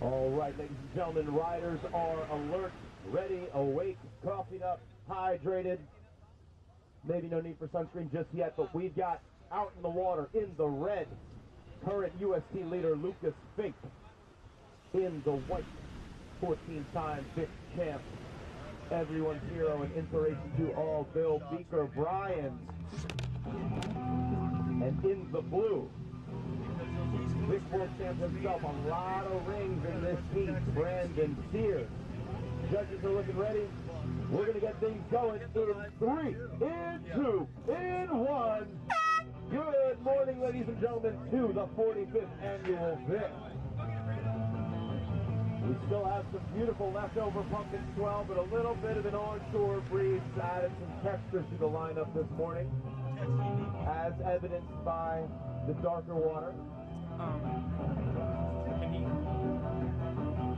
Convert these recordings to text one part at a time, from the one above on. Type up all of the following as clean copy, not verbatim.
All right, ladies and gentlemen, riders are alert, ready, awake, coffeed up, hydrated. Maybe no need for sunscreen just yet, but we've got out in the water in the red, current UST leader Lucas Fink. In the white, 14-time VIC champ, everyone's hero and inspiration to all, Bill Beaker Bryans. And in the blue, VIC World Champ himself, a lot of rings in this heat, Brandon Sears. Judges are looking ready. We're going to get things going in 3, in 2, in 1. Good morning, ladies and gentlemen, to the 45th annual VIC. We still have some beautiful leftover pumpkin swell, but a little bit of an onshore breeze added some texture to the lineup this morning, as evidenced by the darker water.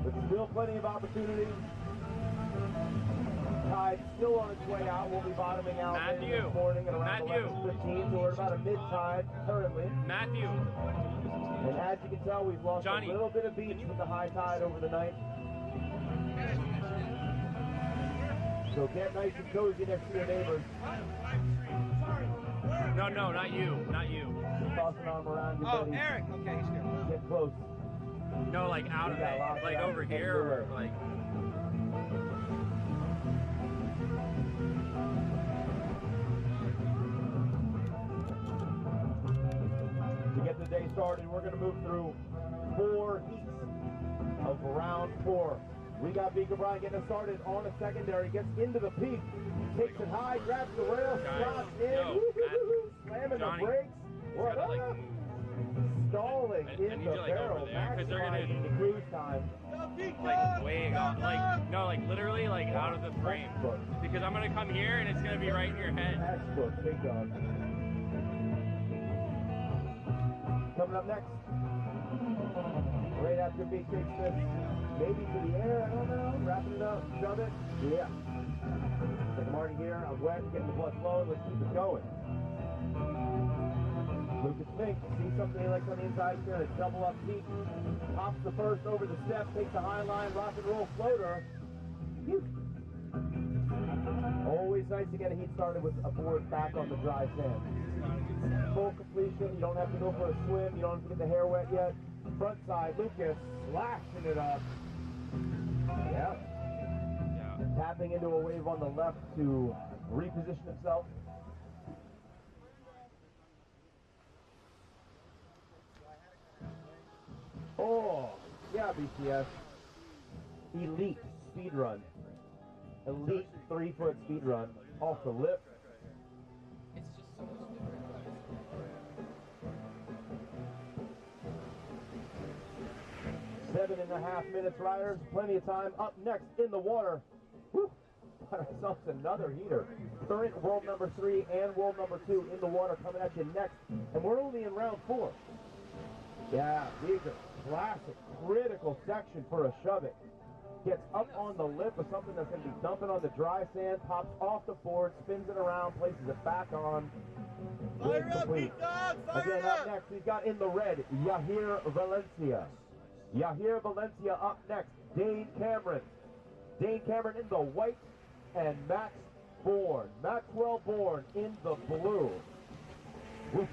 But still plenty of opportunities. Tide still on its way out. We'll be bottoming out later this morning at around 11:15, so we're about a mid-tide currently. Matthew. And as you can tell, we've lost a little bit of beach with the high tide over the night. So get nice and cozy next to your neighbors. No, not you. Not you. Toss an arm around your buddy. Eric. Okay, he's good. Get close. No, like out of it. Like over here or like... To get the day started, we're going to move through 4 heats of round 4. We got Beaker Bryan getting us started on a secondary, gets into the peak, takes it high, grabs the rail, stops in, slamming the brakes. What up? Stalling in the barrel, maximizing the cruise time. Like way off, like literally like out of the frame. Because I'm going to come here and it's going to be right in your head. Textbook, big dog. Coming up next, right after Beak takes this, maybe to the air, I don't know, wrapping it up, shove it, yeah. Like I'm already here, I'm wet, getting the blood flowing, let's keep it going. Lucas Fink, see something he likes on the inside, he's going to double up peak, pops the first over the step, takes the high line, rock and roll floater. Phew. Always nice to get a heat started with a board back on the dry sand. Full completion, you don't have to go for a swim, you don't have to get the hair wet yet. Front side, Lucas slashing it up. Yeah. Tapping into a wave on the left to reposition himself. Oh, yeah, BCS. Elite speed run. Elite 3-foot speed run off the lip. 7.5 minutes, riders. Plenty of time. Up next in the water. Woo! Got ourselves another heater. Current world number 3 and world number 2 in the water coming at you next. And we're only in round 4. Yeah, Beaker. Classic, critical section for a shove-it. Gets up on the lip of something that's going to be dumping on the dry sand, pops off the board, spins it around, places it back on. Fire up, Beak Dog! Again, up next, we've got in the red, Yahir Valencia. Yahir Valencia up next, Dane Cameron. Dane Cameron in the white, and Max Bourne. Maxwell Bourne in the blue. Woo.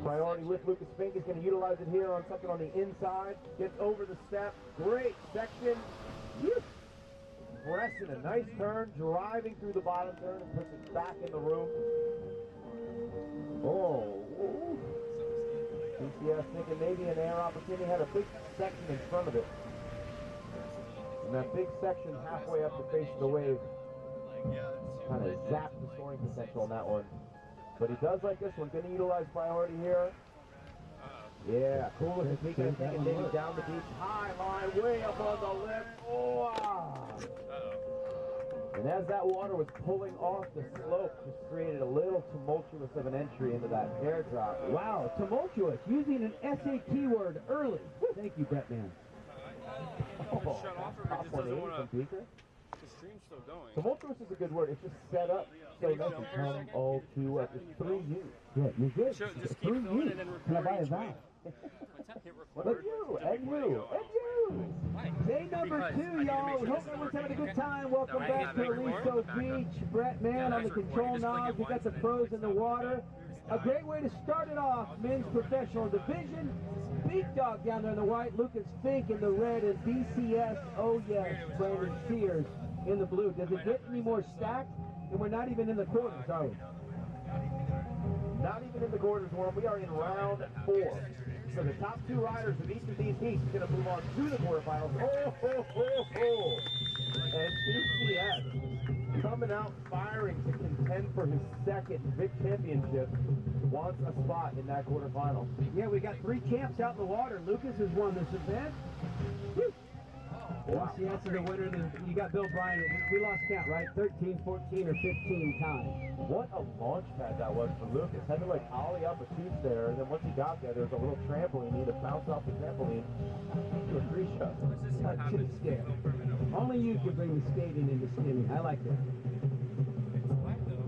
Priority with Lucas Fink is going to utilize it here on something on the inside. Gets over the step. Great section. Pressing a nice turn, driving through the bottom turn and puts it back in the room. Oh. BCS thinking maybe an air opportunity. Had a big section in front of it. And that big section halfway up the face of the wave kind of zapped the soaring potential on that one. But he does like this one. Going to utilize priority here. Yeah, cool as he can. Taking maybe down the beach. High line, way up on the lip. Oh, wow. And as that water was pulling off the slope, just created a little tumultuous of an entry into that air drop. Wow, tumultuous. Using an SAT word early. Thank you, Batman. Shut off or it just doesn't want to... the stream's still going. Tumultuous is a good word. It's just set up so nice to come all to us. It's 3 U's. Yeah, you're good. Just keep 3 filming U's. and then Can I record buy a each vowel? way. Hit But record. you, and you, and you. Day number 2, y'all. We hope everyone's having a good time. Welcome back to Aliso Beach. Brett Mann on the control knobs. We got the pros in the water. A great way to start it off. Men's professional division. Big Dog down there in the white. Lucas Fink in the red. And BCS, oh yes, Brandon Sears in the blue. Does it get any more stacked? And we're not even in the quarters, are we? Not even in the quarters, Warren. We are in round 4. So the top 2 riders of each of these heats are going to move on to the quarterfinals. Oh, ho, ho, ho. And BCS coming out firing to contend for his second VIC championship. Wants a spot in that quarterfinal. Yeah, we got 3 champs out in the water. Lucas has won this event. Woo. Wow. BCS is the winner. And you got Bill Bryan. We lost count, right? 13, 14, or 15 times. What a launch pad that was for Lucas. Had to like ollie up a tooth there, and then once he got there, there was a little trampoline. He had to bounce off the trampoline to a free shot. Too scared. Only you can bring the skating into skimming. I like that.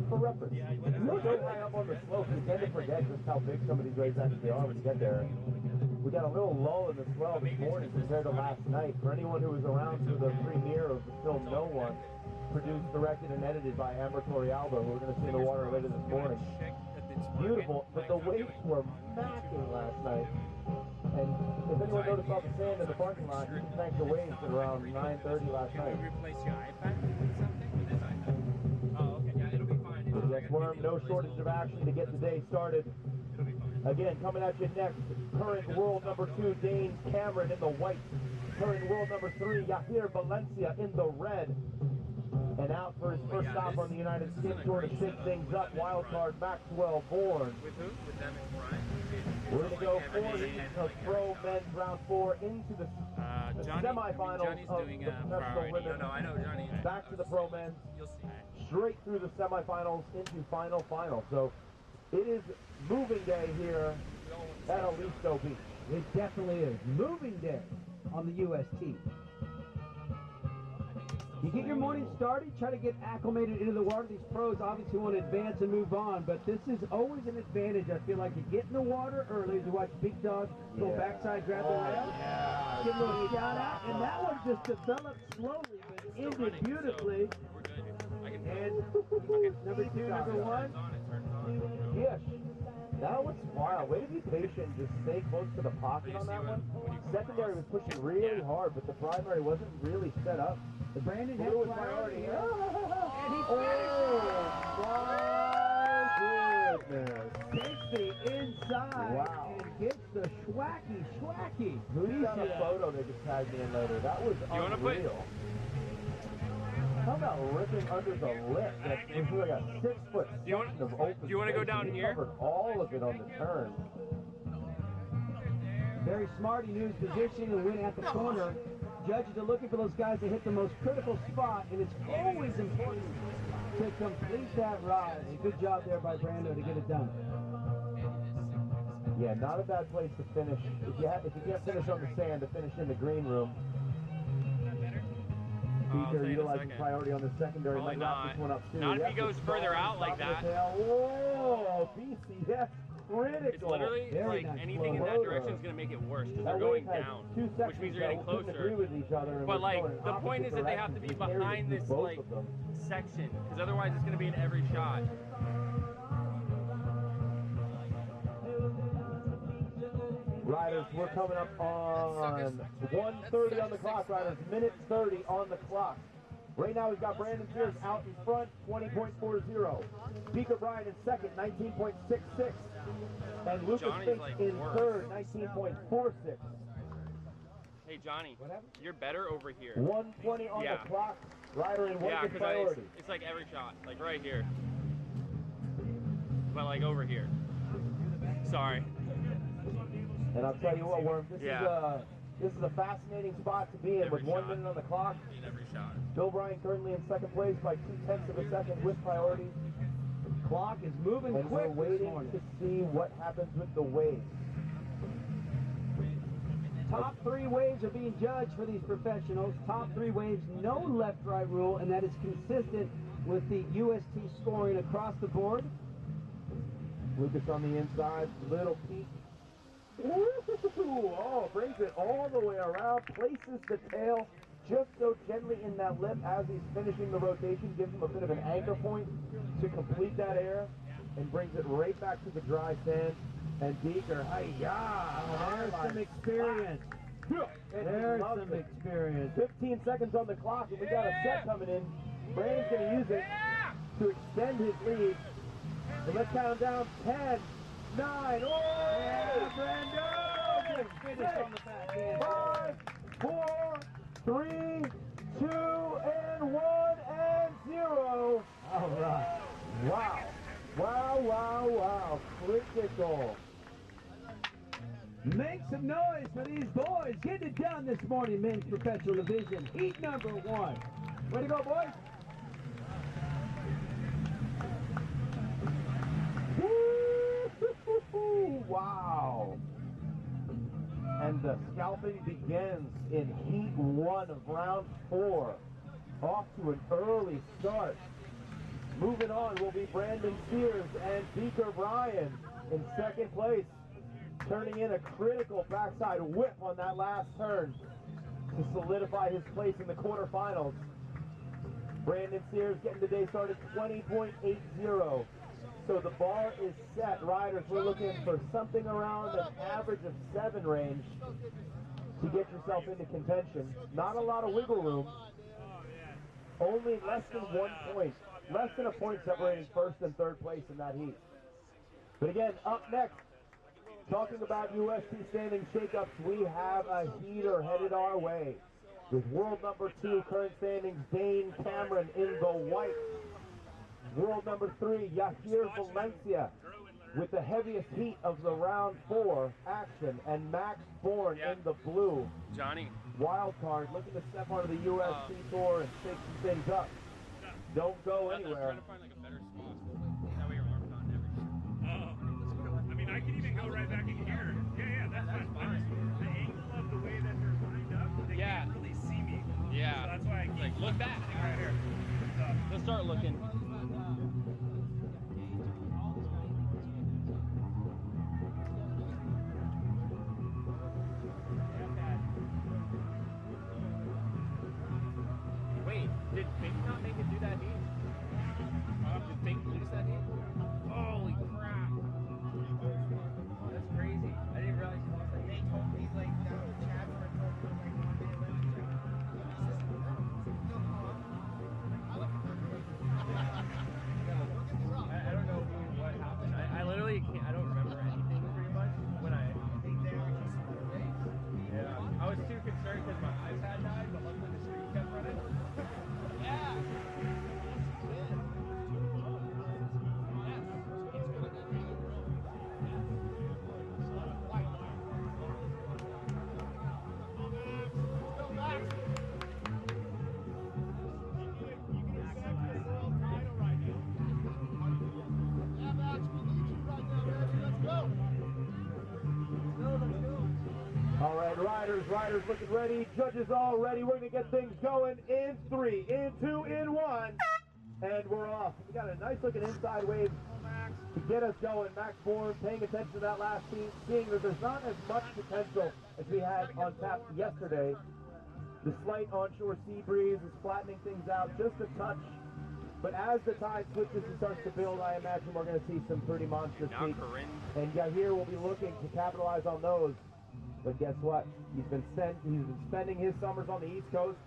For reference, we're so high up on the slope, we tend to forget just how big some of these races actually are when you get there. We got a little lull in the swell this morning compared to last night. For anyone who was around for the premiere of the film No One, produced, directed, and edited by Amber Torrialba, who we're going to see in the water later this morning. Beautiful, but the waves were macking last night. And if anyone noticed all the sand in the parking lot, you can thank the waves at around 9:30 last night. Replace your iPad with something? Oh, okay. Yeah, it'll be fine. Yes, Worm, no shortage of action to get the day started. Again, coming at you next, current world number 2, Dane Cameron in the white. Current world number 3, Yahir Valencia in the red. And out for his first stop on the United Skim Tour to shake things up, wildcard Maxwell Bourne. With who? With them and Brian? We're going to go 4 heats of pro men's round 4 into the semifinals Johnny's of doing the professional women. No, I know Johnny. Back to the pro men, You'll see. straight through the semifinals into final. So it is moving day here at Aliso Beach. It definitely is. Moving day on the UST. You get your morning started, try to get acclimated into the water. These pros obviously want to advance and move on, but this is always an advantage, I feel like, to get in the water early, to watch Big Dog go backside, grab the rail, give a little shout out, and that one just developed slowly, but ended beautifully. And number 2, number 1. Yes. That was wild. Way to be patient, just stay close to the pocket on that one. Secondary was pushing really hard, but the primary wasn't really set up. The Brandon had Blue was priority. priority. And he Oh, my goodness. takes the inside Wow. and gets the schwacky. Who's got a photo they just tagged me in later? That was You wanna put- unreal. How about ripping under the lip? That was like a 6-foot Do you wanna- section of open do you wanna go space. down He here? covered all of it on the turn. Very smart. He knew his position and went at the corner. Judges are looking for those guys to hit the most critical spot, and it's always important to complete that ride. Good job there by Brando to get it done. Yeah, not a bad place to finish. If you can't finish on the sand, to finish in the green room. I'll Beaker say in a utilizing second. priority on the secondary. Probably Might wrap not. this one up too. Not if Yep, he goes just further falling, out like stopping that. the tail. Whoa, BCS critical. It's literally Very like nice anything in flow. that direction is going to make it worse because That they're going wave had down, 2 which sections means they're getting that couldn't agree closer. with each other. And But was like going in the point is opposite that they have to be directions. He carried behind through this both like of them. section because otherwise it's going to be in every shot. Riders, we're coming up on 1:30 on the clock, Riders. Minute 30 on the clock. Right now we've got Brandon Sears out in front, 20.40. Beaker Bryan in second, 19.66. And Lucas Johnny's, Fink like, in worse. third, 19.46. Hey Johnny, you're better over here. 1:20 on Yeah. the clock. Rider in Yeah, one because priority. it's like every shot, like right here. But like over here. Sorry. And I'll tell you what, Worm, Yeah. this is a fascinating spot to be in Every with 1 shot. minute on the clock. In every shot. Bill Bryan currently in second place by 0.2 of a second with priority. Clock is moving And we're quick this waiting morning. to see what happens with the waves. Top 3 waves are being judged for these professionals. Top 3 waves, no left-right rule, and that is consistent with the UST scoring across the board. Lucas on the inside, little peek. Ooh, oh, brings it all the way around, places the tail just so gently in that lip as he's finishing the rotation, gives him a bit of an anchor point to complete that air, and brings it right back to the dry sand. And Beaker, There's some experience. There's some experience. 15 seconds on the clock, and we got a set coming in. Brandon's going to use it to extend his lead. So let's count down 10, 9, Yeah, Brando! Finish on the back end. 5, 4, 3, 2, and 1, and 0. All right. Wow. Wow, wow, wow. Critical. Make some noise for these boys. Getting it done this morning, men's professional division. Heat number 1. Way to go, boys. Wow. And the scalping begins in heat 1 of round 4. Off to an early start. Moving on will be Brandon Sears and Beaker Bryan in second place, turning in a critical backside whip on that last turn to solidify his place in the quarterfinals. Brandon Sears getting today started 20.80. So the bar is set. Riders, we're looking for something around an average of 7 range to get yourself into contention. Not a lot of wiggle room. Only less than 1 point. Less than a point separating first and third place in that heat. But again, up next, talking about UST standing shakeups, we have a heater headed our way. With world number 2 current standings, Dane Cameron in the white. World number 3, Yahir Valencia, with the heaviest heat of the round 4 action, and Max Bourne in the blue. Johnny. Wild card, looking to step onto the UST tour and shake some things up. Don't go I'm anywhere. trying to find like a better spot. That way your arm's not in everything. I mean, I can even go right back in here. Yeah, that's fine. The angle of the way that they're lined up, they can't really see me. Yeah. So that's why I keep Like, look back. right here. Let's start looking. Wait, did Fink not make it do that heat? Did Fink lose that heat? Holy crap. That's crazy. I didn't realize he lost that heat. They told me, like, Chad told me, like, 1 minute I don't know what happened. I literally can't, I don't remember anything pretty much when I. Yeah. I was too concerned because my iPad died, but luckily the screen kept running. Yeah. All right, riders looking ready. Judges all ready. We're going to get things going in 3, in 2, in 1. And we're off. We got a nice looking inside wave to get us going. Max Bourne paying attention to that last team, seeing that there's not as much potential as we had on tap yesterday. The slight onshore sea breeze is flattening things out just a touch. But as the tide switches and starts to build, I imagine we're going to see some pretty monstrous Now peaks. Corinne. And Yahir will be looking to capitalize on those. But guess what? He's been spending his summers on the East Coast,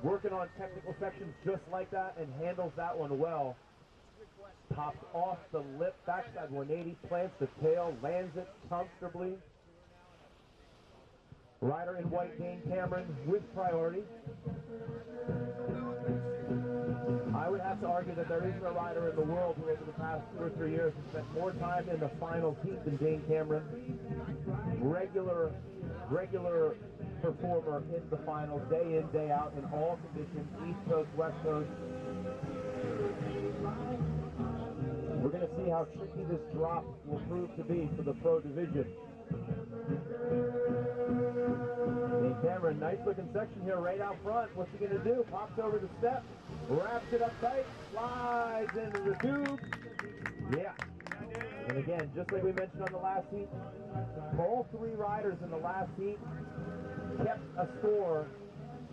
working on technical sections just like that, and handles that one well. Pops off the lip, backside 180, plants the tail, lands it comfortably. Rider in white, Dane Cameron, with priority. I would have to argue that there isn't a rider in the world who over the past 2 or 3 years has spent more time in the final heat than Dane Cameron. Regular performer in the finals, day in, day out, in all conditions, East Coast, West Coast. We're going to see how tricky this drop will prove to be for the pro division. a nice looking section here right out front. What's he going to do? Pops over the step, wraps it up tight, slides into the tube. Yeah. And again, just like we mentioned on the last heat, all three riders in the last heat kept a score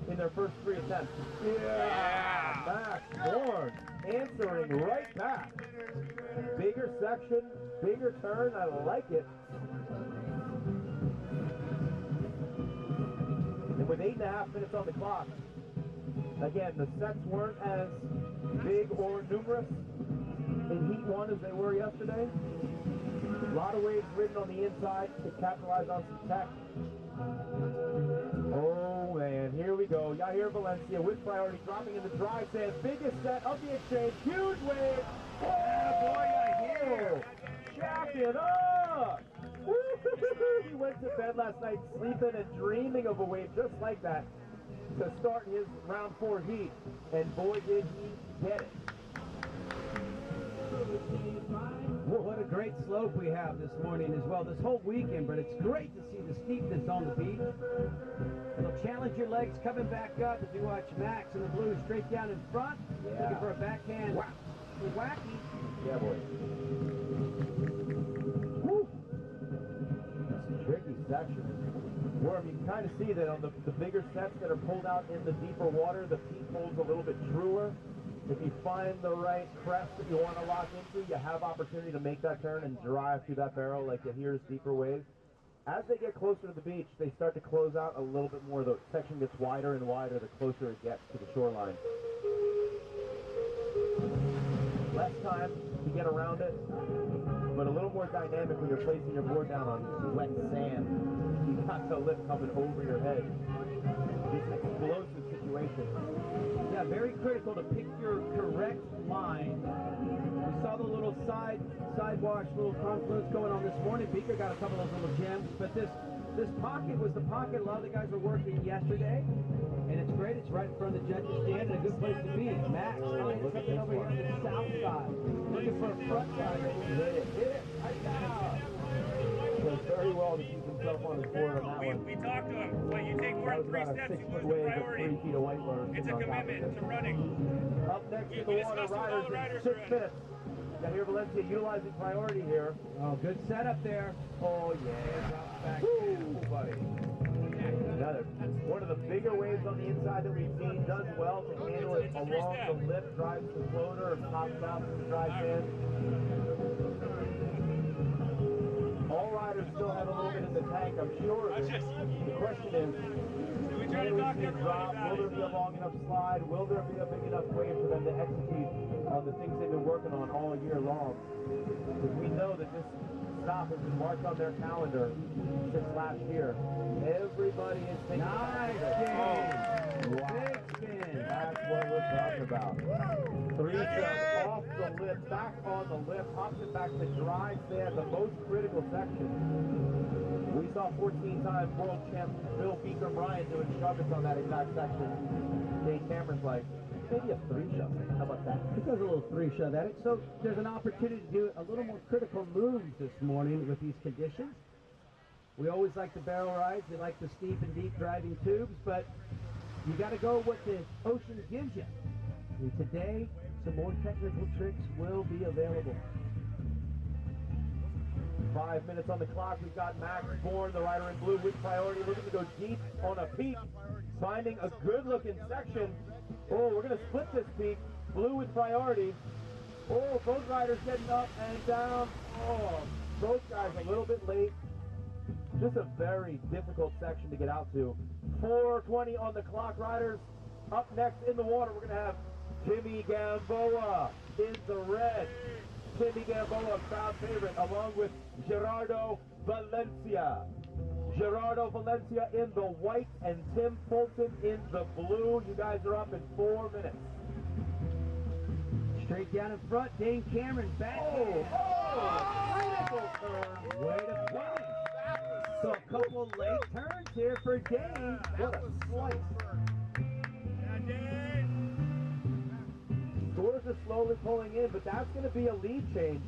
in their first 3 attempts. Yeah! Max Bourne answering right back. Bigger section, bigger turn. I like it. And with 8.5 minutes on the clock, again, the sets weren't as big or numerous in Heat 1 as they were yesterday. A lot of waves ridden on the inside to capitalize on some tech. Oh man, here we go. Yair Valencia with priority, dropping in the drive sand. Biggest set of the exchange. Huge wave. Oh, boy, Yair. Jacking up. He went to bed last night sleeping and dreaming of a wave just like that to start his round 4 heat. And boy, did he get it. Well, what a great slope we have this morning as well, this whole weekend, but it's great to see the steepness on the beach. It'll challenge your legs coming back up as you watch Max in the blue straight down in front, looking for a backhand. Wacky. Yeah, boy. Woo. That's a tricky section. Worm, you can kind of see that on the bigger sets that are pulled out in the deeper water, the peak holds a little bit truer. If you find the right crest that you want to lock into, you have opportunity to make that turn and drive through that barrel like you hear deeper waves. As they get closer to the beach, they start to close out a little bit more. The section gets wider and wider the closer it gets to the shoreline. Less time to get around it, but a little more dynamic when you're placing your board down on wet sand. You got the lift coming over your head. It's an explosive situation. Yeah, very critical to pick your correct line. We saw the little sidewash, little confluence going on this morning. Beaker got a couple of those little gems, but this pocket was the pocket a lot of the guys were working yesterday, and it's great. It's right in front of the judges' stand and a good place to be. Max, finds something over here on the south side, looking for a front side. Hit it. Does very well to keep himself on his board on that one. We talked to him. Well, you take more That was than 3 about a steps, you 6-foot lose the wave with priority. 3 feet of white burn. It's a commitment to running. Up next in the We water, discussed with all the riders riders in 6 minutes. Got here Valencia utilizing priority here. Oh, good setup there. Oh yeah. Woo, buddy. Another one of the bigger waves on the inside that we've seen. Does well to handle it along the lip, drives the floater, and pops out to the dry sand. All riders still have a little bit in the tank, I'm sure. The question is, can we see a drop? Will there be a long enough slide? Will there be a big enough wave for them to execute on the things they've been working on all year long? Because we know that this stop has been marked on their calendar since last year. Everybody is thinking Nice game. Wow. Big spin. That's what we're talking about. 3 steps off the lip, back on the lip, pops it back to dry sand, the most critical section. We saw 14-time world champ Bill Beaker Bryant doing shovels on that exact section. Dane Cameron's like, maybe a 3-shove. How about that? He does a little 3-shove at it. So there's an opportunity to do a little more critical moves this morning with these conditions. We always like the barrel rides. We like the steep and deep driving tubes, but you got to go what the ocean gives you. And today, some more technical tricks will be available. 5 minutes on the clock. We've got Max Bourne, the rider in blue, with priority, looking to go deep on a peak, finding a good-looking section. Oh, we're going to split this peak. Blue with priority. Oh, both riders getting up and down. Oh, both guys a little bit late. Just a very difficult section to get out to. 4:20 on the clock, riders. Up next in the water, we're going to have Timmy Gamboa in the red. Timmy Gamboa, crowd favorite, along with Gerardo Valencia. Gerardo Valencia in the white and Tim Fulton in the blue. You guys are up in 4 minutes. Straight down in front, Dane Cameron back. Critical turn. Way to finish. So a couple late turns here for Dane. What a slice. Scores are slowly pulling in, but that's going to be a lead change.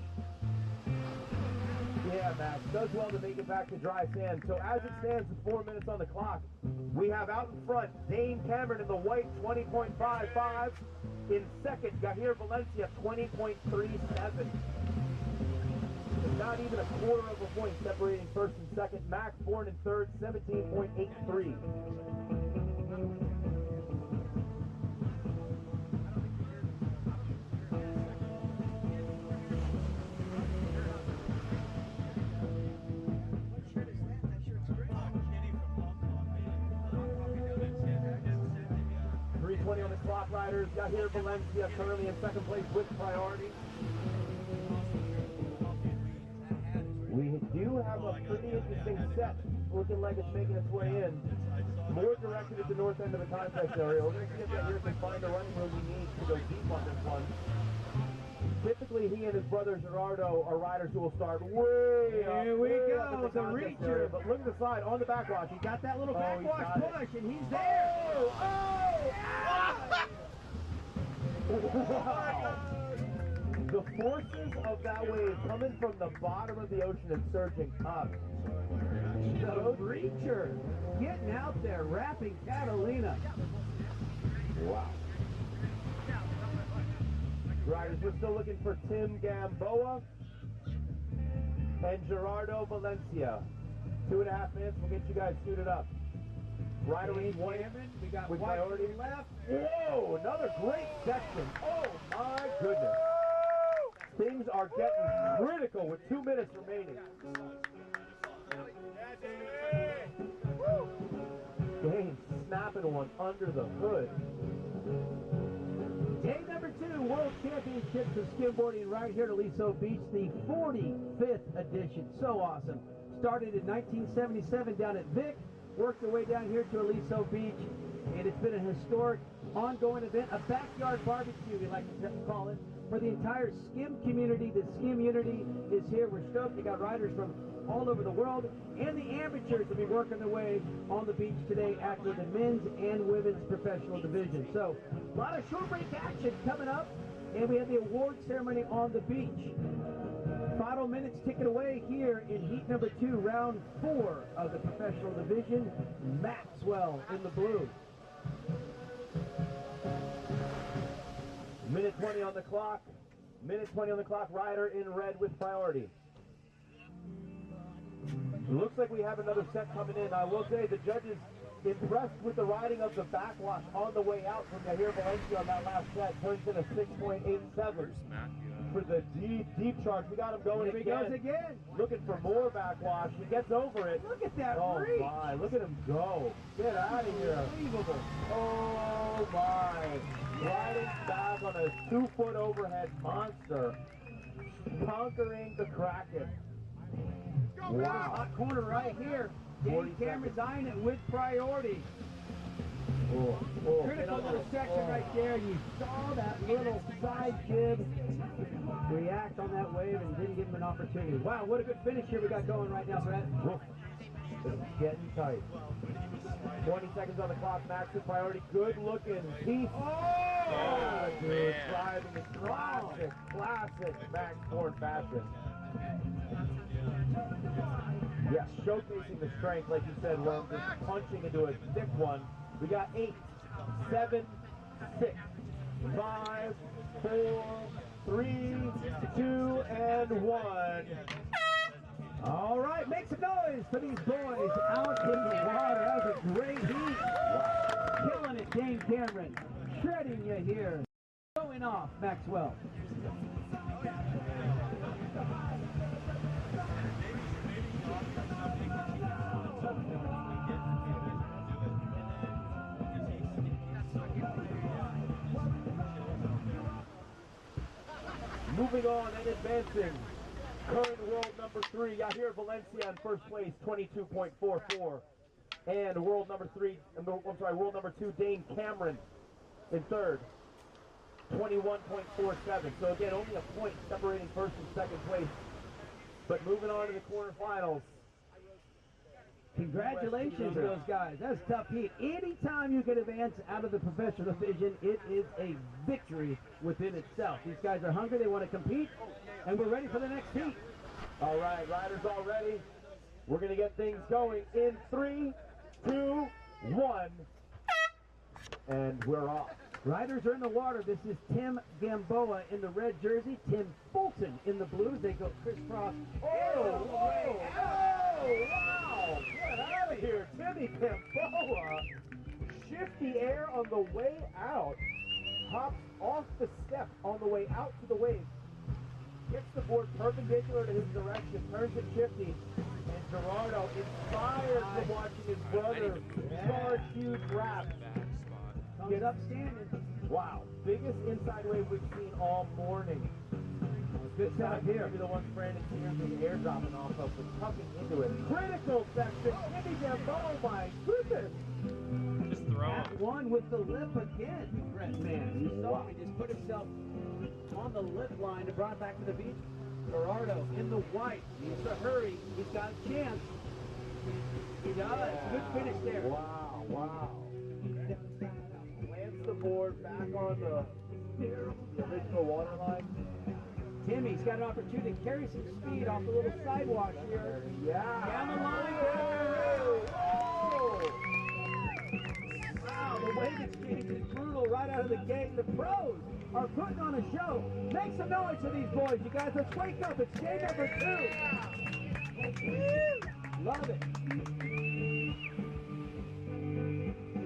Yeah, Max, does well to make it back to dry sand. So as it stands with 4 minutes on the clock, we have out in front Dane Cameron in the white 20.55. In second, Gahir Valencia 20.37. Not even a quarter of a point separating first and second. Max Bourne in third, 17.83. On the clock, riders. Gahir Valencia currently in second place with priority. We do have a pretty interesting set looking like it's making its way in. More directed at the north end of the contest area. We're going to see if Gahir can find the running room he needs to go deep on this one. Typically, he and his brother Gerardo are riders who will start way up. Here we go, the reacher. area. But look at the slide on the backwash. He got that little backwash push, and he's there. Wow. The forces of that wave coming from the bottom of the ocean and surging up. The reacher getting out there, wrapping Catalina. Wow. Riders, we're still looking for Tim Gamboa and Gerardo Valencia. 2.5 minutes, we'll get you guys suited up. Rider in one, we got with white priority left. Whoa, another great section. Oh my goodness. Things are getting critical with 2 minutes remaining. Dane snapping one under the hood. Day number 2, World Championships of Skimboarding right here at Aliso Beach, the 45th edition. So awesome. Started in 1977 down at VIC, worked their way down here to Aliso Beach, and it's been a historic, ongoing event, a backyard barbecue, we like to call it, for the entire Skim community. The Skim unity is here. We're stoked. We got riders from all over the world, and the amateurs will be working their way on the beach today after the men's and women's professional division. So, a lot of short break action coming up, and we have the award ceremony on the beach. Final minutes ticking away here in heat number 2, round 4 of the professional division. Maxwell in the blue. Minute 20 on the clock. Minute 20 on the clock. Rider in red with priority. Looks like we have another set coming in. I will say the judges impressed with the riding of the backwash on the way out from Gahir Valencia on that last set. Turns in a 6.87 for the deep charge. We got him going Here he goes again. Looking for more backwash. He gets over it. Look at that Oh reach. my, look at him go. Get out of here. Unbelievable. Oh my. Riding back on a 2-foot overhead monster. Conquering the Kraken. Wow. Hot corner right here. Dane Cameron's eyeing it with priority. Critical little section right there. You saw that little side jib react on that wave and didn't give him an opportunity. Wow, what a good finish here we got going right now, Brett. It's getting tight. 20 seconds on the clock. Max with priority. Good looking. Keith. Oh, dude. Driving is classic Max Bourne fashion. Yeah, showcasing the strength, like you said, Worm, just punching into a thick one. We got 8, 7, 6, 5, 4, 3, 2, and 1. All right, make some noise for these boys out in the water. That was a great heat. Killing it, Dane Cameron. Shredding you here. Going off, Maxwell. Moving on and advancing. Current world number 3, Gahir Valencia in first place, 22.44. And world number 2, Dane Cameron in third, 21.47. So again, only a point separating first and second place. But moving on to the quarterfinals. Congratulations to those guys. That's tough heat. Anytime you can advance out of the professional division, it is a victory within itself. These guys are hungry. They want to compete, and we're ready for the next heat. All right, riders all ready. We're going to get things going in 3, 2, 1, and we're off. Riders are in the water. This is Tim Gamboa in the red jersey, Tim Fulton in the blue. They go crisscross. Oh, whoa, oh, wow. Get out of here, Timmy Gamboa. Shifty air on the way out. Hops off the step on the way out to the wave. Gets the board perpendicular to his direction, turns it shifty, and Gerardo, inspired from watching his brother charge huge wraps, Get up standing. wow, biggest inside wave we've seen all morning. Good setup here. Maybe the one Brandon Sears was airdropping off of, but tucking into it. Critical section, Timmy Gamboa, my goodness. Just throw At him. one with the lip again, Brett man. You saw him, he just put himself on the lip line and brought it back to the beach. Gerardo in the white. He needs to hurry. He's got a chance. He does. Good finish there. Wow, wow. Lands the board back on the original water line. Timmy's got an opportunity to carry some speed off the little sidewalk here. Yeah. Down the line. Whoa. Wow, the wave exchange is brutal right out of the gate. The pros are putting on a show. Make some noise for these boys, you guys. Let's wake up. It's game number 2. Love it.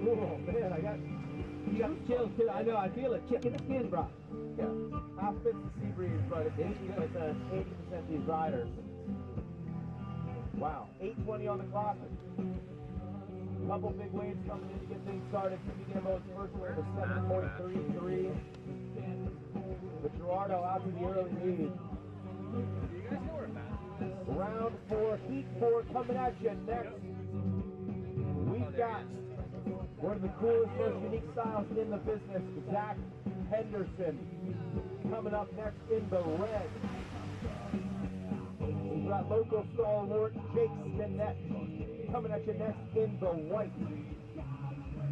Oh, man, You got chills too. I know. I feel it. Chicken skin, bro. yeah, half fits the sea breeze, but it's 80% these riders. Wow, 8:20 on the clock. Couple big waves coming in to get things started. Timmy Gamboa's first wave was 7.33. But Gerardo out to the early lead. Do you guys know where Matt is? Round 4, heat 4 coming at you next. We've got one of the coolest, most unique styles in the business, Zach Henderson, coming up next in the red. We've got local stalwart Jake Stinnett coming at you next in the white.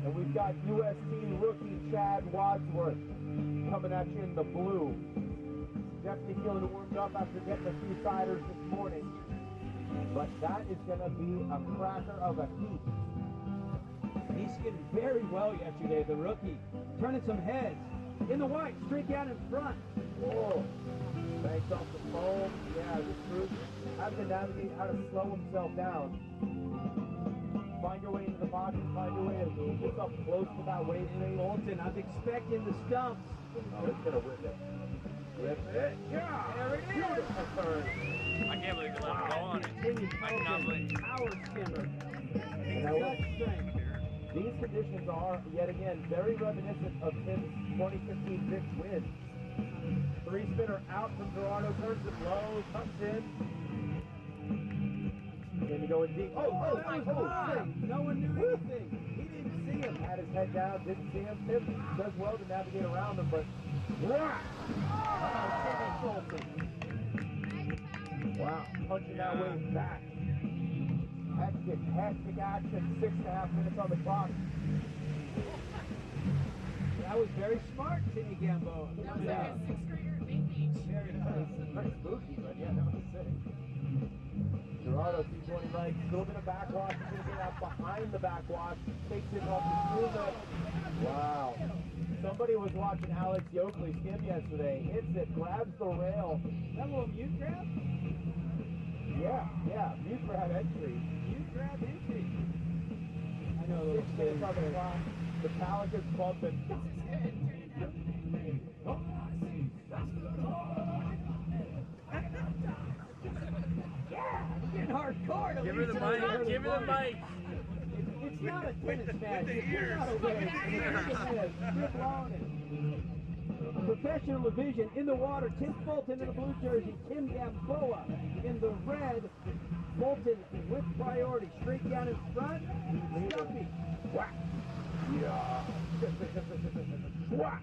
And we've got UST rookie Chad Wadsworth coming at you in the blue. Definitely feeling warmed up after getting a few siders this morning. But that is going to be a cracker of a heat. He skidded very well yesterday, the rookie. Turning some heads. In the white, straight down in front. Whoa. Banks off the foam. Yeah, this group having to navigate how to slow himself down. Find your way into the pocket, find your way to move yourself close to that wave thing. Bolton, I'm expecting the stumps. Oh, it's going to whip it. Whip it. Yeah. There it is. Beautiful turn. I can't believe you let him go on it. Timmy I cannot believe. Power skimmer. You know what? Such strength. These conditions are, yet again, very reminiscent of Tim's 2015 VIC win. 3-spinner out from Gerardo, turns it low, tucks in. Then you go in deep. Oh, straight. No one knew anything. He didn't see him. Had his head down, didn't see him. Tim does well to navigate around him, but wow, punching that wave back. Hectic action, 6.5 minutes on the clock. That was very smart, Timmy Gamboa. That was like a 6th grader at Big Beach. Very spooky, but yeah, that was sick. Gerardo, 220 right, little bit of backwash. He's going to get out behind the backwash. Takes it off the smooth. Wow. Somebody was watching Alex Yoakley skim yesterday. Hits it, grabs the rail. That little mute grab? Yeah, mute grab entry. Mute grab entry. I know a little 6 minutes on the clock. The Metallic is bumping. Yeah, it's getting hardcore. Give her the mic. Give her the mic. It's not a tennis match. It's not a race. It's long and professional division in the water. Tim Fulton in the blue jersey. Tim Gamboa in the red. Fulton with priority. Straight down in front. Stumpy. Whack. Yeah. Whack.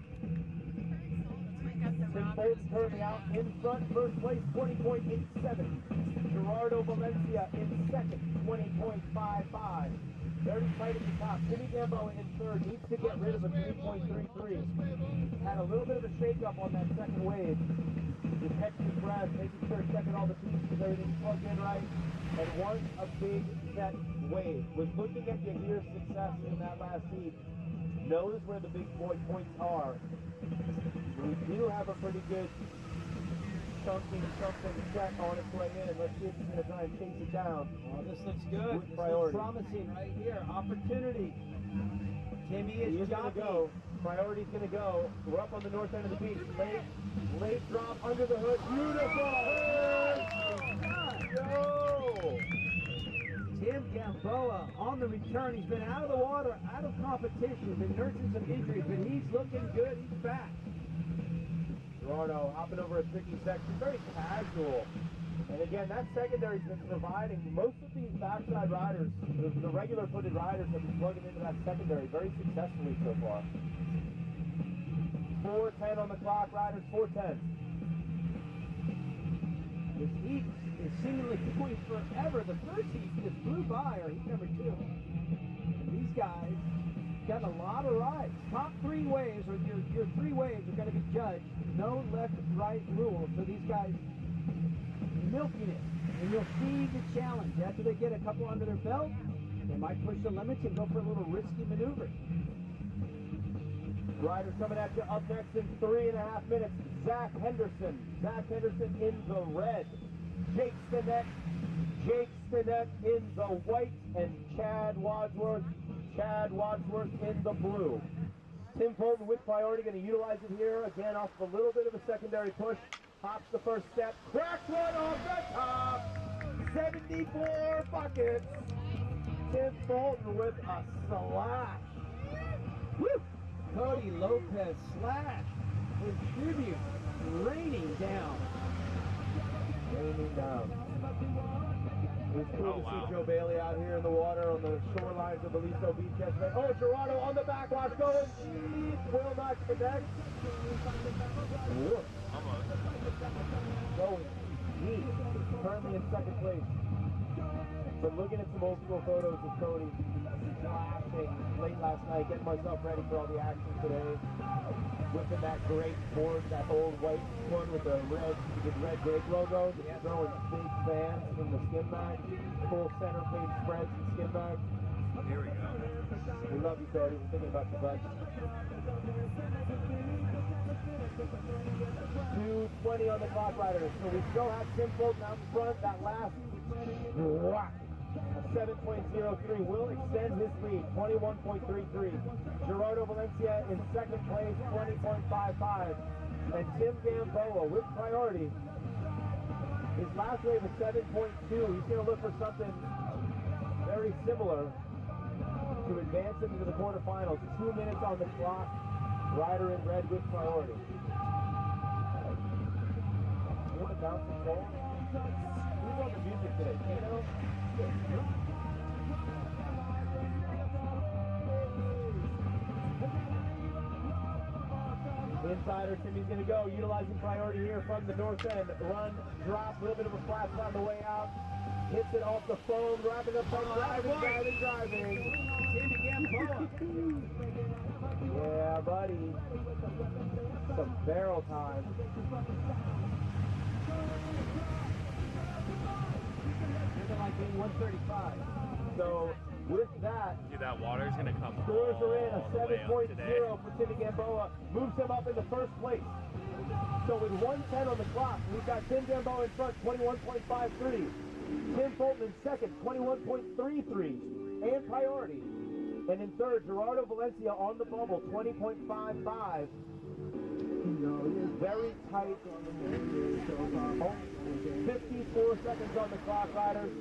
Tim Fulton currently out in front. First place, 20.87. Gerardo Valencia in second, 20.55. Very tight at the top. Timmy Gamboa in third needs to get rid of a 3.33. Had a little bit of a shake-up on that second wave. Just catching his breath, making sure he's checking all the pieces, everything's plugged in right, and won a big set wave. Was looking at Yahir's success in that last heat. Knows where the big boy points are. We do have a pretty good something set on its way in. Let's see if he's going to try and chase it down. Oh, this looks good. With This priority. looks promising right here. Opportunity. Timmy He is is going to go. Priority's going to go. We're up on the north end of the beach. Late drop under the hood. Beautiful. Yo! Tim Gamboa on the return. He's been out of the water, out of competition, been nursing some injuries, but he's looking good. He's back. Gerardo hopping over a tricky section, very casual. And again, that secondary's been providing most of these backside riders, the regular footed riders have been plugging into that secondary very successfully so far. 4:10 on the clock, riders, 4:10. This heat is seemingly going forever. The first heat just flew by, or heat number 2. And these guys got a lot of rides. Top 3 waves, or your 3 waves are going to be judged. No left-right rule. So these guys milking it. And you'll see the challenge. After they get a couple under their belt, they might push the limits and go for a little risky maneuver. Riders coming at you up next in 3.5 minutes. Zach Henderson. Zach Henderson in the red. Jake Stinnett in the white. And Chad Wadsworth in the blue. Tim Fulton with priority, going to utilize it here. Again, off of a little bit of a secondary push. Hops the first step. Cracks one off the top. 74 buckets. Tim Fulton with a slash. Woo! Cody Lopez slash with tribute raining down. It was cool to see Joe Bailey out here in the water on the shorelines of Aliso Beach yesterday. Oh, Gerardo on the backwatch going deep. Will not connect. Almost. Going deep. Currently in second place. But looking at some old school photos of Cody flashing late last night, getting myself ready for all the action today. Whipping that great board, that old white one with the red Jake logo. Just throwing big fans from the skim bag. Full center page spreads and skim bag. Here we go. We love you, Cody. We're thinking about you, bud. 2:20 on the clock, riders. So we still have Tim Fulton out in front. That last whack. A 7.03 will extend his lead, 21.33. Gerardo Valencia in second place, 20.55. And Tim Gamboa with priority. His last wave is 7.2. He's going to look for something very similar to advance into the quarterfinals. 2 minutes on the clock. Rider in red with priority. You have a bouncing ball? Who's on the music today? Tino? Insider Timmy's going to go, utilizing priority here from the north end. Run, drop, a little bit of a flash on the way out. Hits it off the foam, wrapping up by driving. Timmy Gamboa. Yeah, buddy. Some barrel time. Nothing like being 135. So with that, Dude, that water's gonna come. scores are in. A all the way up 7.0 today. for Timmy Gamboa. Moves him up into first place. So with 1:10 on the clock, we've got Tim Gamboa in front, 21.53. Tim Fulton in second, 21.33. And priority. And in third, Gerardo Valencia on the bubble, 20.55. Very tight. 54 seconds on the clock, riders.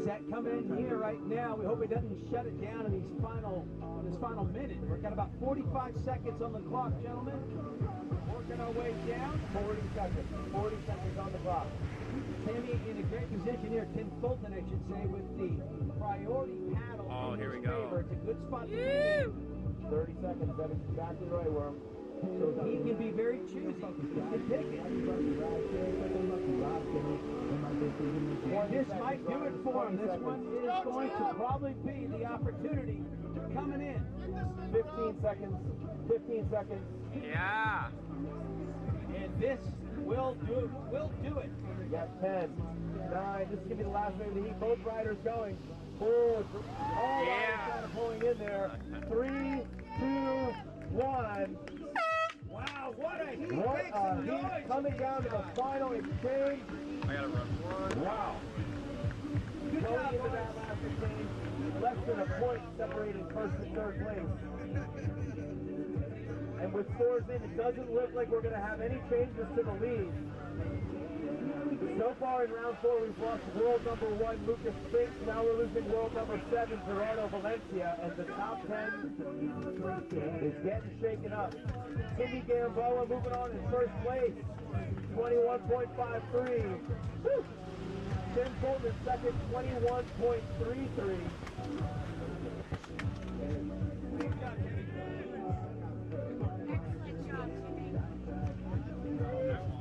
Set coming in here right now. We hope he doesn't shut it down in this final minute. We've got about 45 seconds on the clock, gentlemen. Working our way down. 40 seconds. 40 seconds on the clock. Timmy in a great position here. Tim Fulton, I should say, with the priority paddle. Oh, in here his we go. favor. It's a good spot to be in. 30 seconds. That is exactly right, Worm. So he can be very choosy. He can pick it. And this might do it for him. This one is going to probably be the opportunity coming in. 15 seconds. 15 seconds. Yeah. And this will do it. You got 10, 9. This is going to be the last wave of the heat. Both riders going. All riders kind of pulling in there. 3, 2, 1. Wow, what a heat. What Make a some heat noise. coming down to the final exchange. I gotta run one. Wow. Good Going job, into boys. that last exchange, less than a point separating first and third place. And with scores in, it doesn't look like we're going to have any changes to the lead. So far in round 4, we've lost world number 1, Lucas Spinks. Now we're losing world number 7, Gerardo Valencia. And the top 10 is getting shaken up. Timmy Gamboa moving on in first place, 21.53. Woo! Tim Fulton second, 21.33.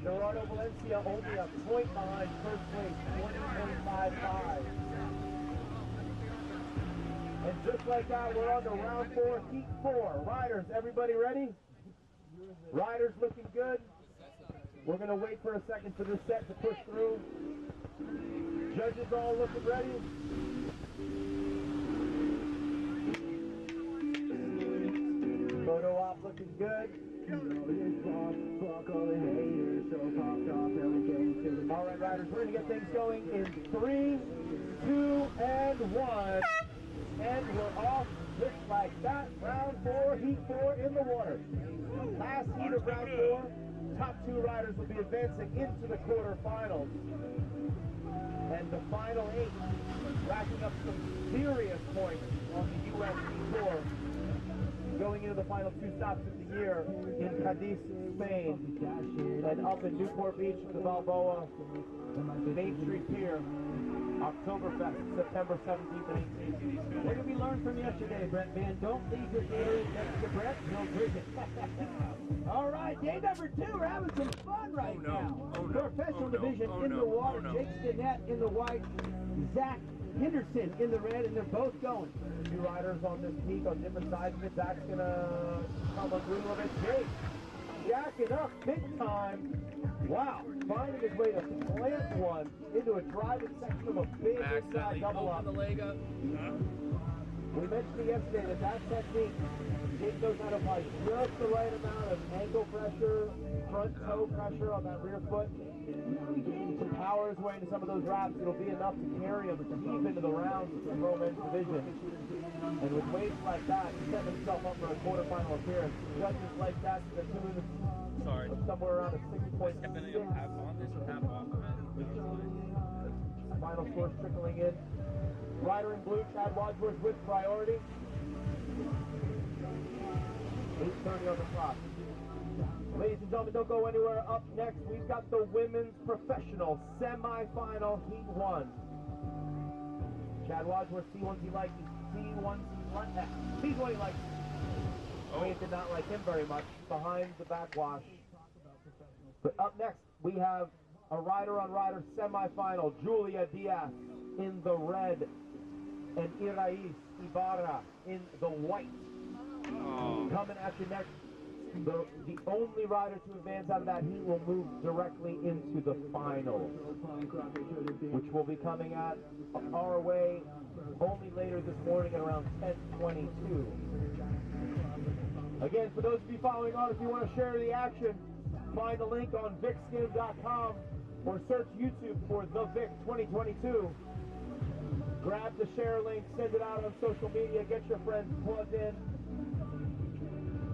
Gerardo Valencia only a point behind first place, 20.55. And just like that, we're on to round 4, heat 4. Riders, everybody ready? Riders looking good. We're going to wait for a second for this set to push through. Judges all looking ready. Photo op looking good. All right, riders, we're going to get things going in 3, 2, and 1. And we're off just like that. Round 4, heat 4 in the water. Last heat of round 4. Top 2 riders will be advancing into the quarterfinals. And the final 8, racking up some serious points on the U.S. tour, going into the final 2 stops of the year in Cadiz, Spain, and up in Newport Beach for the Balboa Main Street Pier, Oktoberfest, September 17th and 18th. What did we learn from yesterday, Brett, man? Don't leave your Gatorade next to Brett. He'll drink it. All right, day number 2. We're having some fun right now. Professional division in the water. Jake Stinnett in the white. Zach Henderson in the red, and they're both going. 2 riders on this peak on different sides of it. Zach's going to come up a little bit. Jake jacking up big time. Wow, finding his way to plant one into a driving section of a big inside double up. The leg up. We mentioned it yesterday that technique, Jake knows how to apply just the right amount of ankle pressure, front toe pressure on that rear foot. To power his way into some of those wraps, it'll be enough to carry him deep into the rounds of the pro men's division. And with weights like that, he's setting himself up for a quarterfinal appearance. Judges like that to the tune of somewhere around a 6.6. Half on this and half off of it. Final scores trickling in. Rider in blue, Chad Wadsworth with priority. 8:30 on the clock. Ladies and gentlemen, don't go anywhere. Up next, we've got the women's professional semi-final heat 1. Chad Wadsworth, see one he likes, see one he likes. We did not like him very much behind the backwash. But up next, we have a rider-on-rider semi-final. Julia Diaz in the red and Irais Ibarra in the white. Coming at you next, the only rider to advance out of that heat will move directly into the finals, which will be coming at our way only later this morning at around 10:22. Again, for those of you following on, if you want to share the action, find the link on VICSkim.com or search YouTube for The VIC 2022. Grab the share link, send it out on social media, get your friends plugged in.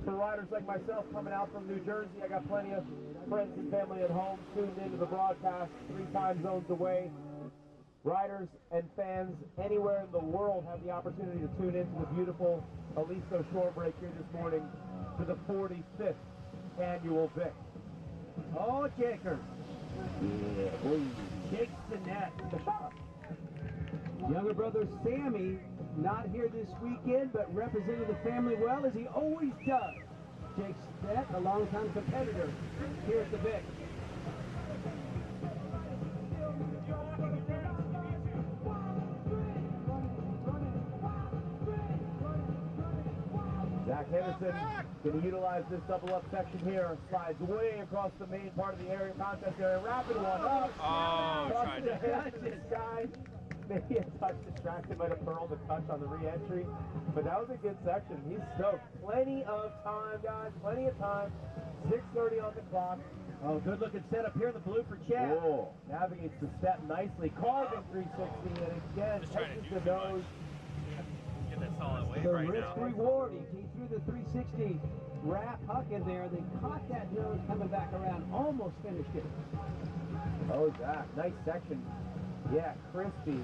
For riders like myself coming out from New Jersey, I got plenty of friends and family at home tuned into the broadcast 3 time zones away. Riders and fans anywhere in the world have the opportunity to tune into the beautiful Aliso shore break here this morning for the 45th annual VIC. Oh, Jaker. Yeah, Jake Stinnett. Younger brother Sammy, not here this weekend, but representing the family well, as he always does. Jake Stett, a longtime competitor here at the VIC. Zach Henderson going to utilize this double-up section here. Slides way across the main part of the area contest area. Rapid one up. Oh, tried to touch this guy. Maybe a touch distracted by the pearl, the touch on the re-entry. But that was a good section. He's stoked. Plenty of time, guys. Plenty of time. 6:30 on the clock. Oh, good looking setup here in the blue for Chad. Whoa. Navigates the step nicely. Carving 360. And again, touches the nose. Get that solid wave The right risk now. reward. He threw the 360 wrap huck in there. They caught that nose coming back around. Almost finished it. Oh, Zach. Nice section. Yeah, crispy.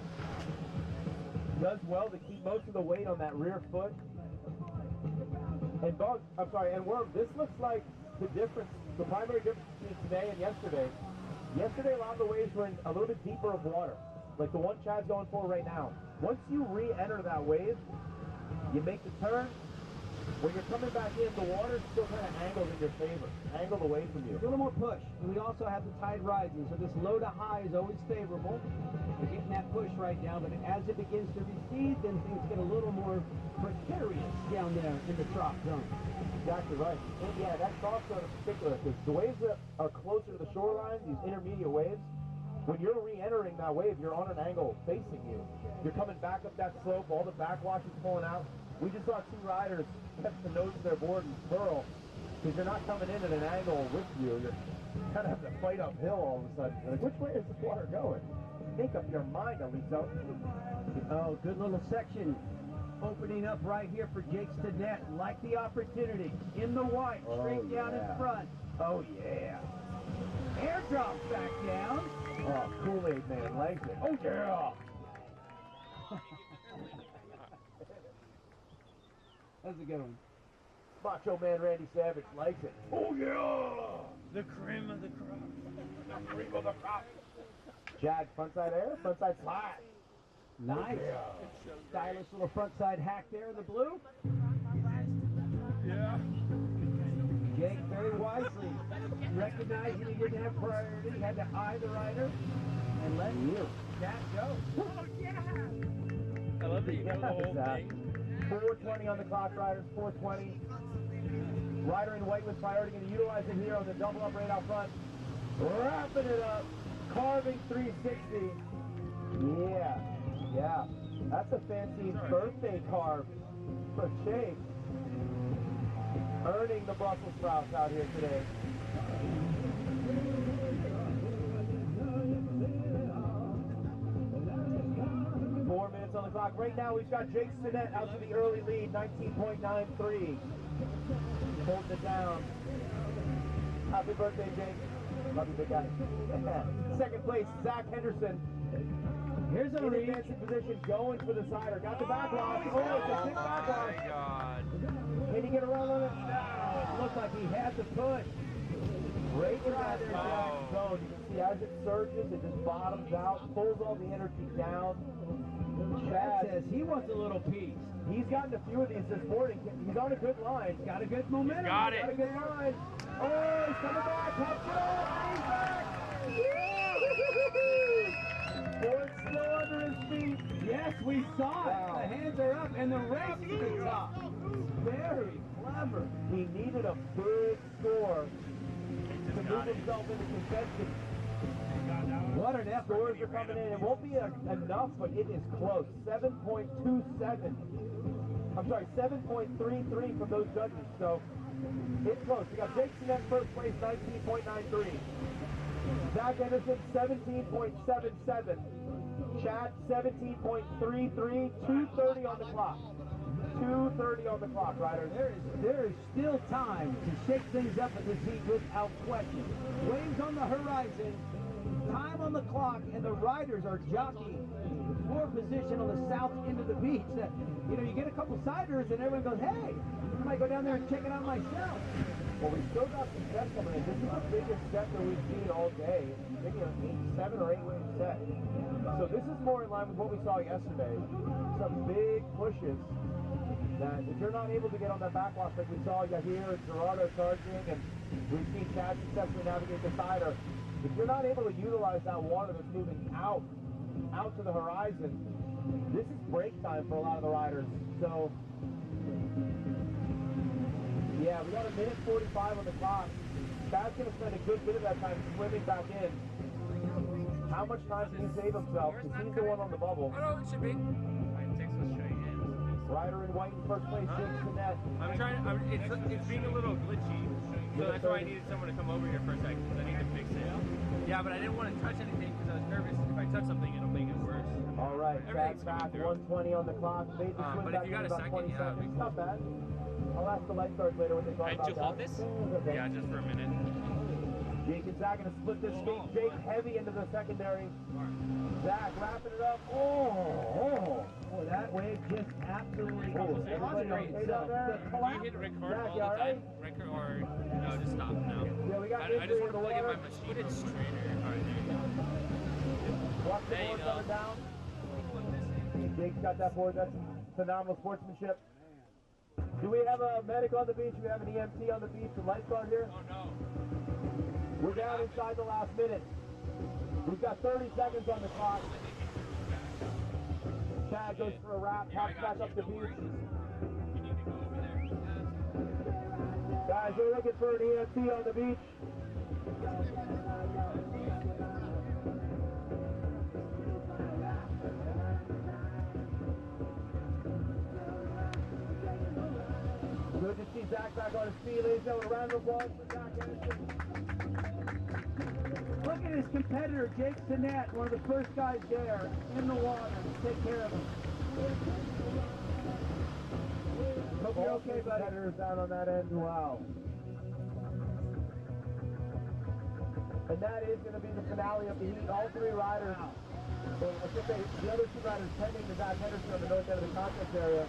Does well to keep most of the weight on that rear foot. And Worm, this looks like the difference, the primary difference between today and yesterday. Yesterday, a lot of the waves were in a little bit deeper of water, like the one Chad's going for right now. Once you re-enter that wave, you make the turn. When you're coming back in, the water's still kind of angled in your favor, angled away from you. A little more push. And we also have the tide rising, so this low to high is always favorable. We're getting that push right now, but as it begins to recede, then things get a little more precarious down there in the trough zone. Exactly right. And yeah, that trough zone in particular, because the waves that are closer to the shoreline, these intermediate waves, when you're re-entering that wave, you're on an angle facing you. You're coming back up that slope, all the backwash is pulling out. We just saw two riders catch the nose of their board and curl, because you're not coming in at an angle with you. You're kind of having to fight uphill all of a sudden. Like, which way is this water going? Make up your mind, Aliso. Oh, good little section opening up right here for Jake Stett. Like the opportunity. In the white, straight down in front. Oh, yeah. Airdrop back down. Oh, Kool-Aid man likes it. Oh, yeah. That's a good one. Macho Man Randy Savage likes it. Oh, yeah. The cream of the crop. The cream of the crop. Jag, frontside air, frontside slide. Nice. Stylish little frontside hack there in the blue. Yeah. Jake very wisely recognizing he didn't have priority, he had to eye the rider and let that go. Oh, yeah! I love that you know the whole thing. 420 on the clock, riders, 420. Rider in white with priority, going to utilize it here on the double up right out front. Wrapping it up, carving 360. Yeah. That's a fancy birthday carve for Jake. Earning the Brussels sprouts out here today. On the clock. Right now, we've got Jake Stett out to the early lead, 19.93. Holding it down. Happy birthday, Jake. Love you, big guy. Second place, Zach Henderson. Here's a in reach. advancing position, going for the cider. Got the backwash. Oh, it's a big backwash. My God. Can he get around on it? No, looked like he had to push. Right in that zone. You can see as it surges, it just bottoms out, pulls all the energy down. Chad says he wants a little piece. He's gotten a few of these this morning. He's on a good line. Got a good momentum. Got it. Got a good line. Oh, he's coming back. Pops it up. He's back. Ford still under his feet. Yes, we saw it. Wow. The hands are up and the race is to the top. Very clever. He needed a big score to move himself into contention. What an effort. Scores are coming in. It won't be enough, but it is close. 7.27. I'm sorry, 7.33 from those judges. So it's close. We got Jake Stett first place, 19.93. Zach Henderson, 17.77. Chad, 17.33. 2:30 on the clock. 2:30 on the clock, riders. There is still time to shake things up at this heat without question. Waves on the horizon, time on the clock, and the riders are jockeying for position on the south end of the beach. You get a couple siders and everyone goes, hey, I might go down there and check it out myself. Well, we still got some sets coming in. This is the biggest set that we've seen all day. Maybe an 7 or 8 wave set. So this is more in line with what we saw yesterday. Some big pushes. that if you're not able to get on that backwash like we saw you here, Gerardo charging, and we've seen Chad successfully navigate the cider, if you're not able to utilize that water that's moving out to the horizon, this is break time for a lot of the riders. So, yeah, we got a minute 45 on the clock. Chad's going to spend a good bit of that time swimming back in. How much time can he save himself? Because he's the one on the bubble. Oh, no, it should be. Rider in white in first place, Jake Sinet. I'm trying. It's being a little glitchy, so that's why I needed someone to come over here for a second because I need to fix it. Yeah, but I didn't want to touch anything because I was nervous. If I touch something, it'll make it worse. All right, Chad's back. 1:20 on the clock. Made the swim But back if you got in a about second, 20 yeah, seconds. Not bad. I'll ask the lifeguards later what they thought about To hold that. this? Okay. Yeah, just for a minute. Jake and Zach gonna split this skate. Jake heavy into the secondary. Zach wrapping it up. Oh, Boy, that wave just absolutely everybody okay down there? Do you hit record all the time? Record or no, just stop now. Yeah, we got I just want to plug in my water. machine. Put it straighter. Alright, there you go. Watch the There you board go. coming down. Jake's got that board. That's phenomenal sportsmanship. Do we have a medic on the beach? Do we have an EMT on the beach? A lifeguard here? Oh no. We're down inside the last minute. We've got 30 seconds on the clock. Chad goes for a wrap, pops back up the beach. Guys, we're looking for an EMT on the beach. Good to see Zach back on his feet. Ladies and gentlemen, a round of applause for Zach Anderson. Look at his competitor, Jake Sinet, one of the first guys there in the water to take care of him. Hope you're okay, buddy. Competitors down on that end. Wow. And that is going to be the finale of the heat. All three riders. So I should say the other two riders pending to Zach Henderson on the north end of the contest area.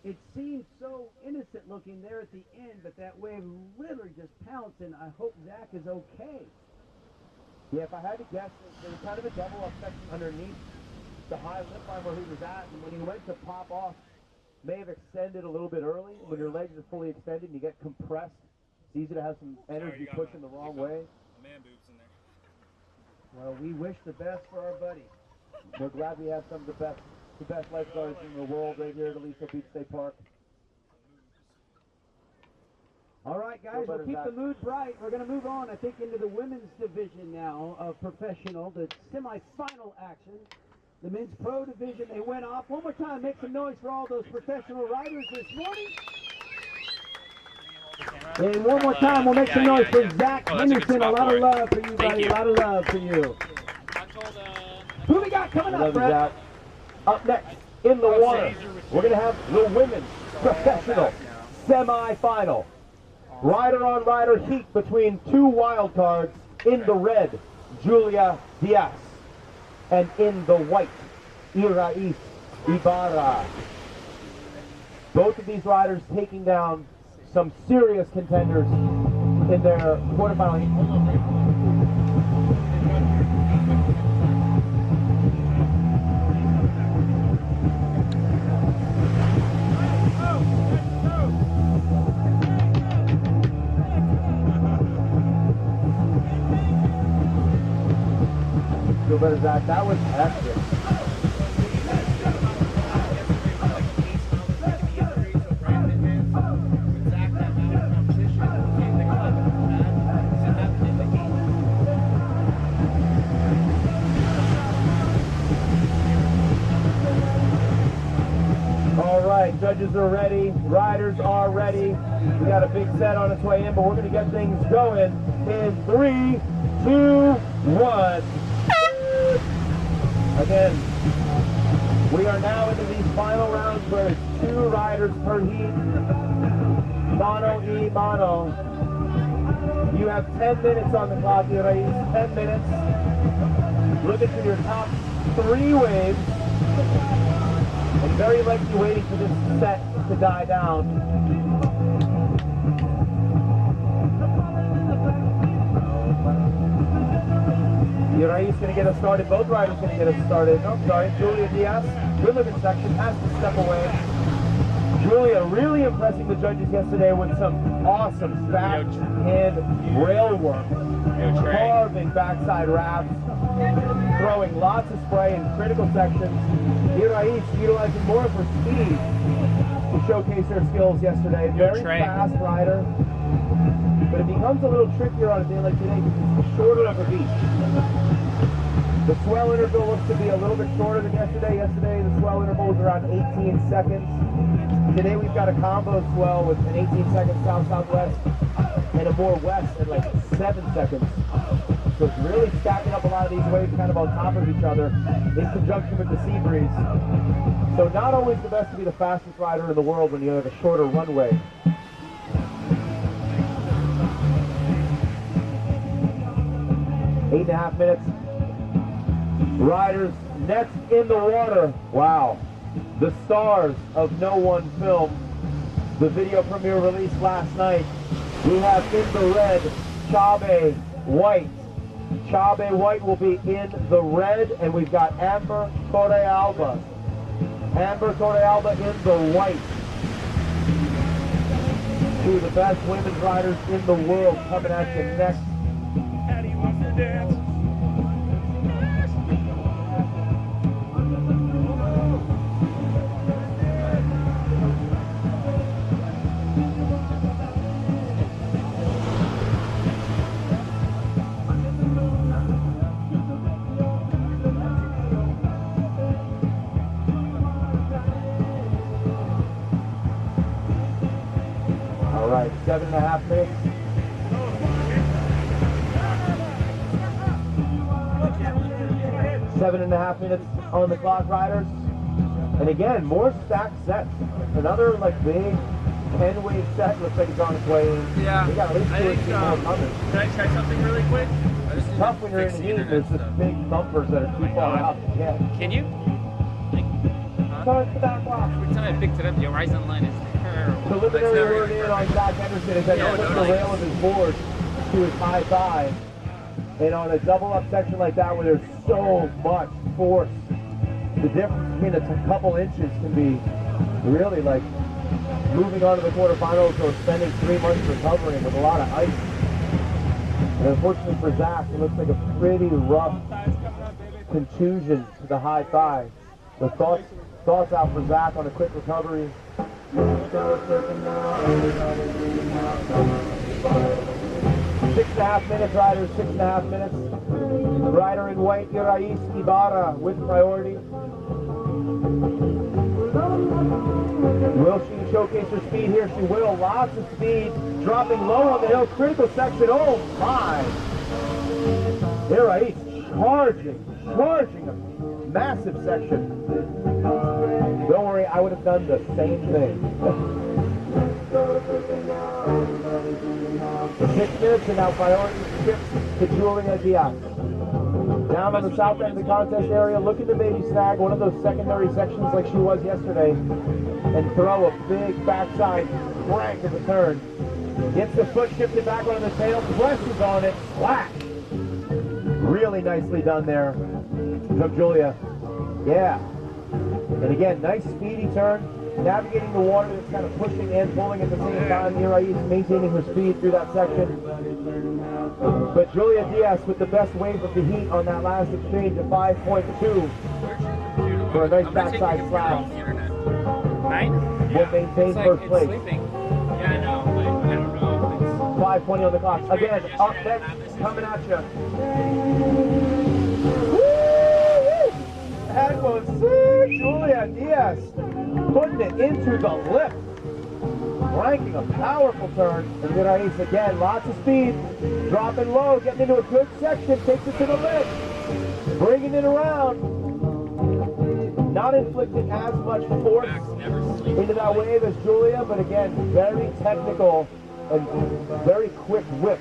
It seemed so innocent looking there at the end, but that wave literally just pounced, and I hope Zach is okay. Yeah, if I had to guess, there was kind of a double up section underneath the high lip line where he was at, and when he went to pop off, may have extended a little bit early. When your legs are fully extended and you get compressed, it's easy to have some energy pushing the wrong way. Man boobs in there. Well, we wish the best for our buddy. We're glad we have some of the best lifeguards in the world right here at Aliso Beach State Park. All right, guys, we'll keep the mood bright. We're going to move on, I think, into the women's division now of professional, the semifinal action. The men's pro division, they went off. One more time, make some noise for all those professional riders this morning. And one more time, we'll make some noise for Zach Henderson. A lot of love for you, buddy. A lot of love for you. Who we got coming up, Brett? Up next, in the water, we're going to have the women's professional semi-final. Rider on rider heat between two wild cards. In the red, Julia Diaz. And in the white, Irais Ibarra. Both of these riders taking down some serious contenders in their quarterfinal heat. Feel better, Zach. That was hectic. All right, judges are ready. Riders are ready. We got a big set on its way in, but we're going to get things going in 3, 2, 1. Again, we are now into these final rounds where it's 2 riders per heat. Mono e mono. You have 10 minutes on the clock, Irais. 10 minutes. Looking for your top 3 waves. And very likely waiting for this set to die down. Irais going to get us started. Both riders going to get us started. Oh, sorry, Julia Diaz. Good looking section. Has to step away. Julia really impressing the judges yesterday with some awesome backhand rail work, carving backside wraps, throwing lots of spray in critical sections. Irais utilizing more of her speed to showcase her skills yesterday. Very fast rider, but it becomes a little trickier on a day like today because it's shorter of a beach. The swell interval looks to be a little bit shorter than yesterday. Yesterday, the swell interval was around 18 seconds. Today, we've got a combo swell with an 18-second south-southwest and a more west at like 7 seconds. So it's really stacking up a lot of these waves kind of on top of each other in conjunction with the sea breeze. So not always the best to be the fastest rider in the world when you have a shorter runway. Eight and a half minutes. Riders next in the water. Wow. The stars of No One Film. The video premiere released last night. We have in the red, Chabe White. Chabe White will be in the red, and we've got Amber Torrealba. Amber Torrealba in the white. Two of the best women's riders in the world coming at you next. Patty wants to dance. All right, 7.5 minutes. 7.5 minutes on the clock, riders. And again, more stacked sets. Another like big 10-wave set looks like it's on its way in. Yeah. We got at least I 2 or think, 3 more coming. Can I check something really quick? It's tough when you're in the heat. There's just big bumpers that are too far out to get. Can you? Start the back block. Every time I picked it up, the horizon line is terrible. Preliminary word in on Zach Henderson is that he puts the rail of his board to his high thigh. And on a double up section like that where there's so much force, the difference between a couple inches can be really like moving on to the quarterfinals or spending 3 months recovering with a lot of ice. And unfortunately for Zach, it looks like a pretty rough contusion to the high thigh. The thoughts out for Zach on a quick recovery. 6.5 minutes, riders, 6.5 minutes. Rider in white, Irais Ibarra with priority. Will she showcase her speed here? She will. Lots of speed. Dropping low on the hill. Critical section. Oh my. Irais charging a massive section. Don't worry, I would have done the same thing. 6 minutes and now priority shift to Julia Diaz. Down on the south end of the contest area, looking to maybe snag one of those secondary sections like she was yesterday and throw a big backside crank at the turn. Gets the foot shifted back onto the tail, presses on it, slash. Really nicely done there from Julia. Yeah. And again, nice speedy turn, navigating the water that's kind of pushing and pulling at the same time. Irais maintaining her speed through that section. But Julia Diaz with the best wave of the heat on that last exchange at 5.2 for a nice backside slash. Will maintain first place. Sleeping. Yeah, I know. But I don't know if it's... 5:20 on the clock. Again, up next, coming at you. That was sick. Julia Diaz putting it into the lip. Ranking a powerful turn. And Irais again, lots of speed. Dropping low, getting into a good section. Takes it to the lip. Bringing it around. Not inflicting as much force into that wave as Julia, but again, very technical and very quick whip.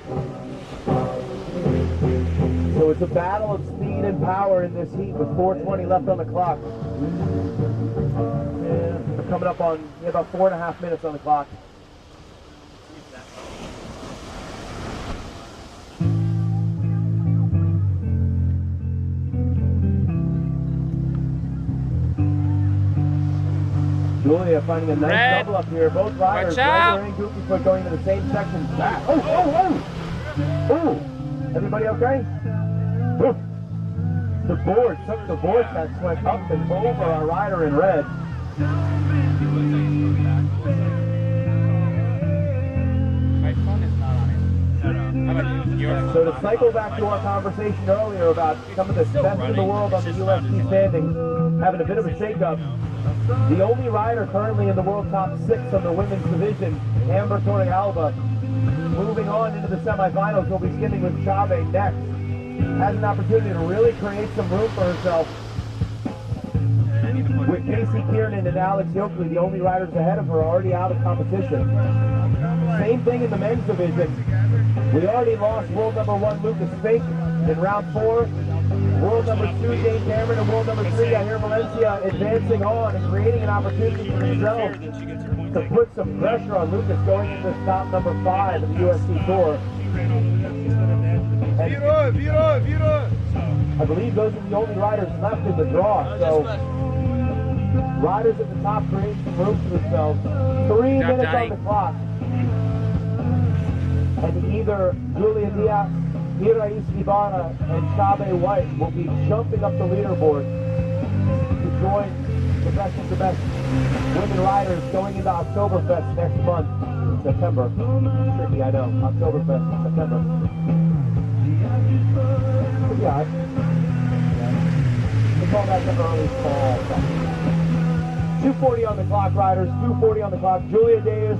So it's a battle of speed and power in this heat with 4:20 left on the clock. We're coming up on about 4.5 minutes on the clock. Julia finding a nice Red. double up here. Both riders, Watch out. Regular and Goofy Foot, going to the same section. Back. Oh! Everybody okay? Ooh. The board took the vortex, went up and over our rider in red. My phone is not on it. How about you? Yours? So to cycle back to our conversation earlier about some of the best in the world on the UFC standings having a bit of a shakeup, the only rider currently in the world top 6 on the women's division, Amber Torrealba, moving on into the semifinals, will be skimming with Chave next. Has an opportunity to really create some room for herself with Casey Kiernan and Alex Yoakley, the only riders ahead of her, already out of competition. Same thing in the men's division. We already lost world number 1 Lucas Fink in round 4. World number 2 Dane Cameron and world number 3 Jair Valencia advancing on and creating an opportunity for themselves to put some pressure on Lucas going into stop number 5 in the UFC Tour. And I believe those are the only riders left in the draw, so riders at the top create some room for themselves. 3 minutes on the clock. And either Julia Diaz, Irais Ibarra, and Chave White will be jumping up the leaderboard to join the best of the best women riders going into Oktoberfest next month in September. Tricky, I know. Oktoberfest in September. Yeah. We call that the early fall. 2:40 on the clock, riders. 2:40 on the clock. Julia Diaz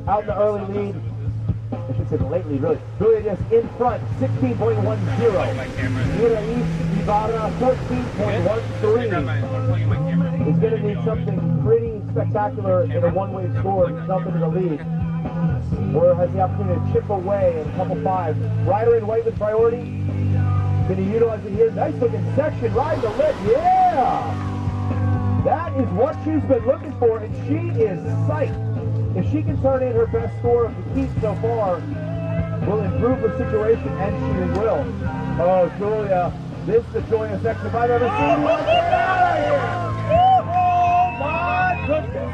out in the early lead. I should say the late lead, really. Julia Diaz in front, 16.10. Irais Ibarra, 14.13. Is going to need something pretty spectacular in a one-way score to jump into the lead. Or has the opportunity to chip away in a couple 5s. Rider in white with priority. Going to utilize it here. Nice looking section, riding the lip. Yeah! That is what she's been looking for, and she is psyched. If she can turn in her best score of the heat so far, will improve her situation, and she will. Oh, Julia, this is the joyous section if I've ever seen you. Get out of here! Oh, my goodness.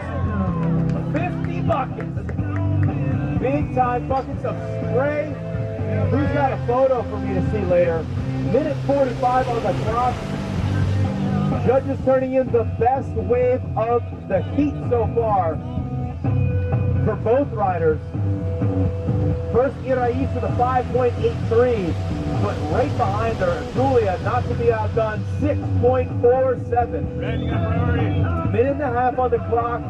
50 buckets. Big time buckets of spray. Who's got a photo for me to see later? Minute 45 on the clock. Judges turning in the best wave of the heat so far for both riders. First, Irais with a 5.83, but right behind her, Julia, not to be outdone, 6.47. Red, you got priority. Minute and a half on the clock.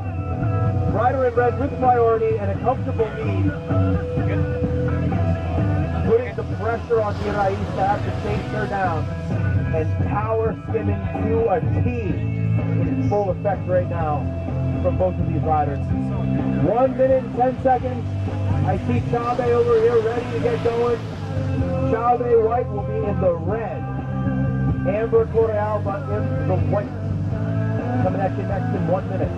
Rider in red with priority and a comfortable lead. Putting the pressure on Irais to have to chase her down. And power skimming to a T in full effect right now from both of these riders. 1 minute and 10 seconds. I see Chave over here ready to get going. Chave White will be in the red. Amber Torrealba in the white. Coming at you next in 1 minute.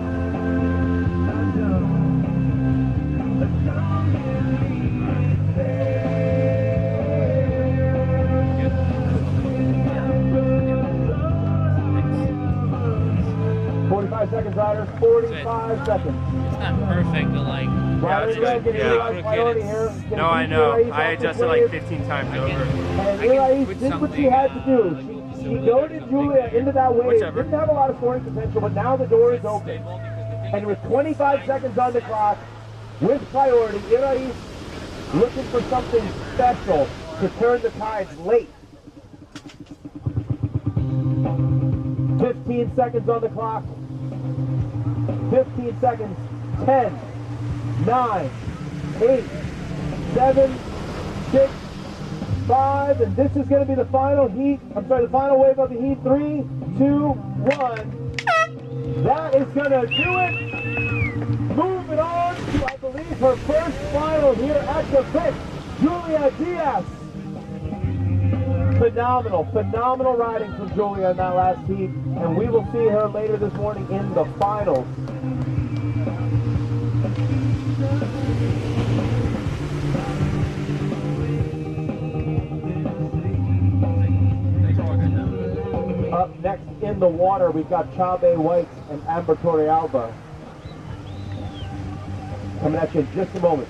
45 seconds, riders. 45 seconds. It's not perfect, but like. Riders red, getting Irais priority here. No, I know. I adjusted like 15 times over. And Irais did what she had to do. She goaded Julia into that wave. Whichever. Didn't have a lot of scoring potential, but now the door is open. And with 25 seconds on the clock, with priority, Irais looking for something special to turn the tides late. 15 seconds on the clock. 15 seconds. 10, 9, 8, 7, 6, 5, and this is going to be the final heat. I'm sorry, the final wave of the heat. 3, 2, 1. That is going to do it. Moving on to, I believe, her first final here at the VIC, Julia Diaz. Phenomenal riding from Julia in that last heat, and we will see her later this morning in the finals. Up next in the water, we've got Chabe Whites and Amber Torrealba. Coming at you in just a moment.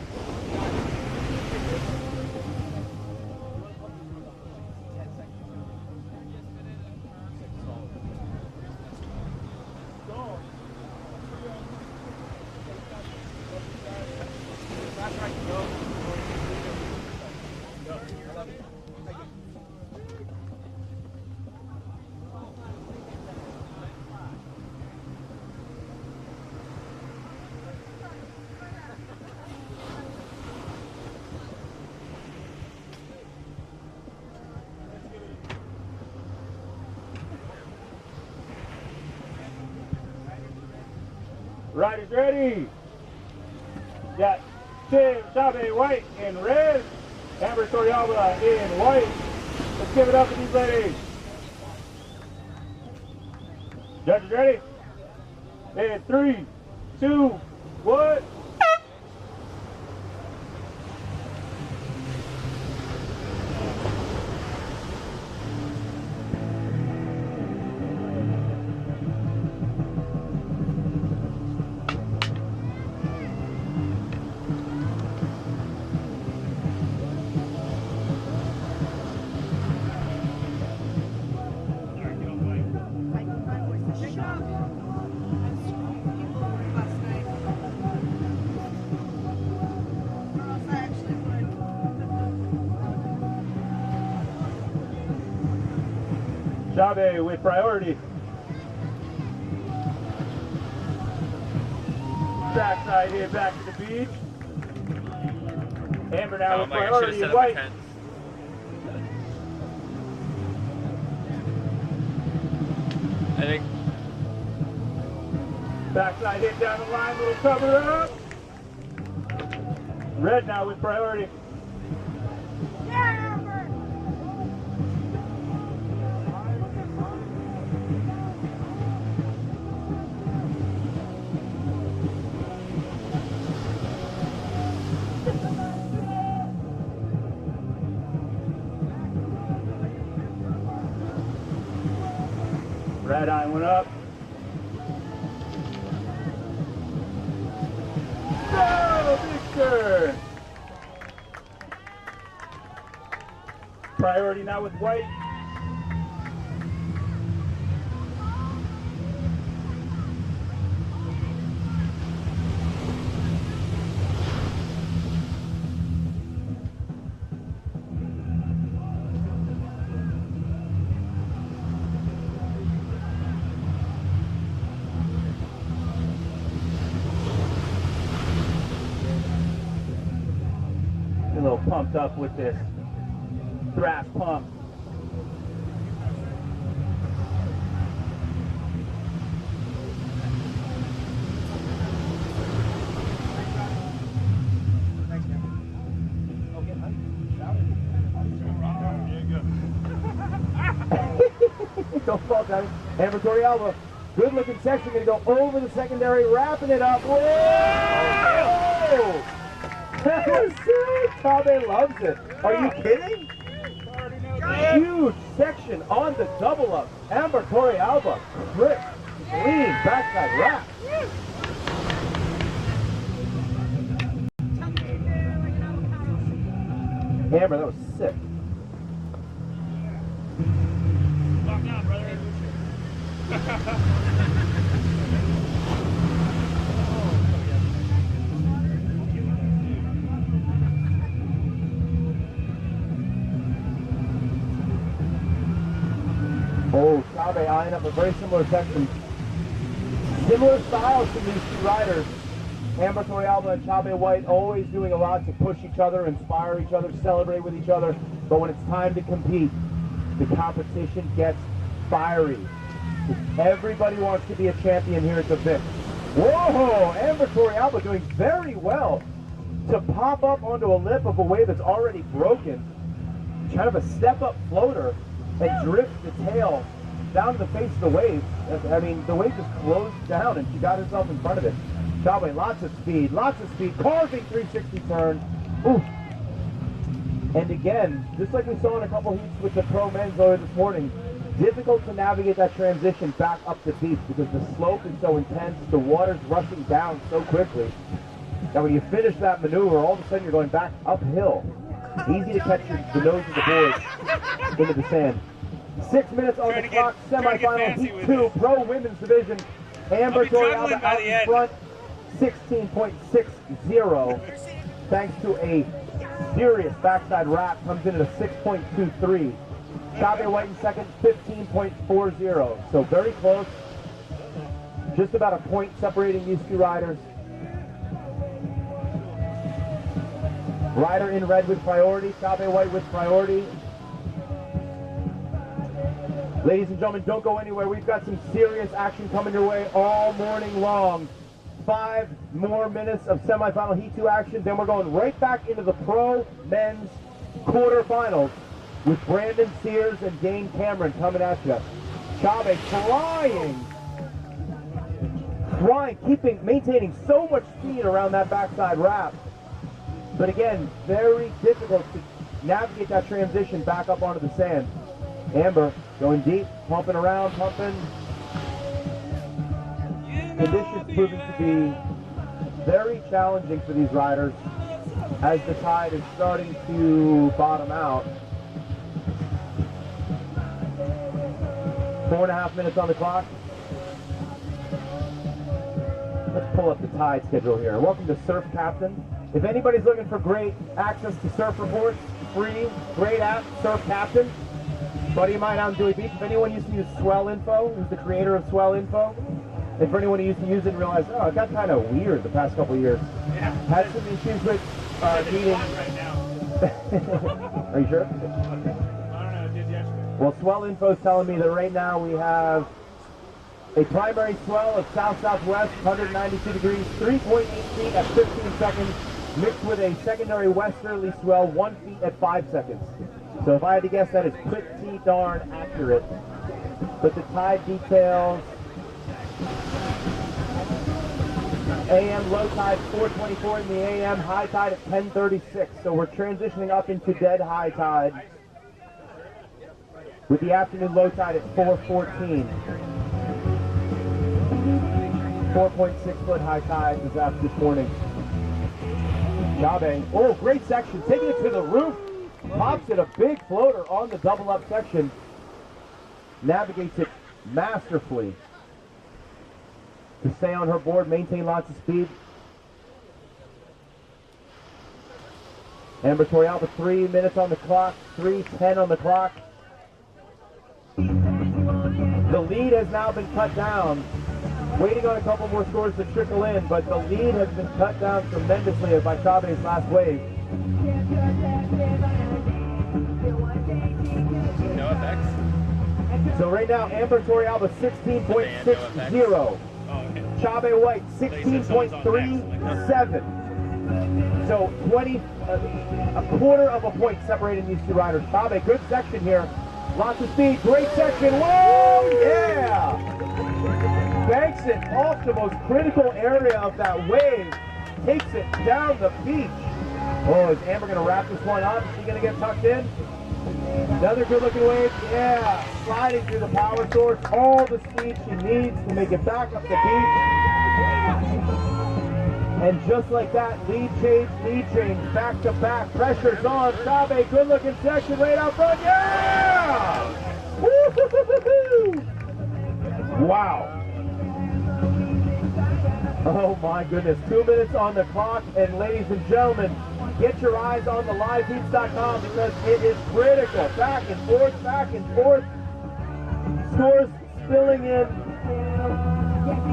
Riders ready. Got Chabe White in red, Amber Torrealba in white. Let's give it up to these ladies. Judges ready? In 3, 2, 1. Chabe with priority. Backside here, back to the beach. Amber now with priority in white. I think. Backside hit down the line, little cover up. Red now with priority. Red eye went up. Oh, Victor! Priority now with white. A little pumped up with this thrash pump. Don't fall down. Amber Torrealba, good looking section, gonna go over the secondary, wrapping it up. Whoa! That was sick! Chabe loves it. Are you kidding? Huge section on the double up. Amber Torrealba, crisp, clean, backside wrap. Amber, that was sick. Lock down, brother. Oh, Chabe eyeing up a very similar section. Similar styles to these two riders. Amber Torrealba and Chabe White always doing a lot to push each other, inspire each other, celebrate with each other. But when it's time to compete, the competition gets fiery. Everybody wants to be a champion here at the VIC. Whoa! Amber Torrealba doing very well to pop up onto a lip of a wave that's already broken. Kind of a step-up floater and drift the tail down to the face of the wave. I mean, the wave just closed down and she got herself in front of it. Chabe, lots of speed, carving 360 turn. Ooh. And again, just like we saw in a couple heats with the pro men's earlier this morning, difficult to navigate that transition back up the beach because the slope is so intense, the water's rushing down so quickly that when you finish that maneuver, all of a sudden you're going back uphill. Easy to catch the nose of the board into the sand. 6 minutes on the clock, semifinal heat 2, pro women's division. Amber Torrealba out in front, 16.60. Thanks to a serious backside wrap, comes in at a 6.23. Chabe White in second, 15.40. So very close. Just about a point separating these two riders. Rider in red with priority, Chabe White with priority. Ladies and gentlemen, don't go anywhere. We've got some serious action coming your way all morning long. 5 more minutes of semifinal Heat 2 action, then we're going right back into the pro men's quarterfinals with Brandon Sears and Dane Cameron coming at you. Chabe maintaining so much speed around that backside wrap. But again, very difficult to navigate that transition back up onto the sand. Amber going deep, pumping around, pumping. Conditions proving to be very challenging for these riders as the tide is starting to bottom out. 4.5 minutes on the clock. Let's pull up the tide schedule here. Welcome to Surf Captain. If anybody's looking for great access to surf reports, free, great app, Surf Captain. Buddy of mine out in Dewey Beach. If anyone used to use Swell Info, who's the creator of Swell Info, and for anyone who used to use it and realized, oh, it got kind of weird the past couple of years. Yeah. Had some issues with needing. Right now. Are you sure? I don't know. It did yesterday. Well, Swell Info is telling me that right now we have a primary swell of south-southwest, 192 degrees, 3.8 feet at 15 seconds, mixed with a secondary westerly swell, 1 feet at 5 seconds. So if I had to guess, that is pretty darn accurate. But the tide details, AM low tide 4:24 in the AM, high tide at 10:36. So we're transitioning up into dead high tide with the afternoon low tide at 4:14. 4.6 foot high tide this morning. Chabe, oh, great section, taking it to the roof. Pops it a big floater on the double up section. Navigates it masterfully to stay on her board, maintain lots of speed. Amber Torrealba, 3 minutes on the clock, 3:10 on the clock. The lead has now been cut down. Waiting on a couple more scores to trickle in, but the lead has been cut down tremendously by Chabe's last wave. No effects. So right now, Amber Torrealba 16.60. Oh, okay. Chabe White 16.37. So a quarter of a point separating these two riders. Chabe, good section here. Lots of speed, great section. Whoa, yeah! Banks it off the most critical area of that wave. Takes it down the beach. Oh, is Amber going to wrap this one up? Is she going to get tucked in? Another good looking wave, yeah. Sliding through the power source. All the speed she needs to make it back up the beach. And just like that, lead change, back to back. Pressure's on. Chabe, good looking section right out front. Yeah! Woo-hoo-hoo-hoo-hoo! Wow. Oh my goodness, 2 minutes on the clock, and ladies and gentlemen, get your eyes on the liveheats.com because it is critical. Back and forth, scores spilling in.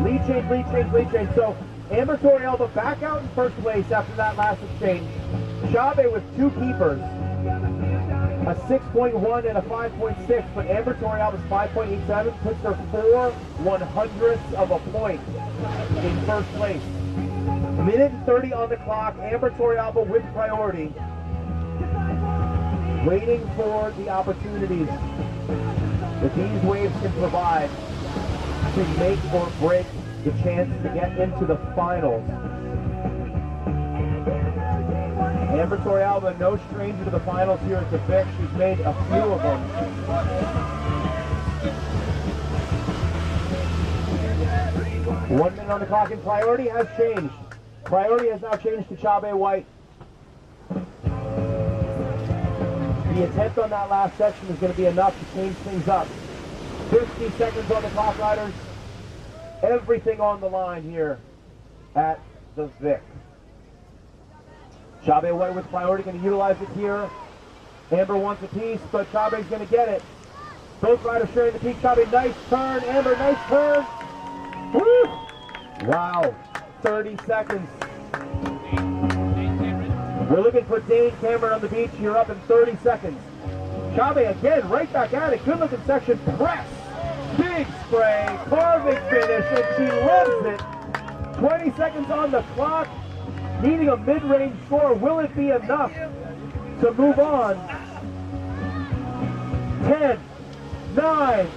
Lead change. So Amber Torrealba back out in first place after that last exchange. Chabe with 2 keepers, a 6.1 and a 5.6, but Amber Torrealba's 5.87 puts her 4/100ths of a point in first place. Minute and 30 on the clock, Amber Torrealba with priority, waiting for the opportunities that these waves can provide to make or break the chance to get into the finals. Amber Torrealba, no stranger to the finals here at the VIC. She's made a few of them. 1 minute on the clock, and priority has changed. Priority has now changed to Chabe White. The attempt on that last section is going to be enough to change things up. 50 seconds on the clock, riders. Everything on the line here at the VIC. Chabe White with priority, going to utilize it here. Amber wants a piece, but Chabe's going to get it. Both riders sharing the peak. Chabe, nice turn. Amber, nice turn. Woo! Wow, 30 seconds. We're looking for Dane Cameron on the beach. You're up in 30 seconds. Chabe again, right back at it. Good looking section. Press. Big spray. Carving finish, and she loves it. 20 seconds on the clock. Needing a mid-range score. Will it be enough to move on? 10, 9,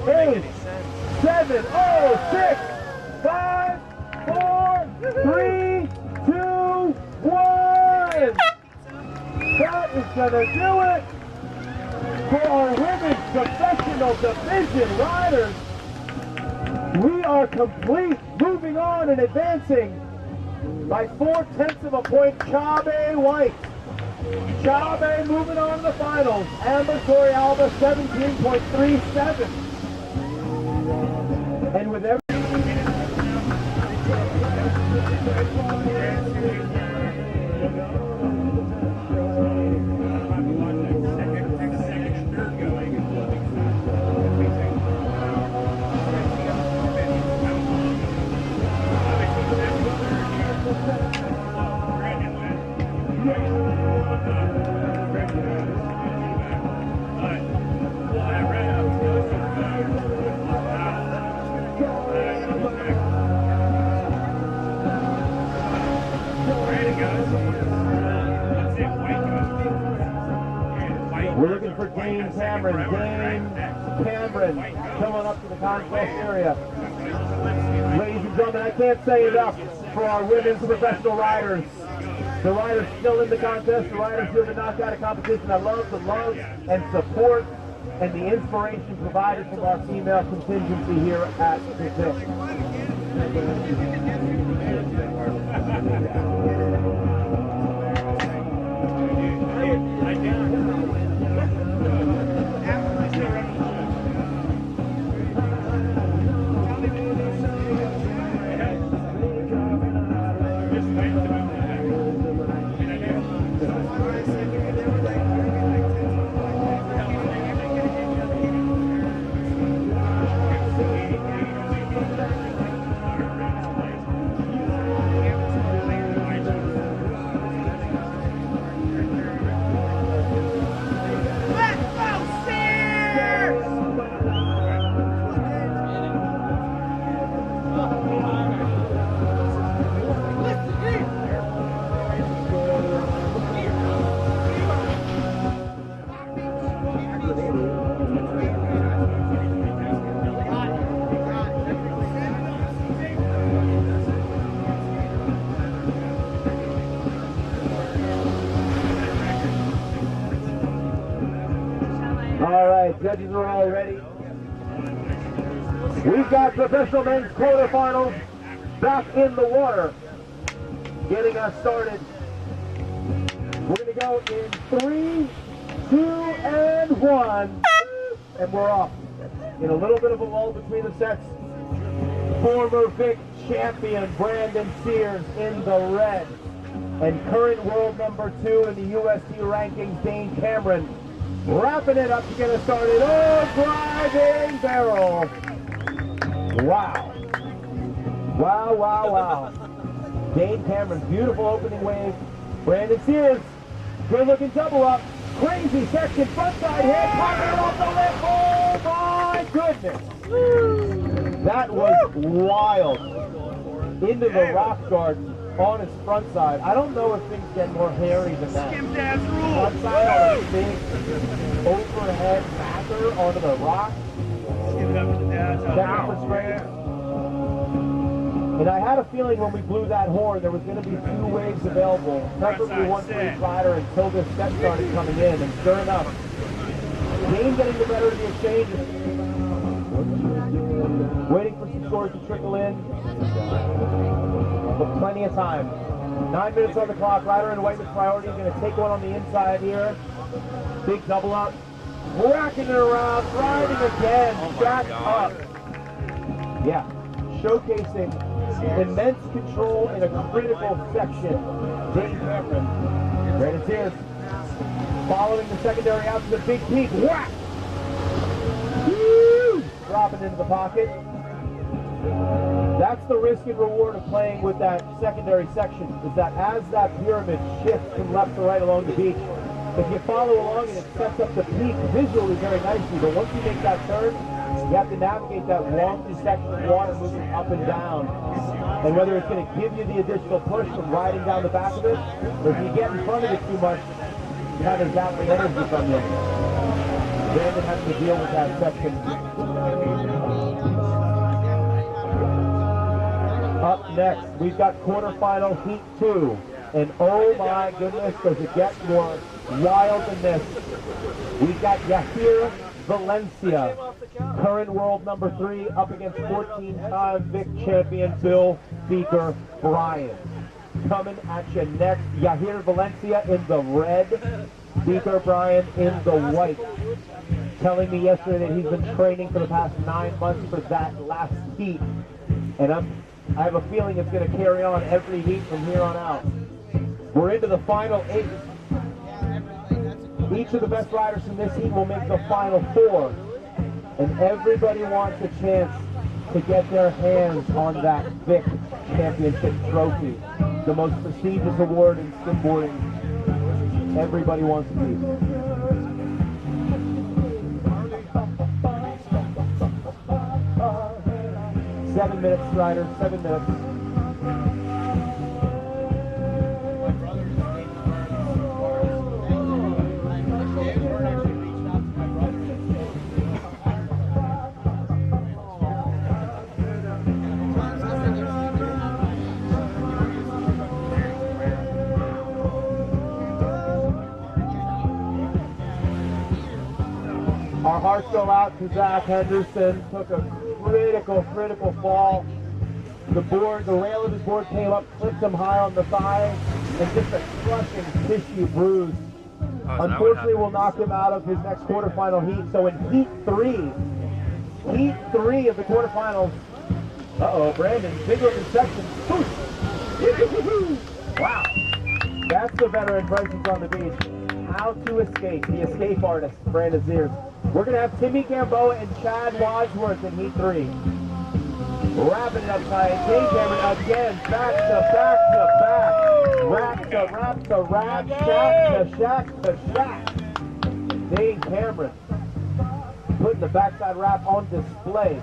8, 7, 6, 5, 4, 3, 2, 1. That is going to do it for our women's professional division riders. We are complete, moving on and advancing by 4/10 of a point. Chabe White. Chabe moving on to the finals. Amber Torrealba 17.37. And with every we're looking for Dane Cameron. Dane Cameron coming up to the contest area. Ladies and gentlemen, I can't say enough for our women's professional riders. The riders still in the contest, the riders who have knocked out of competition. I love the love and support and the inspiration provided from our female contingency here at the VIC. All right, judges are all ready. We've got professional men's quarterfinals back in the water, getting us started. We're going to go in 3, 2, and 1, and we're off. In a little bit of a lull between the sets, former VIC champion Brandon Sears in the red, and current world number 2 in the UST rankings, Dane Cameron, wrapping it up to get us started. Oh, driving barrel. Wow. Wow, wow, wow. Dane Cameron, beautiful opening wave. Brandon Sears, good looking double up. Crazy section, front side hit, popping it off the lip. Oh my goodness. That was wild. Into the rock garden on his front side. I don't know if things get more hairy than that. Front side on a big overhead backer onto the rock. Checking for strength. And I had a feeling when we blew that horn there was going to be 2 waves available, preferably one for each rider until this set started coming in. And sure enough, Dane getting the better of the exchange. Waiting for some scores to trickle in. But plenty of time. 9 minutes on the clock. Rider in white with priority. Going to take one on the inside here. Big double up. Racking it around. Riding again. Back up. Yeah. Showcasing immense control in a critical section. Dave Cameron. Brandon Sears. Following the secondary out to the big peak. Whack! Woo! Dropping into the pocket. That's the risk and reward of playing with that secondary section, is that as that pyramid shifts from left to right along the beach, if you follow along and it sets up the peak visually very nicely, but once you make that turn, you have to navigate that wonky section of water moving up and down. And whether it's going to give you the additional push from riding down the back of it, or if you get in front of it too much, you kind of zap the energy from you. Brandon has to deal with that section. Up next, we've got quarterfinal heat 2. And oh my goodness, does it get more wild than this. We've got Yahir Valencia, current world number 3, up against 14-time VIC champion Bill Beaker Bryan. Coming at you next, Yahir Valencia in the red, Beaker Bryan in the white. Telling me yesterday that he's been training for the past 9 months for that last heat. And I have a feeling it's going to carry on every heat from here on out. We're into the final 8. Each of the best riders in this heat will make the final 4. And everybody wants a chance to get their hands on that VIC championship trophy. The most prestigious award in skimboarding. Everybody wants a piece. Seven minutes, riders, 7 minutes. Our hearts go out to Zach Henderson. Took a critical fall. The rail of his board came up, clipped him high on the thigh, and just a crushing tissue bruise. Unfortunately, will knock him out of his next quarterfinal heat. So in heat 3 of the quarterfinals. Brandon, big looking section. Wow, that's the veteran presence on the beach. How to escape, the escape artist, Brandon Sears. We're going to have Timmy Gamboa and Chad Wadsworth in heat 3. Wrapping it up tight. Dave Cameron again, back to back. Rack to rack, shack to shack. Dave Cameron putting the backside wrap on display.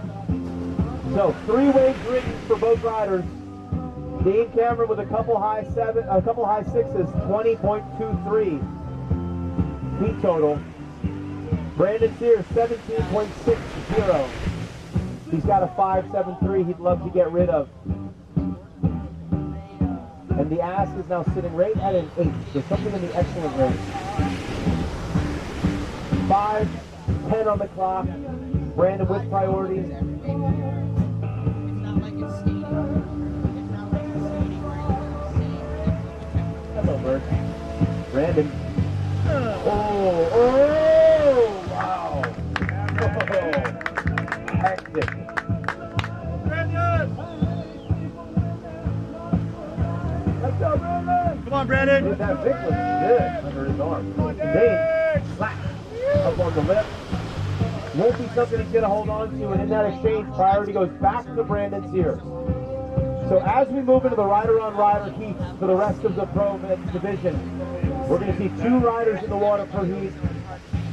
So 3-way greens for both riders. Dave Cameron with a couple high 6s, 20.23 heat total. Brandon Sears, 17.60. He's got a 5.73 he'd love to get rid of. And the ass is now sitting right at an 8. There's something in the excellent range. 5:10 on the clock. Brandon with priority. It's not like it's skating. It's not like it's skating where you're Hello, Bert. Brandon. Wow. Hectic. Brandon! Let's go, Brandon! Come on, Brandon! Dude, that Vic looks good under his arm. Dane, slap, up on the lip. Won't be something he's going to hold on to, and in that exchange, priority goes back to Brandon Sears. So as we move into the rider-on-rider heats for the rest of the pro division, we're going to see 2 riders in the water per heat.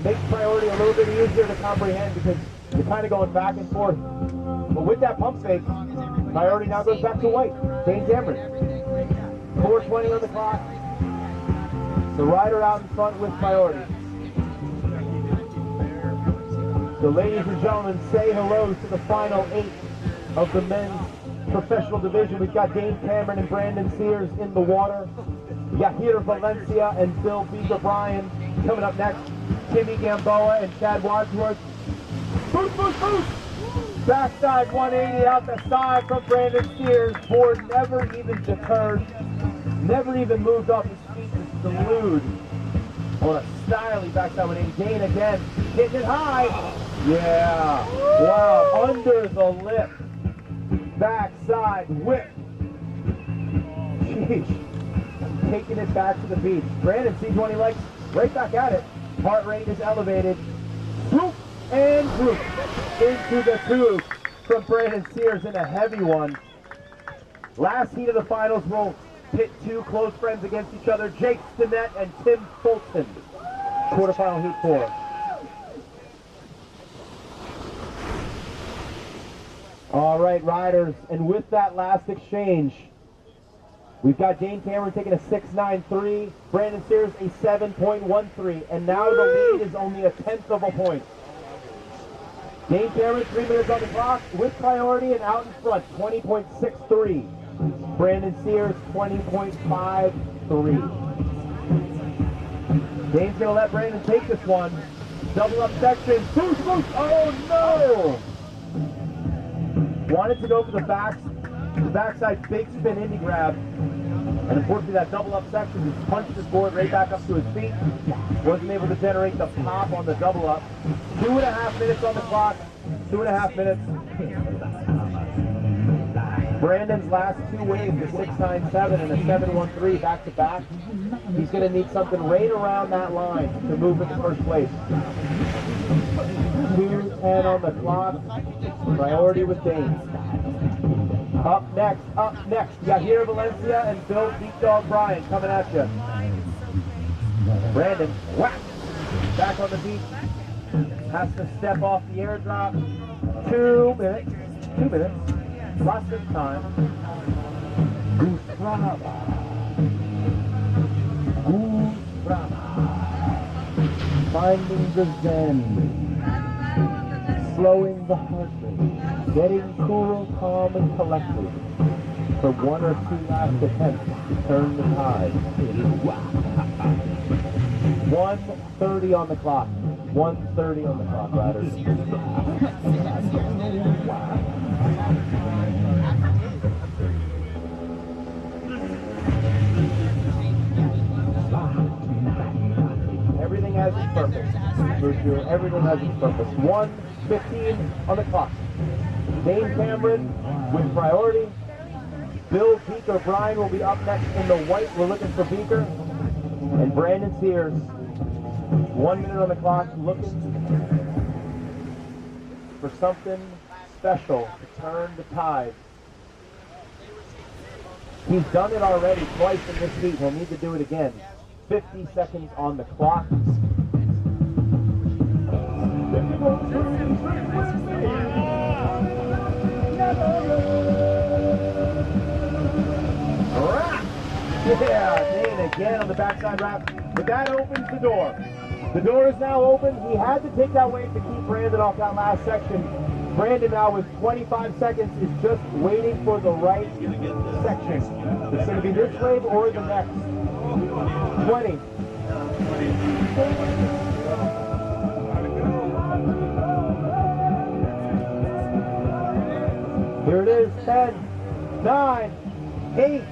Makes priority a little bit easier to comprehend because you're kind of going back and forth. But with that pump fake, priority now goes back to white. Dane Cameron. 4:20 on the clock. The rider out in front with priority. So ladies and gentlemen, say hello to the final 8 of the men's professional division. We've got Dane Cameron and Brandon Sears in the water. Yahir Valencia and Bill Beaker Bryan. Coming up next, Timmy Gamboa and Chad Wadsworth. Boost, boost, boost! Backside 180 out the side from Brandon Sears. Board never even deterred, never even moved off his feet, just glued on a styly backside 180. Dane again, hitting it high. Yeah, wow, under the lip. Backside whip. Sheesh, taking it back to the beach. Brandon sees what he likes, right back at it. Heart rate is elevated. Swoop and group into the tube from Brandon Sears in a heavy one. Last heat of the finals will pit two close friends against each other, Jake Stinnett and Tim Fulton. Quarterfinal heat 4. All right, riders, and with that last exchange, we've got Dane Cameron taking a 6.93, Brandon Sears a 7.13, and now the lead is only a tenth of a point. Dane Cameron, 3 minutes on the clock with priority and out in front, 20.63. Brandon Sears, 20.53. Dane's gonna let Brandon take this one. Double up section, boost, boost, oh no! Wanted to go for the backside big spin indie grab. And unfortunately that double up section just punched his board right back up to his feet. Wasn't able to generate the pop on the double up. 2.5 minutes on the clock. 2.5 minutes. Brandon's last two waves, a 6.97 and a 7.13 back to back. He's going to need something right around that line to move into first place. 2:10 on the clock. Priority with Dane. Up next, you got Hira Valencia and Bill Beat Dog Bryan coming at you. Brandon, whack! Back on the beach. Has to step off the airdrop. 2 minutes. 2 minutes. Lots of time. Goose Brava. Goose Brava. Finding the zen. Slowing the heart rate. Getting cool, calm, and collected. For 1 or 2 last attempts to turn the tide. 1:30 on the clock. 1:30 on the clock, riders. Everything has its purpose. Everything has its purpose. 1:15 on the clock. Dane Cameron with priority. Bill Beaker Bryan will be up next in the white. We're looking for Beaker. And Brandon Sears. 1 minute on the clock, looking for something special to turn the tide. He's done it already twice in this heat. He'll need to do it again. 50 seconds on the clock. Yeah, Dane again on the backside wrap. But that opens the door. The door is now open. He had to take that wave to keep Brandon off that last section. Brandon now with 25 seconds is just waiting for the right section. It's going to be this wave or the next. 20. Here it is, 10, 9, 8,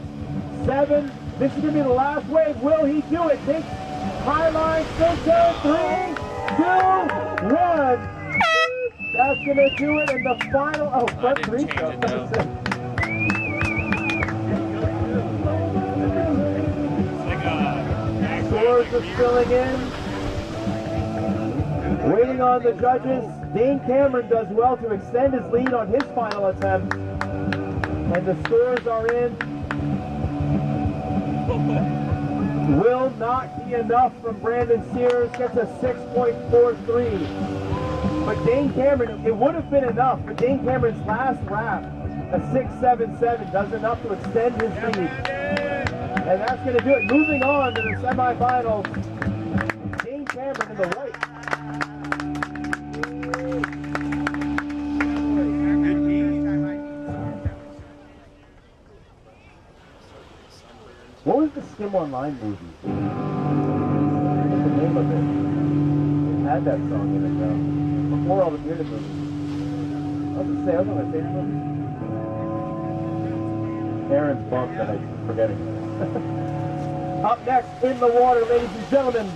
7. This is going to be the last wave. Will he do it? Takes high line, still 3, 2, 1. That's going to do it in the final. Oh, front 3 show. Scores are filling in. Waiting on the judges. Dane Cameron does well to extend his lead on his final attempt. And the scores are in. Will not be enough from Brandon Sears. Gets a 6.43. But Dane Cameron, it would have been enough, but Dane Cameron's last wrap, a 6.77, does enough to extend his lead. And that's going to do it. Moving on to the semifinals, Dane Cameron in the white. What was the Skim Online movie? What's the name of it? It had that song in it though. Before all the bearded movies. was going to say something. Aaron's bummed that I'm forgetting. Up next in the water, ladies and gentlemen,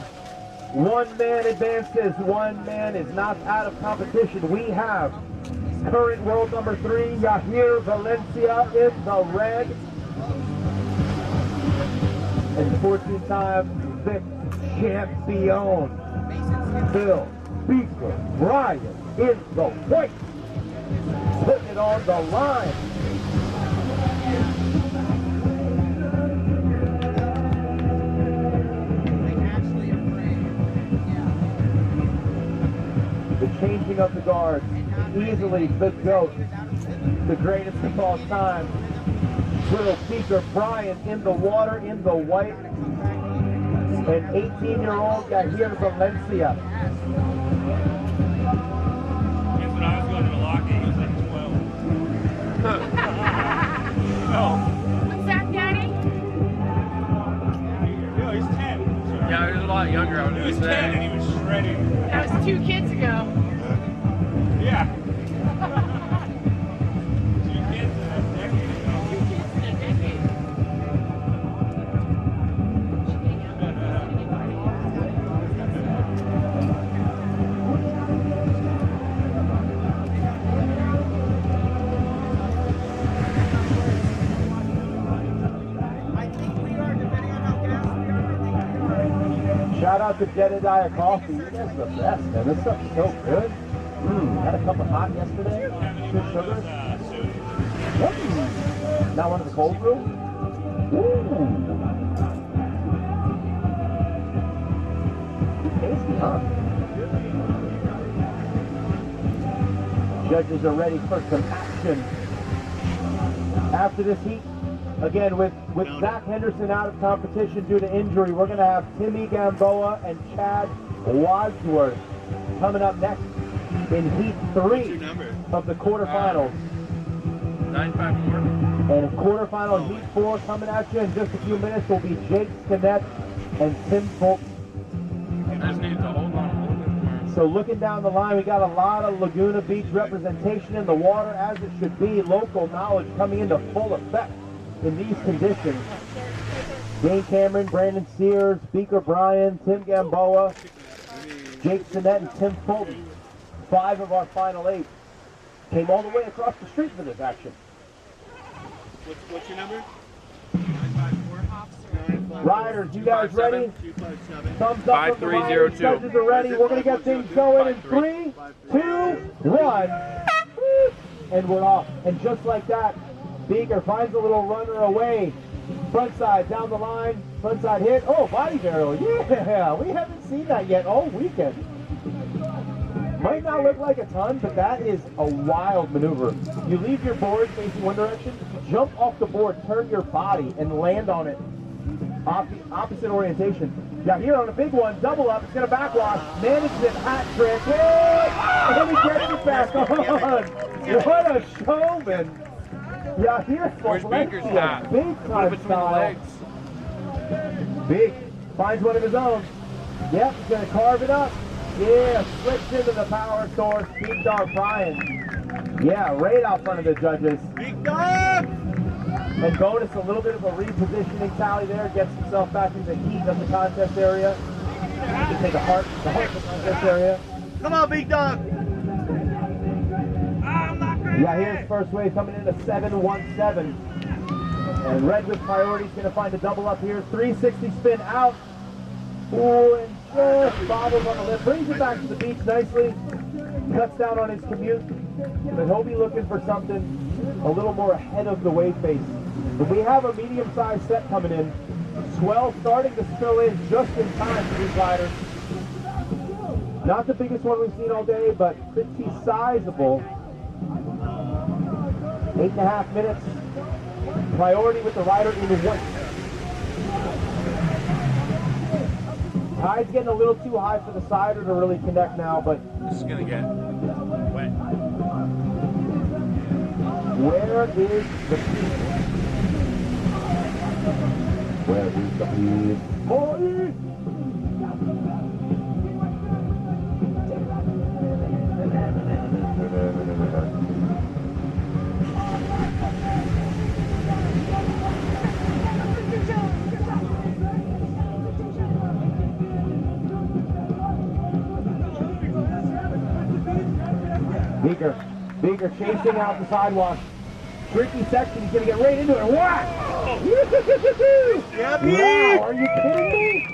one man advances, one man is knocked out of competition. We have current world number 3, Yahir Valencia in the red. And 14-time VIC champion, Bill Beaker Bryan in the white. Putting it on the line. The changing of the guards, easily the GOAT, the greatest of all time. Bill Beaker Bryan in the water, in the white. And 18-year-old Yahir Valencia. Guess when I was going to Milwaukee, he was like 12. What's that, Daddy? No, he's 10. Yeah, he was a lot younger. I He was 10 and he was shredding. That was 2 kids ago. Yeah. 2 kids in a decade ago. 2 kids in a decade. Shout out to Jedediah Coffee. You guys are the best, man. This stuff's so good. Had a cup of hot yesterday. Good sugar. Not one of the cold brew? Tasty, huh? Judges are ready for some action. After this heat, again, with Zach Henderson out of competition due to injury, we're going to have Timmy Gamboa and Chad Wadsworth coming up next in Heat 3 of the quarterfinals. 954. And quarterfinal Heat 4 coming at you in just a few minutes will be Jake Stinnett and Tim Fulton. I just need to hold on a little bit more. So looking down the line, we got a lot of Laguna Beach representation in the water, as it should be. Local knowledge coming into full effect in these conditions. Dane Cameron, Brandon Sears, Beaker Bryan, Tim Gamboa, Jake Stinnett, and Tim Fulton. 5 of our final 8 came all the way across the street for this action. What's your number? Riders, you guys ready? 257. Thumbs up from the riders. 5302. Judges are ready. We're going to get things going in 3, 2, 1. And we're off. And just like that, Beaker finds a little runner away. Front side, down the line. Front side hit. Oh, body barrel. Yeah, we haven't seen that yet all weekend. Might not look like a ton, but that is a wild maneuver. You leave your board facing one direction, jump off the board, turn your body, and land on it. Opposite orientation. Now here on a big one, double up, it's going to backwash. Manages it, hat trick. Oh, and he gets it back on. What a showman. Yeah, here's Where's Beaker's hat? Big Put it time between the style. legs. Big. Finds one of his own. Yep, he's going to carve it up. Yeah, slips into the power source. Big Dog Bryan. Yeah, right out front of the judges. Big dog! And bonus, a little bit of a repositioning tally there. Gets himself back into the heat of the contest area. He can take the heart of the contest area. Come on, big dog! Yeah, here's first wave coming in at 717. And Red with priority is going to find a double up here. 360 spin out. Ooh, and just bobbles on the lip. Brings it back to the beach nicely. Cuts down on his commute. But he'll be looking for something a little more ahead of the wave face. But we have a medium-sized set coming in. Swell starting to spill in just in time for these riders. Not the biggest one we've seen all day, but pretty sizable. 8.5 minutes. Priority with the rider in white. Tide's getting a little too high for the sider to really connect now, but This is going to get wet. where is the speed? Where is the speed? Boy! Beaker. Beaker chasing out the sidewalk. Tricky section, he's gonna get right into it. Whack! Yeah, Wow, are you kidding me?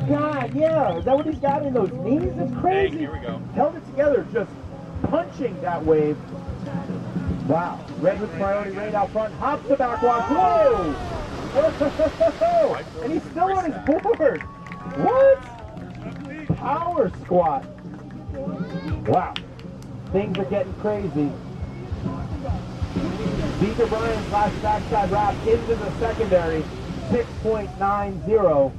God, yeah. Is that what he's got in those knees? That's crazy. Here we go. Held it together, just punching that wave. Wow. Redwood priority right out front. Hops the back walk. Whoa! Whoa! And he's still on his board. What? Power squat. Wow. Things are getting crazy. Beaker Bryan slash backside wrap into the secondary. 6.90.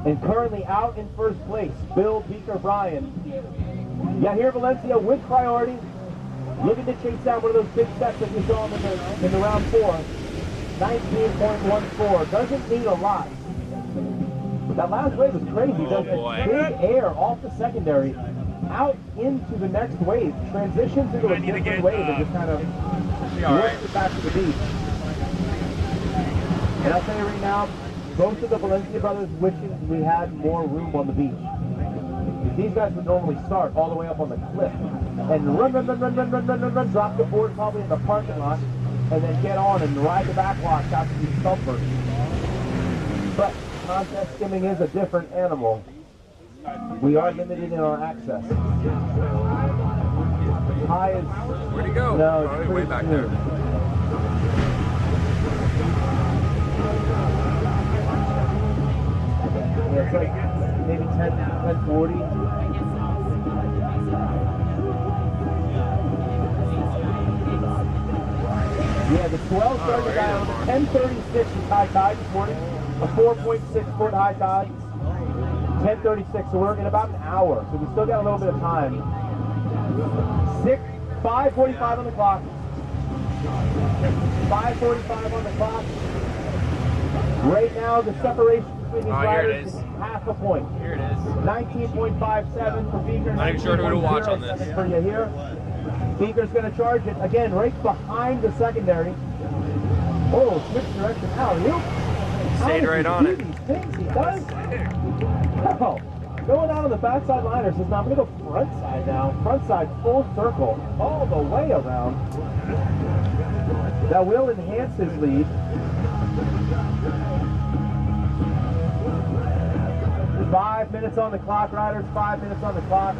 And currently out in first place, Bill Beaker Bryan. Yeah, here Valencia with priority. Looking to chase down one of those big sets that you saw him in the round 4. 19.14. Doesn't need a lot. That last wave was crazy. Does a big air off the secondary out into the next wave. Transitions into a different wave and just kind of works it back to the beach. And I'll tell you right now, both of the Valencia brothers wishing we had more room on the beach. These guys would normally start all the way up on the cliff and run, drop the board probably in the parking lot, and then get on and ride the backwatch out to these thumpers. But contest skimming is a different animal. We are limited in our access. High is... Where'd he go? No, it's probably way back smooth. there. Yeah, it's like maybe 10:40. Yeah, the 12 started down. 10:36 is high tide this morning. A 4.6 foot high tide. 10:36, so we're in about an hour. So we still got a little bit of time. 5:45 on the clock. 5:45 on the clock. Right now, the separation between these riders is half a point. Here it is. 19.57 for Beaker. Not even sure who to watch on this. For you here. Beaker's going to charge it again right behind the secondary. Oh, switch direction. Alley-oop. Stayed right on it. These things he does. Oh, going out on the backside liner says, no, I'm going to go front side now. Front side full circle all the way around. That will enhance his lead. Five minutes on the clock, riders. 5 minutes on the clock.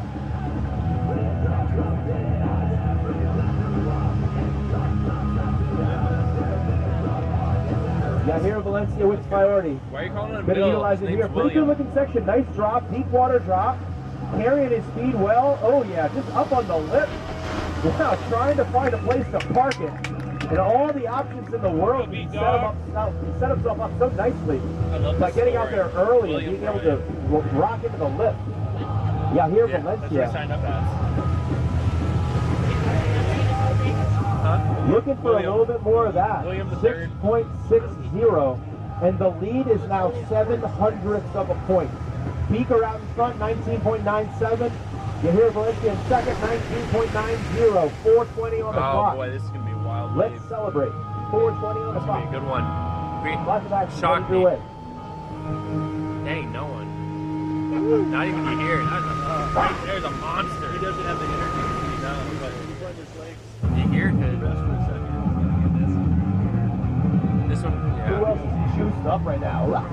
Yeah, here Valencia with priority. Why are you calling him Gonna Bill? utilize His it name's here. Pretty good looking section. Nice drop, deep water drop. Carrying his speed well. Oh yeah, just up on the lip. Wow, trying to find a place to park it. And all the options in the world. He set himself up so nicely by getting out there early and being able to rock into the lip. Yeah, here Valencia. That's what I signed up as. Looking for a little bit more of that. 6.60. And the lead is now 7/100ths of a point. Beaker out in front, 19.97. You hear Valencia in second, 19.90. 4:20 on the clock. Oh boy, this is going to be a wild Let's wave. celebrate. 4:20 on the This is clock. going to be a good one. Lots of action Shock coming your me. way. Dang, no one. Not even you hear it. There's a monster. He doesn't have the energy to speed up, but you hear it. This one, yeah. Who else is juiced up right now? Now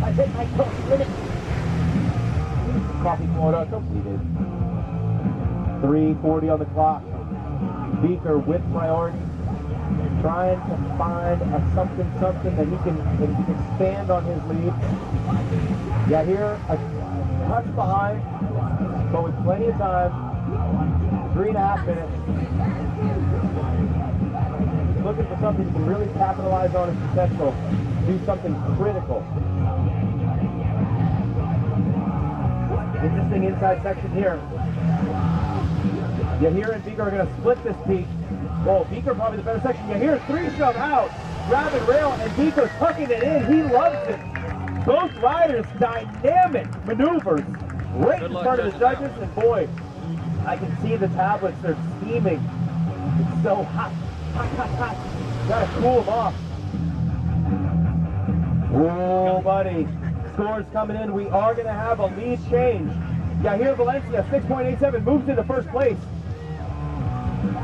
I hit my coach limit. Coffee quota completed. 3:40 on the clock. Beaker with priority. Trying to find a something that he can expand on his lead. Yeah, here a touch behind, but with plenty of time. 3.5 minutes. Looking for something he can really capitalize on his potential. Do something critical. Interesting inside section here. Yahir and Beaker are going to split this peak. Well, Beaker probably the better section. Yahir 3-shove out, grab and rail, and Beaker tucking it in. He loves it. Both riders dynamic maneuvers right in front of the judges, and boy, I can see the tablets. They're steaming. It's so hot. Hot. Gotta cool them off. Whoa, buddy. scores coming in. We are going to have a lead change. Yahir Valencia, 6.87, moves into first place.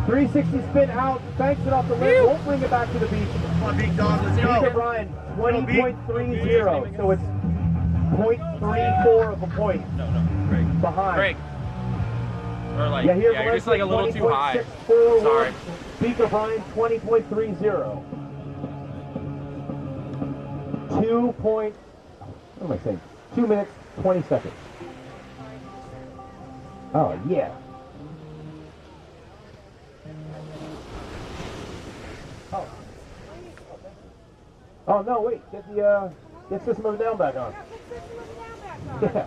360 spin out, banks it off the lip, won't bring it back to the beach. Come on, big dog, let's go. Peter Bryan, 20.30, so it's 0.34 of a point behind. Greg. Or like, Yeah, here you're just like a little too high. Sorry. Speaker Bryan, 20.30. 2 minutes, 20 seconds. Oh, yeah. Oh. Oh, no, wait. Get System of a Down back on. Yeah.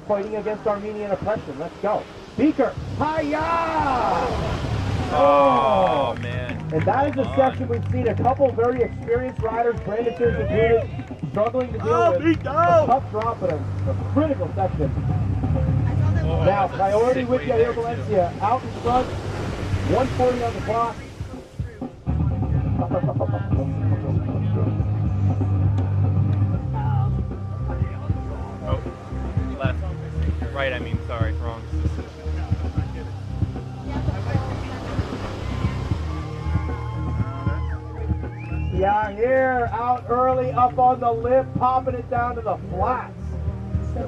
Fighting against Armenian oppression. Let's go. Speaker, hiya! Oh, man. And that is a section we've seen a couple very experienced riders, Brandon Sears included, struggling to deal with. A tough drop, but a critical section. Now, priority with Yahir Valencia, out in front, 140 on the clock. Oh, left. Right, I mean, sorry, wrong. Yeah, here, out early, up on the lip, popping it down to the flats. Yeah,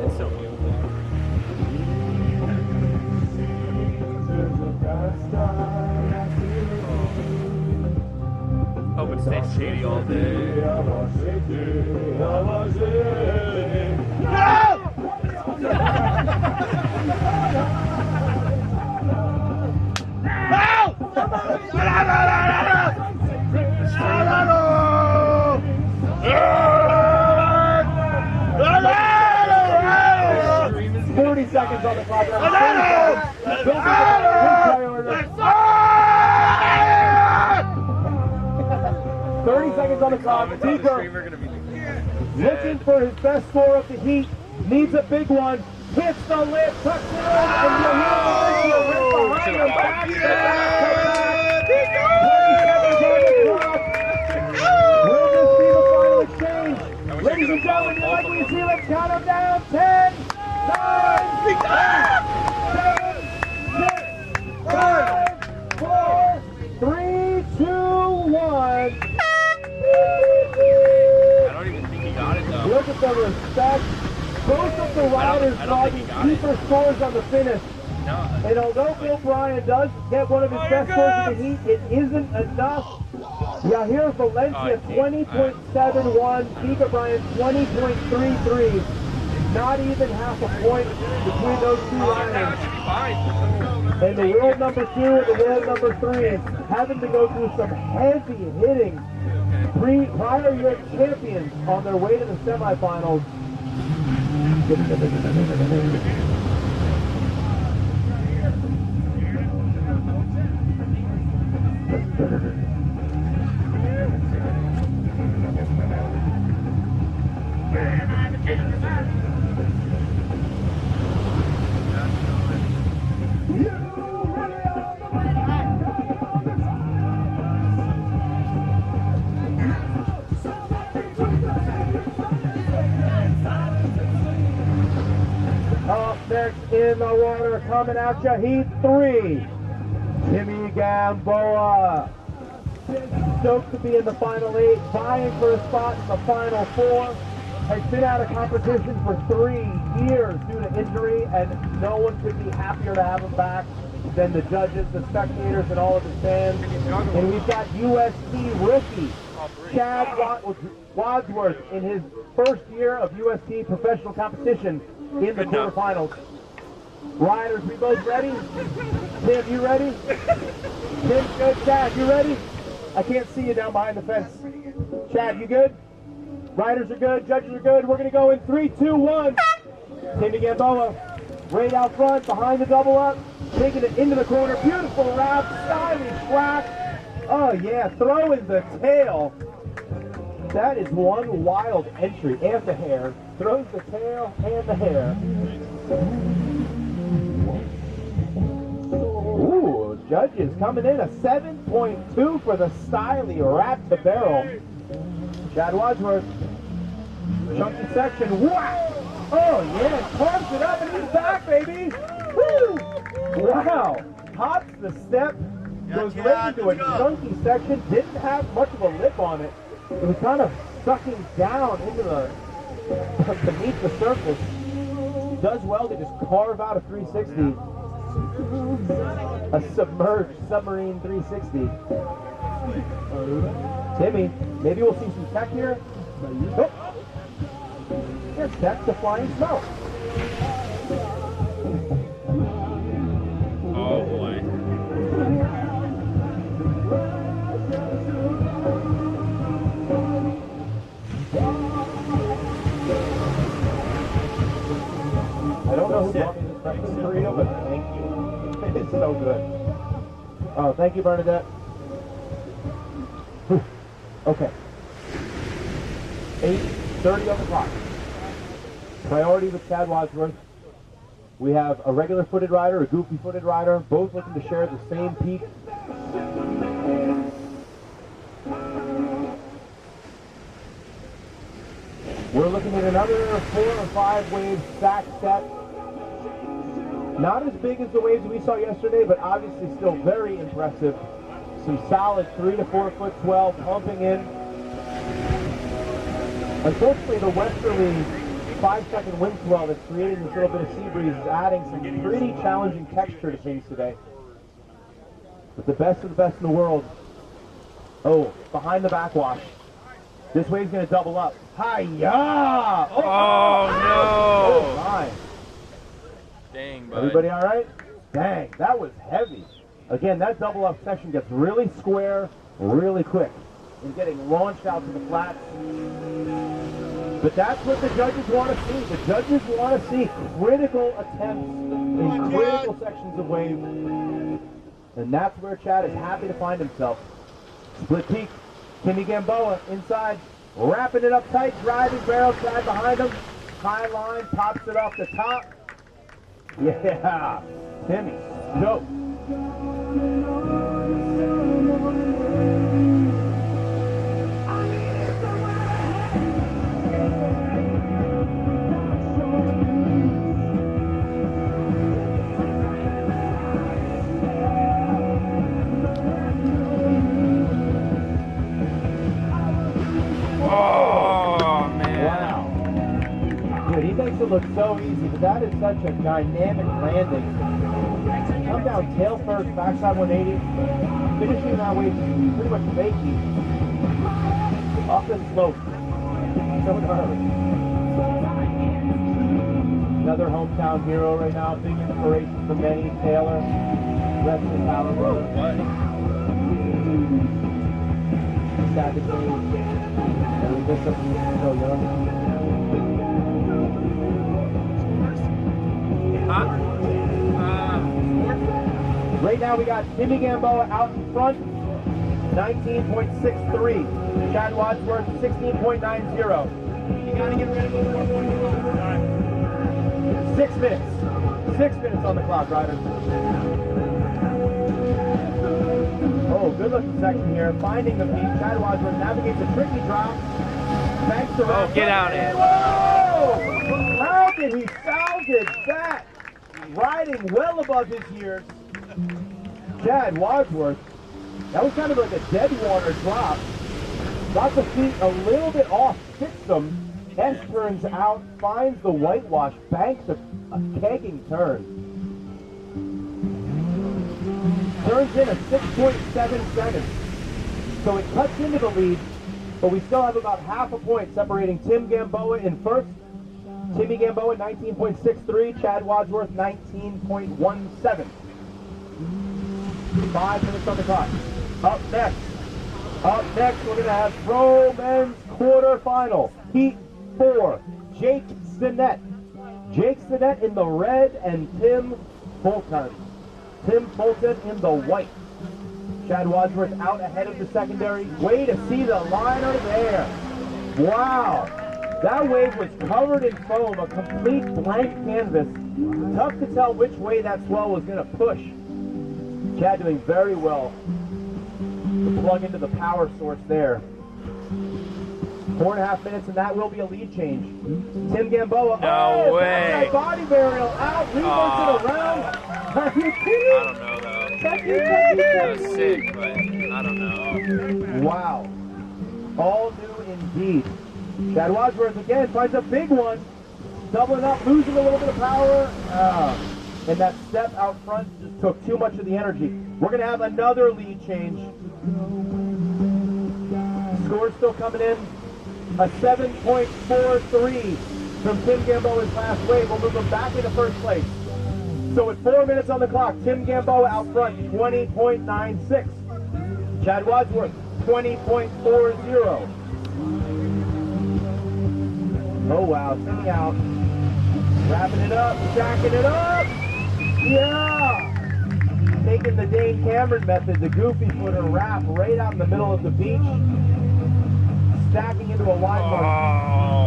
it's so beautiful. Hope it stays shady all day. Seconds on the clock. 30 seconds on the clock. Speaker looking for his best score of the heat. Needs a big one. Hits the lip, tucks it in, and you'll hear the behind him. Back to Will this be the final exchange? Ladies and gentlemen, you like what you see? Let's count them down. 10, 9, 7, 6, 5, 4, 3, 2, 1. I don't even think he got it though. Look at the respect. Both of the riders logging deeper scores on the finish. No. And although Bill Bryan does get one of his best scores in the heat, it isn't enough. Yahir Valencia, 20.71. Speaker Bryan, 20.33. Not even half a point between those two riders. And the world number 2 and the world number 3 having to go through some heavy hitting. Prior year champions on their way to the semifinals. Up next in the water, coming at you, heat 3. Timmy Gamboa. Stoked to be in the final 8, vying for a spot in the final 4. Has been out of competition for 3 years due to injury, and no one could be happier to have him back than the judges, the spectators, and all of the fans. And we've got UST rookie Chad Wadsworth in his first year of UST professional competition in the quarterfinals. Riders, we both ready? Tim, you ready? Tim, good. Chad, you ready? I can't see you down behind the fence. Chad, you good? Riders are good, judges are good. We're going to go in 3, 2, 1. Timmy Gamboa, right out front, behind the double up, taking it into the corner. Beautiful wrap, stylish whack. Oh yeah, throwing the tail. That is one wild entry. And the hair. Throws the tail and the hair. Ooh, judges coming in a 7.2 for the styly wrap to barrel. Chad Wadsworth, chunky section, wow! Oh yeah, carves it up and he's back, baby! Woo! Wow! Hops the step, goes right into a chunky section, didn't have much of a lip on it. It was kind of sucking down into the, beneath the surface. Does well to just carve out a 360. A submerged submarine 360. Timmy, maybe we'll see some tech here. Oh. There's tech to flying smoke. Oh boy. I don't know who brought me this breakfast burrito, but thank you. It's so good. Oh, thank you, Bernadette. Whew. Okay. 8:30 on the clock. Priority with Chad Wadsworth. We have a regular footed rider, a goofy footed rider, both looking to share the same peak. We're looking at another 4 or 5 wave stack set. Not as big as the waves we saw yesterday, but obviously still very impressive. Some solid 3 to 4 foot swell pumping in. Unfortunately, the westerly 5-second wind swell that's creating this little bit of sea breeze is adding some pretty challenging texture to things today. But the best of the best in the world. Oh, behind the backwash. This wave's going to double up. Hi-ya! Oh, no! Oh, my. Dang, bud. Everybody all right? Dang, that was heavy. Again, that double up section gets really square, really quick, and getting launched out to the flats. But that's what the judges want to see. The judges want to see critical attempts in critical sections of wave. And that's where Chad is happy to find himself. Split peak, Timmy Gamboa inside, wrapping it up tight, driving barrel, Chad behind him. High line, pops it off the top. Yeah, Timmy, go. Oh, man. Wow. Dude, he makes it look so easy, but that is such a dynamic landing. Come down tail first, backside 180, finishing that way pretty much vacant. Off the slope. So gnarly. Another hometown hero right now, big inspiration for many, Taylor. Rest in power. What? Sad to say. And we miss him. So young. Huh? Right now we got Timmy Gamboa out in front, 19.63. Chad Wadsworth, 16.90. You gotta get ready for 4.5. 6 minutes. 6 minutes on the clock, riders. Oh, good looking section here. Finding the peak. Chad Wadsworth navigates a tricky drop. Thanks to Oh, get out of it. Whoa! How did he salvage that? Riding well above his years. Chad Wadsworth, that was kind of like a dead water drop. Got the feet a little bit off, fixed them. S turns out, finds the whitewash, banks a kegging turn. Turns in a 6.7 seconds. So it cuts into the lead, but we still have about half a point separating Tim Gamboa in first. Timmy Gamboa 19.63, Chad Wadsworth 19.17. 5 minutes on the clock. Up next, we're going to have pro men's quarterfinal. Heat 4, Jake Stinnett. Jake Stinnett in the red and Tim Fulton in the white. Chad Wadsworth out ahead of the secondary. Way to see the liner there. Wow. That wave was covered in foam, a complete blank canvas. Tough to tell which way that swell was going to push. Chad doing very well to plug into the power source there. 4.5 minutes, and that will be a lead change. Tim Gamboa. No way. Body burial out. Reverse it around. Are you kidding? I don't know though. That was sick, but I don't know. Wow. All new indeed. Chad Wadsworth again finds a big one. Doubling up, losing a little bit of power. And that step out front just took too much of the energy. We're going to have another lead change. Score's still coming in. A 7.43 from Tim Gamboa's last wave will move him back into first place. So with 4 minutes on the clock, Tim Gamboa out front, 20.96. Chad Wadsworth, 20.40. Oh wow, Timmy out. Wrapping it up, jacking it up. Yeah! Taking the Dane Cameron method, the goofy footer wrap right out in the middle of the beach. Stacking into a wide one.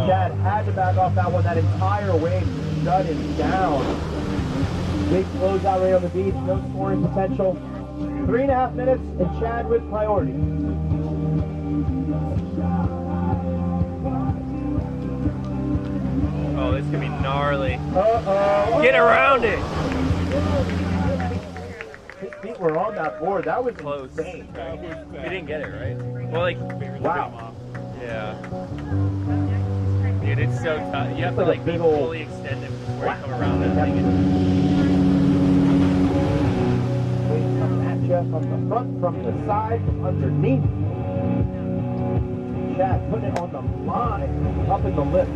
Chad had to back off that one. That entire wave shut him down. Big closeout right on the beach, no scoring potential. 3.5 minutes, and Chad with priority. Oh, this could be gnarly. Uh-oh. Get around it. His feet were on that board. That was Close. insane. We didn't get it, right? Well, like, Wow. yeah. Dude, it's so tough. You have to like be fully extended before you come around that thing. Wave coming at you from the front, from the side, from underneath. Chad putting it on the line, up in the lip.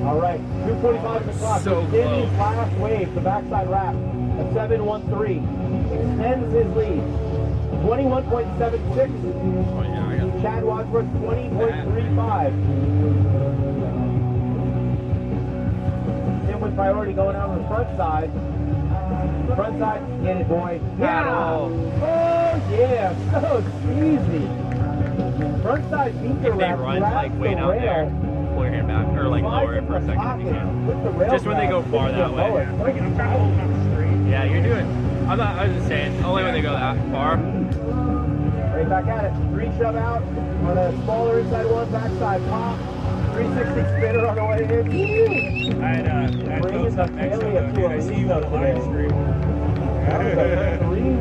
All right, 2:45 on the clock. So Jimmy's close. last wave, the backside wrap, a 7.13. Extends his lead. 21.76. Oh, yeah, I got Chad Wadsworth, 20.35. Tim with priority going out on the front side. Front side, get it, boy. Yeah! Paddle. Oh, yeah, so easy. Front side beat the If they wrap, run grabs like way the down rail, there, pull your hand back, or like slides lower it in for a the second if pocket you can. with the rail Just when they go grab, far Tim that way. Gamboa. I'm trying to hold them straight. Yeah, you're doing. I was just saying, only when they go that far. Right back at it. 3 shove out on a smaller inside one, backside pop. 360 spinner on the way in. I had Bringing folks the up next to failure them, to dude. I a see you on the lead live up stream. That was a three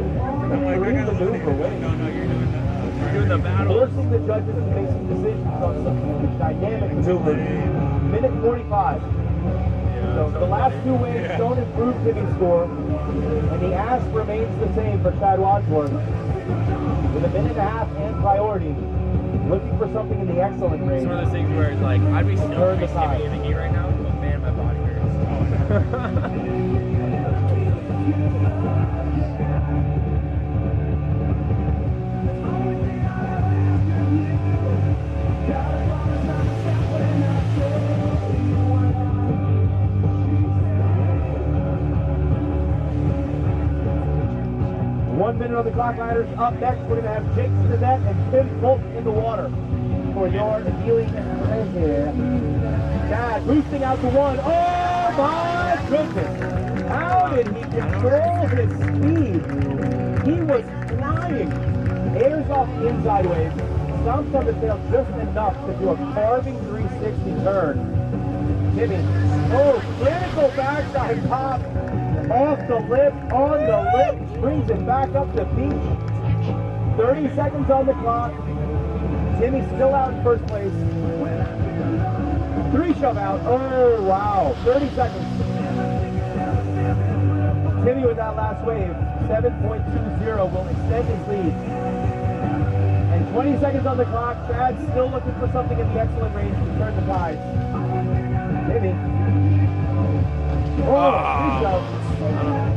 I'm like, I gotta maneuver look win. No, you're doing that. You're doing the battle. Forcing the judges to make some decisions on some dynamic maneuvers. Minute 45. So the last 2 waves don't improve Timmy's score, and the ask remains the same for Chad Wadsworth. With a minute and a half and priority, looking for something in the excellent range. It's one of those things where it's like, I'd be stoked Turn to be the tide. skipping in the heat right now, but man, my body hurts. One minute on the clock, riders. Up next, we're going to have Jake Stinnett and Tim Fulton in the water for your healing pleasure. Chad boosting out to 1. Oh my goodness! How did he control his speed? He was flying. Airs off the inside wave, stomps on the tail just enough to do a carving 360 turn. Timmy, oh, critical backside pop. Off the lip, on the lip, brings it back up the beach. 30 seconds on the clock. Timmy still out in first place. 3 shove out. Oh, wow. 30 seconds. Timmy with that last wave, 7.20 will extend his lead. And 20 seconds on the clock. Chad still looking for something in the excellent range to turn the tides. Timmy. Oh, 3 shoves.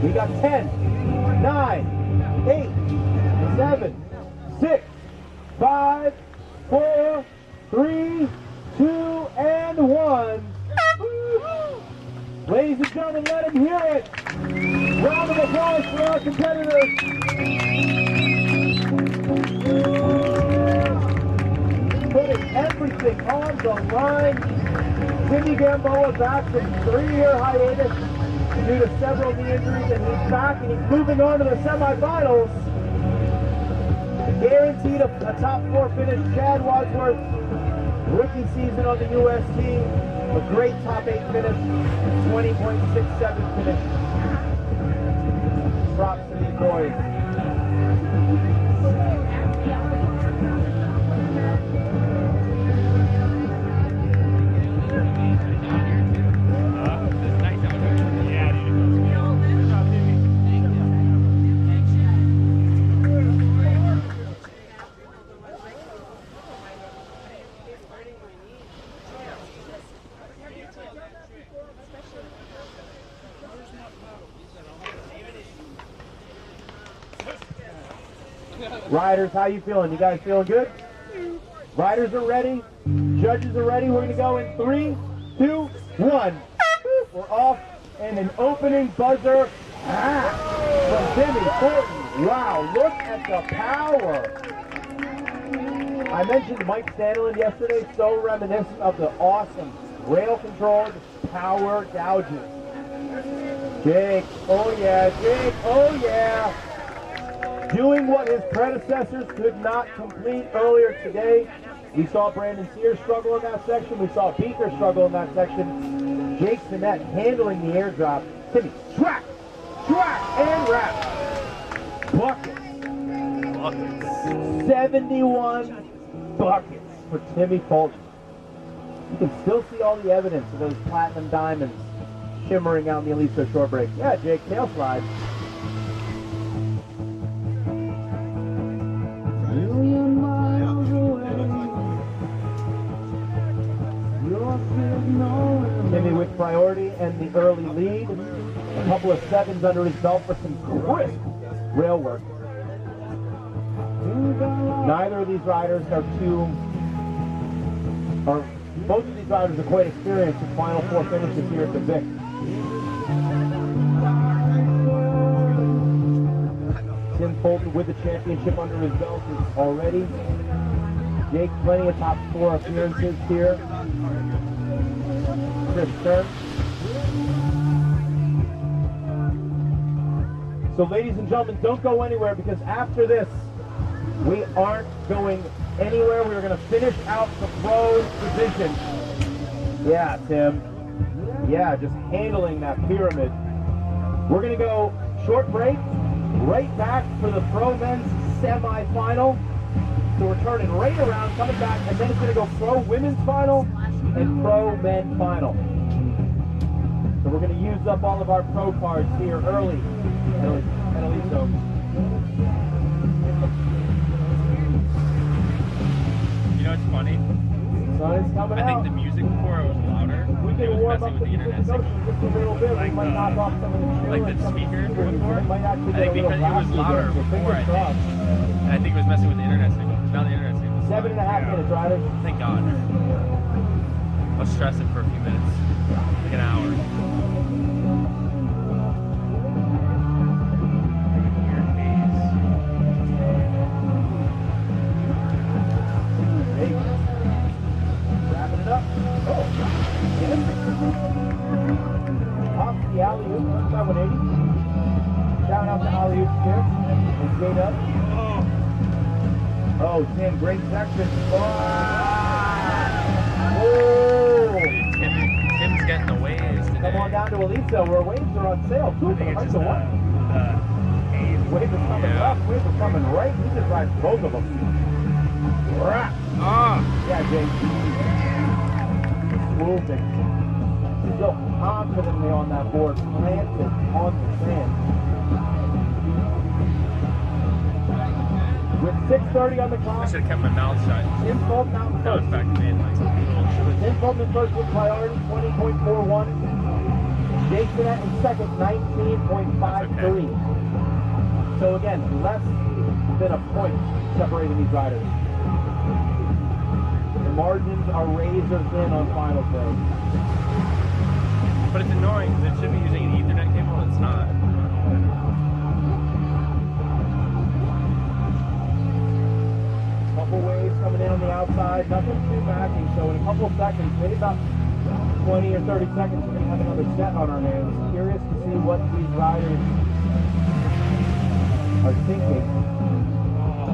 We got 10, 9, 8, 7, 6, 5, 4, 3, 2, and 1. Ladies and gentlemen, let him hear it. Round of applause for our competitors. Putting everything on the line. Timmy Gamboa back from 3-year hiatus. due to several knee injuries, and he's back and he's moving on to the semifinals. Guaranteed a top 4 finish. Chad Wadsworth, rookie season on the US team, a great top 8 finish, 20.67 finish. Props to these boys. Riders, how you feeling? You guys feeling good? Riders are ready. Judges are ready. We're going to go in 3, 2, 1. We're off, and an opening buzzer from Timmy Thornton. Wow, look at the power. I mentioned Mike Stanley yesterday, so reminiscent of the awesome rail-controlled power gouges. Jake, oh yeah, Jake, oh yeah. Doing what his predecessors could not complete earlier today. We saw Brandon Sears struggle in that section. We saw Beaker struggle in that section. Jake Sinet handling the airdrop. Timmy, track, and wrap. Buckets. 71 buckets for Timmy Fulton. You can still see all the evidence of those platinum diamonds shimmering out in the Aliso short break. Yeah, Jake, tail slide. Timmy with priority and the early lead. A couple of seconds under his belt for some crisp rail work. Neither of these riders are both of these riders are quite experienced with Final Four finishes here at the VIC. Tim Fulton with the championship under his belt is already. Jake, plenty of top 4 appearances here. Chris Stern. So ladies and gentlemen, don't go anywhere, because after this, we aren't going anywhere. We're going to finish out the pro division. Yeah, Tim. Yeah, just handling that pyramid. We're going to go short break, right back for the pro men's semi-final. So we're turning right around, coming back, and then it's going to go pro women's final and pro men final. So we're going to use up all of our pro cards here early at Aliso. You know what's funny? Sun is coming I out. think the music before it was louder. We It can was warm messing up with the internet just signal. a little bit. We might knock off some of the chill Like and the some of speakers speakers. before? It might actually I get think a little because it was raspy louder there, so before, fingers I crossed. think. And I think it was messing with the internet signal. Now the internet signal. 7.5 minutes, riders. Thank God. I'll stress it for a few minutes. Like an hour. Hey. Wrapping it up. Oh. Off the alley-oop, 180. Shout out to alley-oop here. And skate up. Oh, Tim, great section. Oh. Tim's getting the waves today. Come on down to Aliso, where waves are on sale. 2 for the price of 1. Waves are coming left, waves are coming right. He just rides both of them. Rah. Yeah, Jake. Swooping. Still confidently on that board, planted on the sand. With 6:30 on the I clock, should have kept my mouth shut. Tim Fulton out in That was first. back to being like Tim Fulton in first with priority, 20.41. Jake Sinet in second, 19.53. So again, less than a point separating these riders. The margins are razor thin on final day. But it's annoying because it should be using an Ethernet cable and it's not. Couple waves coming in on the outside, nothing too macking. So in a couple of seconds, maybe about 20 or 30 seconds, we're going to have another set on our hands. Curious to see what these riders are thinking.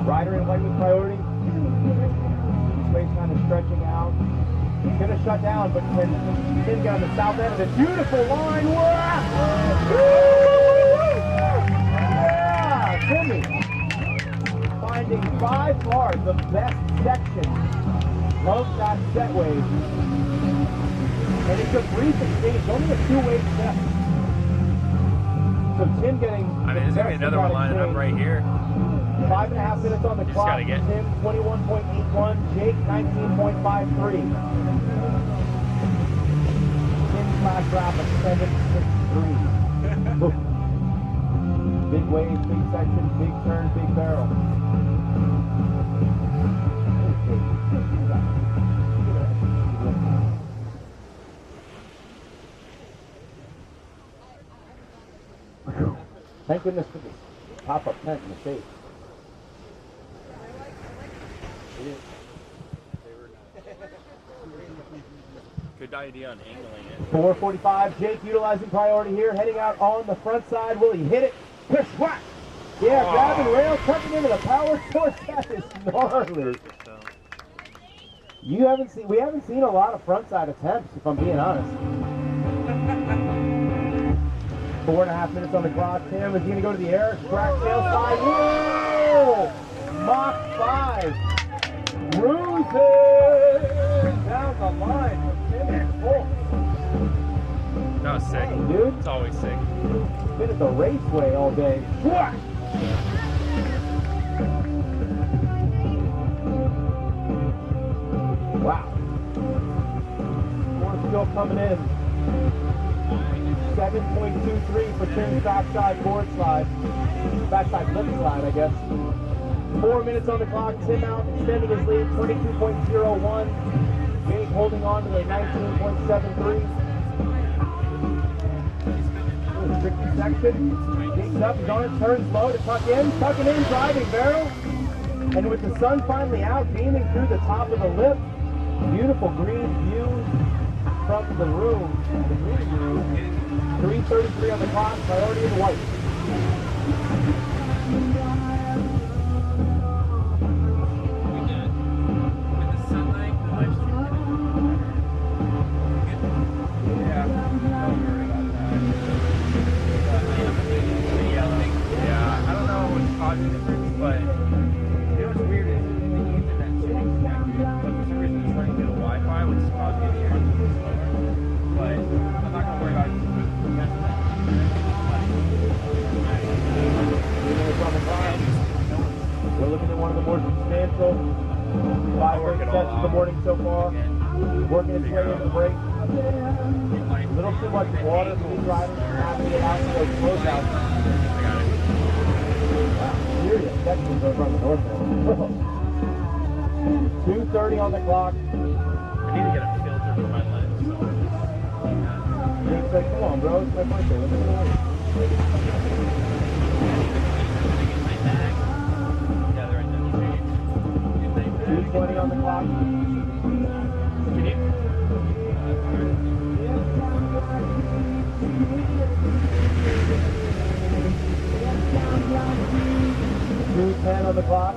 Rider in white with priority. Space kind of stretching out. He's going to shut down, but can Tim get on the south end of it? Beautiful line. Yeah, Timmy. Finding by far the best section of that set wave. And it's a brief exchange, only a 2-way step. So Tim getting. I mean, there's gonna be another one lining up right here. 5.5 minutes on the clock. Gotta get. Tim 21.81, Jake 19.53. Tim's last lap of 7.63. Big waves, big section, big turn, big barrel. Thank goodness for this pop-up tent in the shade. Good idea on angling it. 4:45, Jake utilizing priority here, heading out on the front side. Will he hit it? Push, whack! Yeah, grabbing rail, tucking into the power source. That is gnarly. We haven't seen a lot of frontside attempts, if I'm being honest. 4.5 minutes on the clock. Tim is going to go to the air. Crack tail side. Whoa! Mach 5. Cruising down the line from Tim and Cole. That was sick. Hey, dude. It's always sick. Been at the raceway all day. Wow. Score still coming in. 7.23 for Tim's backside board slide. Backside lip slide, I guess. 4 minutes on the clock. Tim out, extending his lead, 22.01. Jake holding on to the 19.73. Tricky section. Jake's up, he's on it, turns low to tucking in, driving barrel. And with the sun finally out, beaming through the top of the lip, beautiful green view from the room, the green room. 3:33 on the clock, priority in white. With the sunlight, yeah, I don't know what's causing the difference, but you know what's weird is in the Ethernet sitting connected, but for some reason it's running through the Wi-Fi, which is causing it to run slower. But I'm not gonna worry about it. We're looking at one of the more substantial 5 break sets of the morning so far. Working its way into the break. A little too much water for these riders to navigate out to those closeouts. Serious sections over on the north end. 2:30 on the clock. I need to get a filter for my lens. Jake said, come on, bro, it's my birthday. Let's go away. Yeah, they're in the shade. 2:20 on the clock. Can you? 2:10 on the clock.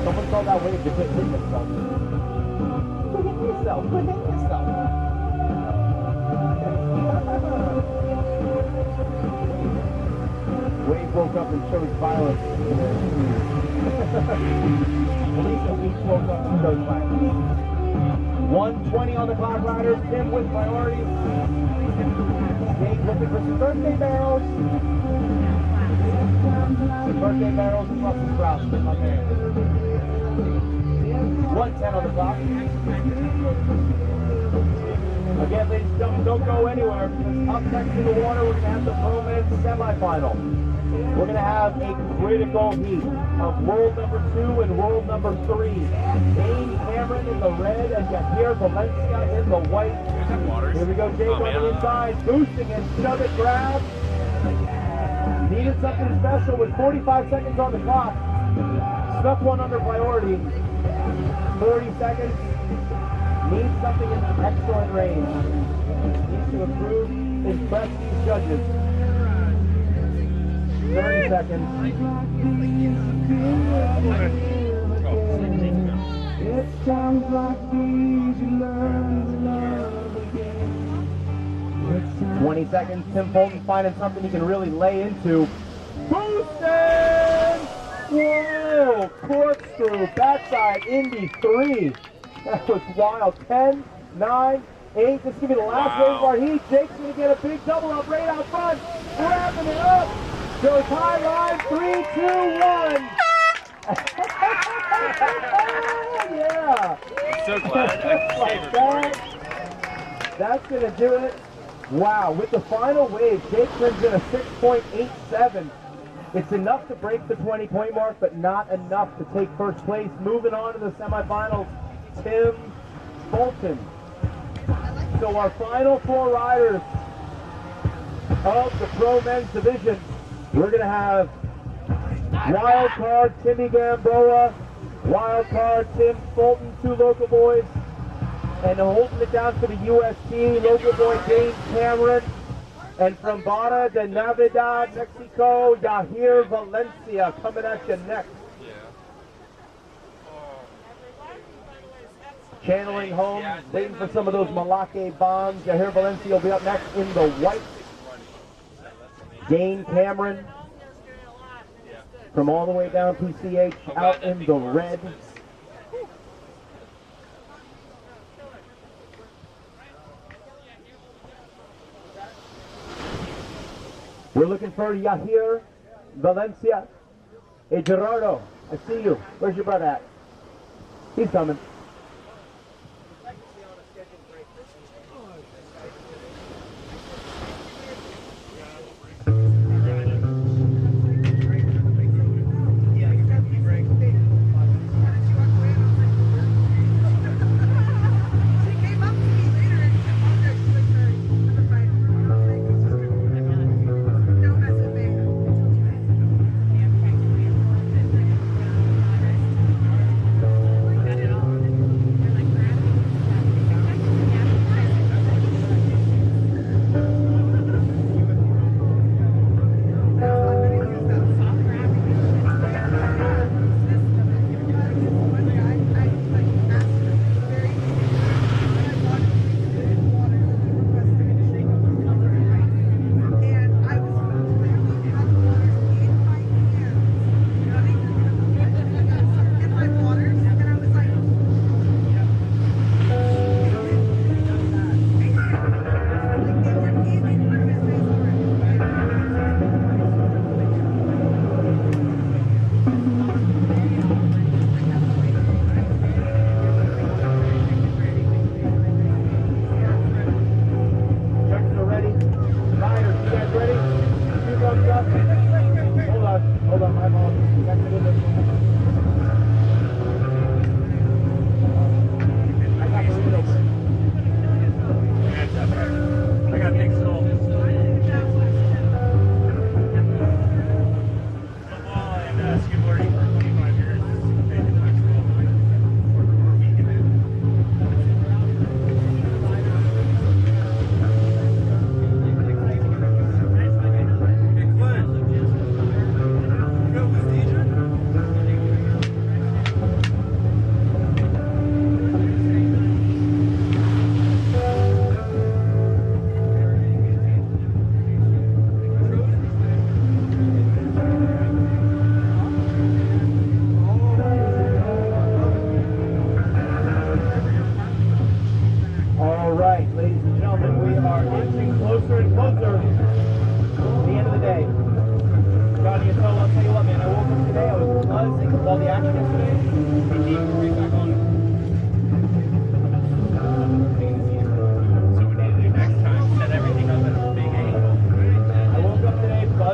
Someone called that wave to quit hitting themselves. Quit hitting yourself. Quit hitting yourself. Wave woke up and showed violence in their shoes. Aliso Beach woke up and showed violence. 1:20 on the clock, riders. Tim with priority. Jake looking for some birthday barrels. Some birthday barrels and Brussels sprouts for my man. 1:10 on the clock. Again, ladies and gentlemen, don't go anywhere because up next in the water, we're going to have the pro semifinal. We're going to have a critical heat of world number 2 and world number 3. Dane Cameron in the red and Yahir Valencia in the white. Here we go, Jake on the inside, boosting and shove it grab. Needed something special with 45 seconds on the clock. Snuck one under priority. 40 seconds. Needs something in excellent range. Needs to improve, impress these judges. 30 seconds. It's times like these you learn to love again. 20 seconds. Tim Fulton finding something he can really lay into. Boosted! Whoa! Corkscrew, backside, Indy 3. That was wild. 10, 9, 8. This is going to be the last wave of our heat. Jake's going to get a big double up right out front. Wrapping it up. Goes high line. 3, 2, 1. Yeah. I'm so glad. Like that. That's going to do it. Wow. With the final wave, Jake brings in a 6.87. It's enough to break the 20-point mark, but not enough to take first place. Moving on to the semifinals, Tim Fulton. So our final 4 riders of the Pro Men's Division, we're going to have wild card Timmy Gamboa, wild card Tim Fulton, 2 local boys, and holding it down for the UST, local boy Dane Cameron. And from Barra de Navidad, Mexico, Yahir Valencia coming at you next. Channeling home, waiting for some of those Malake bombs. Yahir Valencia will be up next in the white. Dane Cameron from all the way down PCH out in the red. We're looking for Yahir Valencia. Hey, Gerardo, I see you. Where's your brother at? He's coming.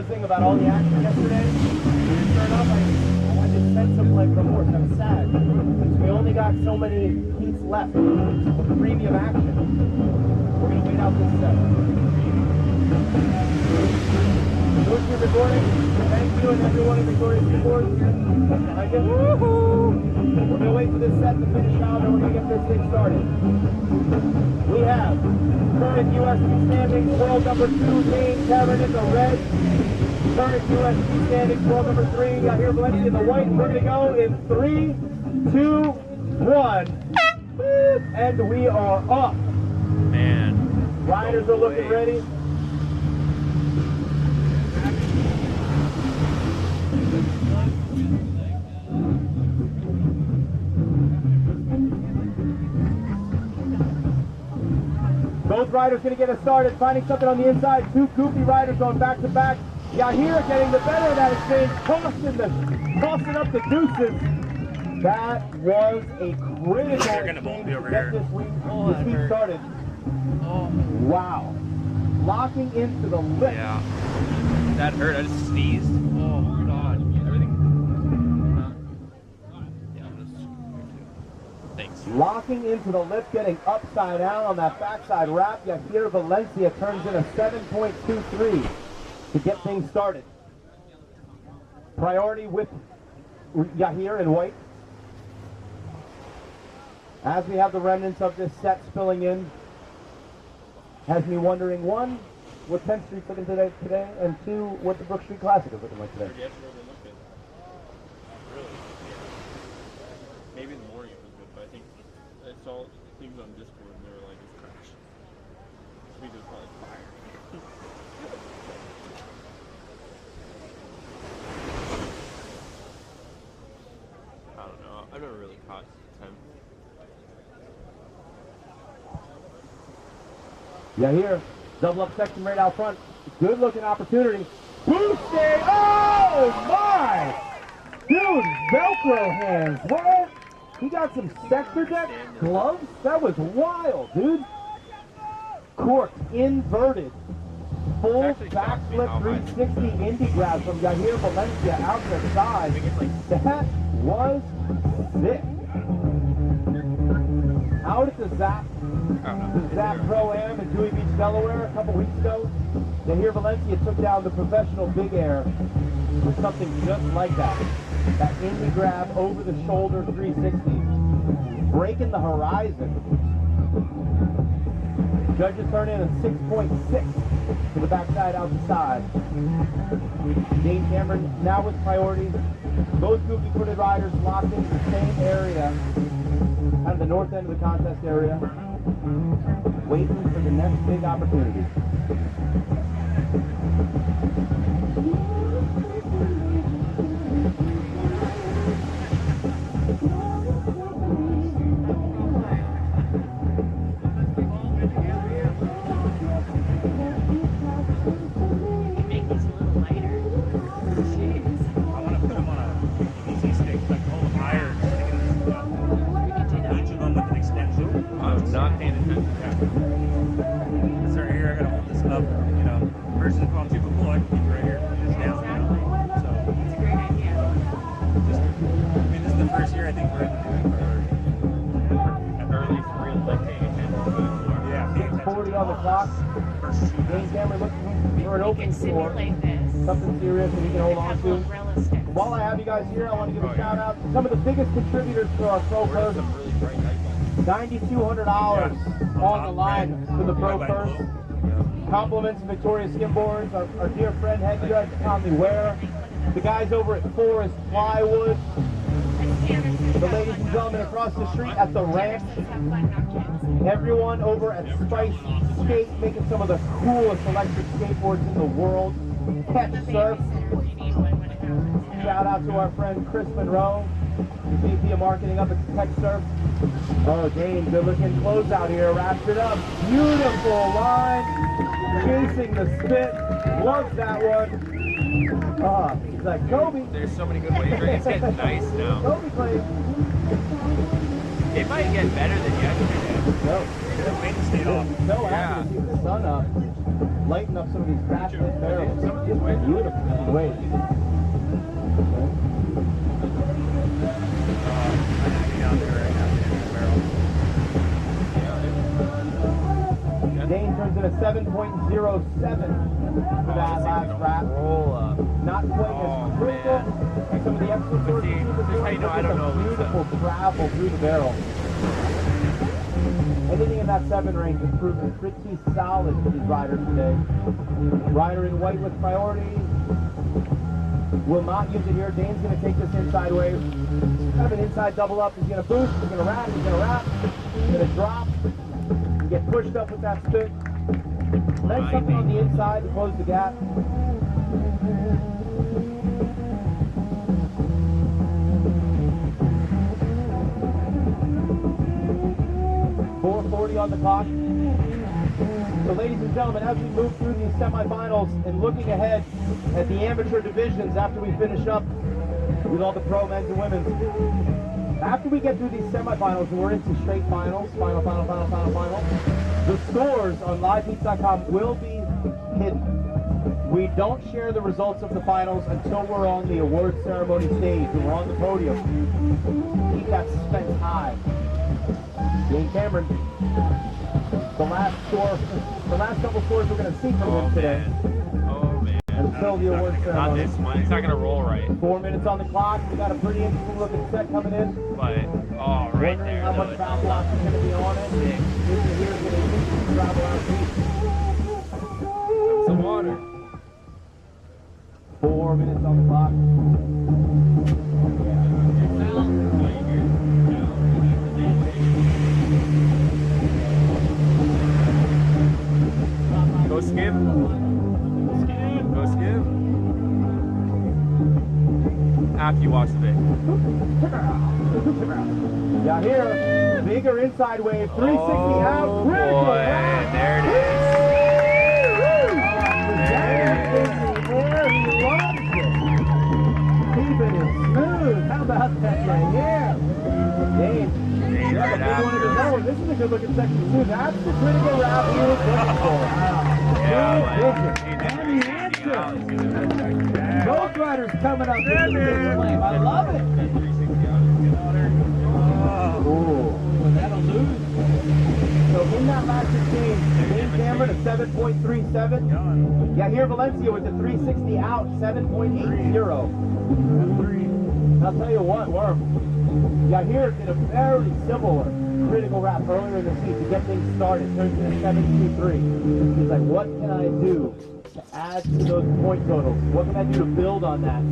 buzzing about all the action yesterday. Sure enough, I just sent some like remorse. I'm sad. We only got so many heats left of premium action. We're gonna wait out this set. George, you're recording. Thank you and everyone in Victoria's Skimboards. I guess we're gonna wait for this set to finish out, and we're gonna get this thing started. We have current USP standings, world number 2, Dane Cameron in the red. Current USP standings, world number 3, Yahir Valencia in the white. We're gonna go in 3, 2, 1, and we are off. Man. Riders are looking ready. Both riders going to get us started, finding something on the inside. Two goofy riders going back to back. Yahir getting the better of that exchange, tossing up the deuces. That was a critical They're gonna both be over here. This heat started. Wow. Locking into the lip. Yeah. That hurt. I just sneezed. Oh my god. Everything. Yeah, I'm just. Thanks. Locking into the lip, getting upside down on that backside wrap. Yahir Valencia turns in a 7.23 to get things started. Priority with Yahir in white. As we have the remnants of this set spilling in, has me wondering, one, what 10th Street's looking today, and two, what the Brook Street Classic is looking like today. Maybe in the morning it was good, but I think I saw things on Discord and they were like, it's trash. This week was probably fire. I don't know. I've never really caught 10. Yahir, double up section right out front. Good looking opportunity. Boosting! Oh my! Dude, Velcro hands. What? He got some sector deck gloves? That was wild, dude. Corked, inverted. Full backflip 360 indie grab from Yahir Valencia out the side. That was sick. Out at the Zap Pro-Am in Dewey Beach, Delaware a couple weeks ago, Yahir Valencia took down the professional Big Air with something just like that. That indie grab over the shoulder 360. Breaking the horizon. Judges turn in a 6.6 to the backside out the side. Dane Cameron now with priorities. Both goofy-footed riders locked into the same area, out of the north end of the contest area, waiting for the next big opportunity. Make these a little lighter. Jeez. I want to put them on a easy stick, like hold them higher. We could do that. Each of them with an extension. I'm not paying attention. So right here, I gotta hold this up, you know. Versus if I'm too cool, I can keep it right here. Just down, you know. So, It's a great idea. I mean, this is the first year I think we're doing Early for real, like paying attention to it. Yeah, 6:40 on the clock. Dane Cameron looking for an We open can score. simulate this. Something serious that he can hold on Have to. umbrella sticks. While I have you guys here, I want to give a shout out to some of the biggest contributors to our pro purse. Some really bright light bulbs. $9,200 on the line for the pro purse. Compliments to Victoria Skimboards, our dear friend head judge Tommy Ware, the guys over at Forest Plywood, the ladies and gentlemen across the street at the ranch, everyone over at Spice Skate making some of the coolest electric skateboards in the world. Catch Surf. Shout out to our friend Chris Monroe, VP of Marketing up at Tech Surf. Oh, Dane, good looking close out here. Wraps it up. Beautiful line. Chasing the spit. Loves that one. He's like, Kobe. There's so many good ways. It's getting nice now. Kobe plays. It might get better than yesterday. No. Wait to stay off. So happy to see the sun up. lighten up some of these fast hit barrels. Just beautiful waves. Dane turns in a 7.07 for that last wrap. Not quite as critical as some of the excellent sources. Beautiful travel through the barrel. Anything in that 7 range has proven pretty solid for these riders today. Rider in white with priority. Will not use it here. Dane's going to take this inside wave. Kind of an inside double up. He's going to boost. He's going to wrap. He's going to wrap. He's going to drop. And get pushed up with that stick. Nice something on the inside to close the gap. .440 on the clock. So ladies and gentlemen, as we move through these semifinals and looking ahead at the amateur divisions after we finish up with all the pro men's and women's, after we get through these semifinals and we're into straight finals, final, the scores on livebeats.com will be hidden. We don't share the results of the finals until we're on the award ceremony stage and we're on the podium. Keep that suspense high. Dane Cameron, the last couple scores we're going to see from him today. Oh man. Until the award ceremony. Not this one. It's not going to roll right. 4 minutes on the clock. We got a pretty interesting looking set coming in. But right Wondering there. how much foul block is going to be on it. This is here going to travel out deep. Some water. 4 minutes on the clock. Go Skim. Go Skim. After you watch the bit. Yeah, here, bigger inside wave, 360 out, critical. Boy, there it is. There he loves it. Keeping it smooth. How about that right here? Dane. Yeah, the big one of his own. This is a good looking section too. That's the critical wrap he was looking for. And the answer. Both riders coming up with the big flame. I love it. That'll lose. So in that last exchange, Dane Cameron at 7.37. Yeah, here Valencia with the 360 out, 7.80. I'll tell you what, Worm. Yeah, here did a very similar critical wrap earlier in the season to get things started. Turns into 7.23. He's like, what can I do to add to those point totals? What can I do to build on that?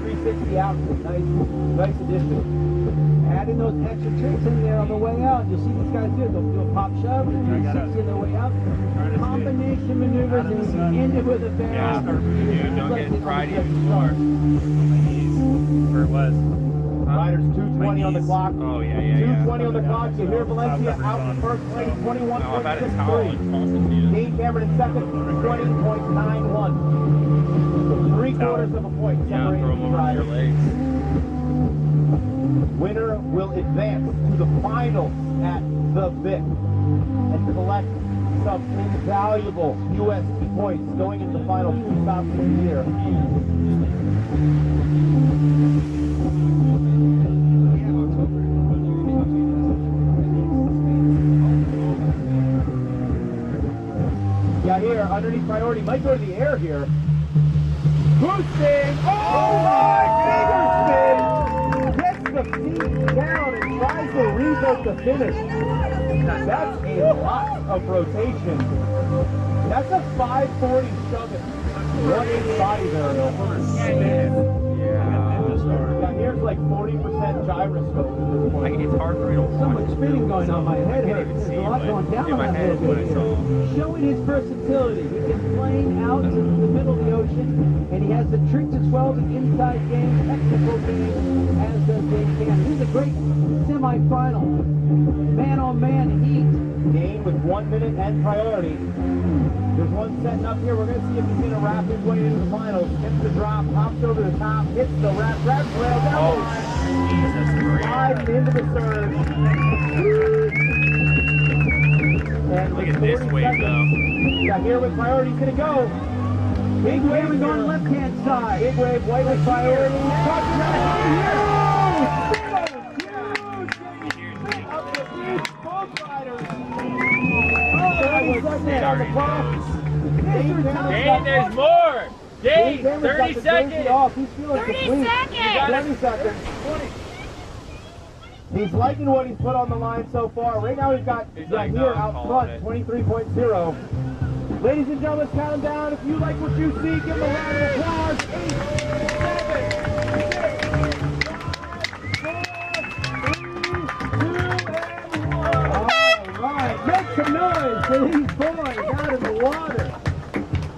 360 out is a nice addition. Adding those extra tricks in there on the way out. You'll see these guys do it. They'll do a pop shove, 360 on the way out. Combination maneuvers, and you end it with a barrel. Yeah, dude, don't get fried even more. Where it was. Riders 220 on the clock. Oh, yeah. 220 on the clock. You hear Valencia out in first place, 21.63. Dane Cameron in second, 20.91. So 3/4 of a point separating the riders. Winner will advance to the finals at the VIC and collect some invaluable UST points going into the final 2 stops of the year. Yeah, here, underneath priority, might go to the air here. Boosting! Oh my goodness! Gets the feet down and tries to revoke the finish. That's a lot of rotation. That's a 540 shove it. 180 body varial. Yeah, here's like 40% gyroscope at this point. It's hard for me to watch. So much spinning going on, my head hurts. There's a lot going down on that little bit here. Showing his versatility. He can plane out to the middle of the ocean, and he has the tricks as well, the inside game, technical game, as does Dane Cameron. This is a great semi-final. Man-on-man heat. Dane with 1 minute and priority. There's one setting up here. We're going to see if he's going to wrap his way into the finals. Gets the drop, hops over the top, hits the wrap rail down the line. Jesus Christ. Sliding into the surge. And Look with at this 40 wave, seconds, though. got here with priority's gonna go. Big wave is on the left-hand side. Big wave, white with priority. Dane, there's more! Dane, 30 seconds! He's feeling 30 complete. seconds! 30 seconds. He's liking what he's put on the line so far. Right now he's got Yahir out front, 23.0. Ladies and gentlemen, let's count him down. If you like what you see, give him a round of applause. 8, 7, 6, 5, 4, 3, 2, and 1. All right, make some noise for these boys out in the water.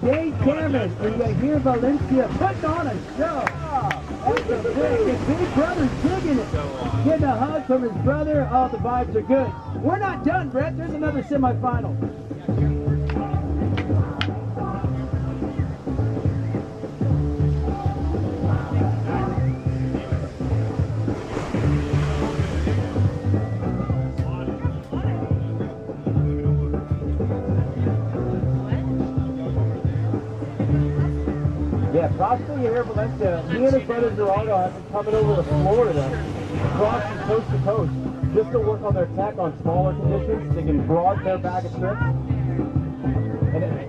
Dave Cameron and Yahir Valencia putting on a show. That's a big brother's digging it. Getting a hug from his brother. Oh, the vibes are good. We're not done, Brett. There's another semifinal. Yeah, props to Yahir Valencia. He and his brother Gerardo have been coming over to Florida, crossing coast to coast, just to work on their tech on smaller conditions. So they can broaden their bag of tricks. And it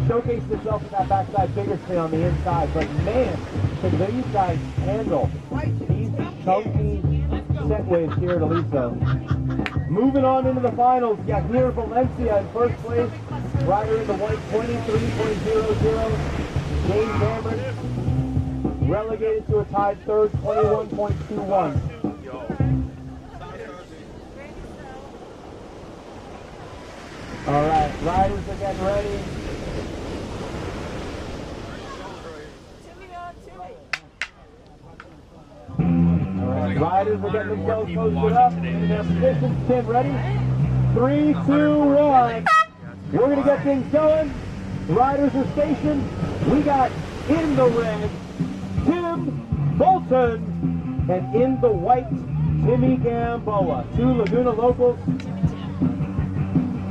showcased itself with that backside bigger spin on the inside. But man, can these guys handle these chunky set waves here at Aliso. Moving on into the finals, Yahir Valencia in first place. Rider in the white, 23.00. Dave Cameron relegated to a tied third, 21.21. All right, riders are getting ready. All right, riders are getting themselves posted up in their positions. Tim, ready? 3, 2, 1. We're going to get things going. Riders are stationed. We got in the red, Tim Bolton, and in the white, Timmy Gamboa. 2 Laguna locals.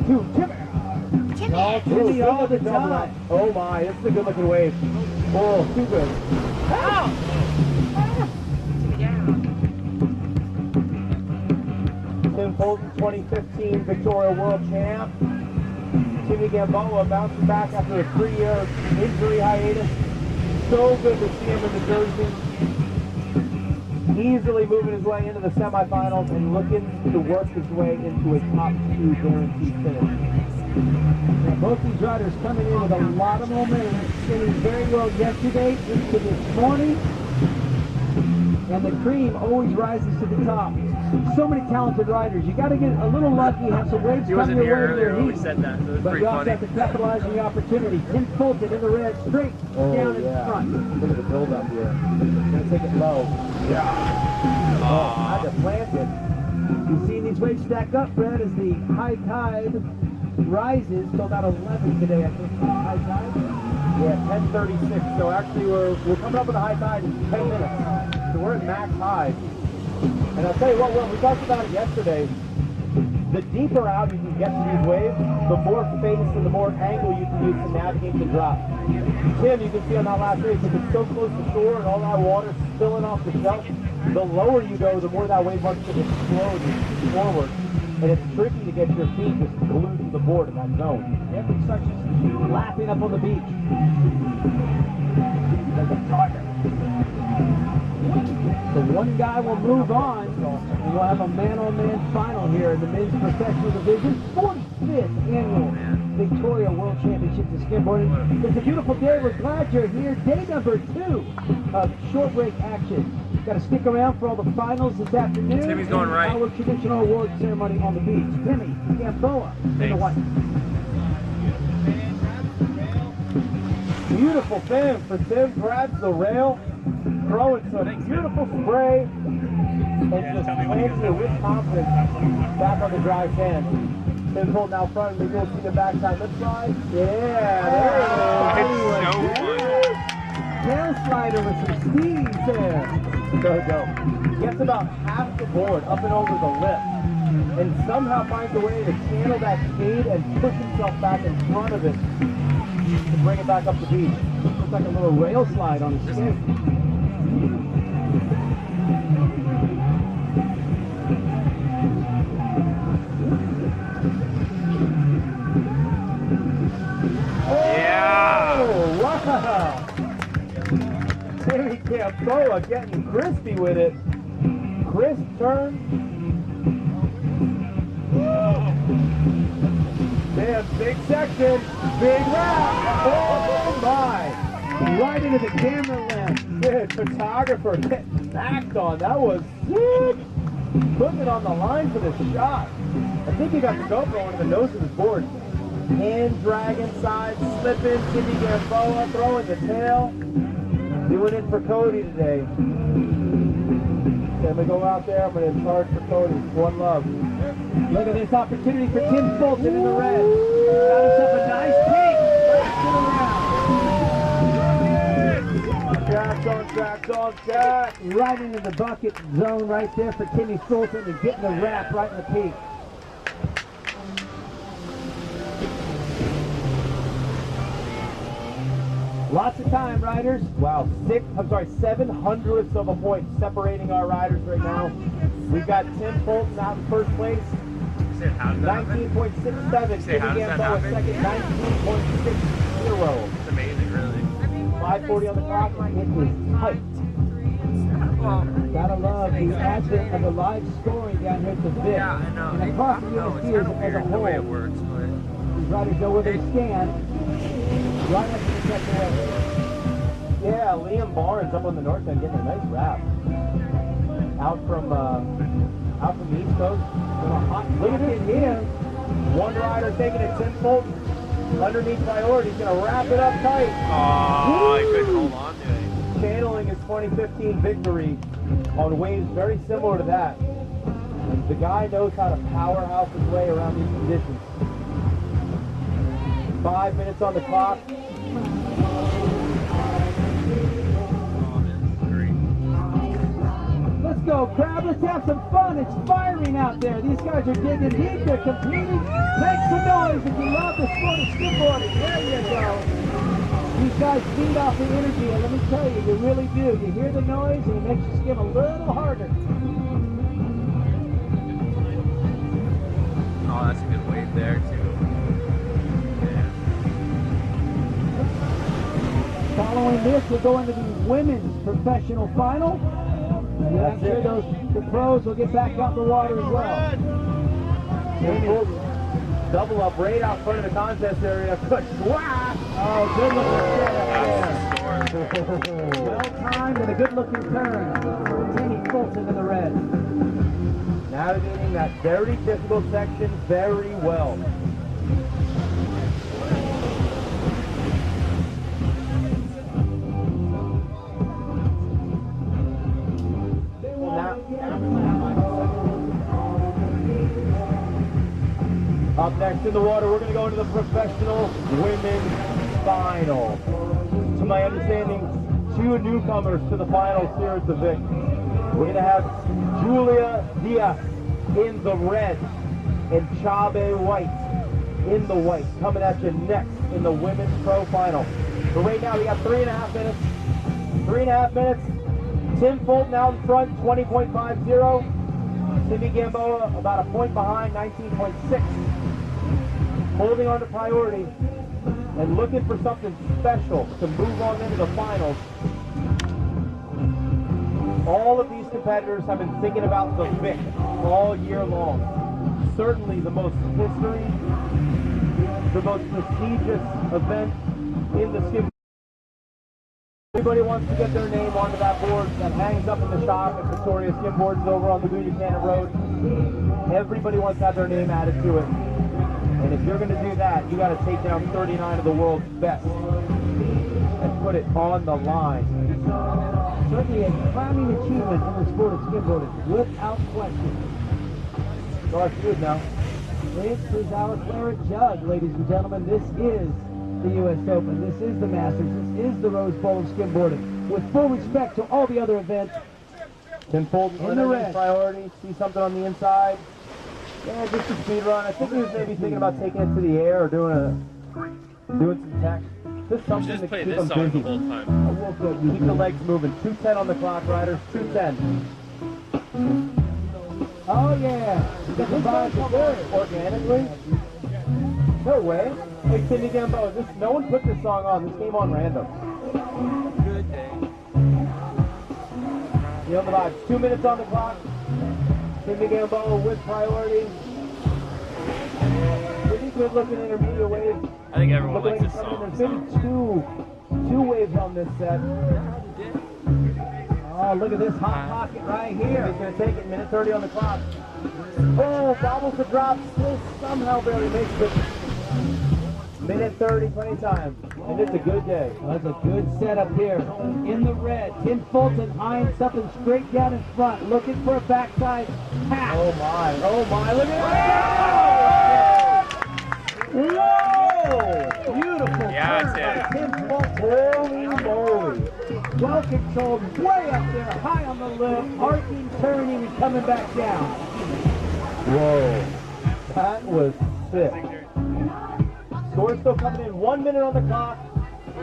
2 Timmy. Oh, Timmy all the time. Oh my, this is a good looking wave. Oh, too good. Tim Bolton, 2015 Victoria World Champ. Timmy Gamboa bouncing back after a 3-year injury hiatus. So good to see him in the jersey. Easily moving his way into the semifinals and looking to work his way into a top 2 guaranteed finish. Now, both these riders coming in with a lot of momentum, spinning very well yesterday into this morning. And the cream always rises to the top. So many talented riders. You got to get a little lucky, have some waves come your way earlier when we heat. said that, so it was But pretty you also funny. have to capitalize on the opportunity. Tim Fulton in the red, straight down in front. Look at the build up here. Gonna take it low. Yeah. Oh, had to plant it. You've seen these waves stack up, Fred, as the high tide rises till about 11 today, I think. High tide? Yeah, 10:36. So actually we're coming up with a high tide in 10 minutes. So we're at max high. And I'll tell you what, we talked about it yesterday. The deeper out you can get to these waves, the more face and the more angle you can use to navigate the drop. Tim, you can see on that last race, if it's so close to shore and all that water spilling off the shelf, the lower you go, the more that wave wants to explode forward. And it's tricky to get your feet just glued to the board in that zone. Yep, it starts lapping up on the beach. Like a tiger. So one guy will move on, and we'll have a man-on-man final here in the men's professional division, 45th annual Victoria World Championships of Skimboarding. It's a beautiful day. We're glad you're here. Day number 2 of short break action. Got to stick around for all the finals this afternoon. Timmy's going right. Our traditional award ceremony on the beach. Timmy Gamboa in the white. Beautiful fin for Tim, grabs the rail, throwing some beautiful spray, and just plants it with confidence back on the dry sand. Tim's holding out front, maybe we'll see the backside lip slide. Yeah, there it is. It's so fun. Tail slider with some speed there. So go. Gets about half the board up and over the lip. and somehow finds a way to channel that speed and push himself back in front of it to bring it back up the beach. Looks like a little rail slide on his skin. Yeah! Oh, wow! Timmy Gamboa getting crispy with it. Crisp turn. Damn, big section, big wrap. Oh my! Right into the camera lens. Good photographer getting backed on. That was sick. Putting it on the line for this shot. I think he got the GoPro under the nose of his board. Hand dragging, side slipping, Timmy Gamboa throwing the tail. Doing it for Cody today. Then we go out there, I'm going to charge for Cody. One love. Look at this opportunity for Tim Fulton in the red. Got himself a nice peak. Jacks on jacks on jacks. Right into the bucket zone right there for Timmy Fulton and getting the wrap right in the peak. Lots of time, riders. Wow, 7/100ths of a point separating our riders right now. We've got Tim Fulton out in first place. Say, how did that happen? 19.67. Say, how Timmy does that Gamboa happen? second, 19.60. It's amazing, really. 5:40 on the clock. It is tight. Well, Gotta love the advent of the live scoring down here at the VIC. yeah, I know. And across the I know, it's USD kind of as a weird the way it whole. works, but These riders know where they stand. Right up to the second way. Yeah, Liam Barnes up on the north end getting a nice wrap. Out from the East Coast. Look at this here. One rider taking it, Tim Fulton. Underneath priority, he's going to wrap it up tight. oh, I couldn't hold on to it. Channeling his 2015 victory on waves very similar to that. And the guy knows how to powerhouse his way around these conditions. 5 minutes on the clock. Let's go, crowd. Let's have some fun. It's firing out there. These guys are digging deep. They're competing. Make some noise if you love the sport of skimboarding. There you go. These guys feed off the energy, and let me tell you, you really do. You hear the noise, and it makes you skim a little harder. Oh, that's a good wave there, too. Yeah. Following this, we'll go into the women's professional final. And I'm sure the pros will get back out in the water as well. Tim Fulton, double up right out front of the contest area. Good swat! Oh, good That's looking turn. Well timed and a good looking turn. Timmy Fulton in the red. Navigating that very difficult section very well. Up next in the water, we're going to go into the professional women's final. To my understanding, 2 newcomers to the finals here at the VIC. We're going to have Julia Diaz in the red and Chabe White in the white. Coming at you next in the women's pro final. So right now we got 3.5 minutes. 3.5 minutes. Tim Fulton out in front, 20.50. Timmy Gamboa about a point behind, 19.6. Holding on to priority and looking for something special to move on into the finals. All of these competitors have been thinking about the VIC all year long. Certainly the most history, the most prestigious event in the skim. Everybody wants to get their name onto that board that hangs up in the shop at Victoria Skimboards over on Laguna Beach Road. Everybody wants to have their name added to it. And if you're going to do that, you got to take down 39 of the world's best and put it on the line. Certainly a crowning achievement in the sport of skimboarding, without question. So that's good now. This is our claret jug, ladies and gentlemen. This is the U.S. Open. This is the Masters. This is the Rose Bowl of skimboarding. With full respect to all the other events, Tim Fulton in the red. priority. See something on the inside. Yeah, just a speed run. I think he was maybe thinking about taking it to the air or doing some tech. Just something Just to play keep this him song the busy. whole time. Keep the legs moving. 2:10 on the clock, riders. 2:10. Oh yeah. You got the vibe there. Organically? No way. Hey, Timmy Gamboa, no one put this song on. This came on random. Good day. You know the vibes. 2 minutes on the clock. Timmy Gamboa with priority. Pretty good looking intermediate wave. I think everyone Looking likes this like song. there's maybe two waves on this set. Oh, look at this hot pocket right here. He's going to take it. Minute 30 on the clock. Oh, bobbles the drop. Still somehow barely makes it. Minute 30, plenty time. And it's a good day. That's a good setup here. In the red, Tim Fulton eyeing something straight down in front, looking for a backside pass. Oh my, look at that! Whoa! Beautiful Yeah, turn it's by Tim Fulton. Holy moly. Well controlled, way up there, high on the lip, arcing, turning, and coming back down. Whoa. That was sick. Score still coming in. 1 minute on the clock.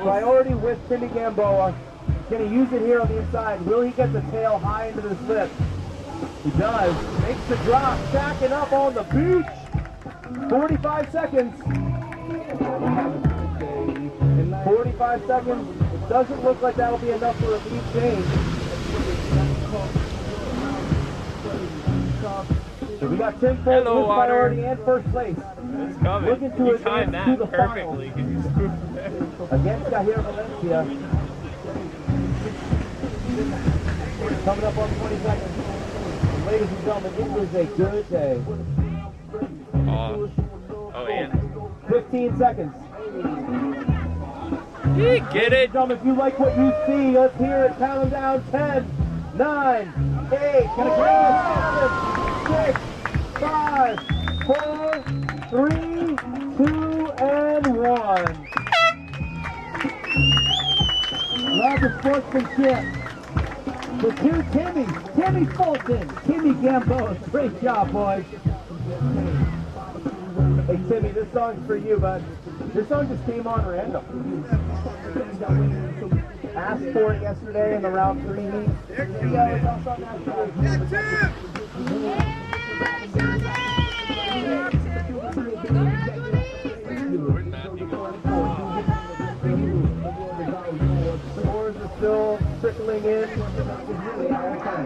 Priority with Timmy Gamboa. He's going to use it here on the inside. Will he get the tail high into the slip? He does. Makes the drop. Stacking up on the beach. 45 seconds. 45 seconds. It doesn't look like that'll be enough for a lead change. So we got Tim Fulton Hello, with Water. priority and first place. It's coming. Looking to You advance timed to the that perfectly. Against Gahir Valencia. Coming up on 20 seconds. Ladies and gentlemen, it was a good day. Oh, and 15 seconds. you get it. Gentlemen, if you like what you see, let's hear it. Count them down. 10, 9, 8, gonna bring us 7, 6, 5, 4, 3, 2, and 1. Love the sportsmanship. The two Timmys, Timmy Fulton, Timmy Gamboa. Great job, boys. Hey Timmy, this song's for you, bud. This song just came on random. Asked for it yesterday in the round 3 meet. Scores are still trickling in.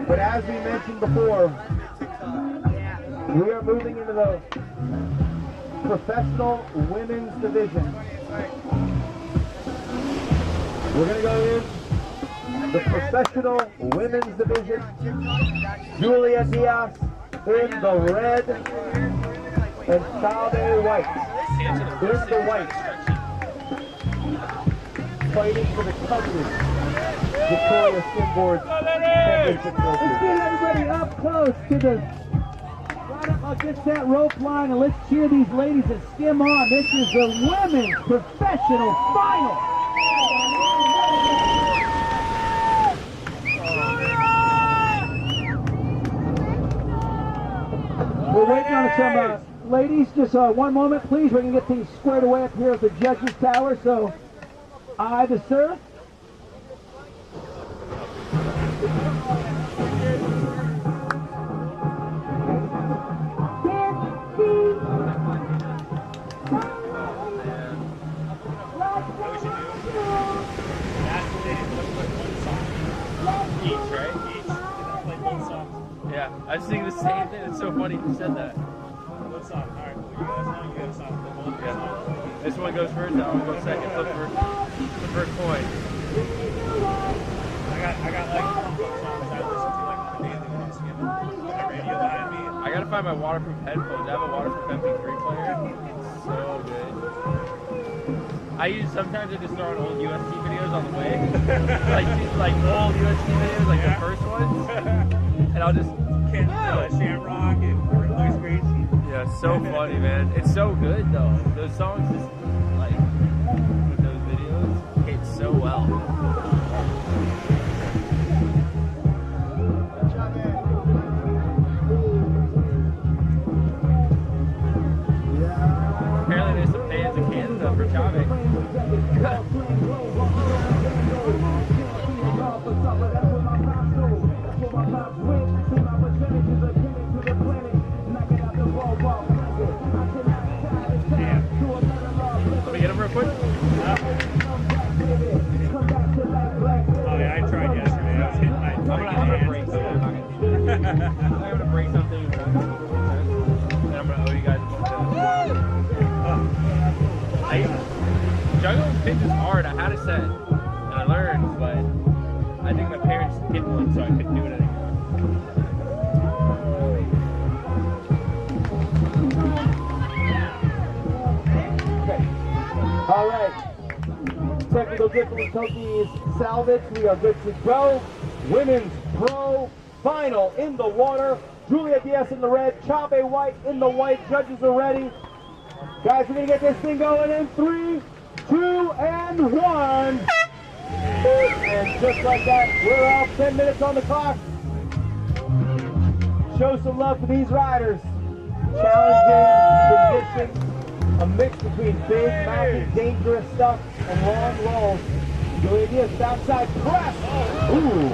But as we mentioned before, we are moving into the professional women's division. We're going to go in the professional women's division. Julia Diaz in the red and Salve white in the white. Fighting for the coveted Victoria Skimboards Championship Let's trophy. get everybody up close to the right up against that rope line, and let's cheer these ladies that skim on. This is the women's professional final. We're waiting on some ladies. Just one moment, please. We're going to get things squared away up here at the judges' tower. So, the serve. Yeah, I was thinking the same thing. It's so funny you said that. What song? All right, well, you guys know you got a song. Both Yeah. songs. This one goes first, that one goes second. Flip the first coin. I got like songs I listen to like on the daily when I'm skimming. On the radio behind me. I gotta find my waterproof headphones. I have a waterproof MP3 player. It's so good. Sometimes I just throw on old UFC videos on the way. like old UFC videos, like the first ones. And I'll just Shamrock and Louis Gracie. yeah, so funny, man. It's so good though. Those songs just like with those videos hit so well. set. And I learned, but I think my parents did one, so I couldn't do it anymore. All right. Technical difficulties salvaged. We are good to go. Women's pro final in the water. Julia Diaz in the red, Chabe White in the white. Judges are ready. Guys, we're going to get this thing going in 3, 2, and 1. And just like that, we're off. 10 minutes on the clock. Show some love for these riders. Challenging positions. A mix between big, massive, dangerous stuff and long rolls. Julia Diaz, backside press. Ooh.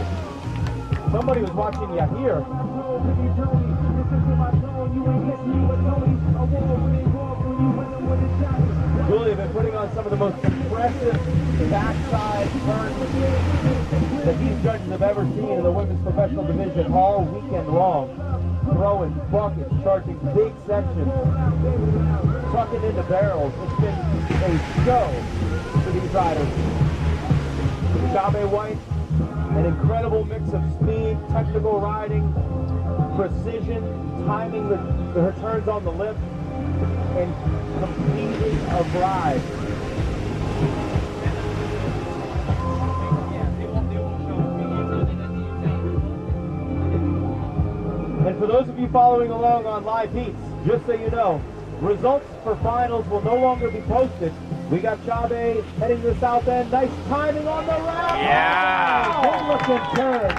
Somebody was watching you here. Julia been putting on some of the most impressive backside turns that these judges have ever seen in the women's professional division all weekend long. Throwing buckets, charging big sections, tucking into barrels. It's been a show for these riders. Chabe White, an incredible mix of speed, technical riding, precision, timing her turns on the lip, and completing a ride. And for those of you following along on live heats, just so you know, results for finals will no longer be posted. We got Chabe heading to the south end. Nice timing on the round. Yeah. Good looking turn.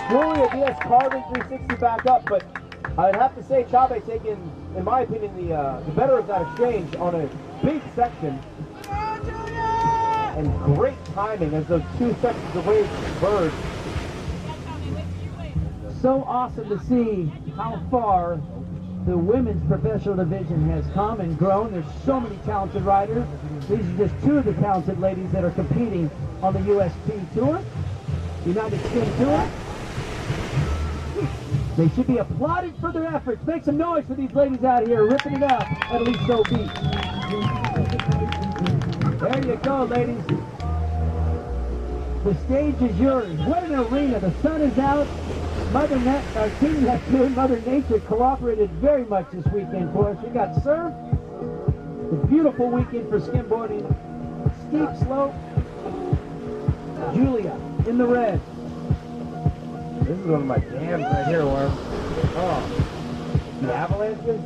Julia Diaz carving 360 back up, but I'd have to say Chabe taking, in my opinion, the better of that exchange on a big section. And great timing as those two sections of waves converge. So awesome to see how far the women's professional division has come and grown. There's so many talented riders. These are just two of the talented ladies that are competing on the USP Tour, United Skim Tour. They should be applauded for their efforts. Make some noise for these ladies out here ripping it up at Aliso Beach. There you go, ladies. The stage is yours. What an arena. The sun is out. King Neptune, Mother Nature cooperated very much this weekend for us. We got surf. A beautiful weekend for skimboarding. Steep slope. Julia in the red. This is one of my jams right here, Worm. Oh, the avalanches?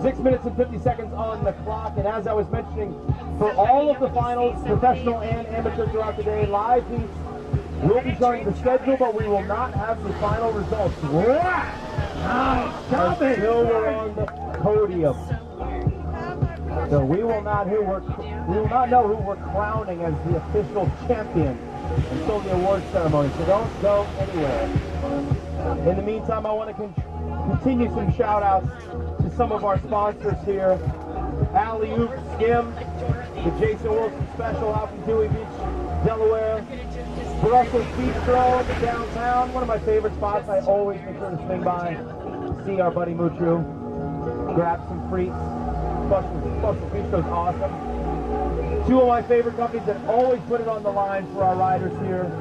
6 minutes and 50 seconds on the clock, and as I was mentioning, for all of the finals, professional and amateur throughout the day, live heats will be showing the schedule, but we will not have the final results until we're on the podium. So we will not know who we're crowning as the official champion until the award ceremony. So don't go anywhere. In the meantime, I want to continue some shout outs to some of our sponsors here. Alley-oop Skim, the Jason Wilson Special out from Dewey Beach, Delaware. Brussels Bistro downtown, one of my favorite spots. I always make sure to swing by, see our buddy Muchu, grab some treats. Brussels Bistro is awesome. Two of my favorite companies that always put it on the line for our riders here,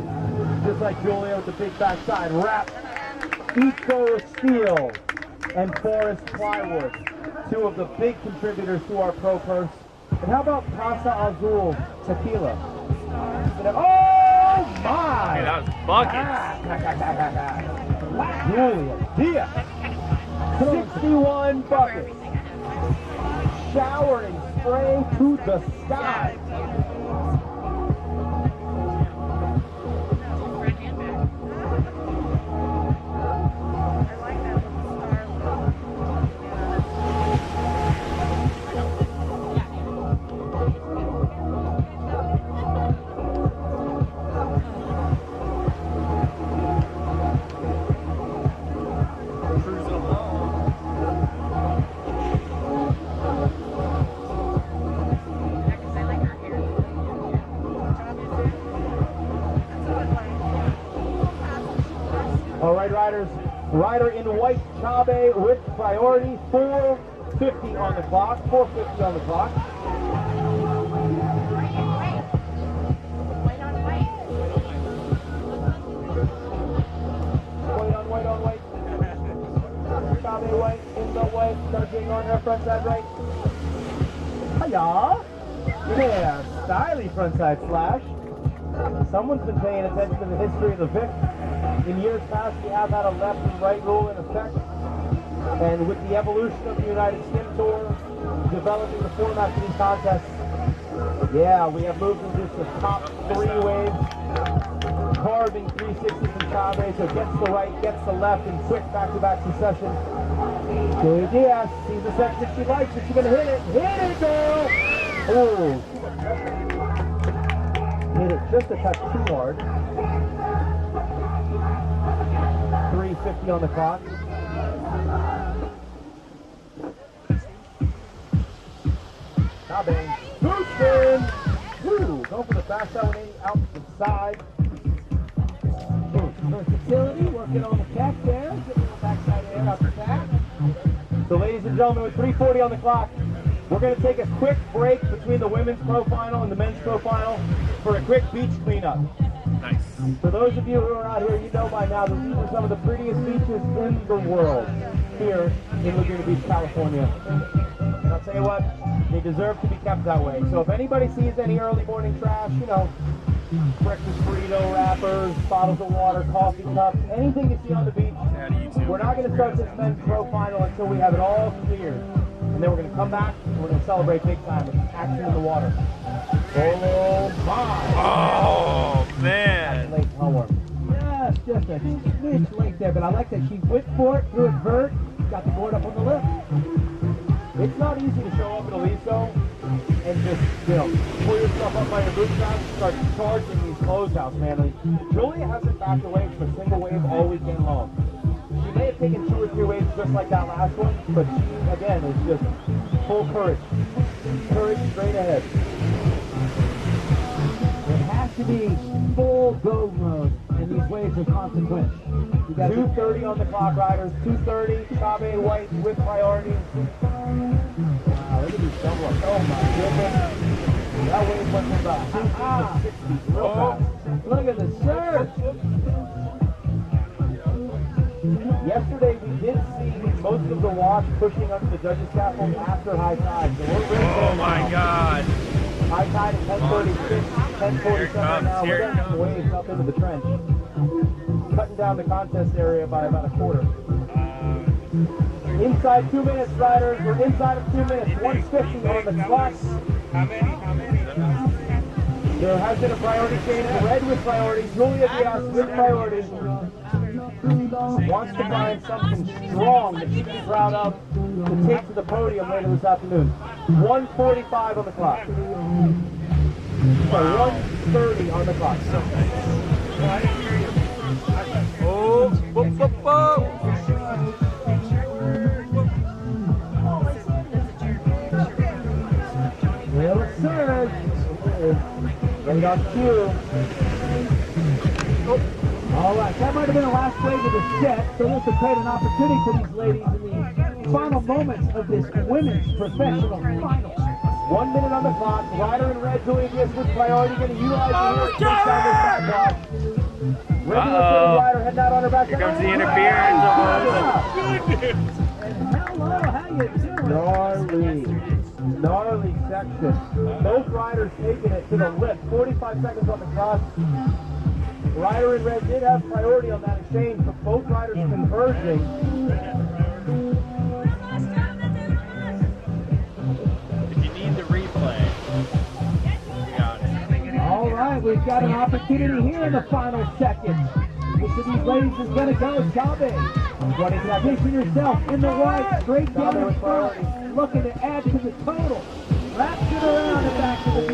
just like Julia with the big backside wrap. Eco Steel and Forest Plywood, two of the big contributors to our pro purse. And how about Casa Azul Tequila? Oh my! Hey, that was buckets. Julia Diaz, 61 buckets. Showering spray to the sky. Front and back. I like that little star Cruising along. Yeah, 'cause I like her hair. All right, riders. Rider in white Chabe with priority. 4:50 on the clock. 4:50 on the clock. Wait on white. White on white. Chabe white in the white. Touching on her front side right. Hiya! Yeah, stylish front side slash. Someone's been paying attention to the history of the VIC. In years past, we have had a left and right rule in effect. And with the evolution of the United Skim Tour, developing the format for these contests, yeah, we have moved into the top 3 waves, carving 360s and Chabe, so gets the right, gets the left in quick back-to-back succession. Julia Diaz sees the section she likes, and she's going to hit it. Hit it, girl! Oh, hit it just a touch too hard. 3:50 on the clock. Chabe, boosting! Woo! Go for the fast 780 out to the side. Versatility, working on the catch there. Getting the backside air out the back. So ladies and gentlemen, with 3:40 on the clock, we're going to take a quick break between the women's pro final and the men's pro final for a quick beach cleanup. Nice. For those of you who are out here, you know by now that these are some of the prettiest beaches in the world here in Laguna Beach, California. And I'll tell you what, they deserve to be kept that way. So if anybody sees any early morning trash, you know, breakfast burrito wrappers, bottles of water, coffee cups, anything you see on the beach, we're not going to start this men's pro final until we have it all cleared. And then we're going to come back and we're going to celebrate big time with action in the water. Oh my! Oh man! Lake Hellworm. Yes, just a smidge late there, but I like that she went for it, threw it vert, got the board up on the lip. It's not easy to show up at Aliso and just, you know, pull yourself up by your bootstraps and start charging these closeouts, man. Like, Julia hasn't backed away from a single wave all weekend long. She may have taken 2 or 3 waves just like that last one, but she, again, is just full courage. Courage straight ahead. It has to be full go mode, and these waves are consequent. You got 2:30 on the clock, riders. 2:30, Chabe white with priority. Wow, look at these double ups. Oh my goodness. That wave went from about 2 to 60 real fast. Look at the surge. Yesterday we did see most of the wash pushing up to the judges' scaffold after high tide. So we're really Oh my God! High tide at 10:36, 10:47 right now. We're getting some waves up into the trench. Cutting down the contest area by about a quarter. Inside 2 minutes, riders. We're inside of 2 minutes. 1:50 on the clock. How many? There has been a priority change. Red with priority. Julia Diaz with priority. Wants to find something strong that she can be proud of to take to the podium later this afternoon. 1:45 on the clock. Sorry, 1:30 on the clock. Oh, boop, boop, boop. Little surge. Right on cue. All right, that might have been the last wave of the set, so this will create an opportunity for these ladies in the final moments of this women's professional final. 1 minute on the clock. Rider in red, Julia Diaz with priority. Going to utilize the air to down this back block. Regular field rider heading out on her back. Here comes the interference. And hello, how you doing? Gnarly section. Both riders taking it to the lip. 45 seconds on the cross. Rider in red did have priority on that exchange, but both riders converging. If you need the read right, we've got an opportunity here in the final seconds. Which of these ladies is going to go? Chabe. Position yourself in the white, straight down in front, looking to add to the total. Wraps it around and back to the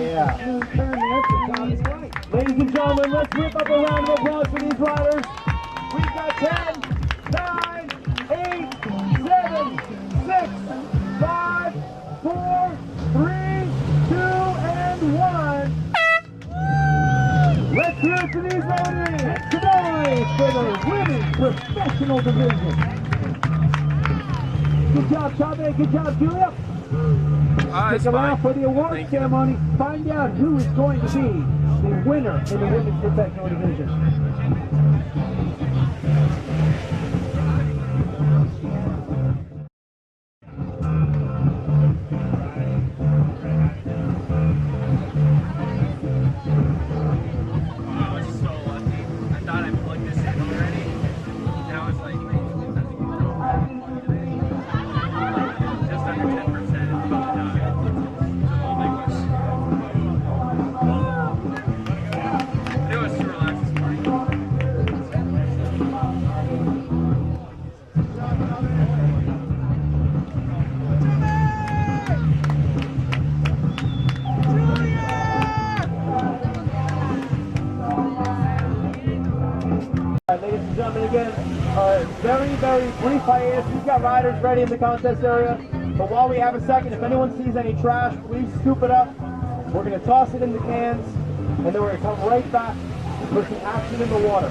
smooth turn there for Chabe's white. Ladies and gentlemen, let's rip up a round of applause for these riders. We've got 10, 9, 8, 7, 6, 5, 4, 3, 2, and 1. Let's hear it for these ladies tonight for the women's professional division. Good job, Chabe. Good job, Julia. Stick around for the award ceremony. Find out who is going to be the winner in the women's professional division. Ladies and gentlemen, again, very brief hiatus. We've got riders ready in the contest area. But while we have a second, if anyone sees any trash, please scoop it up. We're going to toss it in the cans, and then we're going to come right back for some action in the water.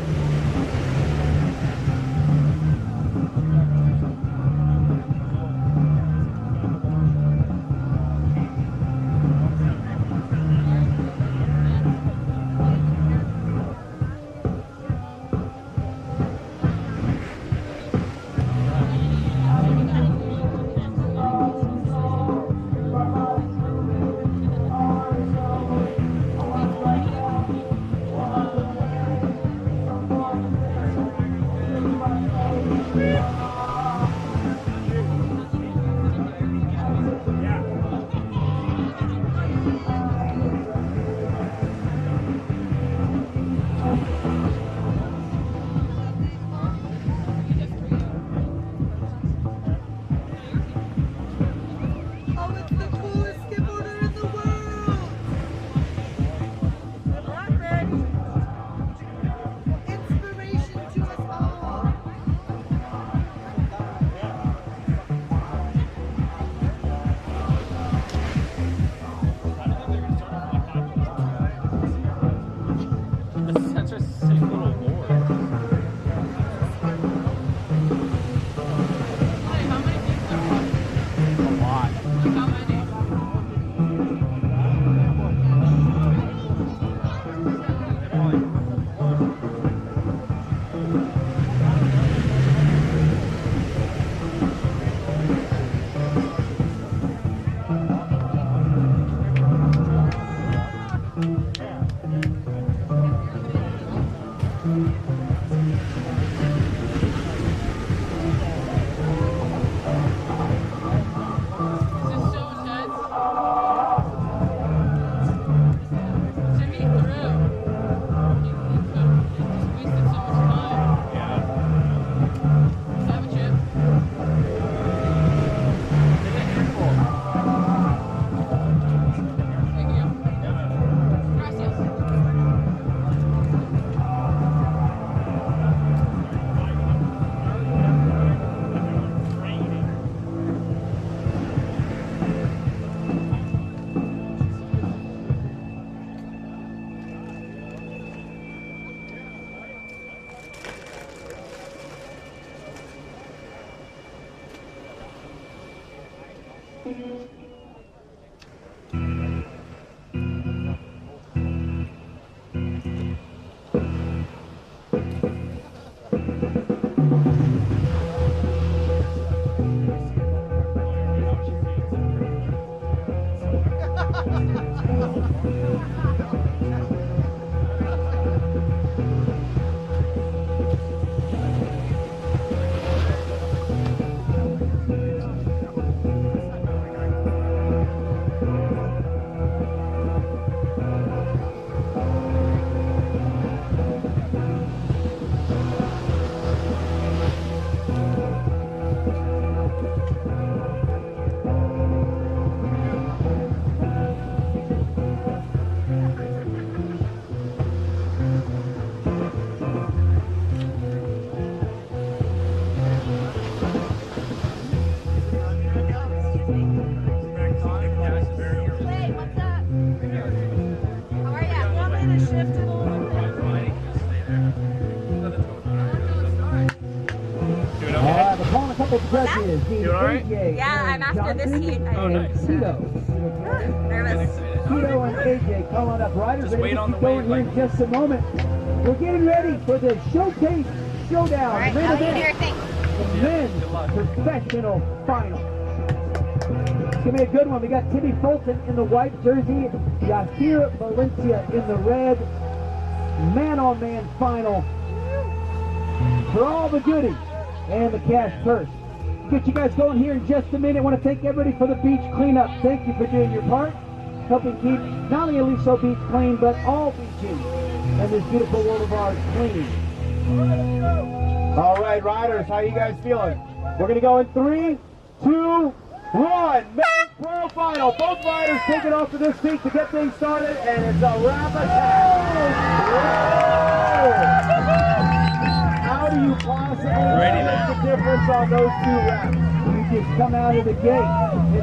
How are ya? Want me to shift it a little bit? Doing All okay? right, we're calling a couple of judges. Doing all right? AJ Yeah, I'm after this Johnson heat. Oh, nice. Tito. Nervous. Tito and AJ calling up riders. Just We're wait gonna on keep the going wave, here in just a moment. We're getting ready for the showcase showdown. All right, the main how you do your event, thing? the men's professional final. It's gonna be a good one. We got Timmy Fulton in the white jersey, Yahir Valencia in the red. Man-on-man final for all the goodies and the cash purse. Get you guys going here in just a minute. I want to thank everybody for the beach cleanup. Thank you for doing your part, helping keep not only Aliso Beach clean, but all beaches and this beautiful world of ours clean. All right, riders, how you guys feeling? We're gonna go in 3, 2, 1. Men's pro final. Both riders taking off to this peak to get things started, and it's a wrap attack. How do you possibly make the difference on those 2 wraps? You just come out of the gate.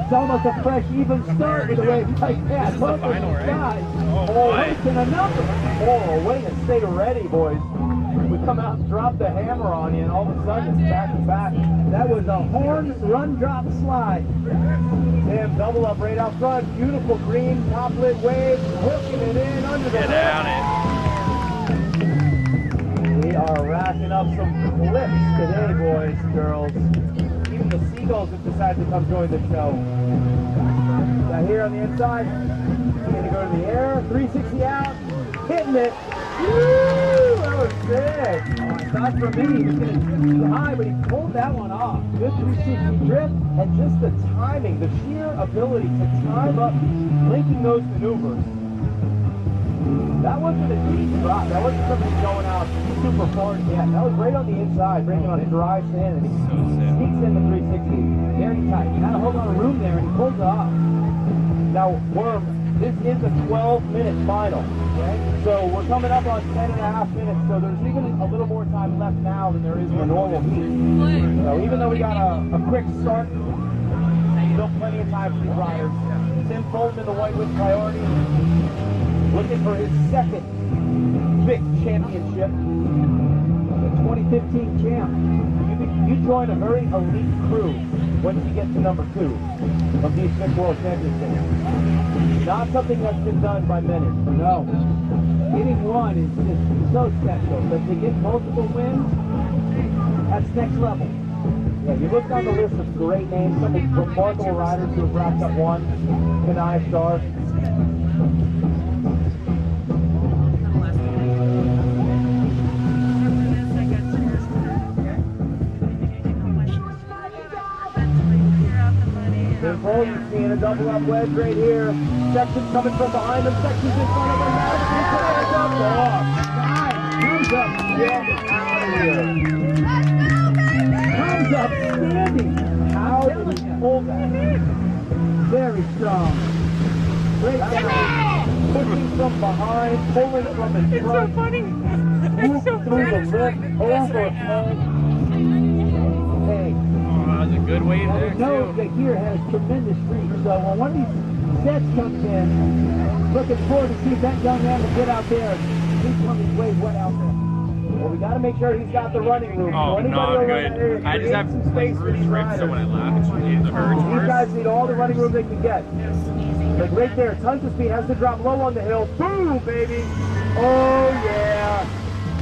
It's almost a fresh, even start with a wave like that. This is the Both of final, you right? guys Oh, boy. posting a number. Oh, way to stay ready, boys. We come out and drop the hammer on you, and all of a sudden it's back to back. That was a horn run drop slide. Damn, double up right out front. Beautiful green top lit wave, hooking it in under the Get hook. out it. We are racking up some clips today, boys and girls. Even the seagulls have decided to come join the show. Now here on the inside, we're going to go to the air, 360 out, hitting it. Woo! That was sick. I thought for a minute he was going to drift too high, but he pulled that one off. Good 360 drift. And just the timing, the sheer ability to time up linking those maneuvers. That wasn't a deep drop. That wasn't something going out super far yet. That was right on the inside, bringing on a dry sand, and he sneaks in the 360. Very tight. Had a whole lot of room there, and he pulled it off. Now, Worm, this is a 12-minute final. Okay? So we're coming up on 10.5 minutes, so there's even a little more time left now than there is in a normal heat. So even though we got a quick start, still plenty of time for these riders. Tim Fulton in the white with priority, looking for his second big championship. The 2015 champ. You join a very elite crew once you get to number 2 of these VIC World Championships. Not something that's been done by many. No. Getting one is just so special, but to get multiple wins, that's next level. Yeah, you look down the list of great names, some of these remarkable riders who have racked up 1, Kenai Star. Tim Fulton seeing a double up wedge right here. Sections coming from behind him, sections in front of him. Now it's up off. Comes up, Get out of here. comes up standing. How did he pull that? Very strong. Great job. Pushing from behind, pulling from in front. It's so funny. Moved through the lift, overhead. Hey, Oh, that was a good wave Now there, we know too. that here has tremendous reach, so when one of these sets comes in, looking forward to see that young man to get out there and see one of these waves wet out there. well, we got to make sure he's got the running room. Oh, So anybody no, I'm over there, good. I just create have some like space for bruised these ribs, so riders. when I laugh, it hurts These worse. guys need all the running room they can get. Like right there, tons of speed, has to drop low on the hill. Boom, baby. Oh, yeah.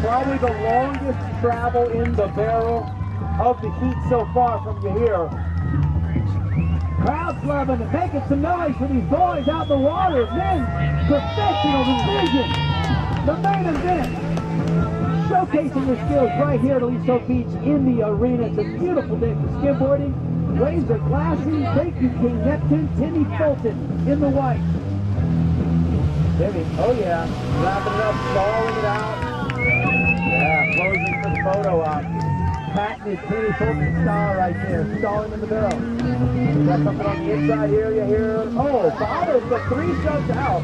Probably the longest travel in the barrel of the heat so far from you here. Crowd's loving it, making some noise for these boys out in the water. Men's professional division, the main event. Showcasing their skills right here at Aliso Beach in the arena. It's a beautiful day for skimboarding. Waves are glassy. Thank you, King Neptune. Timmy Fulton in the white. Timmy, oh yeah, wrapping it up, stalling it out. Yeah, closing for the photo op. Patented Timmy Fulton style right there. Stalling in the barrel. We got something on the inside here, you hear, oh, Father's got 3 shoves out.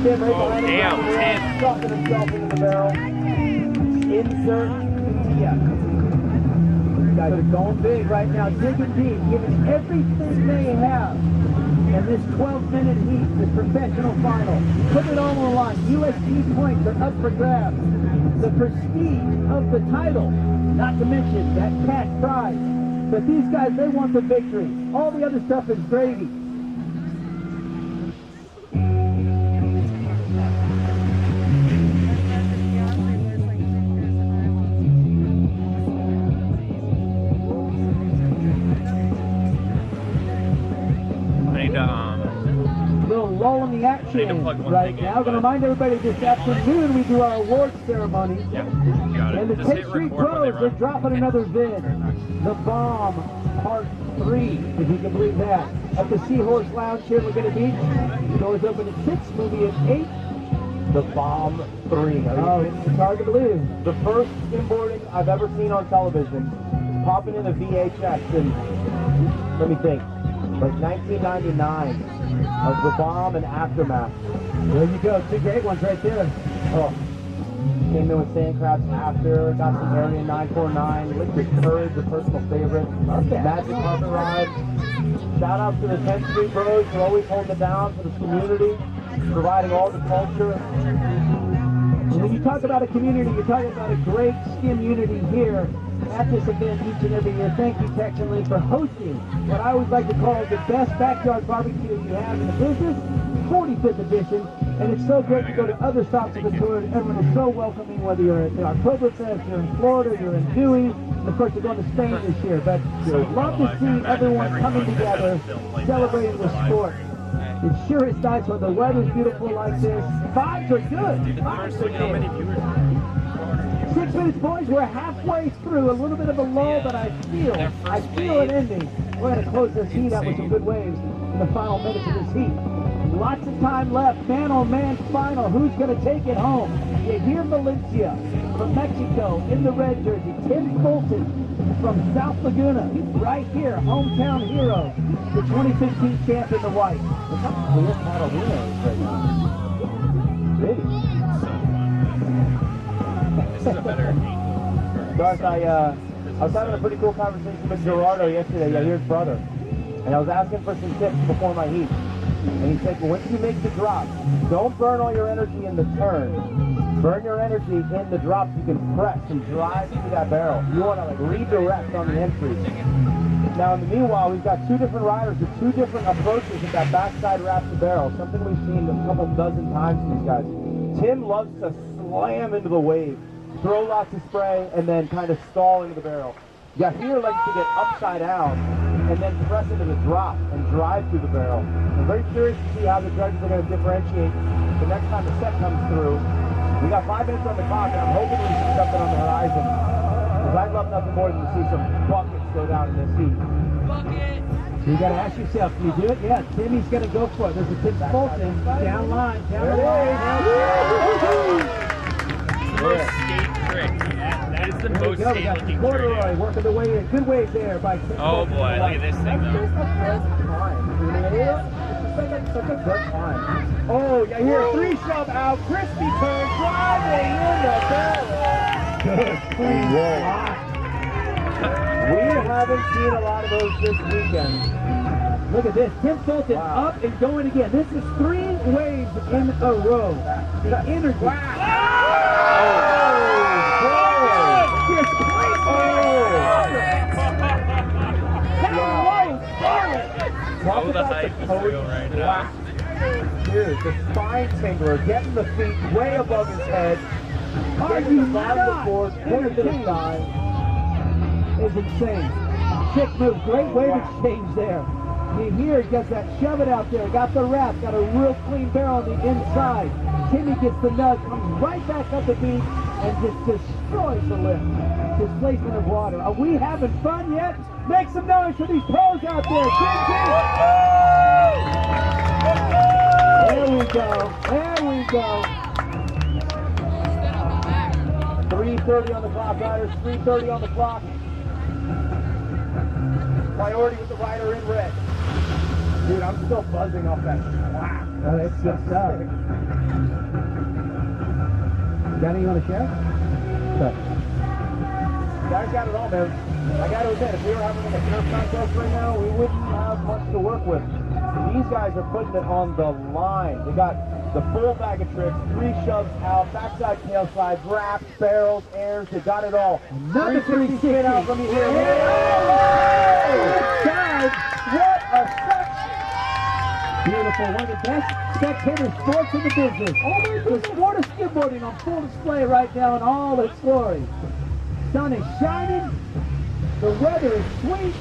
Tim right Oh, behind him, damn, grabbing the Tim. air, sucking himself into the barrel. Insert TF. You guys are going big right now, digging deep, giving everything they have in this 12-minute heat, this professional final. Put it all on the line. USG points are up for grabs. The prestige of the title, not to mention that cash prize. But these guys, they want the victory. All the other stuff is gravy. Little lull in the action right now. I'm going to remind everybody this afternoon we do our awards ceremony. Yeah, got it. And the Just 10th hit Street record when they Pros, they're run. dropping another vid. The Bomb Part 3, if you can believe that. At the Seahorse Lounge here in Laguna Beach. Doors open at 6, movie at 8. The Bomb 3. Oh, it's hard to believe. The first skimboarding I've ever seen on television, popping in a VHS in, let me think, like 1999, of The Bomb and Aftermath. There you go, two great ones right there. Oh, came in with sand crabs after, got some Area 949, Liquid Courage, a personal favorite. Magic Carpet Ride. Shout out to the 10th Street Bros for always holding it down for the community, providing all the culture. And when you talk about a community, you're talking about a great skim unity here at this event each and every year. Thank you, Texan Lee, for hosting what I always like to call the best backyard barbecue you have in the business, 45th edition. And it's so great to go to other stops of the tour, and everyone is so welcoming, whether you're at Oktoberfest, you're in Florida, you're in Dewey, and of course you're going to Spain this year. But love to see everyone coming together, celebrating the sport. It sure is nice when the weather's beautiful like this. Vibes are good. Vibes are good. 6 minutes, boys. We're halfway through. A little bit of a lull, but I feel it ending. We're going to close this heat out with some good waves in the final minutes of this heat. Lots of time left. Man-on-man final. Who's going to take it home? You hear Valencia from Mexico in the red jersey. Tim Fulton from South Laguna, right here, hometown hero, the 2015 champ in the white. Look how clear Catalina is right now. Really? This is a better heat. Darth, I was having a pretty cool conversation with Gerardo yesterday, Yahir's brother. And I was asking for some tips before my heat. And he said, well, once you make the drop, don't burn all your energy in the turn. Burn your energy in the drop so you can press and drive through that barrel. You want to like redirect on the entry. Now in the meanwhile, we've got two different riders with two different approaches if that backside wraps the barrel. Something we've seen a couple dozen times from these guys. Tim loves to slam into the wave, throw lots of spray, and then kind of stall into the barrel. Yahir likes to get upside down and then press into the drop and drive through the barrel. I'm very curious to see how the judges are going to differentiate the next time the set comes through. We got 5 minutes on the clock, and I'm hoping we see something on the horizon. Because I'd love nothing more than to see some buckets go down in this heat. Bucket. So you got to ask yourself, can you do it? Yeah, Timmy's going to go for it. There's a Tim Fulton down line, down the line. Most skate trick. That is the There we most go. We skate got looking Corduroy trick. working the way in. Good wave there by Tim Oh Fulton. boy, look at this thing though. Such a good time. Oh, yeah, here, 3 shove out, crispy turn, driving in the barrel. Good, clean shot. We haven't seen a lot of those this weekend. Look at this, Tim Fulton up and going again. This is 3 waves in a row. The energy. Here's Talk Oh, the about hype the is coach real right now. Dude, the spine tingler, getting the feet way above his head, getting the bottom of the board, pointing to the sky. Is insane. Chick move, great wave exchange there. You hear he gets that shove it out there, got the wrap, got a real clean barrel on the inside. Timmy gets the nudge, comes right back up the beach, and just destroys the lift. Displacement of water. Are we having fun yet? Make some noise for these pros out there. There we go. There we go. 3:30 on the clock, riders. 3:30 on the clock. Priority with the rider in red. Dude, I'm still buzzing off that. Wow. Oh, that's good stuff. Got any you want to share? Guys got it all, man. I got to admit, if we were having a turf contest right now, we wouldn't have much to work with. These guys are putting it on the line. They got the full bag of tricks, 3 shoves out, backside tail slides, wraps, barrels, airs, they got it all. Another 360 spin out from here. What a section! Beautiful, one of the best spectator sports in the business. The sport of skimboarding on full display right now in all its glory. Sun is shining, the weather is sweet.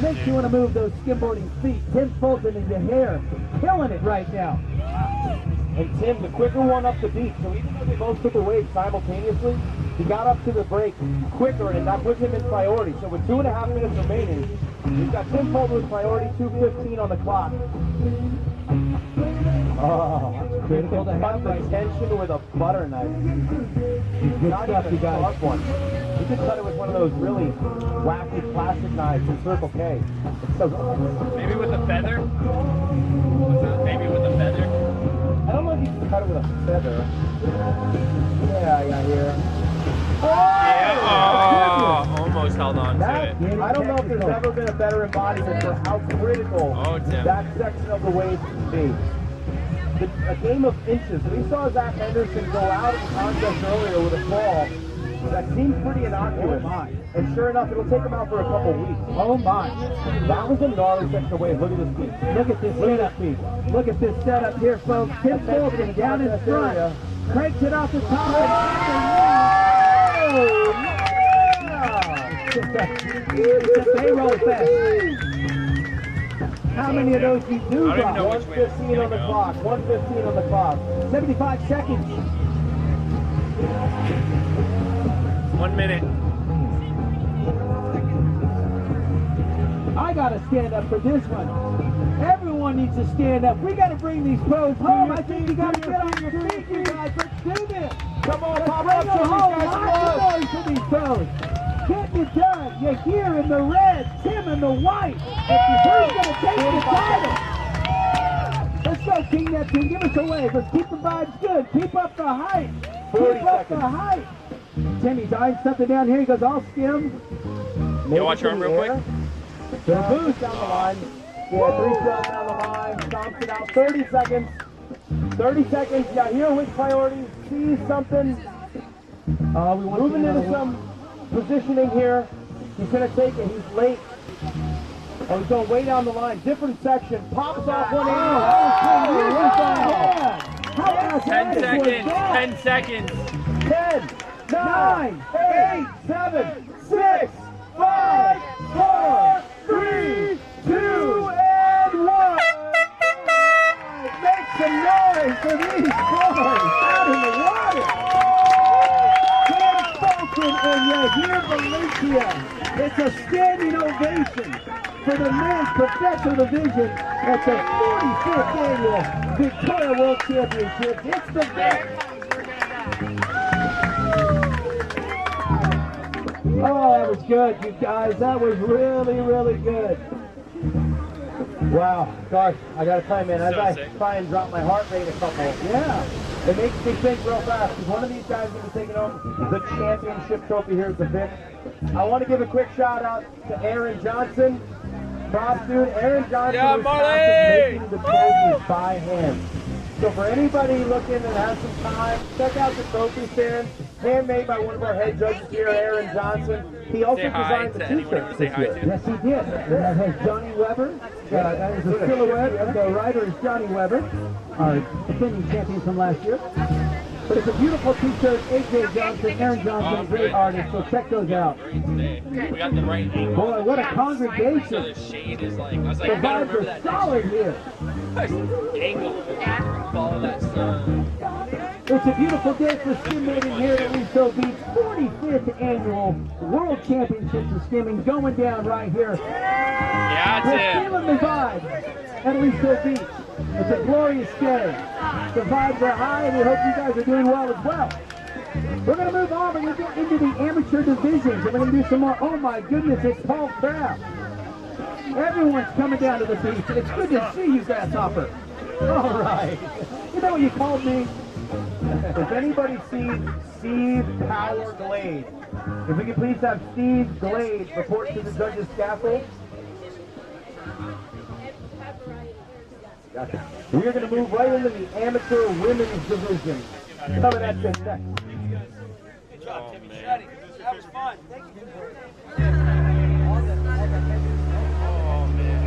Makes you want to move those skimboarding feet. Tim Fulton in your hair, killing it right now. And Tim, the quicker one up the beach, so even though they both took a wave simultaneously, he got up to the break quicker, and that put him in priority. So with 2.5 minutes remaining, we've got Tim Fulton with priority, 2:15 on the clock. Oh, that's critical to cut the tension with a butter knife. Not even a sharp one. You could cut it with one of those really wacky plastic knives from Circle K. It's so Maybe with a feather? Maybe with a feather? I don't know if you can cut it with a feather. Yeah, I got here. Yeah, oh, almost held on to it. I don't know if there's ever been a better embodiment for how critical Tim. that section of the wave can be. A game of inches. We saw Zach Henderson go out of the contest earlier with a fall that seemed pretty innocuous. And sure enough, it'll take him out for a couple weeks. Oh my. That was a gnarly section of wave. Look at this piece. Look at this setup. Look at this setup here, folks. Tim Fulton down in front. Cranks it off the top. It's a payroll fest. How many of those you do? I don't even know which way this is 1:15 on the gonna clock. 1:15 on the clock. 75 seconds. 1 minute. I gotta stand up for this one. Everyone needs to stand up. We gotta bring these pros home. I think you gotta get on your feet, you guys. Let's do this. Come on, pop Bring up, them show home. these guys Lots love. of noise for these pros. Getting it done. You're here in the red, Tim in the white. Who's gonna take the title? Let's go, King Neptune. Give us a wave. Let's keep the vibes good. Keep up the hype. 40 Keep up the seconds. hype. Timmy's eyeing something down here. He goes, I'll skim. You watch your arm real quick? The boost down the line. Yeah, 3 shots down the line. Stomps it out. 30 seconds. 30 seconds. Yeah, here with priority. See something. We want Moving into some positioning here. He's going to take it. He's late. Oh, he's going way down the line. Different section. Pops off 180. How about 10 that? seconds. 10 seconds. 10, 9, 8, 7, 6, 5, 4, 3, 2, and 1. Make some noise for these boys out in the water. Tim Fulton and Yahir Valencia. It's a standing ovation for the men's professional division at the 45th annual Victoria World Championships. It's the VIC. Oh, that was good, you guys. That was really, really good. Wow, gosh, I gotta tell you, man, as So I sick. try and drop my heart rate a couple, Yeah. it makes me think real fast, because one of these guys is going to be taking home the championship trophy here at the VIC. I want to give a quick shout out to Aaron Johnson. Props, dude. Aaron Johnson Yeah, was Marley! making the trophies by hand. So for anybody looking and has some time, check out the trophy stand. Handmade by one of our head judges here, Aaron Johnson. He also Say hi designed the to anyone you t-shirts want to say this hi year. to. Yes, he did. And that has Johnny Weber. That is a silhouette, and the rider is Johnny Weber, our defending champion from last year. But it's a beautiful t-shirt. AJ Johnson, Aaron Johnson, a great artist, so check those out. Today. We got the right angle. Boy, what a So congregation. the shade is like, I was The like, I gotta vibes remember are that solid here. angle. Follow that sun. It's a beautiful day for skimboarding here at Aliso Beach. 45th annual World Championships of Skimming going down right here. Yeah, We're Tim. feeling the vibe at Aliso Beach. It's a glorious day. The vibes are high, and we hope you guys are doing well as well. We're going to move on. We're going to get into the amateur divisions. We're going to do some more. Oh my goodness, it's Paul Craft. Everyone's coming down to the beach. It's good to see you, Grasshopper. All right. You know what you called me? Does anybody see Steve Power Glade? If we could please have Steve Glade report to the judges' scaffold. We're going to move right into the amateur women's division. Coming at you next. Good job, Timmy. That was fun. Thank you. Oh, man.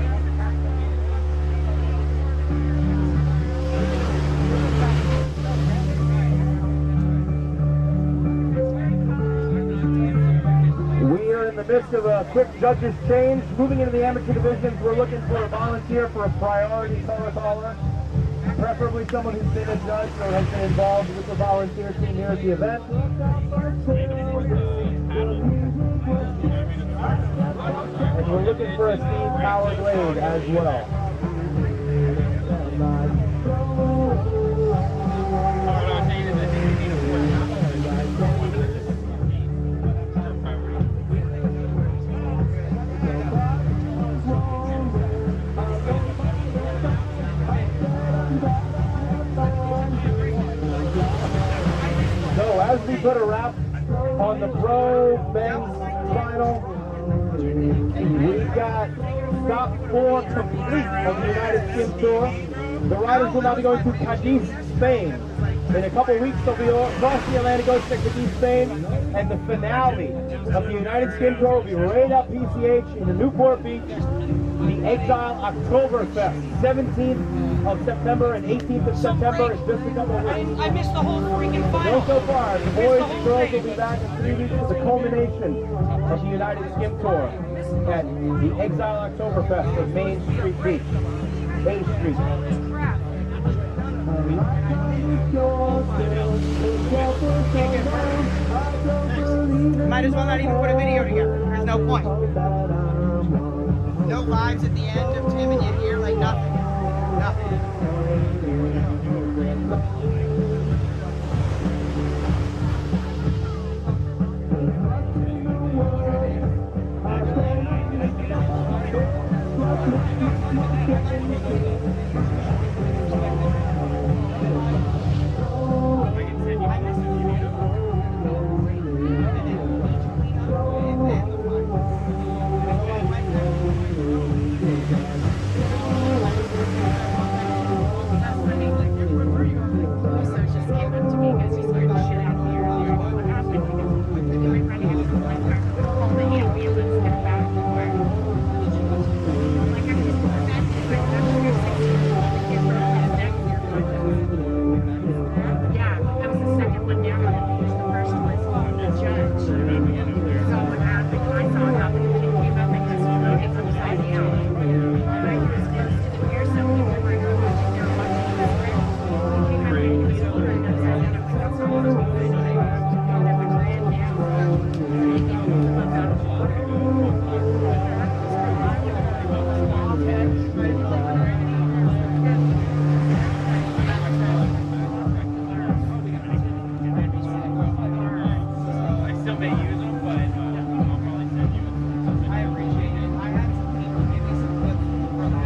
We are in the midst of a quick judges change. Moving into the amateur divisions, we're looking for a volunteer for a priority color caller. Preferably someone who's been a judge or has been involved with the volunteer team here at the event. And we're looking for a steam power blade as well. So as we put a wrap on the pro men's final, we got stop 4 complete of the United Skim Tour. The riders will now be going to Cadiz, Spain. In a couple weeks, they'll be across the Atlantic Ocean to Cadiz, Spain, and the finale of the United Skim Tour will be right up PCH in the Newport Beach, the Exile Oktoberfest, 17th of September and 18th of September. It's just a couple of weeks. I missed the whole freaking final. So far, the boys and girls will be back in 3 weeks for the culmination of the United Skim Tour at the Exile Oktoberfest of Main Street Beach. Main Street. Might as well not even put a video together. There's no point. No lives at the end of Tim and you hear like nothing. Nothing.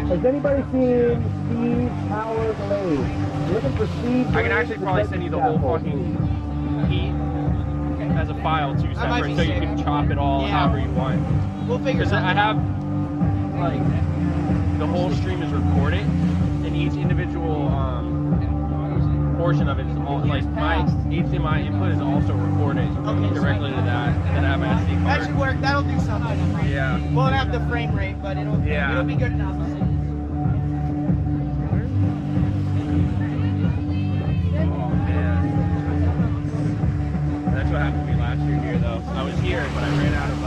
Has anybody seen Steve Power Blade? Looking for Steve. I can actually probably send you the whole fucking heat as a file too separate so you can chop it all however you want. We'll figure it out. I have like the whole stream is recorded and each individual portion of it is all like my HDMI input is also recorded directly to that, and then I have my SD card. That should work. That'll do something. Yeah. Won't have the frame rate, but it'll be good enough. That's what happened to me last year here, though. I was here, but I ran out of,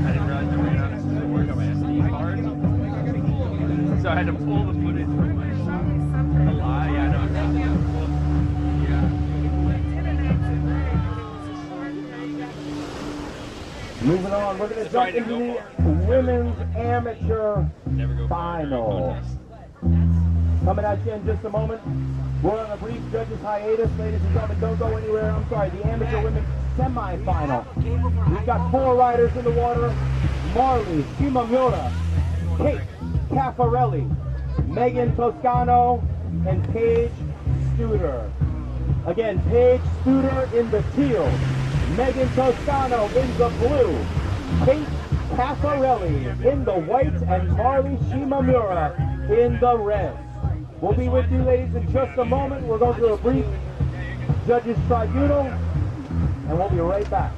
I didn't realize I ran out of storage on my SD card. So I had to pull the footage from my live. Yeah, I know. Moving on, we're going to jump into the women's amateur final. Coming at you in just a moment. We're on a brief judges hiatus, ladies and gentlemen. Don't go anywhere. I'm sorry, the amateur women's semi-final. We've got 4 riders in the water. Marley Shimamura, Kate Caffarelli, Megan Toscano, and Paige Studer. Again, Paige Studer in the teal, Megan Toscano in the blue, Kate Caffarelli in the white, and Marley Shimamura in the red. We'll be with you, ladies, in just a moment. We're going through a brief judges tribunal, and we'll be right back.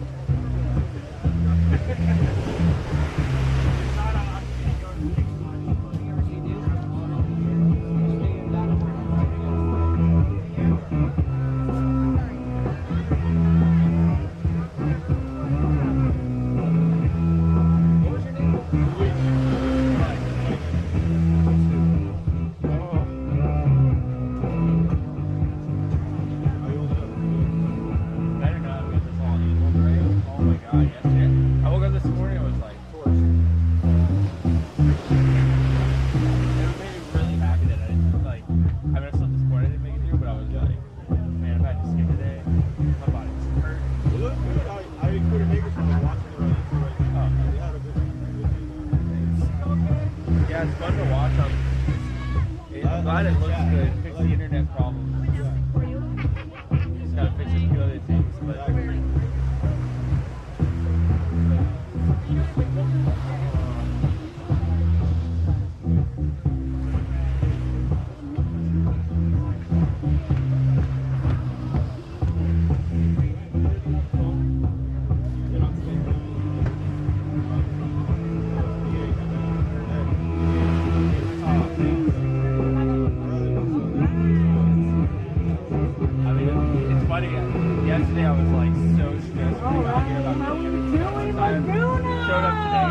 Yeah, it's fun to watch them. I'm glad it looks good. Fix the internet problem. Just gotta fix a few other things, but. Yesterday I was like so stressed when I got here about Laguna. Showed up today.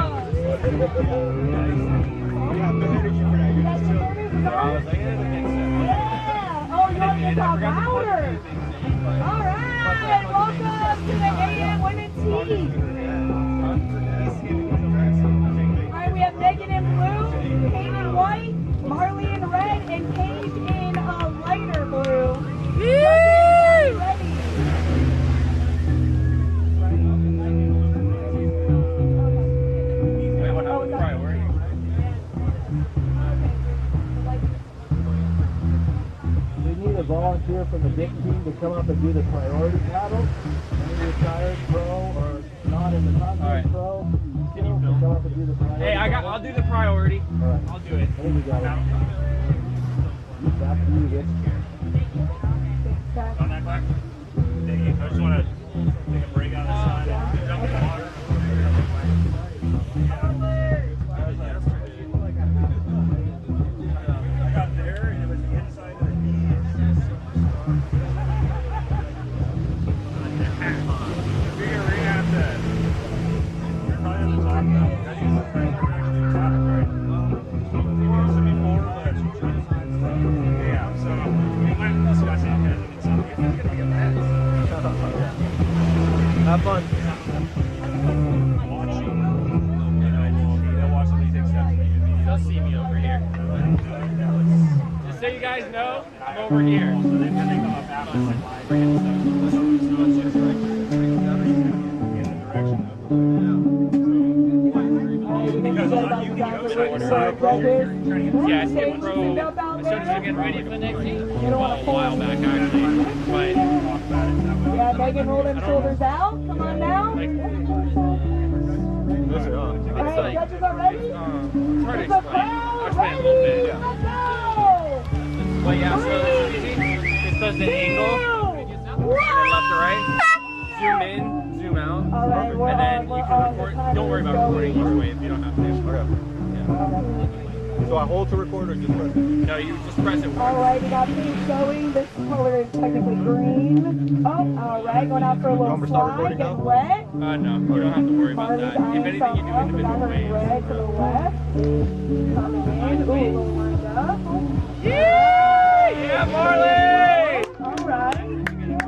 I was like, it'll get set. Yeah! Oh, you want to talk louder? All right! Welcome to the AM Women's Team! All right, we have Megan in blue, Kate in white, Marley in red, and Paige in lighter blue. Ready? Volunteer from the VIC team to come up and do the priority paddle. Any retired pro or not in the contest pro, Can you come up and do the priority. Hey, I'll do the priority. All right. I'll do it. I think we got it. Back to you, Vic. On that clock? I just want to take a break on the side and jump in the water. I got there and it was the inside of the knees. You're probably have to talk about that. Yeah, so we went discussing because it's something that's going to get mad. Have fun. Watching, they'll watch some of these exceptions. They'll see me over here. Just so you guys know, I'm over here. So then when they come up out, it's like live and stuff. So it's just like in the direction of because you can go side. Yeah, Skip Pro. As soon as we get ready for the next team. Well, a while back actually. But Yeah, Megan, roll them shoulders out. Come on now. like, All right, judges are ready? it's hard to Is the explain. crowd I'll explain a little bit. ready? Let's go! But yeah, so this is easy. This does the angle. From left to right. Zoom in, zoom out. All right, we're And then on, you can record. Don't worry about recording either way if you don't have to. So I hold to record or just press it? No, you just press it All once. right, we got pink showing. This color is technically green. Oh, all right, going out for a little slide. Get red. No, you don't have to worry about Marley's that. If eyeing anything, some you do up. We got individual her in waves. red to the left. Coming in. Ooh, a little lined up. Yeah, Marley! All right. I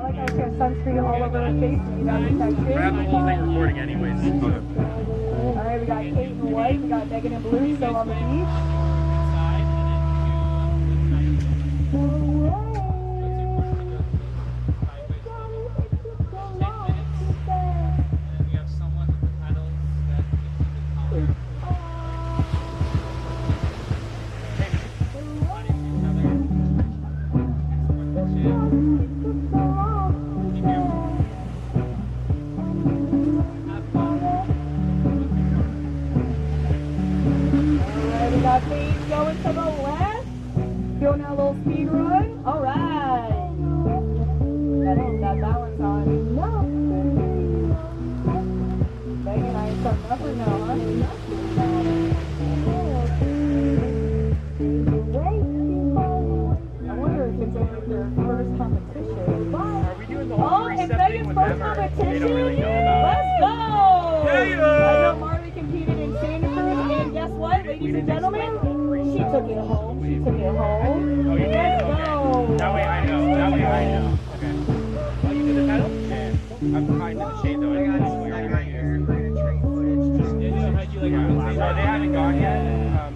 like how she has sunscreen all over her face. You got protection. We're having the whole thing recording anyways. All right, we got Kate in white. We got Megan in blue. Still on the beach. Going to the left. Doing a little first them, or they competition. don't really know about it. Let's go! Yeah. I know Marley competed in Santa Cruz, and guess what, ladies and gentlemen? She took it home. She took it home. Oh, you did? Let's Okay. go. That way I know. That way I know. Okay. Oh, you did the pedal? Yeah. I'm behind in the shade though. It's weird right here. So they haven't gone yet,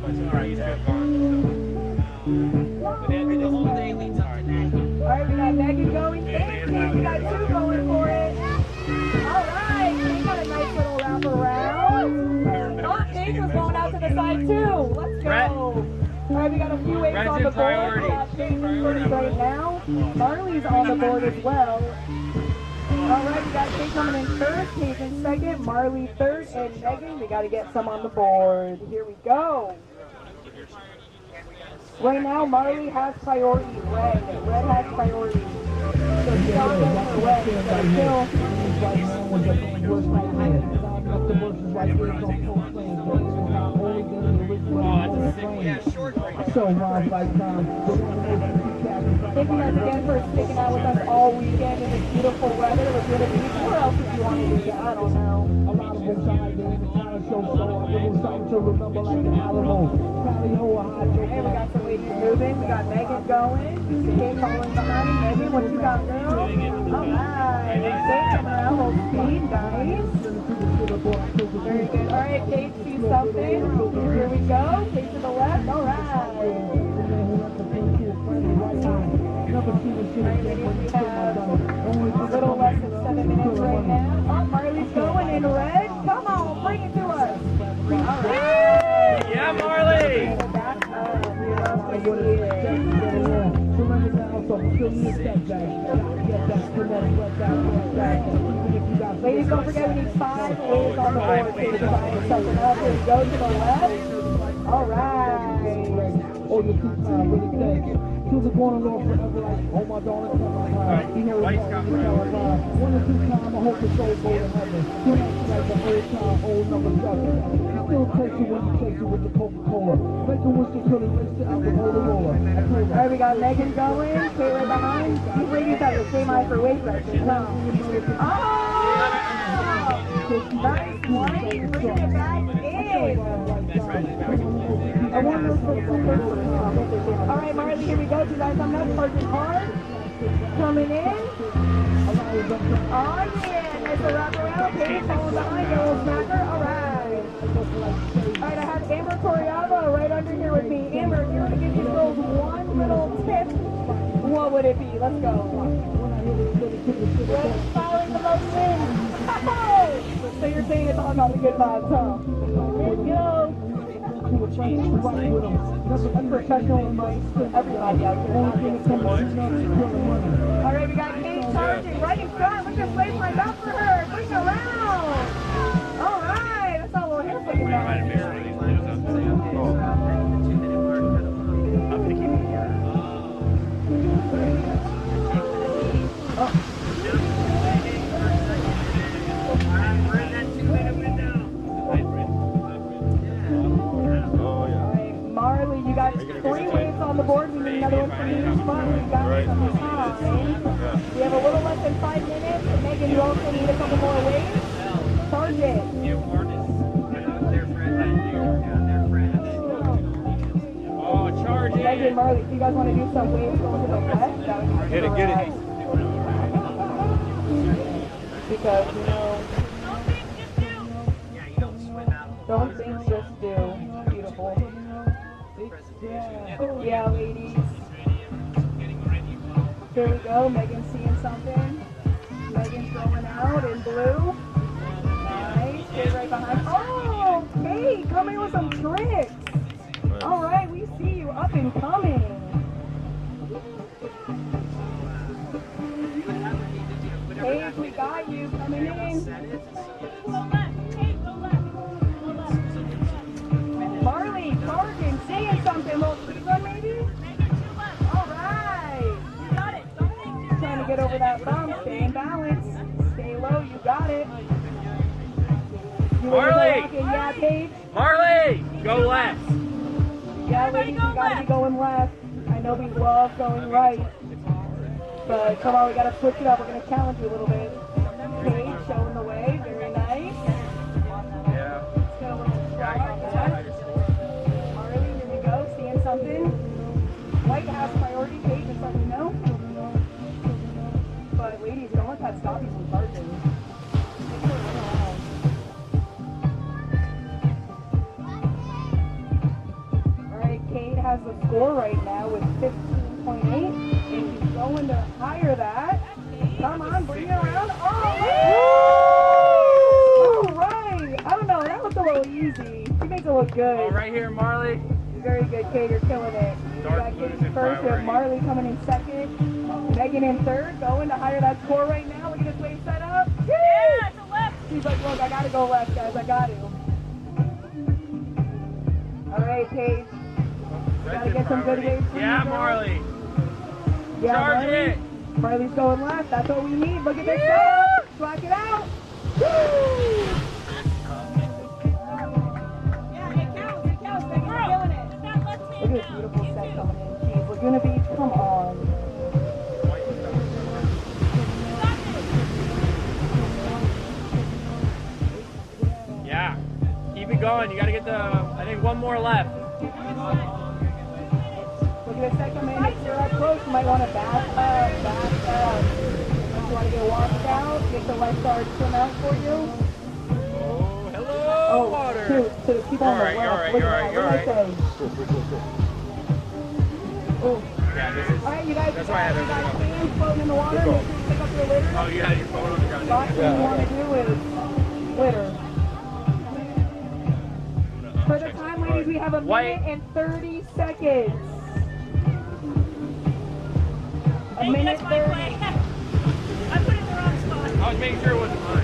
but these two have gone. So. The whole day leads up to that. All right, we got Megan going. And we got two going for it. All right, they got a nice little wrap around. Oh, Paige was going out to the side too. Let's Brett. go. All right, we got a few waves Brett's on in the board. priority. We got Paige first right now. Marley's on the board as well. All right, we got Paige coming in first, Paige in second, Marley third, and Megan, we got to get some on the board. Here we go. Right now, Marley has priority. Red has priority. So she's not going for red. Thank you guys again for sticking out with us all weekend in this beautiful weather. Laguna Beach. Where else did you want to do? I don't know. A lot of them died in the talent show, so I give them something to remember like the Alamo. Hey, we got some ladies moving. We got Megan going. Kate following behind. Megan, what you got, girl? All right. Kate coming around full speed. Nice. Very good. All right, Kate, see something. Here we go. Kate to the left. All right. A little less than 7 minutes right now. Oh, Marley's going in red. Come on, bring it to us. All right. Yeah, Marley! Back up. Ladies, don't forget we need 5 waves on the board. Please find something up. Here we go to the left. All right. Oh, you're too kind, really thanks. To the corner Lord forever, like, oh my darling, come on high. You know White's got priority. 1 or 2 times, I hope the soul go to heaven. You're not like the old time, old number 7. Still taste you when you chase it with the Coca-Cola. Make a wish to kill it, race it out the whole roller. All right, we got Megan going. Kate right behind. These ladies have the same eye for weight records, huh? Oh! Nice one. Bring it back in. I wonder if it's the first. All right, Marley, here we go. You guys, I'm not charging hard. Coming in. Oh, yeah. Nice little wrap around. Paige falling behind. A little smacker. All right. All right, I have Amber Coriava right under here with me. Amber, if you were to give these girls one little tip, what would it be? Let's go. What's following the most wins? So you're saying it's all about the good vibes, huh? Let's go. Professional advice to everybody out there. All right, we got Kate charging right in front. Look at place right up for her. Bring her around. All right, that's all a little hair flicking down. Marley, you got 3 waves on the board. We need another one for you. Spot. We've got some time. We have a little less than 5 minutes. And Megan, you also need a couple more waves. Charge it. Oh, charge it! Megan, Marley, if you guys want to do some waves going to the left, that would be Get it, get it. Because, you know, don't think, just do. Beautiful. Yeah, ladies. Here we go. Megan's seeing something. Megan's going out in blue. Nice. Stay right behind. Oh, Kate, coming with some tricks. All right, we see you up and coming. Paige, we got you coming in. Marley, charging, seeing something. Little speedrun maybe? All right. You got it. Trying to get over that bump. Stay in balance. Stay low. You got it. You Marley! Yeah, Paige? Marley! Go left! Yeah, ladies, you gotta be going left. I know we love going right. But come on, we gotta switch it up. We're gonna challenge you a little bit. ladies, don't let that stop you from charging. Alright, Kate has the score right now with 15.8. And she's going to higher that. Come on, bring it around. Oh, alright. I don't know, that looked a little easy. She makes it look good. Oh, right here, Marley. Very good, Kate. You're killing it. You got Kate in first. We have Marley coming in second. Megan in third. Going to higher that score right now. Look at this wave set up. Yeah, to the left. She's like, look, I got to go left, guys. I got to. All right, Kate. You got to get some good waves from Yeah, you, girl. Marley. Yeah, Charge Marley. it. Marley's going left. That's what we need. Look at this setup. Slack it out. Woo! Yeah, it counts. It counts. Megan, you're killing it. That left Look hand at this beautiful set coming in. Jeez, Laguna Beach, come on. Yeah. Keep it going. You got to get the, I think, one more left. Look at this set coming in. If you're up close, you might want to back up. If you want to get washed out, get the lifeguard swim out for you. Oh, hello, water. To keep on the left. You're all right. Oh. Yeah, this is, All right, you guys, that's why I had you got everything. hands floating in the water. Make sure you pick up your litter. Oh, you had your phone on the ground. Last thing you want to do is litter. For the time, ladies, we have a minute and 30 seconds. A minute 30. I put it in the wrong spot. I was making sure it wasn't mine.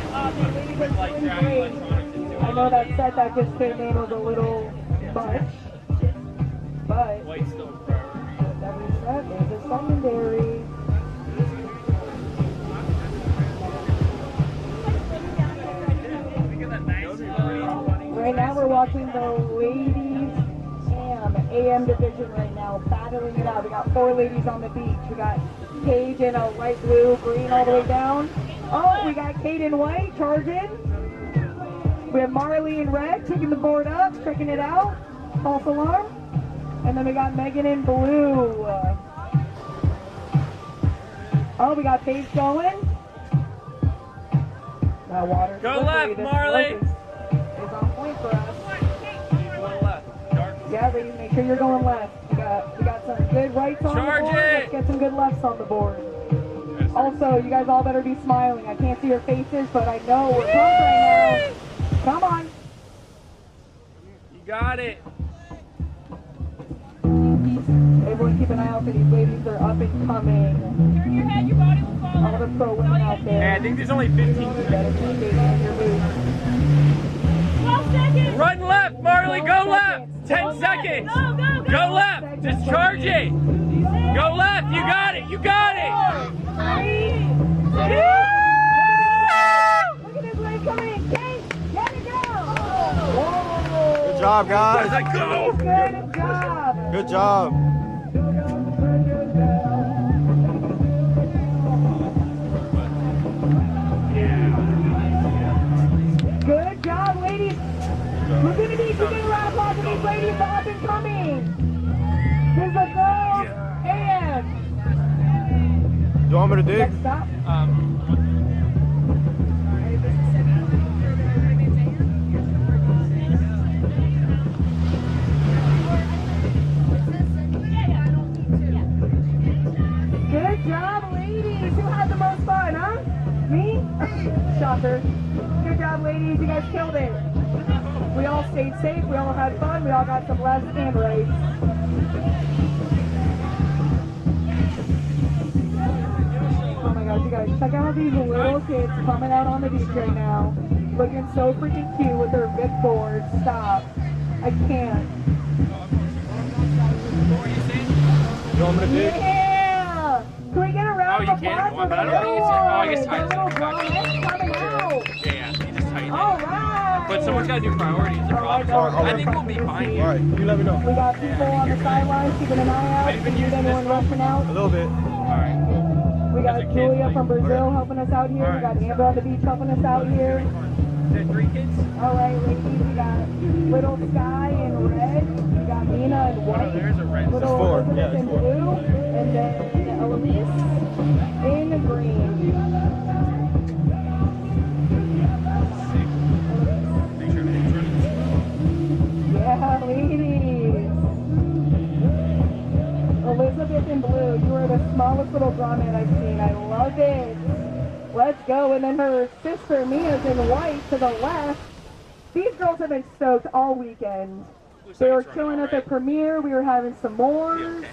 Ladies are Like, doing grabbing great. electronics into it. I know that set that just came in was a little much, but White's still a priority. with every set, there's a secondary. Right now we're watching the ladies AM division right now, battling it out. We got 4 ladies on the beach. We got Paige in a light blue, green all the way down. Oh, we got Kate in white, charging. We have Marley in red, taking the board up, checking it out. False alarm. And then we got Megan in blue. Oh, we got Paige going. That water. Go left, Marley. Is on point for us. One left. Dark. Yeah, ladies, make sure you're going left. We got some good rights on Charge the board. it! Let's get some good lefts on the board. Also, you guys all better be smiling. I can't see your faces, but I know we're pumped right now. Come on. You got it. Everyone keep an eye out for these ladies. They're up and coming. Turn your head, your body will fall. All the pro women out there. Hey, I think there's only 15 Better seconds. keep it in your boots. 12 seconds. Run left, Marley. Go left. 10 seconds. Go, go, go. Go left. Just charge it. Go left. You got it. You got it. Look at this wave coming in. Kate, let it go. Good job, guys. Let's go. Good job. Good job. Good job, ladies. Laguna Beach, you get a round of applause for these ladies for up and coming. Here's the girl and You want me to dig? next stop. Good job, ladies. Who had the most fun, huh? Me? Shocker. Good job, ladies. You guys killed it. We all stayed safe. We all had fun. We all got some lefts and rights. Oh my gosh, you guys, check out these little kids coming out on the beach right now. Looking so freaking cute with their big boards. Stop. I can't. You want me to dig? Yeah! Can we get a round Oh, of you can applause if you want, for but I the don't think little it's- oh, I ones? guess The tighten little it. brunette coming out. Yeah, you just tighten it. All right. But someone's got to do priorities. The problem. I think we'll be fine here. Alright, you let me know. We got people on the sidelines keeping an eye out. Have you been If using anyone this one? rushing out. A little bit. Alright. We got As a kid, Julia like- from Brazil helping us out here. We got Amber on the beach helping us out here. Is there 3 kids? All right, ladies, we got Little Sky in red. We got Nina in white. There's a red. Little There's 4. Elizabeth Yeah, in there's 4. blue. And then Eloise in green. Make sure everything's running. Yeah, ladies. Elizabeth in blue, you are the smallest little grommet I've seen. I love it. Let's go. And then her sister Mia's in white to the left. These girls have been stoked all weekend. They were chilling at the premiere. We were having some more.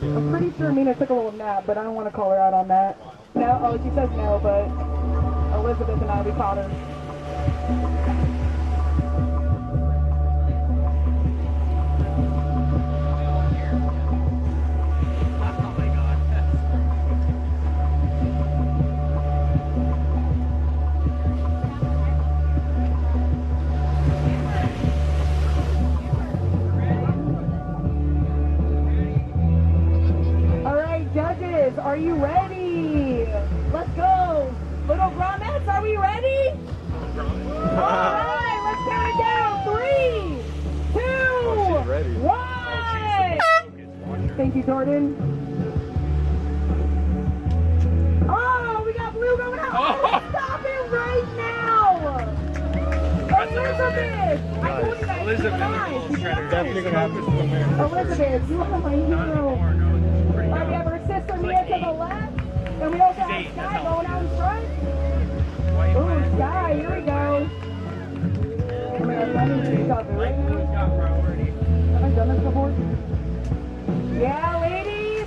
I'm pretty sure Mina took a little nap, but I don't want to call her out on that. No, oh, she says no, but Elizabeth and I, we caught her. Judges, are you ready? Let's go. Little grommets, are we ready? All right, let's count it down. 3, 2, 1. Thank you, Jordan. Oh, we got blue going out. Oh, stop it right now. Elizabeth. I told you guys. Elizabeth, definitely gonna have this one there. Elizabeth, you are my hero. Alright, we have our sister Mia to the left, and we also have Sky going out in front. Ooh, Sky, here we go. Oh my God, let me see something right now. Have I done this before? Yeah, ladies.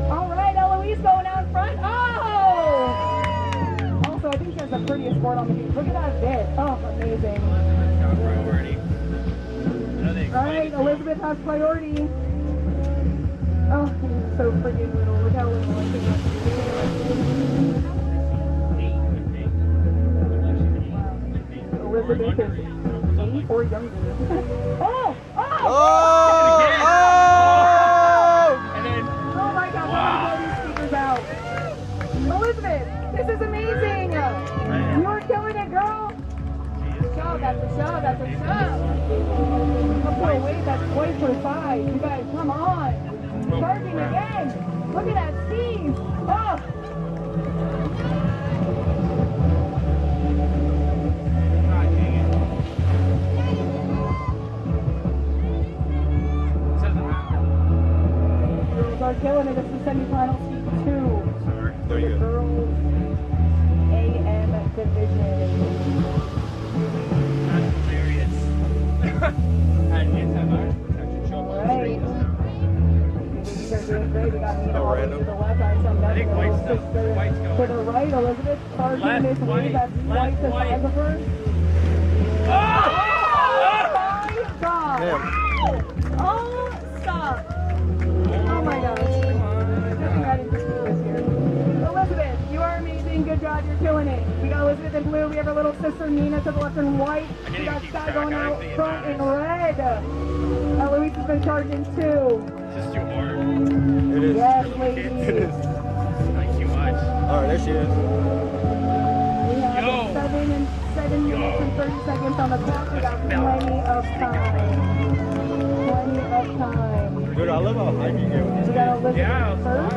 Alright, Eloise going out in front. Oh! Also, I think she has the prettiest board on the beach. Look at that bit. Oh, amazing. Alright, Elizabeth has priority. Oh, he's so freaking little. Look how little I think wow. Elizabeth is 8 or younger. Oh! Oh! And then, Oh my God, wow. Let me blow these speakers out. Elizabeth, this is amazing. You are killing it, girl. Shove after shove after shove. Up to a weight that's twice her size. You guys, come on. Charging again. Look at that steam. Oh. Girls are killing it. This is semifinal seat 2. sorry. There The you go. girls AM division. That's hilarious. And anti-virus protection show up on the screen just now. They're doing great. We got Nina Oh, all random. to the left. I saw I think nothing. White's Sister White's going. to the right. Elizabeth charging Left this White. way. That's Left White the White. size of her. Oh my God. Damn. Oh, stop. Oh my gosh. Nothing I didn't do this here. Elizabeth, you are amazing. Good job. You're killing it. We got Elizabeth in blue. We have our little sister Nina to the left in white. We got Sky going out front in red. Eloise has been charging 2. This is too hard. It is. Yes, It ladies. is. Like too much. Alright, there she is. We have 7 minutes and 30 seconds on the clock. We got plenty of time. Plenty of time. Dude, I love how high you get with We this got game. Elizabeth first,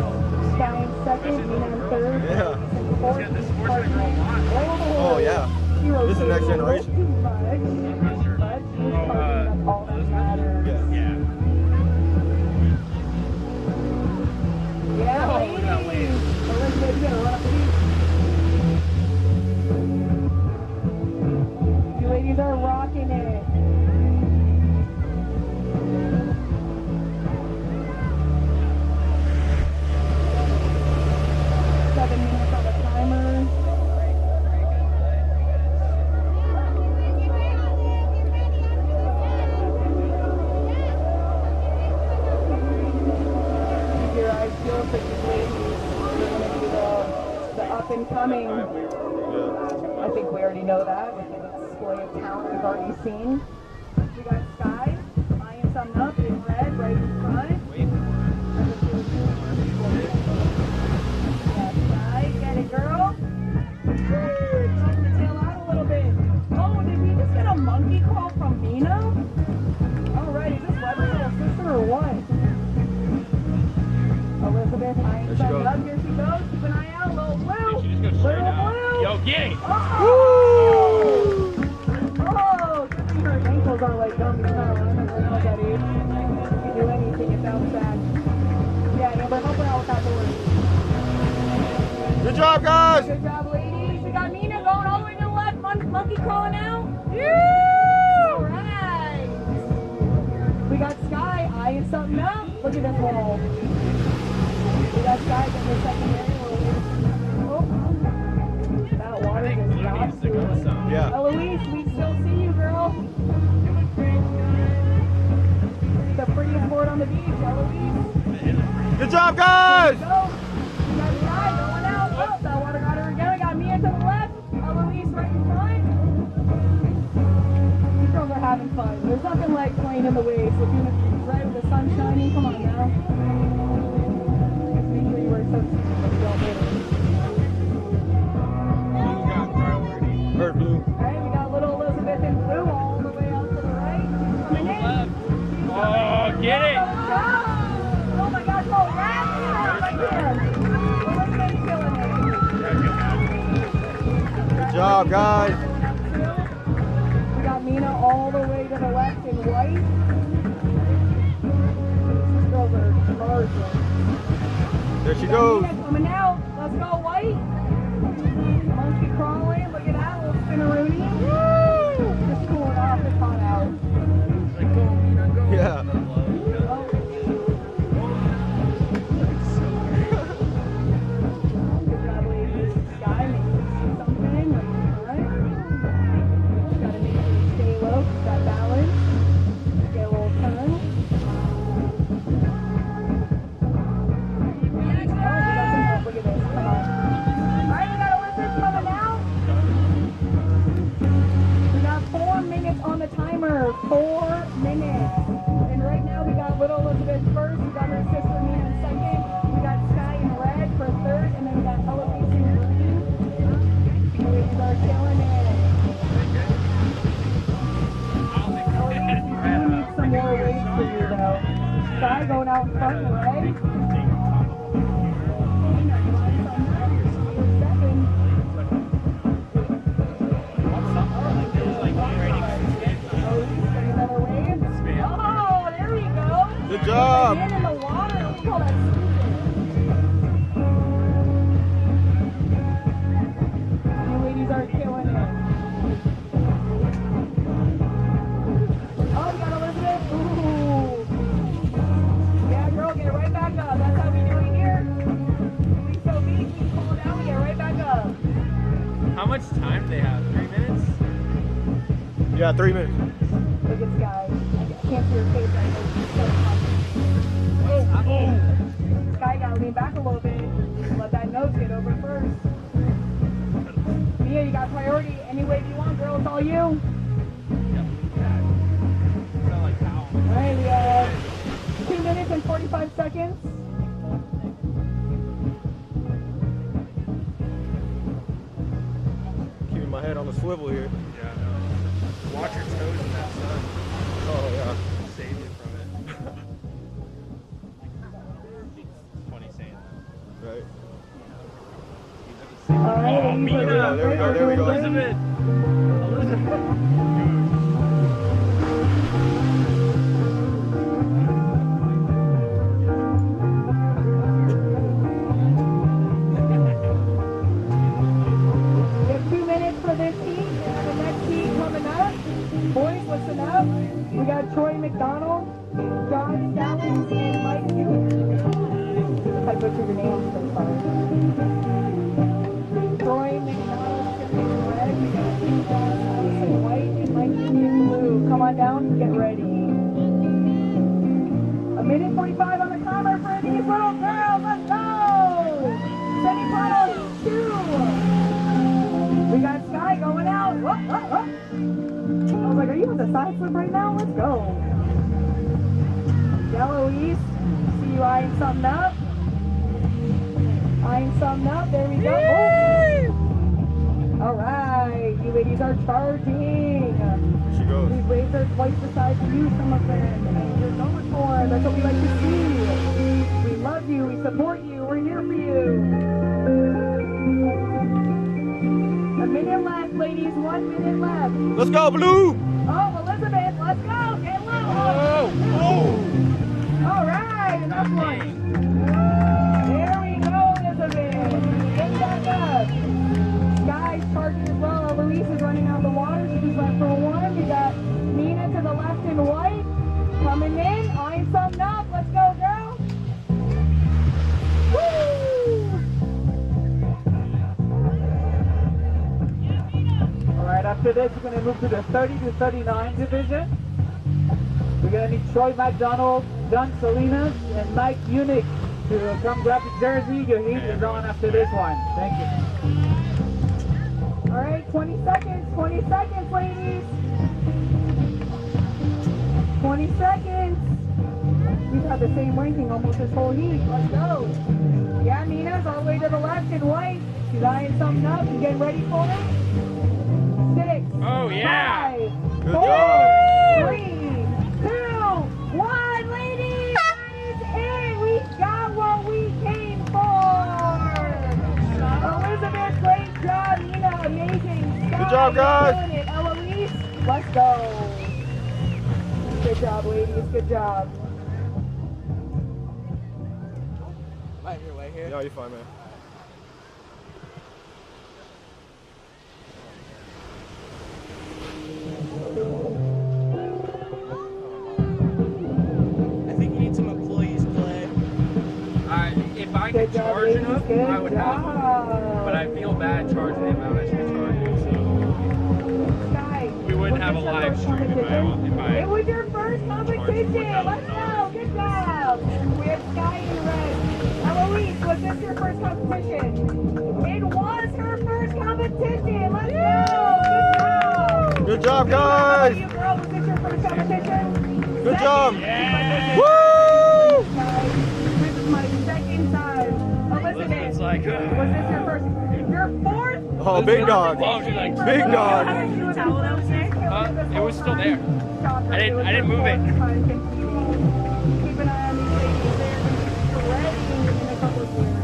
Sky in second, Nina in third. Yeah. Fourth, This sports Parker. gonna grow a lot. Oh, Oh, yeah. she This is rotated the next a little generation. too much, but she's charging. That's all that matters. Yeah. Yeah, Oh, look at that ladies. wave. Elizabeth, you gotta run up the beach. You ladies are rocking it. Coming. I think we already know that with the display of talent we've already seen. We got Sky, eyeing something up in red right in front. Yeah, Sky, get it, girl. Trying to tail out a little bit. Oh, did we just get a monkey call from Mina? Alright, is this Weber's little sister or what? get it! Oh, good thing her ankles are like gummy. I remember when I was that age. You can do anything and bounce back. Yeah, Amber, help her out with that board. Good job, guys. Good job, ladies. We got Nina going all the way to the left. Monkey crawling out. All right. We got Sky eyeing something up. Look at this wall. We got Sky getting the secondary. Oh, that water just drops to it. Yeah. Eloise, we still see you, girl. The prettiest board on the beach, Eloise. Good job, guys. Go. We got Sky going out. Oh, that water got her again. We got Mia to the left. Eloise right in front. These girls are having fun. There's nothing like playing in the waves. Laguna Beach, right? With the sun shining. Come on now. Make sure you wear so cheap. Bird blue. Alright, we got little Elizabeth in blue all the way out to the right. Coming in. Oh, get it! Oh my gosh, oh, right here. Elizabeth's killing it. Good job, guys. We got Mina all the way to the left in white. These girls are charging. There she We got goes. Mina coming out. Let's go, white. Monkey crawling. Look at that little spinneroonie. Just cooling off. It's hot out. Yeah. Oh. Good job, ladies. Sky, maybe you see something. Alright. Gotta make sure you stay low. Got balance. Get a little turn. Oh, we got some help. Look at this. Come on. Alright, we got Elizabeth coming out. We got 4 minutes on the timer. 4 minutes. And right now we got little Elizabeth first. We got her sister Mina in second. We got Sky in red for third. And then we got Eloise in green. Ladies are killing it. Eloise, we do need some more waves for you though. Sky going out in front in red. Good job. In the water. Look at all that you ladies are killing it. Oh, we got Elizabeth. Ooh. Yeah, girl, get right back up. That's how we do it here. Aliso Beach, we fall down, we get right back up. How much time do they have? 3 minutes? Yeah, 3 minutes. Look at Sky. I can't see her face right now. She's so hot. Sky gotta lean back a little bit. Let that nose get over first. Mia, you got priority. Any wave you want, girl. It's all you. Alright, we have 2 minutes and 45 seconds. Keeping my head on the swivel here. Yeah, no. Watch your toes in that sun. Oh, yeah. Save you from it. Funny saying that. Right. Alright, Oh, Mina! There we go, there we go. Elizabeth! We have 2 minutes for this heat, and the next heat coming up. Boys, listen up. We got Troy McDonald, John Stalin, and Mike Hewitt. If I butchered your name, I'm so sorry. Troy McDonald, in red. We got John Stalin in white, and Mike Hewitt in blue. Come on down and get ready. 1:45 on the timer for these little girls. Let's go! Semifinals 2. We got Sky going out. Whoop, whoop, whoop. I was like, are you on the side flip right now? Let's go. Yellow East. See you eyeing something up. Eyeing something up. There we go. Oh. All right. You ladies are charging. Here she goes. These waves are twice the size of you, some of them. And you're going for it. That's what we like to see. We love you. We support you. We're here for you. minute left, ladies. 1 minute left. Let's go, Blue! Oh, Elizabeth, let's go. Get low. Oh! All right, enough one. There we go, Elizabeth. Get back up. Sky's charging as well. Louise is running out the water. She's left for one. We got Nina to the left in white. Coming in, eyeing something up. Let's go, girl. Woo! All right, after this, we're going to move to the 30 to 39 division. We're going to need Troy McDonald, John Salinas, and Mike Unick to come grab the jersey. Your heat is on after this one. Thank you. All right, 20 seconds, ladies. 20 seconds. We've had the same ranking almost this whole heat. Let's go. Yeah, Nina's all the way to the left in white. She's eyeing something up. You getting ready for it? 6. Oh, yeah. 5, Good 4, job. 3, 2, 1. Ladies, that is it. We got what we came for. Elizabeth, great job. Nina, amazing. Good job, guys. Killing it. Eloise, let's go. Good job, ladies. Good job. Right here. Yeah, you're fine, man. I think you need some employees, Clay. If I Good could job, charge ladies. enough, Good I would have them. job. But I feel bad charging the amount I should be charging, so Sky, we wouldn't was have a this your live first stream if competition? I It was your first competition. Let's go. Good job. We have Sky in red. Eloise, was this your first competition? It was her first competition. Let's go. Good job, How guys! about you, girl? Was this your first competition? Good job! Yeah. Woo! This is my second time. Elizabeth, It's like, was this your first? Your fourth? Oh, big dog. Big dog. It was still there. I didn't move it. Keep an eye on these ladies. They're going to be shredding in a couple of years.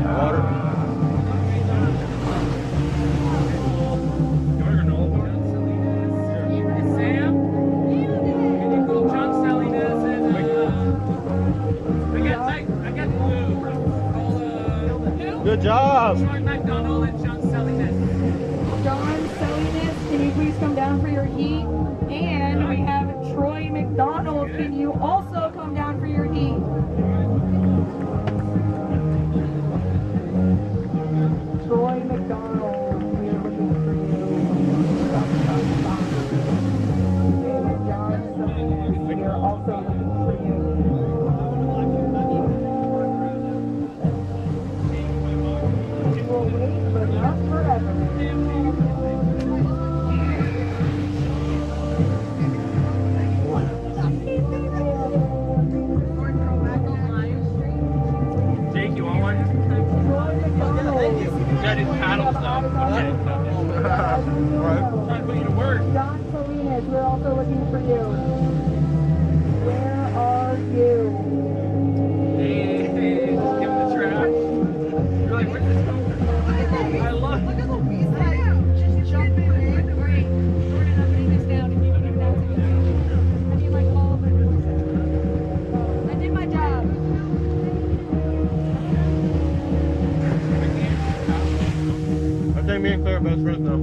Water. Good job! John Salinas, can you please come down for your heat? And we have Troy McDonald. Can you also come down for your heat? Troy McDonald, we are looking for you. And John Salinas, we are also looking for you. We will wait, but not forever. Jake, you want one? Troy McDonald. Got his paddles though. Okay. Trying to put you to work. John Salinas, we're also looking for you. Where are you? Hey, just give him the trash. You're like, where's this going? I love it. Just jump in and great. We're not putting this down if you don't even have to. I need like all of it. I did my job. I think me and Claire are best friends now.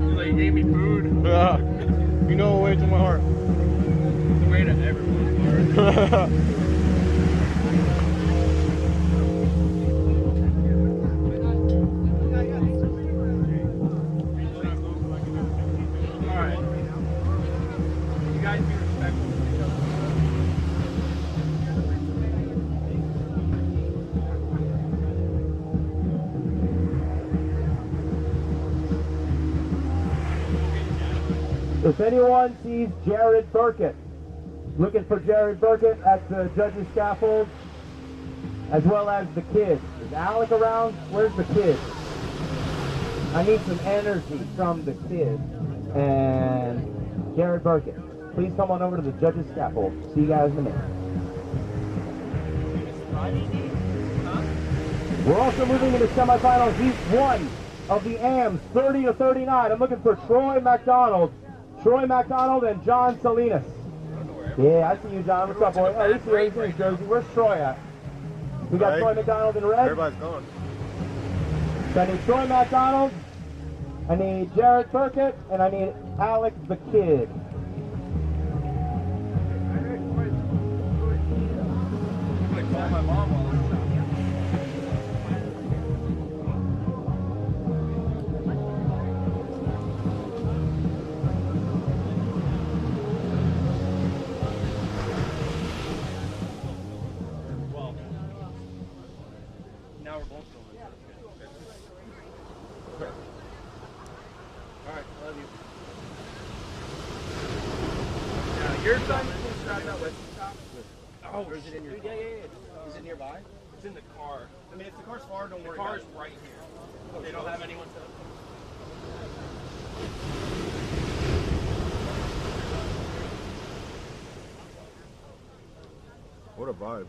He's like, he gave me food. Yeah. You know a way to my heart. It's a way to everyone's heart. Alright. You guys be respectful to each other. If anyone sees Jared Burkett, looking for Jared Burkett at the judges' scaffold, as well as the kids. Is Alec around? Where's the kids? I need some energy from the kids. And Jared Burkett. Please come on over to the judges' scaffold. See you guys in a minute. We're also moving into semifinals heat 1 of the AMs, 30 to 39. I'm looking for Troy McDonald and John Salinas. Yeah, I see you, John. What's up, boy? Oh, he's here. He's in his jersey. Where's Troy at? We got Troy McDonald in red. Everybody's going. So I need Troy McDonald, I need Jared Burkett, and I need Alex the Kid. I'm gonna call my mom while this is happening. Well, now we're both going. Alright, love you. Now, your son is strapped up with stop. Oh, or is it in your car? Yeah. Is it nearby? It's in the car. I mean, if the car's far, don't worry. The car's right here. They don't have anyone to. What a vibe.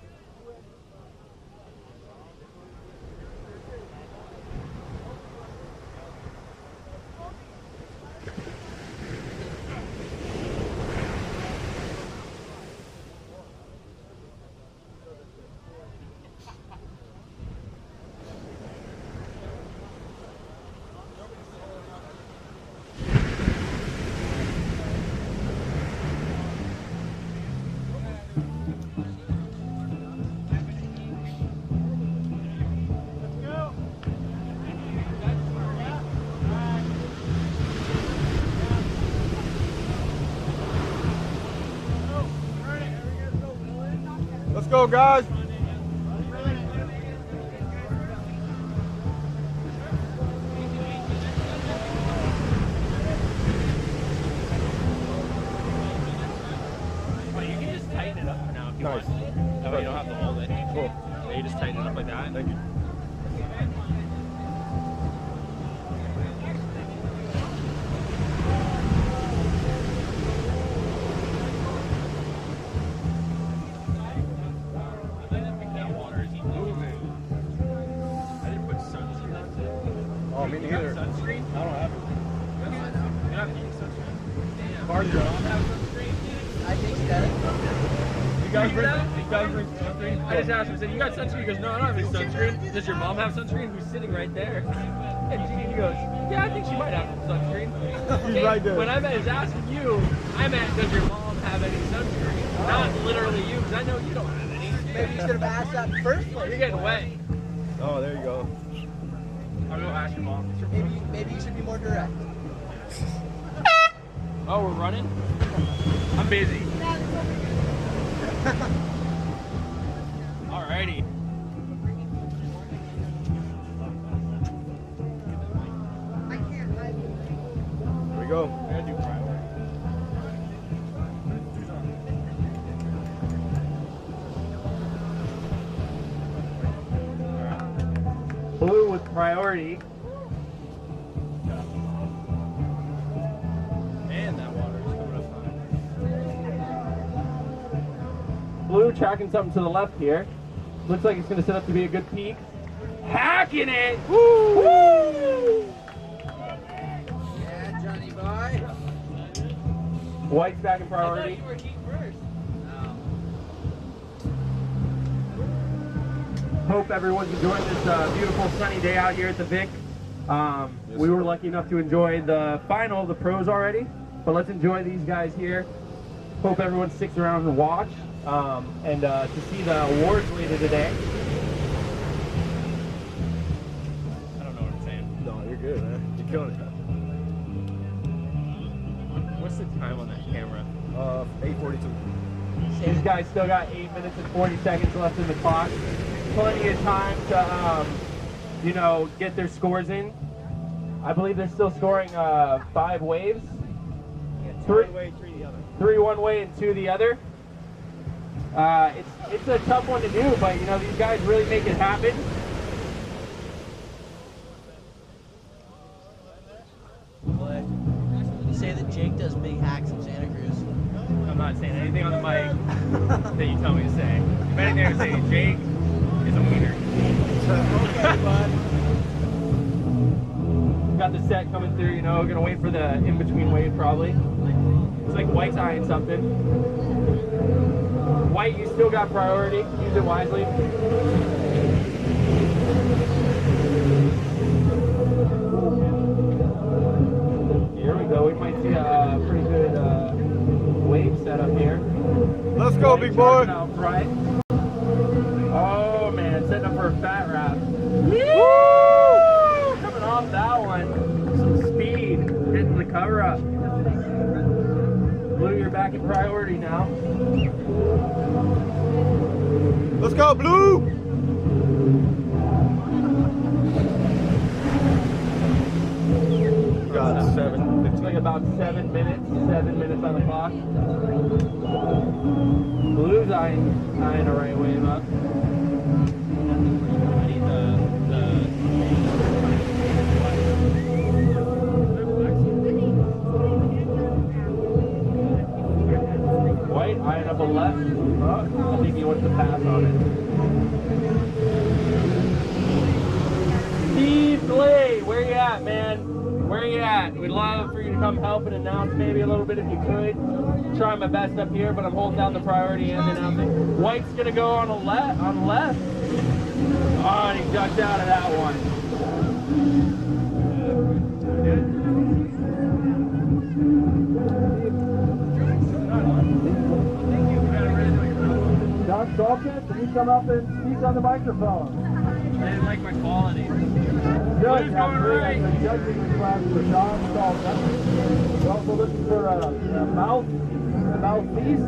Let's go, guys. Oh, you can just tighten it up for now if you Nice. want. That way you don't have to hold it. Cool. Yeah, you just tighten it up like that. Thank you. That water is moving. I didn't put sunscreen on it. Oh, me You have neither. sunscreen? I don't have it. You have any sunscreen? Damn. Bars Does your are mom have sunscreen? I think that. You guys bring sunscreen? I just asked him, I said, you got sunscreen? He goes, no, I don't have any sunscreen. Does your mom have sunscreen? Who's sitting right there? And he goes, yeah, I think she might have some sunscreen. He's right there. When I was asking you, I meant, does your mom have any sunscreen? Not literally you, because I know you don't have any. Maybe you should have asked that first. You're getting wet. Oh, there you go. I'll go ask your mom. Maybe you should be more direct. Oh, we're running? I'm busy. Alrighty. Here we go. I gotta do priority. Blue with priority. And that water is coming up high. Blue tracking something to the left here. Looks like it's going to set up to be a good peak. Hacking it! Woo! Woo! Yeah, Johnny boy. White's back in priority. were heat first. Hope everyone's enjoying this beautiful sunny day out here at the VIC. We were lucky enough to enjoy the final, the pros already, but let's enjoy these guys here. Hope everyone sticks around and watch, and to see the awards later today. I don't know what I'm saying. No, you're good, man. You're killing it. What's the time on that camera? 8:42. These guys still got 8 minutes and 40 seconds left in the clock. Plenty of time to, you know, get their scores in. I believe they're still scoring 5 waves. Three one way, 3 the other. 3 one way and 2 the other. It's a tough one to do, but you know these guys really make it happen. Say say that Jake does big hacks in Santa Cruz. I'm not saying anything on the mic that you tell me to say. If anything, I say Jake is a wiener. Okay, bud. Got the set coming through, you know, gonna wait for the in-between wave probably. It's like White's eyeing something. White, you still got priority. Use it wisely. Here we go. We might see a pretty good wave setup here. Let's go, big boy. Out right. Oh man, setting up for a fat wrap. Woo! Coming off that one. Some speed. Hitting the cover up. Blue, you're back in priority now. Let's go, Blue. Got 7:15. It's like about 7 minutes. 7 minutes on the clock. Blue's eyeing a right wave up. White eyeing up a left. Oh, I think he wants to pass on it. Steve Glay, where you at, man? Where you at? We'd love for you to come help and announce maybe a little bit if you could. Trying my best up here, but I'm holding down the priority and announcing. White's gonna go on the left. Oh, and he ducked out of that one. John Dawkins, can you come up and speak on the microphone? They didn't like my quality. Good, Blue's going right. the judging class for John Dawkins. We're also looking for a mouthpiece. He's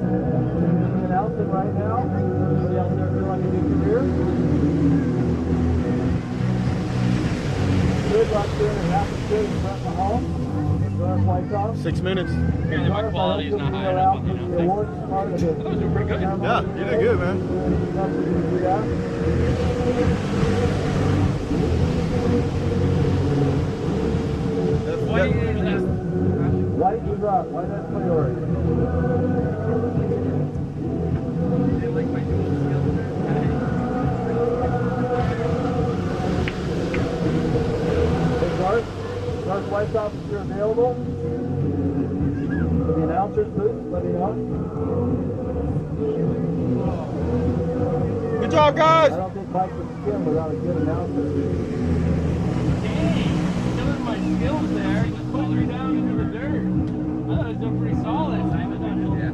announcing right now. Anybody else there feel like a new career? Good luck doing it. Happy to Brett Mahomes. 6 minutes. Apparently my quality is not high enough on the announcing. Those are pretty good. Yeah, you did good, man. White is up. White has priority. They like my dual skills there. Hey, Garth. Garth White's officer available. For the announcers, please, let me know. Good job, guys. I don't think Mike would skim without a good announcer. Dang, killing my skills there. Just put 3 down into the dirt. I thought I was doing pretty solid. Yeah.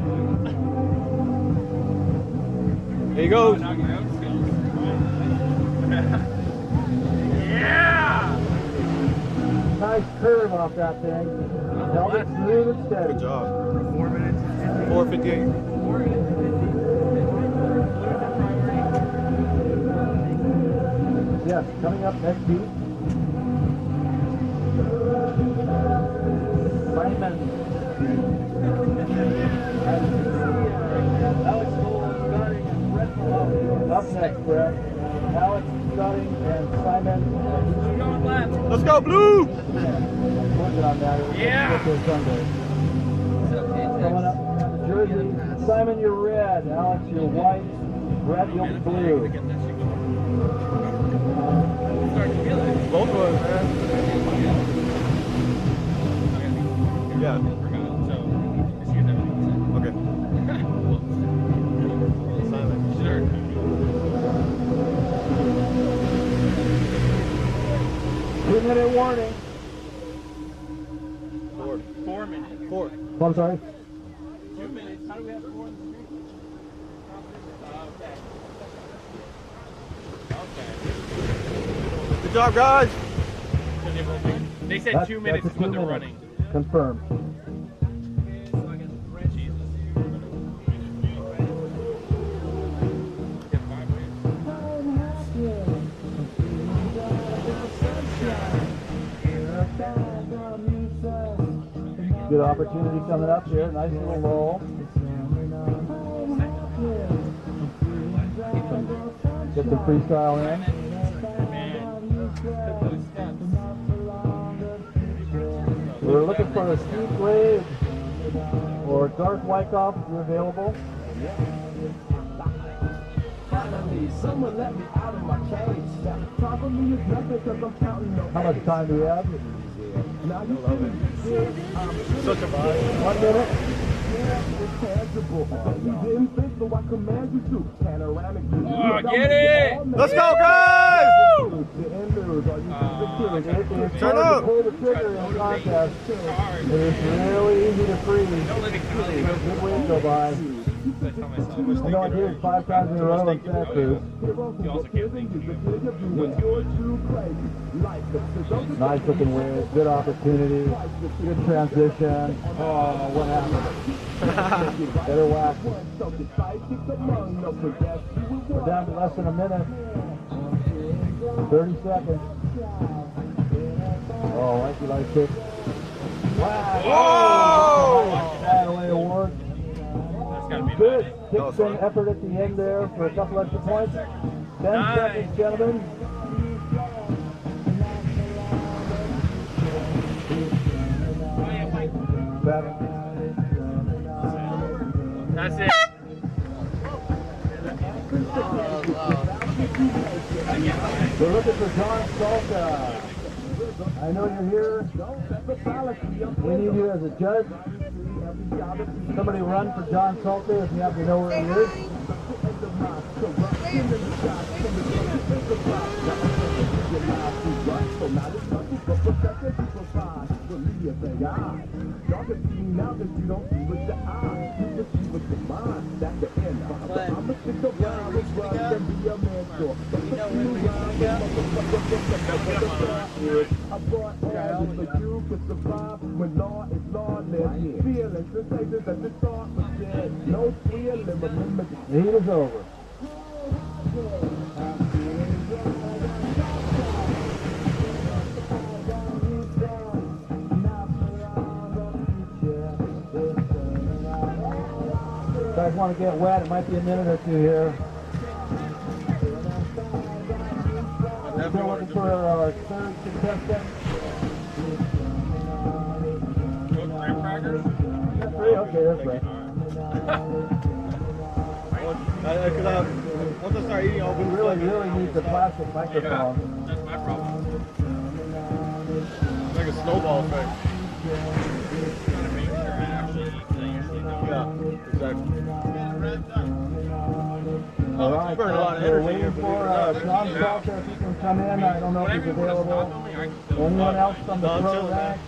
There you go. Oh, now your own skills. Yeah! Nice curve off that thing. Held it smooth and steady. Good job. 4 minutes. 4:58. Yes, coming up next beat. Simon. Alex Scudding and Brett Malone. Up next, Brett. Alex Scudding and Simon. Who's going left? Let's go, Blue. I'm working on that. Yeah. Sunday. Coming up, Jersey. Simon, you're red. Alex, you're white. Brett, you'll be blue. Both of us, man. Yeah. Okay. Simon. Sure. 2-minute warning. 4 minutes. 4. Oh, I'm sorry. 2 minutes. How do we have 4 in the street? Good job, guys. They said That's- 2 minutes that's is a what 2 they're minutes. running. Confirmed. Good opportunity coming up here. Nice little roll. Get the freestyle in. We're looking for a Steve Glade or Garth Wyckoff if you're available. Someone let me out of my cage. Top of me is nothing because I'm counting no. How much time do we have? Now you love it. Such a vibe. 1 minute. It's tangible. You didn't think, so I command you to. Panoramic view. Oh, get it! Let's go, guys! Turn up. Pull the trigger in contest. It's really easy to freeze. Good wind go by. I know I did it 5 times in a row in Santa Cruz. Nice looking wave, good opportunity, good transition. Oh, what happened? Better whack. We're down to less than a minute. 30 seconds. Oh, like you like it. Wow! Whoa! Saturday award. Good. Dixon effort at the end there for a couple extra points. 10 seconds, gentlemen. Seven. That's it. We're looking for John Salta. I know you're here. We need you as a judge. Somebody run for John Salter if you happen to know where he is. The heat is over. If you guys want to get wet, it might be a minute or two here. Still looking for our third contestant. That's three? Okay, that's right. Once I start eating, I'll We really need the plastic microphone. That's my problem. It's like a snowball effect. Gotta make sure I actually eat the usually don't. Yeah, exactly. All right, Burn a lot of we're energy waiting here, for believe it or not. John Salter, if he can come in. I don't know if he's available. Anyone else from the No, pro chilling, man. ranks?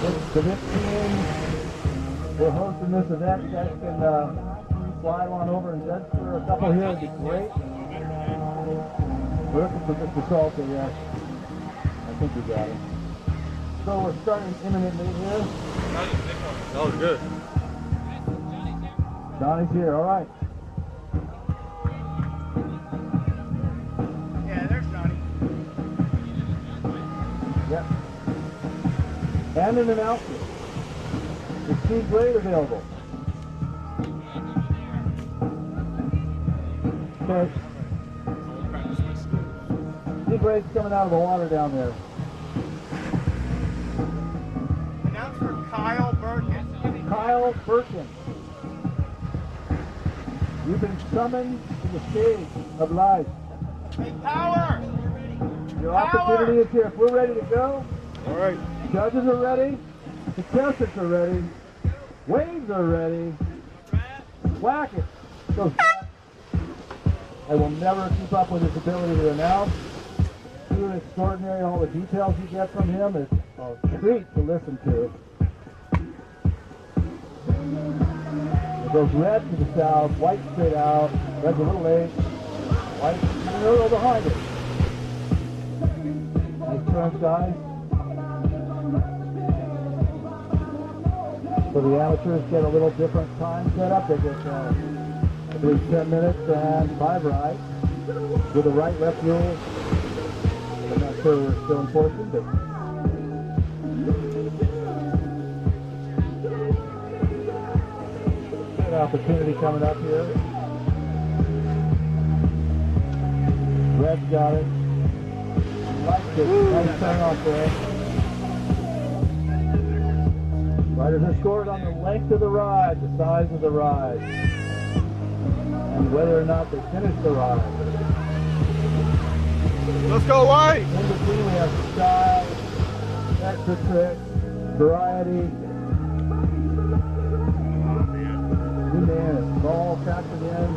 It's the VIC team. We're hosting this event. You guys can slide on over and judge for a couple here. It'd be great. We're looking for Mr. Salter, yes. I think we got him. So we're starting imminently here. That was good. Donnie's here, all right. Yeah, there's Johnny. Yep. And an announcement. Is Steve Glade available? Okay. Steve Glade's coming out of the water down there. Announce for Kyle Birkin. Kyle Birkin. You've been summoned to the stage of life. Hey, Power! Your opportunity is here. If we're ready to go, All right. judges are ready, contestants are ready, waves are ready. Whack it. Go. I will never keep up with his ability to announce. Truly extraordinary. All the details you get from him is a treat to listen to. It goes red to the south, white straight out, red's a little late, white a little behind it. Nice turns, guys. So the amateurs get a little different time set up. They get, I believe, 10 minutes and 5 rides with the right left rules. I'm not sure we're still enforcing, but good opportunity coming up here. Red's got it. Likes it. Nice turn off there. Riders are scored on the length of the ride, the size of the ride, and whether or not they finish the ride. Let's go, White! In between we have style, extra tricks, variety. New man is ball captured in.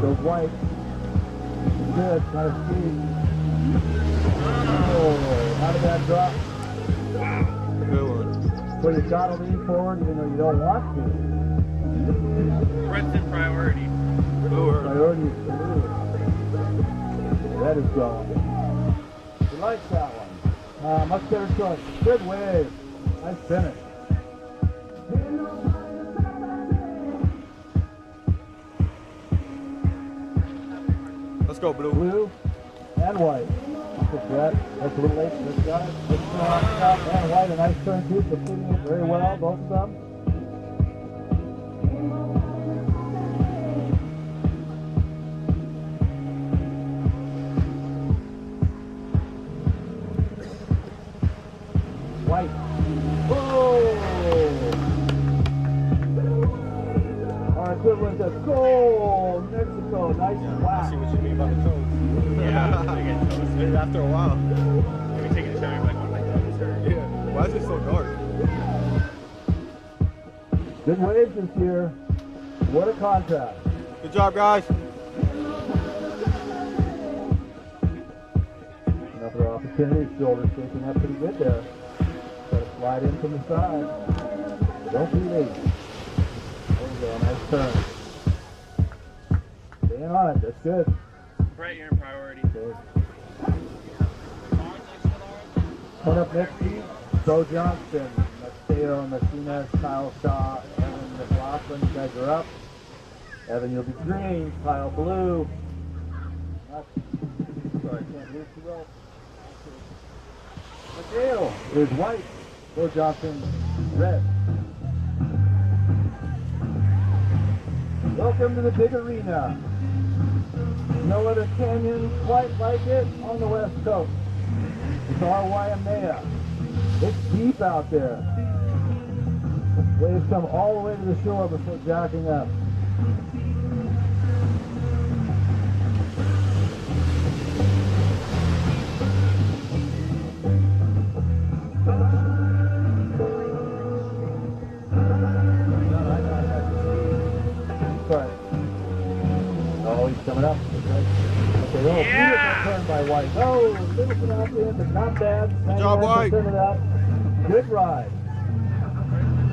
Goes White. Good, not a speed. Oh, not a bad drop. Good one. So you gotta lean forward even though you don't want to. Brett's in priority. Priority is blue. Red is going. He likes that one. Much better choice. Good wave. Nice finish. Let's go, Blue. Blue and white. Good Brett. That's a little late for this guy. Good turn on the top. And white, a nice turn too. Completing it very well, both of them. White. Whoa! Our equivalent of goal, Mexico. Nice I whack. see what you mean by the toes. Yeah, After a while. maybe taking a shower like one like that. Yeah. Why is it so dark? Good waves this year. What a contrast. Good job, guys. Another opportunity. Shoulders shaking up pretty good there. Got to slide in from the side. Don't be lazy. There you go. Nice turn. Staying on it. That's good. Brett, you're in priority. Okay. Coming up next week, Bo Johnston, Mateo Martinez, Kyle Shaw, Evan McLaughlin. You guys are up. Evan, you'll be green. Kyle blue. Sorry, I can't hear too well. Mateo is white. Bo Johnston, red. Welcome to the big arena. No other canyon quite like it on the West Coast. It's our Waimea. It's deep out there. Waves come all the way to the shore before jacking up. Sorry. Oh, he's coming up. Okay, beautiful turn by White. Oh, little bit out there, but not bad. Good job, White. Turn it up. Good ride.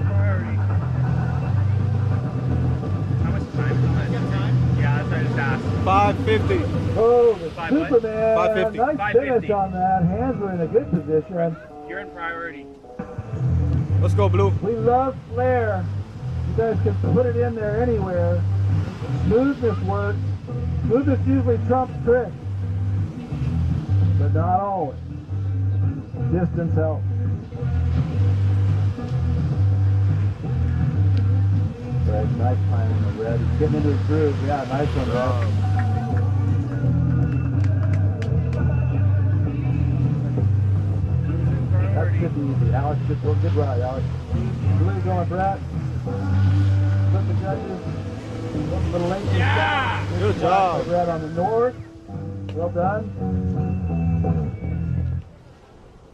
Priority. How much time is left? Yeah, that's what I just asked. 550. Oh, the Five what? Superman. 550. Nice 550. finish on that. Hands were in a good position. You're in priority. Let's go, Blue. We love flair. You guys can put it in there anywhere. Smoothness works. Smoothness usually trumps trick, but not always. Distance helps. Red, nice time on the red. He's getting into his groove. Yeah, nice one, Red. That should be easy. Alex, good ride, Alex. Blue going, Brett. Flip the judges. A little late. Yeah! Good job. Red on the north. Well done.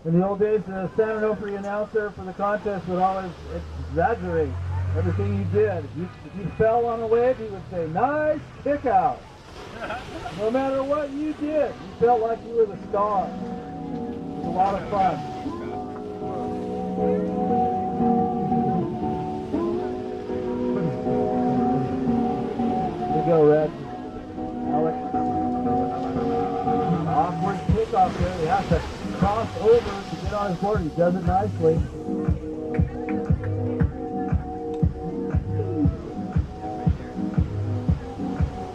In the old days, the San Onofre announcer for the contest would always exaggerate everything you did. If you fell on a wave, he would say, nice kick out. No matter what you did, you felt like you were the star. It was a lot of fun. Here you go, Red. Alex. Awkward kickoff there. He has to cross over to get on his board. He does it nicely.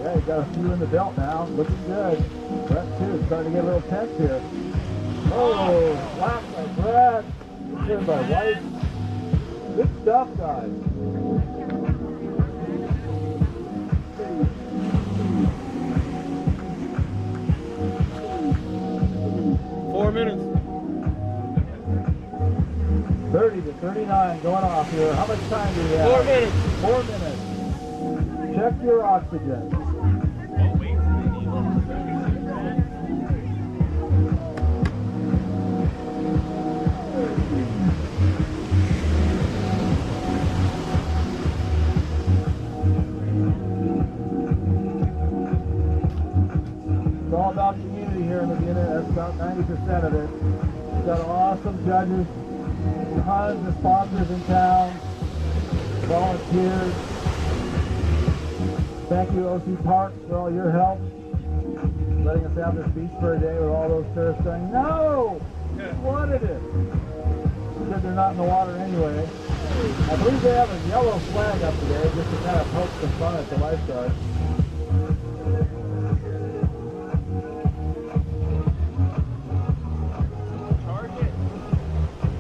Yeah, he got a few in the belt now. Looking good. Brett, too, starting to get a little tense here. Oh, flat by Brett. Good by White. Good stuff, guys. 30 to 39 going off here. How much time do we have? 4 minutes. 4 minutes. Check your oxygen. It's all about community here in Laguna. That's about 90% of it. We've got awesome judges, tons of sponsors in town, volunteers. Thank you, OC Parks, for all your help, letting us have this beach for a day with all those tourists saying, no! We wanted it! Because they're not in the water anyway. I believe they have a yellow flag up today just to kind of poke some fun at the lifeguards.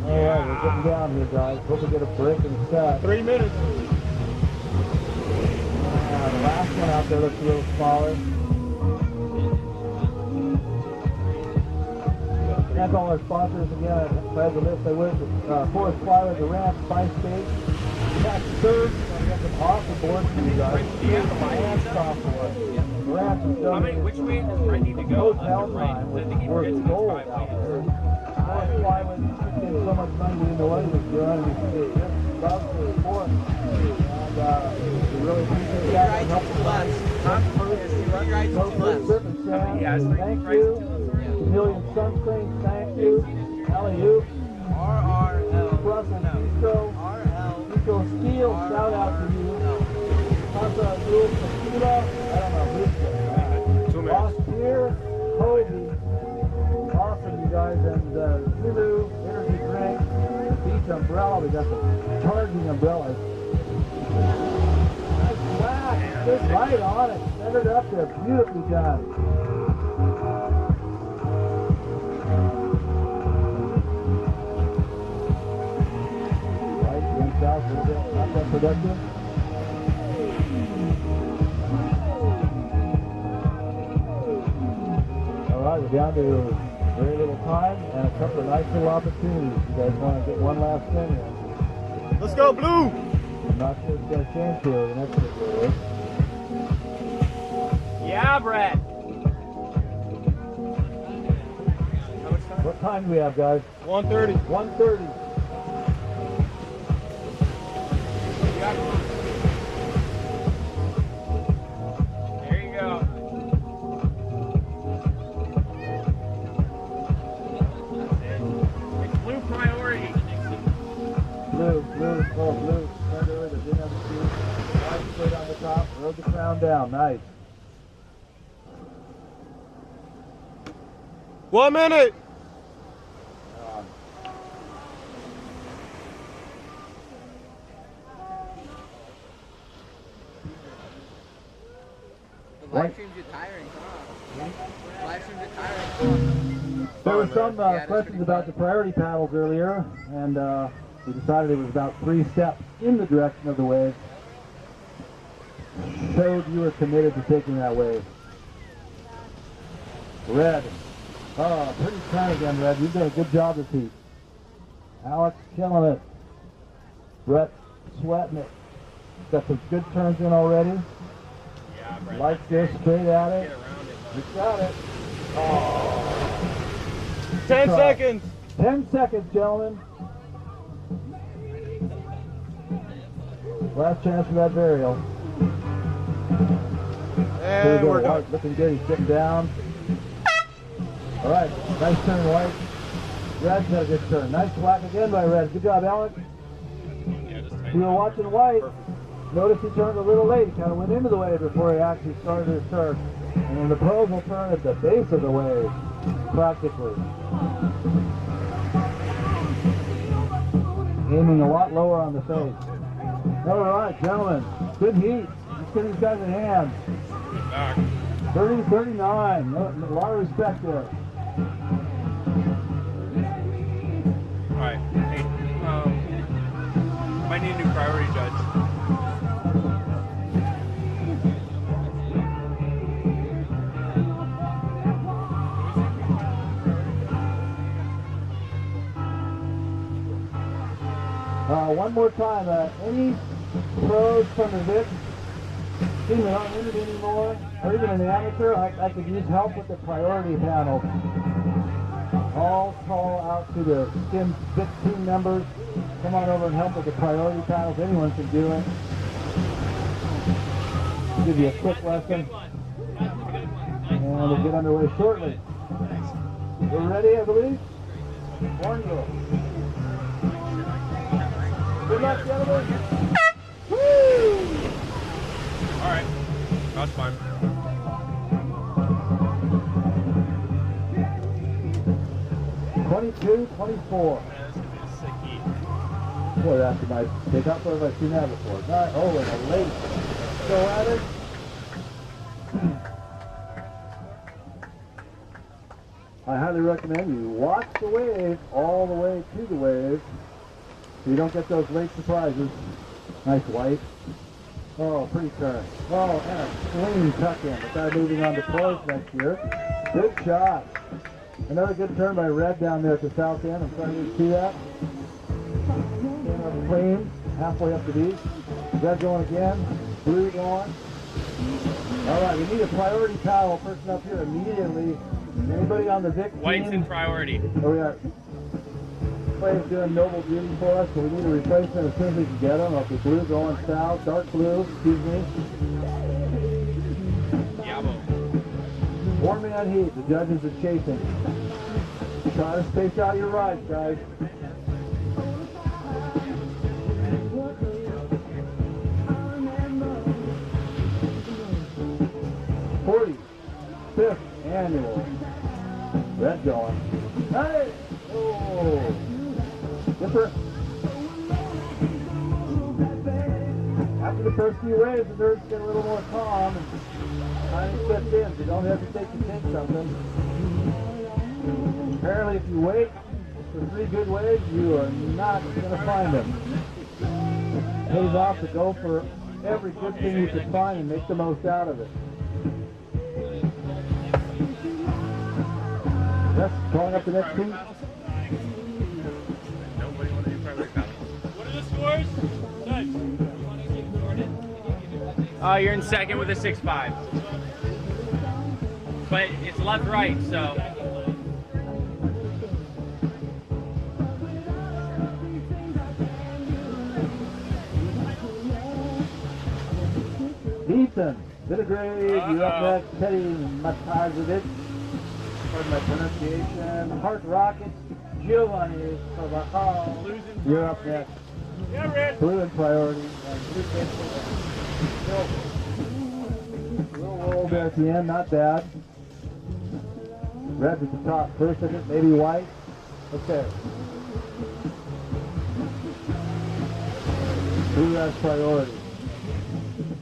Alright, we're getting down here, guys. Hope we get a break and set. 3 minutes. The last one out there looks a little smaller. Thank all our sponsors again. I had the list I went with Forest Flyer, the Ramp, Spice State, Tax Surf. I got some awesome boards for you guys. And software. The Ramp is done. Which way does Brett need to go? Hotel time, which is worth gold out there. Forest Flyer was getting so much money we didn't know what he was doing. We just love the sport. And we really appreciate that. Rides to the left. Three rides to the left. Thank you. Million Sunscreen, thank you. Alley-oop. RRL. Brussels Bistro. RL. Nico Steele, shout out to you. Casa Azul Tequila. I don't know who's that. 2 minutes. Lost Pier. Kobe. Awesome, you guys. And Zulu, energy drink. Beach umbrella. We got the charging umbrellas. Nice whack. Just right on it. Centered up there. Beautifully done. South a little bit, not that productive. Alright, we're down to very little time and a couple of nice little opportunities. You guys want to get one last spin here? Let's go, Blue! I'm not sure it's going to change here the next video. Yeah, Brett! What time do we have, guys? 1:30. 1:30. There you go. It's blue priority. Blue. Remember earlier that didn't have the shoes. Nice straight on the top, rode the crown down. Nice. 1 minute. Live streams are tiring, huh? Live streams are tiring. There were some questions about the priority paddles earlier, and we decided it was about 3 steps in the direction of the wave. Showed you were committed to taking that wave. Red. Oh, pretty turn again, Red. You've done a good job this heat. Alex killing it. Brett sweating it. Got some good turns in already. Yeah, Brett. Like this, straight at it. Get around it. You got it. Oh. 10 seconds. 10 seconds, gentlemen. Last chance for that burial. Here we And go. we're done. White looking good. He's sitting down. All right. Nice turn, White. Red's had a good turn. Nice whack again by Red. Good job, Alex. If you were watching White, notice he turned a little late. He kind of went into the wave before he actually started his turn. And then the pros will turn at the base of the wave, practically. Aiming a lot lower on the face. All right, gentlemen. Good heat. Let's get these guys a hand. 30-39. A lot of respect there. Alright. Hey, might need a new priority judge. one more time. Any pros from the VIC team that aren't in it anymore, or even an amateur, I could use help with the priority panel. All call out to the Skim VIC team members. Come on over and help with the priority panels. Anyone can do it. Give you a quick lesson. And we'll get underway shortly. We're ready, I believe? Wonderful. Good luck, gentlemen. Woo! All right. That's fine. $22, $24. Yeah, that's going to be a sick heat. Boy, that's a nice takeout. Where have I seen that before? Not, oh, and a late. Go at it. I highly recommend you watch the wave all the way to the wave so you don't get those late surprises. Nice white. Oh, pretty turn. Oh, and a clean tuck in. The guy moving on to pros next year. Good shot. Another good turn by Red down there at the south end. I'm starting to see that. Clean, halfway up the beach. Red going again. Blue going. All right, we need a priority paddle person up here immediately. Anybody on the VIC team? White's in priority. Oh, we got players doing noble duty for us, so we need a replacement as soon as we can get them. Okay, blue going south, dark blue, excuse me. Yabo. Four-man heat, the judges are chasing. Try to space out your rides, guys. Fifth annual. Red going. Hey! Oh! Different. After the first few waves, the nerves get a little more calm and time sets in, so don't hesitate to take something. Apparently, if you wait for 3 good waves, you are not going to find them. It pays off to go for every good thing you can find and make the most out of it. Yes, calling up the next team. Nobody want to do primary paddles. What are the scores? You're in second with a 6.5. But it's left-right, so. Ethan, Vinegrade, you're up next. Teddy Matazovic. Pardon my pronunciation. Heart Rockets, Giovanni Carvajal. You're up next. Yeah, Red. Blue in priority. And blue little roll there at the end, not bad. Red's at the top first, I think, maybe white. Okay. Blue has priority.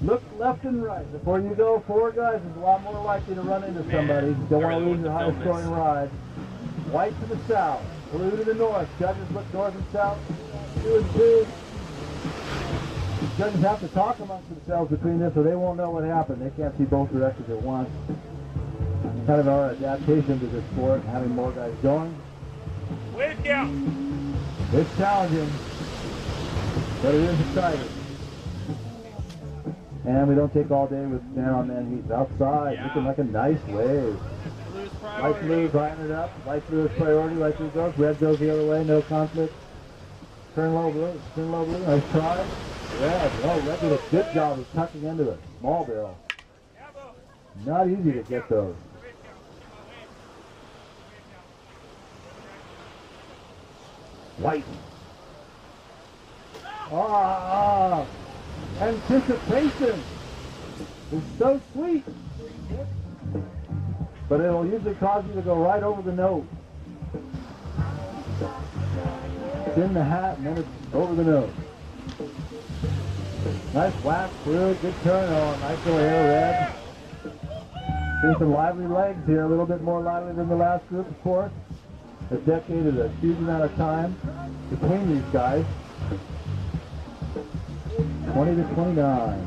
Look left and right. Before you go, 4 guys is a lot more likely to run into somebody. Don't want to lose your highest scoring ride. White to the south, blue to the north. Judges look north and south. 2 and 2. Judges have to talk amongst themselves between this, or they won't know what happened. They can't see both directions at once. Kind of our adaptation to this sport, having more guys going. Wave count. It's challenging, but it is exciting. And we don't take all day with man-on-man heat. Outside, looking like a nice wave. Light blue buying it up. Light blue is priority. Light blue goes. Red goes the other way. No conflict. Turn low blue. Turn low blue. Nice try. Red. Oh, Red did a good job of tucking into it. Small barrel. Not easy to get those. White. Anticipation is so sweet, but it'll usually cause you to go right over the nose. It's in the hat and then it's over the nose. Nice whack through, good turn on, nice little air Red. Seeing some lively legs here, a little bit more lively than the last group, of course. A decade is a huge amount of time between these guys. 20 to 29.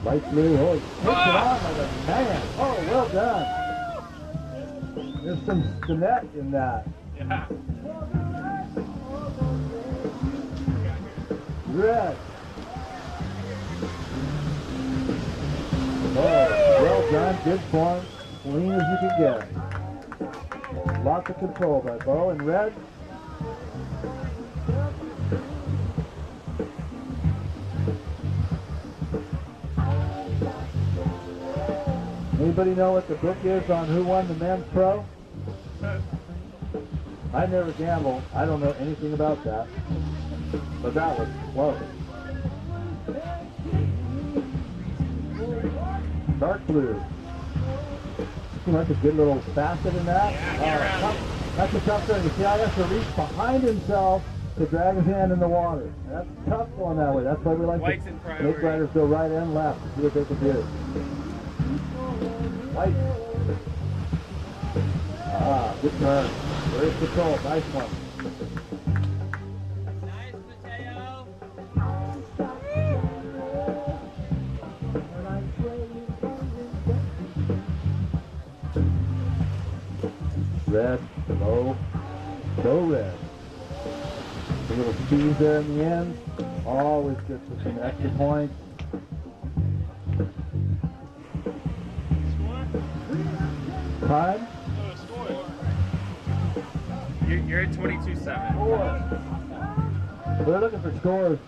Light blue. Oh, he takes it on like a man. Oh, well done. There's some stinnette in that. Yeah. red. Oh, well done, good form, clean as you can get. Lots of control by Bo in red. Anybody know what the book is on who won the men's pro? I never gamble. I don't know anything about that. But that was close. Dark blue. Seems like a good little facet in that. That's a tough turn. You see how he has to reach behind himself to drag his hand in the water. That's tough going that way. That's why we like White's to in priority. make riders go right and left to see what they can do. White. Ah, good turn. Very control. Nice one. Nice, Mateo. Red, low, go red. A little speed there in the end. Always good for some extra points. Time? You're at 22.7. We're looking for scores.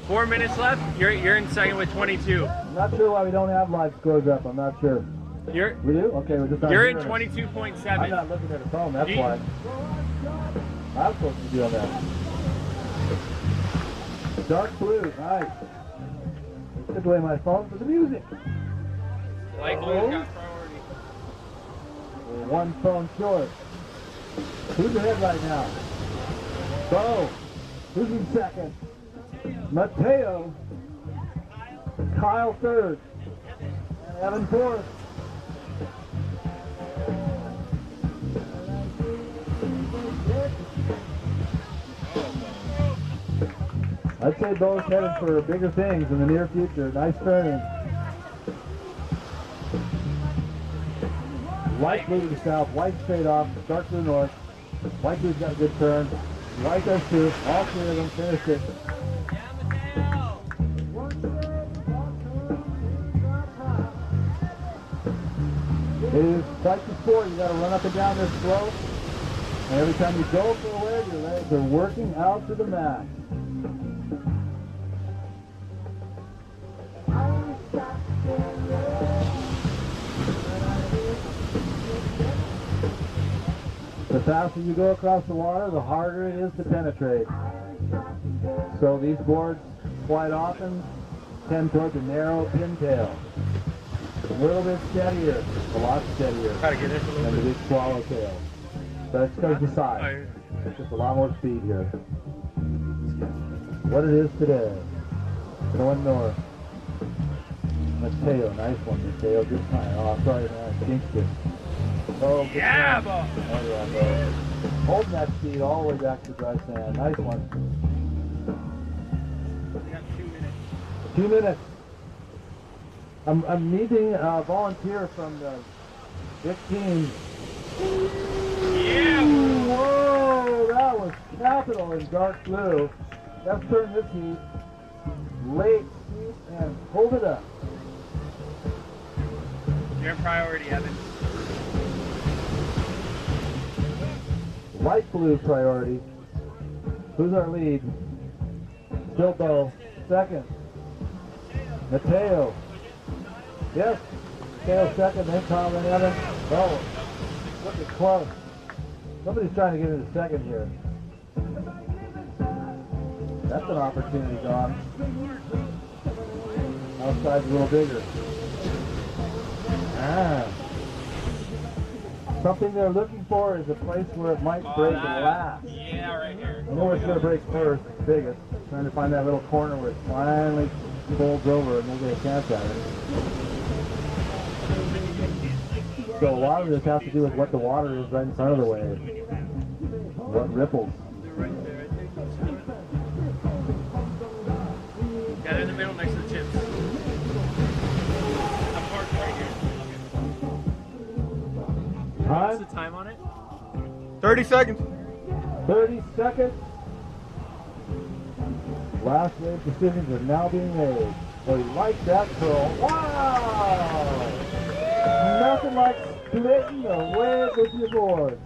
4 minutes left. You're in second with 22. I'm not sure why we don't have live scores up. I'm not sure. You're We do? Okay, we're just not you're in hearing it. 22.7. I'm not looking at a phone, that's You- why. I'm supposed to be doing that. Dark blue, nice. They took away my phone for the music. Light blue's got priority. We're one phone short. Who's ahead right now? Bo. Who's in second? Mateo. Kyle third. And Evan fourth. I'd say Bo's headed for bigger things in the near future. Nice turning. Light blue to the south, white straight off, dark to the north. White blue's got a good turn. White does too. All three of them finished it. Yeah, Mateo. It is quite the sport. You got to run up and down this slope. And every time you go for a wedge, your legs are working out to the max. The faster you go across the water, the harder it is to penetrate. So these boards quite often tend towards a narrow pintail. A little bit steadier, a lot steadier Try to get it a little than the bit. big swallowtail. But it's because of the size. It's just a lot more speed here. What it is today. Going north. Mateo, nice one, Mateo. Good time. Oh, sorry, man. I jinxed it. Oh, good Yeah, turn. Bo. Oh, yeah, Bo. Holding that speed all the way back to dry sand. Nice one. We got 2 minutes. 2 minutes. I'm needing a volunteer from the VIC team. Yeah. Whoa, that was capital in dark blue. Let's turn this heat late and hold it up. You're in priority, Evan. Light blue priority. Who's our lead? Still Bo. Second. Mateo. Yes. Mateo second, then Tom and Evan. Oh, looking close. Somebody's trying to get into second here. That's an opportunity gone. Outside's a little bigger. Ah. Something they're looking for is a place where it might break and last. Yeah, right here. I know where it's going to break first, it's biggest. Trying to find that little corner where it finally folds over and we'll get a chance at it. So a lot of this has to do with what the water is right in front of the wave. What ripples. Yeah, they're in the middle next to the chips. I'm parked right here. What's Time? the time on it? 30 seconds. 30 seconds. Last wave decisions are now being made. They like that curl. Wow! Nothing like splitting the wave with your board.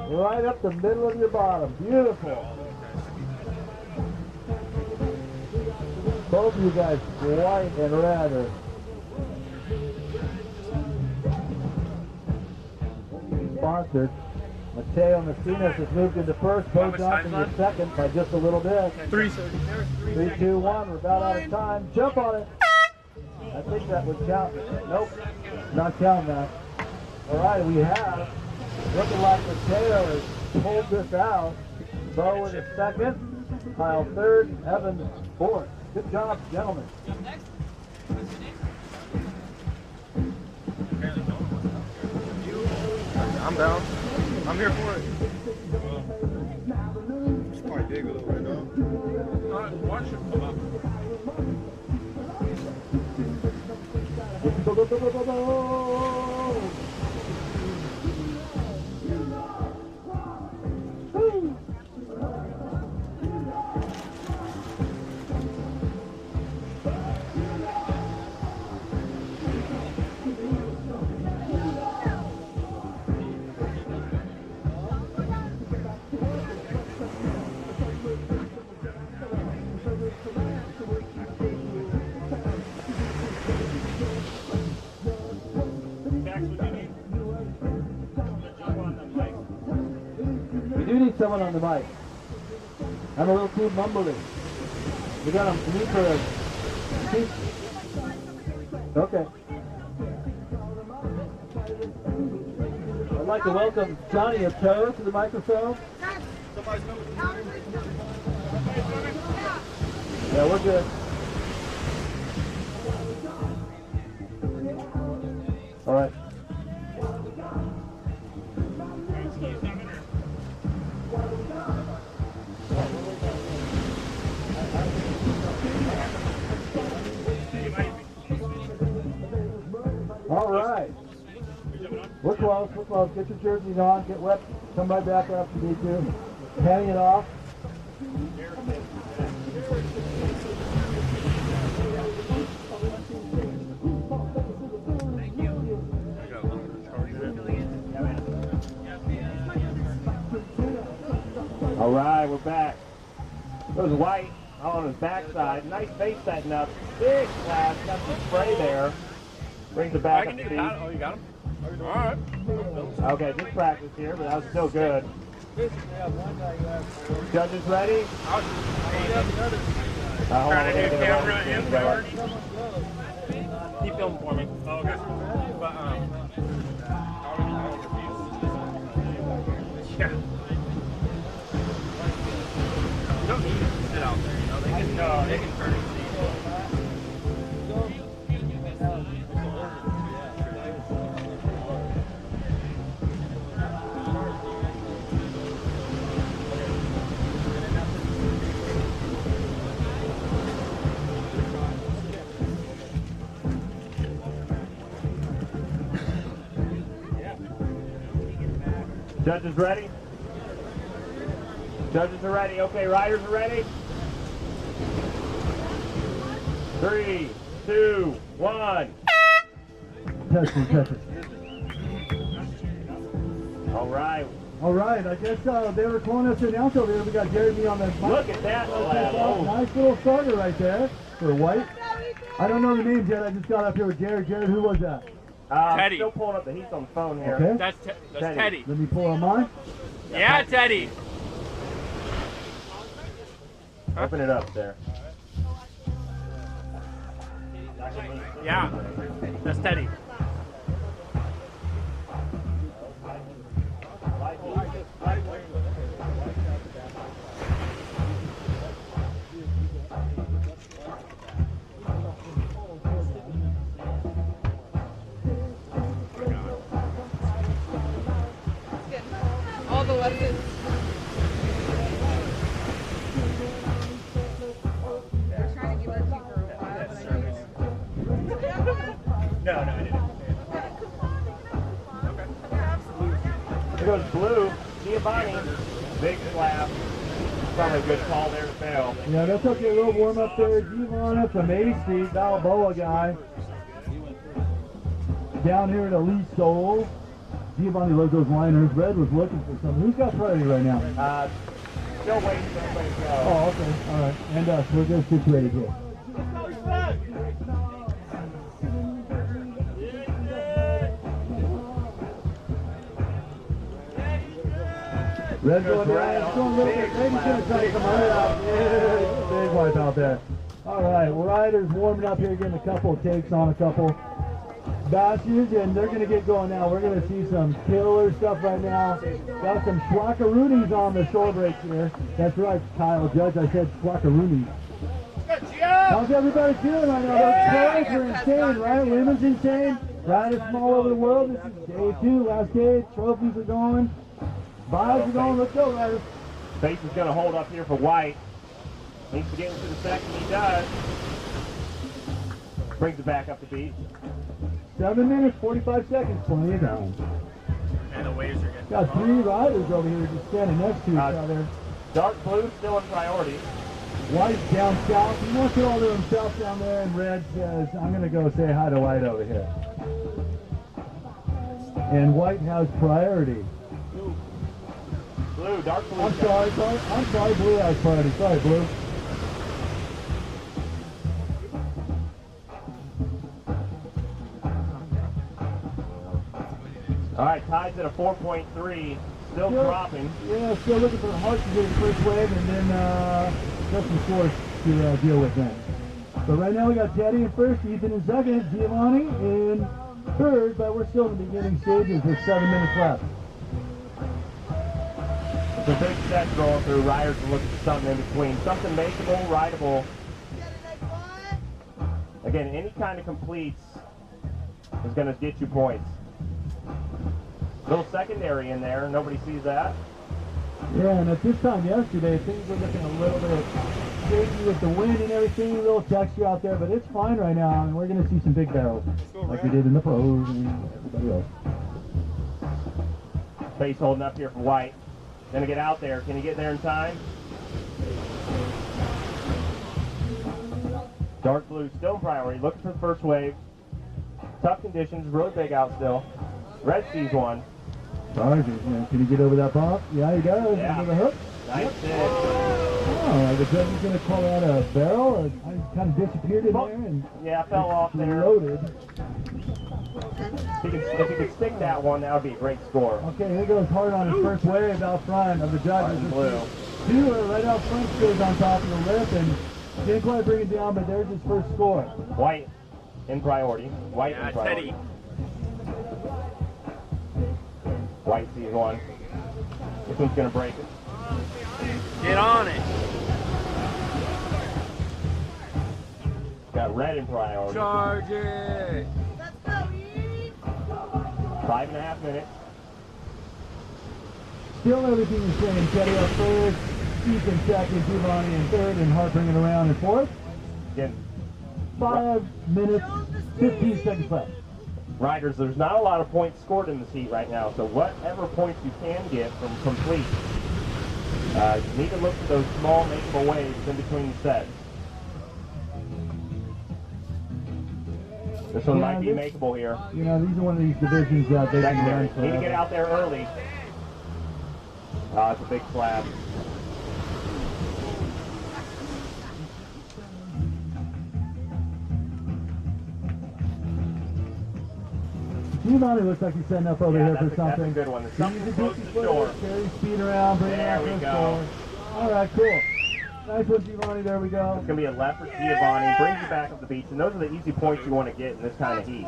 Right up the middle of your bottom. Beautiful. Both of you guys, white and red, are sponsored. Mateo Messinas has moved into first. Bo Johnson is second by just a little bit. 3:30. 3, 2, 1. We're about out of time. Jump on it. I think that would count. Nope. Not counting that. All right, we have. Looking like Mateo has pulled this out. Bo in his second. Kyle third. Evan fourth. Good job, gentlemen. I'm down. I'm here for it. It's quite big a little right now. Watch it come up. We do need someone on the mic. I'm a little too mumbly. We got him. We need for a speech. Okay. I'd like to welcome Johnny Otto to the microphone. Yeah, we're good. All right. All right. We're close. We're close. Get your jerseys on. Get wet. Come right back after you need to. Panning it off. All right, we're back. There's White on his backside. Nice face setting up. Big splash. Got some spray there. Brings it back up to speed. Oh, you got him? All right. Okay, just practice here, but that was still good. Judges ready? Hold on, trying to we're do gonna camera get and going. keep filming for me. Oh, okay. But, yeah. You don't need to sit out there, you know. They can turn and see. Judges ready? Judges are ready. Okay, riders are ready. 3, 2, 1. Testing. All right. All right. I guess they were calling us to announce over here. We got Jeremy on the mic. Look at that. Nice little starter right there for White. I don't know the names yet. I just got up here with Jared. Jared, who was that? Teddy. Still pulling up the heat on the phone here. Okay. That's Teddy. Let me pull on mine. Yeah, Teddy. Open it up there. Yeah, that's Teddy. All the lessons. We're trying to give it to you for a while, but I think No, I didn't. Here goes Blue. Giovanni. Big slap. probably a good call there to fail. Yeah, that's okay. A little warm up there. Giovanni from 80th Street, Balboa guy. Down here at Aliso. Giovanni loves those liners. Red was looking for something. Who's got priority right now? Still waiting for everybody to go. Oh, okay. All right. And us. We're just situated here. Red going down. It's going a little bit. Maybe he's going to try to come right out. Yeah, big wipe out there. All right. Riders warming up here, getting a couple of takes on a couple bashes, and they're going to get going now. We're going to see some killer stuff right now. Got some schwackaroonies on the shore breaks here. That's right, Kyle Judge. I said schwackaroonies. How's everybody feeling right now? Those pros are insane, right? Women's insane. Riders from all over the world. This is day 2, last day. Trophies are going. Vibes are going. Let's go, riders. Bates is going to hold up here for White. Needs to get into the section. He does. Brings it back up the beach. 7 minutes, 45 seconds. Plenty of time. And the waves are getting Got 3 riders over here just standing next to each other. Dark blue still in priority. White down south. He wants it all to himself down there, and Red says, I'm going to go say hi to White over here. And White has priority. Blue, dark blue. I'm sorry, Blue has priority. Sorry, Blue. All right, tide's at a 4.3. Still dropping. Yeah, still looking for the Hart to get the first wave, and then got some scores to deal with then. But right now we got Teddy in first, Ethan in second, Giovanni in third, but we're still in the beginning stages with 7 minutes left. It's a big set rolling through. Riders are looking for something in between. Something makeable, rideable. Again, any kind of completes is going to get you points. Little secondary in there. Nobody sees that. Yeah, and at this time yesterday, things were looking a little bit shaky with the wind and everything, a little texture out there, but it's fine right now, and we're going to see some big barrels, like we did in the pros and everybody else. Base holding up here for White. Gonna get out there. Can he get there in time? Dark blue still in priority. Looking for the first wave. Tough conditions. Really big out still. Red sees one. Sorry, can he get over that bump? Yeah, he does. Yeah. Under the hook. Nice hit. Oh, the judge is going to call that a barrel, or I kind of disappeared in there and Yeah, fell off there. loaded. If he could stick that one, that would be a great score. Okay, here goes Hart on his first wave out front of the judges. Blue. Two are right out front, goes on top of the lip, and didn't quite bring it down, but there's his first score. White in priority. White Yeah, in priority. Teddy. White sees one. This one's gonna break it. Get on it. Got red in priority. Charge it. 5.5 minutes. Still everything the same. Teddy up first, Ethan second, Giovanni in third, and Hart bringing around in fourth. Again, 5 minutes, 15 seconds left. riders, there's not a lot of points scored in this heat right now, so whatever points you can get from complete, you need to look for those small makeable waves in between the sets. This one might be makeable here. You know, these are one of these divisions that they can Secondary. run for. Need to get out there early. It's a big slab. Giovanni looks like he's setting up over here for something. That's a good one. There's something He's close to the shore. Carry speed around, bring it There out we for a go. score. All right, cool. Nice one, Giovanni. There we go. It's going to be a left for Giovanni. Brings you back up the beach. And those are the easy points you want to get in this kind of heat.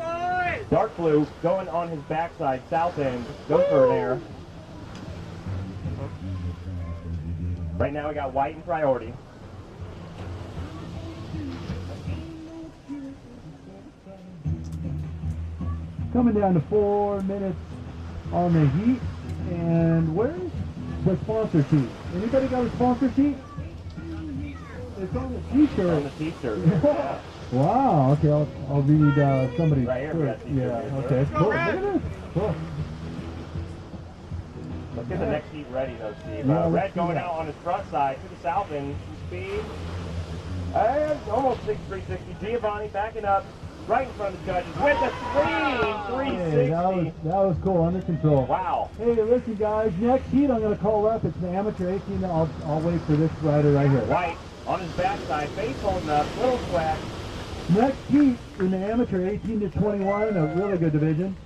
Dark blue going on his backside, south end. Goes for an air. Right now we got white in priority. Coming down to 4 minutes on the heat. And where's the sponsor sheet? Anybody got a sponsor sheet? It's on the t-shirt. On the t-shirt. Yeah. Wow, okay, I'll read somebody's Right here, we got first. t-shirt Yeah, here, okay, sir. cool. Look at this. Cool. Let's get the next heat ready though, Steve. Yeah, let's Red do going that. out on his front side to the south end. Speed. And almost 6360. Giovanni backing up right in front of the judges with a clean 360. Hey, that was cool, under control. Wow. Hey, listen guys, next heat I'm going to call up. It's the amateur 18. I'll wait for this rider right here. White on his backside, face holding up, little swag. Next heat in the amateur 18 to 21, a really good division.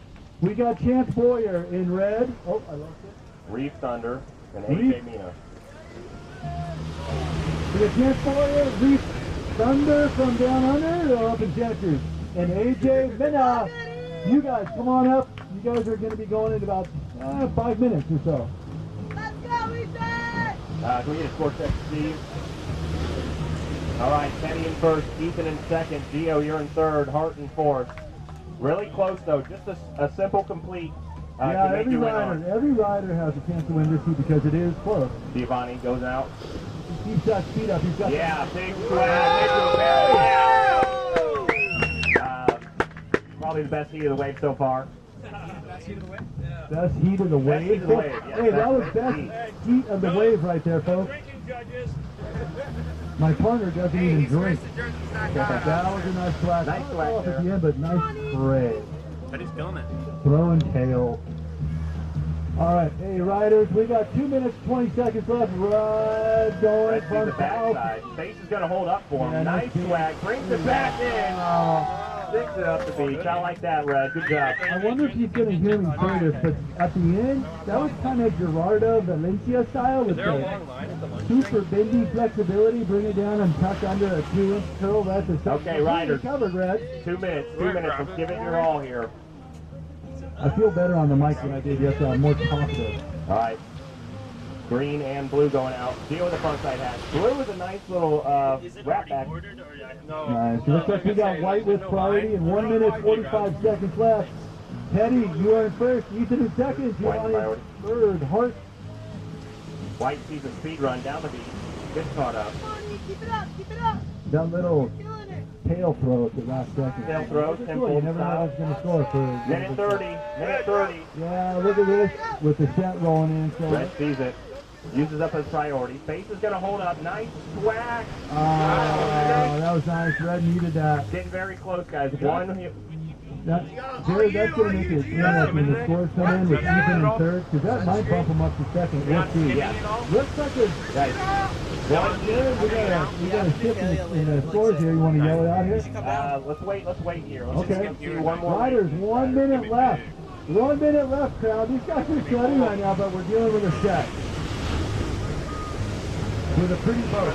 We got Chance Boyer in red. Oh, I lost it. Reef Thunder and Reef. AJ Mina. We got Chance Boyer, Reef Thunder from down under, they're up in Chanters. And AJ Mina, you guys come on up. You guys are going to be going in about 5 minutes or so. Let's go, Ethan! Can we get a score check, Steve? All right, Kenny in first, Ethan in second, Gio, you're in third, Hart in fourth. Really close though, just a simple complete. Yeah, can make you win on. every rider has a chance to win this heat because it is close. Giovanni goes out. He keeps that speed up. He's got Yeah, big swag. Probably the best heat of the wave so far. best heat of the wave. Best heat of the wave, yeah, Hey, that was best best heat of the wave right there, folks. My partner doesn't even drink. That was a nice flag. Nice flag Off there. at the end, but nice spray. But he's killing it. Throwing tail. All right, hey riders, we got 2 minutes 20 seconds left. Red going Let's see from the south. backside. Face is going to hold up for him. Yeah, nice nice swag. Brings it back in. Sticks it up the beach. I like that, Red. Good job. I wonder if he's going to hear me say this, but at the end, that was kind of Gerardo Valencia style with Is there a the long line at the lunch? super bendy flexibility, bring it down and tuck under a 2-inch curl. That's a Okay, riders. covered, Red. 2 minutes. 2 minutes. Let's give it your all here. I feel better on the mic than I did yesterday. I'm more confident. All right. Green and blue going out. Deal with the front side hat. Blue is a nice little wrap back. No. Nice. Looks like we got white with priority and 1 minute 45 seconds left. Teddy, you are in first. Ethan in second. White Giovanni priority. third. Hart. White sees a speed run down the beach. Gets caught up. Come on, Ethan, keep it up, keep it up. That little Killing it. tail throw at the last second. Tail throw, Just 10 cool. You full never know stop. who's going to score for. Minute 30. Minute 30. Yeah, look at this with the set rolling in. So, Red sees it. Uses up his priority. Face is going to hold up. Nice swag. oh, that was nice. Red needed that. Getting very close, guys. One. Jared, that's going to make it interesting when the scores come in with Ethan in third, because that might bump him up to second. We'll see. Yeah. Looks like a Guys, one. Jared, we got a shift in the scores here. You want to yell it out here? Let's wait here. Let's Okay. just do one more. Riders, 1 minute left. 1 minute left, crowd. These guys are sweating right now, but we're dealing with a set. With a pretty boat.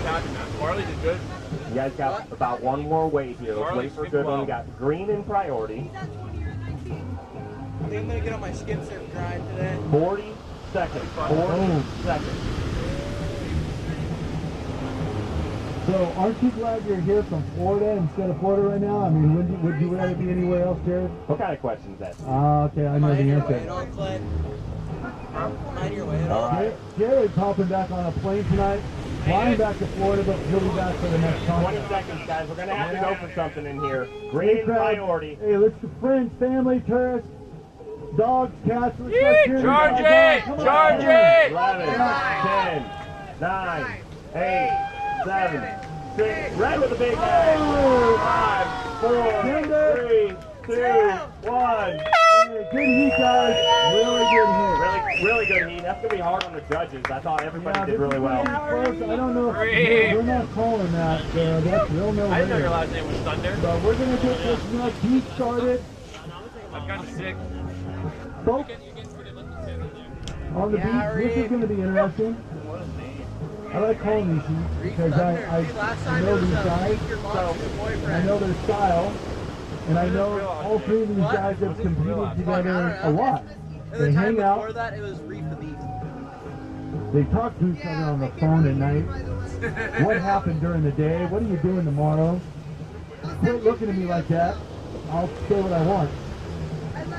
Marley did good. You guys got about one more wait here. Let's wait for a good one. We got green in priority. I think I'm gonna get on my skin surf grind today. 40 seconds. 40 seconds. So, aren't you glad you're here from Florida instead of Florida right now? I mean, would you rather be anywhere else, Jared? What kind of question is that? Okay, I know the Your way answer. at all, Clay? Mind your way at all. All right. Jared popping back on a plane tonight, flying back to Florida, but he'll be back for the next 20 time. seconds, guys. We're going to have to go for something in here. Hey, Green in crowd. priority. Hey, let's friends, family, tourists, dogs, cats. Let's go cheer these Charge guys it! on. Come on. Charge it! 11, 10, 9, 8, 7, 6. Red with the big hand. 5, 4, 3, 2, 1. Hey, good heat, guys. Really good heat. Really good heat. That's going to be hard on the judges. I thought everybody did this really is well. close. I don't know if Three. we're not calling that. That's real no I didn't know your winner. last name was Thunder. But we're going to get this next heat started. I've gotten sick. Folks, on the beach, this is going to be interesting. I like calling these heats because I know these guys, and I know their style, and I know all three of these guys have competed together a lot. They hang out, Before that, it was Reef the Beach. they talk to each other on the phone at night. What happened during the day? What are you doing tomorrow? Quit looking at me like that. I'll say what I want.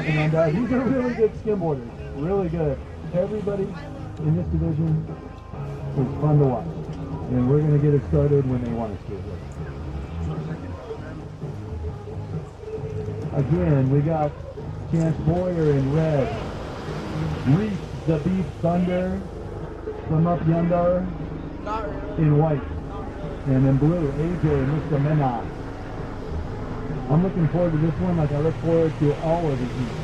And these are really good skimboarders. Really good. Everybody in this division is fun to watch. And we're going to get it started when they want us to. Again, we got Chance Boyer in red. Reef the Beach Thunder from up yonder in white. And in blue, AJ, Mr. Mena. I'm looking forward to this one like I look forward to all of these.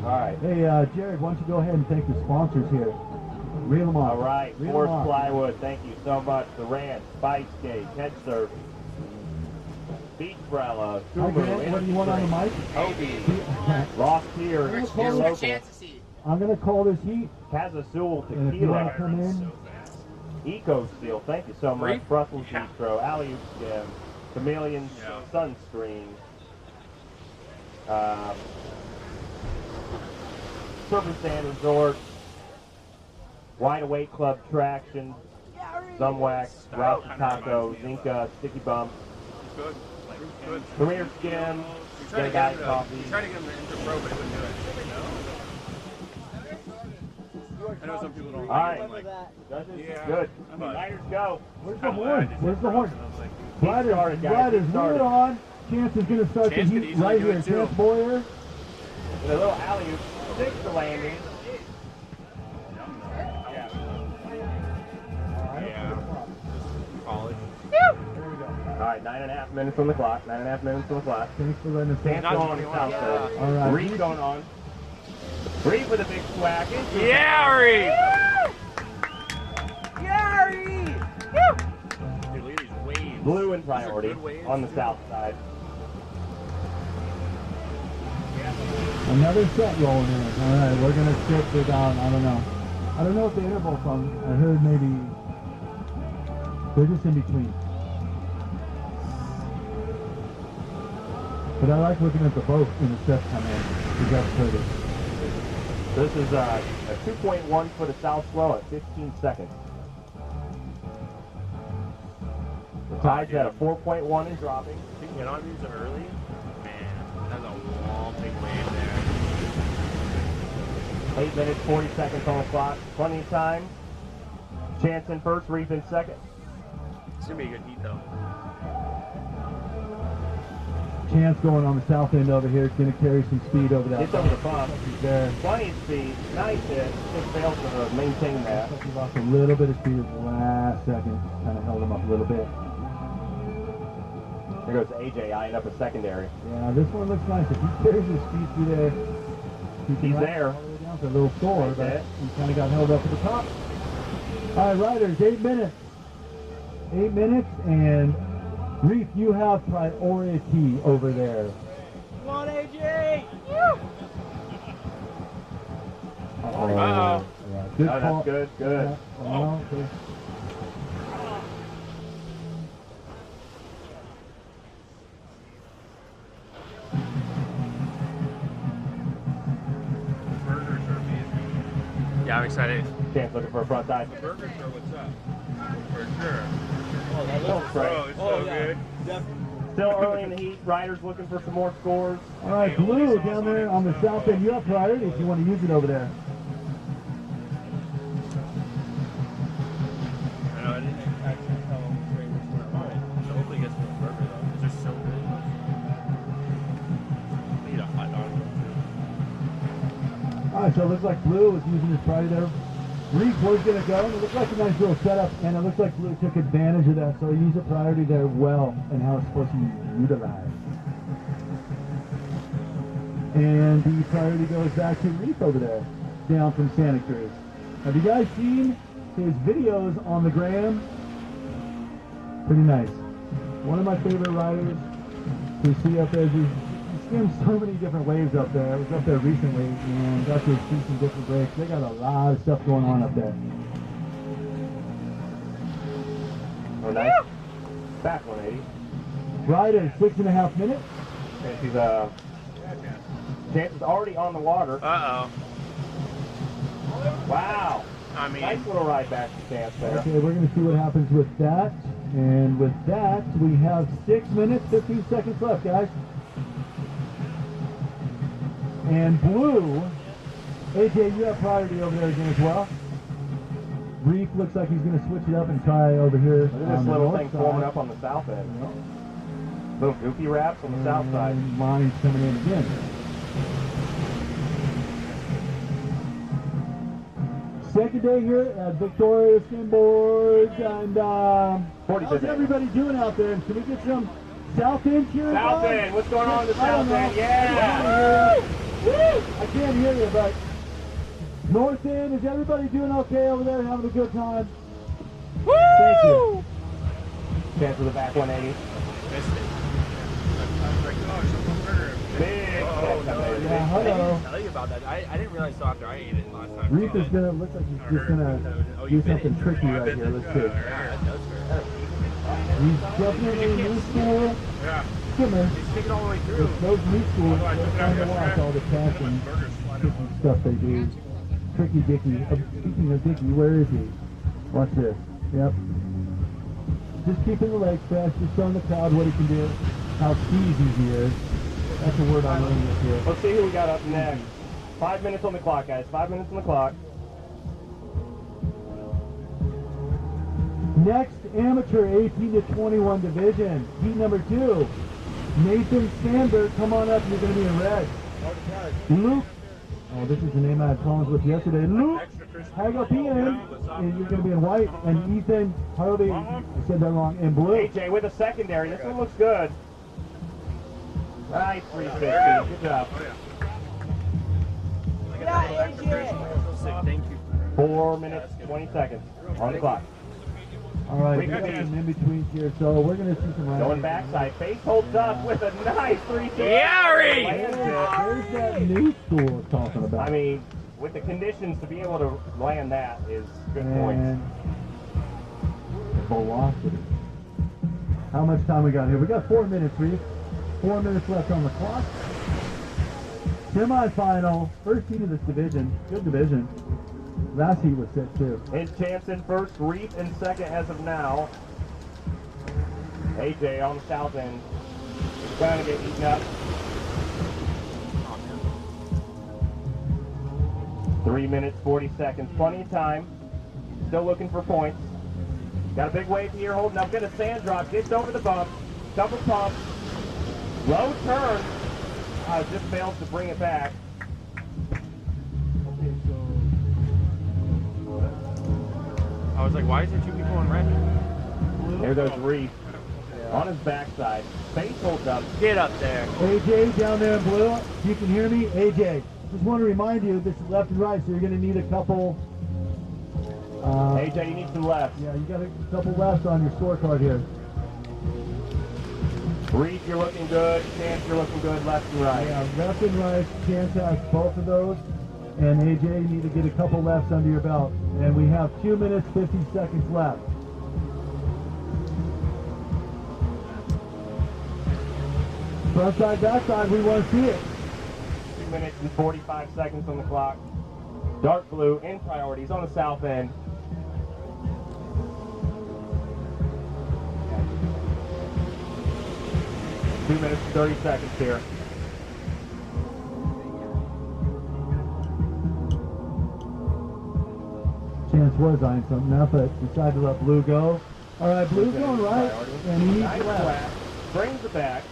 All right. Hey, Jared, why don't you go ahead and take the sponsors here? Reel them off. All right. Reel Forest them off. Plywood, thank you so much. The Ranch, Spice Skate, Head Surf, Beach Umbrella, Hi, Grant, what do you want on the mic? Hobie, Ross Pier, I'm here gonna local, Chance to see. gonna call this heat, Casa Azul and if you want to Tequila, come in, Eco Steel, thank you so much. Reef? Brussels Yeah. Bistro, Aliso Skim, Chameleon Yeah. Sunscreen, Surfing Sand Resort, Wide Awake Club Traction, Zumwax, Ralph Taco, Zinca, Sticky Bump, Good. Good. Premier Skim, We tried to Big get Eye him Coffee. we tried to get him to Intro Pro, but he wouldn't do it. I know some people don't All right. like it. Yeah. Good. But- Riders go. where's the horn? Where's the horn? He Riders, started, guys. riders, He move started. it on. Chance is gonna start Chance the could heat easily right do here. it, too. Chance Boyer. With a little alley-oop, 6 to landing. Yeah. College. All right, 9.5 minutes on the clock. 9.5 minutes on the clock. Thanks for letting us Dance Not going on 21, south yeah. side. All right. Reef going on. Reef with a big swag. Yeah, Reef! Dude, look at these waves. Blue in These are priority good waves. on the south side. Another set rolling in. All right, we're gonna sit for about, I don't know what the interval from. I heard maybe they're just in between. But I like looking at the boat when the sets come in. You got pretty. This is a 2.1 foot of south slow at 15 seconds. The tide's at a 4.1 and dropping. If you can get on these early, man, that's a wall, big wave there. 8 minutes, 40 seconds on the clock. Plenty of time. Chance in first, Reef in second. It's gonna be a good heat though. Chance going on the south end over here. It's gonna carry some speed over that. Gets over the bump. He's there. Plenty of speed. Nice hit. Just fails to maintain that. He lost a little bit of speed at the last second. Kind of held him up a little bit. There goes AJ eyeing up a secondary. Yeah, this one looks nice. If he carries his speed through there, he can He's ride there. all the way down to a little sore, That's but it. he kind of got held up at the top. All right, riders, 8 minutes. 8 minutes, and Reef, you have priority over there. Come on, AJ! Uh-oh. Uh-oh. Yeah, good Oh, call. that's good. Good. Yeah, well, okay. Burgers are amazing. Yeah, I'm excited. Chance looking for a front side. Burgers are what's up? For sure. Oh, that looks great. Oh, it's so good. Still early in the heat. Riders looking for some more scores. All right, Blue down there on the south end. You have priority if you want to use it over there. I know, I didn't actually tell Trey which one I wanted. So hopefully he gets me a burger though, because they're so good. I need a hot dog. All right, so it looks like Blue is using his priority there. Reef was going to go, and it looked like a nice little setup, and it looks like Blue took advantage of that, so he used a priority there well, and how it's supposed to be utilized. And the priority goes back to Reef over there, down from Santa Cruz. Have you guys seen his videos on the gram? Pretty nice. One of my favorite riders to see up there. He skimmed so many different waves up there. I was up there recently and got to see some different breaks. They got a lot of stuff going on up there. Oh, nice. Back 180. Rider, 6.5 minutes. And she's Chance is already on the water. Uh-oh. Wow. I mean, Nice little ride back to Chance there. Okay, we're going to see what happens with that. And with that, we have 6 minutes, 15 seconds left, guys. And Blue, AJ, you have priority over there again as well. Reef looks like he's going to switch it up and try over here. Look at this on the little north thing side. forming up on the south end. Boom, goofy wraps on the south side. And lines coming in again. Second day here at Victoria Skimboards, and how's everybody doing out there? Can we get some South End cheering? South End, what's going on in the South End? Yeah! I can't hear you, but North End, is everybody doing okay over there, having a good time? Woo! Thank you. Chance for the back 180. Missed it. I was like, oh, there's a burger. Big. Yeah, I didn't hello. tell you about that. I didn't realize till after I ate it last time. Reef is gonna look like he's just gonna do something tricky right here. Let's see. He's definitely new school Yeah. skimmer. He's taking all the way through. With those new school, they're trying to watch all the cash and tricky stuff they do. Tricky Dicky. Speaking of Dicky, where is he? Watch this. Yep. Just keeping the legs fresh, just showing the crowd what he can do, how easy he is. That's a word I'm learning with here. Let's see who we got up next. 5 minutes on the clock, guys. 5 minutes on the clock. Next, amateur 18 to 21 division. Heat number 2. Nathan Sandberg, come on up. You're going to be in red. Luke. Oh, this is the name I had problems with yesterday. Luke Hagopian. And you're going to be in white. And Ethan Harvey, I said that wrong, in blue. AJ with a secondary. This one looks good. Nice 360. Good job. Thank you. 4 minutes, 20 seconds on the clock. All right, we got some in-betweens here, so we're going to see some riding. Going backside. Face holds up with a nice 360. Yari! There's that new school we're talking about. I mean, with the conditions to be able to land that is good points. And velocity. How much time we got here? We got 4 minutes, Reef. 4 minutes left on the clock. Semi-final, first heat of this division. Good division. Last heat was set too. And Chance in first, Reef in second as of now. AJ on the south end. He's trying to get eaten up. 3 minutes, 40 seconds. Plenty of time. Still looking for points. Got a big wave here, holding up. Get a sand drop. Gets over the bump. Double pump. Low turn. Just fails to bring it back. I was like, why is there 2 people in red? There goes Reef on his backside. Face holds up. Get up there. AJ down there in blue, you can hear me? AJ, just want to remind you, this is left and right, so you're going to need a couple. AJ, you need some left. Yeah, you got a couple lefts on your scorecard here. Reef, you're looking good. Chance, you're looking good. Left and right. Yeah, left and right, Chance has both of those. And AJ, you need to get a couple lefts under your belt. And we have 2 minutes, 50 seconds left. Front side, back side, we want to see it. 2 minutes and 45 seconds on the clock. Dark blue in priorities on the south end. Two minutes and 30 seconds here. Chance was eyeing something up, but decided to let blue go. All right, blue's going right, and he needs Nice left. flat. Brings it back.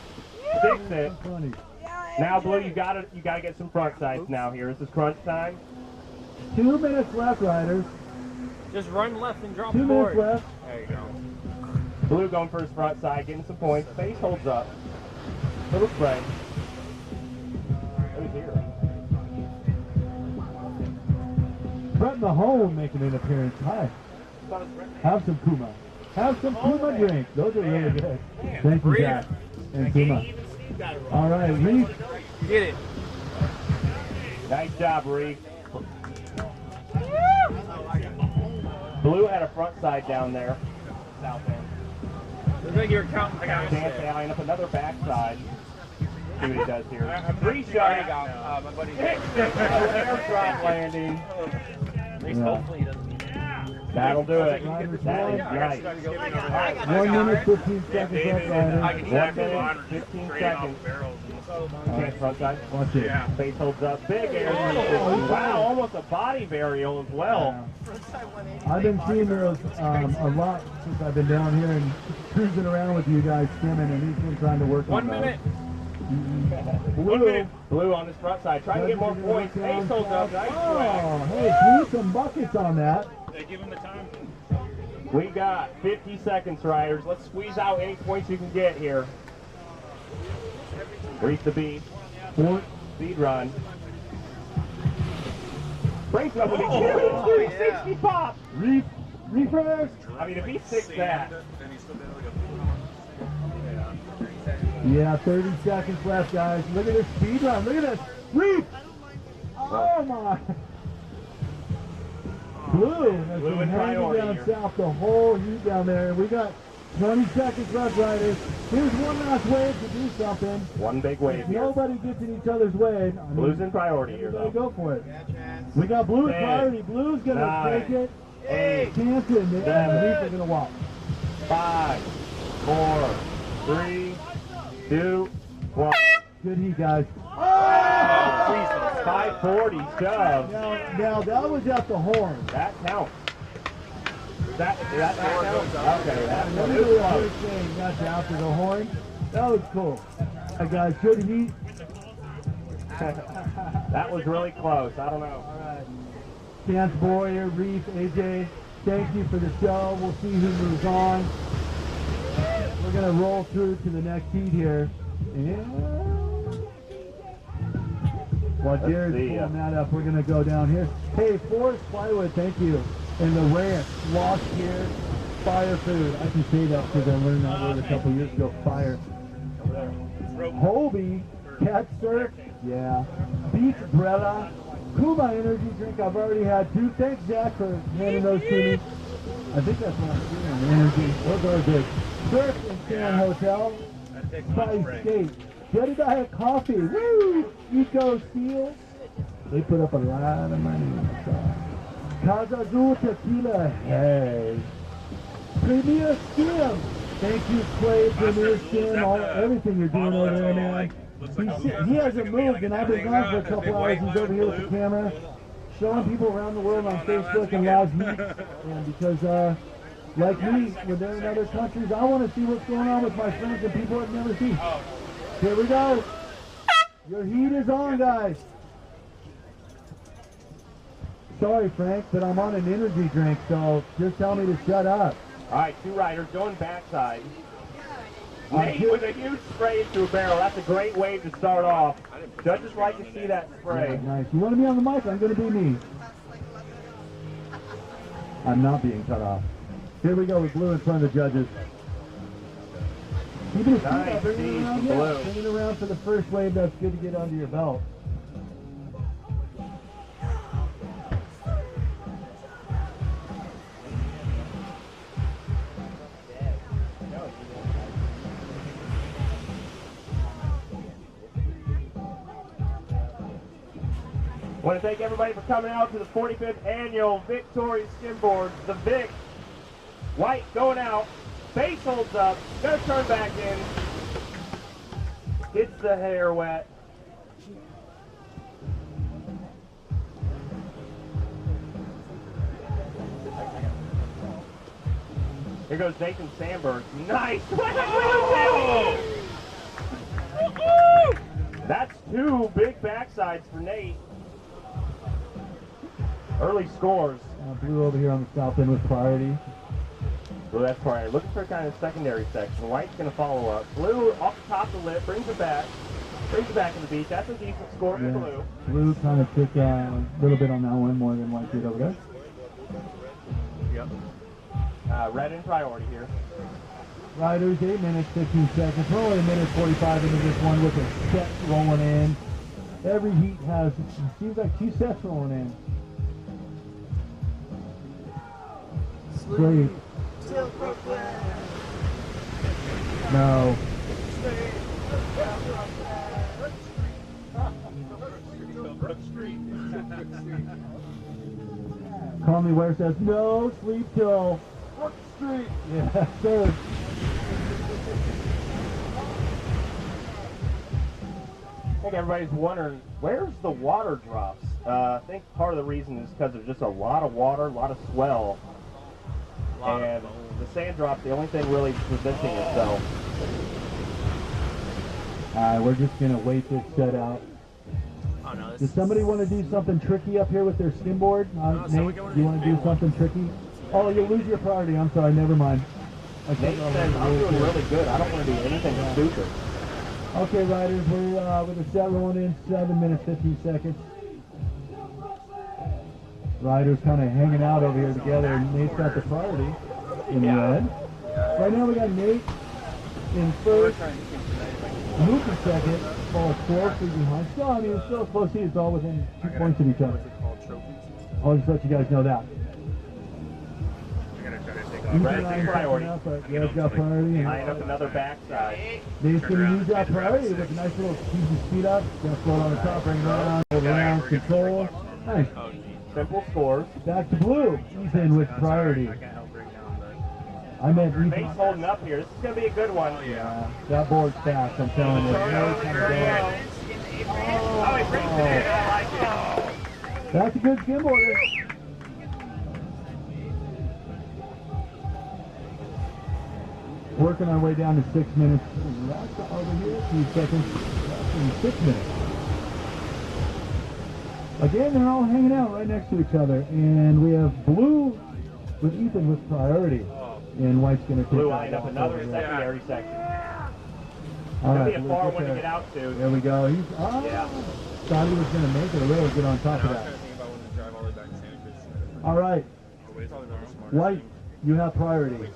Sticks it. Funny. Now, blue, you gotta get some front sides now here. This is crunch time. 2 minutes left, riders. Just run left and drop 2 the minutes board. left. There you go. Blue going for his front side, getting some points. Face holds up. Little spray. Who's here? Brett Mahone making an appearance. Hi. Have some Kuma. Have some Kuma drink. Those are really good. Thank you, Jack. And Kuma. All right, Reef. Get it. Nice job, Reef. Blue had a front side down there. South end. Looks like you're counting counts Chance there. line up another backside. See what he does here. Three shot. shot. My buddy. Airdrop landing. At least Yeah. hopefully he doesn't. That'll do it. Riders That is one. nice. 1 minute, 15 seconds left, Ryder. I can exactly 1 minute, monitor 15 straight off seconds. barrels. Chance front side. Watch it. Yeah. Face holds up. Big air. Wow, almost a body burial as well. I've been seeing those a lot since I've been down here and cruising around with you guys skimming, and he's been trying to work on 1 those. minute. Blue on this front side. Trying to get more points. Face holds up. Nice swag. Oh, hey, threw some buckets on that. They give him the time. We got 50 seconds, riders. Let's squeeze out any points you can get here. Reach the beat. Speed run. Brings it up with a 360 pop. Refresh. I mean, if he sticks that. Then he's still been like a Yeah, 30 seconds left, guys. Look at this speed run. Look at this. Reef. Oh, my. Blue has Blue been in hanging priority down here. south the whole heat down there. We got 20 seconds left, riders. Here's one last wave to do something. One big wave If here. nobody gets in each other's way, I mean, Blue's in priority here, everybody though. go for it. We got blue in 10, priority. Blue's going to 9, take it. 8, Chance it. And Reef are going to walk. 5, 4, 3, 2, 1. Good heat, guys. 540 shove. Now that was at the horn. That counts. That counts? Okay, that Let me is do the close. first thing. That's after the horn. That was cool. All right, guys, good heat. That was really close. I don't know. All right. Chance Boyer, Reef, AJ, thank you for the show. We'll see who moves on. We're going to roll through to the next heat here. And while Jared's see, pulling that up, we're going to go down here. Hey, Forrest Plywood, thank you. And the ranch, Lost Gear, Fire Food. I can say that because I learned that word a couple years ago, fire. Hobie, Cat Surf, yeah. Beach Brella, Kuma Energy Drink, I've already had two. Thanks, Jack, for handing those to me. I think that's what I'm doing, energy. Those are good. Surf and Sand Hotel, That takes Spice lunch break. Skate, Jetty Diet Coffee, woo! Eco Steel, they put up a lot of money on the side. Casa Azul Tequila, hey. Premier Skim, thank you, Clay, Premier Skim, all, everything you're doing over there, man. He hasn't moved, and I've been gone for a couple hours. He's over here with the camera, showing people around the world on Facebook and live heat. And because, like me, when they're in other countries, I want to see what's going on with my friends and people I've never seen. Here we go. Your heat is on, guys. Sorry, Frank, but I'm on an energy drink, so just tell me to shut up. All right, two riders going backside. Nate with a huge spray into a barrel. That's a great wave to start off. Judges like to see that spray. Nice. You want to be on the mic? I'm going to be me. I'm not being cut off. Here we go with blue in front of the judges. Keep it Nice, bring it around, Steve, blue. Bring it around for the first wave. That's good to get under your belt. I want to thank everybody for coming out to the 45th annual Victory Skimboards. The Vic, white going out, face holds up, gonna turn back in, gets the hair wet. Here goes Nathan Sandberg. Nice! That's two big backsides for Nate. Early scores. Blue over here on the south end with priority. Blue, that's priority. Looking for kind of secondary section. White's going to follow up. Blue off the top of the lip, brings it back. Brings it back to the beach. That's a decent score for Blue. Blue kind of took a little bit on that one more than White did over there. Yep. Red in priority here. Riders, 8 minutes, 15 seconds. We're only a minute 45 into this one with a set rolling in. Every heat has, it seems like 2 sets rolling in. Great. No. Call me where says no sleep till Brook Street. Yeah, sir. I think everybody's wondering, where's the water drops? I think part of the reason is because there's just a lot of water, a lot of swell. And the sand drop, the only thing really presenting itself. We're just going to wait this set out. Oh, no, Does somebody want to do something tricky up here with their skimboard? Nate, do you want to do something tricky? Oh, you'll lose your priority. I'm sorry, never mind. Nate says, I'm doing really good. I don't want to do anything stupid. Okay, riders, we're with the set rolling in 7 minutes, 15 seconds. Riders kind of hanging out over here together. Nate's got the priority in red. Right now we got Nate in first, Luke in second, followed closely behind. Still, I mean, it's still a close heat. It's all within 2 points of each other. I'll just let you guys know that. Brad's priority. Yeah, it's got priority. Line up another backside. Nate's going to use that priority with a nice little easy speed up. Going to float on the top, bring it around, control. Nice. Simple scores. Back to blue. Ethan with priority. I meant Ethan. Nate's holding up here. This is going to be a good one. Yeah, that board's fast, I'm telling you. Oh, he brings it in. I like it. That's a good skimboarder. Working our way down to 6 minutes. That's over here, a few seconds. That's in 6 minutes. Again, they're all hanging out right next to each other. And we have blue with Ethan with priority. And white's going to take Blue line up another secondary section. All It'll right, be a far one to get out to. There we go. He's, thought he was going to make it. Really get on top of that. All right. White, you have priority.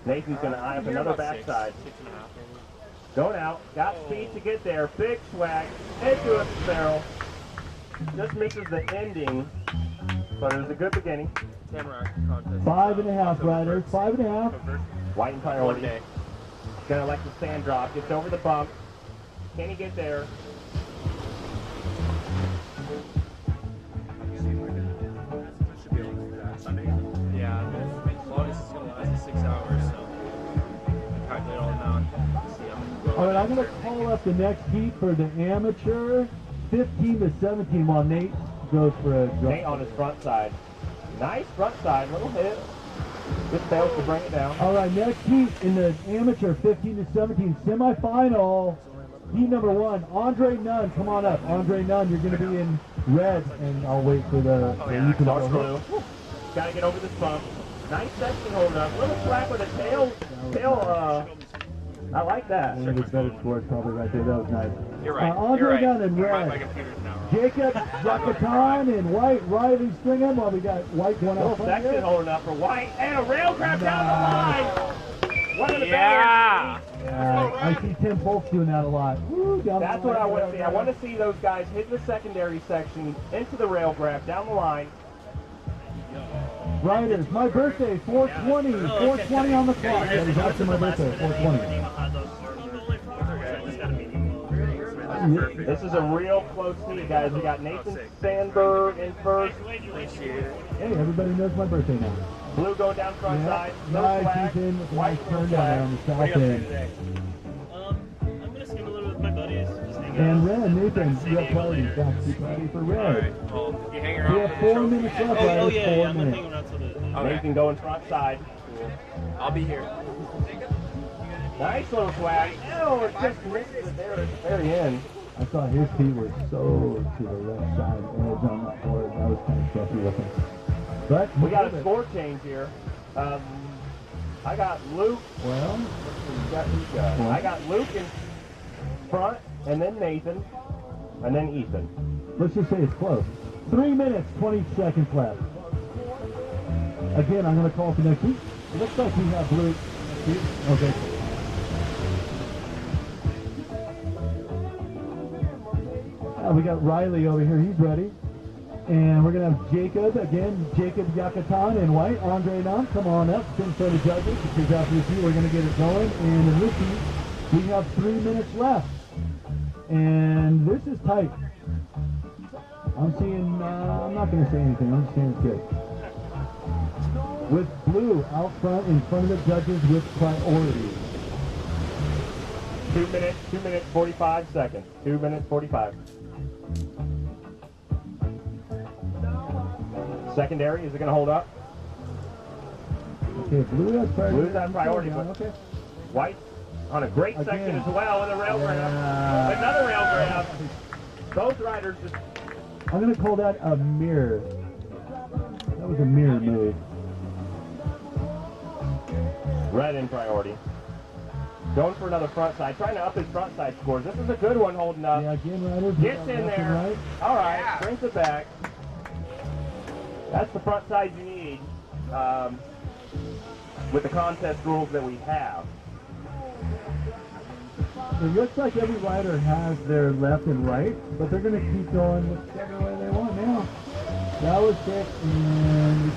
Nathan's going to eye up another backside. Going out. Got speed to get there. Big swag. Into a barrel. Just misses the ending. But it was a good beginning. 5.5 riders. 5.5. White and priority. Gonna let the sand drop. Gets over the bump. Can he get there? Yeah, as long as it's going to last 6 hours, so calculate all down. All right, I'm going to call up the next heat for the amateur. 15 to 17 while Nate goes for a drop. Nate on his front side. Nice front side. Little hit. Just fails to bring it down. All right, next heat in the amateur, 15 to 17 semifinal. Heat number 1, Andre Nunn. Come on up. Andre Nunn, you're going to be in red, and I'll wait for the Dark blue. Got to get over this bump. Nice section holding up. Little slack with a tail. I like that. One of his better scores probably right there. That was nice. You're right. Andre Nunn in red. My computer's now wrong. Jacob Zakatan in white. Riley Stringham. While we got white going out Little front section here. holding up for White. And a rail grab down the line. One of the Yeah. Yeah, I see Tim Folks doing that a lot. Woo, down That's the what I line. want to see. I want to see those guys hit the secondary section into the rail grab down the line. Riders, my birthday, 420. 420 on the clock. That is actually my birthday, 420. This is a real close heat, guys. We got Nathan Sandberg in first. Hey, everybody knows my birthday now. Blue going down front side. No Nice, flag. Ethan, with a White nice turn down there on the south end. I'm gonna skim a little bit with my buddies. Just hang out. And Red, Nathan, you have priority. Backseat priority for Red. Well, if you hang We around have 4 minutes left, Oh Riders, yeah, 4 I'm gonna hang minutes. around till the. Okay. Nathan going front side. I'll be here. Nice little swag. Oh, it just missed it there at the very end. I saw his feet were so to the left side edge on that board. That was kind of sketchy looking. But We got a score change here. I got Luke. Well, I got Luke in front, and then Nathan, and then Ethan. let's just say it's close. 3 minutes, 20 seconds left. Again, I'm going to call for next heat. It looks like we have blue. Okay. We got Riley over here. He's ready. And we're going to have Jacob, again, Jacob Yakatan in white. Andre Nam, come on up. Tim for the judges, because after this heat, we're going to get it going. And in this heat, we have 3 minutes left. And this is tight. I'm seeing, I'm not going to say anything. I'm just saying it's good. With blue out front in front of the judges with priority. 2 minutes, 45 seconds. 2 minutes, 45. Secondary, is it going to hold up? Okay, blue has priority. Blue's on priority, but Okay. white on a great section Again. as well with a rail grab. Yeah. Another rail grab. Both riders just I'm going to call that a mirror. That was a mirror move. red in priority. Going for another front side, trying to up his front side scores. This is a good one holding up. Yeah, again, riders. Gets in left and there. right. All right, brings it back. That's the front side you need with the contest rules that we have. It looks like every rider has their left and right, but they're going to keep going whichever way they want now. That was 6, and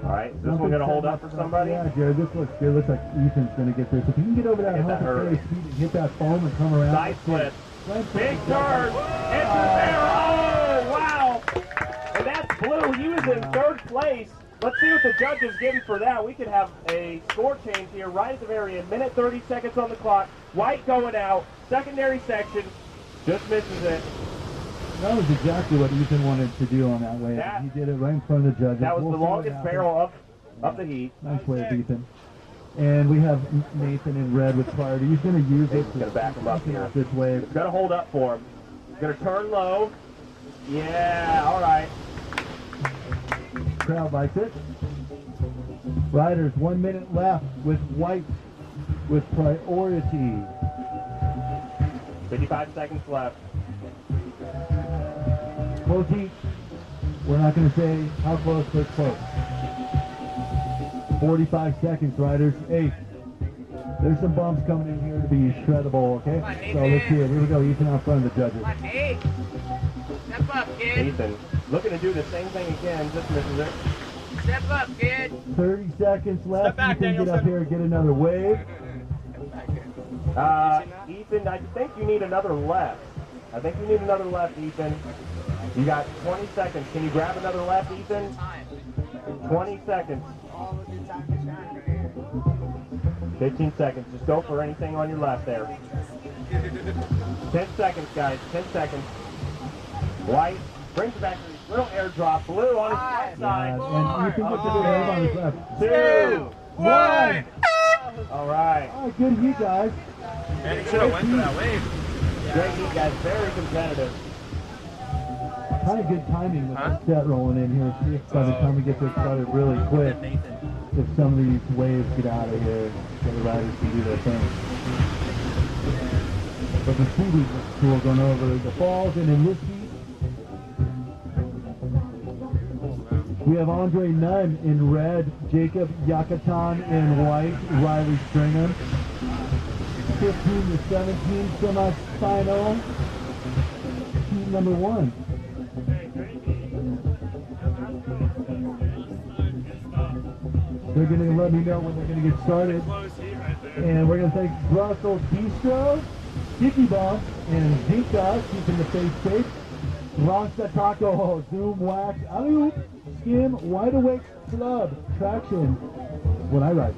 All right, is this one going to hold up for somebody? Yeah, Jared, this looks good. Looks like Ethan's going to get this. If he can get over that Get that hump early. and speed and hit that foam and come around. Side split. Let's Big go. turn. Into there. Oh, wow. And that's blue. He was in third place. Let's see what the judges give him for that. We could have a score change here right at the very end. Minute 30 seconds on the clock. White going out. Secondary section. Just misses it. That was exactly what Ethan wanted to do on that wave. That- He did it right in front of the judges. That was We'll the see what longest happens. barrel of the heat. Nice wave, Ethan. And we have Nathan in red with priority. He's going to use it Nathan's gonna back him up here. this wave. It's going to hold up for him. He's going to turn low. Yeah, all right. Crowd likes it. Riders, 1 minute left with white with priority. 55 seconds left. Close heat. We're not going to say how close, but close. 45 seconds, riders. Hey, there's some bumps coming in here to be shreddable, okay? So let's see it. Here we go. Ethan out front of the judges. Hey, step up, kid. Ethan looking to do the same thing again. Just misses it. Step up, kid. 30 seconds left. Step back, Ethan, Daniel, get up step- here and get another wave. Ethan, I think you need another left. I think you need another left, Ethan. You got 20 seconds. Can you grab another left, Ethan? 20 seconds. 15 seconds. Just go for anything on your left there. 10 seconds, guys. 10 seconds. White brings it back to this little airdrop. Blue on his left side. And Ethan gets a good wave on his left. 2, 1. All right. All right, good heat, guys. Man, he should have went for that wave. Great heat, guys. Very competitive. Kind of good timing with the set rolling in here. See if by the time we get this started really quick, if some of these waves get out of here, so the riders can do their thing. But the CD looks cool going over the falls, and in this heat, we have Andre Nunn in red, Jacob Yakatan in white, Riley Stringham. 15 to 17 semi-final. Team number 1. They're going to let me know when they're going to get started. And we're going to thank Brussels Bistro, Sticky Bomb, and Zinka, keeping the face safe. Ronsta Taco, Zoom Wax, Alley-Oop, Skim, Wide Awake Club, Traction, what I write.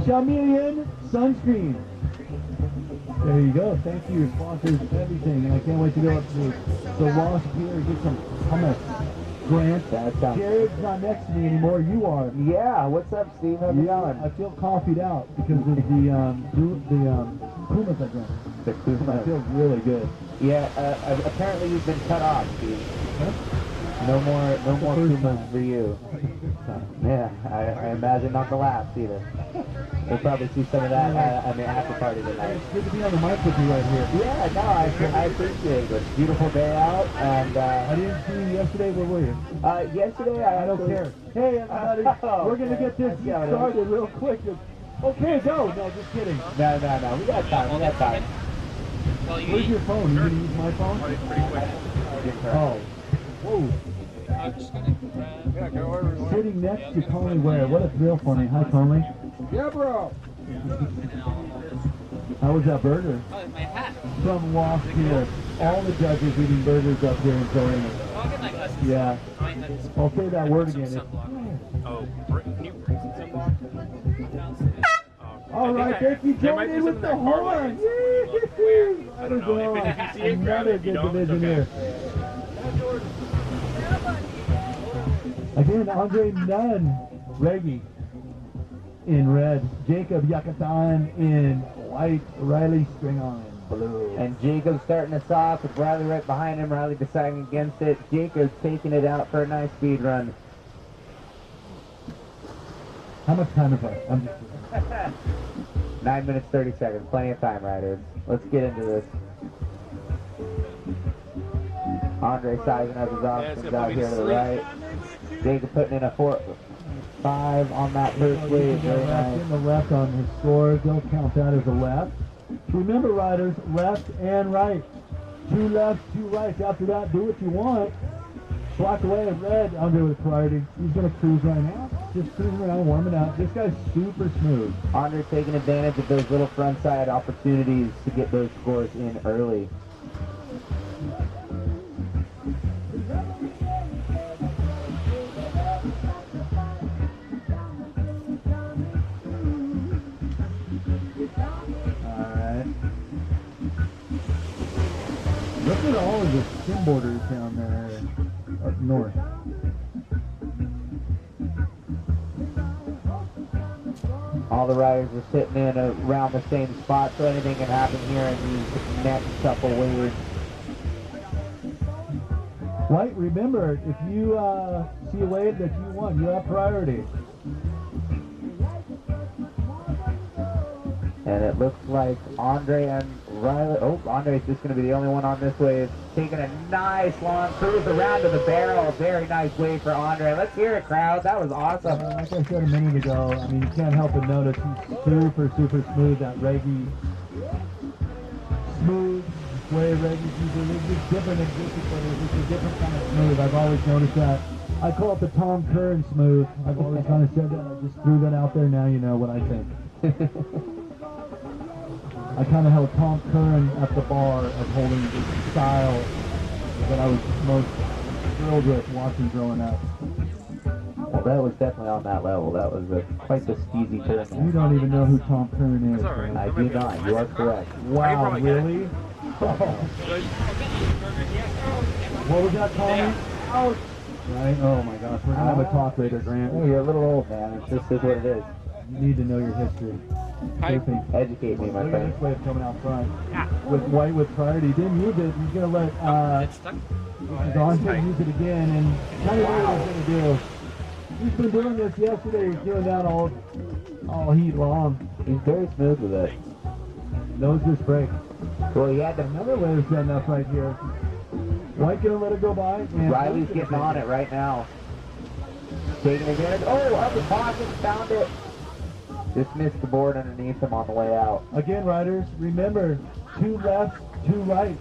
Chameleon Sunscreen. There you go. Thank you, sponsors, everything. And I can't wait to go up to the Wasp here and get some hummus. Grant, Jared's not next to me anymore. You are. Yeah, what's up, Steve? How's it going? I feel coffeeed out because of the Pumas I drank. The I Kuzma. feel really good. Yeah, apparently you've been cut off, Steve. No more first Kumas time. for you. Yeah, I imagine not the last either. We'll probably see some of that at the after party tonight. It's good to be on the mic with you right here. Yeah, no, I appreciate it. Beautiful day out, and I didn't see you yesterday. Where were you? yesterday I don't care. Hey, everybody, we're going to get this started real quick. Okay, go. No, just kidding. No, we got time. We got time. Well, you Where's your phone? You going to use my phone? Pretty quick. Oh. Whoa. Yeah, go wherever. Sitting next to Conley Ware. What a thrill for me. Hi, Conley. Yeah, bro. How was that burger? Oh, my hat. From Wasp here. All the judges eating burgers up here in Corona. I'll get my glasses. Yeah. I'll say that word again. Oh, can you bring some sunblock? All right, thank you, There might be Johnny, with some the in that car horn. line. I don't know. Riders If you see it, grab Another it. If you good don't, it's division okay. here. Again, Andre Nunn, Reggie in red, Jacob Yucatan in white, Riley Stringon in blue. And Jacob's starting us off with Riley right behind him. Riley deciding against it. Jacob's taking it out for a nice speed run. How much time is left? I'm just 9 minutes, 30 seconds. Plenty of time, riders. Let's get into this. Andre sizing up his options out here to the right. Jacob putting in a 4.5 on that first wave. Very nice. in the left on his score. They'll count that as a left. Remember, riders, left and right. 2 lefts, 2 rights. After that, do what you want. Block away at red. Andre with priority. He's going to cruise right now. Just cruising around, warming up. This guy's super smooth. Andre taking advantage of those little front side opportunities to get those scores in early. Look at all of the skimboarders down there up north. All the riders are sitting in around the same spot, so anything can happen here in these next couple waves. White, remember, if you see a wave that you want, you have priority. And it looks like Andre and Riley, Andre's just going to be the only one on this wave. Taking a nice long cruise around to the barrel. Very nice wave for Andre. Let's hear it, crowd. That was awesome. Like I said a minute ago, I mean, you can't help but notice he's super, super smooth. That Reggie, smooth wave Reggie. It's just different in different waves. It's a different kind of smooth. I've always noticed that. I call it the Tom Curran smooth. I've always kind of said that. I just threw that out there. Now you know what I think. I kind of held Tom Curran at the bar of holding the style that I was most thrilled with watching growing up. Well, that was definitely on that level. That was quite the steezy turn. You don't even know who Tom Curran is. That's all right. I do not. You are correct. Wow, probably get it. really? What was that, Tommy? Ouch! Right? Oh my gosh, we're gonna have a talk later, Grant. Oh, you're a little old, man. It's just is what it is. You need to know your history. Perfect. Educate me, my Look at friend. this wave coming out front. With white with priority. Didn't use it. He's gonna let he's on to use it again and kind of know what he's gonna do. He's been doing this yesterday. He's doing that all heat long. He's very smooth with it. Knows this break. Well, he had to. Another wave setting up right here. White gonna let it go by. And Riley's getting on it right now. Taking advantage. Oh, up the pocket, found it. Just missed the board underneath him on the way out. Again, riders, remember, 2 lefts, 2 rights.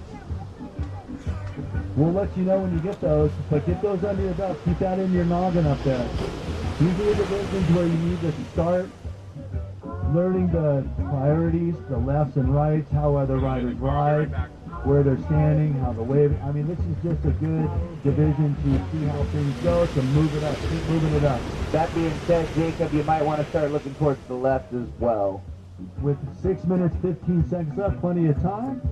We'll let you know when you get those, but get those under your belt. Keep that in your noggin up there. These are the divisions where you need to start learning the priorities, the lefts and rights, how other riders ride, where they're standing, how the wave. I mean, this is just a good division to see how things go, to move it up, keep moving it up. That being said, Jacob, you might want to start looking towards the left as well. With 6 minutes, 15 seconds left, plenty of time.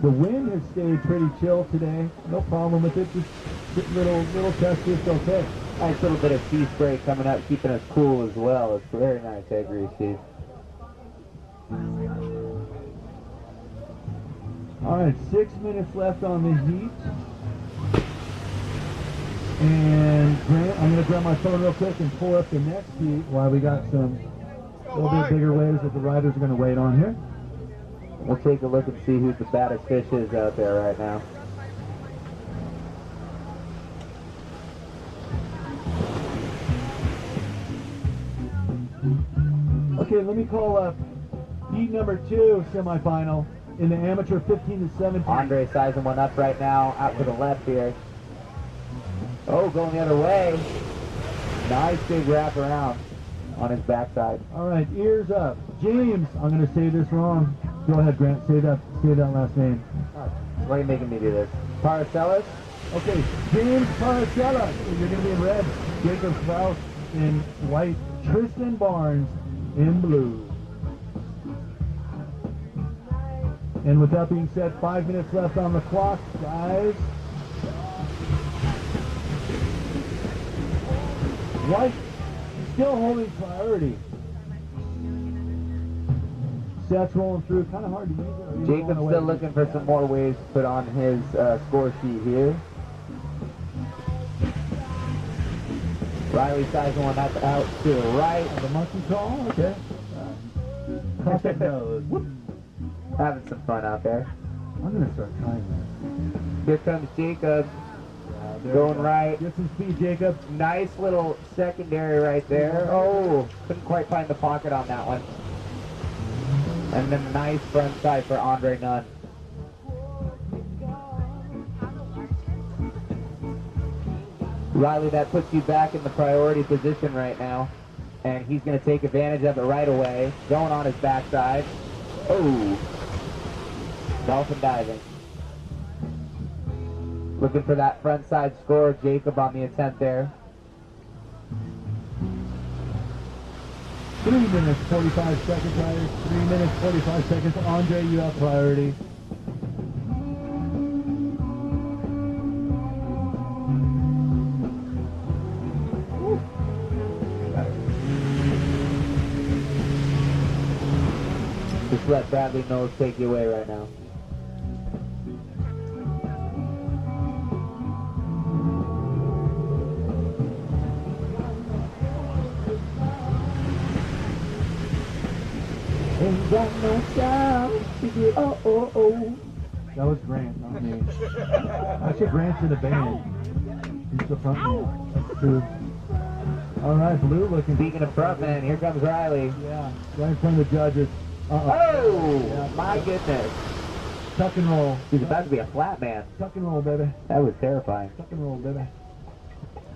The wind has stayed pretty chill today. No problem with it. Just little test, just okay. Nice little bit of sea spray coming up, keeping us cool as well. It's very nice. I agree, Steve. All right, 6 minutes left on the heat. And Grant, I'm going to grab my phone real quick and pull up the next heat while we got some little bit bigger waves that the riders are going to wait on here. We'll take a look and see who the baddest fish is out there right now. Okay, let me call up heat number 2 semifinal in the amateur 15 to 17. Andre sizing one up right now, out to the left here. Oh, going the other way. Nice big wrap around. on his backside. All right, ears up. James, I'm going to say this wrong. Go ahead, Grant. Say that last name. Why are you making me do this? Paracelsus? Okay, James Paracella. You're going to be in red. Jacob Strauss in white. Tristan Barnes in blue. And with that being said, 5 minutes left on the clock, guys. White still holding priority. Seth's rolling through, kind of hard to use it. Or Jacob's still looking for some more waves to put on his score sheet here. Riley sizing one out to the right. The monkey call, okay. Cross that nose. Whoop. Having some fun out there. I'm going to start trying that. Here comes Jacob. There Going we go. right. Get some speed, Jacob. Nice little secondary right there. Oh, couldn't quite find the pocket on that one. And then nice front side for Andre Nunn. Riley, that puts you back in the priority position right now. And he's going to take advantage of it right away. Going on his backside. Oh. Dolphin diving. Looking for that front side score. Jacob on the attempt there. 3 minutes, 45 seconds, riders. 3 minutes, 45 seconds. Andre, you have priority. Just let Bradley Knowles take you away right now. Ain't got no sound to get That was Grant, not me. Actually, Grant's in the band. He's the front man. That's true. All right, blue looking. Speaking of front man, here comes Riley. Yeah, right in front of the judges. Oh, Yeah. my goodness. Tuck and roll. He's about to be a flat man. Tuck and roll, baby. That was terrifying. Tuck and roll, baby.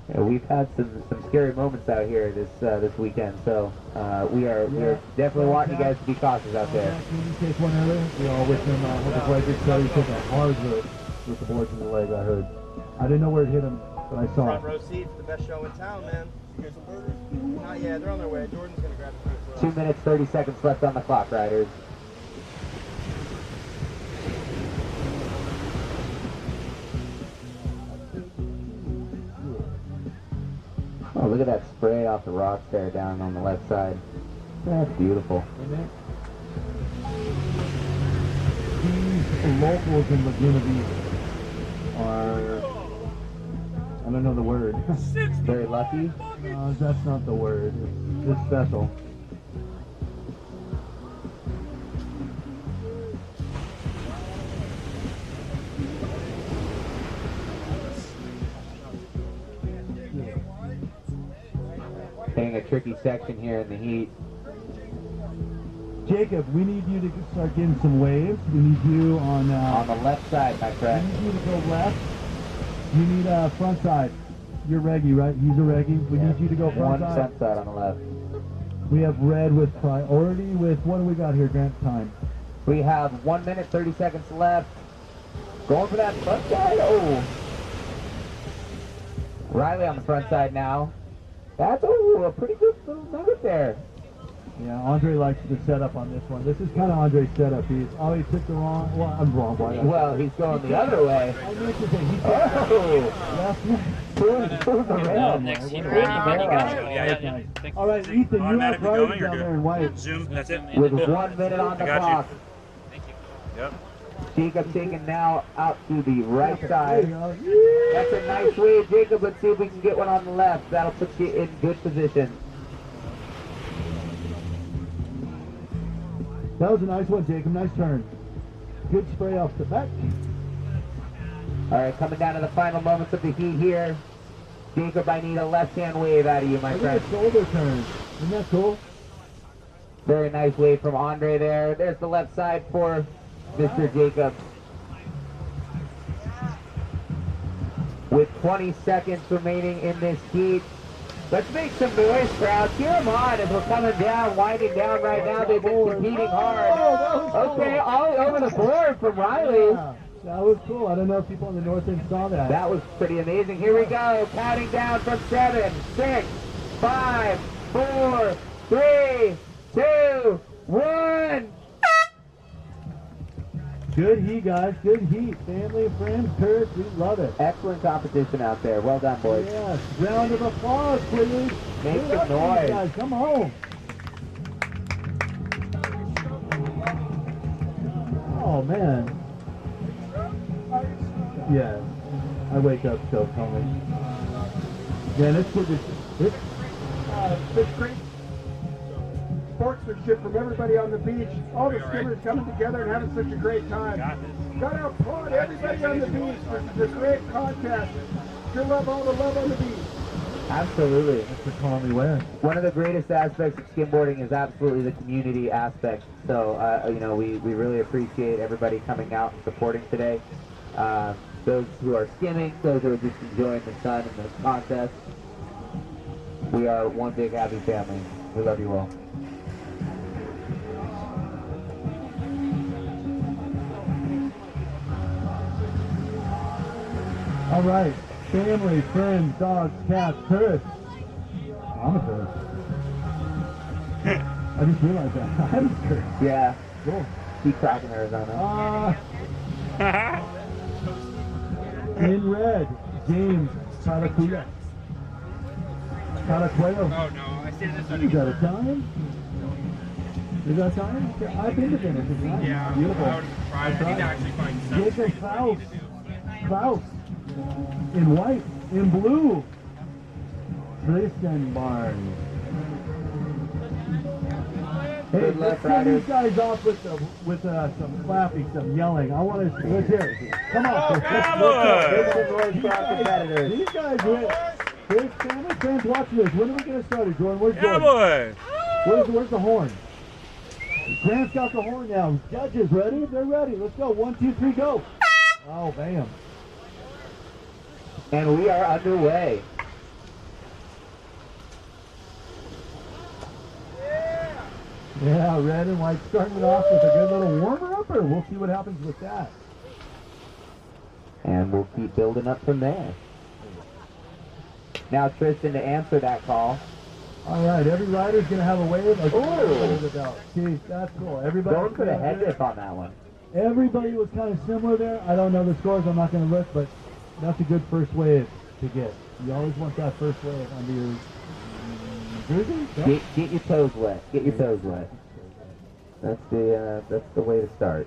Yeah, we've had some scary moments out here this weekend, so we are definitely wanting you guys to be cautious out there. Can you take one earlier? We all with him with the breaker, so he took a hard look with the boards in the leg, I heard. I didn't know where it hit him, but I saw Front it. row seats, the best show in town, man. You hear some burgers? Not yet, they're on their way. Jordan's gonna grab the first 2 minutes, 30 seconds left on the clock, riders. Oh, look at that spray off the rocks there down on the left side. That's beautiful. These locals in Laguna Beach are, I don't know the word. Very lucky. That's not the word. It's just special. Hitting a tricky section here in the heat. Jacob, we need you to start getting some waves. We need you on the left side, my we friend. need you to go left. You need front side. You're Reggie, right? He's a Reggie. We need you to go One front side. front side on the left. We have red with priority with, what do we got here, Grant? Time. We have 1 minute, 30 seconds left. Going for that front side. Oh. Riley on the front side now. That's a pretty good little nugget there. Yeah, Andre likes the setup on this one. This is kind of Andre's setup. He took the wrong, well, I'm wrong. Well, he's going the other way. I meant to say, he took Oh. left way. Pull the rail. Next heat, Pull ready? the You got rail. you. Yeah. Thank All right, Ethan, you have Automatically priority going or down good? there in white. Zoom, that's it? With 1 minute on the I got clock. you. Yep. Jacob taking now out to the right There you side. go. That's a nice wave, Jacob. Let's see if we can get one on the left. That'll put you in good position. That was a nice one, Jacob. Nice turn. Good spray off the back. All right, coming down to the final moments of the heat here. Jacob, I need a left-hand wave out of you, my Look friend. at the shoulder turn. Isn't that cool? Very nice wave from Andre there. There's the left side for Mr. Jacobs. With 20 seconds remaining in this heat, Let's make some noise, crowd. Cheer them on as we're coming down, winding down right now. They've been competing hard. Okay, all over the board from Riley. Yeah, that was cool. I don't know if people on the north end saw that. That was pretty amazing. Here we go, counting down from 7, 6, 5, 4, 3, 2, 1. Good heat, guys. Good heat. Family and friends, tourists, we love it. Excellent competition out there. Well done, boys. Yes. Round of applause, please. Make Give it some up for you noise. guys. Come home. Oh, man. Yeah. I wake up so calmly. Man, it's good to... It's, Fish Creek sportsmanship from everybody on the beach. All the skimmers coming together and having such a great time. Gotta applaud everybody on the beach for this great contest. Sure love all the love on the beach. Absolutely. Mr. Calmly Ware. One of the greatest aspects of skimboarding is absolutely the community aspect. So, you know, we really appreciate everybody coming out and supporting today. Those who are skimming, those who are just enjoying the sun and the contest. We are one big happy family. We love you all. All right. Family, friends, dogs, cats, tourists. I'm a tourist. I just realized that. I'm a tourist. Yeah. Cool. Keep cracking Arizona. In red, James Caracuya. Caracuello. Oh no, I stayed this You got Italian? You got Italian? Yeah, I've been to Venice. It's nice. Yeah, Beautiful. I would try. I need to actually find some Jacob streets that I need to do. Klaus. In white. In blue. Tristan Barnes. Hey, Good luck, let's send riders. these guys off with some clapping, some yelling. I want to, let's hear it. Come on. Make some noise for our competitors. These guys win. Hey, family, friends, watch this. When are we going to start it, Jordan? Where's Jordan? boy. Where's the horn? Grant's got the horn now. Judges, ready? They're ready. Let's go. 1, 2, 3, go. Oh, bam. And we are underway. Yeah, red and white starting it off with a good little warmer-upper. We'll see what happens with that. And we'll keep building up from there. Now Tristan to answer that call. All right, every rider's going to have a wave. Ooh. See, that's cool. Everybody Going for the head dip on that one. Everybody was kind of similar there. I don't know the scores. I'm not going to look, but that's a good first wave to get. You always want that first wave under your jersey. Yeah. Get your toes wet. Get your toes wet. That's the way to start.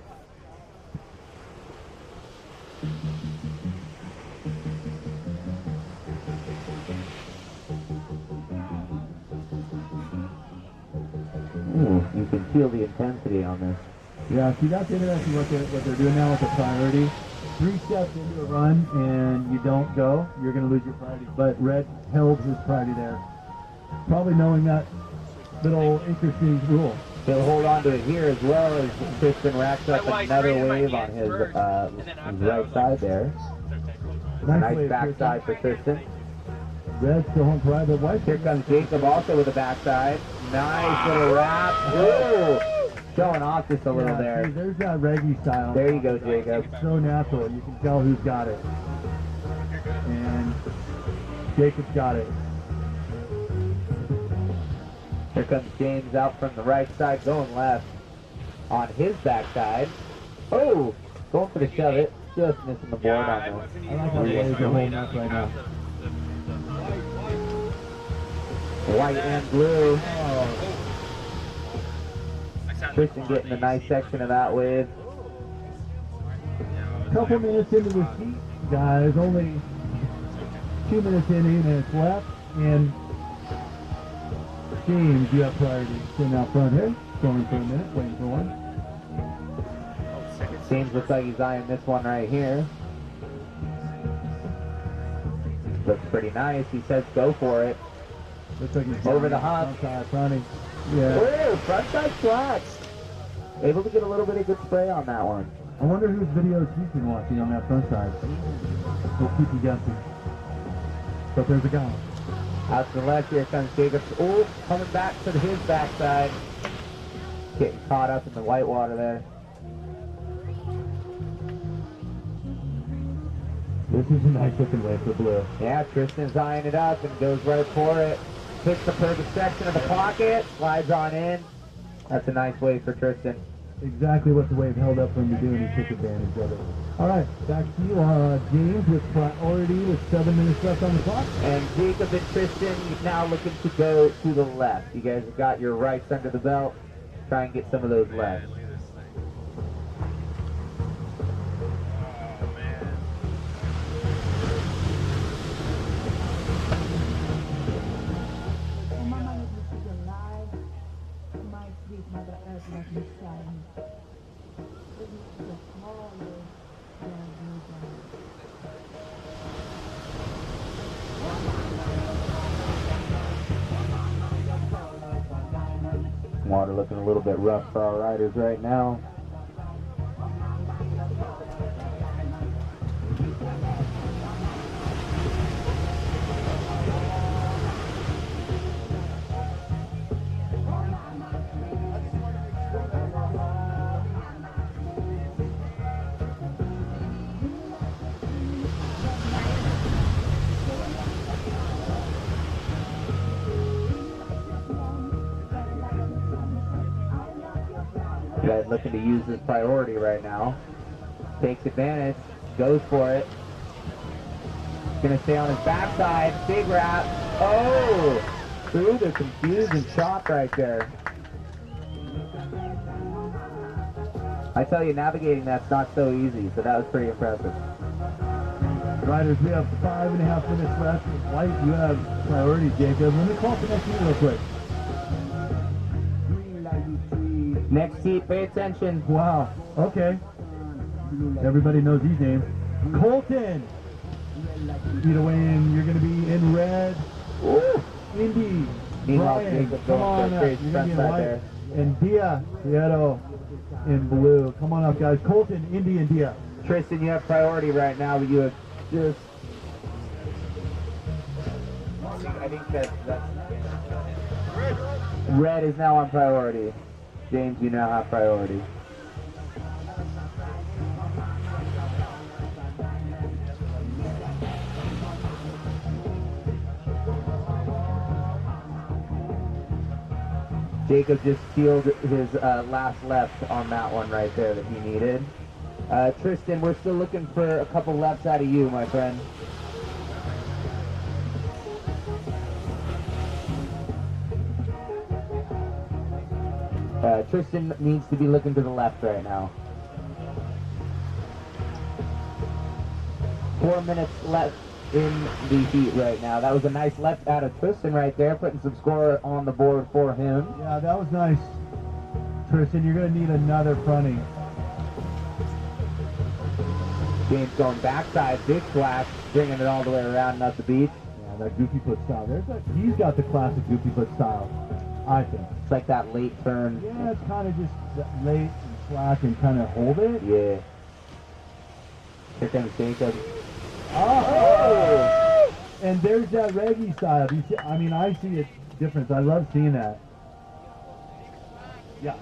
Ooh, you can feel the intensity on this. Yeah, see, that's interesting what they're doing now with the priority. 3 steps into a run and you don't go, you're going to lose your priority. But Red held his priority there. Probably knowing that little interesting rule. He'll hold on to it here as well as Tristan racks up another wave on his right side there. Nice wave, backside for Tristan. Red still home priority. White. Here comes Jacob also with a backside. Nice little wrap. Ooh, showing off just a little there. See, there's that reggae style. There you go, Jacob. It's so natural. You can tell who's got it. And Jacob's got it. Here comes James out from the right side, going left on his backside. Oh, going for the shove it. Just missing the board on I like how the waves are holding up right now. White and blue. Oh. Tristan getting a nice section of that wave. Couple minutes into the heat, guys. Only 2 minutes in, 8 minutes left. And James, you have priority. Sitting out front here. Going for a minute, waiting for one. James looks like he's eyeing this one right here. Looks pretty nice. He says go for it. Looks like he's Over the hump. Fronting. Yeah. Ooh, front side flats. Able to get a little bit of good spray on that one. I wonder whose videos he's been watching on that front side. We'll keep you guessing. But there's a guy. Out to the left, here comes Jacobs. Oh, coming back to his backside. Getting caught up in the white water there. This is a nice looking wave for blue. Yeah, Tristan's eyeing it up and goes right for it. Hits the perfect section of the pocket, slides on in. That's a nice wave for Tristan. Exactly what the wave held up for him to do, and he took advantage of it. All right, back to you, James, with priority with 7 minutes left on the clock. And Jacob and Tristan now looking to go to the left. You guys have got your rights under the belt. Try and get some of those lefts. Water looking a little bit rough for our riders right now. Red looking to use his priority right now. Takes advantage, goes for it. Gonna stay on his backside, big wrap. Oh! Through the confused and chop right there. I tell you, navigating that's not so easy, so that was pretty impressive. Riders, we have 5.5 minutes left. White, you have priority, Jacob. Let me call for next heat real quick. Next heat, pay attention. Wow, okay. Everybody knows these names. Colton! Either way in, you're going to be in red. Ooh. Indy, Meanwhile, Brian, Jacob come going on for a up. crazy You're going to be in front white. side And Dia, Prieto in blue. Come on up, guys. Colton, Indy, and Dia. Tristan, you have priority right now, but you have just... I think that's... Red is now on priority. James, you now have priority. Jacob just sealed his last left on that one right there that he needed. Tristan, we're still looking for a couple lefts out of you, my friend. Tristan needs to be looking to the left right now. 4 minutes left in the heat right now. That was a nice left out of Tristan right there, putting some score on the board for him. Yeah, that was nice. Tristan, you're going to need another fronting. James going backside, big splash, bringing it all the way around and up the beach. Yeah, that goofy foot style. He's got the classic goofy foot style, I think. It's like that late turn. Yeah, it's kind of just late and slack and kind of hold it. Yeah. Here comes Jacob. Oh! And there's that reggae style. You see, I mean, I see a difference. I love seeing that. Yeah.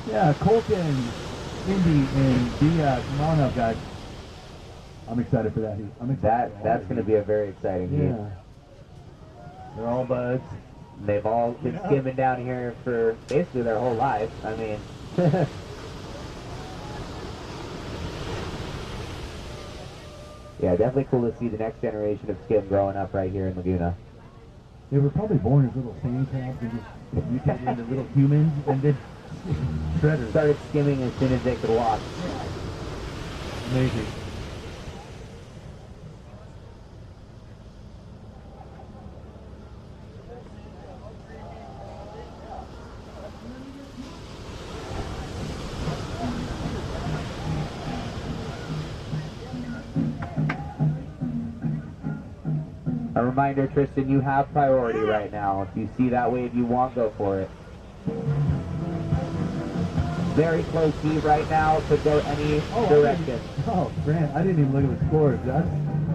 Yeah, Colton, Indy, and Dia. Come on up, guys. I'm excited for that heat. I'm excited. That's going to be a very exciting heat. Yeah. They're all buds. They've all been skimming down here for basically their whole life. I mean... Yeah, definitely cool to see the next generation of skim growing up right here in Laguna. They were probably born as little sand crabs and just mutated into little humans and then shredders. Started skimming as soon as they could walk. Amazing. A reminder, Tristan, you have priority right now. If you see that wave you want, go for it. Very close heat right now, could go any direction. Oh, Grant, I didn't even look at the scores.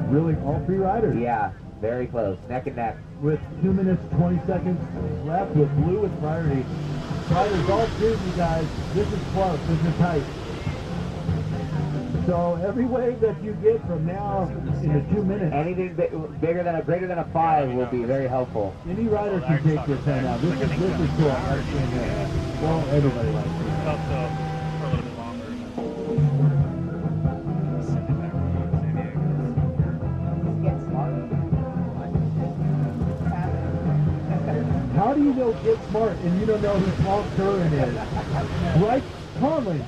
Really, all three riders. Yeah, very close, neck and neck. With 2 minutes, 20 seconds left with blue with priority. Riders all three of you guys, this is close, this is tight. So every wave that you get from now into 2 minutes. Anything greater than a 5 will be very helpful. Any rider can take this right now. This is cool. I've seen this. Well, everybody likes it. Felt so for a little bit longer. How do you know Get Smart and you don't know who Tom Curran is? Right, Conley?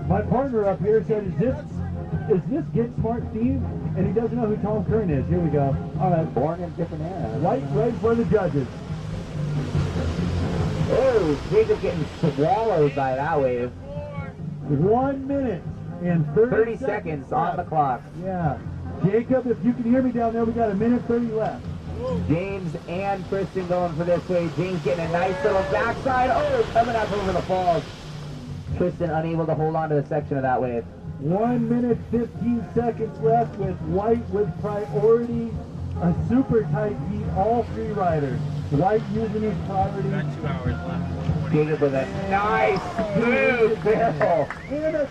My partner up here said, is this Get Smart Steve? And he doesn't know who Tom Curran is. Here we go. All right. Born in a different era. Right for the judges. Oh, Jacob getting swallowed by that wave. 1 minute and 30 seconds on the clock. Yeah. Jacob, if you can hear me down there, we got 1:30 left. James and Kristen going for this wave. James getting a nice little backside. Oh, coming up over the falls. Kristen unable to hold on to the section of that wave. 1 minute, 15 seconds left with White with priority. A super tight heat, all three riders. White using his priority. Got 2 hours left. Jacob with a nice smooth barrel. And a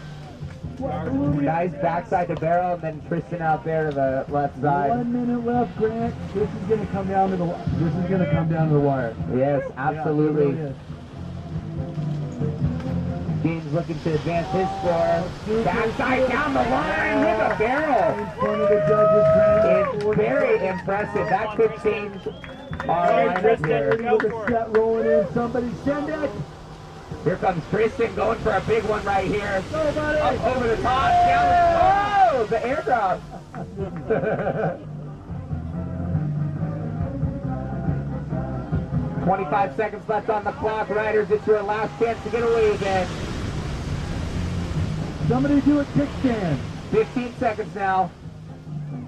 Nice backside to barrel, and then Tristan out there to the left side. 1 minute left, Grant. This is going to come down to the wire. Yes, absolutely. Yeah, it really is. James looking to advance his score. Backside down the line with a barrel. In front of the judges, It's very impressive. That could change our lineup here. with the set rolling in. Somebody send it. Here comes Tristan going for a big one right here. Go, buddy. Up over the top, down the, the airdrop. 25 seconds left on the clock. Riders, it's your last chance to get away again. Somebody do a kickstand. 15 seconds now.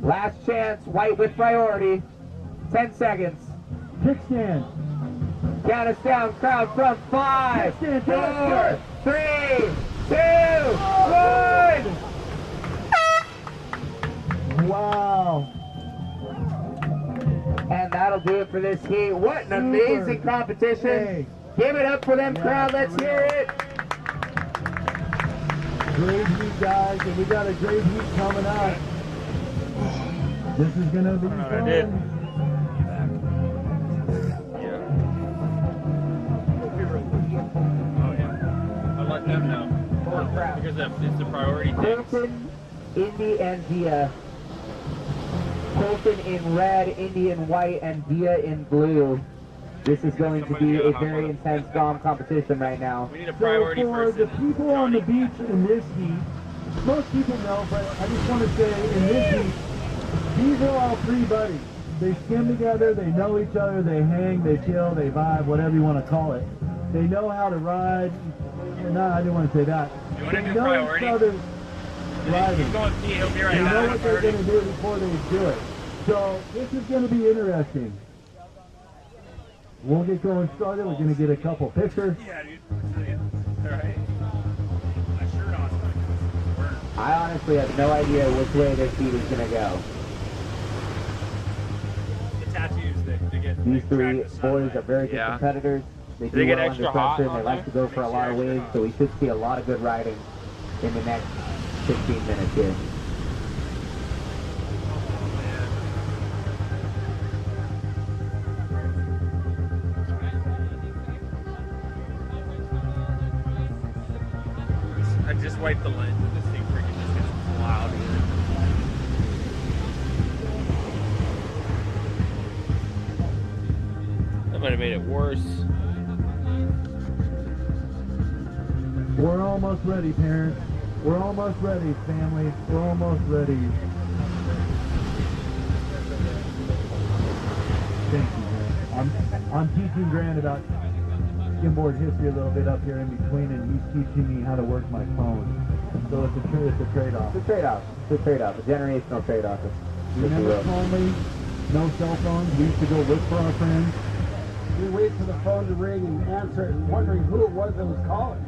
Last chance. White with priority. 10 seconds. Kickstand. Count us down, crowd, from 5, 4, 3, 2, 1. Wow. And that'll do it for this heat. What an amazing competition. Hey. Give it up for them, Yeah, crowd. Let's hear it. Great heat, guys, and we got a great heat coming up. This is going to be fun. I did. Oh yeah. I'll let them know. Because it's the priority thing. Colton, Indy, and Dia. Colton in red, Indy in white, and Dia in blue. This is going to be a very intense dom competition right now. We need a So priority for person. the people on the beach in this heat, most people know, but I just want to say in this heat, these are all three buddies. They skim together, they know each other, they hang, they chill, they vibe, whatever you want to call it. They know how to ride. No, I didn't want to say that. You want to They do know priority? each other's riding. He's going to see, he'll be right They know now. what they're going to do before they do it. So this is going to be interesting. We'll get going started. We're going to get a couple pictures. Yeah, dude. Alright. My shirt on. Burn. I honestly have no idea which way this heat is going to go. The tattoos, they get These they three track the sunlight. boys are very good Yeah. competitors. They They do get well extra under hot pressure, and on they like to there? go for a Makes lot you of extra waves, hot. so we should see a lot of good riding in the next 15 minutes here. I just wiped the lens and this thing freaking just gets loud. That might have made it worse. We're almost ready, parents. We're almost ready, family. We're almost ready. Thank you, Grant. I'm teaching Grant about skimboard history a little bit up here in between, and he's teaching me how to work my phone. So it's a trade-off. It's a trade-off. It's a trade-off. A generational trade-off. Remember, Conley, no cell phones. We used to go look for our friends. We wait for the phone to ring and answer it, and wondering who it was that was calling.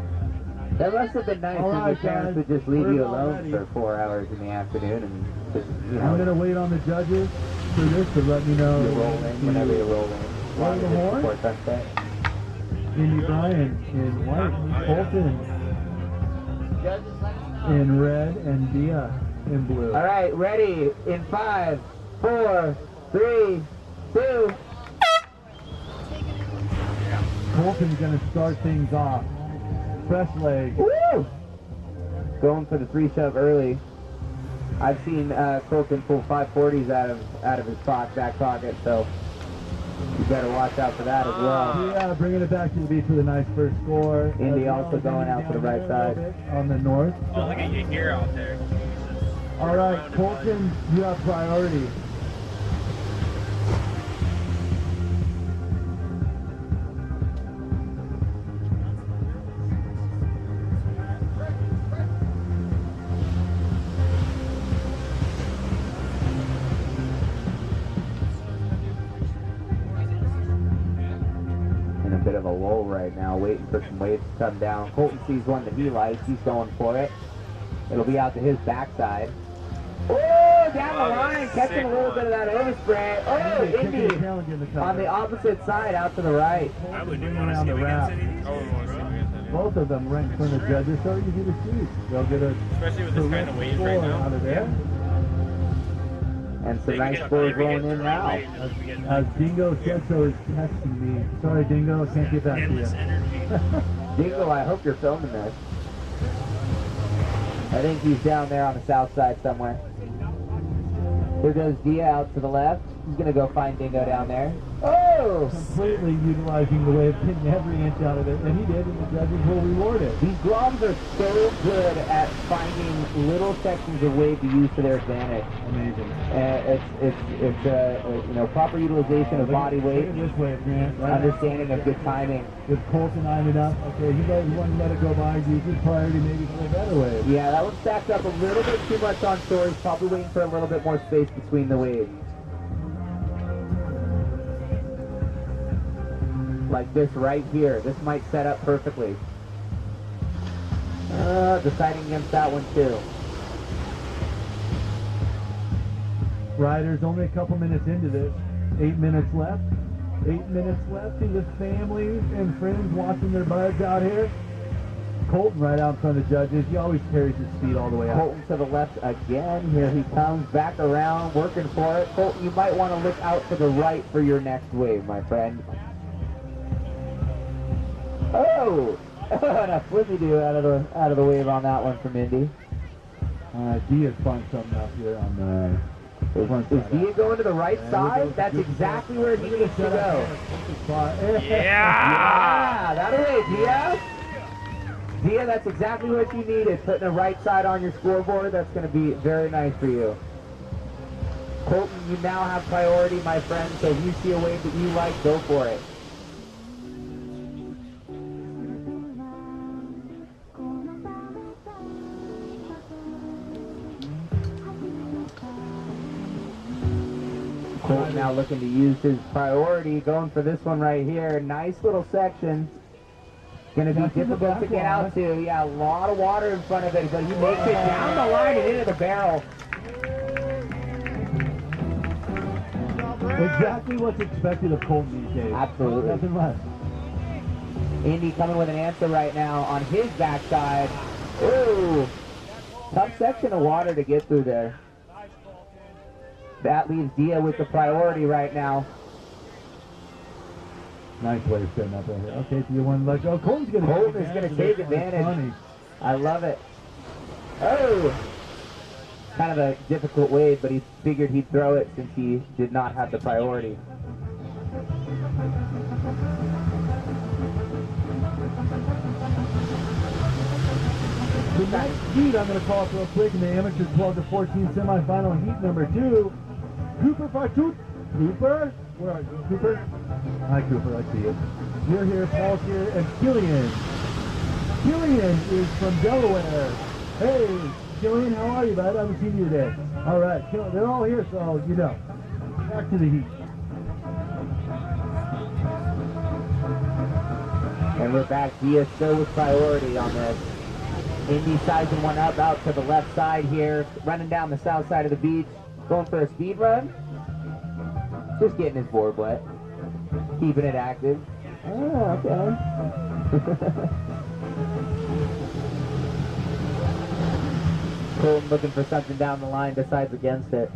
That must have been nice All if right, your parents guys, would just leave we're you all alone ready. for 4 hours in the afternoon and just, you I'm know, gonna wait on the judges for this to let me know. you roll in whenever you roll in. Roll the horn. Before sunset. Indy Bryan in white, Colton in red, and Dia in blue. All right, ready in 5, 4, 3, 2. Colton's gonna start things off. Fresh leg. Woo! Going for the 3 shove early. I've seen Colton pull 540s out of his back pocket, so you better watch out for that as well. Yeah, bringing it back to the beach with a nice first score. Indy also going out to the right side. On the north. Oh, look at your gear out there. All right, Colton, you have priority. In a bit of a lull right now, waiting for some waves to come down. Colton sees one that he likes. He's going for it. It'll be out to his backside. Oh, down the line, catching a little bit of that overspray. Oh, Indy on the opposite side, out to the right. I would Bring want to around see the him wrap. against any. I would want to see him against any. Both of them ranked from the judges, so easy to see. They'll get a Especially with this kind of wave right now. out of there. And some nice scores rolling in now. As Dingo said so, is texting me. Sorry, Dingo, I can't get back to Endless you. energy. Dingo, I hope you're filming this. I think he's down there on the south side somewhere. Here goes Dia out to the left. He's going to go find Dingo down there. Oh! Completely utilizing the wave, getting every inch out of it, and he did, and the judges will reward it. These gloms are so good at finding little sections of wave to use to their advantage. Amazing. It's you know, proper utilization of body weight, Look at this wave, Grant. Right understanding of good timing. With Colton eyeing up, okay, he doesn't want to let it go by, uses priority maybe for a better wave. Yeah, that one stacked up a little bit too much on shore. He's probably waiting for a little bit more space between the waves. Like this right here. This might set up perfectly. Deciding against that one too. Riders, only a couple minutes into this. 8 minutes left. 8 minutes left to the families and friends watching their buds out here. Colton right out in front of the judges. He always carries his speed all the way out. Colton to the left again. Here he comes back around, working for it. Colton, you might want to look out to the right for your next wave, my friend. Oh! And a flippy-do out of the wave on that one from Indy. Dia's fun something up here on the front Is side. Dia going to the right side? That's exactly where he needs to go. Yeah! That away, Dia! Dia, that's exactly what you needed. Putting the right side on your scoreboard, that's going to be very nice for you. Colton, you now have priority, my friend, so if you see a wave that you like, go for it. Colton now looking to use his priority, going for this one right here. Nice little section. Going to be difficult to get out to. Yeah, a lot of water in front of it, but he makes it down the line and into the barrel. Exactly what's expected of Colton these days. Absolutely. Nothing less. Indy coming with an answer right now on his backside. Ooh, tough section of water to get through there. That leaves Dia with the priority right now. Nice way of setting up right here. Okay, do you want to let go? Colton's going to take advantage. I love it. Oh! Kind of a difficult wave, but he figured he'd throw it since he did not have the priority. The next heat I'm going to call up real quick in the amateur 12 to 14 semifinal heat number 2. Cooper Fartut. Cooper? Where are you? Cooper? Hi, Cooper. I see you. You're here, Paul's here, and Killian. Killian is from Delaware. Hey, Killian, how are you, bud? I haven't seen you today. All right, they're all here, so you know. Back to the heat. And we're back. Dia still with priority on this. Indy sizing one up out to the left side here, running down the south side of the beach, going for a speed run. Just getting his board wet, keeping it active. Oh, okay. Colton looking for something down the line, decides against it.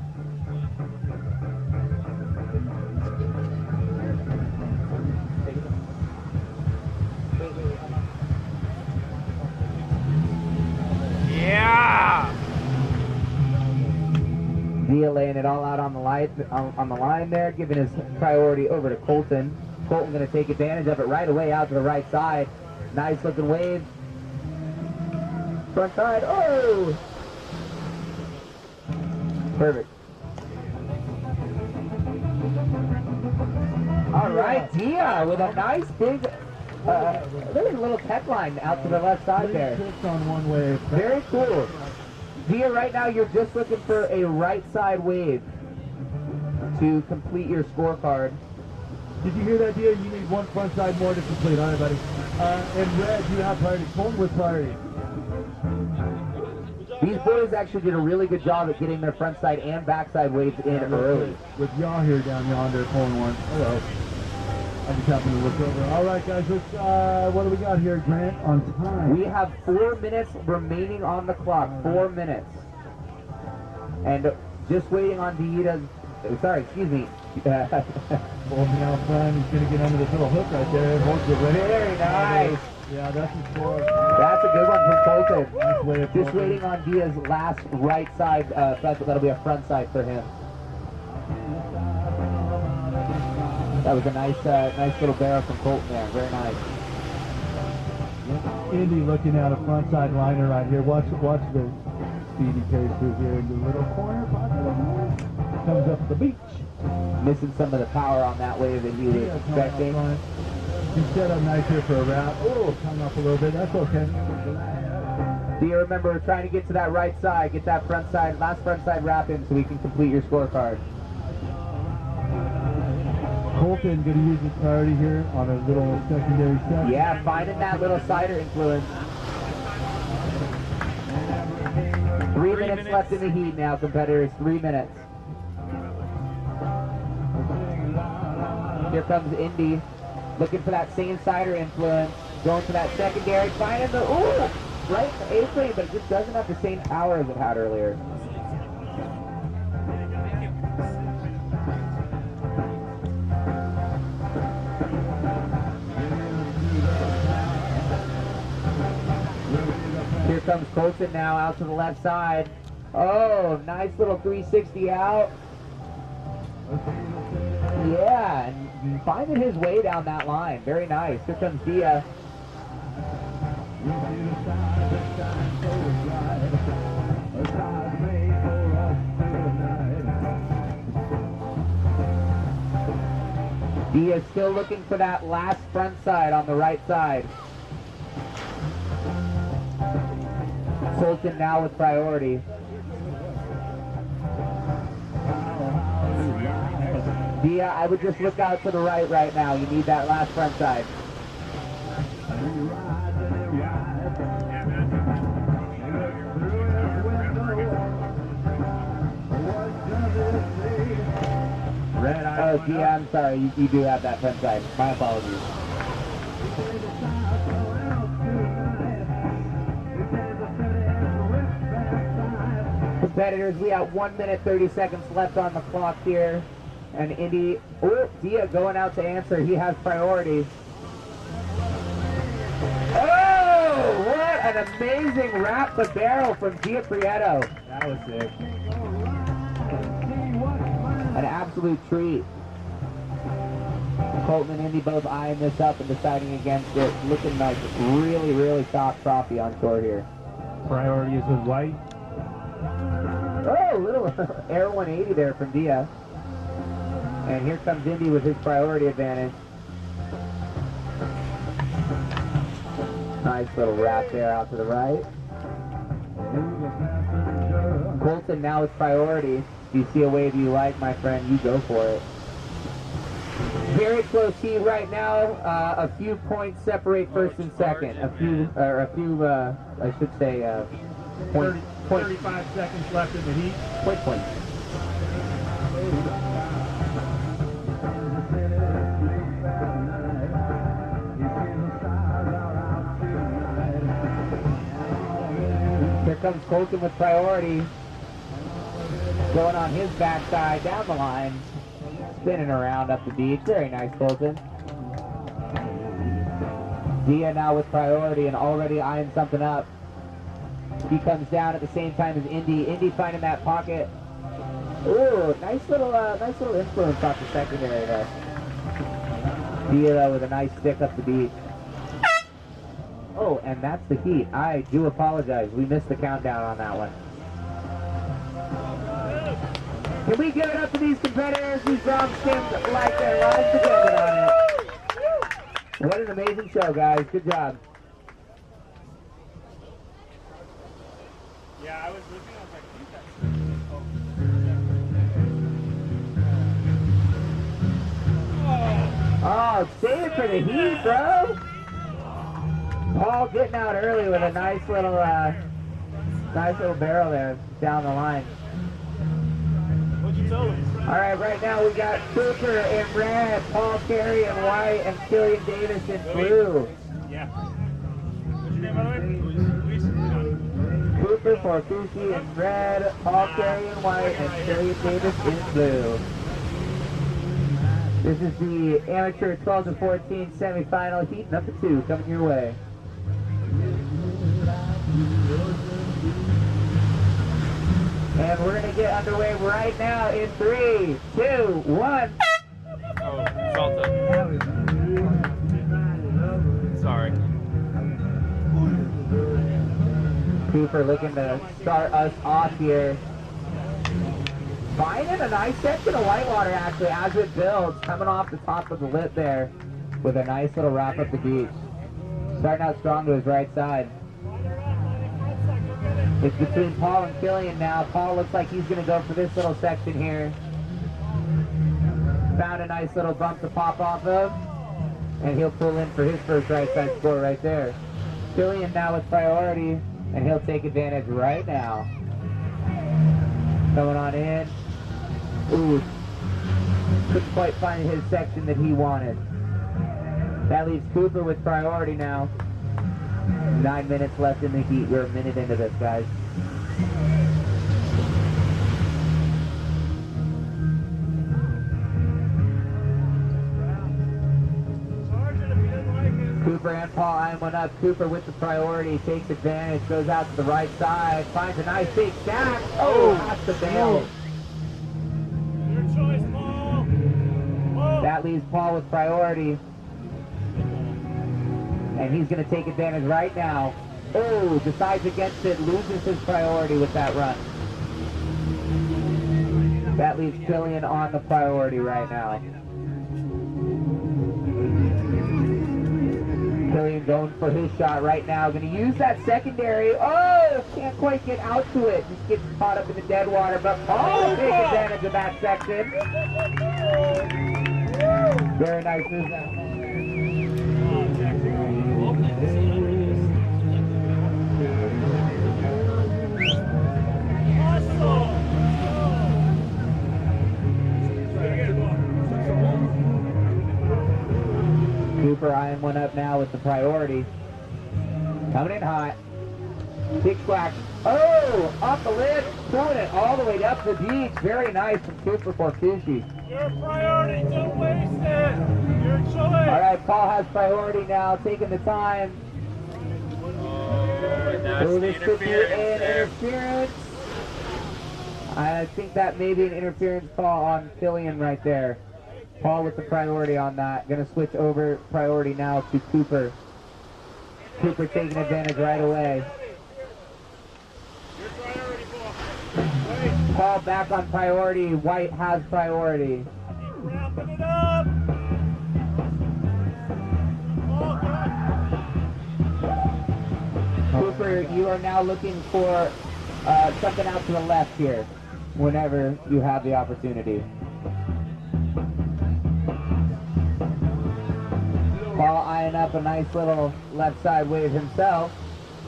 Yeah! Dia laying it all out on the line there, giving his priority over to Colton. Colton going to take advantage of it right away out to the right side. Nice looking wave. Front side. Oh! Perfect. All right, Dia with a nice big, there's a little tech line out to the left side there. On one wave. Very cool. Dia, right now you're just looking for a right side wave to complete your scorecard. Did you hear that, Dia? You need one front side more to complete. All right, buddy. And red, you have priority. Colton with priority. These boys actually did a really good job at getting their front side and backside waves in early. With y'all here down yonder, pulling one. Hello. I just happened to look over. All right, guys. Let's. What do we got here, Grant? On time. We have 4 minutes remaining on the clock. 4 minutes. And just waiting on Dia. Sorry, excuse me. Holding out time. He's going to get under this little hook right there. Holds it right. Very nice. Yeah, that's a score. That's a good one from Colton. Nice way of Just pulling. waiting on Dia's last right side. That'll be a front side for him. That was a nice little barrel from Colton there. Very nice. Indy looking at a front side liner right here. Watch the speedy pace through here in the little corner. Comes up the beach. Missing some of the power on that wave that he was expecting. You set up nice here for a wrap. Oh, come up a little bit. That's okay. Do you remember we're trying to get to that right side, get that front side, last front side wrap in so we can complete your scorecard. Colton going to use his priority here on a little secondary set. Yeah, finding that little cider influence. 3 minutes left in the heat now, competitors. 3 minutes. Here comes Indy, looking for that same cider influence, going for that secondary, finding the, ooh, right A-frame, but it just doesn't have the same power as it had earlier. Here comes Colton now out to the left side. Oh, nice little 360 out. Yeah, and finding his way down that line. Very nice. Here comes Dia. Dia still looking for that last front side on the right side. Colton now with priority. Dia, I would just look out to the right now. You need that last front side. Oh, Dia, I'm sorry. You do have that front side. My apologies. Competitors, we have 1 minute 30 seconds left on the clock here. And Indy, oh, Dia going out to answer. He has priority. Oh, what an amazing wrap the barrel from Dia Prieto. That was sick. An absolute treat. Colton and Indy both eyeing this up and deciding against it. Looking like really, really soft coffee on shore here. Priority is with white. Oh, little air 180 there from Dia. And here comes Indy with his priority advantage. Nice little wrap there out to the right. Colton now with priority. If you see a wave you like, my friend, you go for it. very close heat right now. A few points separate first and second. I should say, point. 35 seconds left in the heat. Point. Here comes Colton with priority. Going on his backside, down the line. Spinning around up the beach. Very nice, Colton. Dia now with priority and already eyeing something up. He comes down at the same time as Indy. Indy finding that pocket. Ooh, nice little influence off the secondary there. Dia with a nice stick up the beach. Oh, and that's the heat. I do apologize. We missed the countdown on that one. Can we give it up to these competitors whose job skims like their lives depended on it? What an amazing show, guys. Good job. Yeah, I was looking, I was like, Oh, save it for the heat, bro. Paul getting out early with a nice little barrel there down the line. What'd you tell him? All right, right now we got Cooper in red, Paul Carey in white, and Killian Davis in blue. Yeah. What's your name, by the way? Luis? Cooper for Fushi in red, Paul Carey in white, and Killian Davis in blue. This is the amateur 12 to 14 semifinal heat number 2 coming your way. And we're going to get underway right now in 3, 2, 1. Oh, Salta. Sorry. Cooper looking to start us off here. Finding a nice section of whitewater actually as it builds, coming off the top of the lip there with a nice little wrap up the beach. Starting out strong to his right side. It's between Paul and Killian now. Paul looks like he's going to go for this little section here. Found a nice little bump to pop off of. And he'll pull in for his first right side score right there. Killian now with priority, and he'll take advantage right now. Coming on in. Ooh. Couldn't quite find his section that he wanted. That leaves Cooper with priority now. 9 minutes left in the heat. We're a minute into this, guys. Cooper and Paul eyeing one up. Cooper with the priority, takes advantage, goes out to the right side, finds a nice big stack. Oh, that's the bail. Your choice, Paul. That leaves Paul with priority. And he's going to take advantage right now. Oh, decides against it, loses his priority with that run. That leaves Killian on the priority right now. Killian going for his shot right now. Going to use that secondary. Oh, can't quite get out to it. Just gets caught up in the dead water. But Paul will take advantage of that section. Very nice move. Cooper eyeing one up now with the priority. Coming in hot. Big squack. Oh, off the lid, pulling it all the way up the beach. Very nice from Cooper for Fushi. Your priority, don't waste it. Your choice. All right, Paul has priority now, taking the time. Oh, This could be an interference. I think that may be an interference call on Killian right there. Paul with the priority on that. Going to switch over priority now to Cooper. Cooper taking advantage right away. Paul back on priority. White has priority. Wrapping it up. Cooper, you are now looking for something out to the left here whenever you have the opportunity. Paul eyeing up a nice little left side wave himself.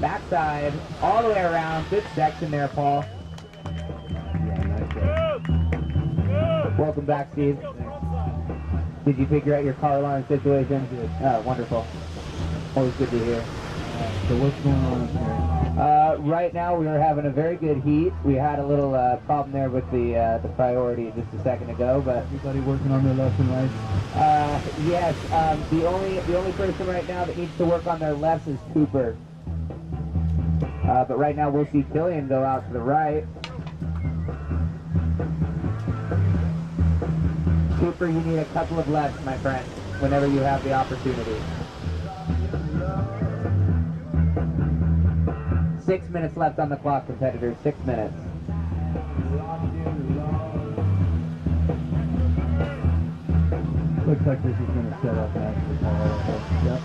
Backside, all the way around. Good section there, Paul. Welcome back, Steve. Did you figure out your car alarm situation? Oh, wonderful. Always good to hear. So what's going on here? Right now we are having a very good heat. We had a little problem there with the priority just a second ago, but Everybody working on their left and right? yes. The only person right now that needs to work on their lefts is Cooper. But right now we'll see Killian go out to the right. Cooper, you need a couple of lefts, my friend, whenever you have the opportunity. 6 minutes left on the clock, competitors. 6 minutes. Looks like this is going to set up nicely. Yep.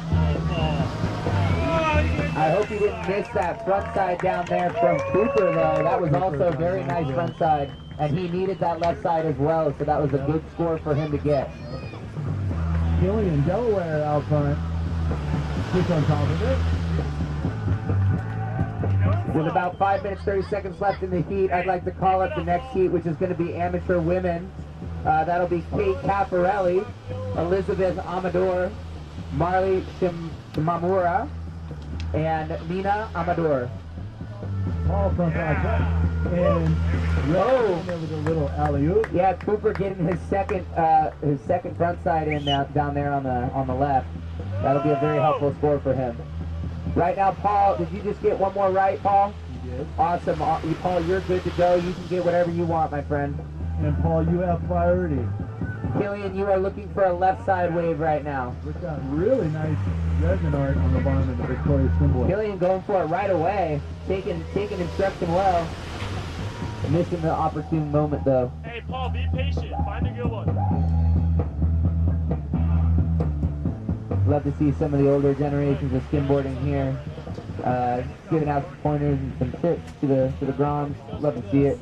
I hope you didn't miss that front side down there from Cooper, though. That was also a very nice front side, and he needed that left side as well, so that was a good score for him to get. Killian, Delaware out front. Just on top of it. With about 5 minutes, 30 seconds left in the heat, I'd like to call up the next heat, which is going to be amateur women. That'll be Kate Caparelli, Elizabeth Amador, Marley Shimamura, and Mina Amador. All front side. And Whoa! there was a little alley-oop. Yeah, Cooper getting his second front side in down there on the left. That'll be a very helpful score for him. Right now, Paul, did you just get one more right, Paul? You did. Awesome. Paul, you're good to go. You can get whatever you want, my friend. And Paul, you have priority. Killian, you are looking for a left side wave right now. We've got really nice resin art on the bottom of the Victoria Skimboard. Killian going for it right away. Taking instruction well. Missing the opportune moment, though. Hey, Paul, be patient. Find a good one. Love to see some of the older generations of skimboarding here, giving out some pointers and some tips to the Groms. Love to see it.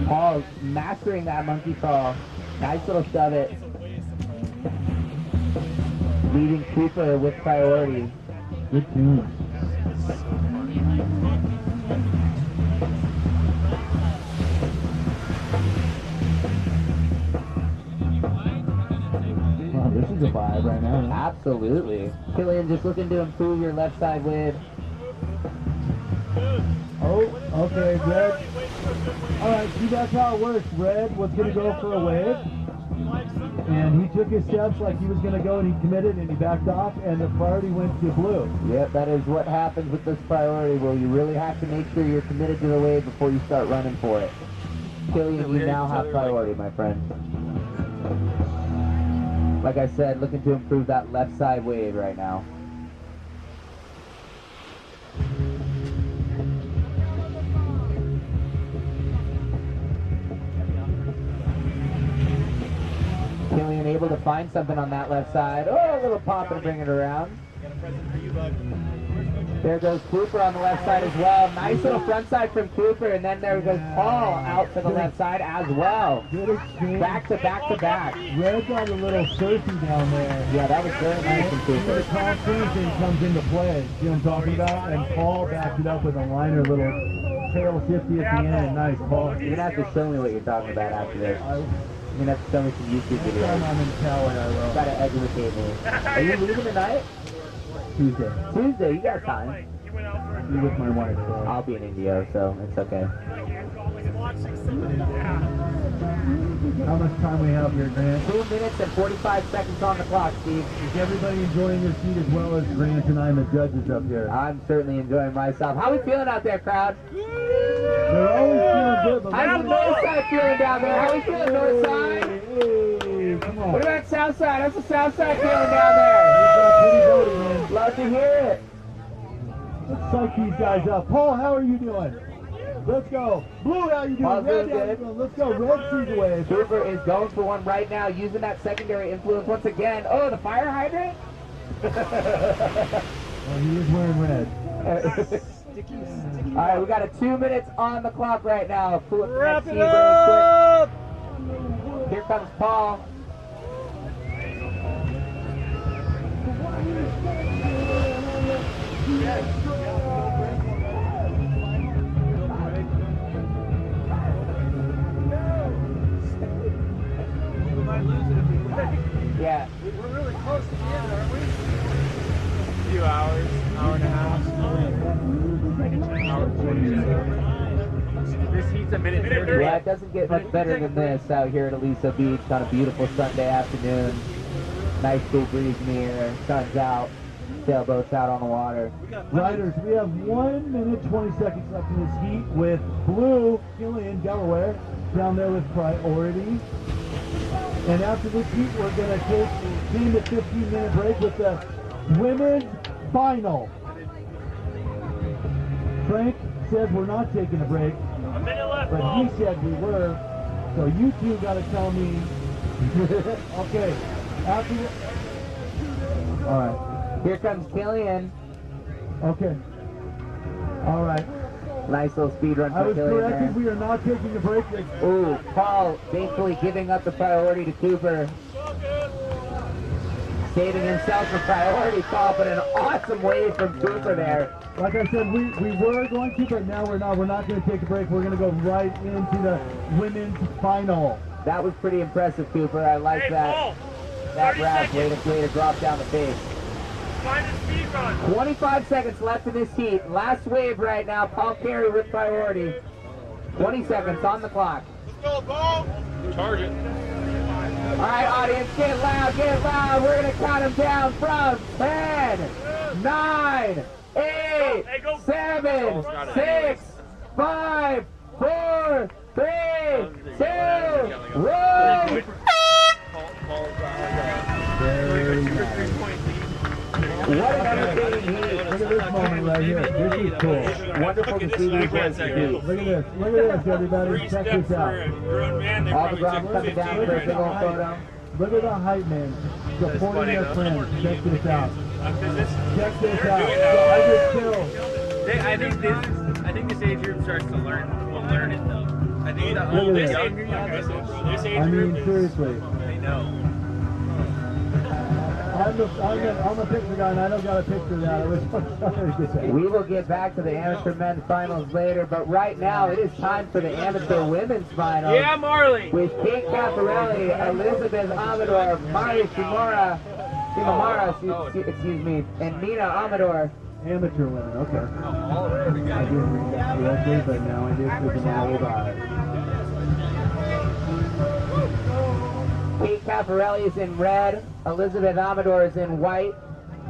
Paul mastering that monkey crawl. Nice little shove it. Leading Cooper with priority. Good tune. This is a vibe right now. Absolutely. Killian, just looking to improve your left side wave. Oh, okay, Red. Alright, see, that's how it works. Red was going to go for a wave, and he took his steps like he was going to go, and he committed, and he backed off, and the priority went to blue. Yep, that is what happens with this priority, where you really have to make sure you're committed to the wave before you start running for it. Killian, you now have priority, my friend. Like I said, looking to improve that left side wave right now. Killian able to find something on that left side. Oh, a little pop and bring it around. There goes Cooper on the left side as well. Nice little front side from Cooper, and then there goes Paul out to the left side as well. Good exchange. Back to back to back. Red got a little surfy down there. Yeah, that was very nice from The Cooper. confidence comes into play. See what I'm talking about? And Paul backed it up with a liner little tail shifty at the end. Nice, Paul. You're gonna have to show me what you're talking about after this. I- You're gonna have to show me some YouTube Next time videos. I'm in Cali, I will. Gotta educate me. Are you leaving tonight? Tuesday. Tuesday, you got time. Be with my wife. So. I'll be in Indio, so it's okay. How much time we have here, Grant? 2 minutes and 45 seconds on the clock, Steve. Is everybody enjoying their seat as well as Grant and I and the judges up here? I'm certainly enjoying myself. How we feeling out there, crowd? They're always feeling good, but How's the north side feeling down there? How we feeling, north side? Hey, come on. What about south side? How's the south side feeling down there? Love to hear it. Let's psych these guys up. Paul, how are you doing? Let's go. Blue, how you doing? Paul's Red, doing how you good. doing? Let's go. Red sees the wave. Cooper is going for one right now, using that secondary influence once again. Oh, the fire hydrant? Well, he is wearing red. All right, we got 2 minutes on the clock right now. Pull up the Wrap next it heat up! really quick. Here comes Paul. Yeah. We're really close to the end, aren't we? A few hours, hour and a half. Hour 40. This heat's a minute 30. Yeah, it doesn't get much better than this out here at Aliso Beach on a beautiful Sunday afternoon. Nice cool breeze in the air, sun's out, sailboats out on the water. Riders, we have 1 minute 20 seconds left in this heat with Blue, Killian, Delaware, down there with priority. And after this heat, we're going to take a 10 to 15 minute break with the women's final. Frank said we're not taking a break, but he said we were. So you two got to tell me. Okay. After the, all right. Here comes Killian. Okay. All right. Nice little speed run I for was Killian there. corrected. We are not taking a break. Ooh, Paul thankfully giving up the priority to Cooper. Saving himself for priority call, but an awesome wave from Cooper there. Like I said, we were going to, but now we're not. We're not going to take a break. We're going to go right into the women's final. That was pretty impressive, Cooper. I like that. That wrap, way to drop down the pace. Find a speed run. 25 seconds left in this heat. Last wave right now. Paul Carey with priority. 20 seconds on the clock. Let's go, ball. Charge it. All right, audience, get loud, get loud. We're going to count them down from 10, 9, 8, 7, 6, 5, 4, 3, 2, 1. What an entertaining heat. Look at this moment right here. This is cool. Wonderful to see these boys compete. Look at this. Look at this, everybody. Check this out. All the brothers coming down for a big old photo. Look at the hype man supporting their friends. Check this out. Check this out. So I just killed. I think this age group starts to learn. Will learn it though. I think the Look at this this. younger this age I group mean, seriously. they know. I'm a picture guy, and I don't got a picture of that. I was sorry to say. We will get back to the amateur men's finals later, but right now it is time for the amateur women's finals. Yeah, Marley. With Kate Caffarelli, Elizabeth Amador, Mari Shimamura, excuse me, and Nina Amador. Amateur women, okay. All right, we got I didn't read that correctly, but now I did put them all about. Kate Caffarelli is in red, Elizabeth Amador is in white,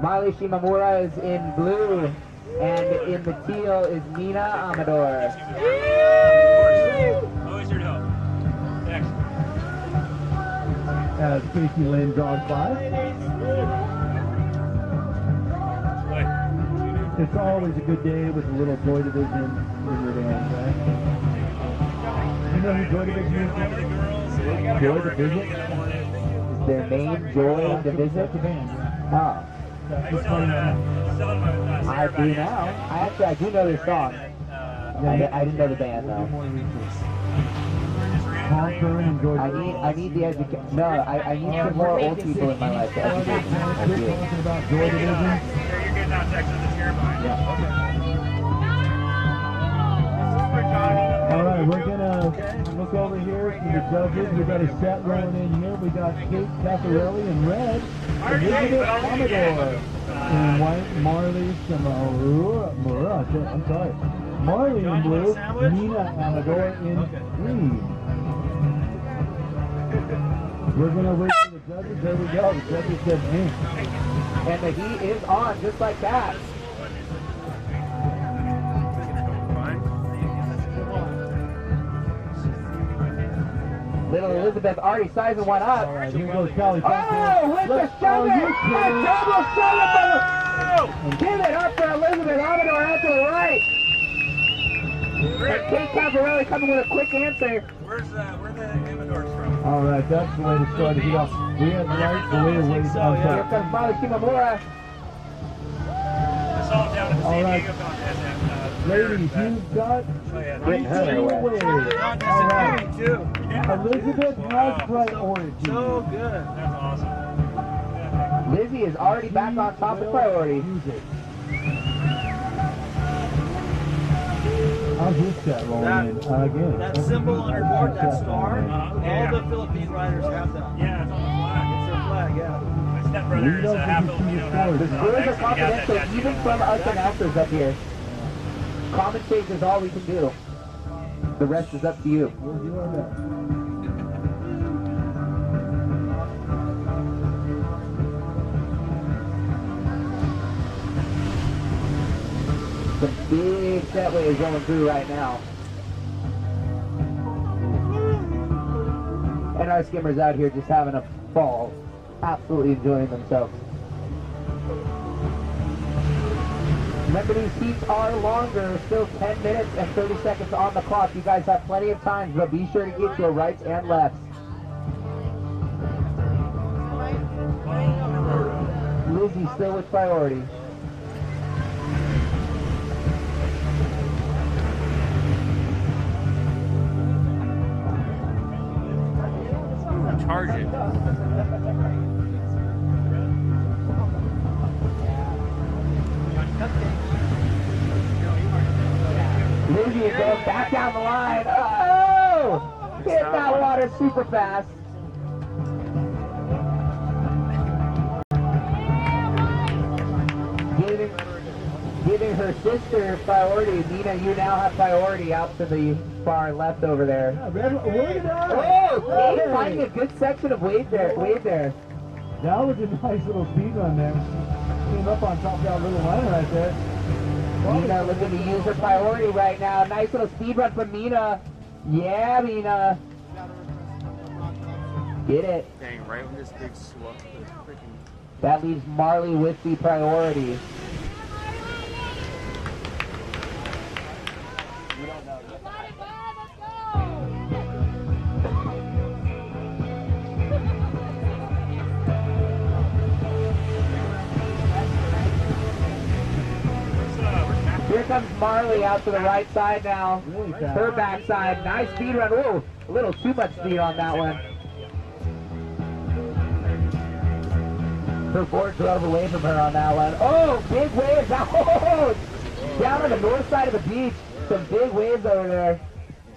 Marley Shimamura is in blue, and in the teal is Nina Amador. Always your help. Next. As Casey Lynn draws by. It's always a good day with a little Joy Division in your band, right? You know who Joy Division is? Joy Division? Is their name Joy Division? That's the band, yeah. Oh. Just playing that. I do now. I do know this song. I didn't know the band though. Conquer and Joy Division. I need the education. No, I need some more old people in my life to educate me. I do. Talking about Joy Division. You're getting out Texas this year, Mike. All right, we're gonna look over here to the judges. We got a set rolling in here. We got Kate Caffarelli in red, Elizabeth Amador in white, Marley Shimamura. I'm sorry, Marley in blue, Nina Amador in green. We're gonna wait for the judges. There we go. The judges said me. And the heat is on just like that. Little Elizabeth already sizing one up. All right, here goes Callie. Oh, with the shove it! A double shove it! Give it up for Elizabeth Amador out to the right. And Kate Caffarelli coming with a quick answer. Where the Amadors from? All right, that's the way to start it. We had right the way to wait. Here comes Marley Shimamura. I saw it down at the All San right. Diego contest. Ladies, you've got Brittany Heather ways. All right. Elizabeth has priority. So good. That's awesome. Lizzie is already back on top of priority. Use it. How's this set rolling in? Again. That symbol on her board, that star, all the Philippine riders have that. Yeah, it's on the flag. It's their flag, yeah. My stepbrother is half Filipino, half The scores are Mexican. He got that confidential, tattoo. even from us announcers up here. Commentate is all we can do. The rest is up to you. We'll do our best. Some big setways going through right now. And our skimmers out here just having a ball. Absolutely enjoying themselves. Remember, these heats are longer. Still 10 minutes and 30 seconds on the clock. You guys have plenty of time, but be sure to get your rights and lefts. Lizzie still with priority. Charge it. Lizzie is going back down the line. Oh! Hit that water super fast. Giving her sister priority. Nina, you now have priority out to the far left over there. Oh, Kate finding a good section of wave there. That was a nice little speed run there. Came up on top of that little line right there. Mina looking to use her priority right now. Nice little speed run from Mina. Yeah, Mina. Get it. Dang, right when this big swell. Freaking. That leaves Marley with the priority. Here comes Marley out to the right side now. Her backside. Nice speed run. Whoa, a little too much speed on that one. Her board drove away from her on that one. Oh, big waves. Oh, down on the north side of the beach. Some big waves over there.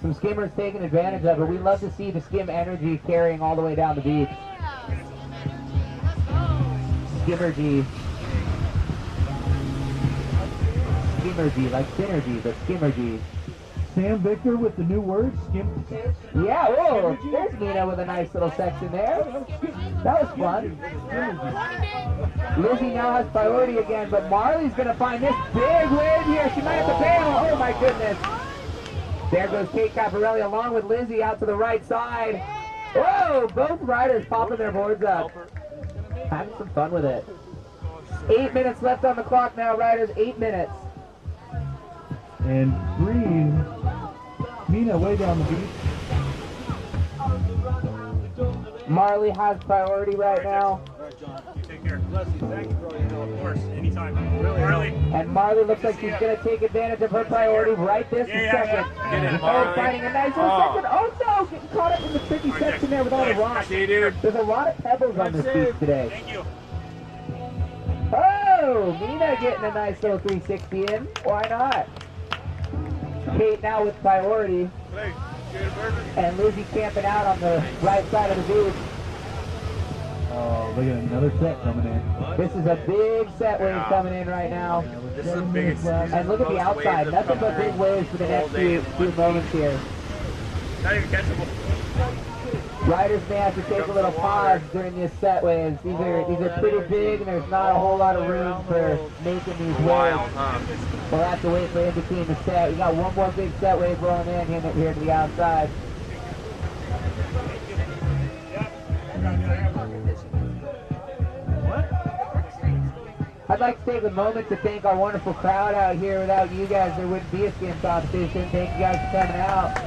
Some skimmers taking advantage of it. We love to see the skim energy carrying all the way down the beach. Skimmergy. Skimmergy, like synergy, but skimmergy. Sam Victor with the new word, skim. Yeah, whoa, there's Nina with a nice little section there. That was fun. Lizzie now has priority again, but Marley's going to find this big wave here. She might have to bail. Oh my goodness. There goes Kate Caparelli along with Lizzie out to the right side. Whoa, both riders popping their boards up. Having some fun with it. 8 minutes left on the clock now, riders, 8 minutes. And green, Mina way down the beach. Marley has priority right now. You take care. Thank you for all your help. Of course, anytime. Marley. And Marley looks like she's going to take advantage of her priority right this second. Get it, Oh, Marley. finding a nice little section. Oh no, getting caught up in the tricky section there with all the rocks. There's a lot of pebbles on this beach today. Thank you. Oh, Mina getting a nice little 360 in. Why not? Kate now with priority. And Lizzie camping out on the right side of the beach. Oh, look at another set coming in. This is a big set wave coming in right now. This is the biggest. And look at the outside. Nothing but big waves for the next few moments here. Not even catchable. Riders may have to take a little pause during these set waves. These are pretty big, and there's not a whole lot of room for making these Wild, waves. huh? We'll have to wait for in between the set. We got one more big set wave rolling in here to the outside. I'd like to take a moment to thank our wonderful crowd out here. Without you guys, there wouldn't be a skim competition. Thank you guys for coming out.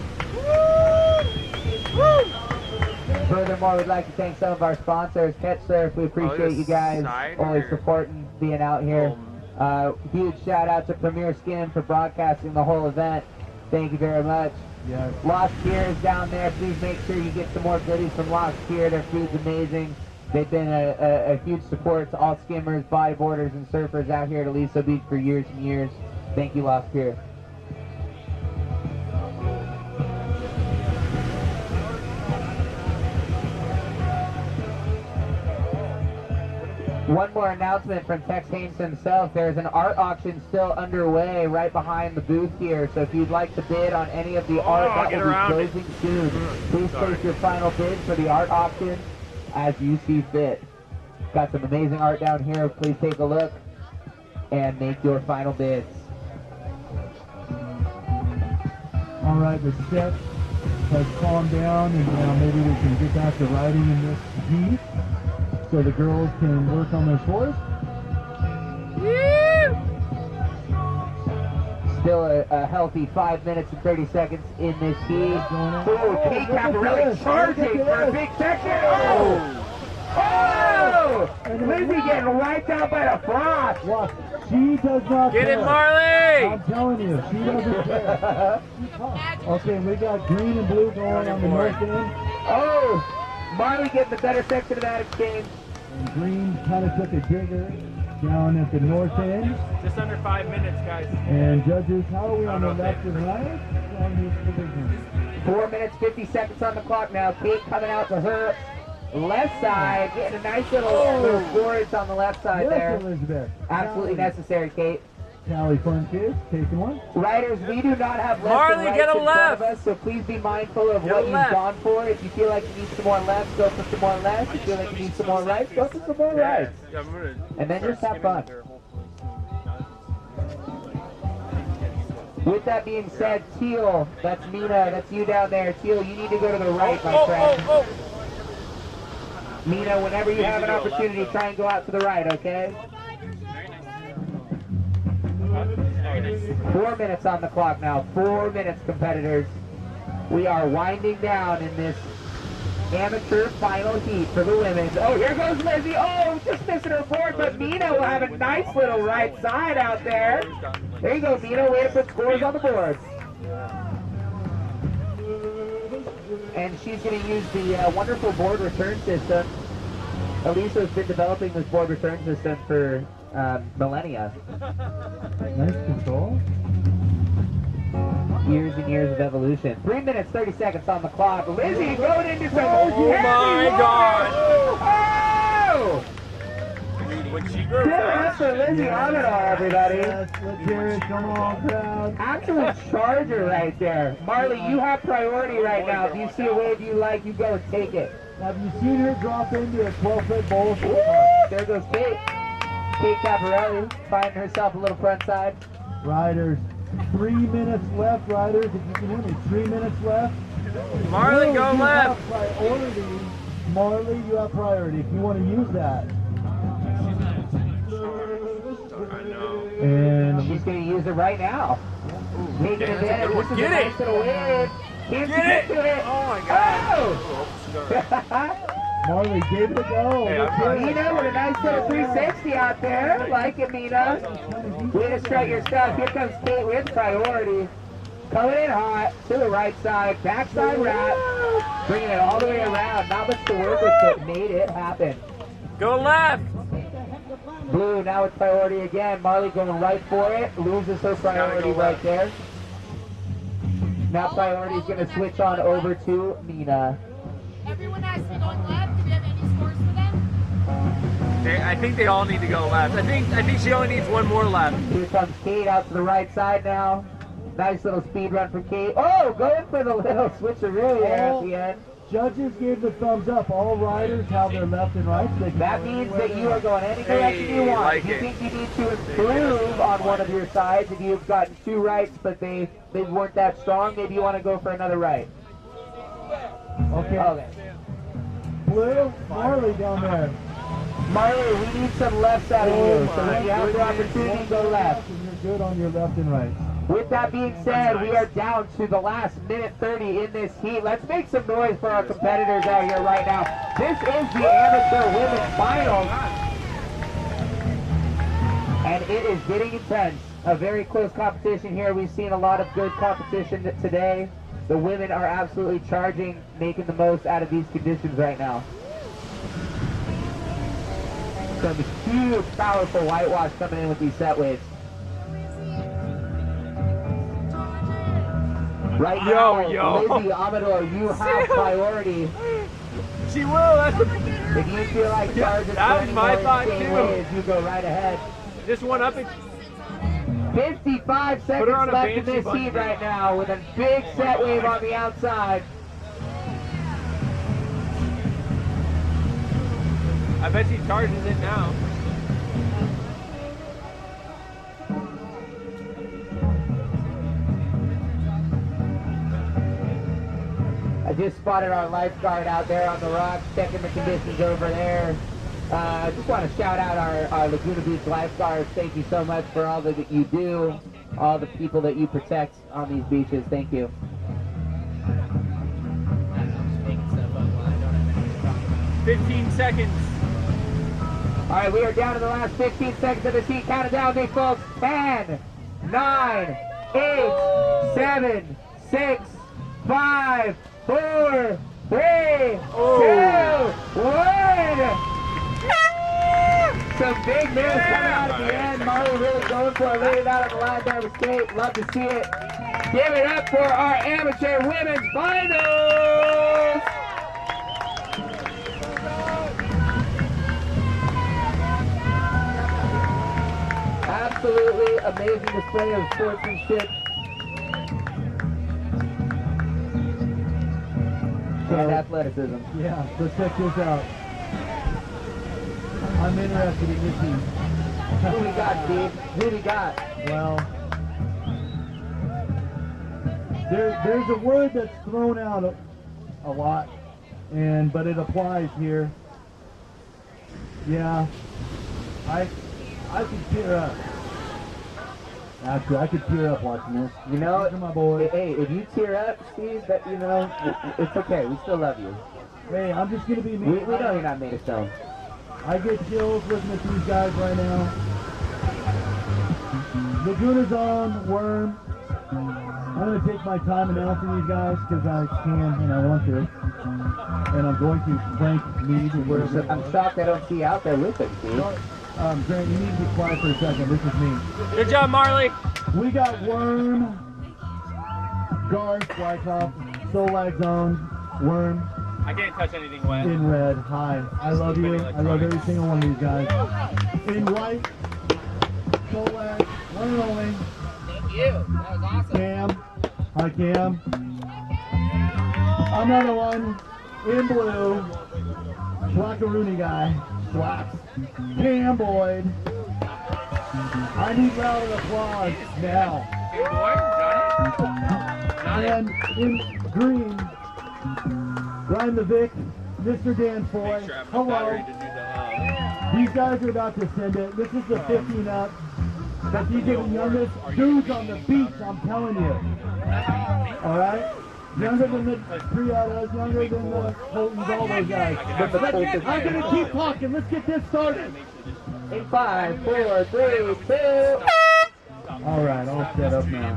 Furthermore, we'd like to thank some of our sponsors, Catch Surf. We appreciate you guys always supporting, being out here. Huge shout out to Premier Skim for broadcasting the whole event. Thank you very much. Yes. Lost Pier is down there. Please make sure you get some more goodies from Lost Pier. Their food's amazing. They've been a huge support to all skimmers, bodyboarders, and surfers out here at Aliso Beach for years and years. Thank you, Lost Pier. One more announcement from Tex Haynes himself. There's an art auction still underway right behind the booth here. So if you'd like to bid on any of the art that will be closing soon, please place your final bid for the art auction as you see fit. Got some amazing art down here. Please take a look and make your final bids. All right, the set has calmed down, and now maybe we can get back to riding in this Jeep so the girls can work on this horse. Still a healthy 5 minutes and 30 seconds in this heat. Oh, Kate Caparelli charging for a big section. Oh! Oh! Lizzie getting wiped out by the frost. Watch. She does not Get care. it, Marley! I'm telling you, she doesn't care. Okay, we got green and blue going on the north end. Oh! Marley getting the better section of that exchange. And green kind of took a digger down at the north end. Just under 5 minutes, guys. And judges, how are we on the left and right on this division? 4 minutes, 50 seconds on the clock now. Kate coming out to her left side, getting a nice little scorage on the left side there. Elizabeth. Absolutely necessary, Kate. Callie Funkiss taking one. Riders, we do not have left Marley, and get rights a in left. front of us, so please be mindful of Get what a you've left. gone for. If you feel like you need some more lefts, go for some more lefts. If you feel like you need some more rights, go for some more rights. Yeah, I'm gonna And then start just have skimming fun. their whole- With that being said, Teal, that's Mina, that's you down there. Teal, you need to go to the right, my Oh, friend. oh, Mina, whenever you have an opportunity, try and go out to the right, okay? 4 minutes on the clock now. 4 minutes, competitors. We are winding down in this amateur final heat for the women's. Oh, here goes Lizzie. Oh, just missing her board, but Mina will have a nice little right side out there. There you go, Mina. Way to put scores on the board. And she's going to use the wonderful board return system. Aliso's been developing this board return system for millennia. Nice control. Years and years of evolution. 3 minutes, 30 seconds on the clock. Lizzie going into some Oh my God! Oh! When she Give grows it up for Lizzie Amador, everybody. Yes, let's hear it. Come on, crowd. Absolute charger right there. Marley, you have priority right now. If you see a wave you like, you go and take it. Have you seen her drop into a 12-foot bowl? Woo! There goes Kate. Kate Caparelli finding herself a little front side. Riders, 3 minutes left, riders. If you can hear me, 3 minutes left. Marley, Really, go you left. have priority. Marley, you have priority if you want to use that. I know. And She's going to use it right now. Taking that's a advantage. good one. This is Get a it. nice little wave. Can't Get get it. to it. Oh my God. Oh! Marley gave it a go. Hey, Let's hear it. Mina with a nice little 360 out there. Like it, Mina. Way to strut your stuff. Here comes Kate with priority. Coming in hot to the right side. Backside wrap. Bringing it all the way around. Not much to work with, but made it happen. Go left. Blue now with priority again. Marley going right for it. Loses her priority right there. Now priority is going to switch on over to Mina. Everyone has to be going left. Do we have any scores for them? I think they all need to go left. I think she only needs one more left. Here comes Kate out to the right side now. Nice little speed run from Kate. Oh, going for the little switcheroo there at the end. Judges gave the thumbs up. All riders have their left and right. So they can That go means anywhere that they you are want. going any direction you want. like If you it. think you need to improve on one of your sides, if you've gotten 2 rights but they weren't that strong, maybe you want to go for another right. Okay. Blue, Marley down there. Marley, we need some lefts out of you. So when you have the goodness. opportunity, go left. And you're good on your left and right. With that being said, we are down to the last minute 30 in this heat. Let's make some noise for our competitors out here right now. This is the amateur women's finals. And it is getting intense. A very close competition here. We've seen a lot of good competition today. The women are absolutely charging, making the most out of these conditions right now. Some huge, powerful whitewash coming in with these set waves. Right now, Yo. Lizzie Amador, you have priority. She will. That's If you feel like charging that was my thought, insane too. waves, you go right ahead. Just one up. 55 Put seconds her on a left in Banshee this bungee. heat right now with a big set wave on the outside. I bet she charges it now. I just spotted our lifeguard out there on the rocks, checking the conditions over there. I just want to shout out our Laguna Beach lifeguards. Thank you so much for all that you do, all the people that you protect on these beaches. Thank you. 15 seconds. All right, we are down to the last 15 seconds of the heat. Count it down, big folks. 10, 9, 8, 7, 6, 5, 4, 3, 2, 1. Some big moves coming out at the end. Marley really going for it. Laid it out on the line there with Skate. Love to see it. Give it up for our amateur women's finals. Absolutely amazing display of sportsmanship and athleticism. Yeah, so check this out. I'm interested in this team. Who we got, Steve? Who we got? Well, there's a word that's thrown out a lot, but it applies here. Yeah, I could tear up. Actually, I could tear up watching this. You know, These are my boys. hey, if you tear up, Steve, that you know, it's okay. We still love you. Hey, I'm just gonna be me. We know you're not made of stone. I get chills looking at these guys right now. Laguna's on, Worm. I'm going to take my time announcing these guys because I can and I want to. And I'm going to Frank Mead. I'm shocked I don't see you out there with them, Steve. Grant, you need to be quiet for a second. This is me. Good job, Marley. We got Worm, Garth, Wyckoff, Soul Lag Zone, Worm, I can't touch anything wet. in red. Hi. I love you. I love every single one of these guys. In white, Soul Lag, one and only. Thank you. That was awesome. Cam. Hi, Cam. Another one in blue. Swackaroony guy. Swaps. Cam Boyd. I need round of applause now. Hey, boy, Johnny. And in green, Ryan the Vic, Mr. Dan Foy. Make sure I have enough Hello. battery to do the, These guys are about to send it. This is the 15 up. But these are the youngest dudes on the beach, I'm telling you. Alright? Younger than the Priotas, younger than the Coltons, all those guys. I'm going to keep talking. Let's get this started. In 5, 4, 3, 2. Alright, all set up now.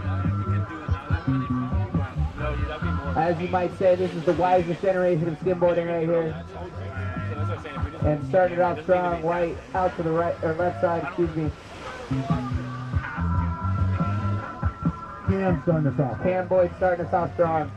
As you might say, this is the wisest generation of skimboarding right here. And started off strong, white out to the right or left side, excuse me. Cam starting us off. Cam Boyd starting us off strong.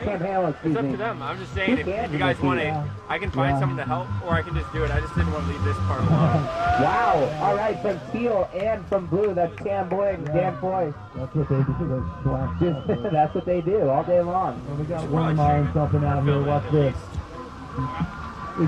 Cam Hamill, It's excuse up me. to them. I'm just saying, if can you guys do want this, it, yeah. I can find Yeah. someone to help, or I can just do it. I just didn't want to leave this part alone. Wow. All right, from teal and from blue, that's Cam Boyd and Dan Foy. That's what they do. They slack Just, stuff. that's what they do all day long. Well, we got Worm eyeing something out here. Watch this. Is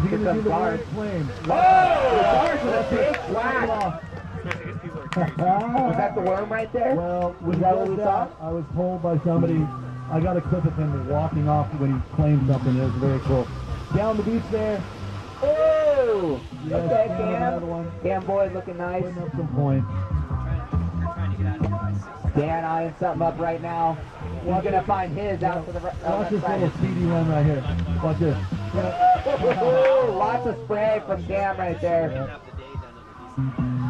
he going to do the Bars. word flame? Oh, Bars with a big whack. Especially because people are crazy. Was that the worm right there? Well, Was that what we saw? I was told by somebody, I got a clip of him walking off when he claimed something. It was very cool. Down the beach there. Oh! Yes, Okay, another one. Cam Boyd looking nice. Putting up some points. Dan eyeing something up right now. He's gonna find his out to the right. Watch this little speedy run right here. Watch this. Ooh, lots of spray from Dan right there.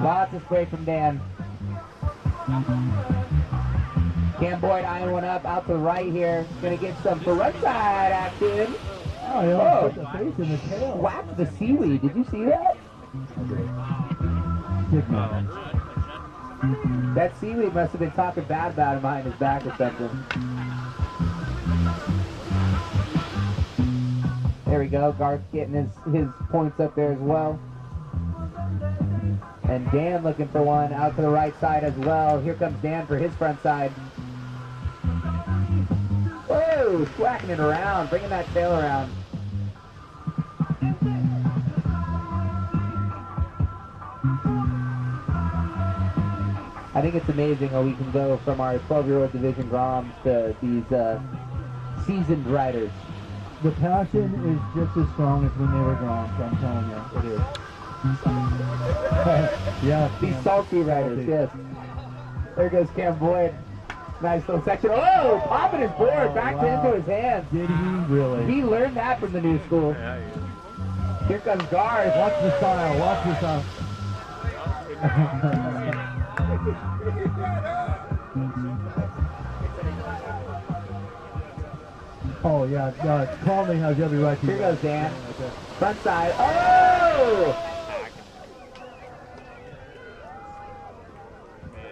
Lots of spray from Dan. Cam Boyd eyeing one up out to the right here. Gonna get some front side action. Oh, yeah. Oh. Put the face in the tail. Whacked the seaweed. Did you see that? Sick, man. That seaweed must have been talking bad about him behind his back or something. There we go. Garth getting his points up there as well. And Dan looking for one out to the right side as well. Here comes Dan for his front side. Whoa, swacking it around, bringing that tail around. I think it's amazing how we can go from our 12-year-old division Groms to these seasoned riders. The passion is just as strong as when they were Groms, I'm telling you, it is. Yeah, These salty riders, yes. There goes Cam Boyd. Nice little section. Oh, popping his board back into his hands. Did he really? He learned that from the new school. Here comes Garth. Watch the style, watch the style. Oh yeah, Conley has every right to. Here goes Dan. Front side. Oh!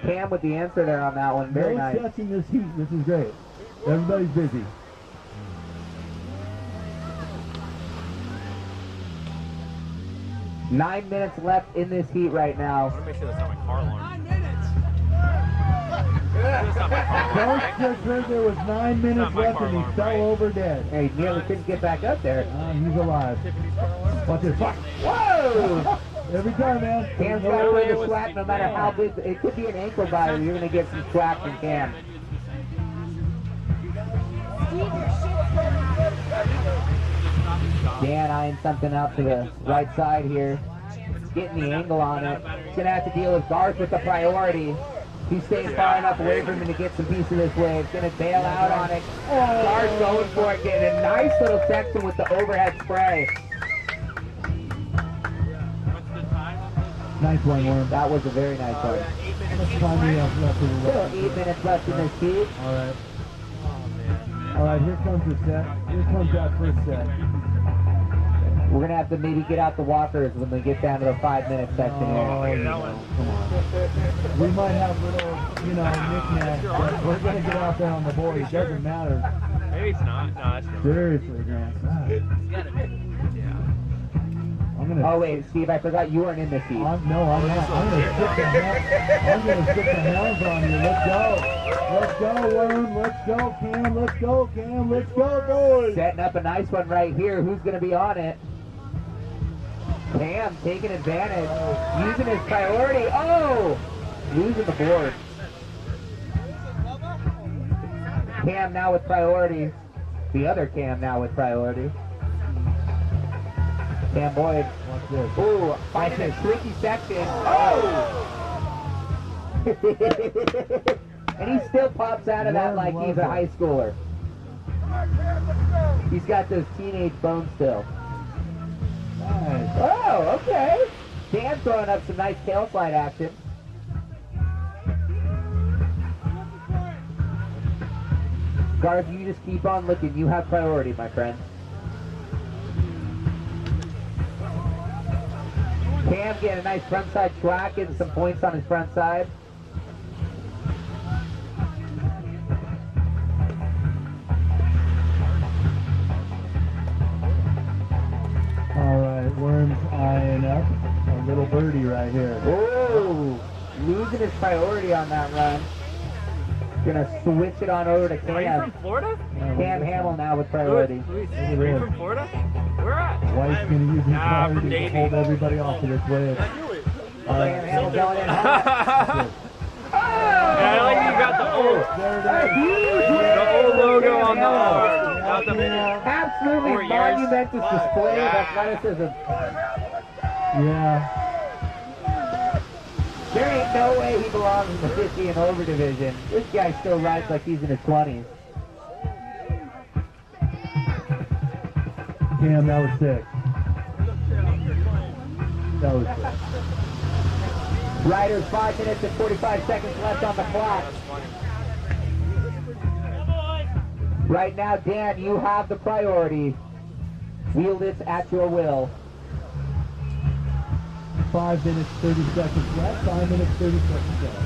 Cam with the answer there on that one. Very nice. No sets in this heat. This is great. Everybody's busy. Nine minutes left in this heat right now. I want to make sure that's not my car alarm. 9 minutes. That's not my car alarm, Coach right? just heard there was 9 minutes not my left car and he alarm, fell right? over dead. Hey, he nearly couldn't get back up there. He's alive. Tiffany's car alarm? Watch this. Fuck. Whoa! Every time, man. Cam's got to win the swag no matter how big. It could be an ankle biter. You're going to get some swag from Cam. Dan eyeing something out to the right side here. Getting the angle on it. He's going to have to deal with Garth with the priority. He's staying far enough away from him to get some piece of this wave. Going to bail out on it. Garth going for it. Getting a nice little section with the overhead spray. Nice one, Worm. That was a very nice one. How much time do we have left in the Still race? 8 minutes left in this heat. All right. All right, here comes the set. Here comes that first set. We're going to have to maybe get out the walkers when we get down to the 5-minute section Oh, here. come on. We might have little, knickknacks, but we're going to get out there on the board. It doesn't matter. Maybe it's not. No, that's not. Seriously, man. Yeah. I'm going to... Oh, wait, Steve, I forgot you weren't in this heat. I'm not. I'm going to stick the hands on you. Let's go. Let's go, Worm. Let's go, Cam. Let's go, Cam. Let's go, boys. Setting up a nice one right here. Who's going to be on it? Cam taking advantage, using his priority. Oh! Losing the board. Cam now with priority. The other Cam now with priority. Cam Boyd. Watch this. Ooh, finding a tricky section. Oh! And he still pops out of that like he's a high schooler. He's got those teenage bones still. Nice. Oh, okay. Dan throwing up some nice tail slide action. Garth, you just keep on looking. You have priority, my friend. Cam getting a nice front side track, getting some points on his front side. All right, Worm's eyeing up a little birdie right here. Oh, losing his priority on that run. Gonna switch it on over to Are you Cam. from Florida? Cam Hamill now with priority. Luis, are you from Florida? Where at? White's gonna use his Nah, from priority to Davie. hold everybody off to this wave. Cam Hamill going in hot. Yeah, I like you got the old, There it is. the old logo on the Hamill. out the Absolutely 4 years. monumentous display of athleticism. Yeah. There ain't no way he belongs in the 50 and over division. This guy still rides like he's in his 20s. Cam, that was sick. That was sick. Riders 5 minutes and 45 seconds left on the clock. Right now, Dan, you have the priority. Wield it at your will. 5 minutes, 30 seconds left. 5 minutes, 30 seconds left.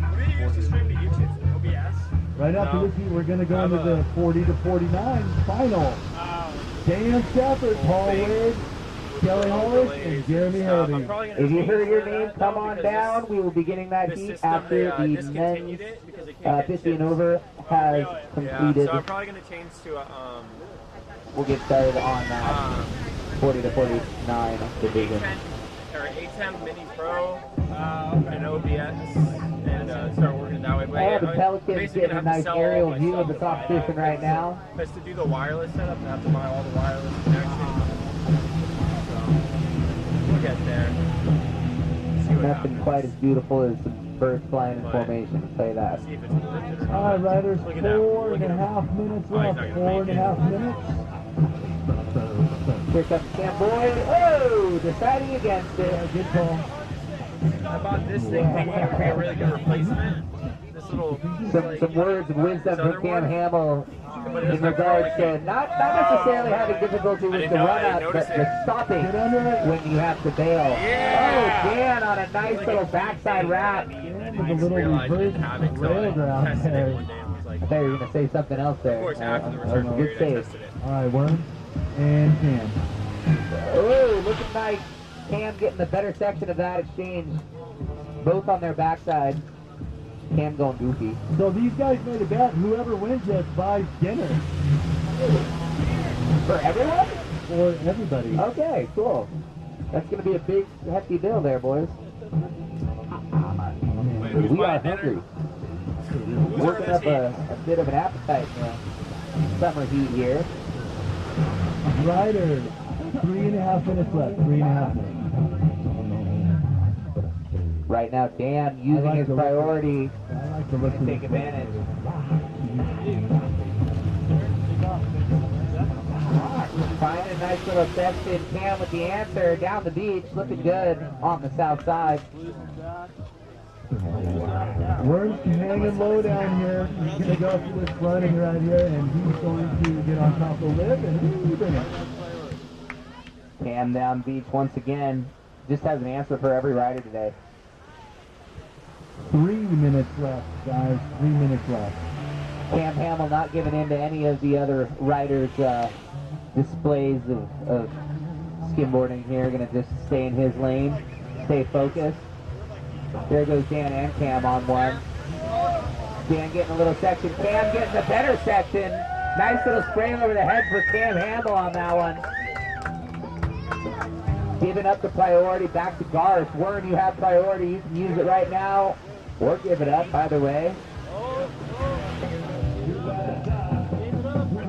What do you use to stream to YouTube? Right after this heat, we're going to go into the 40 to 49 final. Dan Stafford, Paul Wade, Kelly Hollis, and Jeremy Hody. If you heard your name, come on down. We will be getting that heat after the men's 50 and over has completed. So I'm probably going to change to We'll get started on that 40 to 49 division. Or A10 Mini Pro and OBS and start working that way. But the Pelican's getting a nice aerial view of the competition right now. Because to do the wireless setup, I have to buy all the wireless connections. So we'll get there. Nothing quite as beautiful as some birds flying in formation, I'll tell you that. All right, riders, 4.5 minutes left. 4.5 minutes. Here comes Cam Boyd. Oh, deciding against it. Good call. I bought this thing thinking it would be a really good replacement. This little some words of wisdom from Cam Hamill in regards to not necessarily having difficulty with the run up, but the stopping when you have to bail. Oh, Dan on a nice little backside wrap. With a little reverse rail ground there. I thought you were going to say something else there. Of course, after the return Good save. All right, Worm and Cam. Oh, looking like Cam getting the better section of that exchange. Both on their backside. Cam going goofy. So these guys made a bet. Whoever wins this buys dinner. For everyone? For everybody. Okay, cool. That's going to be a big, hefty bill there, boys. We are hungry. Working up a bit of an appetite in the summer heat here. Riders, 3.5 minutes left. 3.5 minutes. Right now, Dan using his priority to take advantage. Finding a nice little section. Cam with the answer down the beach, looking good on the south side. Worm's hanging low down here. He's going to go through this flooding right here, and he's going to get on top of the lip, and he's in it. Cam down beach once again. Just has an answer for every rider today. 3 minutes left, guys. 3 minutes left. Cam Hamill not giving in to any of the other riders' displays of skimboarding here. Going to just stay in his lane, stay focused. There goes Dan and Cam on one. Dan getting a little section. Cam getting the better section. Nice little spray over the head for Cam Hamill on that one. Giving up the priority back to Garth. Warren, you have priority. You can use it right now or give it up, either way.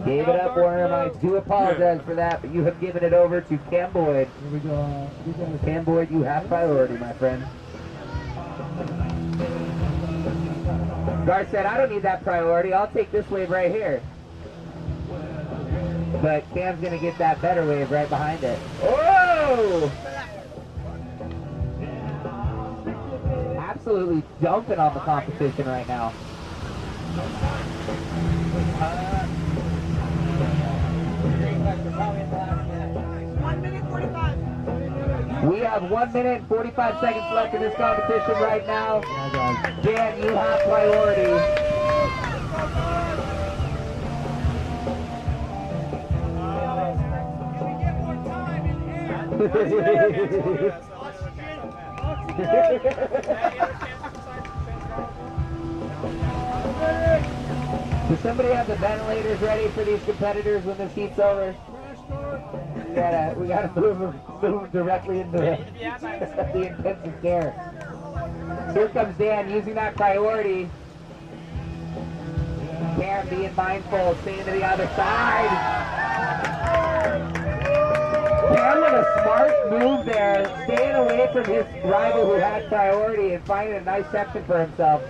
Gave it up, Warren. I do apologize for that, but you have given it over to Cam Boyd. Here we go. Cam Boyd, you have priority, my friend. Garth said, I don't need that priority. I'll take this wave right here. But Cam's going to get that better wave right behind it. Oh! Absolutely dumping on the competition right now. 1 minute 45. We have 1 minute and 45 seconds left in this competition right now. Dan, you have priority. Does somebody have the ventilators ready for these competitors when this heat's over? We gotta move them directly into the intensive care. Here comes Dan using that priority. Cam being mindful, staying to the other side. Cam with a smart move there, staying away from his rival who had priority and finding a nice section for himself.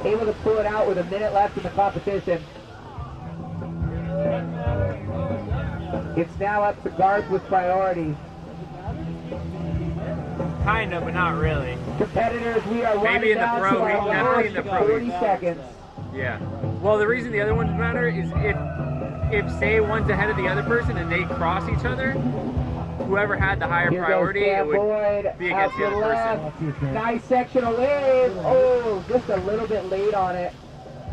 Able to pull it out with a minute left in the competition. It's now up to Garth with priority. Kind of, but not really. Competitors, we are Maybe in the down pro, to our definitely in the last pro. 40 seconds. Yeah. Well, the reason the other ones matter is if say one's ahead of the other person and they cross each other, whoever had the higher priority, it would Boyd, be against the other person. Nice sectional wave. Oh, just a little bit late on it.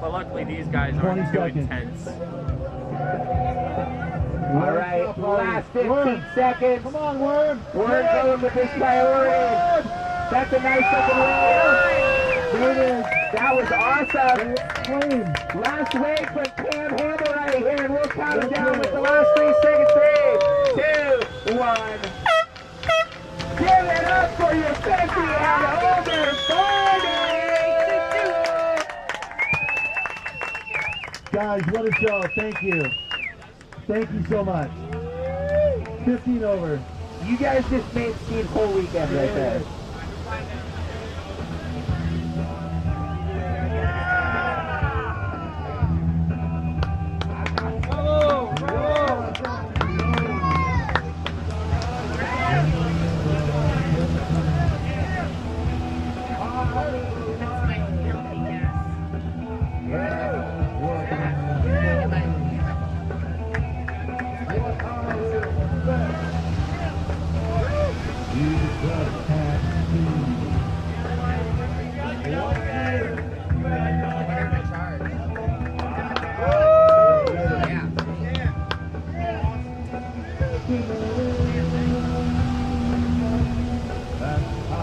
But luckily these guys 20 aren't too seconds. intense. All right, last 15 seconds. Come on, Worm. We're going with this priority. That's a nice looking wave. That was awesome. Last wave from Cam Hammer right here, and we'll count it down with the last 3 seconds. 3, 2, 1. Give it up for your 50 and over 40. Guys, what a show. Thank you. Thank you so much. 15 over. You guys just made Steve's whole weekend right there.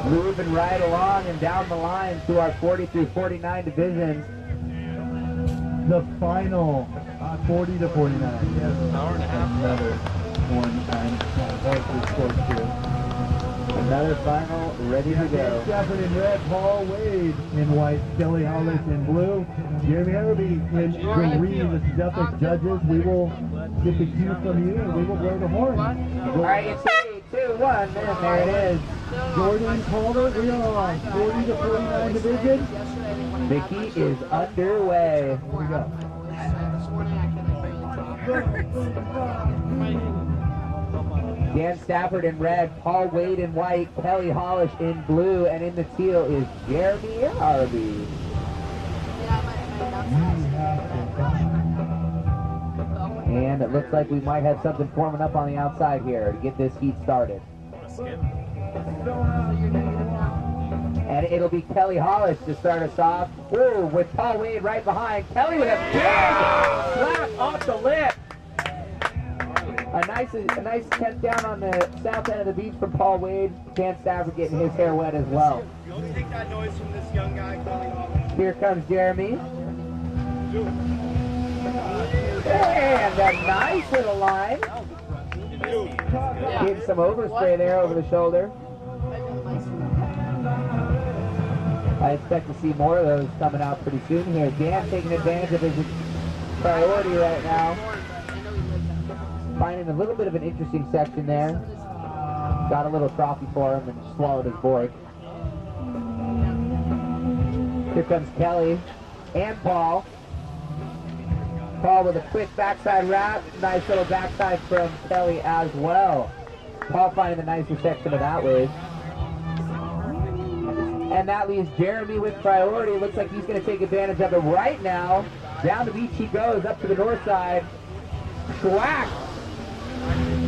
Moving right along and down the line to our 40 through 49 divisions. The final 40 to 49. Yes. Hour and a half. Another one time. Another final ready to go. Stafford in red, Paul Wade in white, Kelly Hollis in blue, Jeremy Harvey in green. The Suffolk judges. We will get the cue from you and we will blow the horn. All right, it's 3, 2, 1, and there it is. Jordan Calder, we are on 40 to 49 division. The heat is underway. Here we go. Dan Stafford in red, Paul Wade in white, Kelly Hollis in blue, and in the teal is Jeremy Harvey. And it looks like we might have something forming up on the outside here to get this heat started. And it'll be Kelly Hollis to start us off. Ooh, with Paul Wade right behind. Kelly with a big slap off the lip. A nice 10th down on the south end of the beach from Paul Wade. Dan Stafford getting his hair wet as well. You only take that noise from this young guy, Kelly Hollis. Here comes Jeremy. And a nice little line. Getting some overspray there over the shoulder. I expect to see more of those coming out pretty soon here. Dan taking advantage of his priority right now. Finding a little bit of an interesting section there. Got a little trophy for him and swallowed his board. Here comes Kelly and Paul. Paul with a quick backside wrap. Nice little backside from Kelly as well. Paul finding the nicer section of that wave. And that leaves Jeremy with priority. Looks like he's going to take advantage of it right now. Down the beach he goes, up to the north side. Schwack!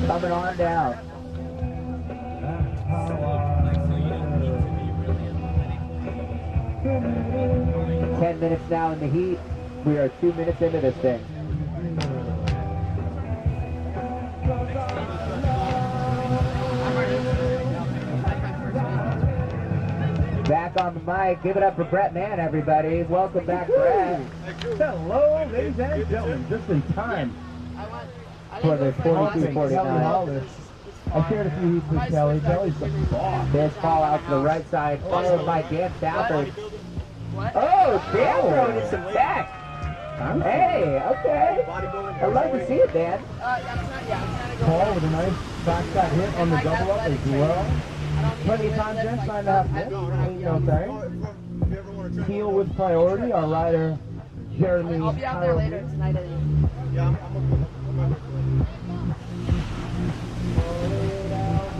Coming on down. 10 minutes now in the heat. We are 2 minutes into this thing. Back on the mic. Give it up for Brett Mann, everybody. Welcome back, Brett. Hello, ladies and gentlemen. Just in time For the 42-49. I shared a few heats with Kelly. Kelly's the boss. This ball out to the right side, followed by Dan Stafford. Oh, Dan throwing in some tech. Hey, okay. I'd love to see it, Dan. Paul with a nice backside hit on the double up as well. Plenty of time, Jen, 9.5 minutes. Okay. Teal with priority, our rider, Jeremy. I'll be out there later tonight, I think. Yeah, I'm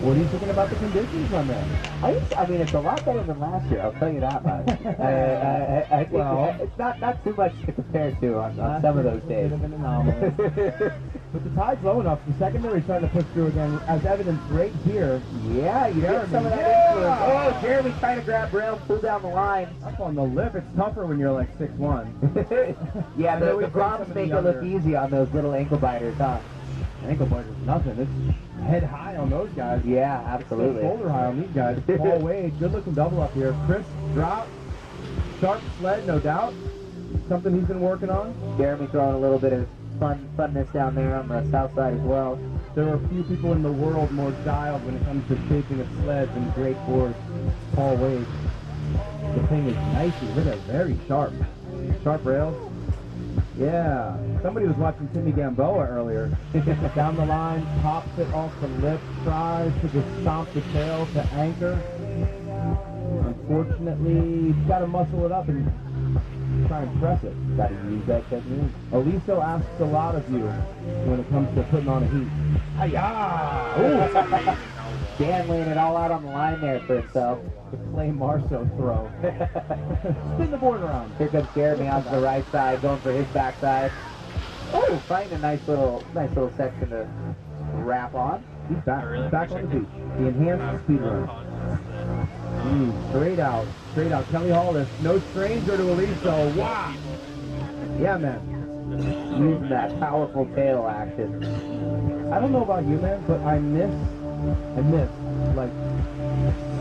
What are you thinking about the conditions on that? I mean, it's a lot better than last year, I'll tell you that much. I think it's not too much to compare to on some of those days. Been anomalous. But the tide's low enough, the secondary's starting to push through again, as evidenced right here. Yeah, you get some of that influence. Oh, Jeremy trying to grab Brown, pull down the line. Up on the lip, it's tougher when you're like 6'1". Yeah, the bombs make it look easy on those little ankle biters, huh? Ankle biters, nothing. It's head high on those guys. Yeah, absolutely. Shoulder high on these guys. Paul Wade, good looking double up here. Chris, drop, sharp sled, no doubt. Something he's been working on. Jeremy throwing a little bit of funness down there on the south side as well. There are a few people in the world more dialed when it comes to shaping of sleds and great boards. Paul Wade. The thing is nicey. Look at it, very sharp. Sharp rails. Yeah. Somebody was watching Timmy Gamboa earlier. Down the line, pops it off the lip, tries to just stomp the tail to anchor. Unfortunately, he's got to muscle it up and try and press it. Got to use that technique. Aliso asks a lot of you when it comes to putting on a heat. Hi-ya! Dan laying it all out on the line there for himself. The Clay Marceau throw. Spin the board around. Here comes Jeremy onto the right side, going for his backside. Oh, finding a nice little section to wrap on. He's back. Back on the beach. The enhanced speed run. Straight out. Straight out. Kelly Hollis, no stranger to Aliso. Wow. Yeah, man. Using that powerful tail action. I don't know about you, man, but I miss, like,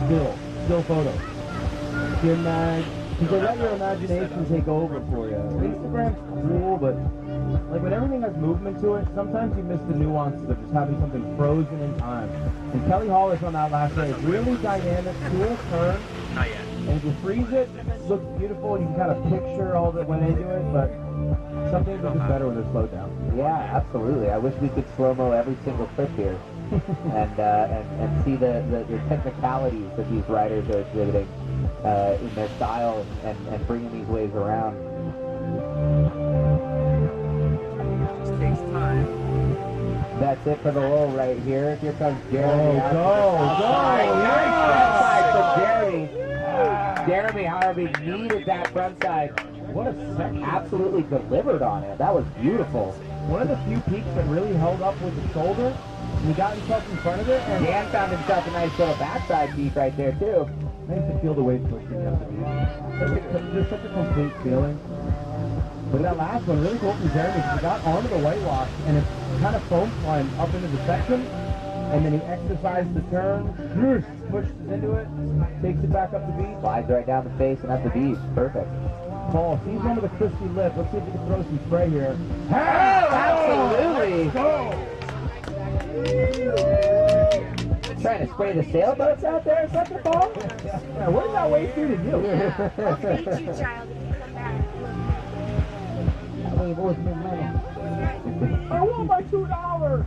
still photos. Skin mag. Because they let your imagination take over for you. Instagram's cool, but like when everything has movement to it, sometimes you miss the nuances of just having something frozen in time. And Kelly Hollis on that last race, really dynamic, cool turn. Not yet. And if you freeze it, it looks beautiful, and you can kind of picture all that went into it, but some things are just better when they're slowed down. Yeah, absolutely. I wish we could slow-mo every single clip here and see the technicalities that these riders are exhibiting in their style and bringing these waves around. Just takes time. That's it for the low right here. Here comes Jeremy. Jeremy Harvey needed that front side. What a section. Absolutely delivered on it. That was beautiful. One of the few peaks that really held up with the shoulder, and he got himself in front of it. And Dan found himself a nice little backside peak right there, too. Nice to feel the wave pushing up the beach. Just such a complete feeling. But that last one, really cool from Jeremy, because he got onto the whitewash, and it's kind of foam flying up into the section, and then he exercised the turn, pushes into it, takes it back up the beach. Slides right down the face and up the beach. Perfect. Paul, sees one with a crispy lip. Let's see if we can throw some spray here. Oh, absolutely. Trying to spray the sailboats out there or something, Paul? Yeah, what did that wave do to you? I'll feed you, child, if you come back. That wave owes me money. I want my $2.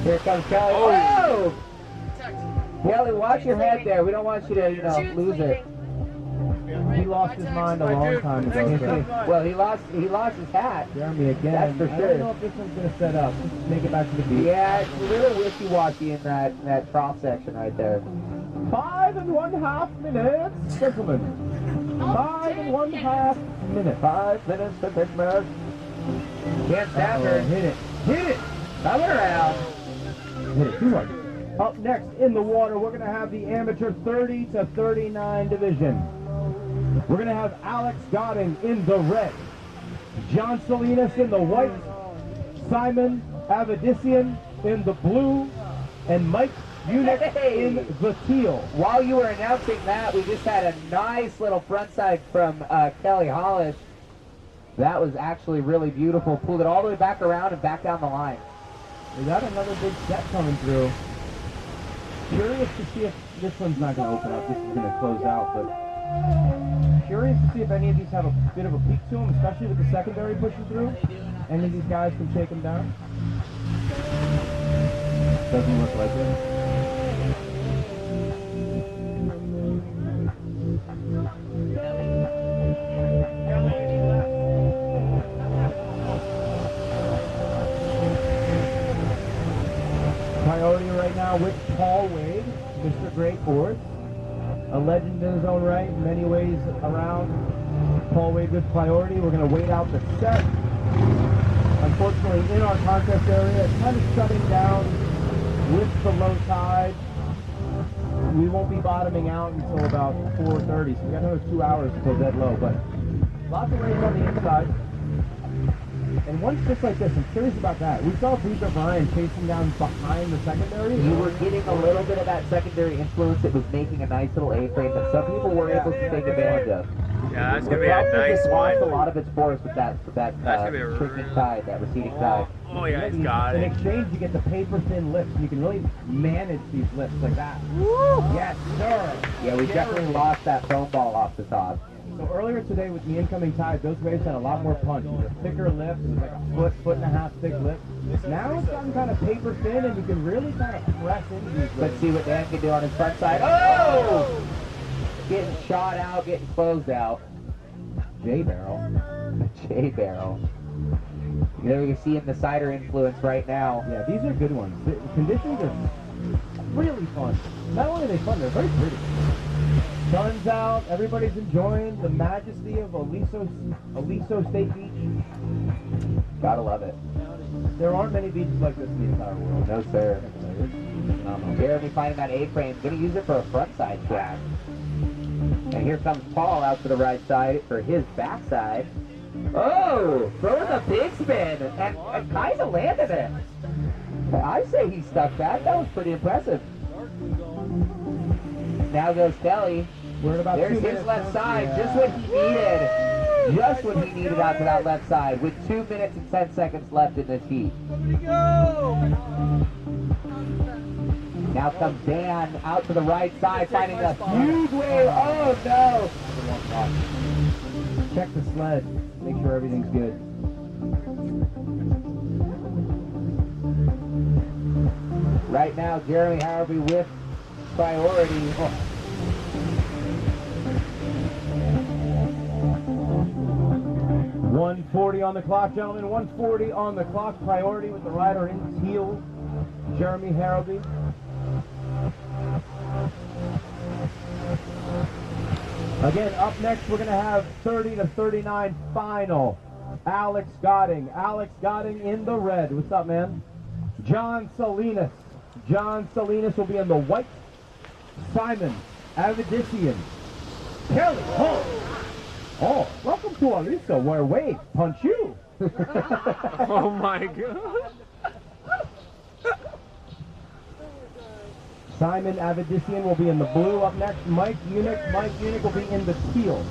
Here comes Kelly. Oh! Kelly, watch your head there. We don't want you to, lose it. He lost his mind a long time ago. Well, he lost his hat. Jeremy again. That's for sure. I don't know if this one's going to set up. Let's make it back to the beach. Yeah, it's a little wishy-washy in that trough section right there. 5 1/2 minutes, gentlemen. 5 1/2 minutes. 5 minutes to Christmas. Can't stop her. Hit it. Hit it. Coming around. Hit it. Too hard. Up next in the water, we're going to have the amateur 30 to 39 division. We're going to have Alex Godding in the red, John Salinas in the white, Simon Avedissian in the blue, and Mike Unick in the teal. While you were announcing that, we just had a nice little front side from Kelly Hollis. That was actually really beautiful. Pulled it all the way back around and back down the line. We got another big set coming through. Curious to see if this one's not going to open up. This is going to close out, but curious to see if any of these have a bit of a peak to them, especially with the secondary pushing through. Any of these guys can shake them down. Doesn't look like it. with Paul Wade, Mr. Great Boards. A legend in his own right, in many ways around. Paul Wade with priority. We're going to wait out the set. Unfortunately, in our contest area, it's kind of shutting down with the low tide. We won't be bottoming out until about 4:30, so we got another 2 hours until dead low, but lots of rain on the inside. And once just like this, I'm curious about that. We saw Bruce O'Brien chasing down behind the secondary. You were getting a little bit of that secondary influence that was making a nice little A-frame that some people were able to take advantage of. Yeah, that's The going to be a problem is nice it lost a one. lot of its force with that gonna be a shrinking tide, that receding tide. Oh, yeah, he's got In it. exchange, you get the paper-thin lifts, and you can really manage these lifts like that. Woo! Yes, sir. Yeah, we definitely lost that foam ball off the top. So earlier today with the incoming tide, those waves had a lot more punch. It was a thicker lift. It was like a foot and a half thick lift. Now it's gotten kind of paper thin, and you can really kind of press into these Let's lifts. see what Dan can do on his front side. Oh! Getting shot out, getting closed out. J-barrel. J-barrel. There you see him the cider influence right now. Yeah, these are good ones. The conditions are really fun. Not only are they fun, they're very pretty. Sun's out, everybody's enjoying the majesty of Aliso State Beach. Gotta love it. There aren't many beaches like this in the entire world. No, sir. Jeremy finding that A-frame. Gonna use it for a front side track. And here comes Paul out to the right side for his backside. Oh! Throwing a big spin. And Kaiser landed it. I say he stuck that. That was pretty impressive. Now goes Kelly. We're at about There's 2 his minutes left in. side. Yeah. Just what he needed. Just what he needed out to that left side. With 2 minutes and 10 seconds left in this heat. Now comes Dan out to the right side, finding a huge wave. Oh no! Check the sled. Make sure everything's good. Right now, Jeremy Harvey with priority. Oh. .140 on the clock, gentlemen. 140 on the clock. Priority with the rider in teal, Jeremy Harrowby. Again, up next, we're going to have 30 to 39 final. Alex Godding. Alex Godding in the red. What's up, man? John Salinas. John Salinas will be in the white. Simon Avedisian. Kelly Hull. Oh, welcome to Aliso, where waves punch you. Oh my God. Simon Avedisian will be in the blue. Up next, Mike Unick. Mike Unick will be in the teal.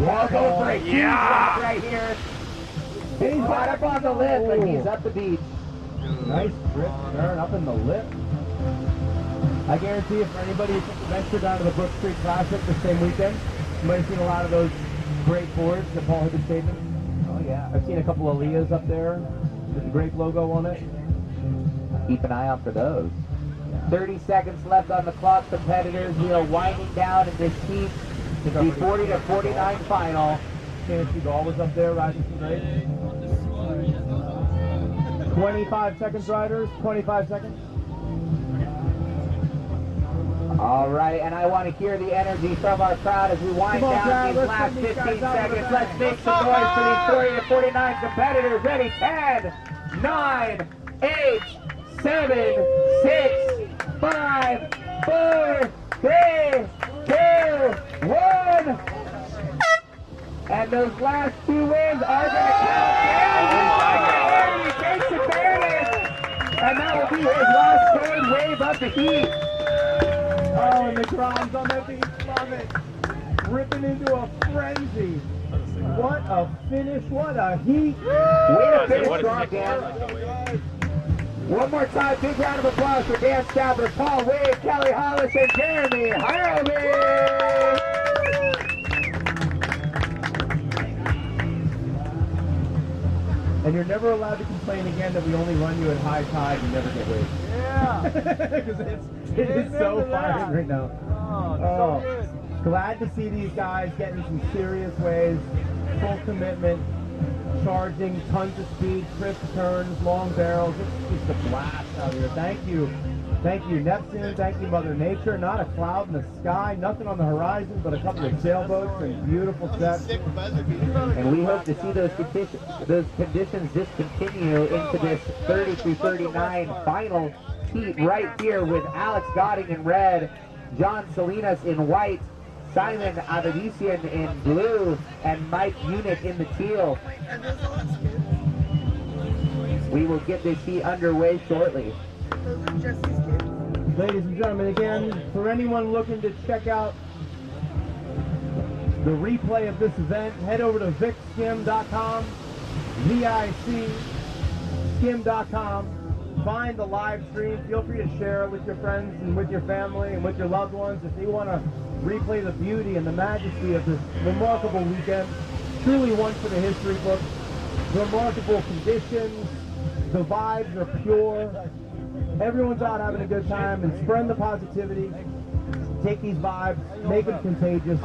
Yeah, go for a huge Yeah. left right here. He's right up on the lip, but he's up the beach. Nice grip turn up in the lip. I guarantee if anybody who took the venture down to the Brook Street Classic the same weekend, you might have seen a lot of those great boards that Paul had been shaping. Oh yeah. I've seen a couple of Leahs up there with the grape logo on it. Keep an eye out for those. 30 seconds left on the clock, competitors. We are winding down in this heat. The 40 to 49 final. Chance Seagal was up there riding some grapes. 25 seconds, riders. 25 seconds. All right, and I want to hear the energy from our crowd as we wind Come on, down crowd, these let's last send these 15 guys out with seconds. a Let's bang. make some noise for these 40 to 49 competitors. Ready? 10, 9, 8, 7, 6, 5, 4, 3, 2, 1. And those last 2 wins are going to count down. He takes advantage. And that will be his last third wave of the heat. Oh, and the crowd's on that beach. Love it. Ripping into a frenzy. What a finish. What a heat. Way to finish What a strong, kick. Dan. One more time, big round of applause for Dan Stabler, Paul Wade, Kelly Hollis, and Jeremy Harvey. And you're never allowed to complain again that we only run you at high tide and never get waves. Yeah. Because it is so firing right now. Oh, so good. Glad to see these guys getting some serious waves, full commitment, charging tons of speed, crisp turns, long barrels. It's just a blast out here. Thank you Thank you, Neptune. Thank you, Mother Nature. Not a cloud in the sky, nothing on the horizon but a couple of sailboats and beautiful sets. And we hope to see those conditions just continue into this 30-39 final heat right here with Alex Godding in red, John Salinas in white, Simon Avedissian in blue, and Mike Unit in the teal. We will get this heat underway shortly. Ladies and gentlemen, again, for anyone looking to check out the replay of this event, head over to VICSkim.com, VICSkim.com. Find the live stream. Feel free to share it with your friends and with your family and with your loved ones. If you want to replay the beauty and the majesty of this remarkable weekend, truly one for the history books. Remarkable conditions. The vibes are pure. Everyone's out having a good time and spreading the positivity. Take these vibes, make them contagious.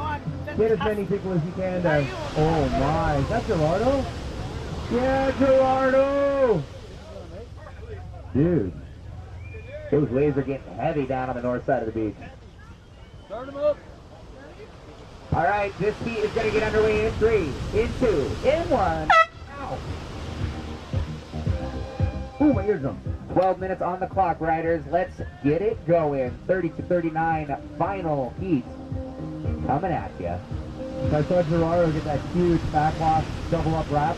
Get as many people as you can to, oh my, is that Gerardo? Yeah, Gerardo! Dude, those waves are getting heavy down on the north side of the beach. Start them up. All right, this heat is going to get underway in 3, in 2, in 1. Ow. Ooh, my eardrum. 12 minutes on the clock, riders. Let's get it going. 30-39 final heat coming at you. I saw Gerardo get that huge backwash double up wrap.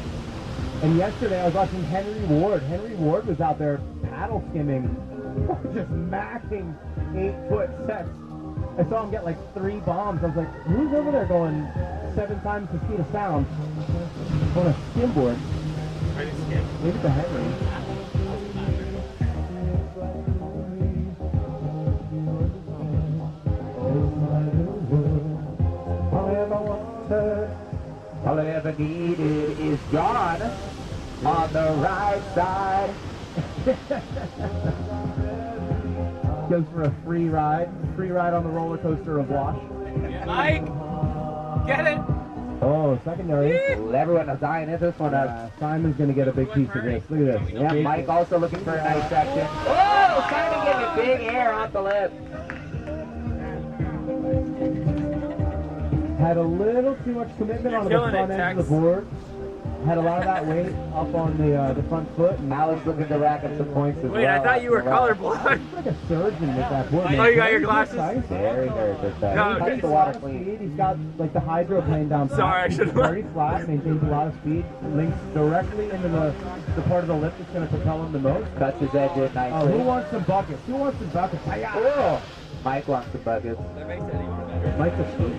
And yesterday I was watching Henry Ward. Henry Ward was out there paddle skimming, just macking 8-foot sets. I saw him get like 3 bombs. I was like, who's over there going 7 times the speed of sound on a skimboard? Ready to skim? Maybe it's a Henry. All I ever needed is John on the right side. Goes for a free ride on the roller coaster of Wash. Mike, get it. Oh, secondary. Everyone is eyeing this one up. Simon's going to get a big piece of this. Look at this. Yeah, Mike also looking for a nice section. Oh, Simon getting a big air off the lip. Had a little too much commitment on the front end of the board. Had a lot of that weight up on the front foot. And Alex looking to rack up some points as well. Wait, I thought you were colorblind. he's like a surgeon with that board. Oh, you got your glasses? Very nervous. No, He touched the water clean. He's got like the hydroplane down. Sorry, I should have. Very flat, maintains a lot of speed, links directly into the part of the lip that's going to propel him the most. Cuts his edge in nicely. Who wants some buckets? Who wants some buckets? Oh, Mike wants some buckets. That makes it even better. Mike's a sweet.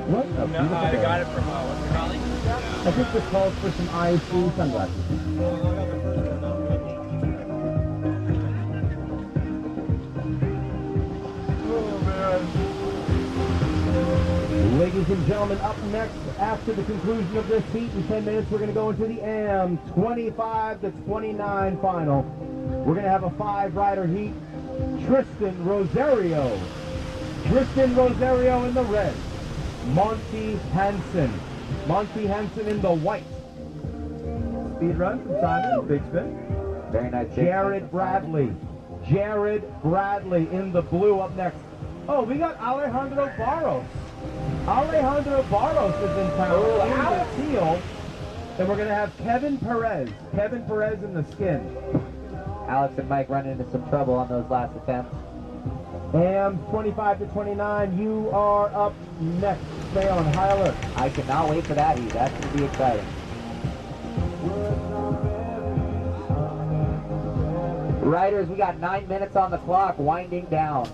What? No, I got it from what's your colleague? I think this calls for some IC sunglasses. Ladies and gentlemen, up next, after the conclusion of this heat in 10 minutes, we're going to go into the AM 25-29 final. We're going to have a 5-rider heat. Tristan Rosario in the red. Monty Hansen in the white. Speed run from Simon, big spin. Very nice. Jared Bradley in the blue up next. Oh, we got Alejandro Barros. Alejandro Barros is in town in the teal. And we're going to have Kevin Perez in the skin. Alex and Mike running into some trouble on those last attempts. AM 25-29, you are up next. Stay on high alert. I cannot wait for that heat. That's going to be exciting. Riders, we got 9 minutes on the clock, winding down.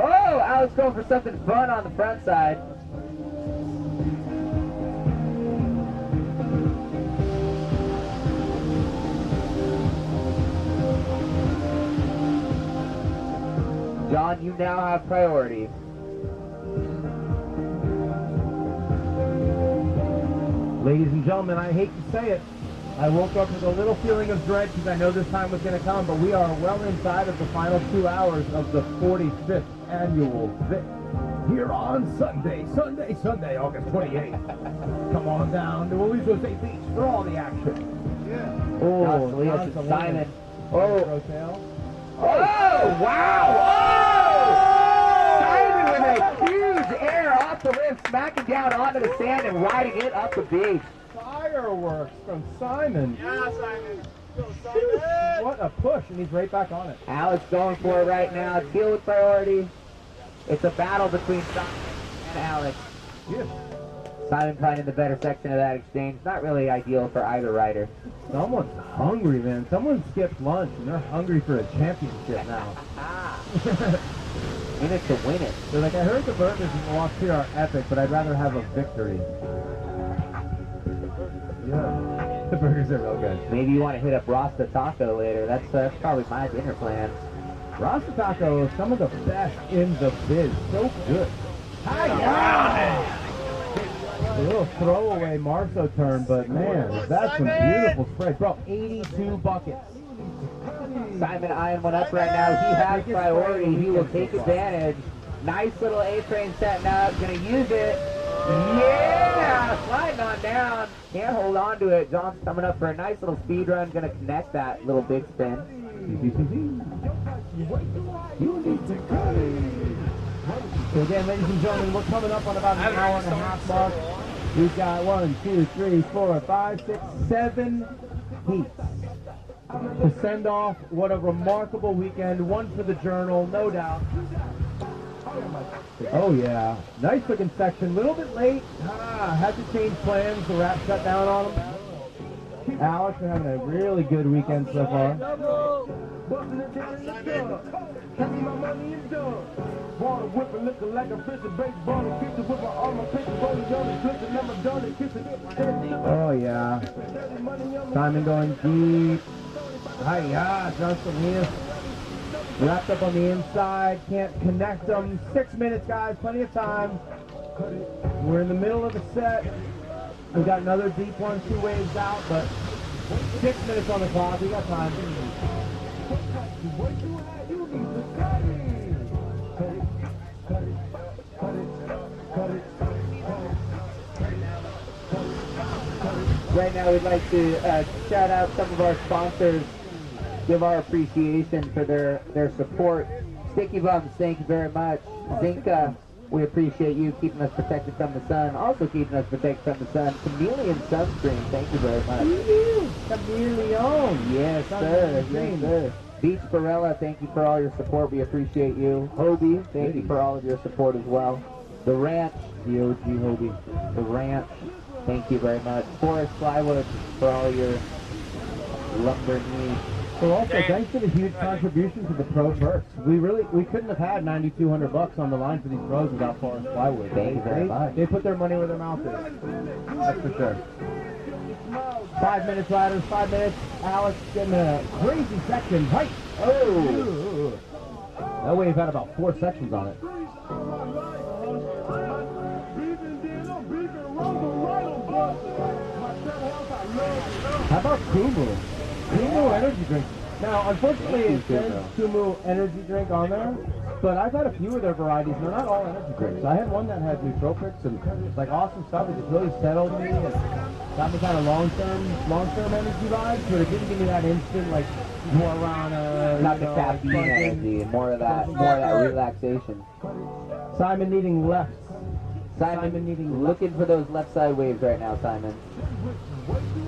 Oh, Alex going for something fun on the front side. John, you now have priority. Ladies and gentlemen, I hate to say it, I woke up with a little feeling of dread because I know this time was going to come, but we are well inside of the final 2 hours of the 45th annual VIC here on Sunday, August 28th. Come on down to Aliso Beach for all the action. Yeah. Oh, Simon. Oh. Oh, wow. Simon with a huge air off the lift, smacking down onto the sand and riding it up the beach. Fireworks from Simon. Yeah, Simon. Go, Simon. What a push, and he's right back on it. Alex going for it right now. It's heel with priority. It's a battle between Simon and Alex. Yeah. Simon finding the better section of that exchange. Not really ideal for either rider. Someone's hungry, man. Someone skipped lunch, and they're hungry for a championship now. In it to win it. They're like, I heard the burgers in Lost here are epic, but I'd rather have a victory. Yeah, the burgers are real good. Maybe you want to hit up Rasta Taco later. That's probably my dinner plan. Rasta Taco is some of the best in the biz. So good. Hi, a little throwaway Marceau turn, but man, that's some beautiful spray. Bro, 82 buckets. Simon eyeing one up right now. He has priority. He will take advantage. Nice little A-frame setting up. Gonna use it. Yeah! Sliding on down. Can't hold on to it. John's coming up for a nice little speed run. Gonna connect that little big spin. So again, ladies and gentlemen, we're coming up on about an hour and a half mark. We've got 1, 2, 3, 4, 5, 6, 7 heats to send off. What a remarkable weekend. One for the journal, no doubt. Oh yeah, nice looking section. Little bit late. Had to change plans. The wrap shut down on them. Alex, we're having a really good weekend so far. Oh yeah. Simon going deep. Hiya, Justin Leas. Wrapped up on the inside, can't connect them. 6 minutes, guys, plenty of time. We're in the middle of the set. We've got another deep one, 2 waves out, but 6 minutes on the clock. We got time. Right now, we'd like to shout out some of our sponsors. Give our appreciation for their support. Sticky Bums, thank you very much. Zinca, we appreciate you keeping us protected from the sun. Also keeping us protected from the sun. Chameleon Sunscreen, thank you very much. Chameleon. Yes, sir. Yes, sir. Beach Barella, thank you for all your support. We appreciate you. Hobie, thank you for all of your support as well. The Ranch, the OG Hobie. The Ranch, thank you very much. Forest Plywood for all your lumber needs. So also, thanks to the huge contribution to the pro perks. We couldn't have had $9,200 on the line for these pros without Forest Plywood. Thank you very much. They put their money where their mouth is. That's for sure. 5 minutes riders, 5 minutes. Alex getting a crazy section. Right. Oh. That wave had about 4 sections on it. How about Kumu? Kumu energy drink. Now, unfortunately, it says Kumu energy drink on there, but I've had a few of their varieties, and they're not all energy drinks. I had one that had nootropics and like awesome stuff. It just really settled me and got me kind of long-term energy vibes, but it didn't give me that instant like guarana. Not the caffeine energy, more of that relaxation. Simon needing lefts. Simon needing looking for those left side waves right now, Simon.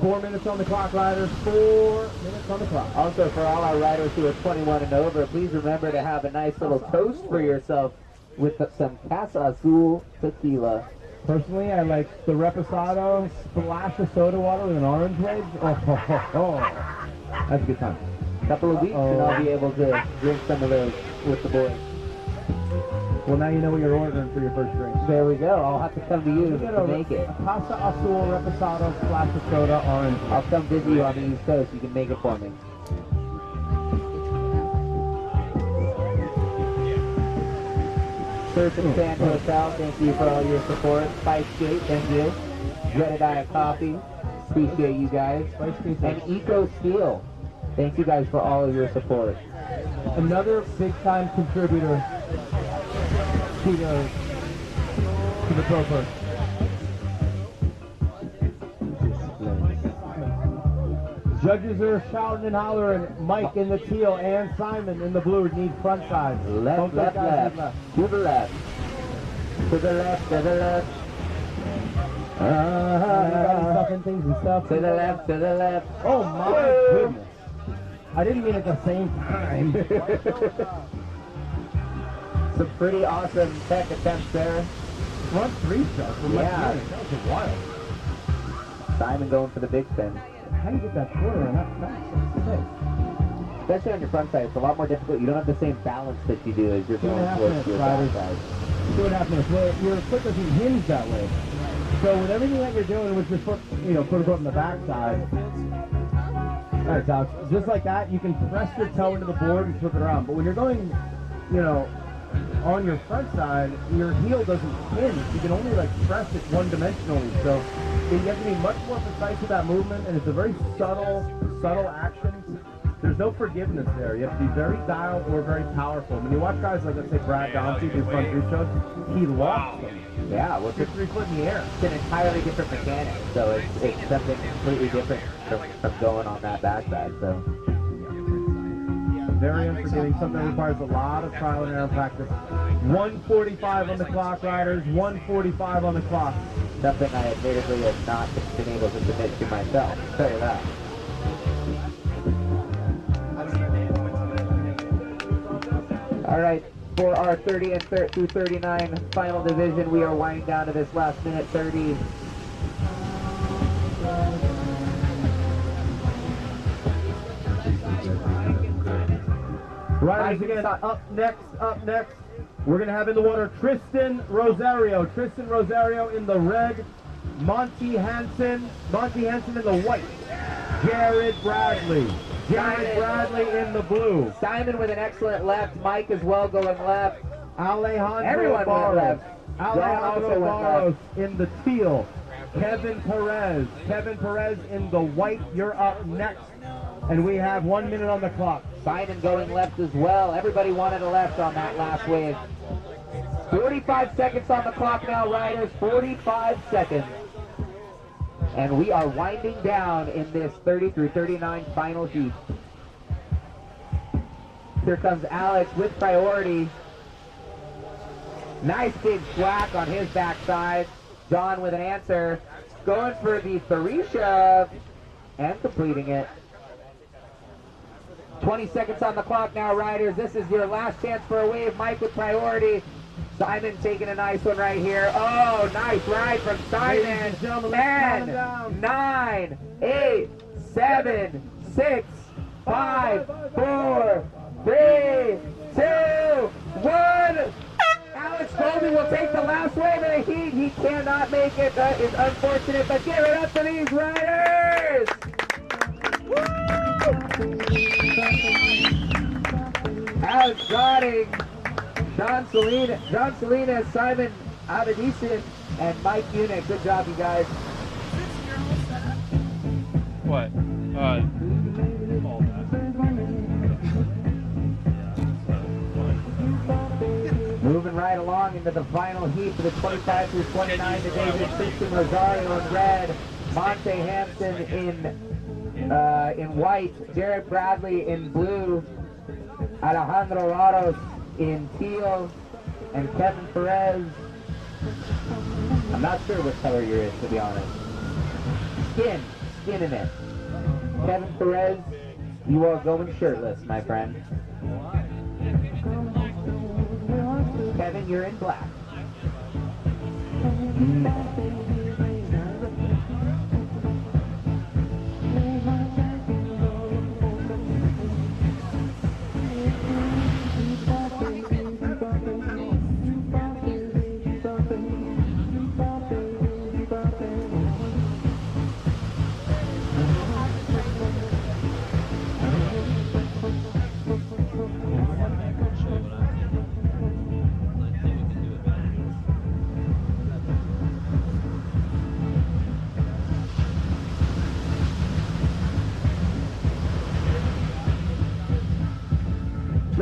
4 minutes on the clock, riders. 4 minutes on the clock. Also, for all our riders who are 21 and over, please remember to have a nice little toast for yourself with some Casa Azul tequila. Personally, I like the Reposado, splash of soda water with an orange wedge. Oh. That's a good time. Couple of weeks, and I'll be able to drink some of those with the boys. Well, now you know what you're ordering for your first drink. There we go. I'll have to come to you to make it. Casa Azul, Reposado, splash of soda, orange. I'll come visit you on the East Coast. You can make it for me. Surf and Sand Hotel, thank you for all your support. Spice Skate, thank you. Jedediah Coffee. Appreciate you guys. And Eco Steel. Thank you guys for all of your support. Another big-time contributor to the Pro. Judges are shouting and hollering. Mike in the teal and Simon in the blue need front side. Left. To the left. To the left. To the left. Things and stuff. To the left. Oh my goodness. I didn't mean at the same time. Some pretty awesome tech attempts there. Front three shots from Mike. That was wild. Simon going for the big spin. How do you get that quarter on that fast? Especially on your front side, it's a lot more difficult. You don't have the same balance that you do as you're going towards your back side. 2.5 minutes. Well, your foot doesn't hinge that way. So with everything that you're doing with your foot, quote unquote, on the back side. All right, Alex. Just like that, you can press your toe into the board and flip it around. But when you're going, on your front side, your heel doesn't hinge. You can only press it one-dimensionally. So you have to be much more precise with that movement, and it's a very subtle action. There's no forgiveness there. You have to be very dialed or very powerful. When you watch guys like, let's say, Brad Donnelly do front three shows, he lost them. Yeah, well, it's 3 foot in the air. It's an entirely different mechanic, so it's something completely different from going on that backside. So very unforgiving, something that requires a lot of trial and error practice. 1:45 on the clock, riders. 1:45 on the clock. Something I admittedly have not been able to submit to myself. I'll tell you that. All right, for our 30 and through 39 final division, we are winding down to this last minute 30. Riders again, up next, we're going to have in the water Tristan Rosario in the red, Monty Hansen in the white, Jared Bradley in the blue. Simon with an excellent left, Mike as well going left. Alejandro Barros in the teal, Kevin Perez in the white. You're up next, and we have 1 minute on the clock. Simon going left as well. Everybody wanted a left on that last wave. 45 seconds on the clock now, riders. 45 seconds. And we are winding down in this 30 through 39 final heat. Here comes Alex with priority. Nice big slack on his backside. John with an answer. Going for the 3 shove and completing it. 20 seconds on the clock now, riders. This is your last chance for a wave. Mike with priority. Simon taking a nice one right here. Oh, nice ride from Simon. 10, 9, 8, 7, 6, 5, 4, 3, 2, 1. Alex Colby will take the last wave of the heat. He cannot make it. That is unfortunate, but give it up to these riders. Alex Godding, John Salinas, Simon Abedisian, and Mike Unick. Good job, you guys. What? All that. Moving right along into the final heat for the 25 through 29 division. Tristan Rosario in red, Monte Hampton in white, Jared Bradley in blue, Alejandro Raros in teal, and Kevin Perez. I'm not sure what color yours is, to be honest. Skin in it. Kevin Perez, you are going shirtless, my friend. Kevin, you're in black.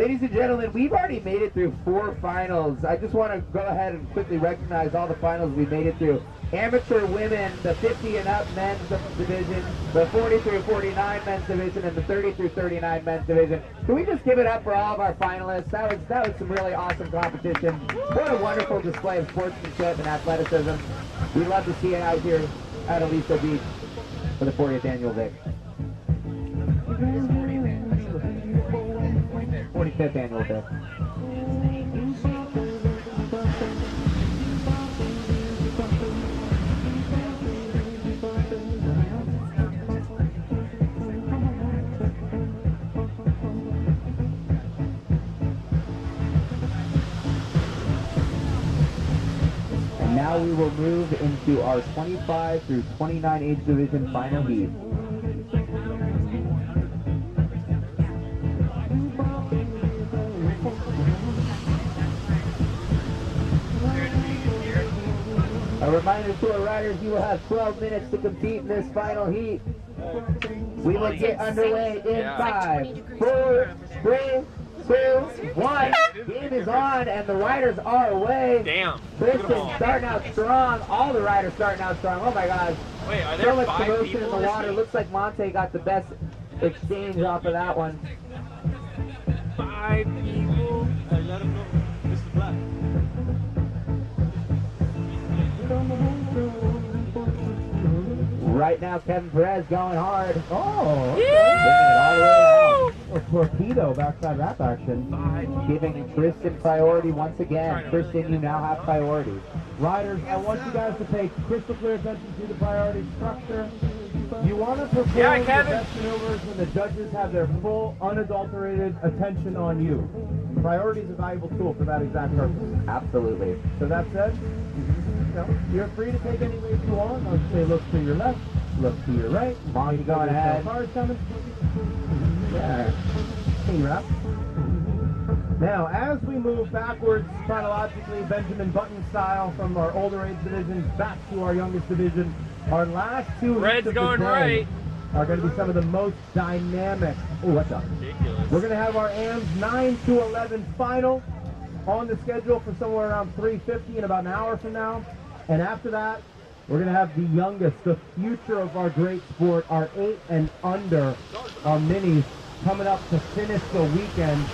Ladies and gentlemen, we've already made it through 4 finals. I just want to go ahead and quickly recognize all the finals we made it through. Amateur women, the 50 and up men's division, the 40 through 49 men's division, and the 30 through 39 men's division. Can we just give it up for all of our finalists? That was some really awesome competition. What a wonderful display of sportsmanship and athleticism. We love to see it out here at Aliso Beach for the 40th annual VIC. 45th annual VIC. And now we will move into our 25 through 29 age division final heat. A reminder to our riders, you will have 12 minutes to compete in this final heat. We will get underway in 5, 4, 3, 2, 1. Game is on and the riders are away. Damn. Kristen starting out strong. All the riders starting out strong. Oh my God. Wait, are there so much 5 commotion people in the water. Looks like Monte got the best exchange off of that one. 5 people? Let him know. This is black. Right now, Kevin Perez going hard. Oh, Bringing it all the way out. a torpedo backside wrap action. Giving Kristen priority once again. Kristen, you now have priority. Riders, I want you guys to pay crystal clear attention to the priority structure. You want to perform the best maneuvers when the judges have their full, unadulterated attention on you. Priority is a valuable tool for that exact purpose. Absolutely. So that said, you're free to take any way you want. I'll say look to your left, look to your right. Monty going ahead. Cars coming. Yeah. Hey, wrap. Now, as we move backwards chronologically, Benjamin Button style, from our older age divisions back to our youngest division, our last 2 Red's heats of going the day right. are going to be some of the most dynamic. Oh, what's up? Ridiculous. We're going to have our AMs 9 to 11 final on the schedule for somewhere around 3:50 in about an hour from now. And after that, we're going to have the youngest, the future of our great sport, our 8 and under, our minis, coming up to finish the weekend.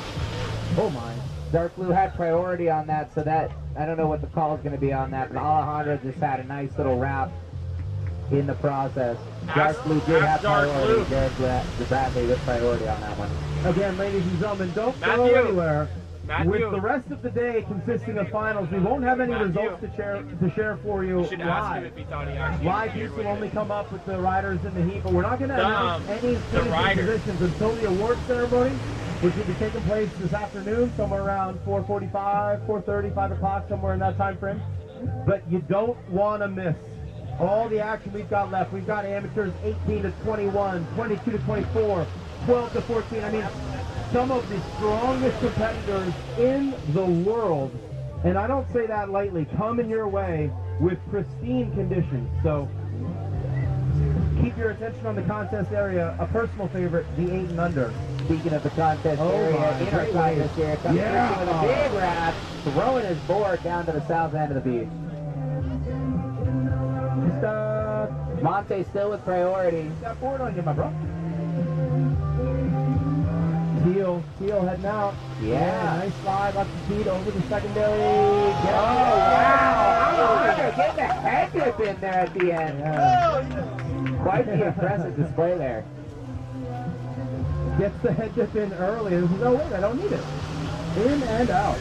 Oh my. Dark Blue had priority on that, so that, I don't know what the call is going to be on that, but Alejandro just had a nice little wrap in the process. Dark Blue did have priority. Jared Bradley with priority on that one. Again, ladies and gentlemen, don't go anywhere. With the rest of the day consisting of finals, we won't have any results to share for you should ask him live. if he thought he actually Live heats will only come up with the riders in the heat, but we're not going to announce any finishing positions until the award ceremony, which will be taking place this afternoon, somewhere around 4:45, 4:30, 5 o'clock, somewhere in that time frame. But you don't want to miss all the action we've got left. We've got amateurs 18 to 21, 22 to 24, 12 to 14. I mean, some of the strongest competitors in the world, and I don't say that lightly, coming your way with pristine conditions. So keep your attention on the contest area. A personal favorite, the 8 and under. Speaking of the contest area, in our contest area, comes with a big wrap, throwing his board down to the south end of the beach. Monte still with priority. Got board on you, my bro. Teal heading out. Yeah. Nice slide, left the feet over the secondary. Wow. Getting the head dip in there at the end. Yeah. Quite the impressive display there. Gets the head dip in early. And says, oh, wait, I don't need it. In and out.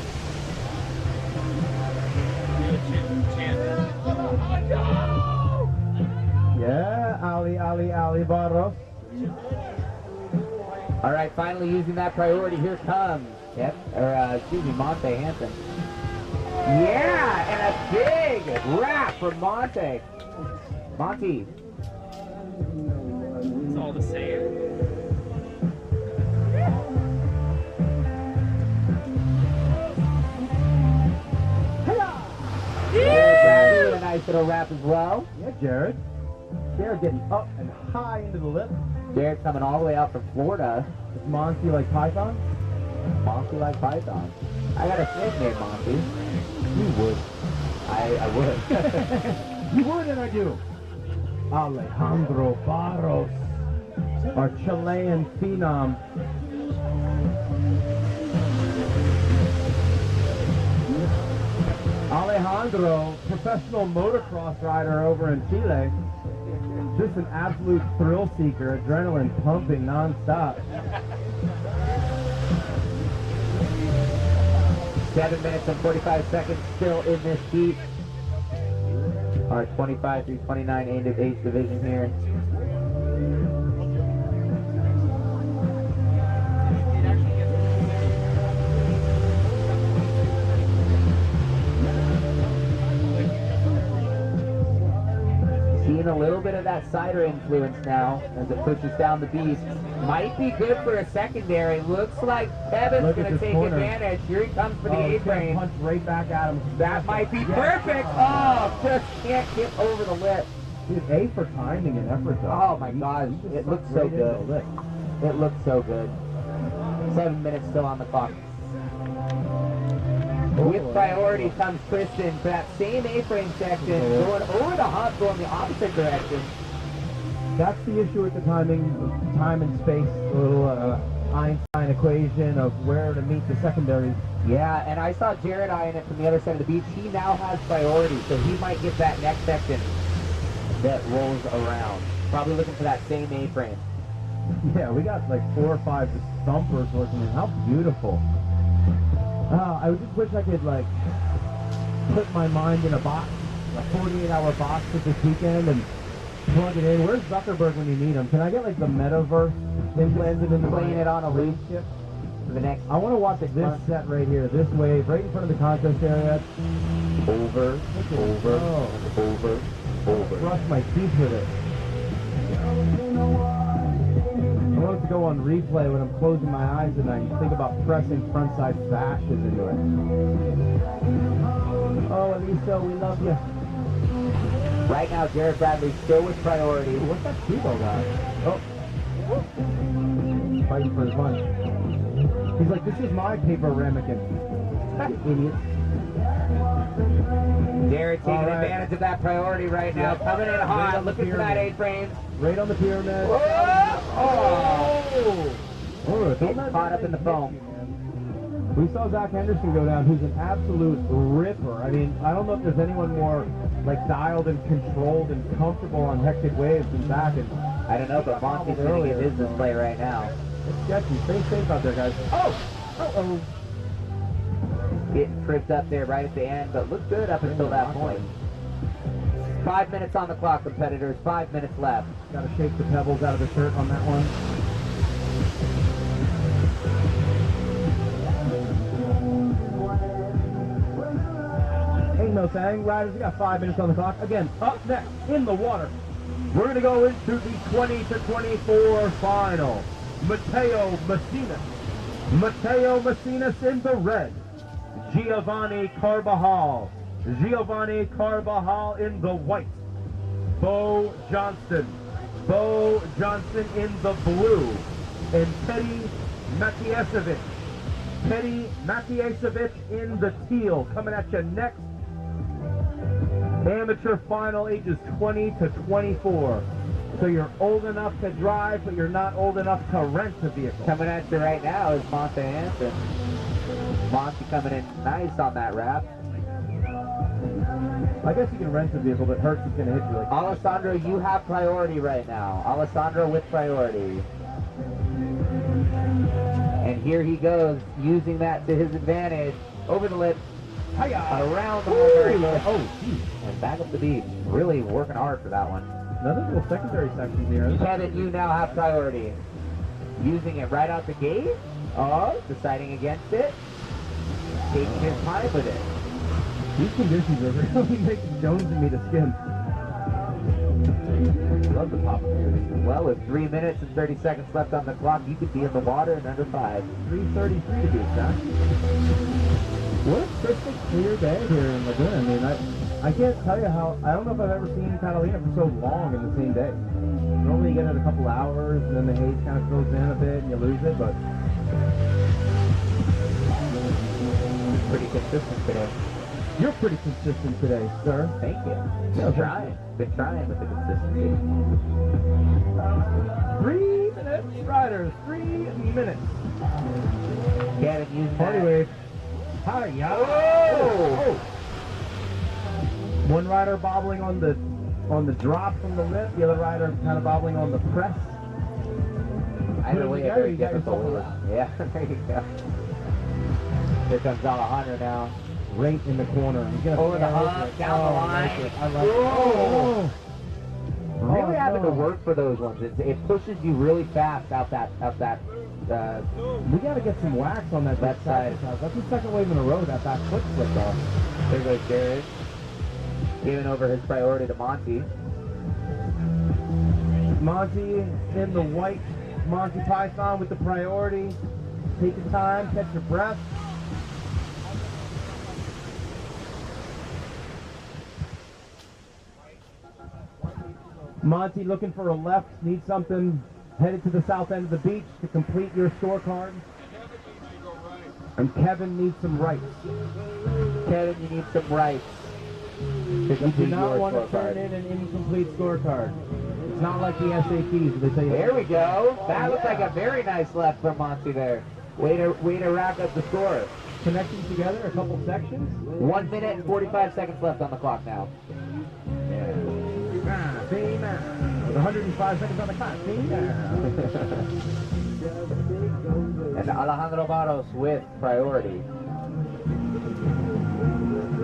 Yeah, Ali Barros. All right, finally using that priority. Here comes, Monte Hansen. Yeah, and a big wrap from Monte. Monty. It's all the same. Jared with a nice little wrap as well. Yeah, Jared. Jared getting up and high into the lip. Jared coming all the way out from Florida. Is Monty like Python? Monty like python. I got a snake named Monty. You would. I would. You would and I do. Alejandro Barros, our Chilean phenom. Alejandro, professional motocross rider over in Chile. Just an absolute thrill seeker, adrenaline pumping nonstop. 7 minutes and 45 seconds still in this heat. Our 25 through 29 age division here. Seeing a little bit of that cider influence now as it pushes down the beast. Might be good for a secondary. Looks like Kevin's going to take advantage. Here he comes for the A-frame. Punch right back at him. That might be perfect. Oh, just can't get over the lip. Dude, A for timing and effort though. Oh my gosh, it looks so good. It looks so good. 7 minutes still on the clock. With priority comes Kristen for that same A-frame section, going over the hump, going the opposite direction. That's the issue with the timing, time and space, a little Einstein equation of where to meet the secondaries. Yeah, and I saw Jared eyeing it from the other side of the beach. He now has priority, so he might get that next section that rolls around. Probably looking for that same A-frame. Yeah, we got like 4 or 5 thumpers working in. How beautiful. I just wish I could like put my mind in a box, a 48-hour box for this weekend and plug it in. Where's Zuckerberg when you need him? Can I get like the metaverse implanted in the Playing it on a loop for the next. I want to watch this set right here, this wave, right in front of the contest area. Over. Brush my teeth with it. I want it to go on replay when I'm closing my eyes at night and think about pressing frontside bashes into it. Oh, Aliso, we love you. Right now, Jared Bradley still with priority. Ooh, what's that Tebow guy? Oh. Fighting for his lunch. He's like, this is my paper ramekin. Idiot. Jared taking advantage of that priority right now. Coming in hot, looking for that A-frame. Right on the pyramid. Getting caught up in the foam. We saw Zach Henderson go down, who's an absolute ripper. I mean, I don't know if there's anyone more like dialed and controlled and comfortable on hectic waves than Zach. And I don't know, but Monty's going to get his display right now. It's sketchy. Stay safe out there, guys. Oh! Getting tripped up there right at the end, but looked good up until that point. 5 minutes on the clock, competitors. 5 minutes left. Got to shake the pebbles out of the shirt on that one. Ain't no thing. Riders, we got 5 minutes on the clock. Again, up next, in the water. We're going to go into the 20 to 24 final. Mateo Messinas in the red. Giovanni Carbajal in the white. Bo Johnson in the blue. And Teddy Matiasevich in the teal. Coming at you next. Amateur final ages 20 to 24. So you're old enough to drive, but you're not old enough to rent a vehicle. Coming at you right now is Monty Hansen. Monty coming in nice on that wrap. I guess you can rent a vehicle, but Hertz is going to hit you like... Alessandro, you have priority right now. Alessandro with priority. And here he goes, using that to his advantage. Over the lip. Around the mulberry bush. Oh, geez. And back up the beach. Really working hard for that one. Another little secondary section here. Kevin, you now have priority. Using it right out the gate. Deciding against it. Taking his time with it. These conditions are really making Jones and me to skim. Love the pop here. Well, with 3 minutes and 30 seconds left on the clock, you could be in the water in under 5. 3:33 to be exact. What a crystal clear day here in Laguna. I mean, I can't tell you how, I don't know if I've ever seen Catalina for so long in the same day. Normally you get it a couple hours and then the haze kind of fills in a bit and you lose it, but Pretty consistent today. You're pretty consistent today, sir. Thank you. Yeah, Been trying with the consistency. 3 minutes, riders. 3 minutes. Kevin, use that. Anyway, hi, yeah. Oh! One rider bobbling on the drop from the lip. The other rider kind of bobbling on the press. Either way, together, very you got difficult. yourself Yeah, there you go. Here comes Alejandro now. Right in the corner. He's gonna Over the fire hump, it. down the line. I like it. Whoa. Really having to no. work for those ones. It pushes you really fast out that. We gotta get some wax on that Left side. That's the second wave in a row that back foot slipped off. There goes Jared, giving over his priority to Monty. Monty in the white Monty Python with the priority. Take your time, catch your breath. Monty looking for a left, needs something headed to the south end of the beach to complete your scorecard. And Kevin needs some rights. Kevin, you need some rights. You do not want to turn in an incomplete scorecard. It's not like the SATs. They say There we go. That looks like a very nice left from Monty there. Way to rack up the score. Connecting together a couple sections. 1 minute and 45 seconds left on the clock now. With 105 seconds on the clock. And Alejandro Barros with priority.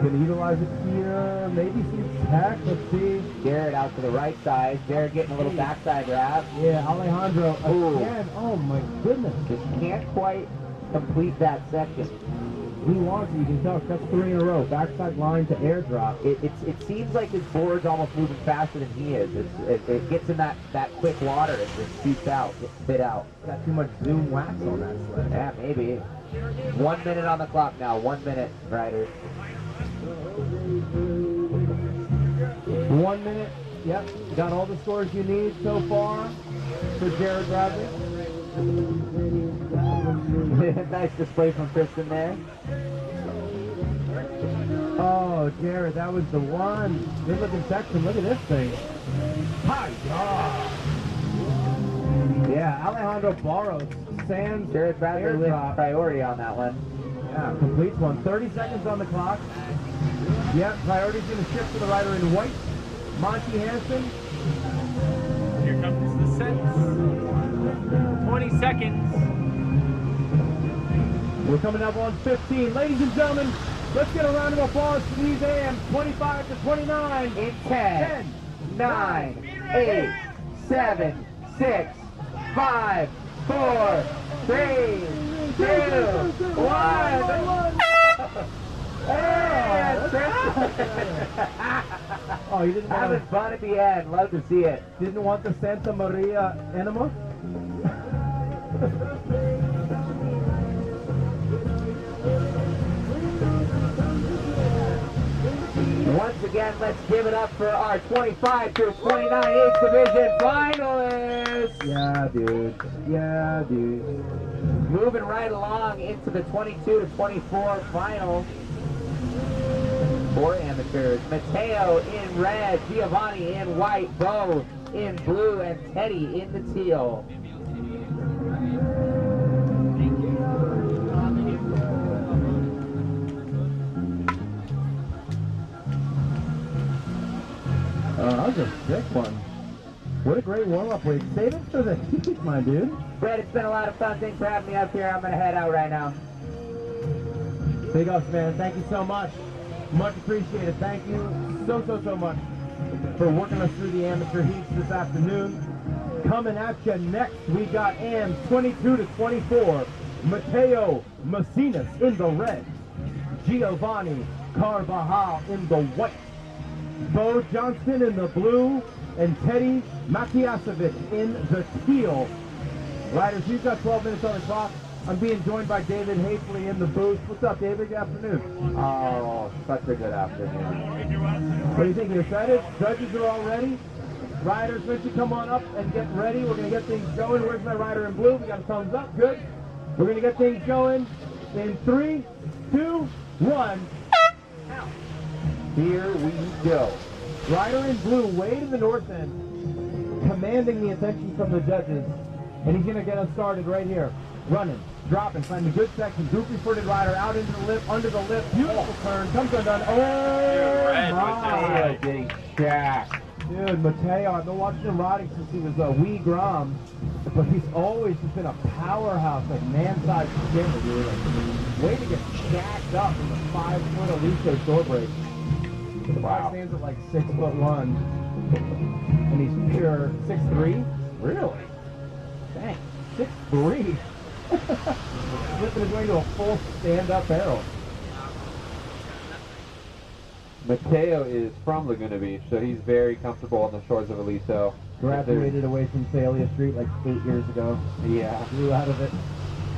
Gonna utilize it here. Maybe some tech. Let's see. Jared out to the right side. Jared getting a little backside wrap. Yeah, Alejandro Ooh. again. Oh my goodness. Just can't quite complete that section. He wants it. You can tell. That's 3 in a row. Backside line to airdrop. It seems like his board's almost moving faster than he is. It gets in that quick water. It just shoots out, gets spit out. Got too much zoom wax on that sled. Yeah, maybe. 1 minute on the clock now. 1 minute, riders. 1 minute. Yep. Got all the scores you need so far for Jared Bradley. Nice display from Kristen there. Oh, Jared, that was the one. Good looking section. Look at this thing. Hi, yeah, Alejandro Barros. Sands. Jared Bradley with priority on that one. Yeah, completes one. 30 seconds on the clock. Yep, priority's going to shift to the rider in white. Monty Hansen. Here comes the sets. 20 seconds. We're coming up on 15. Ladies and gentlemen, let's get a round of applause for these AMs. 25 to 29. In 10, 9, 8, 7, 6, 5, 4, 3, 2, 1. Oh, you didn't want Having fun at the end. Love to see it. Didn't want the Santa Maria enema? Once again, let's give it up for our 25 to 29 8th Division finalists. Yeah, dude. Yeah, dude. Moving right along into the 22 to 24 final for amateurs. Mateo in red, Giovanni in white, Bo in blue, and Teddy in the teal. That was a sick one. What a great warm-up week. Save it for the heat, my dude. Brett, it's been a lot of fun. Thanks for having me up here. I'm going to head out right now. Big ups, man. Thank you so much. Much appreciated. Thank you so much for working us through the amateur heats this afternoon. Coming at you next, we got AMs 22 to 24. Mateo Macinas in the red. Giovanni Carvajal in the white. Bo Johnston in the blue. And Teddy Matiasevich in the teal. Riders, you've got 12 minutes on the clock. I'm being joined by David Hastely in the booth. What's up, David? Good afternoon. Oh, such a good afternoon. What do you think? You excited? Judges are all ready. Riders, why don't you come on up and get ready. We're going to get things going. Where's my rider in blue? We got a thumbs up. Good. We're going to get things going in 3, 2, 1. Here we go. Rider in blue, way to the north end, commanding the attention from the judges. And he's going to get us started right here. Running, dropping, finding a good section. Goofy-footed rider out into the lip, under the lip. Beautiful turn, comes undone. Oh, my. Getting shacked. Dude, Mateo, I've been watching him riding since he was a wee grom, but he's always just been a powerhouse, like man-sized skimmer, dude. Like, way to get shacked up in the 5-foot Aliso short break. The guy stands at like 6'1", and he's pure 6'3". Really? Dang, 6'3". Flipping his way to a full stand-up barrel. Mateo is from Laguna Beach, so he's very comfortable on the shores of Aliso. Graduated away from Thalia Street like 8 years ago. Yeah. Grew out of it.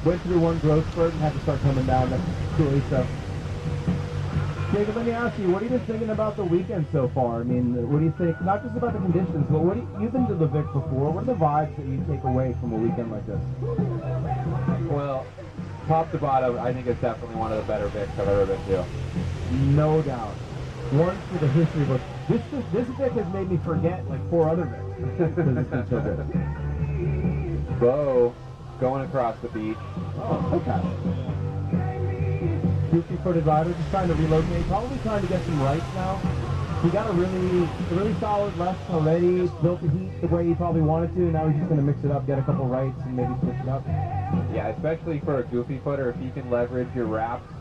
Went through one growth spurt and had to start coming down to Aliso. David, let me ask you, what have you been thinking about the weekend so far? I mean, what do you think, not just about the conditions, but you've been to the VIC before. What are the vibes that you take away from a weekend like this? Well, top to bottom, I think it's definitely one of the better VICs I've ever been to. No doubt. One for the history book. This VIC has made me forget like 4 other VICs. Because it's been so good. Bo, going across the beach. Oh, okay. Goofy-footed rider, just trying to relocate, probably trying to get some rights now. He got a really solid left already, built the heat the way he probably wanted to, now he's just going to mix it up, get a couple rights, and maybe switch it up. Yeah, especially for a goofy footer, if you can leverage your wraps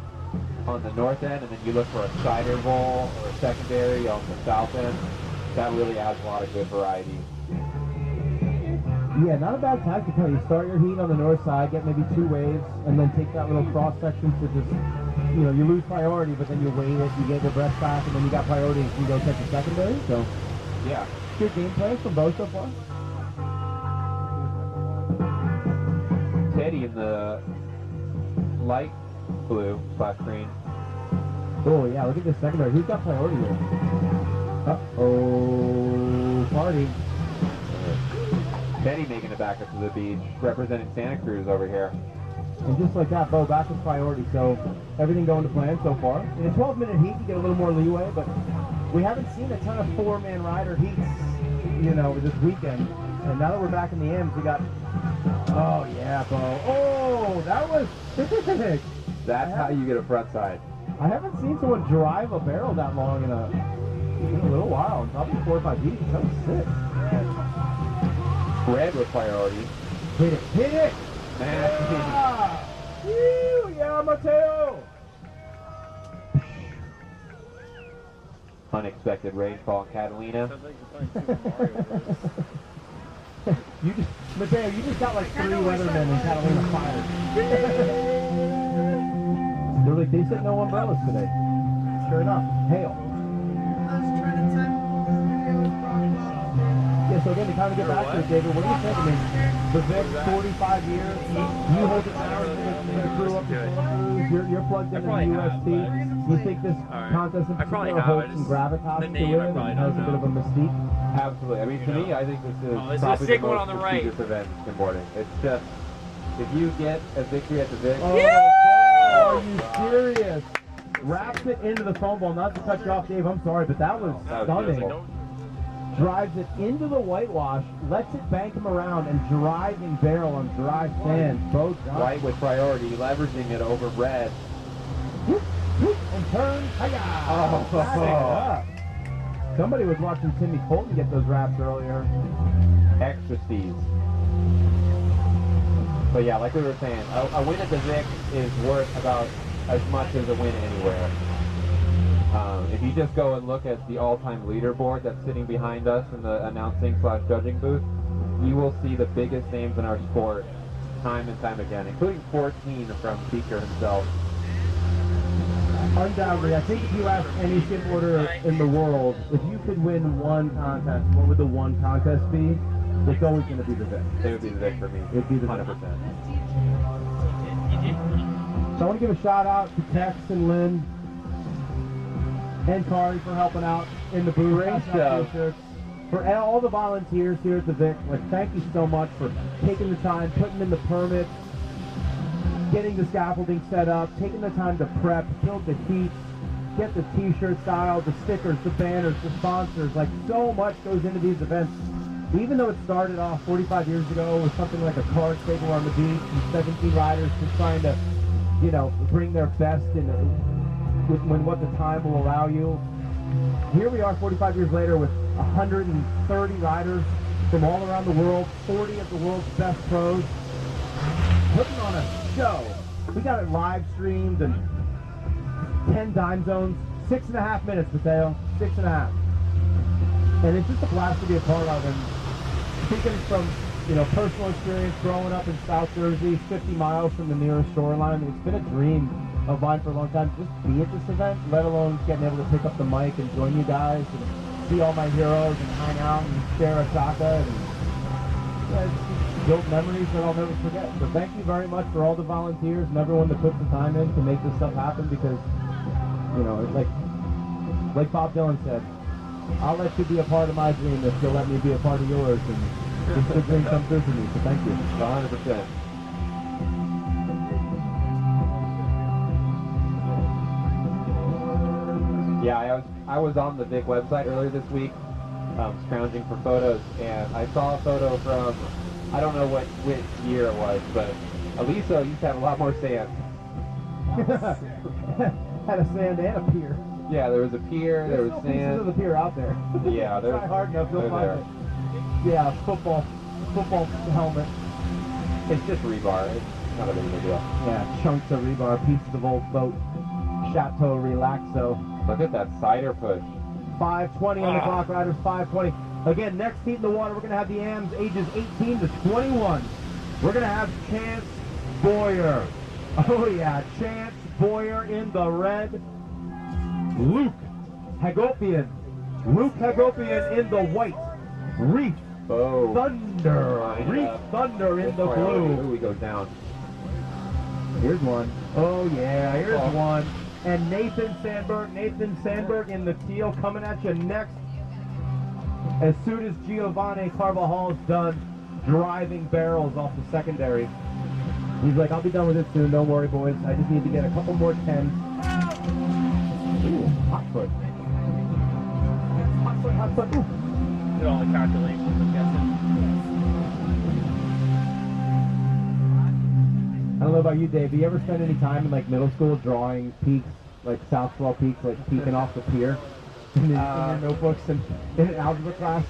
on the north end, and then you look for a cider bowl or a secondary on the south end, that really adds a lot of good variety. Yeah, not a bad tactic. You start your heat on the north side, get maybe 2 waves, and then take that little cross section to just, you know, you lose priority, but then you wait it, you get your breath back, and then you got priority and you can go catch a secondary. So, yeah. Good game plan from both so far. Teddy in the light blue / green. Oh, yeah, look at this secondary. Who's got priority here? Uh-oh, party. Teddy making it back up to the beach, representing Santa Cruz over here. And just like that, Bo, back with priority. So everything going to plan so far. In a 12-minute heat, you get a little more leeway, but we haven't seen a ton of 4-man rider heats, you know, this weekend. And now that we're back in the M's, we got, oh yeah, Bo. Oh, that was sick. That's how you get a front side. I haven't seen someone drive a barrel that long in a little while, probably 4 or 5 heats. That was sick. Red with priority. Hit it! Yeah. Woo, yeah, Mateo! Unexpected rainfall in Catalina. Mateo, you just got like 3 weathermen in Catalina fired. They're like, they said no umbrellas today. Sure enough, hail. I was trying to type Yeah, so again, to kind of get back to it, David, what do you think? I mean, the VIC, 45 years, you hold it down in the crew up to Santa Cruz, you're plugged into the UST. Do you think this contest in particular holds some gravitas to it and has a bit of a mystique? Absolutely. I mean, to me, I think this is this is probably the the one most on the right. prestigious event in skimboarding. It's just, if you get a victory at the VIC, Oh, are you serious? Wraps it into the foam ball. Not to cut you off, Dave, I'm sorry, but that was stunning. Drives it into the whitewash, lets it bank him around, and driving barrel on dry sand. Both white with priority, leveraging it over red. Whoop, whoop, and turn. Hi-ya! Oh. Somebody was watching Timmy Colton get those wraps earlier. Extra steeds. But yeah, like we were saying, a win at the VIC is worth about as much as a win anywhere. If you just go and look at the all-time leaderboard that's sitting behind us in the announcing / judging booth, you will see the biggest names in our sport time and time again, including 14 from Beaker himself. Undoubtedly, I think if you ask any skimboarder in the world, if you could win one contest, what would the one contest be? It's always going to be the VIC. It would be the VIC for me. It would be the 100%. So I want to give a shout out to Tex and Lynn and Kari for helping out in the booth. Great stuff. For all the volunteers here at the VIC, like, thank you so much for taking the time, putting in the permits, getting the scaffolding set up, taking the time to prep, build the heat, get the t-shirt style, the stickers, the banners, the sponsors. Like, so much goes into these events. Even though it started off 45 years ago with something like a card table on the beach and 17 riders just trying to, you know, bring their best in when what the time will allow you. Here we are 45 years later with 130 riders from all around the world, 40 of the world's best pros, putting on a show. We got it live streamed and 10 time zones, 6.5 minutes, Mateo, 6.5. And it's just a blast to be a part of. And speaking from, you know, personal experience, growing up in South Jersey, 50 miles from the nearest shoreline, it's been a dream of mine for a long time. Just be at this event, let alone getting able to pick up the mic and join you guys and see all my heroes and hang out and share a chaka and build memories that I'll never forget. So thank you very much for all the volunteers and everyone that puts the time in to make this stuff happen, because, you know, like Bob Dylan said, I'll let you be a part of my dream if you'll let me be a part of yours, and this is a dream come true for me, so thank you. 100%. Yeah, I was on the VIC website earlier this week, scrounging for photos, and I saw a photo from, I don't know which year it was, but Aliso used to have a lot more sand. Had a sand and a pier. Yeah, there was a pier, there was no sand. pieces of the pier out there. Yeah, they're try hard enough, you'll find there. it. Yeah, football helmet. It's just rebar. It's not a big deal. Yeah, chunks of rebar, pieces of old boat, Chateau Relaxo. Look at that cider push. 5:20 on the clock, riders. 5:20. Again, next heat in the water, we're going to have the AMs ages 18 to 21. We're going to have Chance Boyer. Oh yeah, Chance Boyer in the red. Luke Hagopian in the white. Reef Thunder. Reef Thunder in the blue. Ooh, he goes down. Here's one. Oh yeah, here's one. And Nathan Sandberg in the teal coming at you next. As soon as Giovanni Carvajal's done driving barrels off the secondary. He's like, I'll be done with it soon, don't worry boys. I just need to get a couple more 10s. Ooh, hot foot. Hot foot, ooh. Did all the calculations, I'm guessing. I don't know about you, Dave, but you ever spend any time in like middle school drawing peaks, like South Swell peaks, like peeking off the pier in your notebooks and in an algebra class?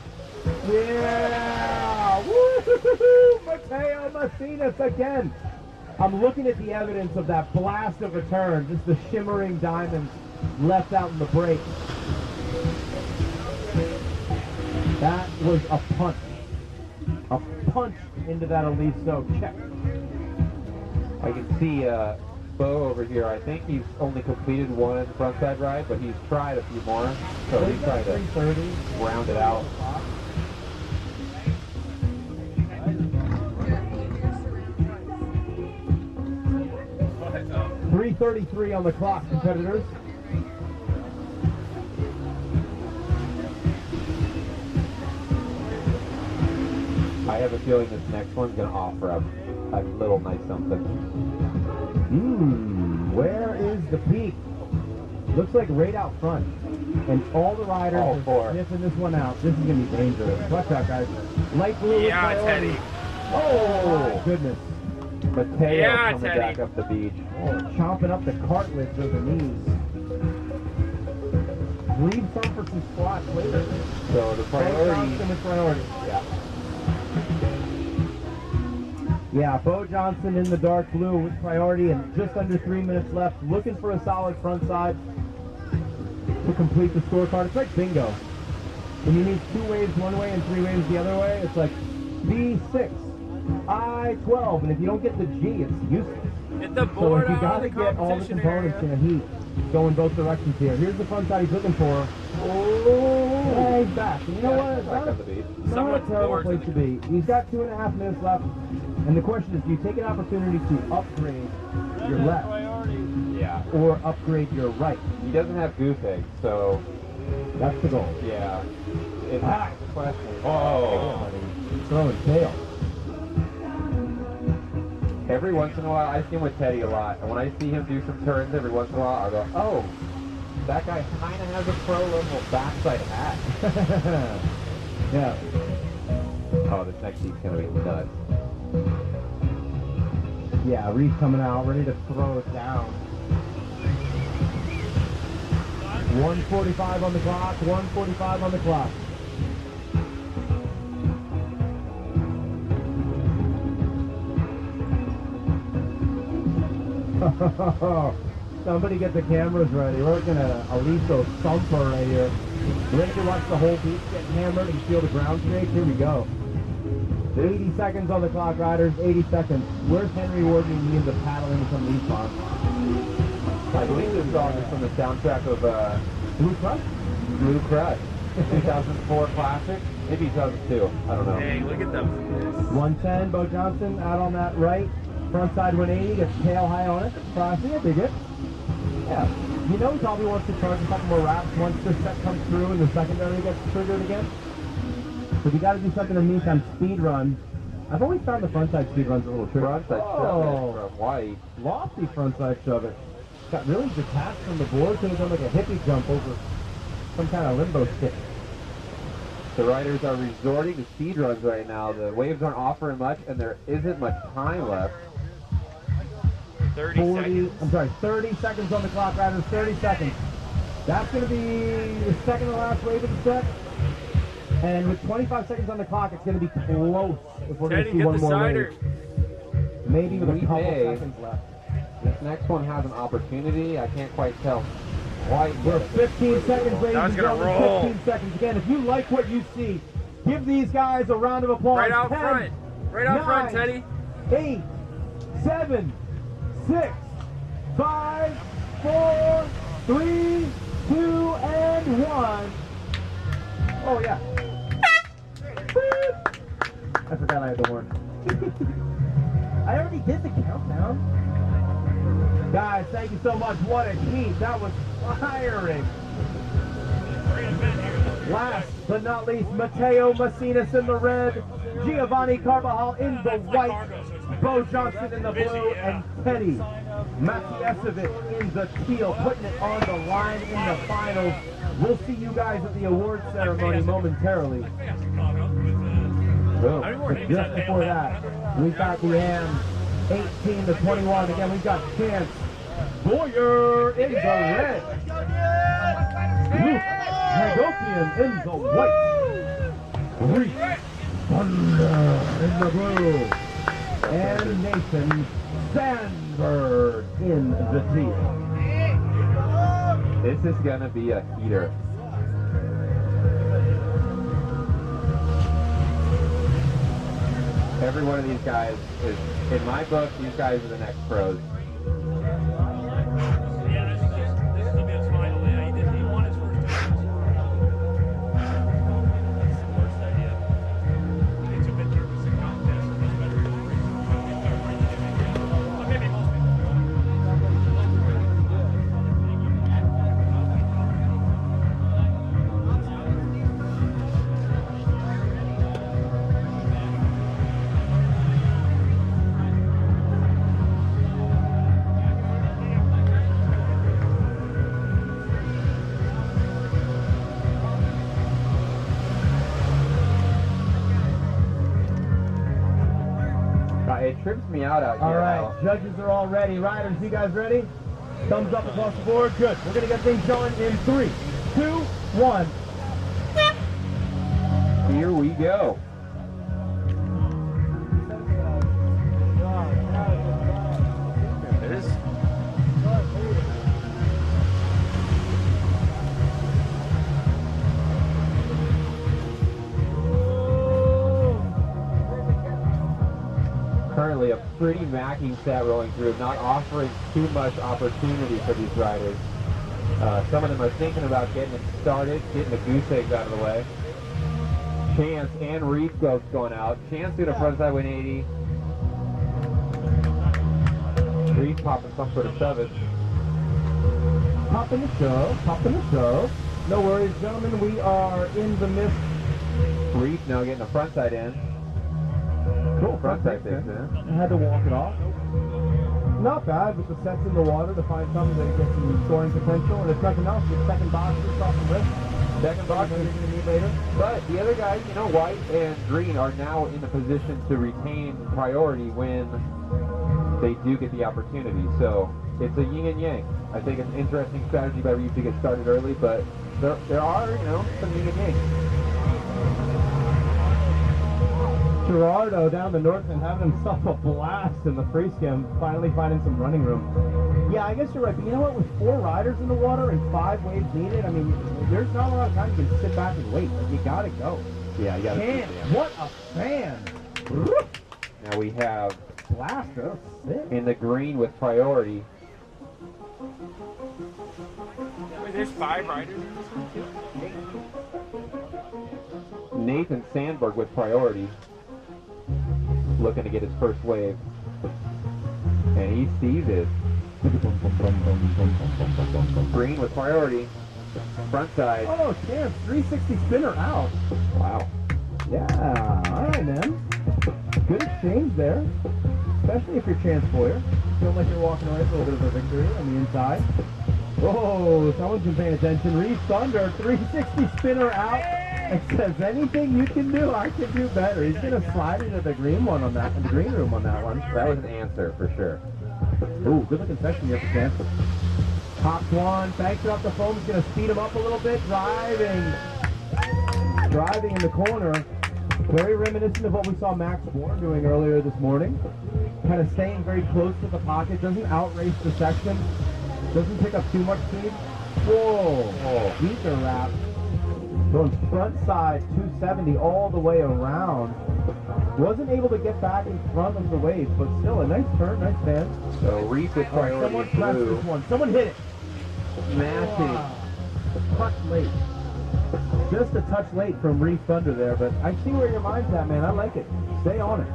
Yeah! Woo-hoo-hoo-hoo! Mateo Macinas again! I'm looking at the evidence of that blast of a turn, just the shimmering diamonds left out in the break. That was a punch. A punch into that Aliso check. I can see Bo over here. I think he's only completed one frontside ride, but he's tried a few more. So he's trying to round it out. 3:33 on the clock, competitors. I have a feeling this next one's going to offer up a little nice something. Where is the peak? Looks like right out front. And all the riders are sniffing this one out. This is going to be dangerous. Watch out, guys. Light blue with priority. Oh, my goodness. Mateo coming back up the beach. Oh, chomping up the cartilage of the knees. Leave some for some squats later. So the priority. Yeah. Yeah, Bo Johnson in the dark blue with priority and just under 3 minutes left. Looking for a solid front side to complete the scorecard. It's like bingo. When you need 2 waves one way and 3 waves the other way, it's like B6, I12, and if you don't get the G, it's useless. Get the So board if you got to get all the components in a heat, go in both directions here. Here's the front side he's looking for. Oh, he's back. And you know what? It's not a terrible place to be. He's got 2.5 minutes left. And the question is, do you take an opportunity to upgrade your left? Yeah. Or upgrade your right? He doesn't have goof eggs, so that's the goal. Yeah. It's a question. Oh, throwing tail. Every once in a while, I see him with Teddy a lot, and when I see him do some turns every once in a while, I go, oh, that guy kind of has a pro-level backside hat. Yeah. Oh, this next heat's going to be nuts. Yeah, Reed's coming out, ready to throw it down. 1:45 on the clock, 1:45 on the clock. Somebody get the cameras ready. We're looking at a Aliso thumper right here. Ready to watch the whole beach get hammered and feel the ground shake? Here we go. 80 seconds on the clock, riders. 80 seconds. Where's Henry Warden and me to paddle into some of these ponds? I believe this song is from the soundtrack of Blue Crush? Blue Crush, 2004 classic, maybe 2002. I don't know. Hey, look at them. 110, Bo Johnson out on that right. Front side 180, gets tail high on it. Crossing it, dig it. Yeah. You know he probably wants to charge a couple more wraps once this set comes through and the secondary gets triggered again. But you got to do something in the meantime. Speed run. I've always found the frontside speed runs a little tricky. Frontside shove it from White. Lofty frontside shove it. Got really detached from the board. Could have done like a hippie jump over some kind of limbo stick. The riders are resorting to speed runs right now. The waves aren't offering much, and there isn't much time left. 30 seconds. I'm sorry, 30 seconds on the clock, riders. 30 seconds. That's going to be the second to last wave of the set. And with 25 seconds on the clock, it's going to be close if we're going to see one more wave. Maybe with a couple seconds left. This next one has an opportunity. I can't quite tell. We're 15 seconds, ladies and gonna gentlemen. roll. 15 seconds. Again, if you like what you see, give these guys a round of applause. Right out 10, front. Right out front, 9, Teddy. 8, 7, 6, 5, 4, 3, 2, and 1. Oh, yeah. I forgot I had the horn. I already did the countdown. Guys, thank you so much. What a heat. That was firing. Last but not least, Matteo Macinas in the red, Giovanni Carvajal in the white, Bo Johnson in the blue, and Teddy Matiesevic in the teal, putting it on the line in the finals. We'll see you guys at the award ceremony momentarily. But just before that, we've got the AM 18 to 21. Again, we've got Chance Boyer in the red. Luke Hagopian in the white. Reese Thunder in the blue. And Nathan Sandberg in the teal. This is going to be a heater. Every one of these guys is, in my book, these guys are the next pros. It trips me out here. All right, judges are all ready. Riders, you guys ready? Thumbs up across the board. Good. We're going to get things going in 3, 2, 1. Here we go. It is. Currently a pretty macking set rolling through, not offering too much opportunity for these riders. Some of them are thinking about getting it started, getting the goose eggs out of the way. Chance and Reed's both going out. Chance doing a frontside 180. Reed popping some sort of shove it. Popping the show, popping the show. No worries, gentlemen, we are in the midst. Reed now getting a frontside in. Cool. Front side fix, yeah. I had to walk it off. Not bad with the sets in the water to find something that gets some scoring potential. And if nothing else, your second box is off the list. Second box you're going to need later. But the other guys, you know, white and green are now in a position to retain priority when they do get the opportunity. So it's a yin and yang. I think it's an interesting strategy by Reef to get started early, but there are, you know, some yin and yang. Gerardo down the north end having himself a blast in the free skim, finally finding some running room. Yeah, I guess you're right, but you know what, with 4 riders in the water and 5 waves needed, I mean, there's not a lot of time you can sit back and wait. Like, you gotta go. Yeah, you gotta Man, what a fan! Now we have Blaster, in the green with priority. Wait, there's 5 riders in this one too? Nathan Sandberg with priority, looking to get his first wave, and he sees it. Green with priority, front side. Oh, chance, 360 spinner out. Wow. Yeah, all right, man. Good exchange there, especially if you're Chance Boyer. Feel like you're walking away with a little bit of a victory on the inside. Oh, someone's been paying attention. Reef Thunder, 360 spinner out. It says anything you can do, I can do better. He's gonna slide into the green one on that, in the green room on that one. That was an answer for sure. Ooh, good looking section here for Chance. Top one, banks it up the foam, is gonna speed him up a little bit, driving in the corner. Very reminiscent of what we saw Max Moore doing earlier this morning. Kind of staying very close to the pocket, doesn't outrace the section, doesn't pick up too much speed. Whoa, beaker wrap. Going front side, 270 all the way around. Wasn't able to get back in front of the wave, but still a nice turn, nice fan. So Reef with priority. Someone pressed this one. Someone hit it. Smashing. Touch late. Just a touch late from Reef Thunder there, but I see where your mind's at, man. I like it. Stay on it.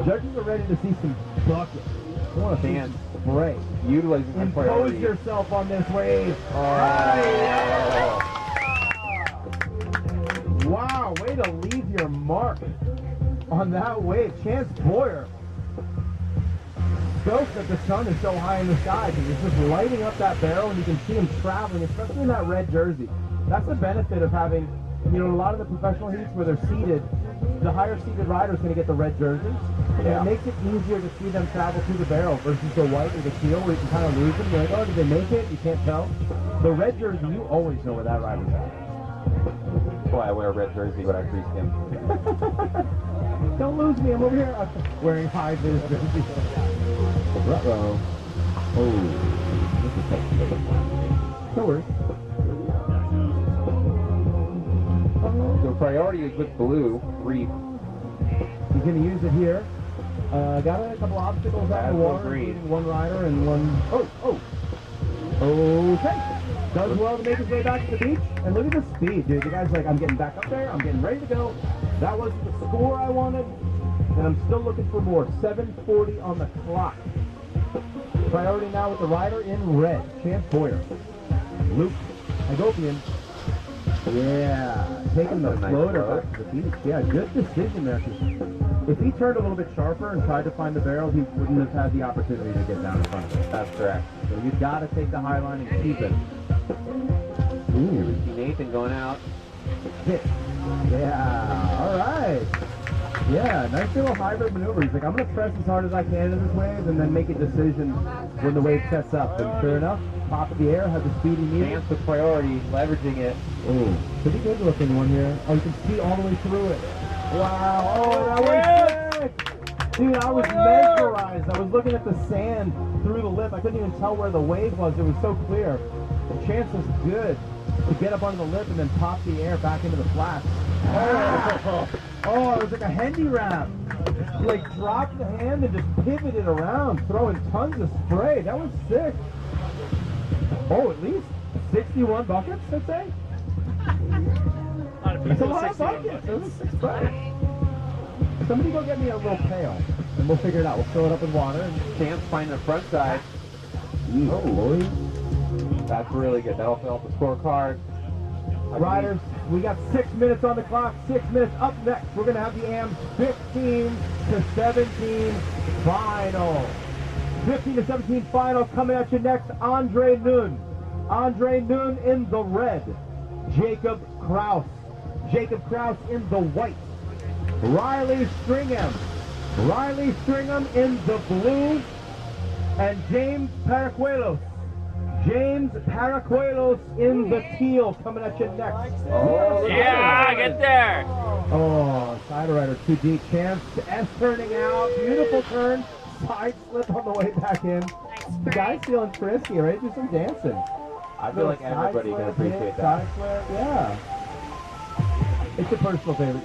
Judges are ready to see some buckets. I want to see some spray. Utilizing the priority. Impose yourself on this wave. Wow, way to leave your mark on that wave. Chance Boyer. Stoked that the sun is so high in the sky because it's just lighting up that barrel and you can see him traveling, especially in that red jersey. That's the benefit of having, you know, a lot of the professional heats where they're seated, the higher seated rider is going to get the red jersey. Yeah. And it makes it easier to see them travel through the barrel versus the white or the teal where you can kind of lose them. You're like, oh, did they make it? You can't tell. The red jersey, you always know where that rider's at. That's why I wear a red jersey when I free skim. Don't lose me, I'm over here wearing high-vis jersey. Uh-oh. Oh. No worries. So priority is with blue, Reef. He's going to use it here. Got a couple obstacles out of the water, including one rider and one... Okay. Does well to make his way back to the beach. And look at the speed, dude. The guy's like, I'm getting back up there. I'm getting ready to go. That wasn't the score I wanted. And I'm still looking for more. 7:40 on the clock. Priority now with the rider in red. Chance Boyer. Luke Hagopian. Yeah. Taking the floater back to the beach. Yeah, good decision there. If he turned a little bit sharper and tried to find the barrel, he wouldn't have had the opportunity to get down in front of it. That's correct. So you've got to take the high line and keep it. Ooh. Here we see Nathan going out. Hit. Yeah. All right. Yeah, nice little hybrid maneuver. He's like, I'm going to press as hard as I can in this wave and then make a decision when the wave sets up. And sure enough, top of the air, has the speed he needs. Chance with priority, leveraging it. Ooh, pretty good looking one here. Oh, you can see all the way through it. Wow. Oh, that was sick. Dude, I was mesmerized. I was looking at the sand through the lip. I couldn't even tell where the wave was. It was so clear. The chance was good to get up under the lip and then pop the air back into the flat. Oh, it was like a handy wrap. He like dropped the hand and just pivoted around, throwing tons of spray. That was sick. Oh, at least 61 buckets, I'd say. That's a lot of buckets. That was 6 buckets. Somebody go get me a little pail, and we'll figure it out. We'll fill it up with water. And Chance finding the front side. Oh, boy. That's really good. That'll fill up the scorecard. Riders, we got 6 minutes on the clock. 6 minutes up next. We're going to have the AM's 15 to 17 final. 15 to 17 final coming at you next. Andre Noon. Andre Noon in the red. Jacob Kraus. Jacob Kraus in the white. Riley Stringham. Riley Stringham in the blue. And James Paracuelos. James Paracuelos in the teal coming at you next. Oh, yeah, get there. Oh, side rider too deep. Chance S turning out. Beautiful turn. Side slip on the way back in. The guy's feeling frisky, right? Do some dancing. I feel like everybody can appreciate that. Side flip, yeah. It's a personal favorite.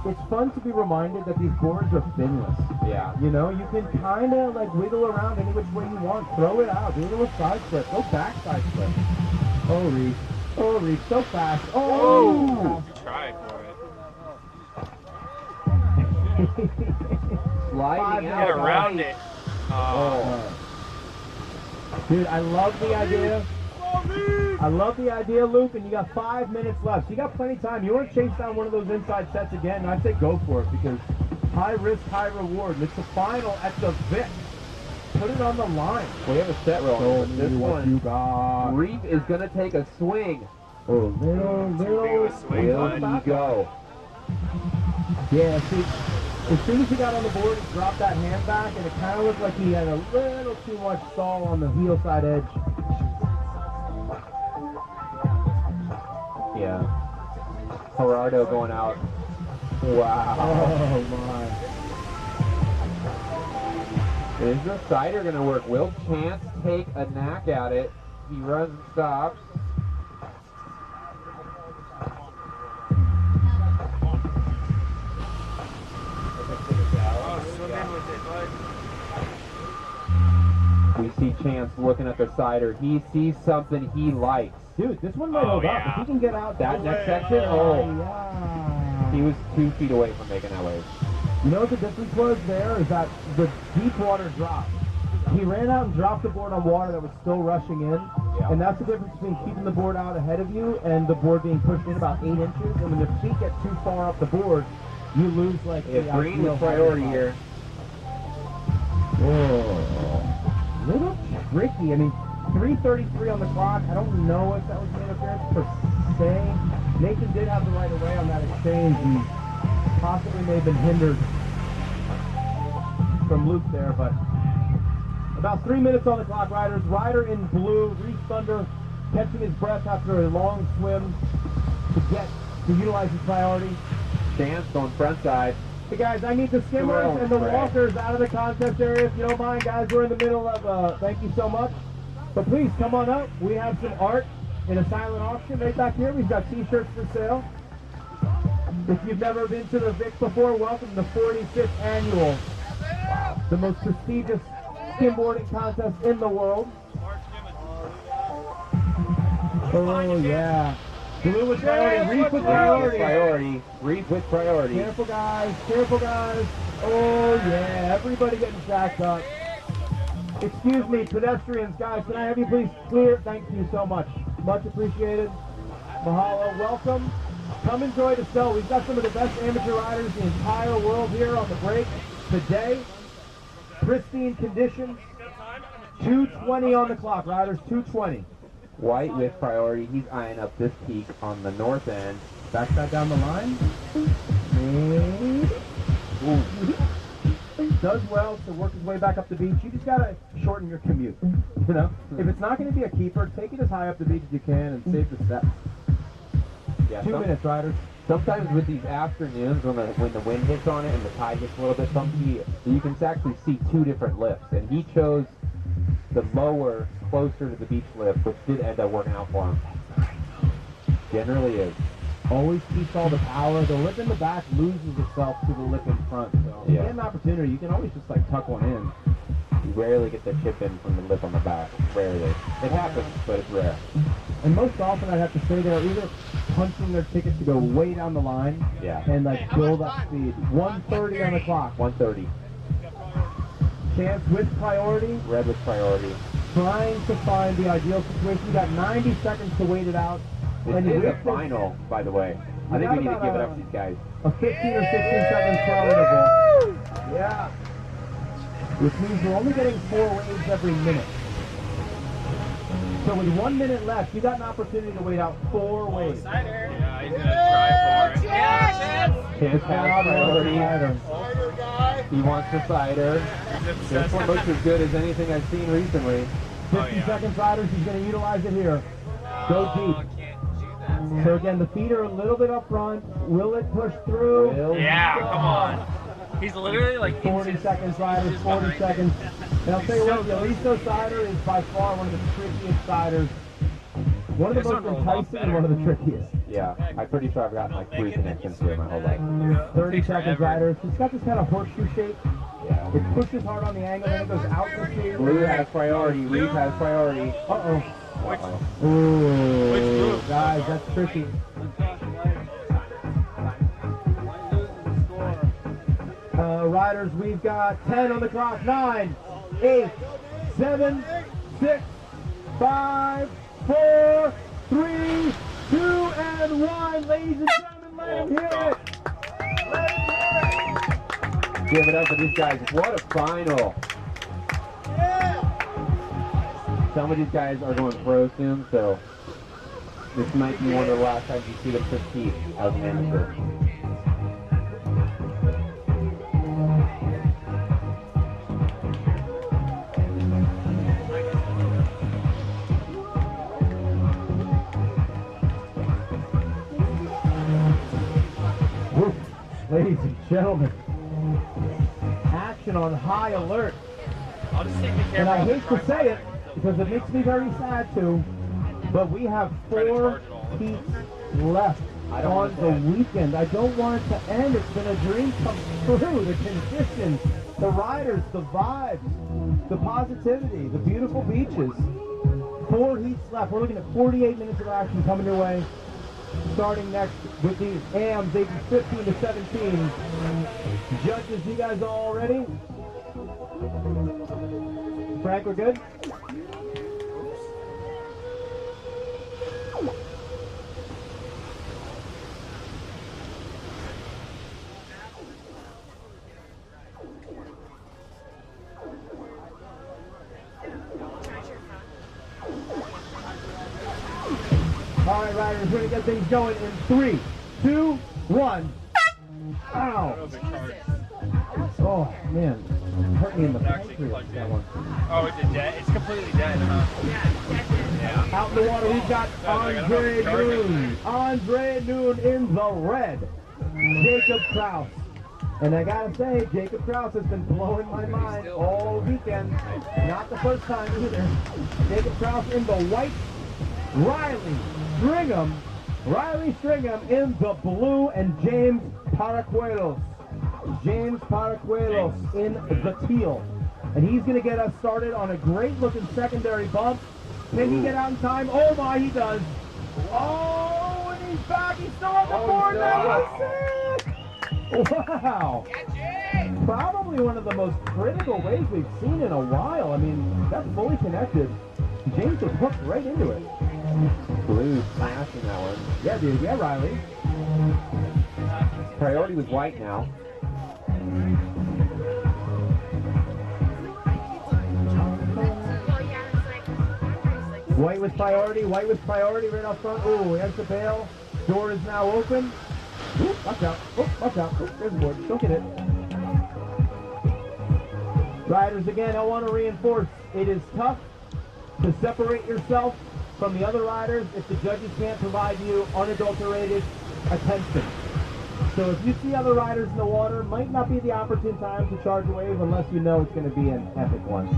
It's fun to be reminded that these boards are finless. Yeah. You know, you can kind of like wiggle around any which way you want. Throw it out. Do a little side flip. Go back side flip. Oh, Reese. Oh, Reese. So fast. Oh! Try for it. Sliding Get out. around it. Dude, I love the idea. I love the idea, Luke, and you got 5 minutes left. So you got plenty of time. You want to chase down one of those inside sets again, I'd say go for it because high risk, high reward. And it's the final at the VIC. Put it on the line. We have a set roll. Show me This what one, you got. Reef is going to take a swing. Oh, little. Will he go? Yeah, see, as soon as he got on the board, he dropped that hand back, and it kind of looked like he had a little too much stall on the heel side edge. Yeah. Gerardo going out. Wow. Oh, my. Is the sider going to work? Will Chance take a knack at it? He runs and stops. We see Chance looking at the sider. He sees something he likes. Dude, this one might hold up. If he can get out That next section? yeah. He was 2 feet away from making that wave. You know what the difference was there is that the deep water dropped. He ran out and dropped the board on water that was still rushing in. Yeah. And that's the difference between keeping the board out ahead of you and the board being pushed in about 8 inches. And when the feet get too far up the board, you lose like Yeah, the green ideal with priority height. here. Oh, little tricky. I mean, 3:33 on the clock. I don't know if that was an interference per se. Nathan did have the right of way on that exchange and possibly may have been hindered from Luke there, but about 3 minutes on the clock, riders. Rider in blue, Reese Thunder, catching his breath after a long swim to utilize his priority. Chance going front side. Hey guys, I need the skimmers and the walkers out of the contest area. If you don't mind, guys, we're in the middle of, thank you so much. But please, come on up. We have some art in a silent auction right back here. We've got t-shirts for sale. If you've never been to the VIC before, welcome to the 45th annual. The most prestigious skimboarding contest in the world. Oh, yeah. Blue with priority, Reef with priority. Reef with priority. Careful, guys. Careful, guys. Oh, yeah. Everybody getting jacked up. Excuse me, pedestrians, guys. Can I have you please clear? Thank you so much. Much appreciated. Mahalo. Welcome. Come enjoy the show. We've got some of the best amateur riders in the entire world here on the break today. Pristine conditions. 2:20 on the clock, riders. 2:20. White with priority. He's eyeing up this peak on the north end. Backside down the line. Does well to work his way back up the beach. You just gotta shorten your commute. You know, if it's not going to be a keeper, take it as high up the beach as you can and save the steps. Yeah, 2 minutes, riders. Sometimes with these afternoons, when the wind hits on it and the tide gets a little bit funky, you can actually see 2 different lifts. And he chose the lower, closer to the beach lift, which did end up working out for him. Generally is. Always keeps all the power. The lip in the back loses itself to the lip in front. So if you get an opportunity, you can always just like tuck one in. You rarely get the chip in from the lip on the back. Rarely. It happens, but it's rare. And most often I'd have to say they're either punching their ticket to go way down the line and like build up speed. 1:30 on the clock. 1:30. Chance with priority. Red with priority. Trying to find the ideal situation. You got 90 seconds to wait it out. This is a final, by the way. I think we need to give it up to these guys. A 15 or 16 second prolongable. Yeah. Which means we're only getting 4 waves every minute. So with 1 minute left, you got an opportunity to wait out 4 waves. Yeah, he's gonna try for it. Chance has priority. He wants the cider. This one looks as good as anything I've seen recently. 50 second riders, he's going to utilize it here. Go deep. So again, the feet are a little bit up front. Will it push through? Yeah, come on. He's literally like 40 seconds, riders, 40 seconds. And I'll tell you what, the Aliso cider is by far one of the trickiest ciders. One of the most enticing and one of the trickiest. Yeah, I'm pretty sure I've gotten like 3 connections here my whole life. 30 seconds, riders. It's got this kind of horseshoe shape. Yeah. It pushes hard on the angle, then it goes out the seat. Blue has priority, Reed has priority. Uh-oh. Ooh, guys, that's tricky. Riders, we've got 10 on the clock. 9, 8, 7, 6, 5, 4, 3, 2, and 1. Ladies and gentlemen, let him hear it. Let him hear it. Give it up for these guys. What a final. Some of these guys are going pro soon, so this might be one of the last times you see them compete as an amateur. Woo. Ladies and gentlemen, action on high alert. I'll just take the camera. And I hate to say it, because it makes me very sad too, but we have 4 heats left on the weekend. I don't want it to end. It's been a dream come true. The conditions, the riders, the vibes, the positivity, the beautiful beaches. 4 heats left. We're looking at 48 minutes of action coming your way. Starting next with these AMs, ages 15 to 17. Judges, you guys all ready? Frank, we're good? All right, riders, we're going to get things going in 3, 2, 1. Ow! Oh, man. Hurt me in the pancreas, that one. Oh, it's dead. It's completely dead, huh? Yeah. Out in the water, we've got Andre Noon. Andre Noon in the red. Jacob Kraus. And I gotta say, Jacob Kraus has been blowing my mind all weekend. Not the first time either. Jacob Kraus in the white. Riley Stringham in the blue, and James Paracuelos in the teal. And he's going to get us started on a great-looking secondary bump. Can he get out in time? Oh, my, he does. Oh, and he's back. He's still on the board. That was sick. Wow. Probably one of the most critical waves we've seen in a while. I mean, that's fully connected. James was hooked right into it. Blue smashing that one. Yeah, dude. Yeah, Riley. Priority was white now. White with priority right out front. Oh, there's the bail. Door is now open. Ooh, watch out. Oh, watch out. Oh, there's the board. Don't get it. Riders, again, I want to reinforce, it is tough to separate yourself from the other riders if the judges can't provide you unadulterated attention. So if you see other riders in the water, might not be the opportune time to charge a wave unless you know it's going to be an epic one.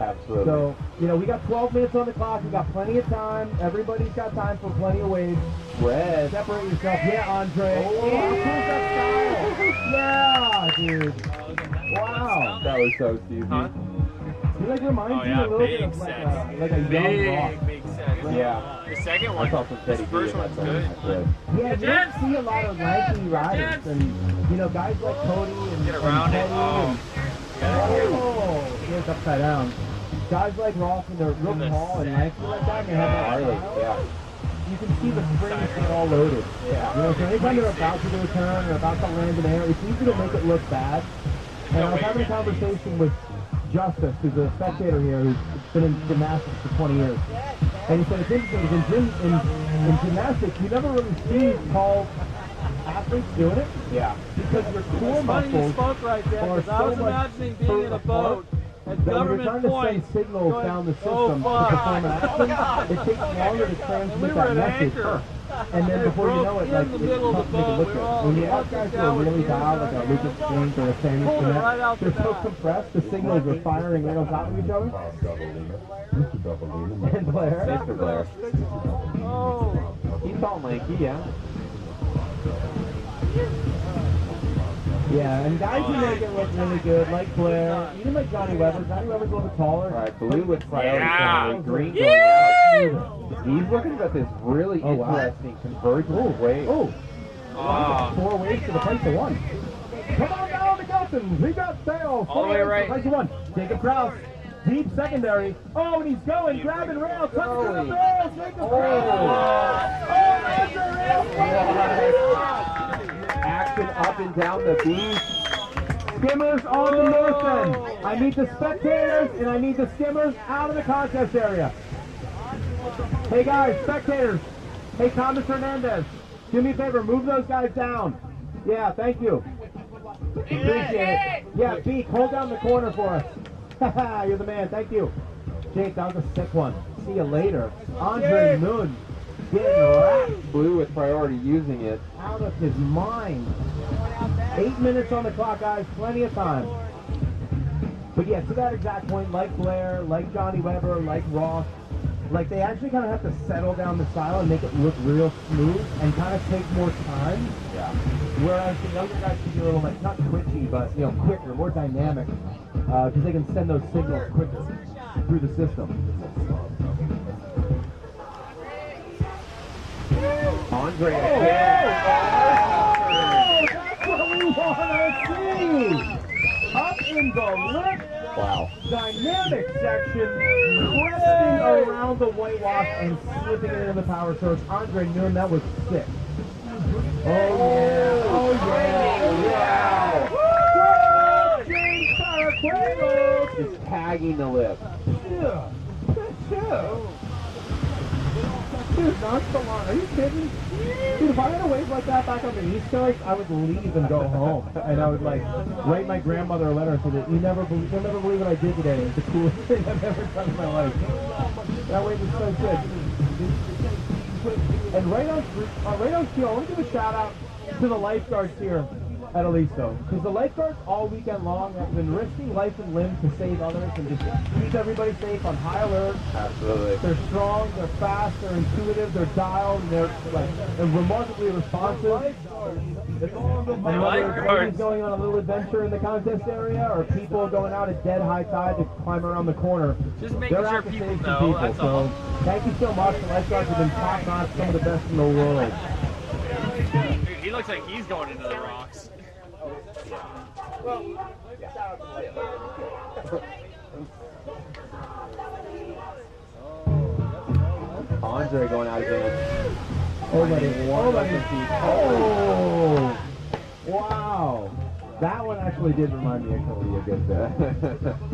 Absolutely. So, you know, we got 12 minutes on the clock. We got plenty of time. Everybody's got time for plenty of waves. Red. Separate yourself. Yeah, Andre. Oh, yeah, that style. Yeah, dude. Wow. That was so cheesy. Huh? He like reminds you a little bit of like a young rock. Big set. Yeah. The second I one, saw some steady this first one's good. Yeah, you don't see a lot of lanky riders, and you know guys like Cody and Get around it. Oh, here's upside down. Guys like Ross and they're real tall and lanky like that. And they have that Harley, style. yeah. you can see the springs get all loaded. Yeah. You know, so anytime they're about to do a turn or about to land in air, it's easy to make it look bad. And I was having a conversation with Justice, who's a spectator here, who's been in gymnastics for 20 years. And he said it's interesting because in gymnastics, you never really see tall athletes doing it. Yeah. Because your core It's funny you muscles spoke right there, are because I so was much imagining being in a boat at that when you're government trying to point. send signals going down the so system to far. perform an action, it takes longer to And transmit we were that at message. anchor. And then They before you broke know it, in like, the it's middle tough of to the make it boat. look We good. were all When you have walking guys who down are with really gears dialed, like a on. Lucas Sink or a Sammy Pulled it Schmidt, right out the they're so back. compressed, the signals are firing right on top of each other. And Blair. Mr. Blair. Oh. He's tall and lanky, yeah. Yeah, and guys who make it look really good, like Blair, even like Johnny Weber. Johnny Weber's a little bit taller. All right, blue with priority family, green going Yeah! out. He's looking at this really interesting convergence wave. Oh, 4 waves to the price of 1. Come on down to Gelson's. We got sale. All the way right. Price of 1. Jacob Kraus. Deep secondary. Oh, and he's going. Grabbing rail. Touch to the rail. Jacob Kraus. Oh, there's the rail. Action up and down the beach. Skimmers on the north end. I need the spectators and I need the skimmers out of the contest area. Hey guys, spectators. Hey Thomas Hernandez. Do me a favor, move those guys down. Yeah, thank you. Appreciate it. Yeah, Beak, hold down the corner for us. Haha, you're the man, thank you. Jake, that was a sick one. See you later. Andre Moon getting wrapped. Blue with priority using it. Out of his mind. 8 minutes on the clock, guys. Plenty of time. But yeah, to that exact point, like Blair, like Johnny Weber, like Ross, like they actually kind of have to settle down the style and make it look real smooth and kind of take more time. Yeah. Whereas the younger guys can be a little, like, not twitchy, but, you know, quicker, more dynamic, because they can send those signals quicker through the system. Andre Oh, that's what we want to see! Up in the lip. Wow. Dynamic section, cresting around the whitewash and slipping it into the power source. Andre Noon, that was sick. Oh yeah! Oh yeah! Wow! James Parkway! Just tagging the lip. Yeah. Dude, nonchalant. Are you kidding? Dude, if I had a wave like that back on the East Coast, I would leave and go home. And I would, like, write my grandmother a letter and say that you'll never believe what I did today. It's the coolest thing I've ever done in my life. That wave was so good. And right on cue, I want to give a shout out to the lifeguards here at Aliso. Because the lifeguards all weekend long have been risking life and limb to save others and just keep everybody safe on high alert. Absolutely. They're strong, they're fast, they're intuitive, they're dialed, and they're remarkably responsive. And whether everybody's going on a little adventure in the contest area or people going out at dead high tide to climb around the corner, Just making they're sure out to people save know, some people. that's So all. thank you so much. The lifeguards have been top notch, some of the best in the world. Dude, he looks like he's going into the rocks. Andre going out again. Oh, wow. That one actually did remind me of Cody a bit there.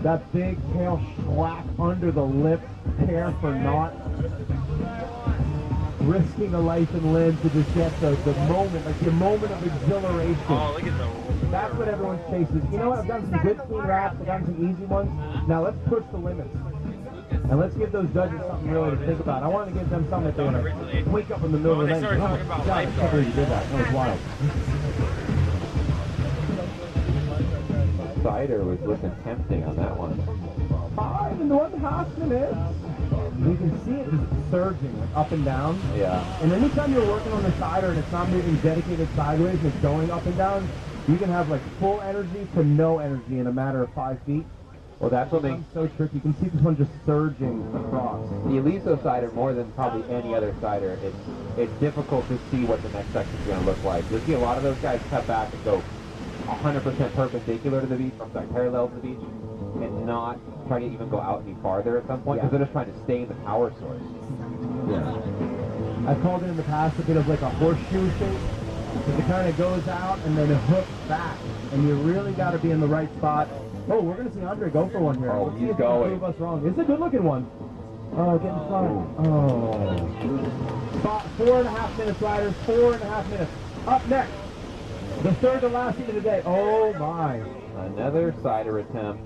That big tail slap under the lip, care for naught. Risking a life and limb to just get the moment, like the moment of exhilaration. Oh, look at the... That's what everyone chases. You know what? I've done some good clean wraps. I've done some easy ones. Now let's push the limits. And let's give those judges something really to think about. I wanted to give them something that they're going to wake up in the middle of the They night. started talking about God, I can't believe you did that. That was wild. Cider was looking tempting on that one. 5.5 minutes. You can see it just surging, like up and down. Yeah. And anytime you're working on the cider and it's not moving dedicated sideways and it's going up and down, you can have like full energy to no energy in a matter of 5 feet. Well, that's what makes so tricky. You can see this one just surging across. the Aliso cider more than probably any other cider. It's difficult to see what the next section is going to look like. You'll see a lot of those guys cut back and go 100% perpendicular to the beach, or sorry, parallel to the beach, and not try to even go out any farther at some point because they're just trying to stay in the power source. Yeah. I've called it in the past a bit of like a horseshoe shape. It kind of goes out and then it hooks back. And you really got to be in the right spot. Oh, we're going to see Andre go for one here. Oh, Let's see he's if he can going. prove us wrong. It's a good looking one. Oh, get in front. Oh. Spot 4.5 minutes, riders. 4.5 minutes. Up next, the third to last heat of the day. Oh my. Another cider attempt.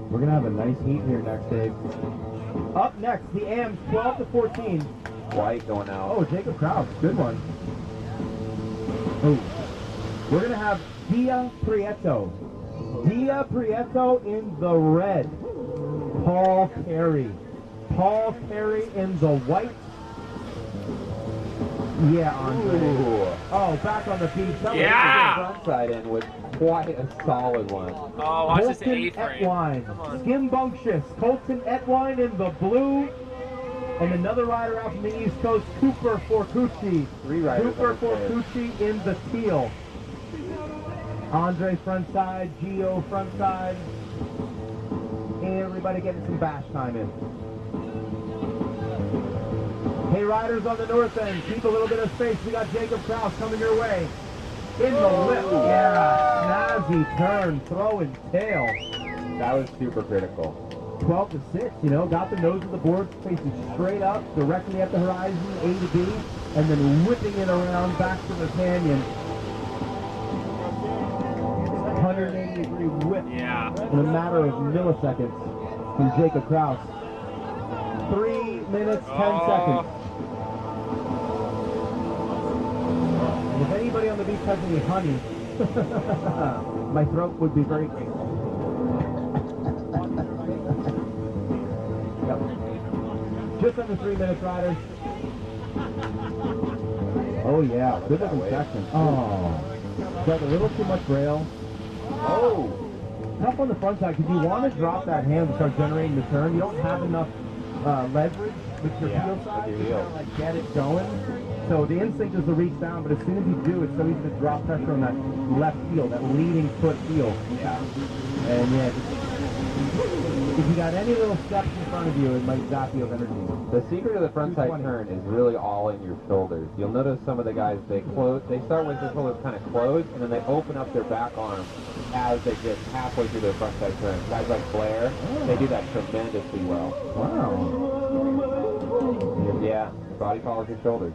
We're going to have a nice heat here next, Dave. Up next, the AMs 12 to 14. White going out. Oh, Jacob Krause. Good one. Oh. We're going to have Dia Prieto. Dia Prieto in the red. Paul Carey. Paul Carey in the white. Yeah, Andre. Ooh. Oh, back on the beach. That was Yeah! a good Frontside in with quite a solid one. Oh, watch this Colton 8 frame. Etwine. Come on. Skimboards. Colton Etwine in the blue. And another rider out from the East Coast, Cooper Forcucci. 3 riders. Cooper on the stage. Forcucci in the teal. Andre front side, Gio front side. Everybody getting some bash time in. Hey, riders on the north end, keep a little bit of space. We got Jacob Krause coming your way. In the lip. Yeah, snazzy turn, throw and tail. That was super critical. 12 to 6, you know, got the nose of the board facing straight up, directly at the horizon, A to B, and then whipping it around back to the canyon. 180-degree whip Yeah. in a matter of milliseconds from Jacob Krause. 3 minutes, 10 seconds. And if anybody on the beach has any honey, my throat would be very grateful. Yep. Just under 3 minutes, riders. Oh yeah, good looking section. Oh, got a little too much rail. Oh! Tough on the front side because you want to drop that hand to start generating the turn. You don't have enough leverage with your heel side with to your kind of like get it going. So the instinct is to reach down, but as soon as you do, it's so easy to drop pressure on that left heel, that leading foot heel. Yeah. And yeah, if you got any little steps in front of you, it might zap you of energy. The secret of the frontside 220. turn is really all in your shoulders. You'll notice some of the guys, they start with their shoulders kind of closed, and then they open up their back arm as they get halfway through their frontside turn. Guys like Blair, they do that tremendously well. Wow. Yeah, body follows your shoulders.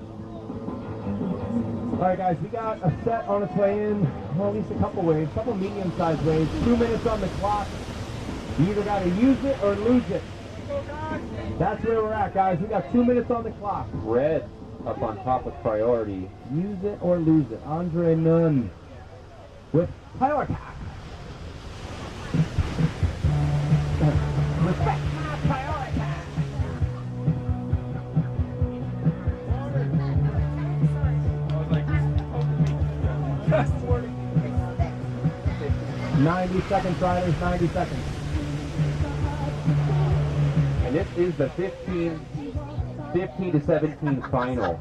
All right, guys, we got a set on its way in. Well, at least a couple waves, a couple medium-sized waves. 2 minutes on the clock. You either got to use it or lose it. That's where we're at, guys. We got 2 minutes on the clock. Red up on top with priority. Use it or lose it. Andre Nunn with power attack. Respect my power attack. I was like, 90 seconds, riders, 90 seconds. And this is the 15 to 17 final.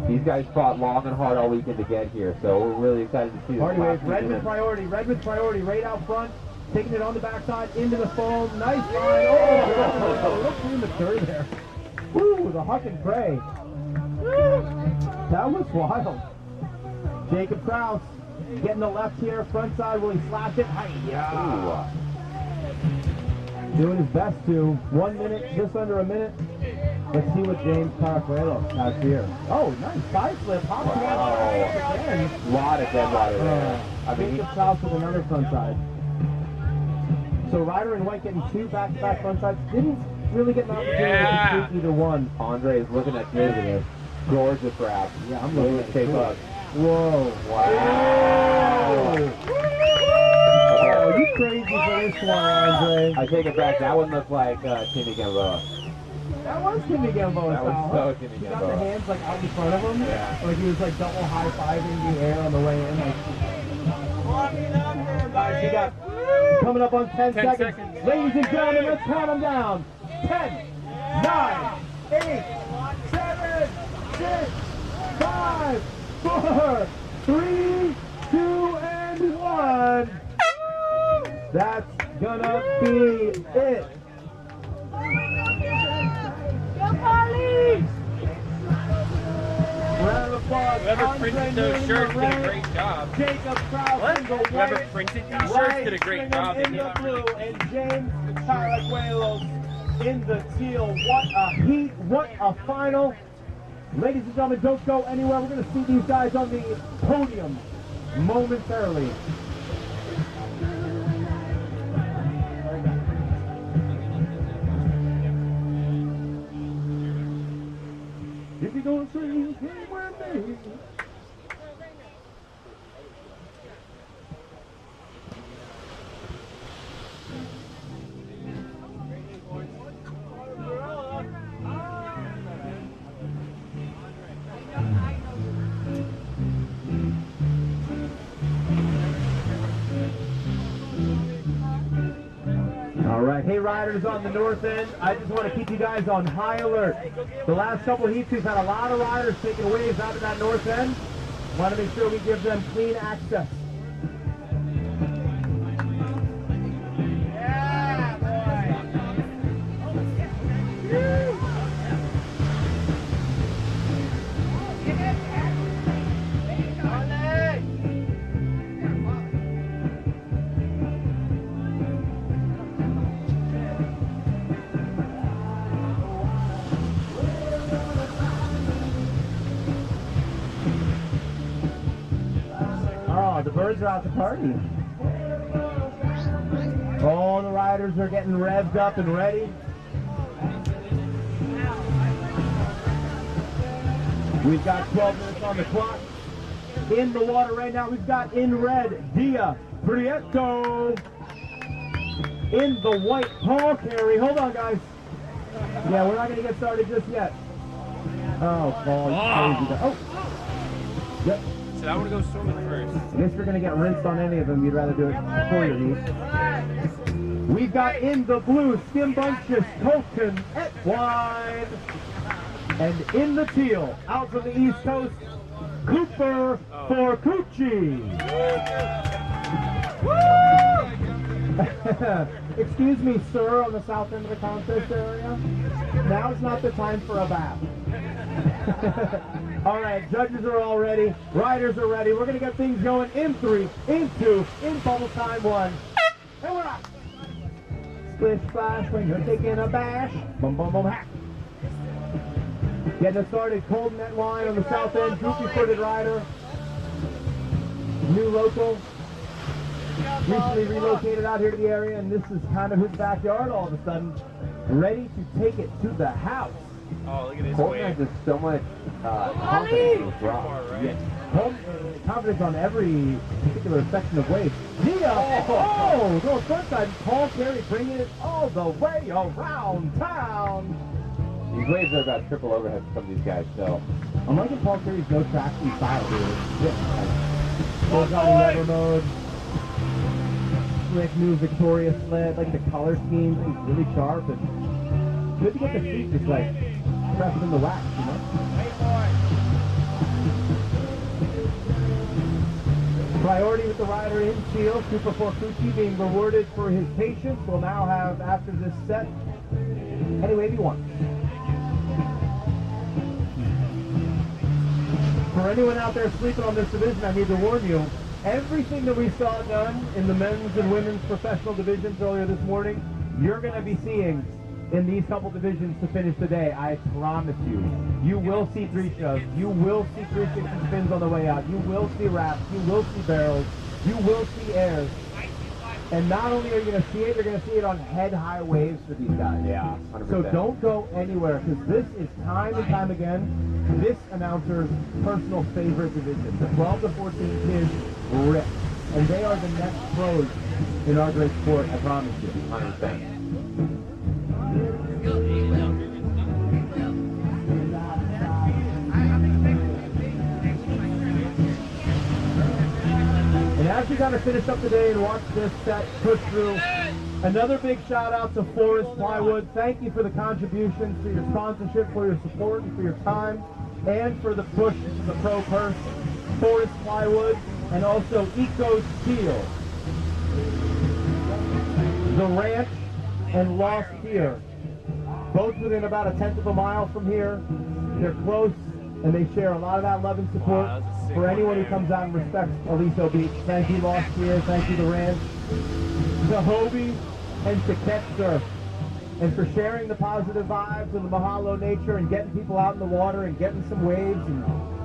These guys fought long and hard all weekend to get here, so we're really excited to see this. Party wave, last red few with minutes. priority, right out front. Taking it on the backside, into the foam. Nice line. Oh, a little premature there. Woo, the huck and pray. That was wild. Jacob Krause getting the left here, front side. Will he slash it? Hi-ya. Doing his best to. 1 minute, just under a minute. Let's see what James Caracuelo has here. Oh, nice side flip. Hop again. A lot of dead water there. I mean, Jacob Krause with another front side. So Ryder and White getting 2 back-to-back front sides. Didn't really get an opportunity to complete either one. Andre is looking at this gorgeous wrap. Yeah, I'm looking at shape it. up. Whoa. Wow. Oh, you crazy for this one, Andre. I take it back. That one looked like Timmy Gamboa. That was Timmy Gamboa That was style. so Timmy He got Gamboa. the hands like out in front of him. Yeah. Like he was like double high-fiving the air on the way in. Like, guys, we got coming up on 10 seconds. Ladies and gentlemen, let's count them down. 10, 9, 8, 7, 6, 5, 4, 3, 2, and 1. That's gonna be it. Go, Polly! Whoever printed those shirts did a great job. Jacob Krause What? in the Whoever white. printed these shirts did a great Ryan job. They Stringham in did the a really blue, and James Paraguelos in the teal. What a heat, what a final. Ladies and gentlemen, don't go anywhere. We're going to see these guys on the podium momentarily. If you're going to sing, sing with me. All right, hey riders on the north end, I just want to keep you guys on high alert. The last couple of heats, we've had a lot of riders taking waves out of that north end. Want to make sure we give them clean access. The birds are out to party. All the riders are getting revved up and ready. We've got 12 minutes on the clock. In the water right now, we've got in red, Dia Prieto. In the white, Paul Carey. Hold on, guys. Yeah, we're not going to get started just yet. Oh, Paul, you crazy. Oh. Yep. So I want to go swimming first. I guess you're going to get rinsed on any of them. You'd rather do it before your heat. We've got in the blue, Skimboards, Colton, Etwine. And in the teal, out from the East Coast, Cooper for Coochie. Excuse me, sir, on the south end of the contest area. Now's not the time for a bath. All right, judges are all ready. Riders are ready. We're going to get things going in 3, in 2, in bubble time 1. And we're off. Splish splash when you're taking a bash. Boom, boom, boom, hack. Getting it started. Colton Etwine on the south end. Goofy-footed rider. New local. Recently relocated out here to the area, and this is kind of his backyard all of a sudden. Ready to take it to the house. Oh, look at this Colton wave. has just so much confidence in his drop. Confidence on every particular section of wave. Dia, oh, go front side. Paul Carey bringing it all the way around town. These waves are about triple overhead for some of these guys, so. I'm liking Paul Carey's no traction style here. Goes on lever mode. Slick new Victoria sled, like the color scheme, is really sharp and good to get the feet just like pressed in the wax, you know? Priority with the rider in field, Super Forcucci being rewarded for his patience. Will now have, after this set, any wave he wants. For anyone out there sleeping on this division, I need to warn you, everything that we saw done in the men's and women's professional divisions earlier this morning, you're going to be seeing in these couple divisions to finish the day. I promise you. You will see 3 shoves. You will see 360 spins on the way out. You will see wraps. You will see barrels. You will see airs. And not only are you going to see it, you're going to see it on head-high waves for these guys. Yeah, 100%. So don't go anywhere, because this is time and time again this announcer's personal favorite division. The 12 to 14 kids rip. And they are the next pros in our great sport, I promise you. 100%. And as we kind of finish up today and watch this set push through, another big shout out to Forest Plywood. Thank you for the contributions, for your sponsorship, for your support, and for your time, and for the push to the pro purse. Forest Plywood, and also Eco Steel. The Ranch and Lost Pier. Both within about a 1/10 of a mile from here. They're close. and they share a lot of that love and support Wow, that was a sick for one anyone who there. comes out and respects Aliso Beach. Thank you, Lost Pier. Thank you, the Ranch, to Hobie, and to Catch Surf, and for sharing the positive vibes and the mahalo nature and getting people out in the water and getting some waves and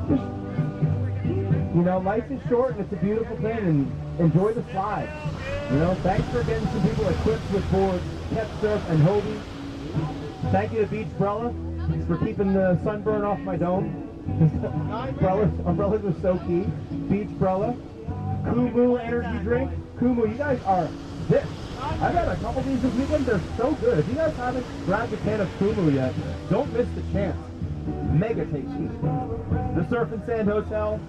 just, you know, life is short and it's a beautiful thing, and enjoy the slide. You know, thanks for getting some people equipped with boards, Catch Surf and Hobie. Thank you to Beach Umbrella for keeping the sunburn off my dome. Umbrellas were so key. Beach Umbrella. Kumu energy drink. Kumu, you guys are this. I've had a couple of these this weekend. They're so good. If you guys haven't grabbed a can of Kumu yet, don't miss the chance. Mega tasty. The Surf and Sand Hotel.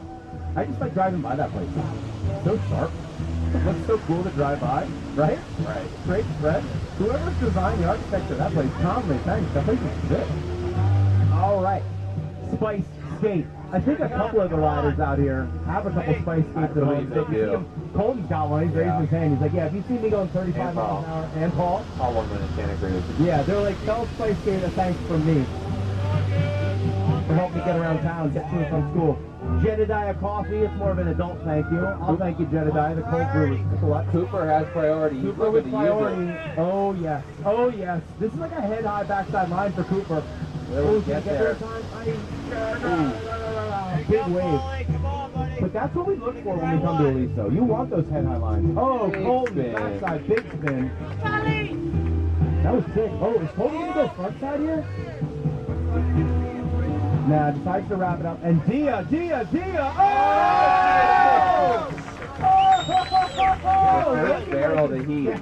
I just like driving by that place. So sharp. Looks so cool to drive by, right? Right. Great spread. Whoever's designed the architecture of that place, Conley, thanks. That place is sick. All right. Spice Skate. I think a couple of the riders out here have a couple Spice Skates at home. they do. Colton's got one. He's raising his hand. He's like, yeah, if you see me going 35 miles an hour, and Paul. All 1 minute can't agree with you. Yeah, they're like, tell Spice Skate a thanks from me for helping me get around town, get to and from school. Jedediah Coffee, it's more of an adult thank you. I'll thank you, Jedediah. The cold brew is select. Cooper has priority. He's Cooper looking with to priority. use it. Oh, yes. Oh, yes. This is like a head-high backside line for Cooper. Will Oh, he get can I there? in time? Big wave. But that's what we look for when we come to Aliso. You want those head-high lines. Oh, Big Colton, spin. backside, big spin. That was sick. Oh, is Colton going to go front side here? Nah, decides to wrap it up. And Dia! Oh! First barrel to heat. Yes.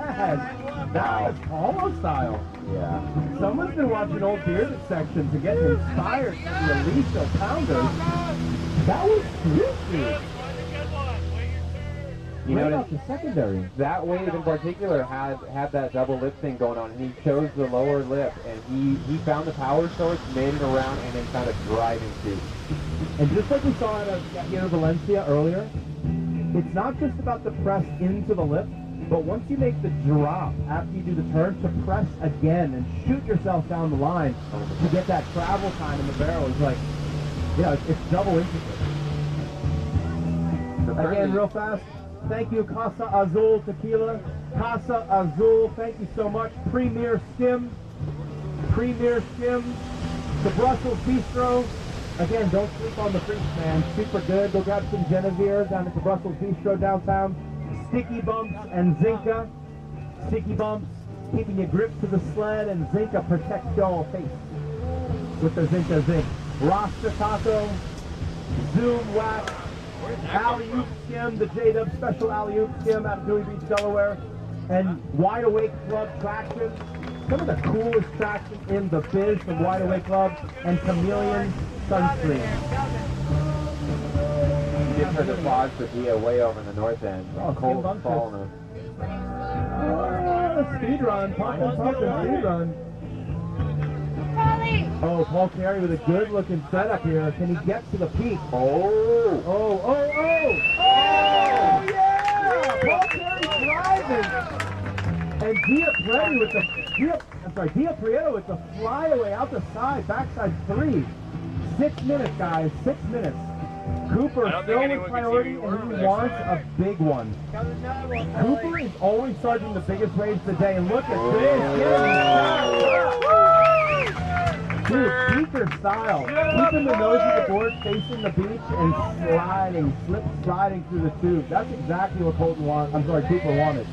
That was Paulo style. Yeah. Someone's been watching old bearded sections and getting inspired from the Aliso Pounders. That was juicy. You Right know, off the secondary. that wave in particular had that double lip thing going on, and he chose the lower lip, and he found the power source, made it around, and then found a driving suit. And just like we saw at Valencia earlier, it's not just about the press into the lip, but once you make the drop after you do the turn, to press again and shoot yourself down the line to get that travel time in the barrel is like, yeah, it's double intricate. Again, real fast. Thank you, Casa Azul Tequila. Casa Azul, thank you so much. Premier Skim. The Brussels Bistro. Again, don't sleep on the freaks, man. Super good. Go grab some Genevieve down at the Brussels Bistro downtown. Sticky Bumps and Zinca. Sticky Bumps, keeping you gripped to the sled, and Zinca protects y'all face with the Zinca Zinc. Rasta Taco. Zoom Wax. Alley-oop Skim, the J-Dub special alley-oop Skim out of Dewey Beach, Delaware, and Wide Awake Club Traction. Some of the coolest traction in the biz from Wide Awake Club, and Chameleon Sunscreen. You just heard the applause for Dia way over in the north end. Oh, Cold Skim falling. Speed run, pumping, speed run. Oh, Paul Carey with a good-looking setup here. Can he get to the peak? Oh, yeah! Paul Carey driving. And Dia Prieto with the flyaway out the side, backside 3. 6 minutes, guys, 6 minutes. Cooper still with priority, and he wants a big one. Cooper is always charging the biggest waves today, and look at this. Dude, beaker style. Keeping the nose of the board facing the beach and sliding through the tube. That's exactly what Cooper wanted.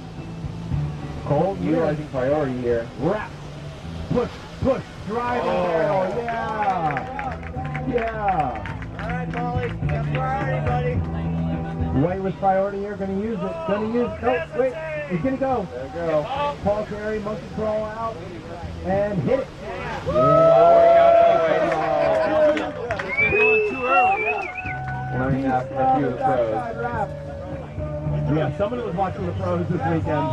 Colton utilizing priority here. Wrap. Push, driving barrel. Yeah. All right, Molly. Got priority, buddy. White with priority here. Gonna use it. Oh, wait. He's gonna go. There we go. Paul Carey, monkey crawl out. And hit it. Learning that from a few of the pros. Yeah, someone was watching the pros this weekend.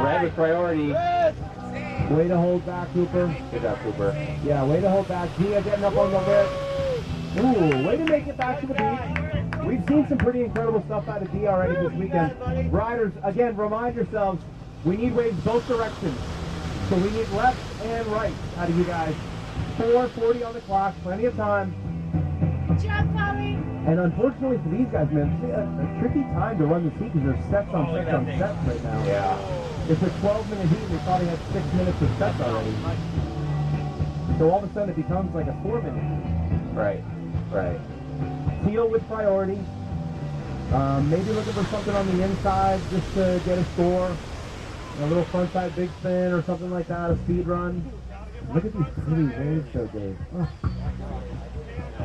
Red with priority. Way to hold back, Cooper. Good job, Cooper. Yeah, way to hold back. Gia getting up on the lip. Ooh, way to make it back to the beach. We've seen some pretty incredible stuff out of D already this weekend. Riders, again, remind yourselves, we need waves both directions. So we need left and right out of you guys. 4:40 on the clock, plenty of time. And unfortunately for these guys, man, it's a tricky time to run the heat because there's sets on sets right now. Yeah. It's a 12-minute heat and they probably had 6 minutes of sets already. So all of a sudden it becomes like a 4-minute heat. Right. Right. Teal with priority. Maybe looking for something on the inside just to get a score. A little frontside big spin or something like that, a speed run. Look at these pretty waves though, Dave. Oh.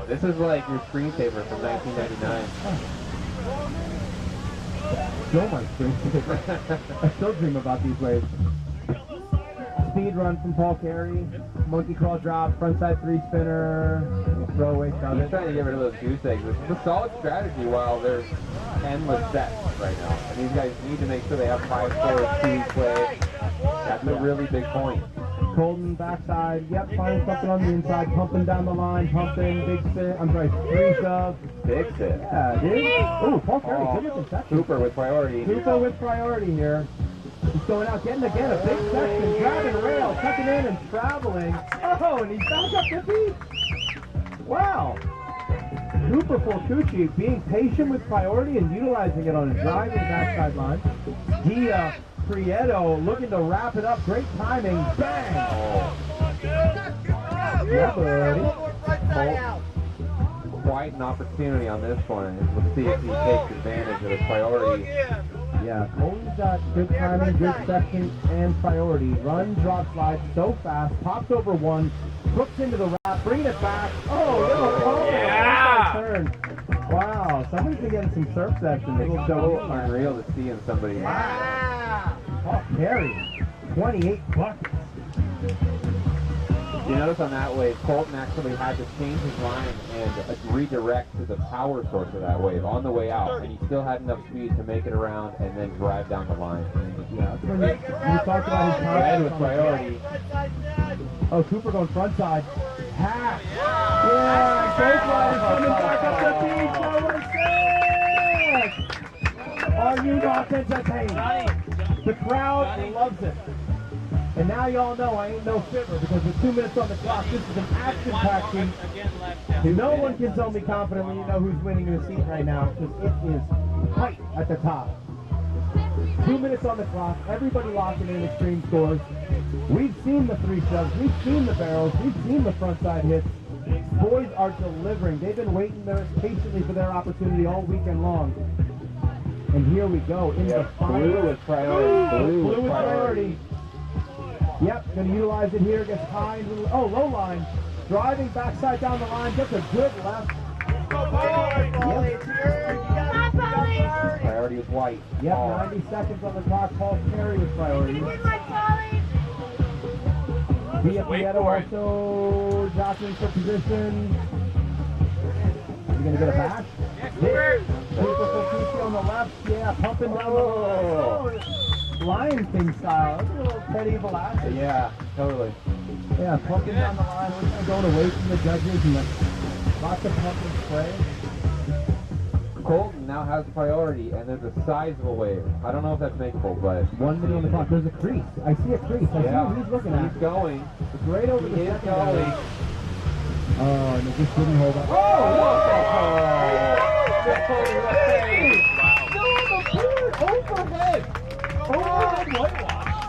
This is like your screensaver from 1999. Still my screensaver. I still dream about these waves. Speed run from Paul Carey. Monkey claw drop, frontside 3-spinner, throwaway shove. He's trying to get rid of those goose eggs, which is a solid strategy while there's endless sets right now. And these guys need to make sure they have 5 scores, 2 play. That's a really big point. Colton backside, yep, finding something on the inside, pumping down the line, pumping, big spin, I'm sorry, 3 shove. Big spin. Yeah, dude. Ooh, Paul Carey, good with the section. Cooper with priority. Cooper with priority here. He's going out, getting again a big section, grabbing rail, tucking in and traveling. Oh, and he's back up the beach. Wow. Cooper Fulcucci being patient with priority and utilizing it on a driving backside line. Dia Prieto looking to wrap it up. Great timing. Bang! Yeah, buddy. Quite an opportunity on this one. Let's see if he takes advantage of his priority. Yeah, Colton's got good timing, good section, and priority. Run, drop, slide so fast. Pops over one, hooks into the wrap, bringing it back. Oh, little yeah! Turn. Wow, somebody's been getting some surf sessions. It's so unreal to see in somebody. Wow. Oh, Carey, 28 buckets. You notice on that wave, Colton actually had to change his line and redirect to the power source of that wave on the way out, and he still had enough speed to make it around and then drive down the line. Yeah, that's when you talked about his red with priority. Oh, Cooper going front side. Half. Yeah, both riders coming back up the beach. Number 6. Are you not entertained? The crowd loves it. And now y'all know I ain't no fibber because with 2 minutes on the clock, this is an action-packed heat. No one can tell me confidently you know who's winning in the seat right now because it is tight at the top. 2 minutes on the clock, everybody locking in extreme scores. We've seen the 3 shoves, we've seen the barrels, we've seen the frontside hits. Boys are delivering. They've been waiting there patiently for their opportunity all weekend long. And here we go in the final. Blue with priority. Blue with priority. Yep, going to utilize it here, gets high into the, low line. Driving backside down the line, gets a good left. Priority is white. Yep, 90 seconds on the clock. Paul Carey with priority. Dia Prieto also jockeying for position. Is he going to get a bash? Beautiful Fulcucci on the left. Yeah, pumping down the line. Lion King style. That's a little Teddy Velasquez. Yeah, totally. Yeah, pumping down the line. We're kind of going away from the judges and lots of pump and spray. Colton now has priority, and there's a sizable wave. I don't know if that's makeable, but 1 minute on the clock. There's a crease. I see a crease. I see what he's looking at. He's going. It's right over the second going. Oh, and it just didn't hold up. Overhead! Overhead whitewash!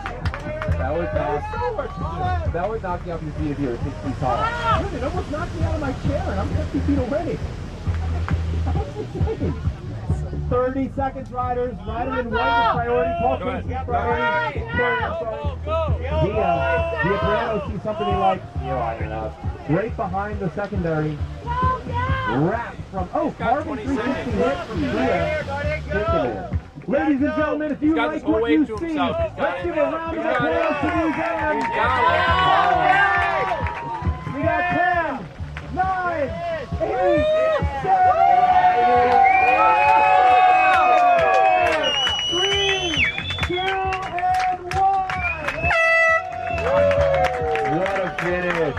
That would knock you off your feet if you were 6 feet tall. Dude, it almost knocked me out of my chair, and I'm 50 feet away. 30 seconds, riders. Rider in white with priority. Paul Carey's got priority. Dia Prieto sees something he likes. Right behind the secondary. Wrap from, carving 360 hit from Dia. Ladies and gentlemen, if you like what you see, let's give a round of applause to these guys. We got 10, 9, 8, 7, 3, 2, and 1. What a finish.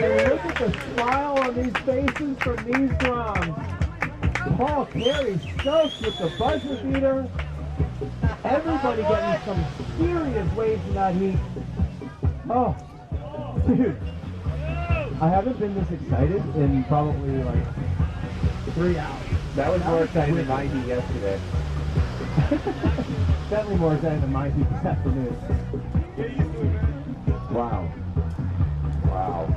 And look at the smile on these faces from these drums. Paul Carey stoked with the buzzer beater. Everybody getting some serious waves in that heat. Oh, Dude, I haven't been this excited in probably like 3 hours. That was more exciting than my heat yesterday. Definitely more exciting than my heat this afternoon. Wow. Wow.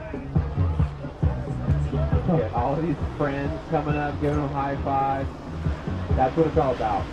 Yeah, all of these friends coming up, giving them high fives. That's what it's all about.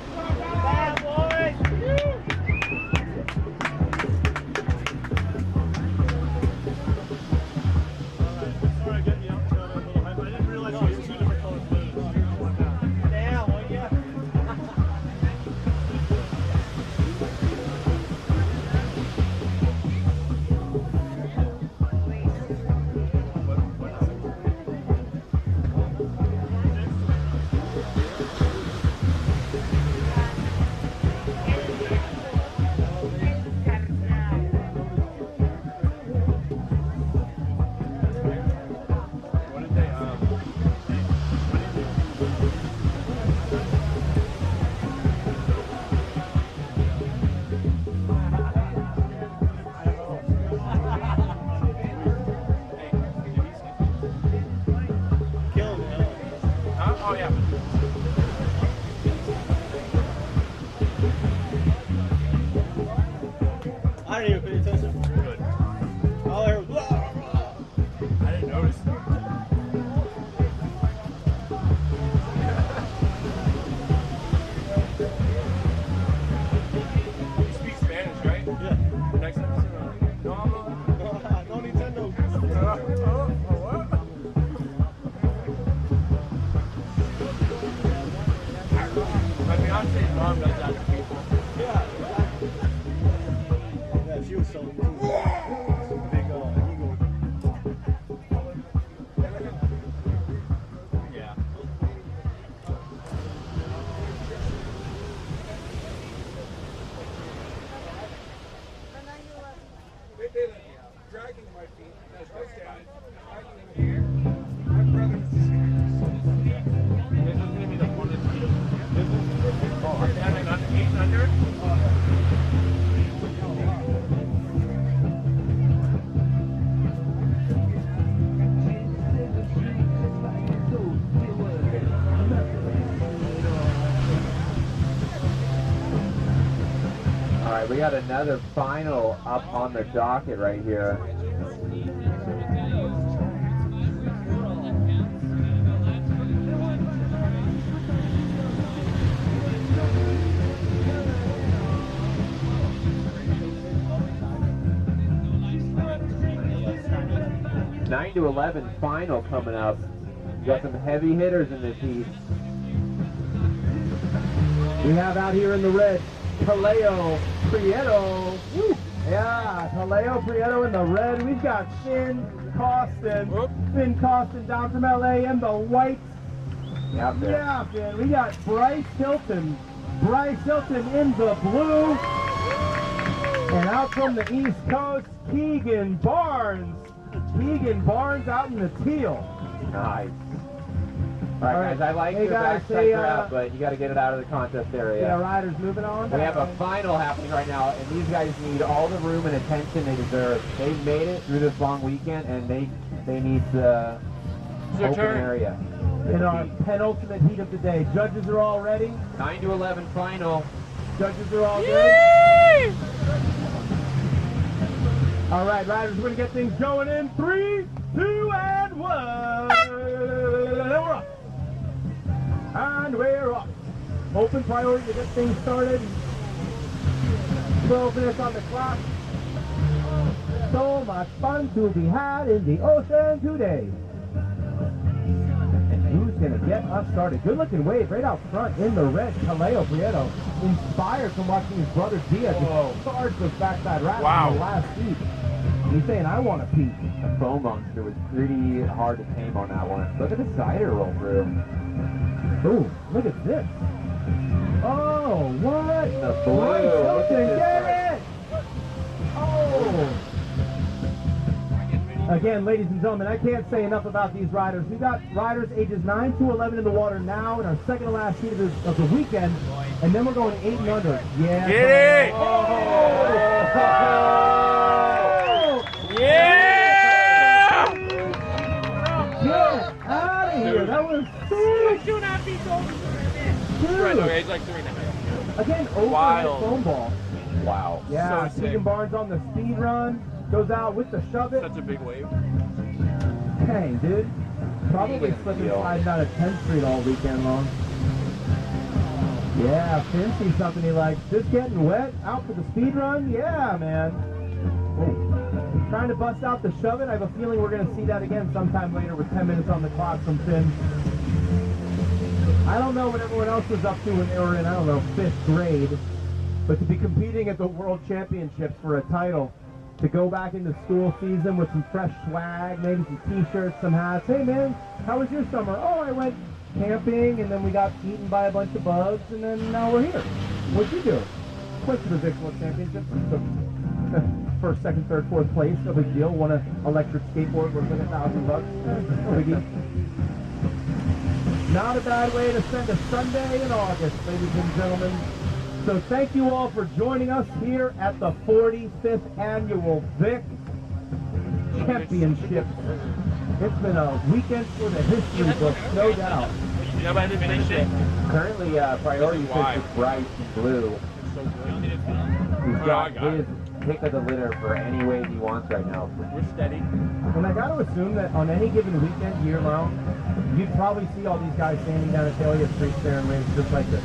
Oh, yeah. I didn't even pay attention. Good. All I heard was, I didn't notice. You speak Spanish, right? yeah. Next episode. No, No Nintendo. what? My fiance's mom does that to people. Yeah. Yeah, she was so big ego. Yeah. They did it, dragging my feet. As I stand, my brother This is going to be the funnest video. Oh, I'm standing on the 800. All right, we got another final up on the docket right here. Nine to 11 final coming up. Got some heavy hitters in this heat. We have out here in the red, Taleo Prieto. Woo. Yeah, Taleo Prieto in the red. We've got Finn Costin down from LA in the white. Yeah, Finn. We got Bryce Hilton in the blue. And out from the East Coast, Keegan Barnes out in the teal. Nice. All right, guys, I like your backside grab, but you got to get it out of the contest area. Yeah, riders moving on. We have a final happening right now, and these guys need all the room and attention they deserve. They've made it through this long weekend, and they need the open area. In our penultimate heat of the day. Judges are all ready. 9 to 11 final. Judges are all good. All right, riders, we're going to get things going in 3, 2, and 1. We're up. And we're up. Open priority to get things started. 12 minutes on the clock. So much fun to be had in the ocean today. And who's going to get us started? Good looking wave right out front in the red. Taleo Prieto, inspired from watching his brother Dia just charge those backside raps in the last heat. He's saying, I want a peek. The foam monster was pretty hard to tame on that one. Look at the cider roll through. Ooh, look at this. Oh, what? The blue. Look at this. Get it! Oh! Again, ladies and gentlemen, I can't say enough about these riders. We've got riders ages 9 to 11 in the water now in our second to last heat of the weekend, and then we're going 8 and under. Yeah. Get it! Oh! Yeah! Get out of here. That was sick. Do not be going. Dude. Right, okay, it's like 3.5. Again, overhead Wild. foam ball. Wow. Yeah, So sick. Keegan Barnes on the speed run. Goes out with the shove it. Such a big wave. Dang, dude. Probably Keegan's slipping deal. sliding out of 10th Street all weekend long. Yeah, Finn sees something he likes. Just getting wet, out for the speed run? Yeah, man. Oh. Trying to bust out the shove it. I have a feeling we're going to see that again sometime later with 10 minutes on the clock from Finn. I don't know what everyone else was up to when they were in, I don't know, 5th grade. But to be competing at the World Championships for a title, to go back into school season with some fresh swag, maybe some t-shirts, some hats. Hey man, how was your summer? Oh, I went camping and then we got eaten by a bunch of bugs and then now we're here. What'd you do? Went to the VIC World Championships. Took first, second, third, fourth place. No big deal. Won an electric skateboard worth like $1,000. No biggie. Not a bad way to spend a Sunday in August, ladies and gentlemen. So thank you all for joining us here at the 45th Annual VIC Championships. It's been a weekend for the history books, no doubt. Yeah, but I didn't finish it. Currently, priority says it's bright blue. He's got his pick of the litter for any wave he wants right now. We're steady. And I got to assume that on any given weekend, year round, you'd probably see all these guys standing down at Elliott Street staring waves just like this.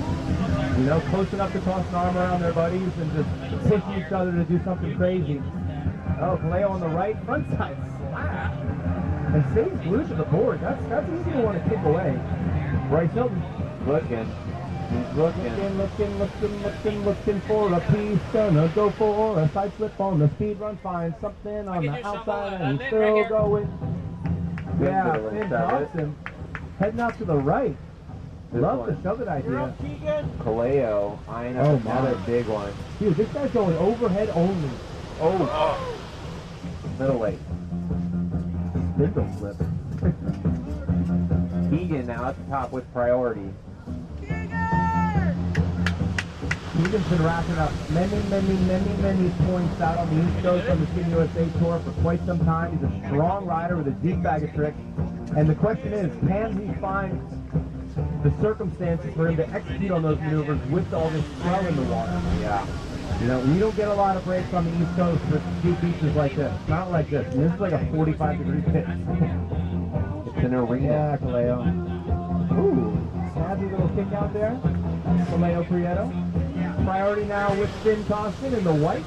You know, close enough to toss an arm around their buddies and just push each other to do something crazy. Oh, Kaleo on the right, front side slap. And stays glued to the board. That's easy to want to kick away. Bryce Hilton. Looking. He's looking. Looking for a piece. Gonna go for a side flip on the speed run. Find something on the outside and he's still going. Yeah, Finn Johnson heading out to the right. Love the shove it idea. Kaleo eyeing up another my. big one. Dude, this guy's going overhead only. Oh. Middle weight. Spindle flip. Keegan now at the top with priority. Keegan's been racking up many points out on the East Coast on the Skin USA Tour for quite some time. He's a strong rider with a deep bag of tricks. And the question is, can he find the circumstances for him to execute on those maneuvers with all this swell in the water? Yeah. You know, we don't get a lot of breaks on the East Coast with steep beaches like this. Not like this. And this is like a 45-degree pitch. It's an arena. Yeah, Kaleo. Ooh, savvy little kick out there. Kaleo Prieto. Priority now with Finn Costin in the white.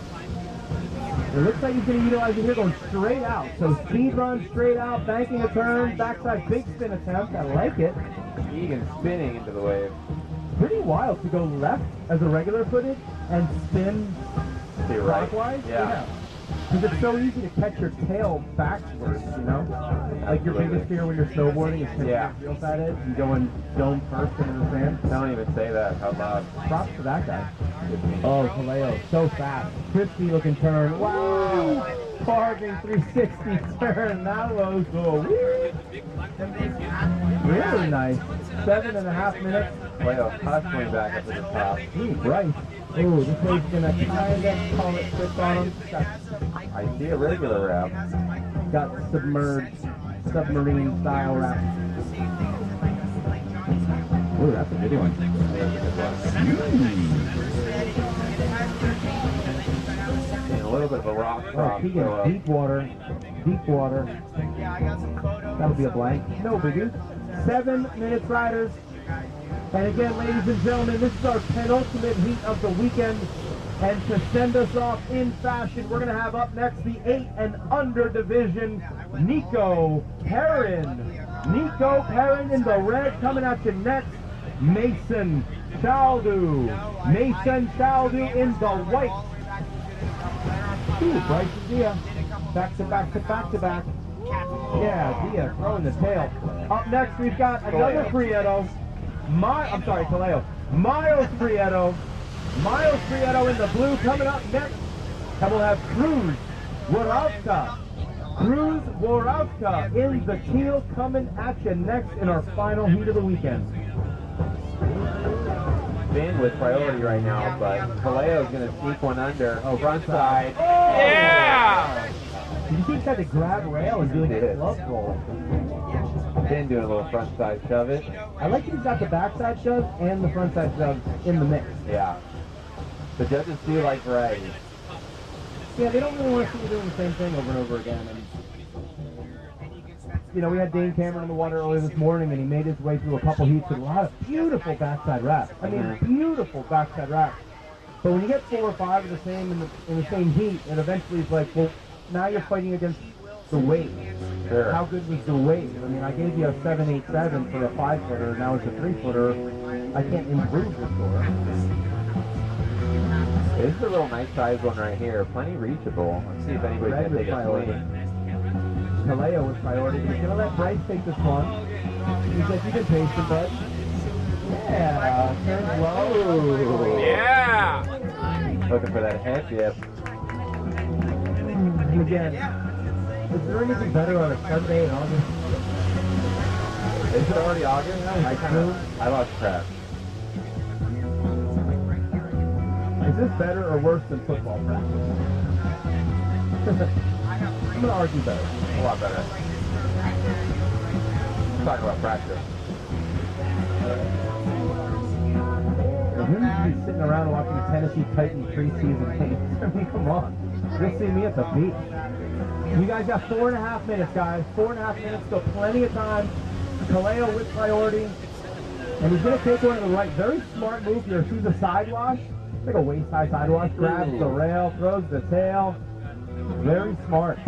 It looks like he's going to utilize it here going straight out. So speed run straight out, banking a turn, backside big spin attempt. I like it. Keegan spinning into the wave. Pretty wild to go left as a regular footed and spin To right. clockwise. Yeah. Because it's so easy to catch your tail backwards, you know? Like your biggest fear when you're snowboarding is catching your real side edge and going dome first into the sand. Don't even say that out loud. Props to that guy. Oh, Kaleo, so fast. Crispy looking turn. Wow! Carving 360 turn. That was cool. Really nice. 7.5 minutes. Kaleo hustling back up to the top. Ooh, Bryce. Ooh, this wave's gonna kind of call it quits on him. I see a regular wrap. Got submerged, submarine style wrap. Ooh, that's a good one. And a little bit of a rock Oh, drop. Keegan, deep water. Deep water. That'll be a blank. No biggie. 7 minutes riders. And again, ladies and gentlemen, this is our penultimate heat of the weekend. And to send us off in fashion, we're going to have up next the 8 and under division, Nico Perrin. Nico Perrin in the red, coming at you next, Mason Chaldu. Mason Chaldu in the white. Ooh, Bryce and Dia. Back to back to back to back. Yeah, Dia throwing the tail. Up next, we've got another Prieto. Kaleo. Miles Prieto. Miles Prieto in the blue coming up next. And we'll have Cruz Worawska. Cruz Worawska in the teal coming at you next in our final heat of the weekend. Finn with priority right now, but Kaleo's going to sneak one under. Oh, front side. Oh! Yeah! Did you see he tried to grab rail and do like a glove roll? Finn doing a little front side shove it. I like that he's got the backside shove and the front side shove in the mix. Yeah. The judges do like variety. Yeah, they don't really want to see you doing the same thing over and over again. And, you know, we had Dane Cameron in the water earlier this morning, and he made his way through a couple heats with a lot of beautiful backside wraps. I mean, beautiful backside wraps. But when you get 4 or 5 of the same in the same heat, it eventually is like, well, now you're fighting against the weight. Sure. How good was the weight? I mean, I gave you a 7.87 for a 5-footer, now it's a 3-footer. I can't improve the score. This is a real nice size one right here. Plenty reachable. Let's see if anybody's going to take a swing. Kaleo was priority. He's going to let Bryce take this one. He's like, you can pace him, bud. Yeah, turns low. Yeah! Looking for that head dip. And again, is there anything better on a Sunday in August? Is it already August? I lost track. Is this better or worse than football practice? I'm going to argue better. A lot better. Let's talk about practice. And who needs to be sitting around watching Tennessee Titans preseason games? I mean, come on. You'll see me at the beach. You guys got 4.5 minutes, guys. 4.5 minutes, still plenty of time. Kaleo with priority. And he's going to take one to the right. Very smart move here. Sees a side wash. Like a waist-high side wash. Grabs the rail, throws the tail. Very smart.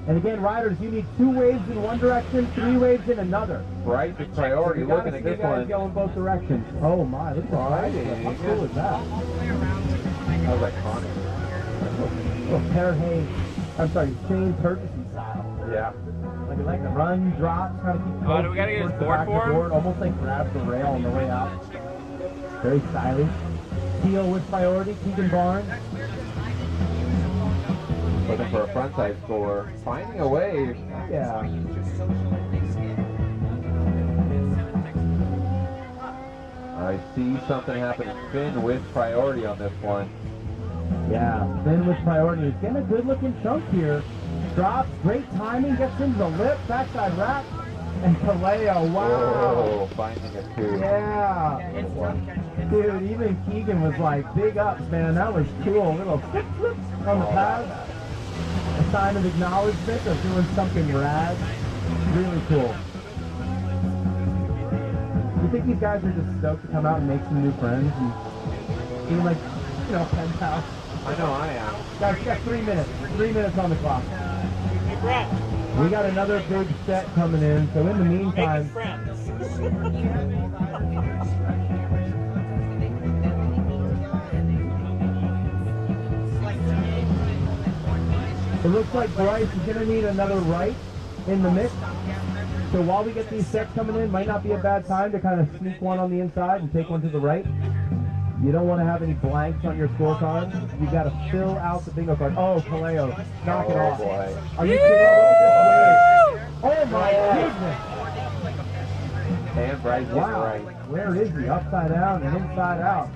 And again, riders, you need 2 waves in one direction, 3 waves in another. Right, the priority. You Looking at this one. go in both directions. Oh my, look at the side flip. How cool is that? That was iconic. Little pair hay, I'm sorry, Shane Turkison style. Yeah. Like the run, drops, kind of keep the Do we gotta get his towards the board back of for the him? board, almost like grabs the rail on the way out. Very stylish. Teal with priority, Keegan Barnes. Looking for a frontside score. Finding a wave. Yeah. I see something happen. Finn with priority on this one. Yeah, Finn with priority. He's getting a good looking chunk here. Drops, great timing, gets into the lip, backside wrap. And Kaleo, wow. Oh, finding a 2. Yeah. Dude, even Keegan was like, big ups, man. That was cool. Little flip flip on the pad. A sign of acknowledgement of doing something rad. Really cool. You think these guys are just stoked to come out and make some new friends and be like, you know, pen pals? I know I am. Guys, you got 3 minutes. 3 minutes on the clock. Hey, Brett. We got another big set coming in, so in the meantime, it looks like Bryce is going to need another right in the mix. So while we get these sets coming in, might not be a bad time to kind of sneak one on the inside and take one to the right. You don't want to have any blanks on your scorecard. You got to fill out the bingo card. Oh, Kaleo, knock it off. Boy. Are you kidding? Look at this wave. Oh my goodness. And Bryce getting Wow. right. Where is he? Upside down and inside out.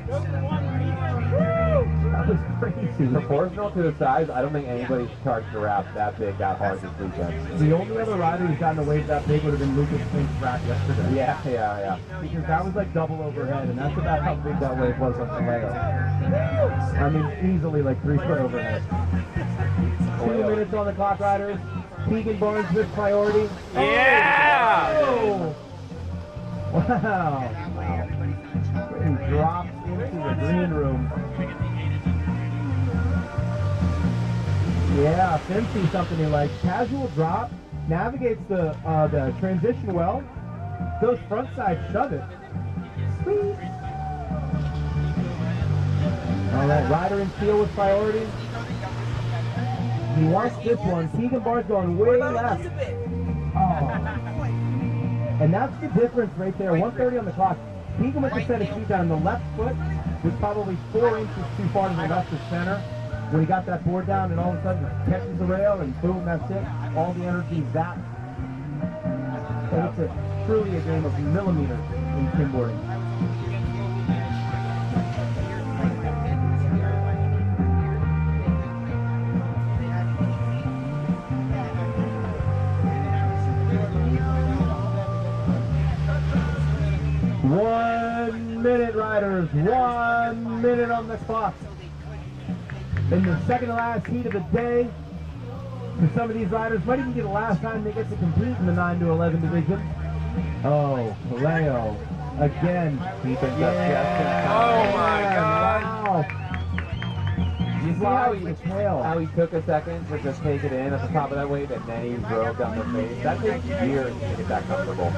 That was crazy. Proportional to the size, I don't think anybody's charged a wrap that big, that hard this weekend. The only other rider who's gotten a wave that big would have been Lucas Fink's rack yesterday. Yeah. Because that was like double overhead, and that's about how big that wave was on Kaleo. I mean, easily like 3 foot overhead. 2 minutes on the clock, riders. Keegan Barnes with priority. Yeah! Oh! Wow. And drops into the green room. Yeah, Finn sees something he likes. Casual drop, navigates the transition well. Goes front side, shove it. Sweet. All right, rider in steel with priority. He wants this one. Keegan Barnes going way left. Oh. And that's the difference right there. 1:30 on the clock. Keegan with the set of feet down. The left foot was probably 4 inches too far to the left of center. When he got that board down, and all of a sudden catches the rail, and boom, that's it. All the energy zapped. And it's truly a game of millimeters in skimboarding. 1 minute, riders. 1 minute on the clock. In the second to last heat of the day, for some of these riders, might even be the last time they get to compete in the 9 to 11 division. Oh, Leo, again. Keeping the just in time. Oh my God. Wow. You see how he took a second to just take it in at the top of that wave, and then he drove down the face? That takes years to get that comfortable.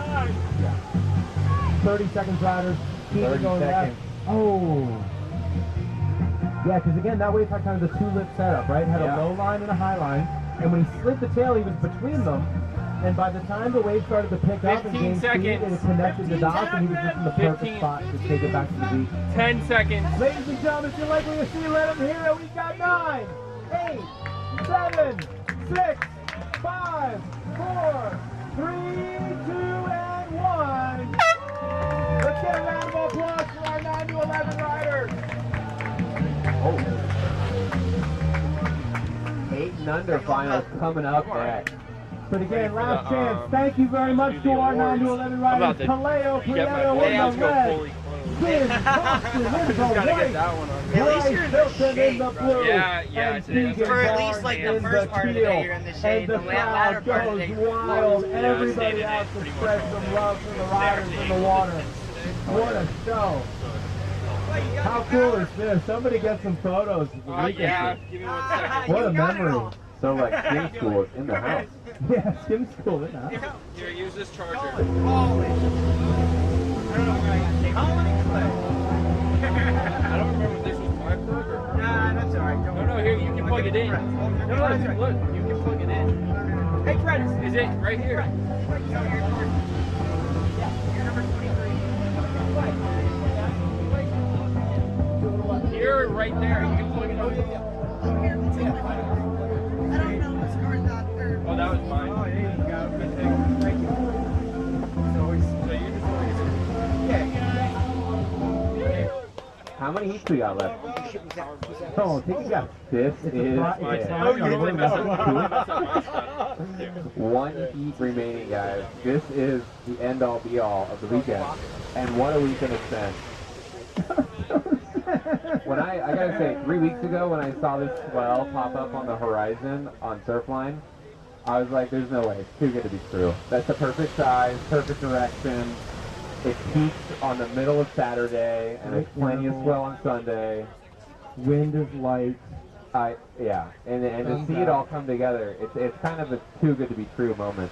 30 seconds, riders. Keep 30 going seconds. left. Oh. Yeah, because again, that wave had kind of the two-lip setup, right? Had a low line and a high line. And when he slid the tail, he was between them. And by the time the wave started to pick up and gain speed, it had connected the dots, and he was just in the perfect spot to take it back to the beach. 10 seconds. Ladies and gentlemen, if you're likely to see, let them hear it. We got 9, 8, 7, 6, 5, 4, 3, 2, and 1. Let's get a round of applause for our 9 to 11 riders. Oh. 8 and under finals coming up next. But again, last chance. Thank you very much to our 9 to 11 riders. Kaleo, Prieto, in the red. Finn, Boston, in the white. Bryce Hilton in the blue. And Keegan For at Barr least like the in first part of the teal. day, you're in the shade. And the The latter crowd part of the goes day. wild. Everybody out to spread some love for the riders in the water. What a show. How cool is this? Somebody get some photos. Yeah, give me 1 second. What a memory. So like Skim School is in the house. Yeah, Skim School, isn't it? Here, use this charger. I don't know where I got taken. I don't remember if this was my plug or... Nah, that's alright. No, here, you can plug it in. No, look, you can plug it in. Hey, Fred. Is it right here? Here, right there. You can plug it in. Oh, that was mine. Oh, there you go. Good thing. Thank you. So you just How many heats we got left? Oh, take a guess. This It's is a one heat remaining, guys. This is the end-all, be-all of the weekend. And what a weekend it's been. When I gotta say, 3 weeks ago when I saw this swell pop up on the horizon on Surfline, I was like, there's no way, it's too good to be true. That's the perfect size, perfect direction. It peaks on the middle of Saturday, and there's plenty of swell on Sunday. Wind is light. Yeah, and to see it all come together, it's kind of a too good to be true moment.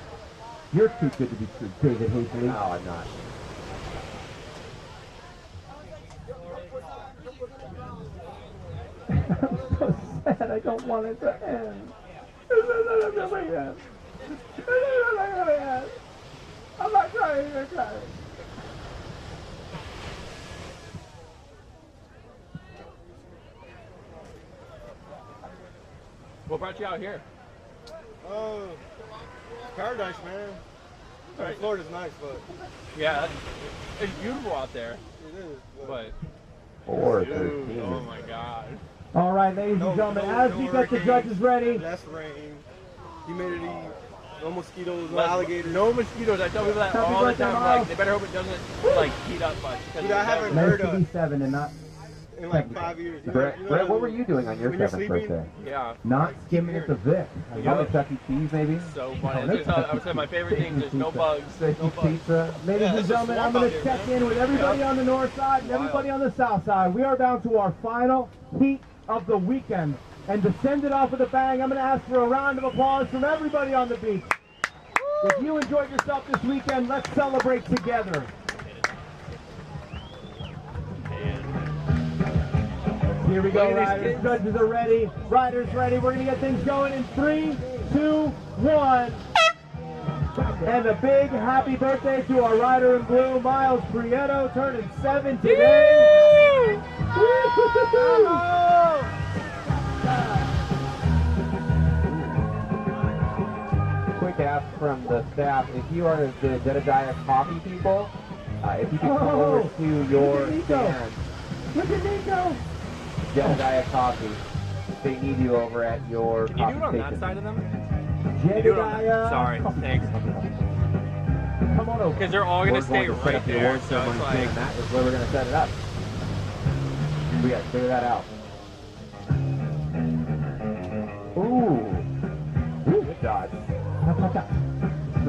You're too good to be true, David Hazley. No, I'm not. I'm so sad. I don't want it to end. I'm not trying to cry. What brought you out here? Oh, paradise, man. Right. Florida's nice, but Yeah, it's beautiful out there. it is. But 4:13. oh my God. All right, ladies and gentlemen, as we get the judges ready. Less rain, humidity, no mosquitoes, no alligators. No mosquitoes. I tell people that Happy all the birthday, time. Miles. Like, they better hope it doesn't like heat up much. Dude, I haven't Nice heard to be of 7 and not in like 5 years. Brett, what were you doing on your when you're 7th sleeping? birthday? Yeah, not skimming at the VIC. Probably Chuck E. Cheese, maybe? so No, funny. that's I would say my favorite thing is no bugs. No bugs. Pizza. Ladies and that's gentlemen, a I'm swamp going to out there, check man. in with everybody on the north side and everybody on the south side. We are down to our final heat of the weekend. And to send it off with a bang, I'm going to ask for a round of applause from everybody on the beach. If you enjoyed yourself this weekend, let's celebrate together. Here we go, riders. Judges are ready. Riders ready. We're going to get things going in 3, 2, 1. And a big happy birthday to our rider in blue, Miles Prieto, turning 7 today. Quick ask from the staff, if you are the Jedediah coffee people, if you could come over to your stand, Look at Nico. Jedediah Coffee, they need you over at your Can you coffee do it on that station. side of them? Can you do it on that? Jedediah. Sorry. Thanks. come on over. Because they're all going to stay We're going to set right up the there, award so ceremony it's too, like... and that is where we're going to set it up. We got to figure that out. Ooh. Good dodge. The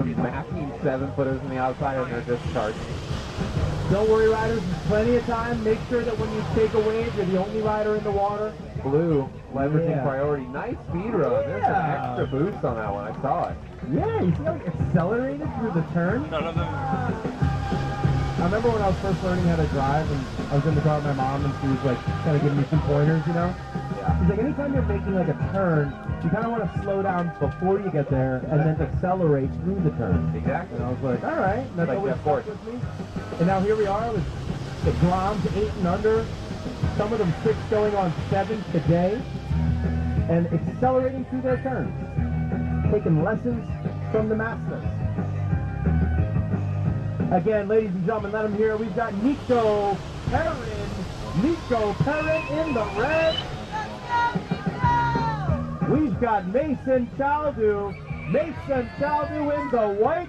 macking 7-footers on the outside, and they're just charging. Don't worry, riders. There's plenty of time. Make sure that when you take a wave, you're the only rider in the water. Blue, leveraging Yeah. priority. Nice speed run. There's some extra boost on that one. I saw it. Yeah, you see how he accelerated through the turn? None of them... I remember when I was first learning how to drive, and I was in the car with my mom, and she was like kind of giving me some pointers, you know? Yeah. She's like, anytime you're making like a turn, you kind of want to slow down before you get there, and then accelerate through the turn. Exactly. And I was like, all right, and that's Like always Jeff stuck Ford. with me. And now here we are with the Groms 8 and under, some of them 6 going on 7 today, and accelerating through their turns, taking lessons from the masters. Again, ladies and gentlemen, let them hear. We've got Nico Perrin in the red. We've got Mason Chaldu in the white.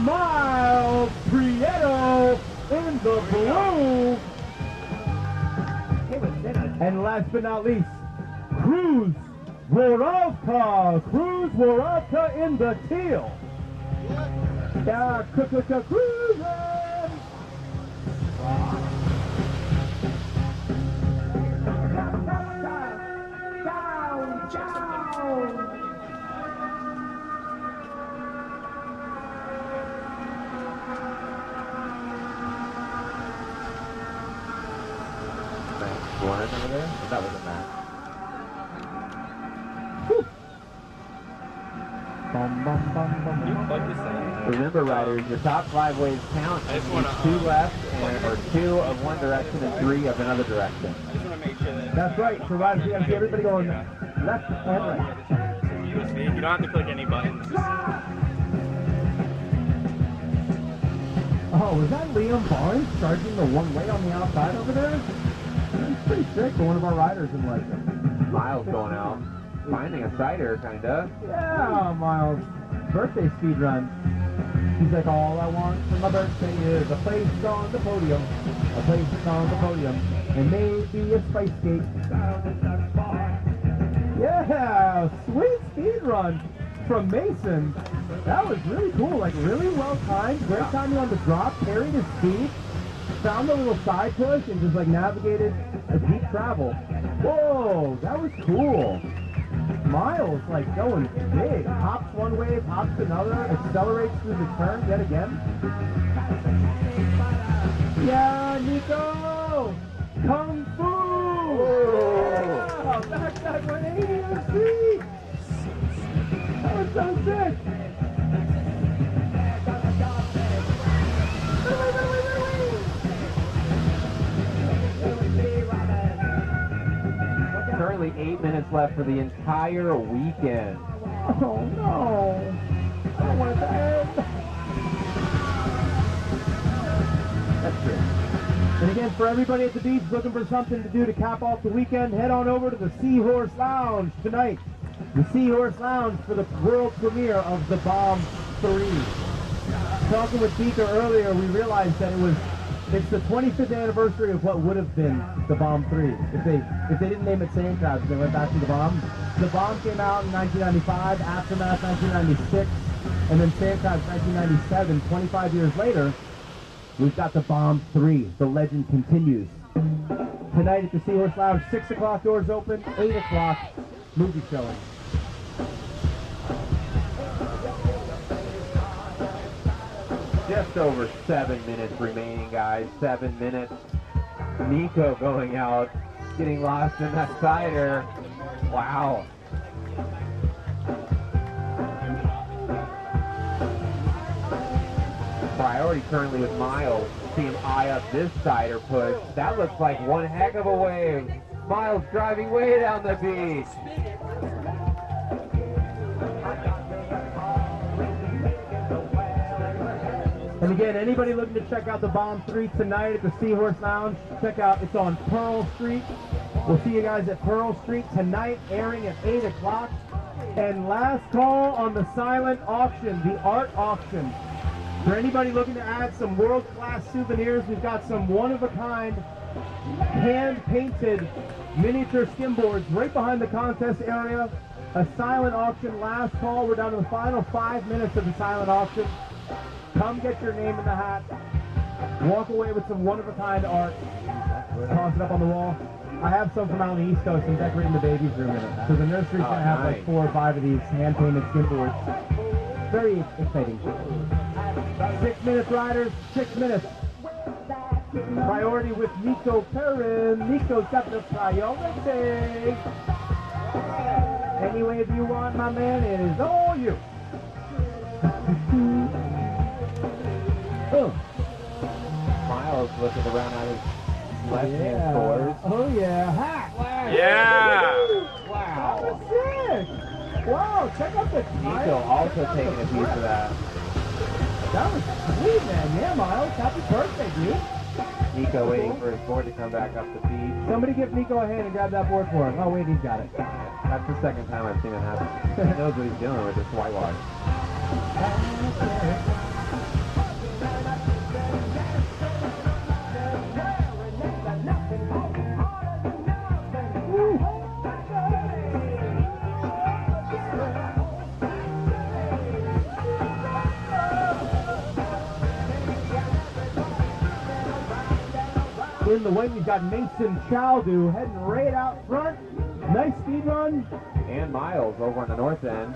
Miles Prieto in the blue. And last but not least, Cruz Worovka in the teal. Yeah, cruising. Going over there? That wasn't Matt. You plug this in. Remember, riders, your top 5 waves count. I just You wanna, need 2 left, or 2 of one direction and 3 of another direction. I just want to make sure that... That's right. So riders, we got to see everybody going left and right. USB. You don't have to click any buttons. Oh, was that Liam Barnes charging the one way on the outside over there? That's pretty sick for one of our riders in like Miles going out. Finding a cider, kinda. yeah, Miles. Birthday speed run. He's like, all I want for my birthday is a place on the podium. A place on the podium. And maybe a spice skate. Yeah, sweet speed run from Mason. That was really cool, like really well timed. Great timing on the drop, carried his speed, found a little side push, and just like navigated a deep travel. Whoa, that was cool. Miles like going big. Hops one wave, hops another, accelerates through the turn yet again. Yeah, Nico! Kung Fu! Oh, backside 180 on the street! That was so sick! Currently 8 minutes left for the entire weekend. Oh no! I don't want it to end! That's good. And again, for everybody at the beach looking for something to do to cap off the weekend, head on over to the Seahorse Lounge tonight. The Seahorse Lounge for the world premiere of the Bomb 3. Talking with Beaker earlier, we realized that it's the 25th anniversary of what would have been the Bomb 3. If they didn't name it Sandcrabs, they went back to the Bomb. The Bomb came out in 1995, Aftermath 1996, and then Sandcrabs 1997. 25 years later, we've got the Bomb 3. The legend continues. Tonight at the Seahorse Lounge, 6 o'clock doors open, 8 o'clock movie showing. Just over 7 minutes remaining, guys. 7 minutes. Nico going out, getting lost in that cider. Wow. Priority currently with Miles. See him eye up this cider push. That looks like one heck of a wave. Miles driving way down the beach. And again, anybody looking to check out the Bomb 3 tonight at the Seahorse Lounge, check out, it's on Pearl Street. We'll see you guys at Pearl Street tonight, airing at 8 o'clock. And last call on the silent auction, the art auction. For anybody looking to add some world-class souvenirs, we've got some one-of-a-kind, hand-painted miniature skimboards right behind the contest area. A silent auction, last call. We're down to the final 5 minutes of the silent auction. Come get your name in the hat. Walk away with some one-of-a-kind art. Toss it up on the wall. I have some from out on the East Coast. I'm decorating the baby's room in it. So the nursery's going to have like 4 or 5 of these hand-painted skimboards. Very exciting. 6 minutes, riders. 6 minutes. Priority with Nico Perrin. Nico's got the priority. Any wave you want, my man, it is all you. Miles looking around at his left-hand scores. Oh yeah, hat. Yeah. Wow. Sick. Wow, check out the Nico also taking a piece of that. That was sweet, man. Yeah, Miles. Happy birthday, dude. Nico waiting for his board to come back up the beach. Somebody give Nico a hand and grab that board for him. Oh, wait, he's got it. That's the second time I've seen it happen. He knows what he's doing with this whitewash. In the way, we've got Mason Chowdu heading right out front. Nice speed run. And Miles over on the north end.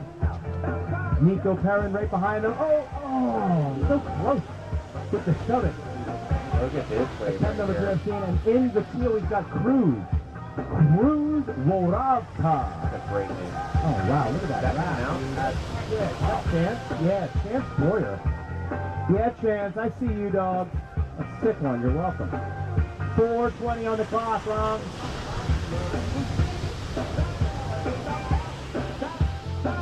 Nico Perrin right behind him. Oh, so close with the shoving. Look at this play That number right 13, and in the field we've got Cruz. Cruz Woravka. That's a great name. Oh, wow, look at that. Yeah, Chance. Yeah, Chance Boyer. Yeah, Chance, I see you, dog. A sick one, you're welcome. 4:20 on the clock, Ron.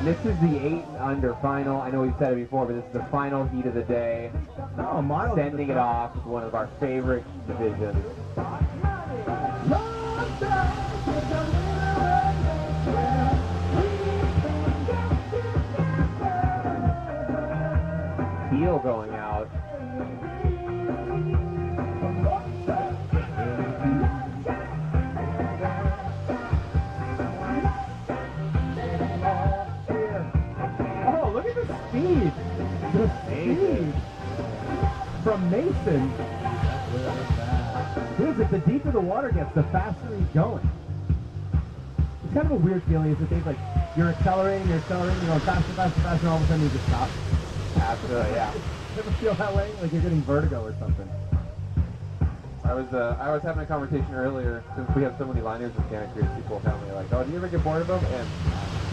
This is the 8 and under final. I know we've said it before, but this is the final heat of the day. Oh, Miles. Sending it off to one of our favorite divisions. Heel going out. Oh, look at the speed. The speed from Mason. Dude, the deeper the water gets, the faster he's going. It's kind of a weird feeling, is that like you're accelerating, you're going faster, and all of a sudden you just stop. Absolutely, yeah. You ever feel that way? Like you're getting vertigo or something. I was having a conversation earlier, since we have so many liners in Santa Cruz, people tell me like, oh, do you ever get bored of them? And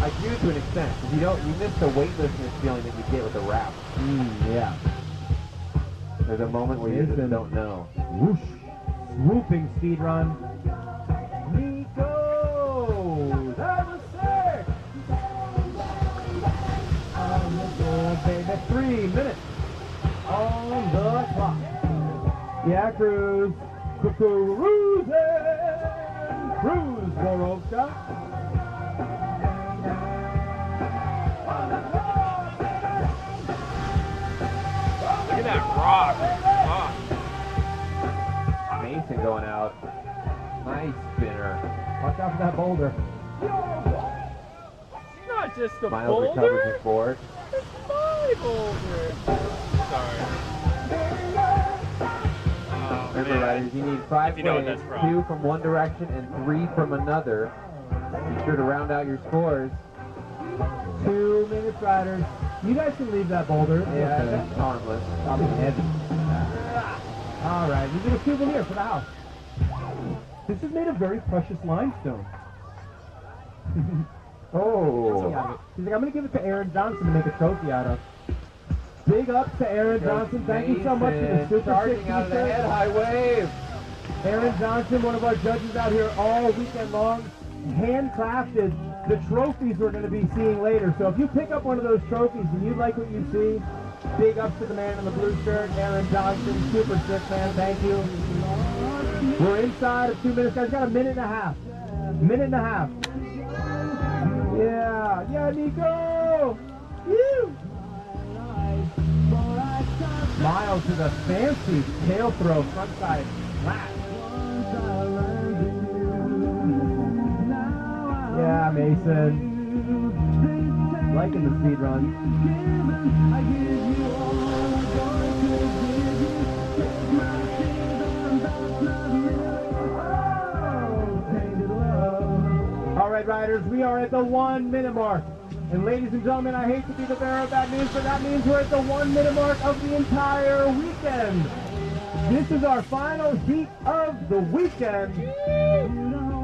I do to an extent, because you miss the weightlessness feeling that you get with the wrap. Yeah. There's a moment where you just don't know. Whoosh. Swooping speed run. Nico! That was sick! Oh, baby. 3 minutes on the clock. Yeah, Cruz. Cruz Borovka. Look at that rock. Oh. Mason going out. Nice spinner. Watch out for that boulder. It's not just a Miles boulder. recovers his board. It's my boulder. Sorry. Oh, Remember, riders, you need 5 If you know what waves, that's from. 2 from one direction and 3 from another. Be sure to round out your scores. 2 minutes, riders. You guys can leave that boulder. Yeah, that's harmless. Probably heavy. All right, you get a souvenir for the house. This is made of very precious limestone. Oh. He's like, I'm going to give it to Aaron Johnson to make a trophy out of. Big up to Aaron Johnson. Thank you so much for the Super Charging 60 out of the head high wave. Aaron Johnson, one of our judges out here all weekend long, handcrafted the trophies we're going to be seeing later. So if you pick up one of those trophies and you like what you see, big ups to the man in the blue shirt, Aaron Johnson. Super sick, man. Thank you. We're inside of 2 minutes. Guys, got a minute and a half. Minute and a half. Yeah, Nico! Woo! Miles to the fancy tail throw frontside flat. Yeah, Mason. Liking the speed run. All right, riders, we are at the 1 minute mark. And ladies and gentlemen, I hate to be the bearer of bad news, but that means we're at the 1 minute mark of the entire weekend. This is our final heat of the weekend.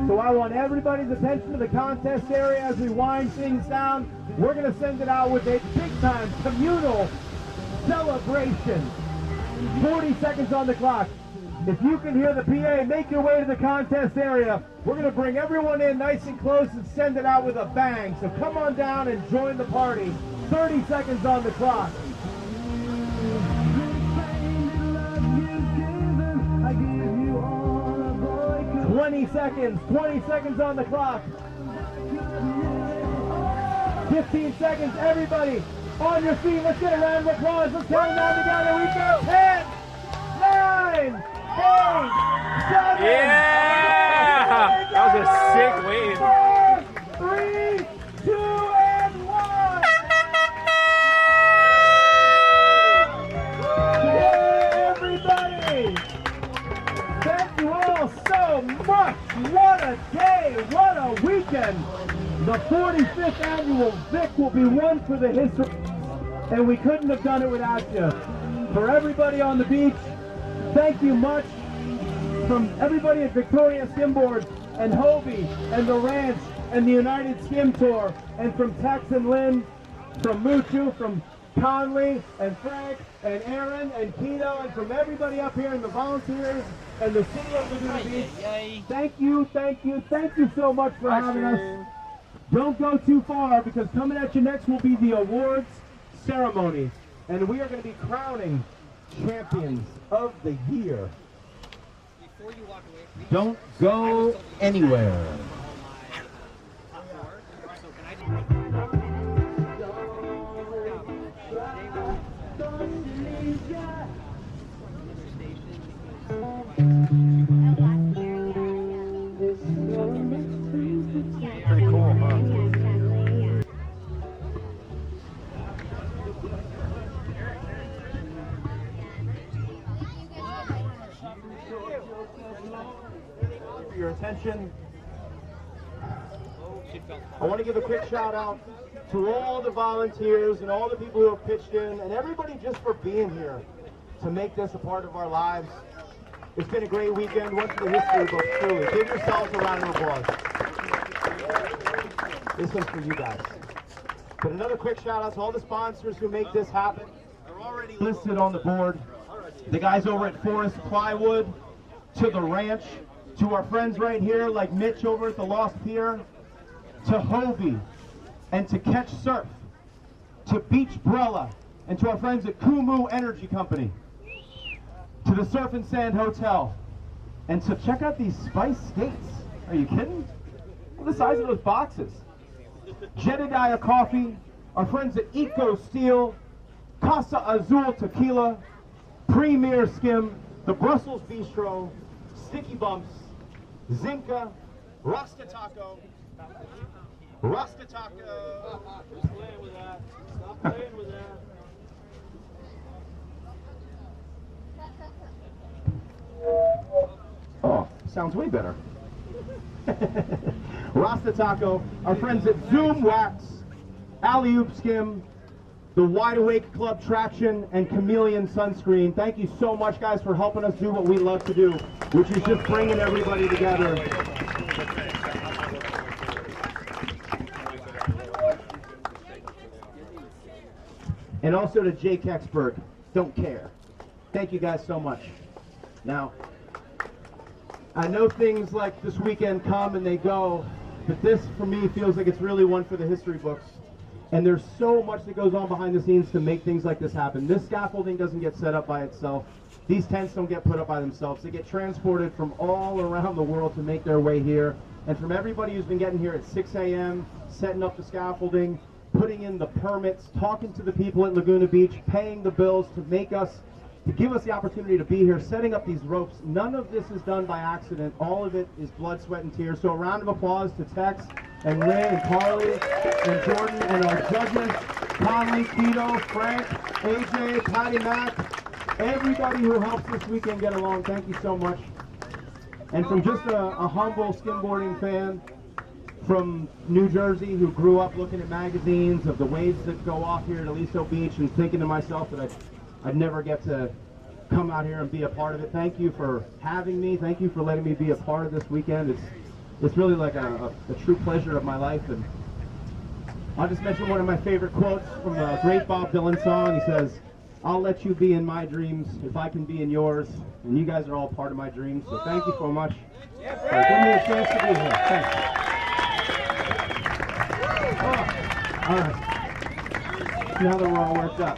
So I want everybody's attention to the contest area as we wind things down. We're going to send it out with a big-time communal celebration. 40 seconds on the clock. If you can hear the PA, make your way to the contest area. We're going to bring everyone in nice and close and send it out with a bang. So come on down and join the party. 30 seconds on the clock. I give you all a boy. 20 seconds on the clock. 15 seconds, everybody on your feet. Let's get a round of applause. Let's count them down together. We go 10, 9, 8, 7. Yeah! That was a sick wave. 4, 3, 2, and 1. Yeah, everybody! Thank you all so much. What a day, what a weekend. The 45th annual VIC will be one for the history, and we couldn't have done it without you. For everybody on the beach, thank you much. From everybody at Victoria Skimboards and Hobie and the Ranch and the United Skim Tour, and from Tex and Lynn, from Muchu, from Conley and Frank and Aaron and Keto, and from everybody up here and the volunteers and the city of Laguna Beach. Thank you so much for having us. Don't go too far, because coming at you next will be the awards ceremony, and we are going to be crowning champions of the year. Don't go anywhere. Pretty cool, huh? For your attention, I want to give a quick shout out to all the volunteers and all the people who have pitched in, and everybody just for being here to make this a part of our lives. It's been a great weekend, one for the history books, truly. Give yourselves a round of applause. This one's for you guys. But another quick shout out to all the sponsors who make this happen. They're already listed on the board. The guys over at Forest Plywood, to the Ranch, to our friends right here like Mitch over at the Lost Pier, to Hobie, and to Catch Surf, to Beach Brella, and to our friends at Kumu Energy Company, to the Surf and Sand Hotel, and to check out these spice skates. Are you kidding? Look at the size of those boxes. Jedediah Coffee, our friends at Eco Steel, Casa Azul Tequila, Premier Skim, the Brussels Bistro, Sticky Bumps, Zinca, Rasta Taco. Rasta Taco. Stop playing with that. Stop playing with that. Oh, sounds way better. Rasta Taco, our friends at Zoom Wax, Alley-Oop Skim, the Wide Awake Club Traction, and Chameleon Sunscreen. Thank you so much, guys, for helping us do what we love to do, which is just bringing everybody together. And also to Jake Exberg, don't care. Thank you guys so much. Now, I know things like this weekend come and they go, but this, for me, feels like it's really one for the history books. And there's so much that goes on behind the scenes to make things like this happen. This scaffolding doesn't get set up by itself. These tents don't get put up by themselves. They get transported from all around the world to make their way here. And from everybody who's been getting here at 6 a.m., setting up the scaffolding, putting in the permits, talking to the people at Laguna Beach, paying the bills to give us the opportunity to be here, setting up these ropes. None of this is done by accident. All of it is blood, sweat, and tears. So a round of applause to Tex and Lynn and Carly and Jordan and our judges, Conley, Keto, Frank, AJ, Patty Mack, everybody who helps this weekend get along. Thank you so much. And from just a humble skimboarding fan from New Jersey who grew up looking at magazines of the waves that go off here at Aliso Beach and thinking to myself that I'd never get to come out here and be a part of it. Thank you for having me. Thank you for letting me be a part of this weekend. It's really like a true pleasure of my life. And I'll just mention one of my favorite quotes from a great Bob Dylan song. He says, "I'll let you be in my dreams if I can be in yours." And you guys are all part of my dreams. So thank you so much for giving me a chance to be here. Thanks. All right. Now that we're all worked up.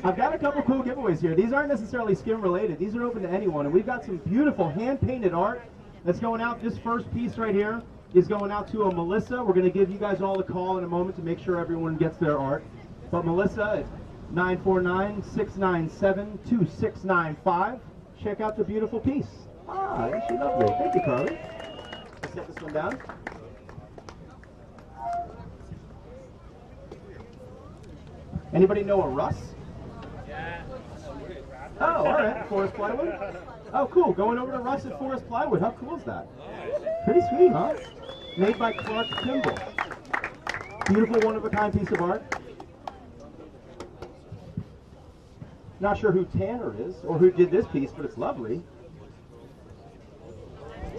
I've got a couple cool giveaways here. These aren't necessarily skim related. These are open to anyone. And we've got some beautiful hand-painted art that's going out. This first piece right here is going out to a Melissa. We're going to give you guys all a call in a moment to make sure everyone gets their art. But Melissa at 949-697-2695. Check out the beautiful piece. Ah, isn't she lovely? Thank you, Carly. Let's set this one down. Anybody know a Russ? Yeah. Oh, all right. Forest Plywood? Oh, cool. Going over to Russ at Forest Plywood. How cool is that? Pretty sweet, huh? Made by Clark Kimball. Beautiful, one-of-a-kind piece of art. Not sure who Tanner is or who did this piece, but it's lovely.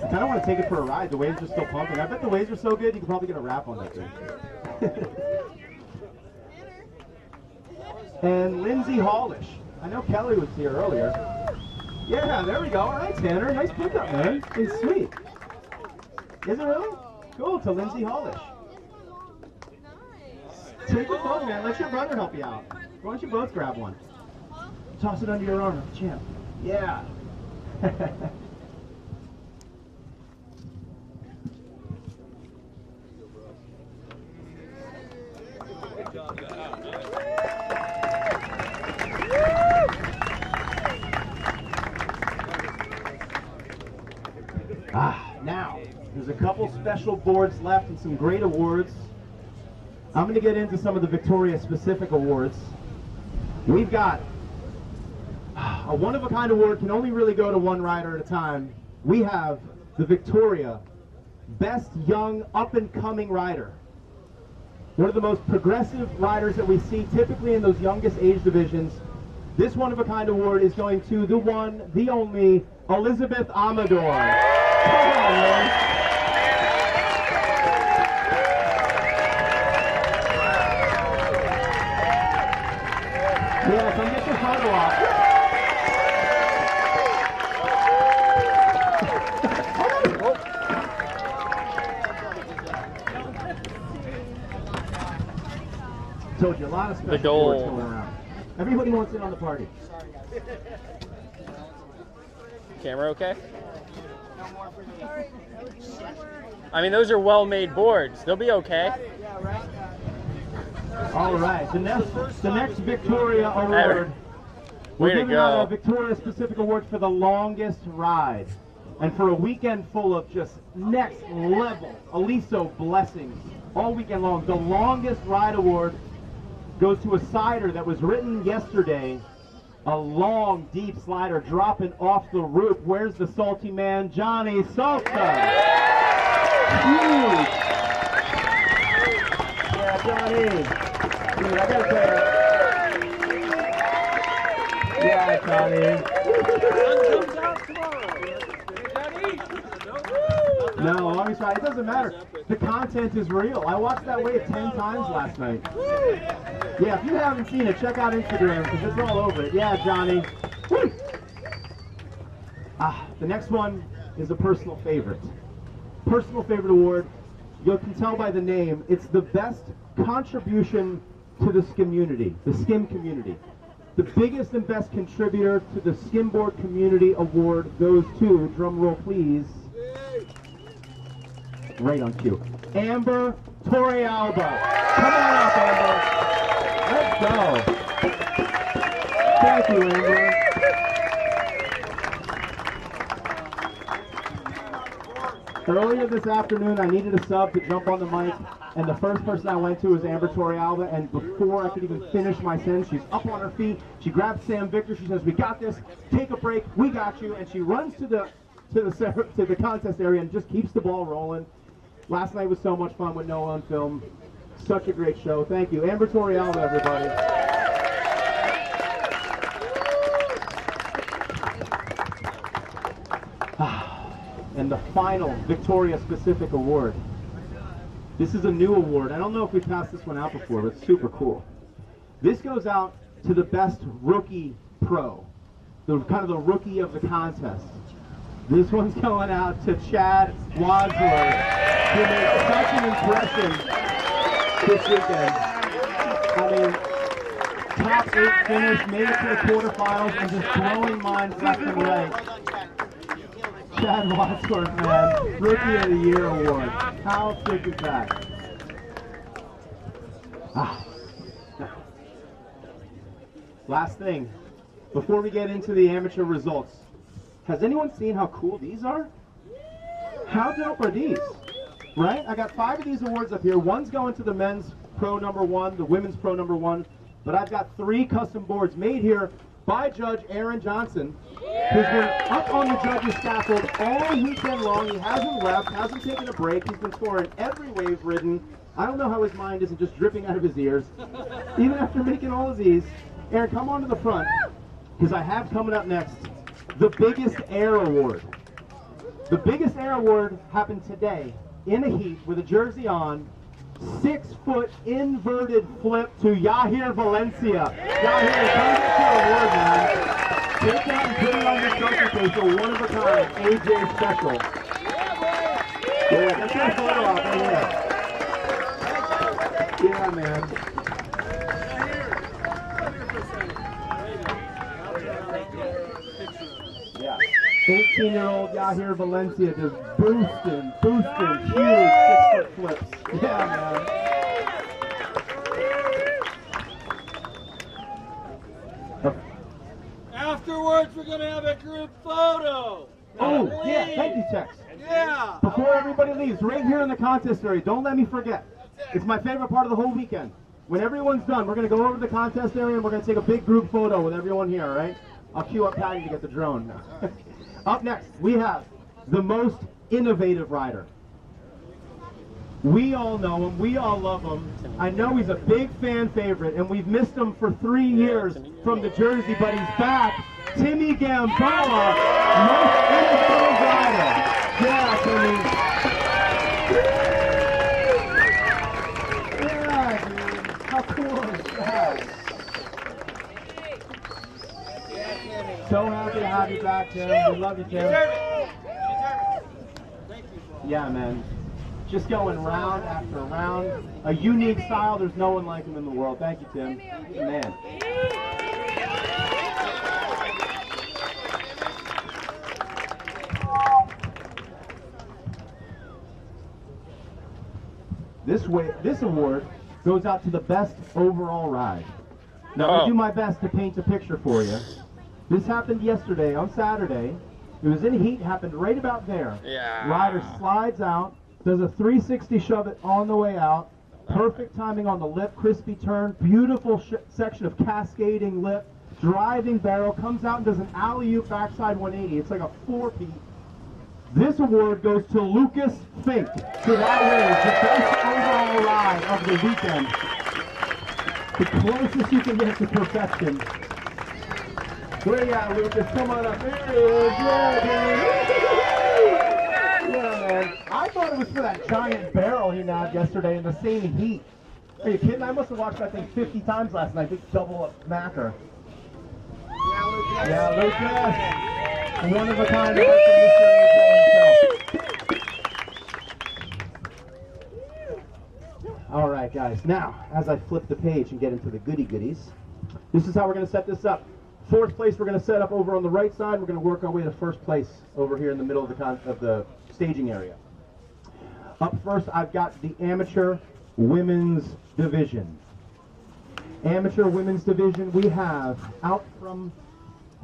I kind of want to take it for a ride. The waves are still pumping. I bet the waves are so good you can probably get a wrap on that thing. And Lindsay Hallish. I know Kelly was here earlier. Yeah, there we go. All right, Tanner. Nice pickup, man. It's sweet. Is it really? Cool, to Lindsay Hallish. Take a photo, man. Let your brother help you out. Why don't you both grab one? Toss it under your arm, champ. Yeah. Now, there's a couple special boards left and some great awards. I'm going to get into some of the Victoria specific awards. We've got a one-of-a-kind award, can only really go to one rider at a time. We have the Victoria Best Young Up-and-Coming Rider. One of the most progressive riders that we see typically in those youngest age divisions. This one-of-a-kind award is going to the one, the only, Elizabeth Amador. Come on, man. Yeah, come get your photo off. Told you, a lot of special awards going around. Everybody wants in on the party. Camera okay? I mean, those are well-made boards. They'll be okay. All right, the next Victoria Award. We're giving out a Victoria specific award for the longest ride. And for a weekend full of just next level Aliso blessings all weekend long. The longest ride award goes to a sider that was written yesterday. A long, deep slider dropping off the roof. Where's the salty man? Johnny Salsa. Huge. Yeah, Johnny. Dude, I gotta say. Yeah, Johnny. No, let me try. It doesn't matter. The content is real. I watched that wave 10 times last night. Yeah, if you haven't seen it, check out Instagram because it's all over it. Yeah, Johnny. Woo! The next one is a personal favorite. Personal favorite award. You can tell by the name, it's the best contribution to the skim community. The biggest and best contributor to the Skimboard Community Award goes to, drum roll please, right on cue, Amber Torrealba. Come on up, Amber. Let's go. Thank you, Amber. Earlier this afternoon, I needed a sub to jump on the mic, and the first person I went to was Amber Torrealba, and before I could even finish my sentence, she's up on her feet, she grabs Sam Victor, she says, "We got this, take a break, we got you," and she runs to the contest area and just keeps the ball rolling. Last night was so much fun with Noah on film. Such a great show. Thank you. Amber Torrealba, everybody. And the final Victoria Specific Award. This is a new award. I don't know if we've passed this one out before, but it's super cool. This goes out to the best rookie pro, kind of the rookie of the contest. This one's going out to Chad Wadsworth, who made such an impression this weekend. I mean, top 8 finish, made it to the quarterfinals, and just blowing minds left and right. Chad Wadsworth, man, Rookie of the Year award. How sick is that? Last thing, before we get into the amateur results, has anyone seen how cool these are? How dope are these? Right? I got 5 of these awards up here. One's going to the men's pro #1, the women's pro #1, but I've got 3 custom boards made here by Judge Aaron Johnson, who's been up on the judge's scaffold all weekend long. He hasn't left, hasn't taken a break. He's been scoring every wave ridden. I don't know how his mind isn't just dripping out of his ears. Even after making all of these. Aaron, come on to the front, because I have coming up next the Biggest Air Award. The Biggest Air Award happened today in a heat with a jersey on. 6-foot inverted flip to Yahir Valencia. Yahir, come get your award, man. Take that and put it on your trophy case. A one-of-a-kind AJ special. Yeah, let's get a photo op right here. Yeah, man. Yeah. 18-year-old Yahir Valencia just boosting, huge 6-foot flips. Yeah, man. Afterwards, we're going to have a group photo. Oh, yeah, thank you, Tex. Yeah. Before everybody leaves, right here in the contest area, don't let me forget. It's my favorite part of the whole weekend. When everyone's done, we're going to go over to the contest area and we're going to take a big group photo with everyone here, all right? I'll cue up Patty to get the drone. Up next, we have the most innovative rider. We all know him. We all love him. I know he's a big fan favorite, and we've missed him for 3 years from the Jersey, but he's back. Timmy Gamboa, most innovative rider. Yeah, Timmy. Yeah, dude. How cool is that? So happy to have you back, Tim. We love you, Tim. Yeah, man. Just going round after round. A unique style. There's no one like him in the world. Thank you, Tim. Man. This award goes out to the best overall ride. Now, I'll do my best to paint a picture for you. This happened yesterday on Saturday. It was in heat, happened right about there. Yeah. Rider slides out, does a 360 shove it on the way out. Perfect timing on the lip, crispy turn, beautiful section of cascading lip, driving barrel, comes out and does an alley-oop backside 180. It's like a 4-peat. This award goes to Lucas Fink for that win, the best overall ride of the weekend. The closest you can get to perfection. Where you at, Lucas? Come on up. There he is. Yeah, man. I thought it was for that giant barrel he nabbed yesterday in the same heat. Are you kidding? I must have watched that thing 50 times last night. Big double up macker. Yeah, Lucas. One of a kind. All right, guys. Now, as I flip the page and get into the goodies, This is how we're going to set this up. Fourth place we're going to set up over on the right side. We're going to work our way to first place over here in the middle of the staging area. Up first, I've got the amateur women's division. Amateur women's division, we have out from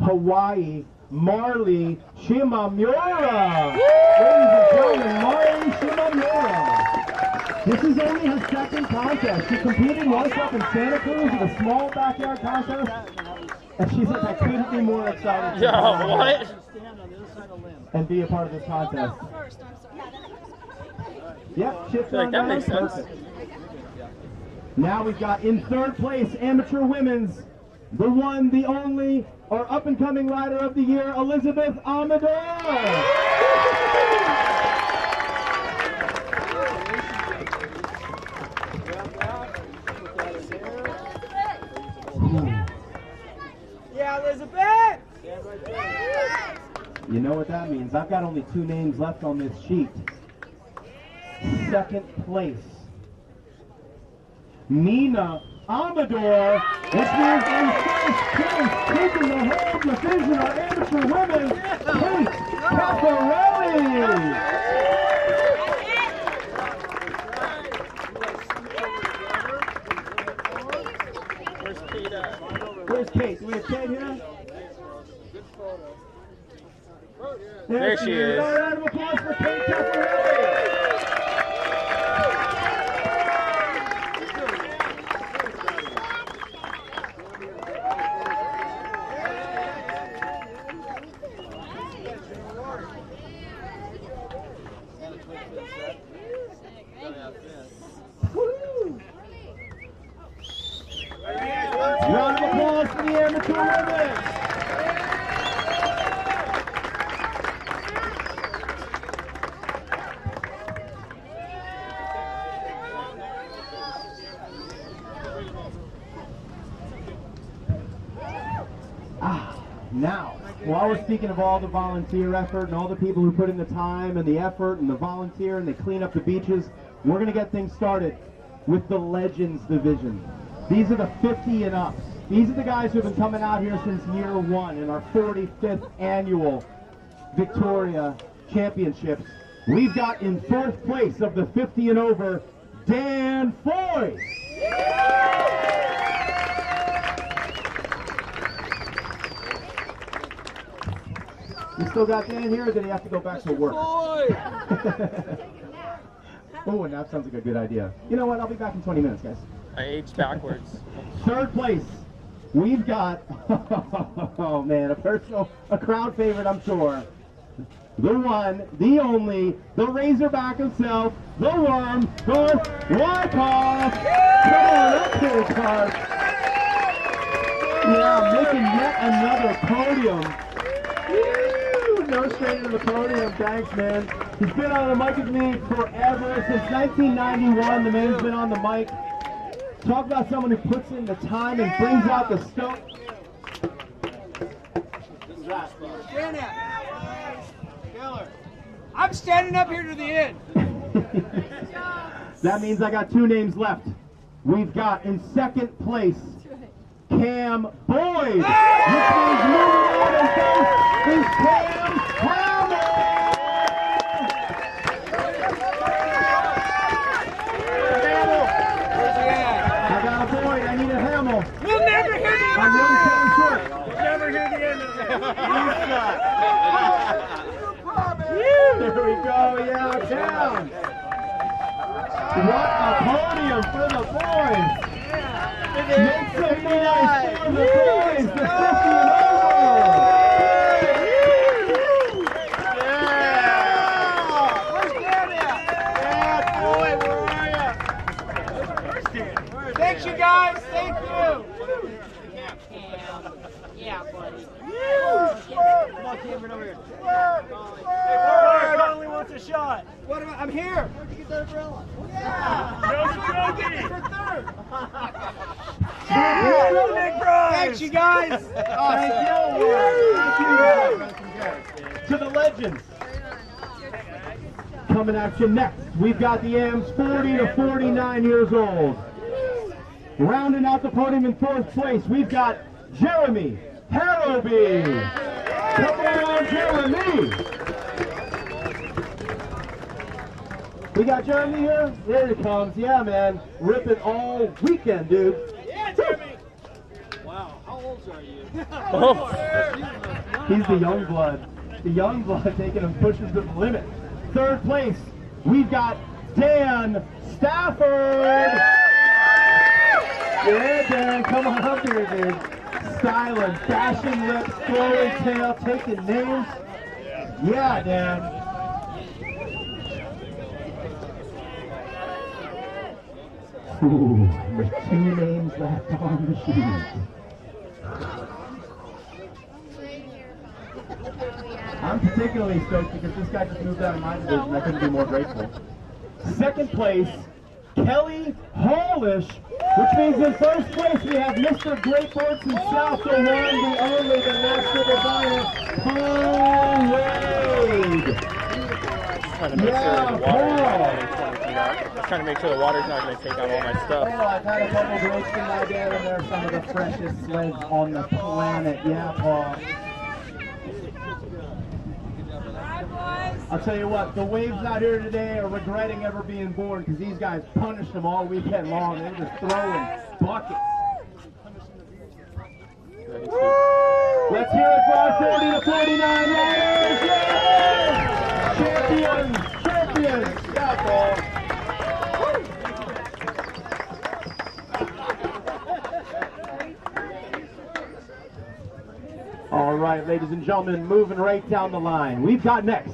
Hawaii, Marley Shimamura. Ladies and gentlemen, Marley Shimamura. This is only her second contest. She competed once up in Santa Cruz in a small backyard contest. And she's like, I couldn't be more excited. Yo, what? And be a part of this contest. Yep, shift Like, on that down. makes sense. Perfect. Now we've got in third place, amateur women's, the one, the only, our up-and-coming rider of the year, Elizabeth Amador. Yeah, Elizabeth! You know what that means. I've got only 2 names left on this sheet. Second place, Nina Amador, which means in first place, taking the whole division of amateur women, Kate Caffarelli. Where's Kate? Do we have Kate here? There she is. A round of applause for Kate Caffarelli. Round of applause for the amateur women. Now, while we're speaking of all the volunteer effort and all the people who put in the time and the effort and the volunteer and they clean up the beaches, we're going to get things started with the Legends Division. These are the 50 and ups. These are the guys who have been coming out here since year 1 in our 45th annual Victoria Championships. We've got in 4th place of the 50 and over, Dan Foy. You still got Dan here, or did he have to go back to work? Oh, and that sounds like a good idea. You know what? I'll be back in 20 minutes, guys. I aged backwards. 3rd place, we've got, oh man, a crowd favorite, I'm sure. The one, the only, the Razorback himself, the Worm, Garth Wyckoff. Come on up here, Garth. Yeah, making yet another podium. Woo! No straight to the podium, thanks, man. He's been on the mic with me forever, since 1991. The man's been on the mic. Talk about someone who puts in the time and brings out the stuff. Stand up. I'm standing up here to the end. That means I got 2 names left. We've got in 2nd place, Cam Boyd. Which means moving on in 1st is Cam Hamill. I got a Boyd. I need a Hamill. We'll never hear the I'm really cutting short. We'll never hear the end of it. There we go, yeah, down. What a podium for the boys. Make some noise for the boys, the 50 and over. Where's Dan at? Boy, where are you? Thanks, you guys. Thank you. Yeah, buddy. Come on, Cameron, over here. Hey, only wants a shot. What am I? I'm here. Where'd you get that umbrella? For 3rd. Thanks, you guys. Thank you. To the legends. Coming at you next, we've got the Ams 40 to 49 years old. Rounding out the podium in 4th place, we've got Jeremy Harrowby. Come on, Jeremy. We got Jeremy here? There he comes. Yeah, man. Ripping all weekend, dude. Yeah, Jeremy. Wow, how old are you? He's the young blood. The young blood taking him pushes to the limit. 3rd place, we've got Dan Stafford. Yeah, Dan, come on up here, dude. Styling, bashing lips, throwing tail, taking names. Yeah, Dan. Ooh, with 2 names left on the sheet. I'm particularly stoked because this guy just moved out of my division. I couldn't be more grateful. 2nd place, Kelly Hallish, which means in 1st place we have Mr. Great Boards himself, the one, the only, the master designer, Paul Wade. Trying to make sure the water's not going to take out all my stuff. Oh, I've had a couple drinks in my day, and they're some of the freshest sleds on the planet. Yeah, Paul. I'll tell you what, the waves out here today are regretting ever being born because these guys punished them all weekend long. They were just throwing buckets. Let's hear it for our 40 to 49 riders! Yeah! Champions! Champions! Yeah, Paul. All right, ladies and gentlemen, moving right down the line. We've got next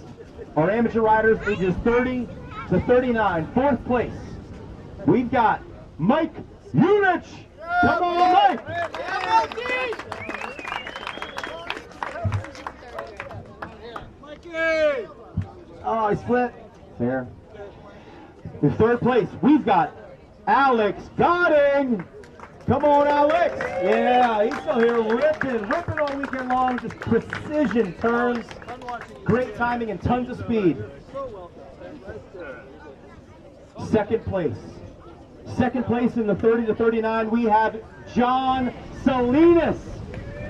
our amateur riders ages 30 to 39. 4th place, we've got Mike Unich. Come on, Mike. Oh, I split. Fair. In 3rd place, we've got Alex Godding. Come on, Alex. Yeah, he's still here ripping all weekend long, just precision turns, great timing, and tons of speed. 2nd place. 2nd place in the 30 to 39, we have John Salinas,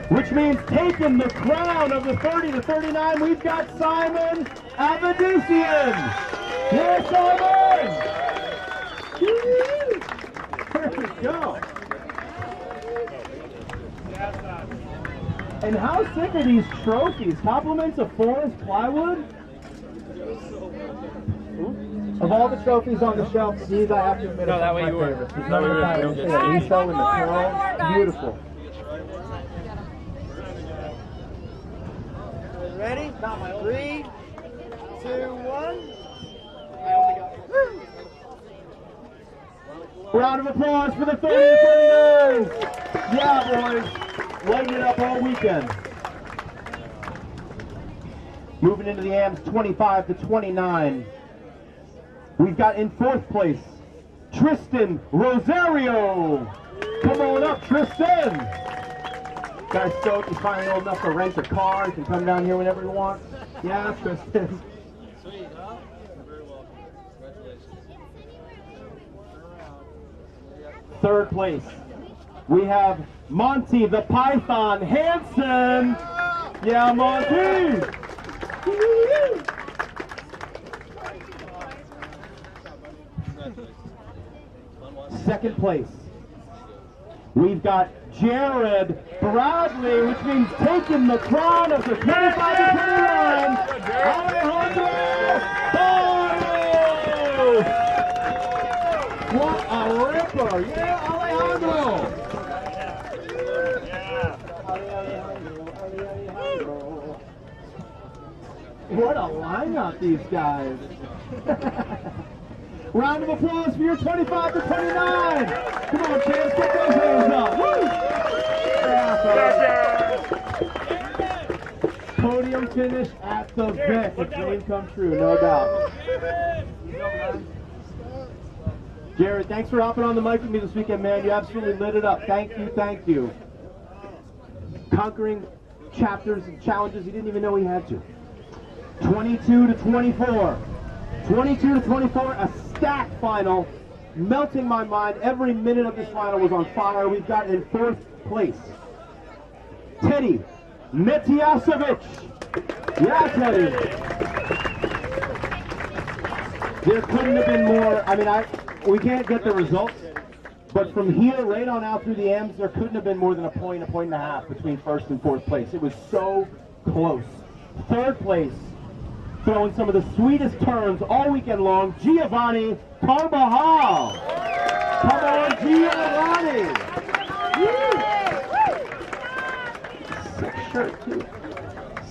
which means taking the crown of the 30 to 39, we've got Simon Avedissian. Here, Simon. There we go. And how sick are these trophies? Compliments of Forest Plywood? Of all the trophies on the shelf, these I have to admit are my favorites. That way you were. The Aliso and the Pearl, beautiful. Ready? 3, 2, 1. Round of applause for the 30 to 39. Yeah, boys. Lighting it up all weekend. Moving into the AMs 25 to 29. We've got in 4th place, Tristan Rosario. Come on up, Tristan. Guy's stoked. He's finally old enough to rent a car. He can come down here whenever he wants. Yeah, Tristan. Sweet, huh? Very well. Congratulations. 3rd place, we have Monty the Python Hansen. Yeah, Monty. 2nd place, we've got Jared Bradley, which means taking the crown of the 25 to 29. Alejandro Barros. What a ripper. Yeah, Alejandro. What a lineup, these guys. Round of applause for your 25 to 29. Come on, champs, get those hands up. Woo! Yeah, podium finish at the VIC. A dream come true, no doubt. Jared, thanks for hopping on the mic with me this weekend, man. You absolutely lit it up. Thank you, thank you. Conquering chapters and challenges you didn't even know he had to. 22 to 24. 22 to 24, a stacked final. melting my mind. Every minute of this final was on fire. We've got in 4th place Teddy Metiasevic. Yeah, Teddy. There couldn't have been more. I mean, we can't get the results, but from here right on out through the M's, there couldn't have been more than a point and a half between 1st and 4th place. It was so close. 3rd place, throwing some of the sweetest turns all weekend long, Giovanni Carbajal. Come on, Giovanni. Sick shirt, too.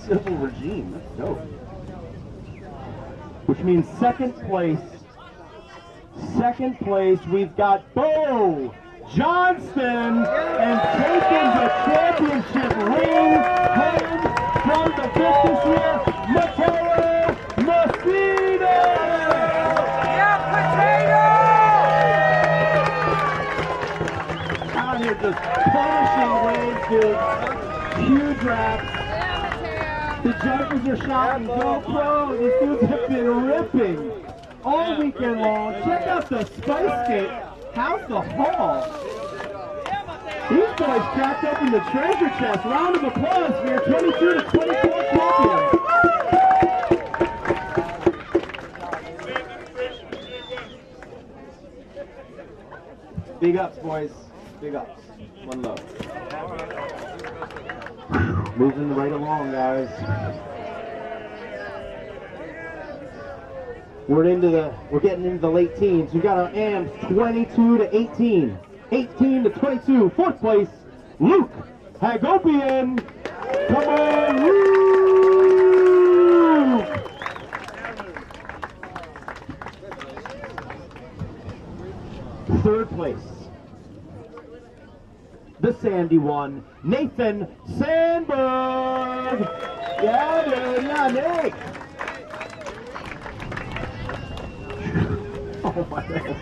Civil regime, that's dope. Which means 2nd place, we've got Bo Johnston, and taking the championship ring home from the 50th year, Mateo Messina! Yeah, potato! Out here just punishing waves, dude. Huge wraps. The judges are shouting, go pro! These dudes have been ripping all weekend long. Check out the Spice Skate House of Hall. These boys cracked open the treasure chest. Round of applause for your 22 to 24 champions. Big ups, boys. Big ups. One love. Moving right along, guys. We're getting into the late teens. We've got our AMs 22 to 18, 18 to 22. 4th place, Luke Hagopian. Come on, Luke! 3rd place, the sandy one, Nathan Sandberg. Yeah, dude, yeah, Nick. Oh my God.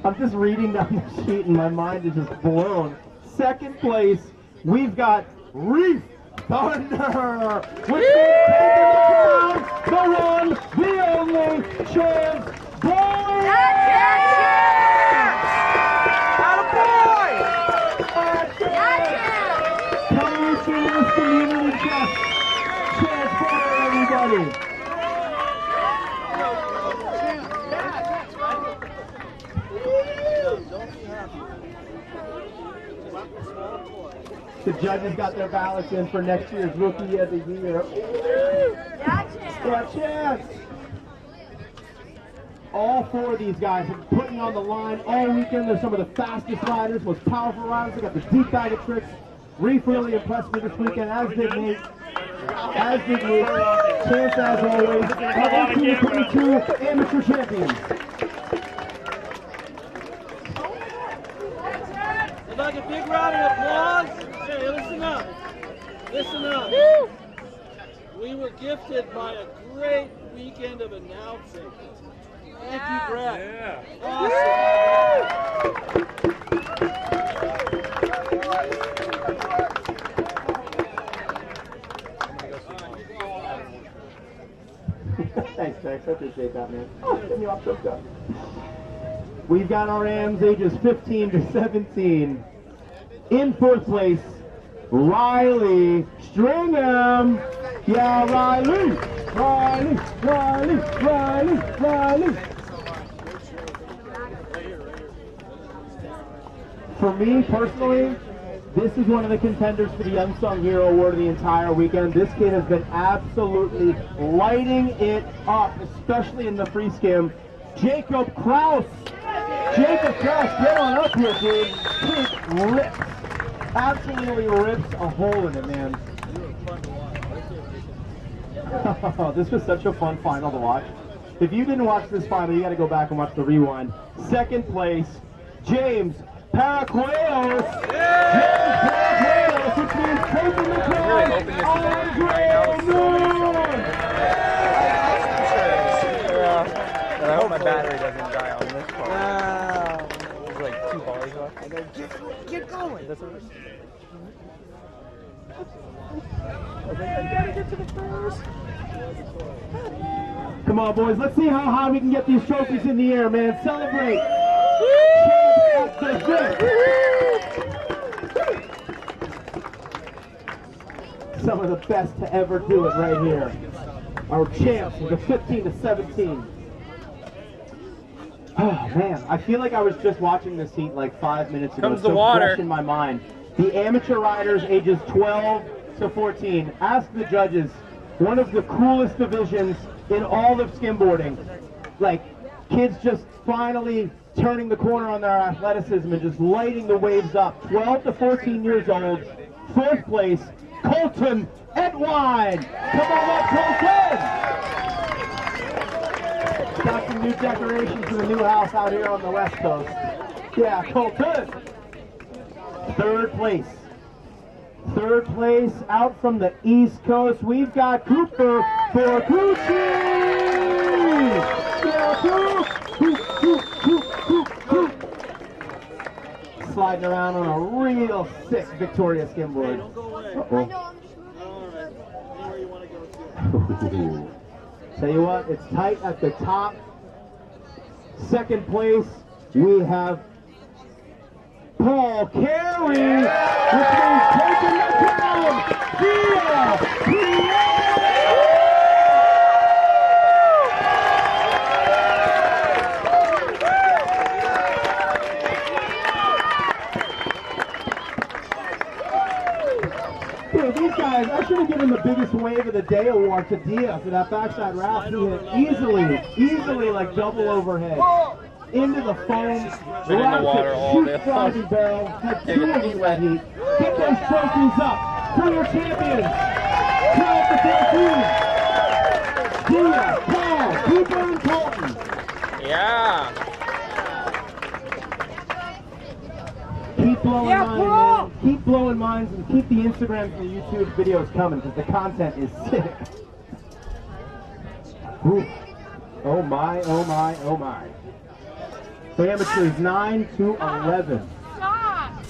I'm just reading down the sheet and my mind is just blown. 2nd place, we've got Reef Thunder, which means taking the crown, the one, the only, Chance Boyd! Coming to this community chest, Chance Boyd, everybody! The judges got their ballots in for next year's Rookie of the Year. Yeah, Chance! All 4 of these guys have been putting on the line all weekend. They're some of the fastest riders, most powerful riders. They got the deep bag of tricks. Reef really impressed me this weekend, as did Nate. As did Luke. Chance, as always, our 18-22 amateur champions. I'd like a big round of applause. Hey, listen up. Listen up. We were gifted by a great weekend of announcing. Thank you, Brett. Yeah. Thanks, Jax. I appreciate that, man. Oh, get me off choked up. We've got our AMs ages 15 to 17. In 4th place, Riley Stringham. Yeah, Riley. Riley. For me, personally, this is one of the contenders for the Unsung Hero Award of the entire weekend. This kid has been absolutely lighting it up, especially in the free skim. Jacob Kraus. Jacob Kraus, get on up here, dude. He rips, absolutely rips a hole in it, man. This was such a fun final to watch. If you didn't watch this final, you got to go back and watch the rewind. 2nd place, James Paracuelos. James Paracuelos, which means taking the crown, Andre Moon. I hope my battery doesn't die on this part. Wow. There's like 2 bars left. I know. Get going. That's what it is. Come on, boys. Let's see how high we can get these trophies in the air, man. Celebrate. to Vic. Some of the best to ever do it right here. Our champs with a 15-17. Oh man, I feel like I was just watching this heat like 5 minutes ago. Comes the so water. fresh in my mind. The amateur riders ages 12 to 14. Ask the judges. One of the coolest divisions in all of skimboarding. Like kids just finally turning the corner on their athleticism and just lighting the waves up. 12 to 14 years old. Fourth place, Colton Edwine. Come on up, Colton. Got some new decorations for the new house out here on the West Coast. Yeah, Colton. Third place. Third place out from the East Coast. We've got Cooper for Gucci. Yeah, Coop. Sliding around on a real sick Victoria skimboard. Don't go away. Uh-oh. All right. Anywhere you want to go to. Tell you what, it's tight at the top. Second place, we have Paul Carey, which means taking the crown. Dude, these guys, I should have given the biggest wave of the day award to Dia for that backside route. He hit easily like double overhead. Into the foam, Been in the water all day. driving barrel, had two of these that heat. Get those trophies up for your champions. Throughout the Dia, Paul, Cooper, and Colton. Yeah. Keep blowing minds, man. Keep blowing minds and keep the Instagrams and the YouTube videos coming because the content is sick. Ooh. Oh my, oh my, oh my. The amateurs 9 to 11.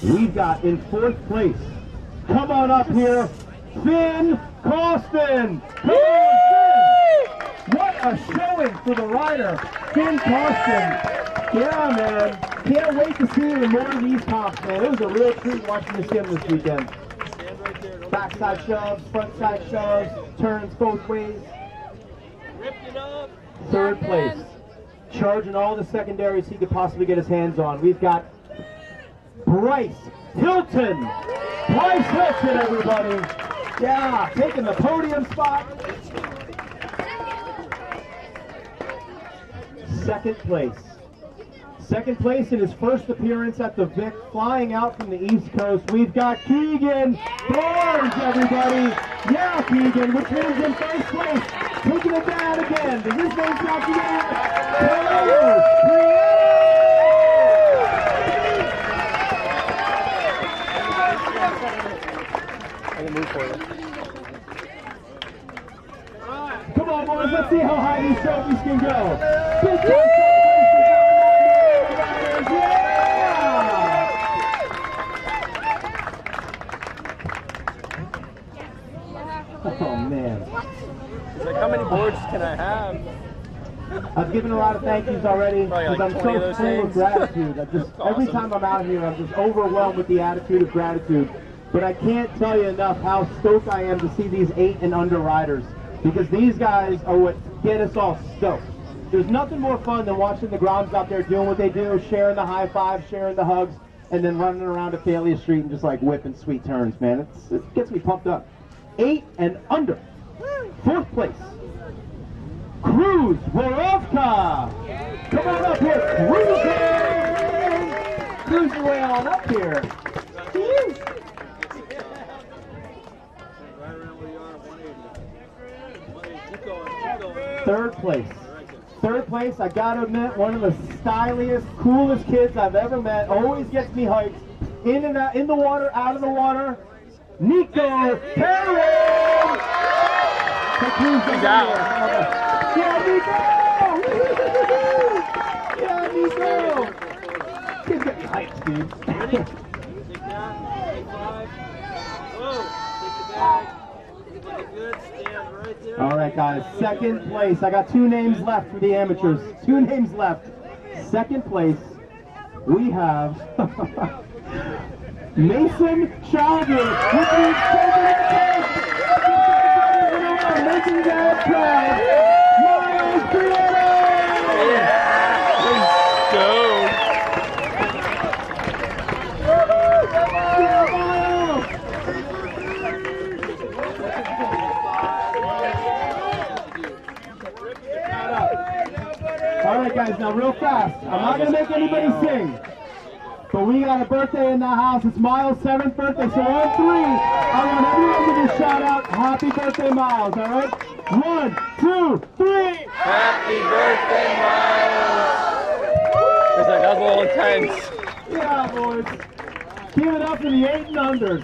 We've got in fourth place. Come on up here, Finn Costin. Come on, Finn. What a showing for the rider, Finn Costin. Yeah, man. Can't wait to see you in more of these comps, man. It was a real treat watching the sim this weekend. Backside shoves, front side shoves, turns both ways. Ripped it up. Third place. Charging all the secondaries he could possibly get his hands on. We've got Bryce Hilton. Bryce Hilton, everybody. Yeah, taking the podium spot. Second place. Second place in his first appearance at the VIC, flying out from the East Coast. We've got Keegan Barnes, everybody. Yeah, Keegan, which means in first place. Taking it down again. Does this name sound familiar? I can move for you. Come on, boys. Let's see how high these trophies can go. Big time celebrations. Oh, man. He's like, how many boards can I have? I've given a lot of thank yous already because Like I'm 20 of so those full of things. gratitude. Every time I'm out here, I'm just overwhelmed with the attitude of gratitude. But I can't tell you enough how stoked I am to see these 8 and under riders because these guys are what get us all stoked. There's nothing more fun than watching the groms out there doing what they do, sharing the high fives, sharing the hugs, and then running around Athalia Street and just like whipping sweet turns, man. It gets me pumped up. 8 and under. Fourth place. Cruz Worovka. Come on up here, cruising. Cruise your way on up here. Woo. Third place. Third place, I gotta admit, one of the styliest, coolest kids I've ever met. Always gets me hyped. In and out, in the water, out of the water. Nico Perez. He's out. Yeah, Nico! Yeah, Nico! Kids get hyped, dude. Take down, take 5. Whoa, take the bag. Take a good stand right there. All right, guys, second place. I got 2 names left for the amateurs. 2 names left. Second place, we have Mason Children with the making that proud. Miles Prieto! Let's go. All right, guys, now real fast. I'm not going to make anybody sing, but we got a birthday in the house. It's Miles' 7th birthday, so on 3, I want everyone to just shout out, happy birthday, Miles, all right? 1, 2, 3. Happy birthday, Miles. It's like, that was a little intense. Yeah, boys. Give it up for the 8 and unders.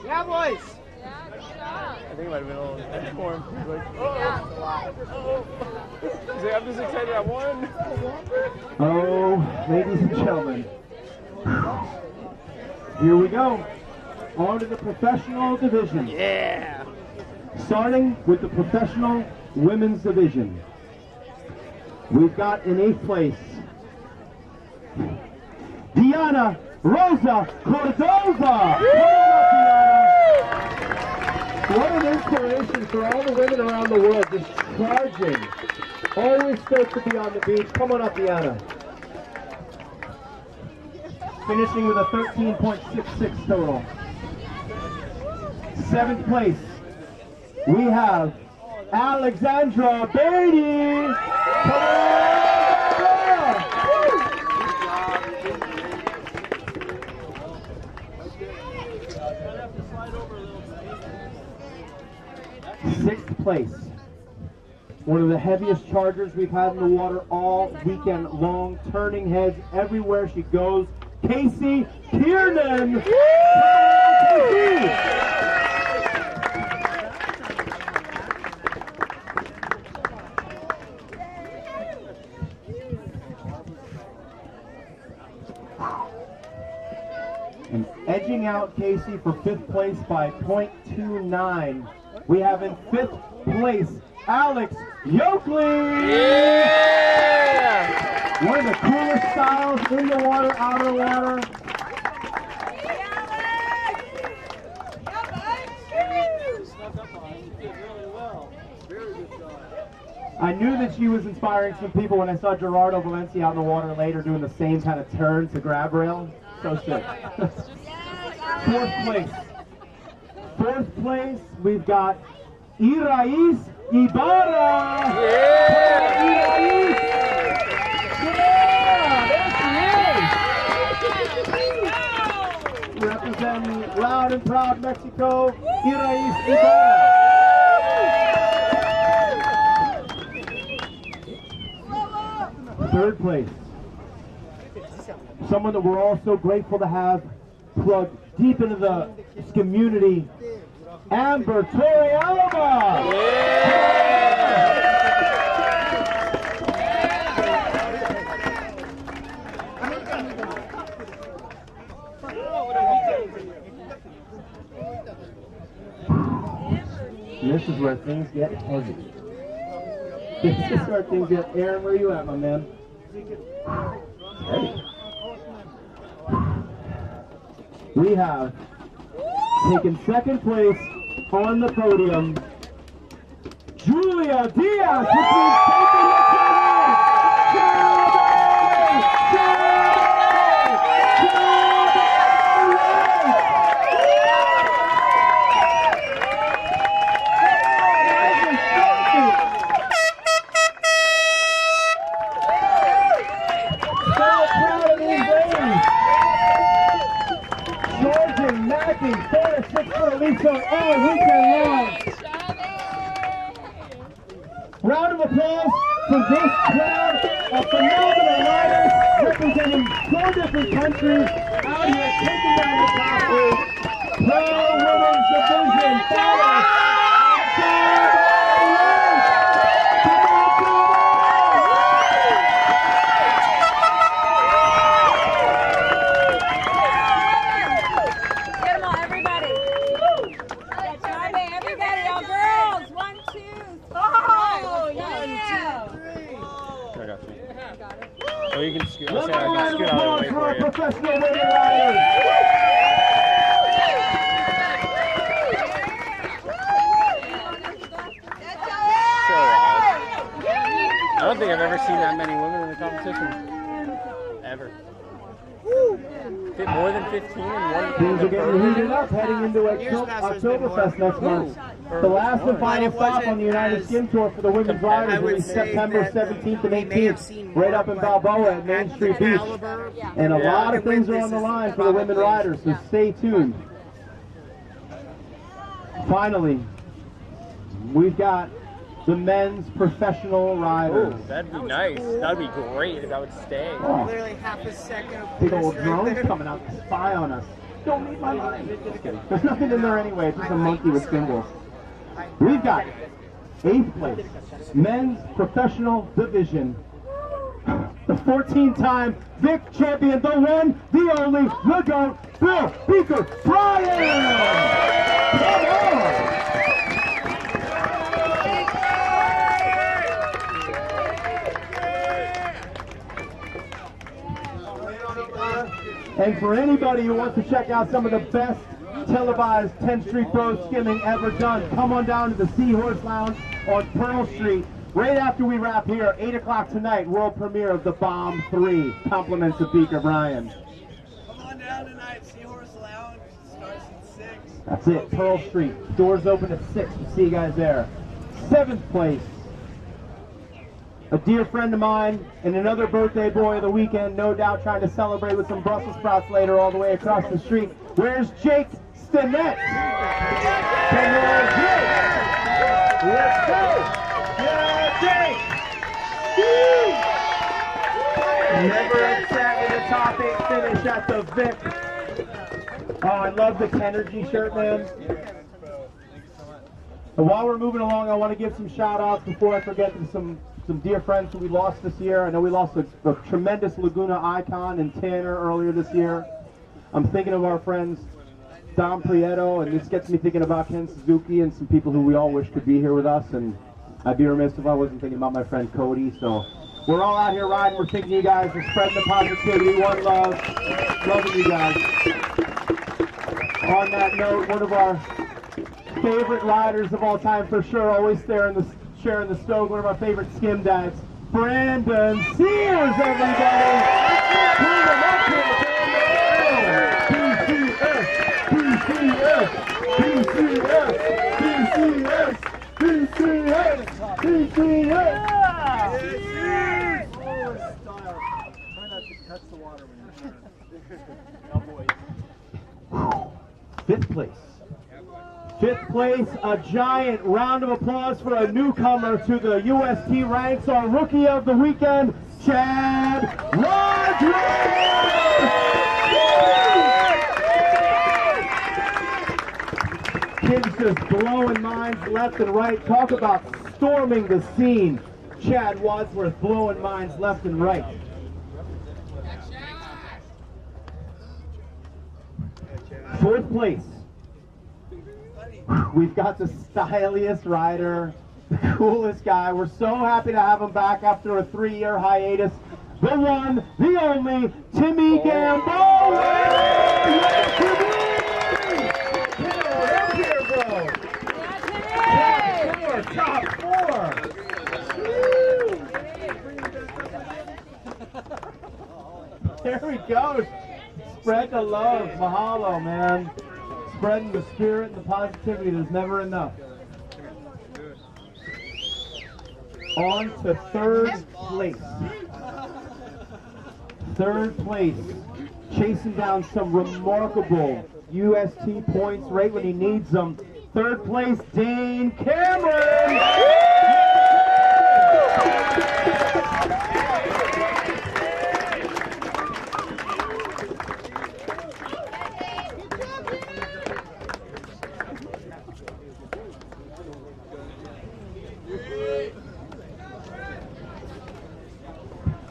Yeah, boys. I think it might have been a little intense for him. He's like, oh. He's like, I'm just excited I won. Oh, ladies and gentlemen, here we go. On to the professional division. Yeah. Starting with the professional women's division. We've got in 8th place, Diana Rosa Cordova. What an inspiration for all the women around the world, just charging. Always stoked to be on the beach. Come on up, Diana. Finishing with a 13.66 total. 7th place, we have Alexandra Beatty. Come on! 6th place, one of the heaviest chargers we've had in the water all weekend long, turning heads everywhere she goes, Casey Kiernan. Casey. And edging out Casey for 5th place by 0.29. We have in 5th place, Alex Yoakley! Yeah! One of the coolest styles in the water, out of the water. I knew that she was inspiring some people when I saw Gerardo Valencia out in the water later doing the same kind of turn to grab rail. So sick. 4th place. 4th place, we've got Irais Ibarra. Yeah! Irais. Yeah, there she is. Representing loud and proud Mexico, Irais Ibarra. 3rd place, someone that we're all so grateful to have plugged deep into the community, Amber Torrealba. This is where things get heavy. This is where things get. Aaron, where are you at, my man? Hey. We have taken 2nd place on the podium, Julia Diaz, which means taking the Aliso all weekend long. Round of applause for this crowd of phenomenal riders representing 4 different countries out here taking down the Parkway. Pro Women's Division follows. Everybody, all girls, 1, 2, 3. can scoot. I'll One say more I round can of scoot out of applause the way for for our you. professional women riders. So odd. I don't think I've ever seen that many women in the competition. Ever. Fit more than 15 in one. Things are getting heated up heading into Oktoberfest next month. The last and final stop on the United Skim Tour for the women's riders will be September 17th and 18th, right up in Balboa at Main Street Beach. And a lot of things are on the line for the women riders, so stay tuned. Finally, we've got the men's professional riders. Ooh, that'd be nice. That'd be great if that would stay. Oh, Literally half a second of big old right drones there. coming out to spy on us. Don't meet my line. Just kidding. There's nothing in there anyway. It's just a monkey with symbols. We've got 8th place, men's professional division. The 14-time VIC champion, the one, the only, the GOAT, Bill Beaker Bryan! Come on! And for anybody who wants to check out some of the best televised 10th Street Pro skimming ever done, come on down to the Seahorse Lounge on Pearl Street. Right after we wrap here, 8 o'clock tonight, world premiere of the Bomb 3. Compliments of Beaker Bryan. Come on down tonight, Seahorse Lounge. Starts at 6. That's it, Pearl Street. Doors open at 6. We'll see you guys there. 7th place. A dear friend of mine and another birthday boy of the weekend, no doubt trying to celebrate with some Brussels sprouts later all the way across the street. Where's Jake Stinnett? Let's go! Yeah, Jake! Never upset with a top 8 finish at the VIC. Oh, I love the Kenergy shirt, man. And while we're moving along, I want to give some shout outs before I forget to some dear friends who we lost this year. I know we lost a tremendous Laguna icon in Tanner earlier this year. I'm thinking of our friends Dom Prieto, and this gets me thinking about Ken Suzuki and some people who we all wish could be here with us. And I'd be remiss if I wasn't thinking about my friend Cody. So we're all out here riding. We're thinking of you guys. We're spreading the positivity. One love. Loving you guys. On that note, one of our favorite riders of all time for sure, always sharing the stove, one of our favorite skim dads, Brandon Sears, everybody! Bring him up here, BCS, BCS, BCS, BCS, BCS, BCS! Try not to touch the water when you turn. 5th place. 5th place, a giant round of applause for a newcomer to the UST ranks, our rookie of the weekend, Chad Rodriguez! Kids just blowing minds left and right. Talk about storming the scene. Chad Wadsworth blowing minds left and right. 4th place. We've got the styliest rider, the coolest guy. We're so happy to have him back after a 3-year hiatus. The one, the only, Timmy Gamble! Yes, Timmy! Top 4! There he goes. Spread the love. Mahalo, man. Spreading the spirit and the positivity. There's never enough. On to 3rd place. 3rd place. Chasing down some remarkable UST points right when he needs them. 3rd place, Dane Cameron!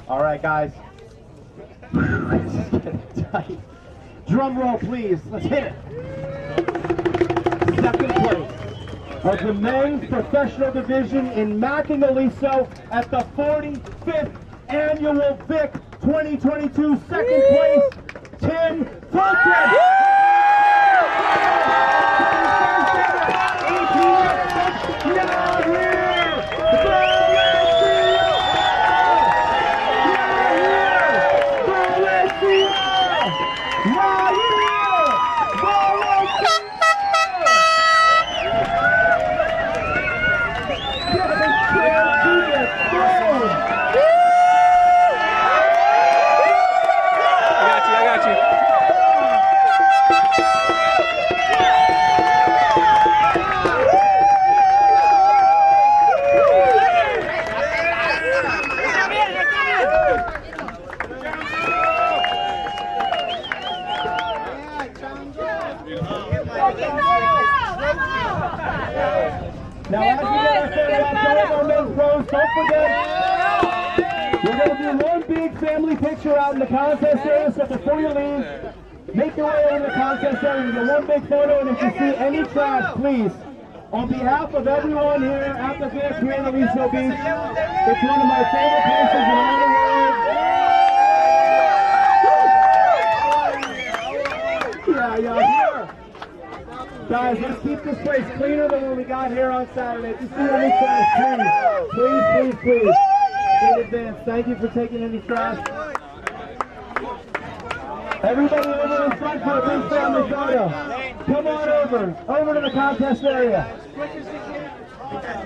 All right, guys. It's getting tight. Drum roll, please. Let's hit it. 2nd place of the men's professional division in Mac and Aliso at the 45th annual VIC 2022 second place, Tim Fulton. Now, as we get our men's pros, don't forget, we're going to do one big family picture out in the contest area, so before you leave, make your way over to the contest area and get one big photo, and if you see any trash, please, on behalf of everyone here at the VIC here in Aliso Beach, it's one of my favorite places in all the world. Yeah, here. Guys, let's keep this place cleaner than what we got here on Saturday. If you see any trash, please, in advance, thank you for taking any trash. Everybody over in front for a big family photo. Come on over to the contest area.